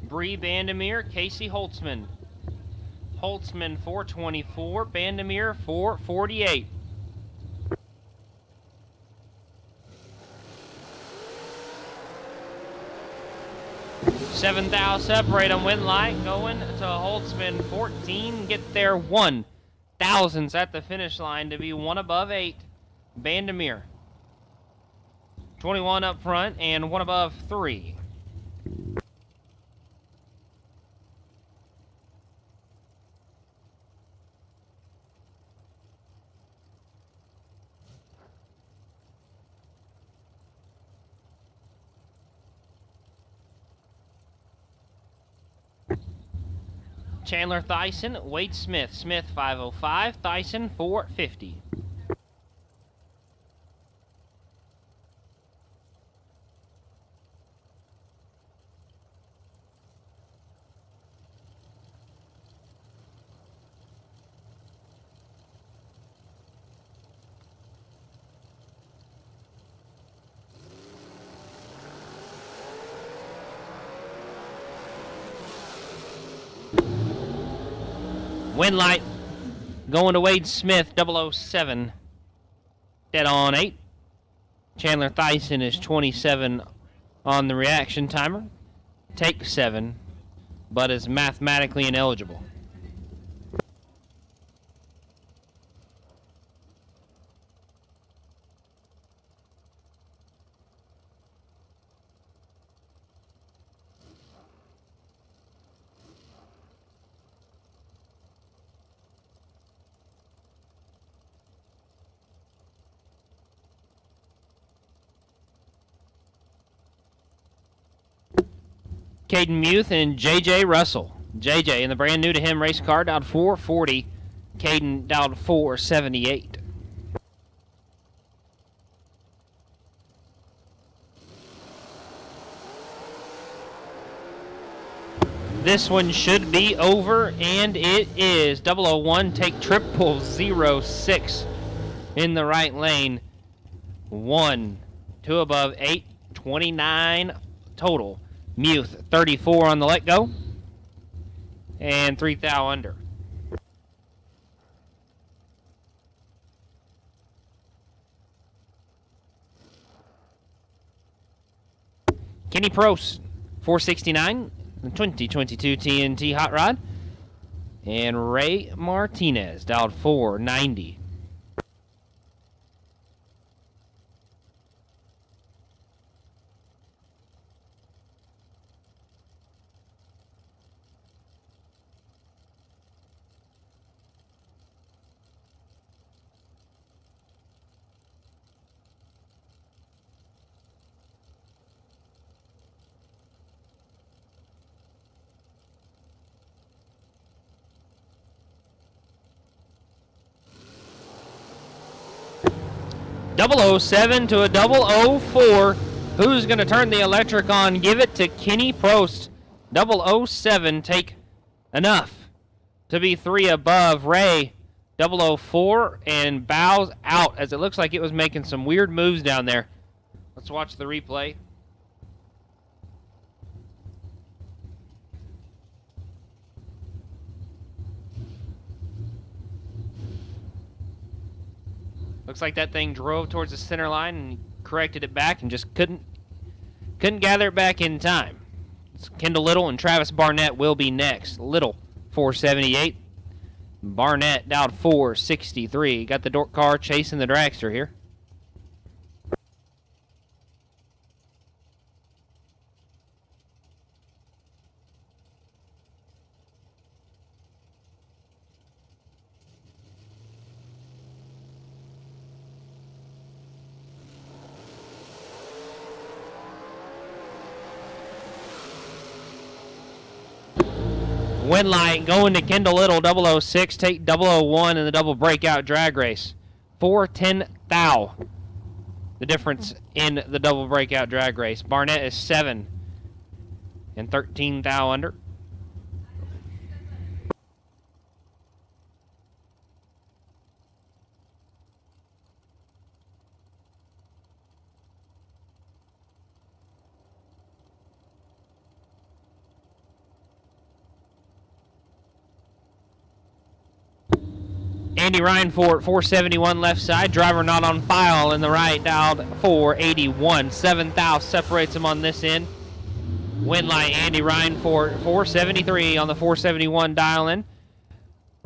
Speaker 5: Bree Bandemir, Casey Holtzman. Holtzman 424, Bandemir 448. $7,000 separate on Winlight, going to Holtzman 14. Get there 1,000s at the finish line to be 1 above 8. Bandemir 21 up front and 1 above 3. Chandler Thyssen, Wade Smith. Smith 505, Thyssen 450. Winlight going to Wade Smith, 007, dead on 8. Chandler Thyssen is 27 on the reaction timer. Take 7, but is mathematically ineligible. Caden Muth and J.J. Russell. J.J. in the brand new to him race car, dialed 440. Caden dialed 478. This one should be over, and it is. 001, take 006 in the right lane. 1, 2 above 8, 29 total. Muth, 34 on the let go, and 3 thou under. Kenny Prost, 469, the 2022 TNT Hot Rod. And Ray Martinez, dialed 490. .007 to a .004. Who's going to turn the electric on? Give it to Kenny Prost. .007 take enough to be 3 above. Ray, .004, and bows out as it looks like it was making some weird moves down there. Let's watch the replay. Looks like that thing drove towards the center line and corrected it back and just couldn't gather it back in time. It's Kendall Little and Travis Barnett will be next. Little, 478. Barnett down 463. Got the Dork car chasing the dragster here. Win light going to Kendall Little, 006, take 001 in the double breakout drag race. 410 thou. The difference in the double breakout drag race. Barnett is 7 and 13 thou under. Andy Reinfort, 471 left side. Driver not on file in the right, dialed 481. 7 thou separates him on this end. Win light, Andy Reinfort, 473 on the 471 dial in.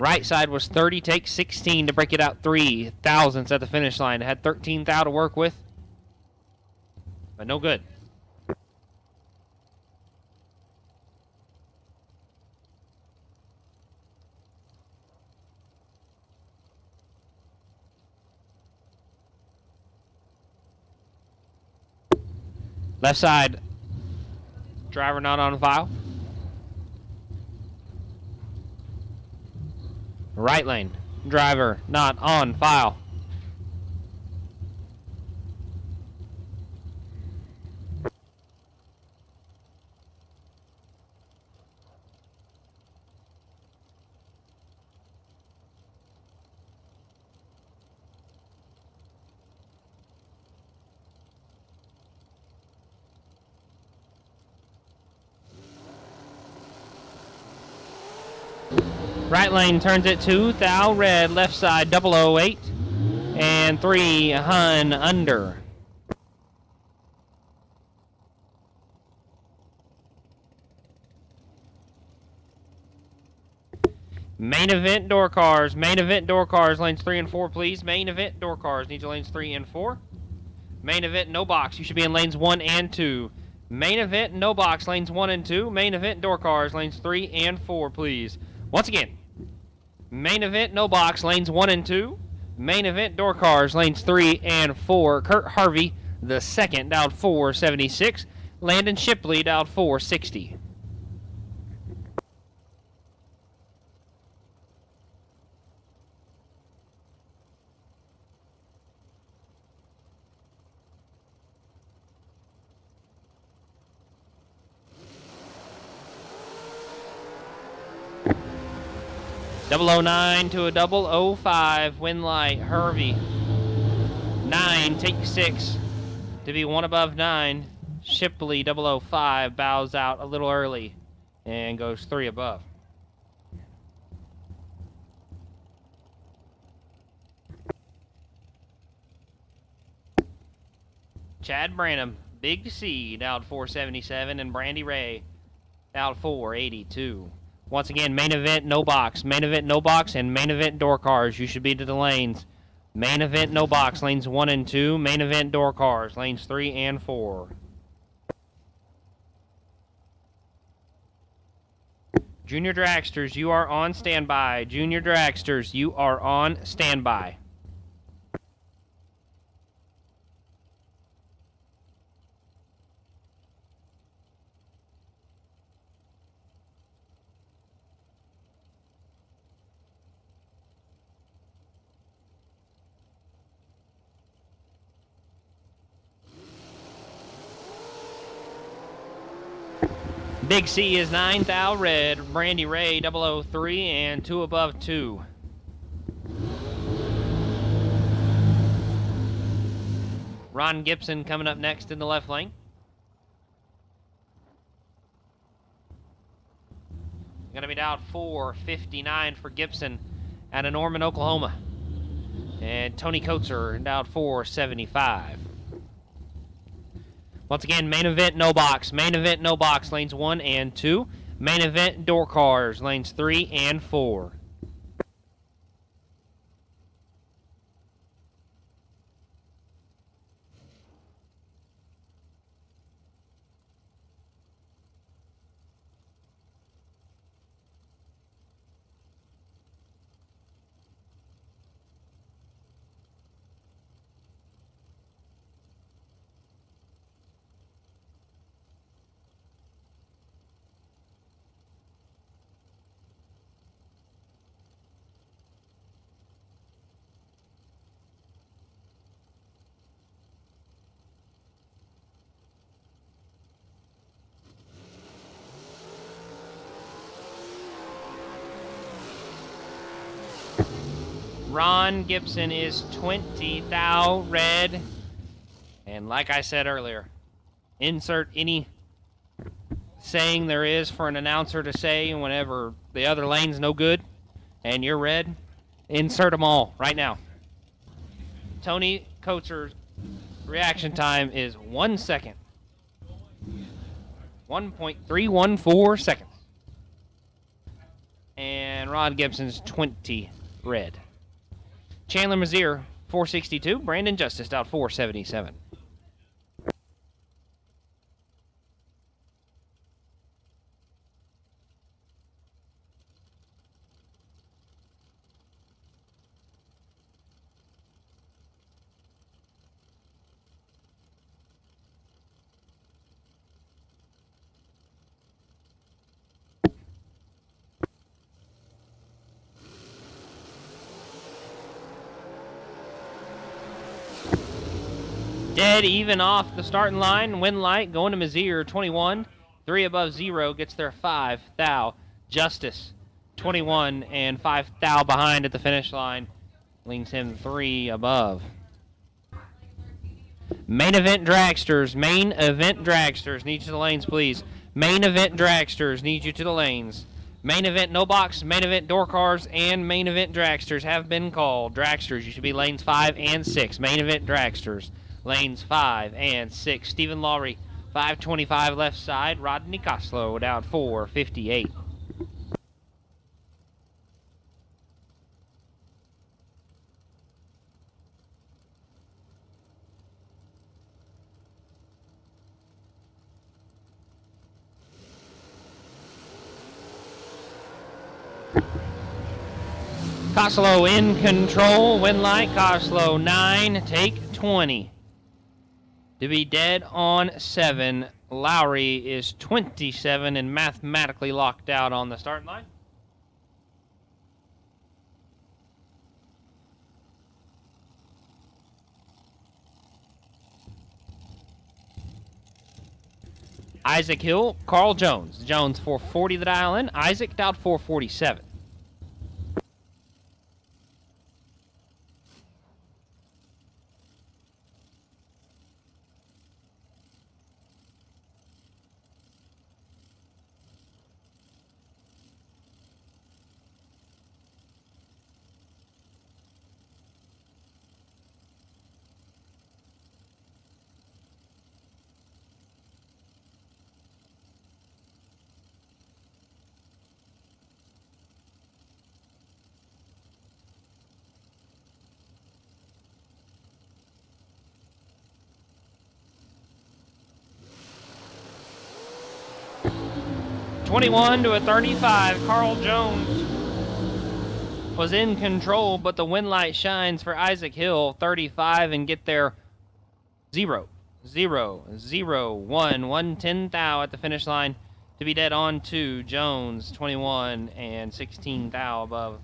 Speaker 5: Right side was 30, take 16 to break it out 3 thousandths at the finish line. It had 13 thou to work with, but no good. Left side, driver not on file. Right lane, driver not on file. Right lane turns it 2 thou red, left side 008, and 3 hun under. Main event door cars, lanes 3 and 4 please. Main event door cars, need your lanes 3 and 4. Main event no box, you should be in lanes 1 and 2. Main event no box, lanes 1 and 2. Main event door cars, lanes 3 and 4 please. Once again, main event no box, lanes 1 and 2. Main event door cars, lanes 3 and 4. Kurt Harvey, the second, dialed 476. Landon Shipley, dialed 460. .009 to a .005, win light, Hervey. 9, take 6 to be 1 above 9. Shipley, 005, bows out a little early and goes 3 above. Chad Branham, Big C down 477, and Brandy Ray down 482. Once again, main event, no box. Main event, no box, and main event door cars. You should be to the lanes. Main event, no box, lanes 1 and 2. Main event, door cars, lanes 3 and 4. Junior Dragsters, you are on standby. Junior Dragsters, you are on standby. Big C is 9 thou red, Brandy Ray 003, and 2 above 2. Ron Gibson coming up next in the left lane. Going to be down 459 for Gibson out of Norman, Oklahoma. And Tony Coates down 475. Once again, main event, no box. Main event, no box, lanes 1 and 2. Main event, door cars, lanes 3 and 4. Ron Gibson is 20 thou red. And like I said earlier, insert any saying there is for an announcer to say whenever the other lane's no good and you're red. Insert them all right now. Tony Coates' reaction time is 1 second. 1.314 seconds. And Ron Gibson's 20 red. Chandler Mazier, 462. Brandon Justice out 477. Dead even off the starting line. Win light going to Mazier, 21. 3 above 0 gets there 5 thou. Justice, 21 and 5 thou behind at the finish line. Leans him 3 above. Main event dragsters. Main event dragsters. Need you to the lanes, please. Main event dragsters. Need you to the lanes. Main event no box, main event door cars, and main event dragsters have been called. Dragsters, you should be lanes 5 and 6. Main event dragsters. Lanes 5 and 6. Stephen Lowry, 525 left side. Rodney Coslow down 458. Coslow in control. Win light. Coslow 9. Take 20. To be dead on 7, Lowry is 27 and mathematically locked out on the starting line. Isaac Hill, Carl Jones. Jones 440 the dial in. Isaac down 447. 21 to a 35. Carl Jones was in control, but the win light shines for Isaac Hill, 35, and get there 0, 0, 0, 1, 110 thou at the finish line to be dead on to Jones, 21, and 16 thou above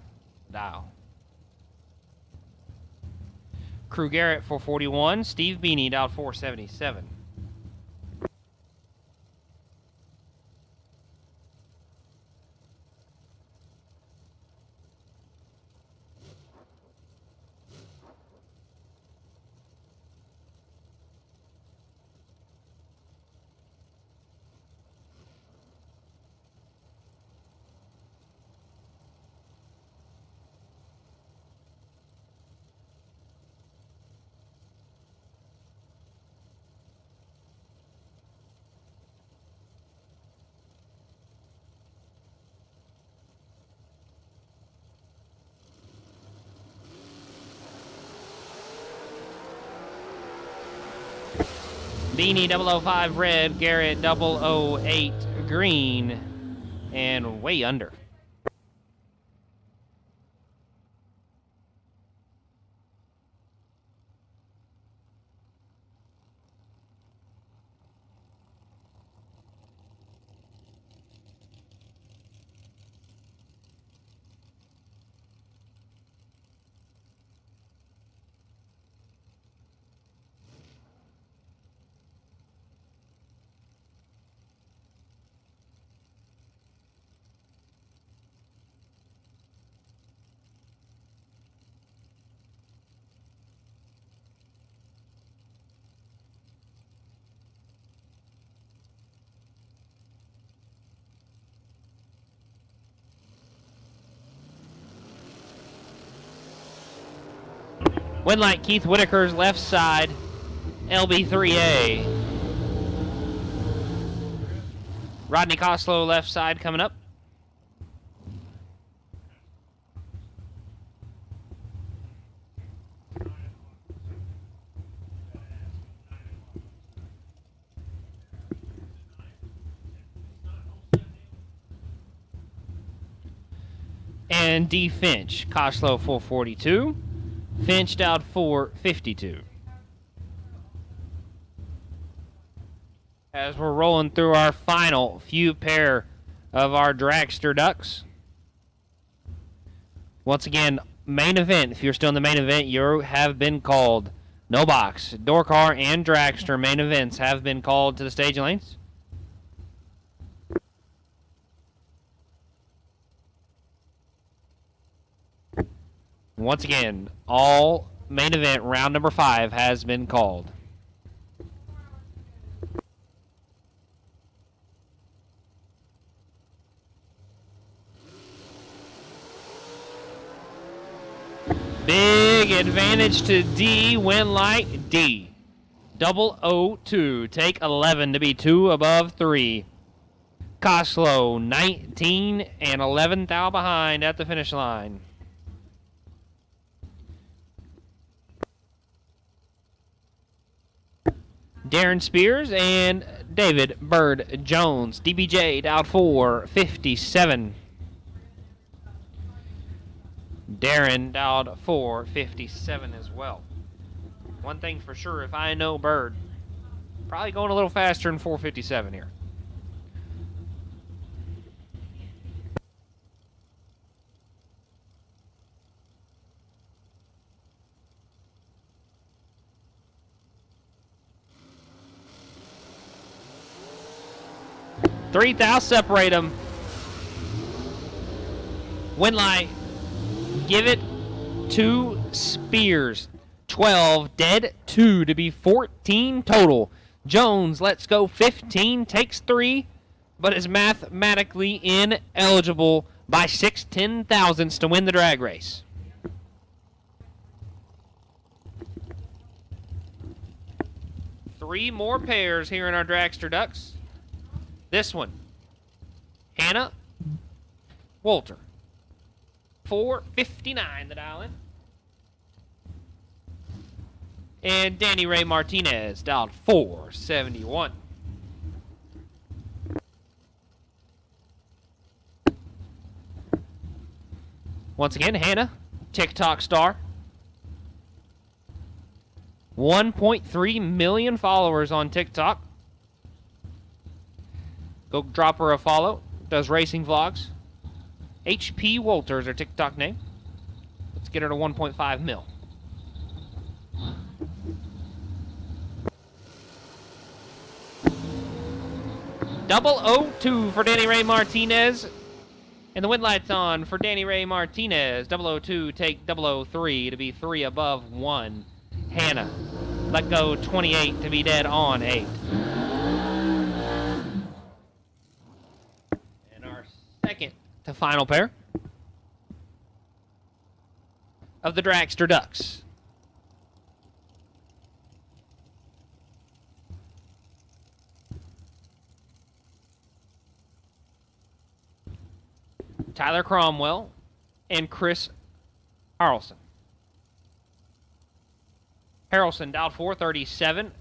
Speaker 5: Dow. Crew Garrett 441, Steve Beanie Dow 477. Beanie 005 red, Garrett 008 green, and way under. Win light Keith Whitaker's left side, LB3A. Rodney Coslow left side coming up. And D Finch, Coslow 442. Finched out 452. As we're rolling through our final few pair of our dragster ducks. Once again, main event. If you're still in the main event, you have been called. No box. Door car and dragster main events have been called to the staging lanes. Once again, all main event round number 5 has been called. Big advantage to D, win light D. 002, take 11 to be 2 above 3. Coslow 19 and 11 thou behind at the finish line. Darren Spears and David Bird Jones. DBJ out 457. Darren out 457 as well. One thing for sure, if I know Bird, probably going a little faster than 457 here. Three thou separate them. Win light. Give it to Spears. 12 dead, 2 to be 14 total. Jones lets go 15, takes 3, but is mathematically ineligible by 6 thousandths to win the drag race. Three more pairs here in our dragster ducks. This one, Hannah Walter, 459 the dial in. And Danny Ray Martinez dialed 471. Once again, Hannah, TikTok star. 1.3 million followers on TikTok. Go drop her a follow. Does racing vlogs. HP Walters, her TikTok name. Let's get her to 1.5 mil. .002 for Danny Ray Martinez. And the wind light's on for Danny Ray Martinez. 002 take 003 to be 3 above 1. Hannah, let go 28 to be dead on 8. And our second to final pair of the Dragster Ducks. Tyler Cromwell and Chris Harrelson. Harrelson dialed 437.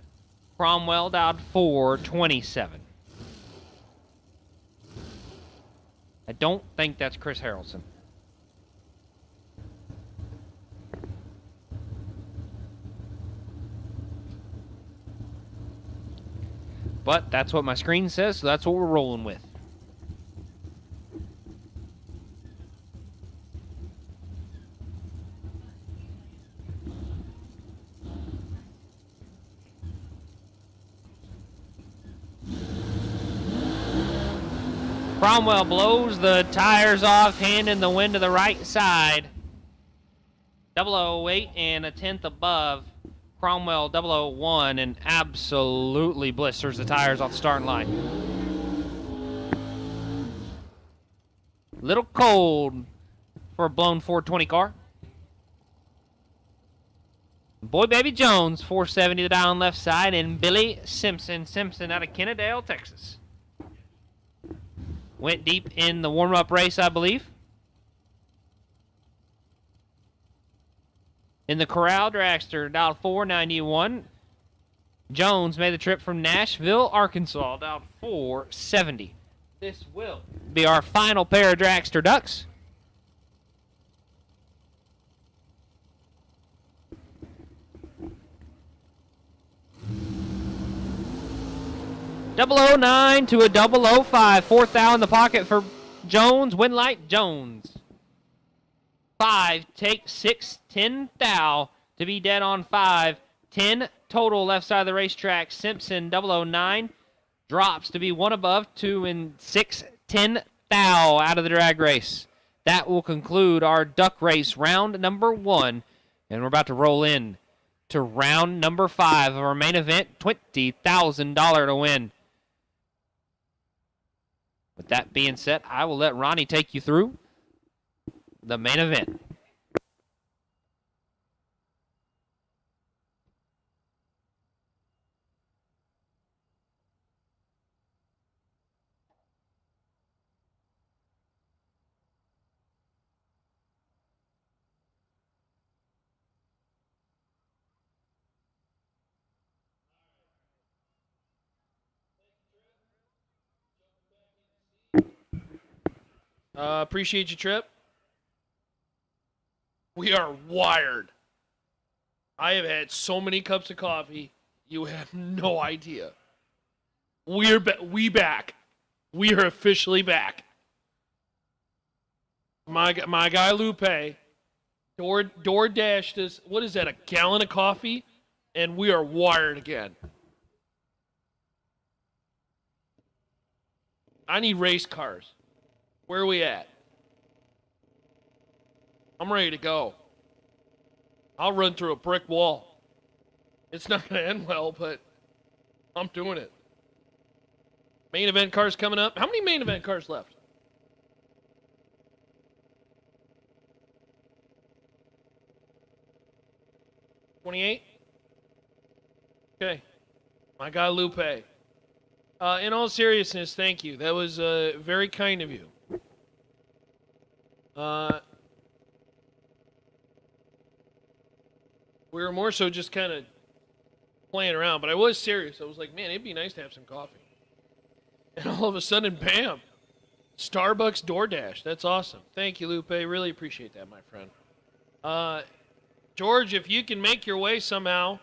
Speaker 5: Cromwell dialed 427. I don't think that's Chris Harrelson. But that's what my screen says, so that's what we're rolling with. Cromwell blows the tires off, hand in the wind to the right side. 008 and a tenth above. Cromwell 001 and absolutely blisters the tires off the starting line. Little cold for a blown 420 car. Boy Baby Jones, 470 to down left side, and Billy Simpson out of Kennedale, Texas. Went deep in the warm-up race, I believe. In the Corral Dragster, dialed 491. Jones made the trip from Nashville, Arkansas, dialed 470. This will be our final pair of Dragster Ducks. .009 to a .005. Fourth thou in the pocket for Jones. Winlight Jones. 5, take 6, 10 thou to be dead on 5. 10 total left side of the racetrack. Simpson 009 drops to be 1 above 2 and 6, 10 thou out of the drag race. That will conclude our duck race round number 1. And we're about to roll in to round number 5 of our main event. $20,000 to win. With that being said, I will let Ronnie take you through the main event.
Speaker 3: Appreciate you, Trip. We are wired. I have had so many cups of coffee, you have no idea. We back. We are officially back. My guy Lupe door dashed us. What is that? A gallon of coffee, and we are wired again. I need race cars. Where are we at? I'm ready to go. I'll run through a brick wall. It's not going to end well, but I'm doing it. Main event cars coming up. How many main event cars left? $28? Okay. My guy Lupe. In all seriousness, thank you. That was very kind of you. We were more so just kind of playing around, but I was serious. I was like, man, it'd be nice to have some coffee. And all of a sudden, bam, Starbucks DoorDash. That's awesome. Thank you, Lupe. Really appreciate that, my friend. George, if you can make your way somehow,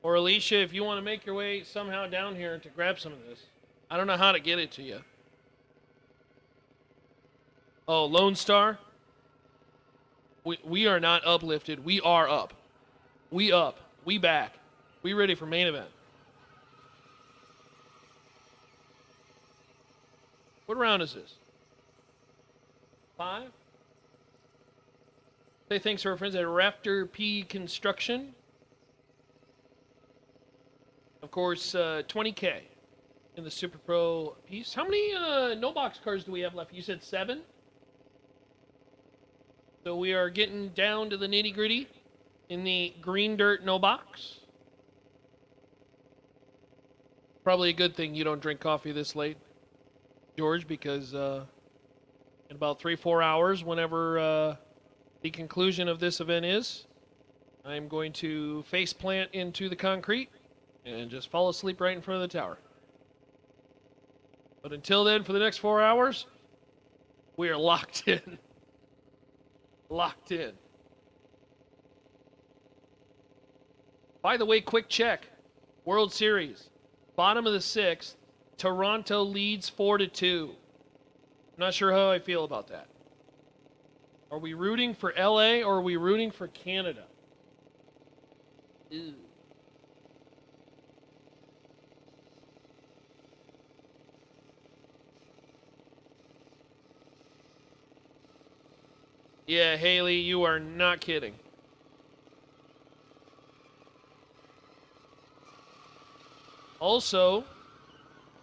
Speaker 3: or Alicia, if you want to make your way somehow down here to grab some of this. I don't know how to get it to you. Oh, Lone Star? We are not uplifted. We are up. We up. We back. We ready for main event. What round is this? 5? Say thanks to our friends at Raptor P Construction. Of course, 20K in the Super Pro piece. How many no box cars do we have left? You said 7? So we are getting down to the nitty gritty in the green dirt no box. Probably a good thing you don't drink coffee this late, George, because in about 3-4 hours, whenever the conclusion of this event is, I'm going to face plant into the concrete and just fall asleep right in front of the tower. But until then, for the next 4 hours, we are locked in. Locked in. By the way, quick check. World Series. Bottom of the 6th. Toronto leads 4-2. Not sure how I feel about that. Are we rooting for LA or are we rooting for Canada? Ew. Yeah, Haley, you are not kidding. Also,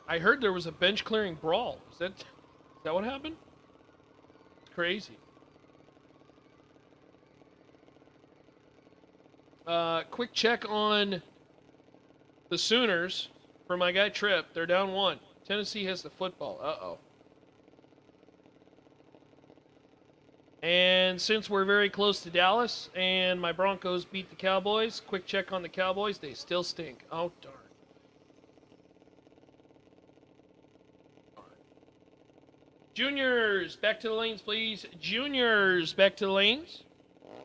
Speaker 3: I heard there was a bench clearing brawl. Is that what happened? It's crazy. Quick check on the Sooners for my guy Tripp. They're down 1. Tennessee has the football. Uh-oh. And since we're very close to Dallas and my Broncos beat the Cowboys, quick check on the Cowboys. They still stink. Oh, darn. Juniors, back to the lanes, please. Juniors, back to the lanes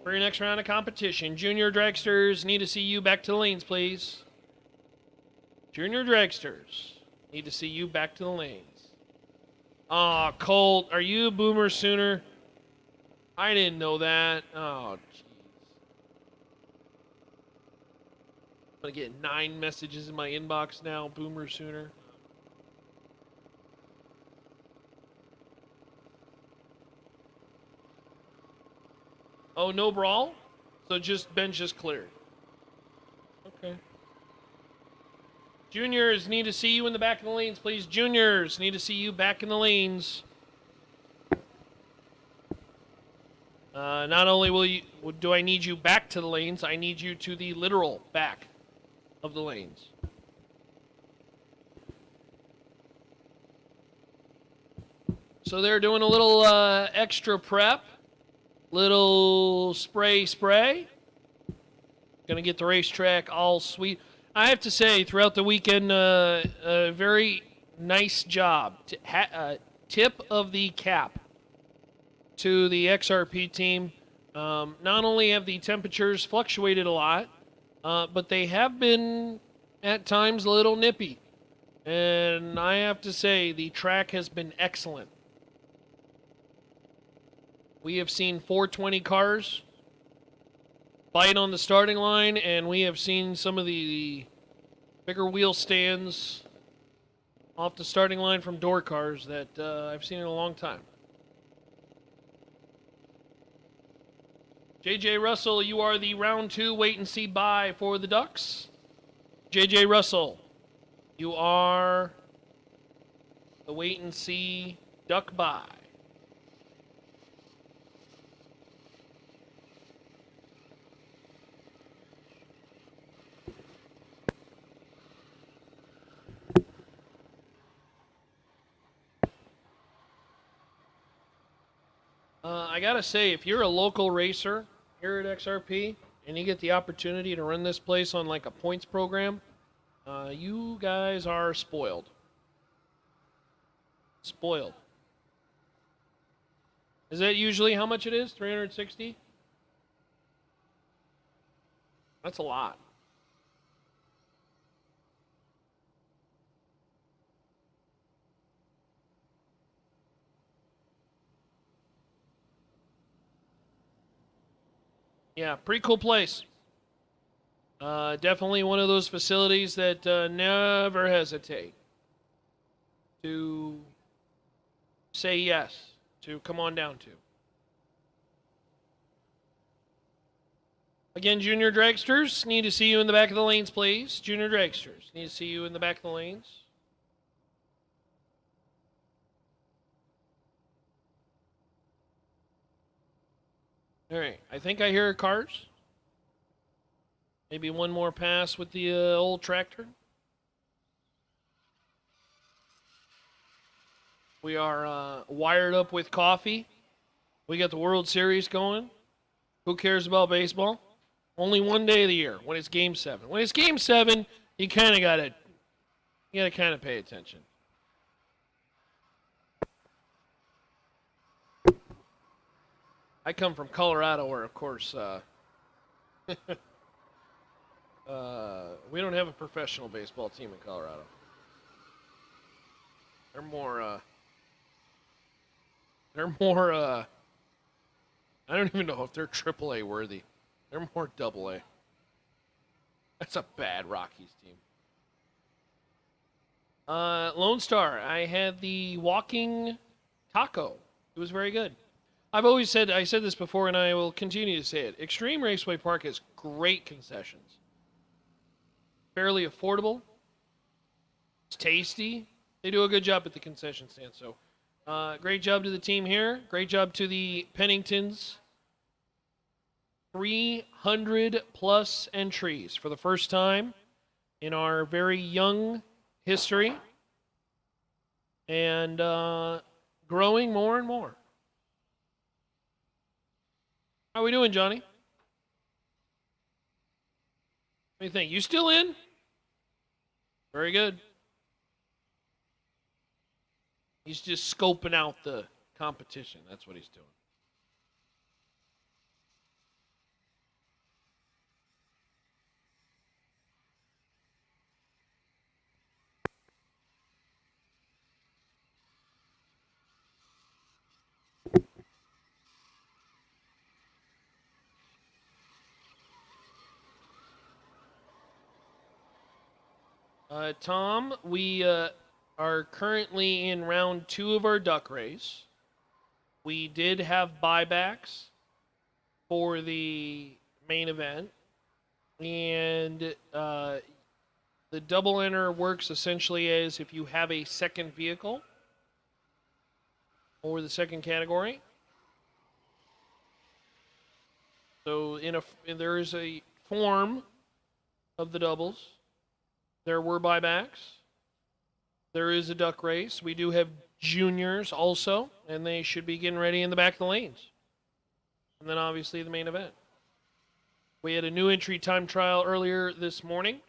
Speaker 3: for your next round of competition. Junior dragsters, need to see you back to the lanes, please. Junior dragsters, need to see you back to the lanes. Aw, Colt, are you a Boomer Sooner? I didn't know that. Oh, jeez. I'm going to get 9 messages in my inbox now, Boomer Sooner. Oh, no brawl? So just bench is cleared. Okay. Juniors, need to see you in the back of the lanes, please. Juniors, need to see you back in the lanes. Not only do I need you back to the lanes, I need you to the literal back of the lanes. So they're doing a little extra prep. Little spray. Gonna get the racetrack all sweet. I have to say, throughout the weekend, a very nice job. Tip of the cap to the XRP team. Not only have the temperatures fluctuated a lot, but they have been at times a little nippy. And I have to say, the track has been excellent. We have seen 420 cars fight on the starting line, and we have seen some of the bigger wheel stands off the starting line from door cars that I've seen in a long time. JJ Russell, you are the round 2 wait and see bye for the Ducks. JJ Russell, you are the wait and see duck bye. I gotta say, if you're a local racer here at XRP and you get the opportunity to run this place on like a points program, you guys are spoiled. Spoiled. Is that usually how much it is? 360? That's a lot. Yeah, pretty cool place. Definitely one of those facilities that never hesitate to say yes, to come on down to. Again, junior dragsters, need to see you in the back of the lanes, please. Junior dragsters, need to see you in the back of the lanes. All right, I think I hear cars. Maybe one more pass with the old tractor. We are wired up with coffee. We got the World Series going. Who cares about baseball? Only one day of the year when it's Game 7. When it's Game 7, you kind of gotta kind of pay attention. I come from Colorado, where of course we don't have a professional baseball team in Colorado. They're more I don't even know if they're AAA worthy. They're more AA. That's a bad Rockies team. Lone Star, I had the walking taco. It was very good. I've always said, I said this before and I will continue to say it. Xtreme Raceway Park has great concessions. Fairly affordable. It's tasty. They do a good job at the concession stand. So, great job to the team here. Great job to the Penningtons. 300 plus entries for the first time in our very young history. And growing more and more. How are we doing, Johnny? What do you think? You still in? Very good. He's just scoping out the competition. That's what he's doing. Tom, we are currently in round 2 of our duck race. We did have buybacks for the main event. And the double enter works essentially as if you have a second vehicle or the second category. So there is a form of the doubles. There were buybacks. There is a duck race. We do have juniors also, and they should be getting ready in the back of the lanes. And then obviously the main event. We had a new entry time trial earlier this morning.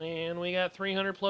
Speaker 3: And we got 300 plus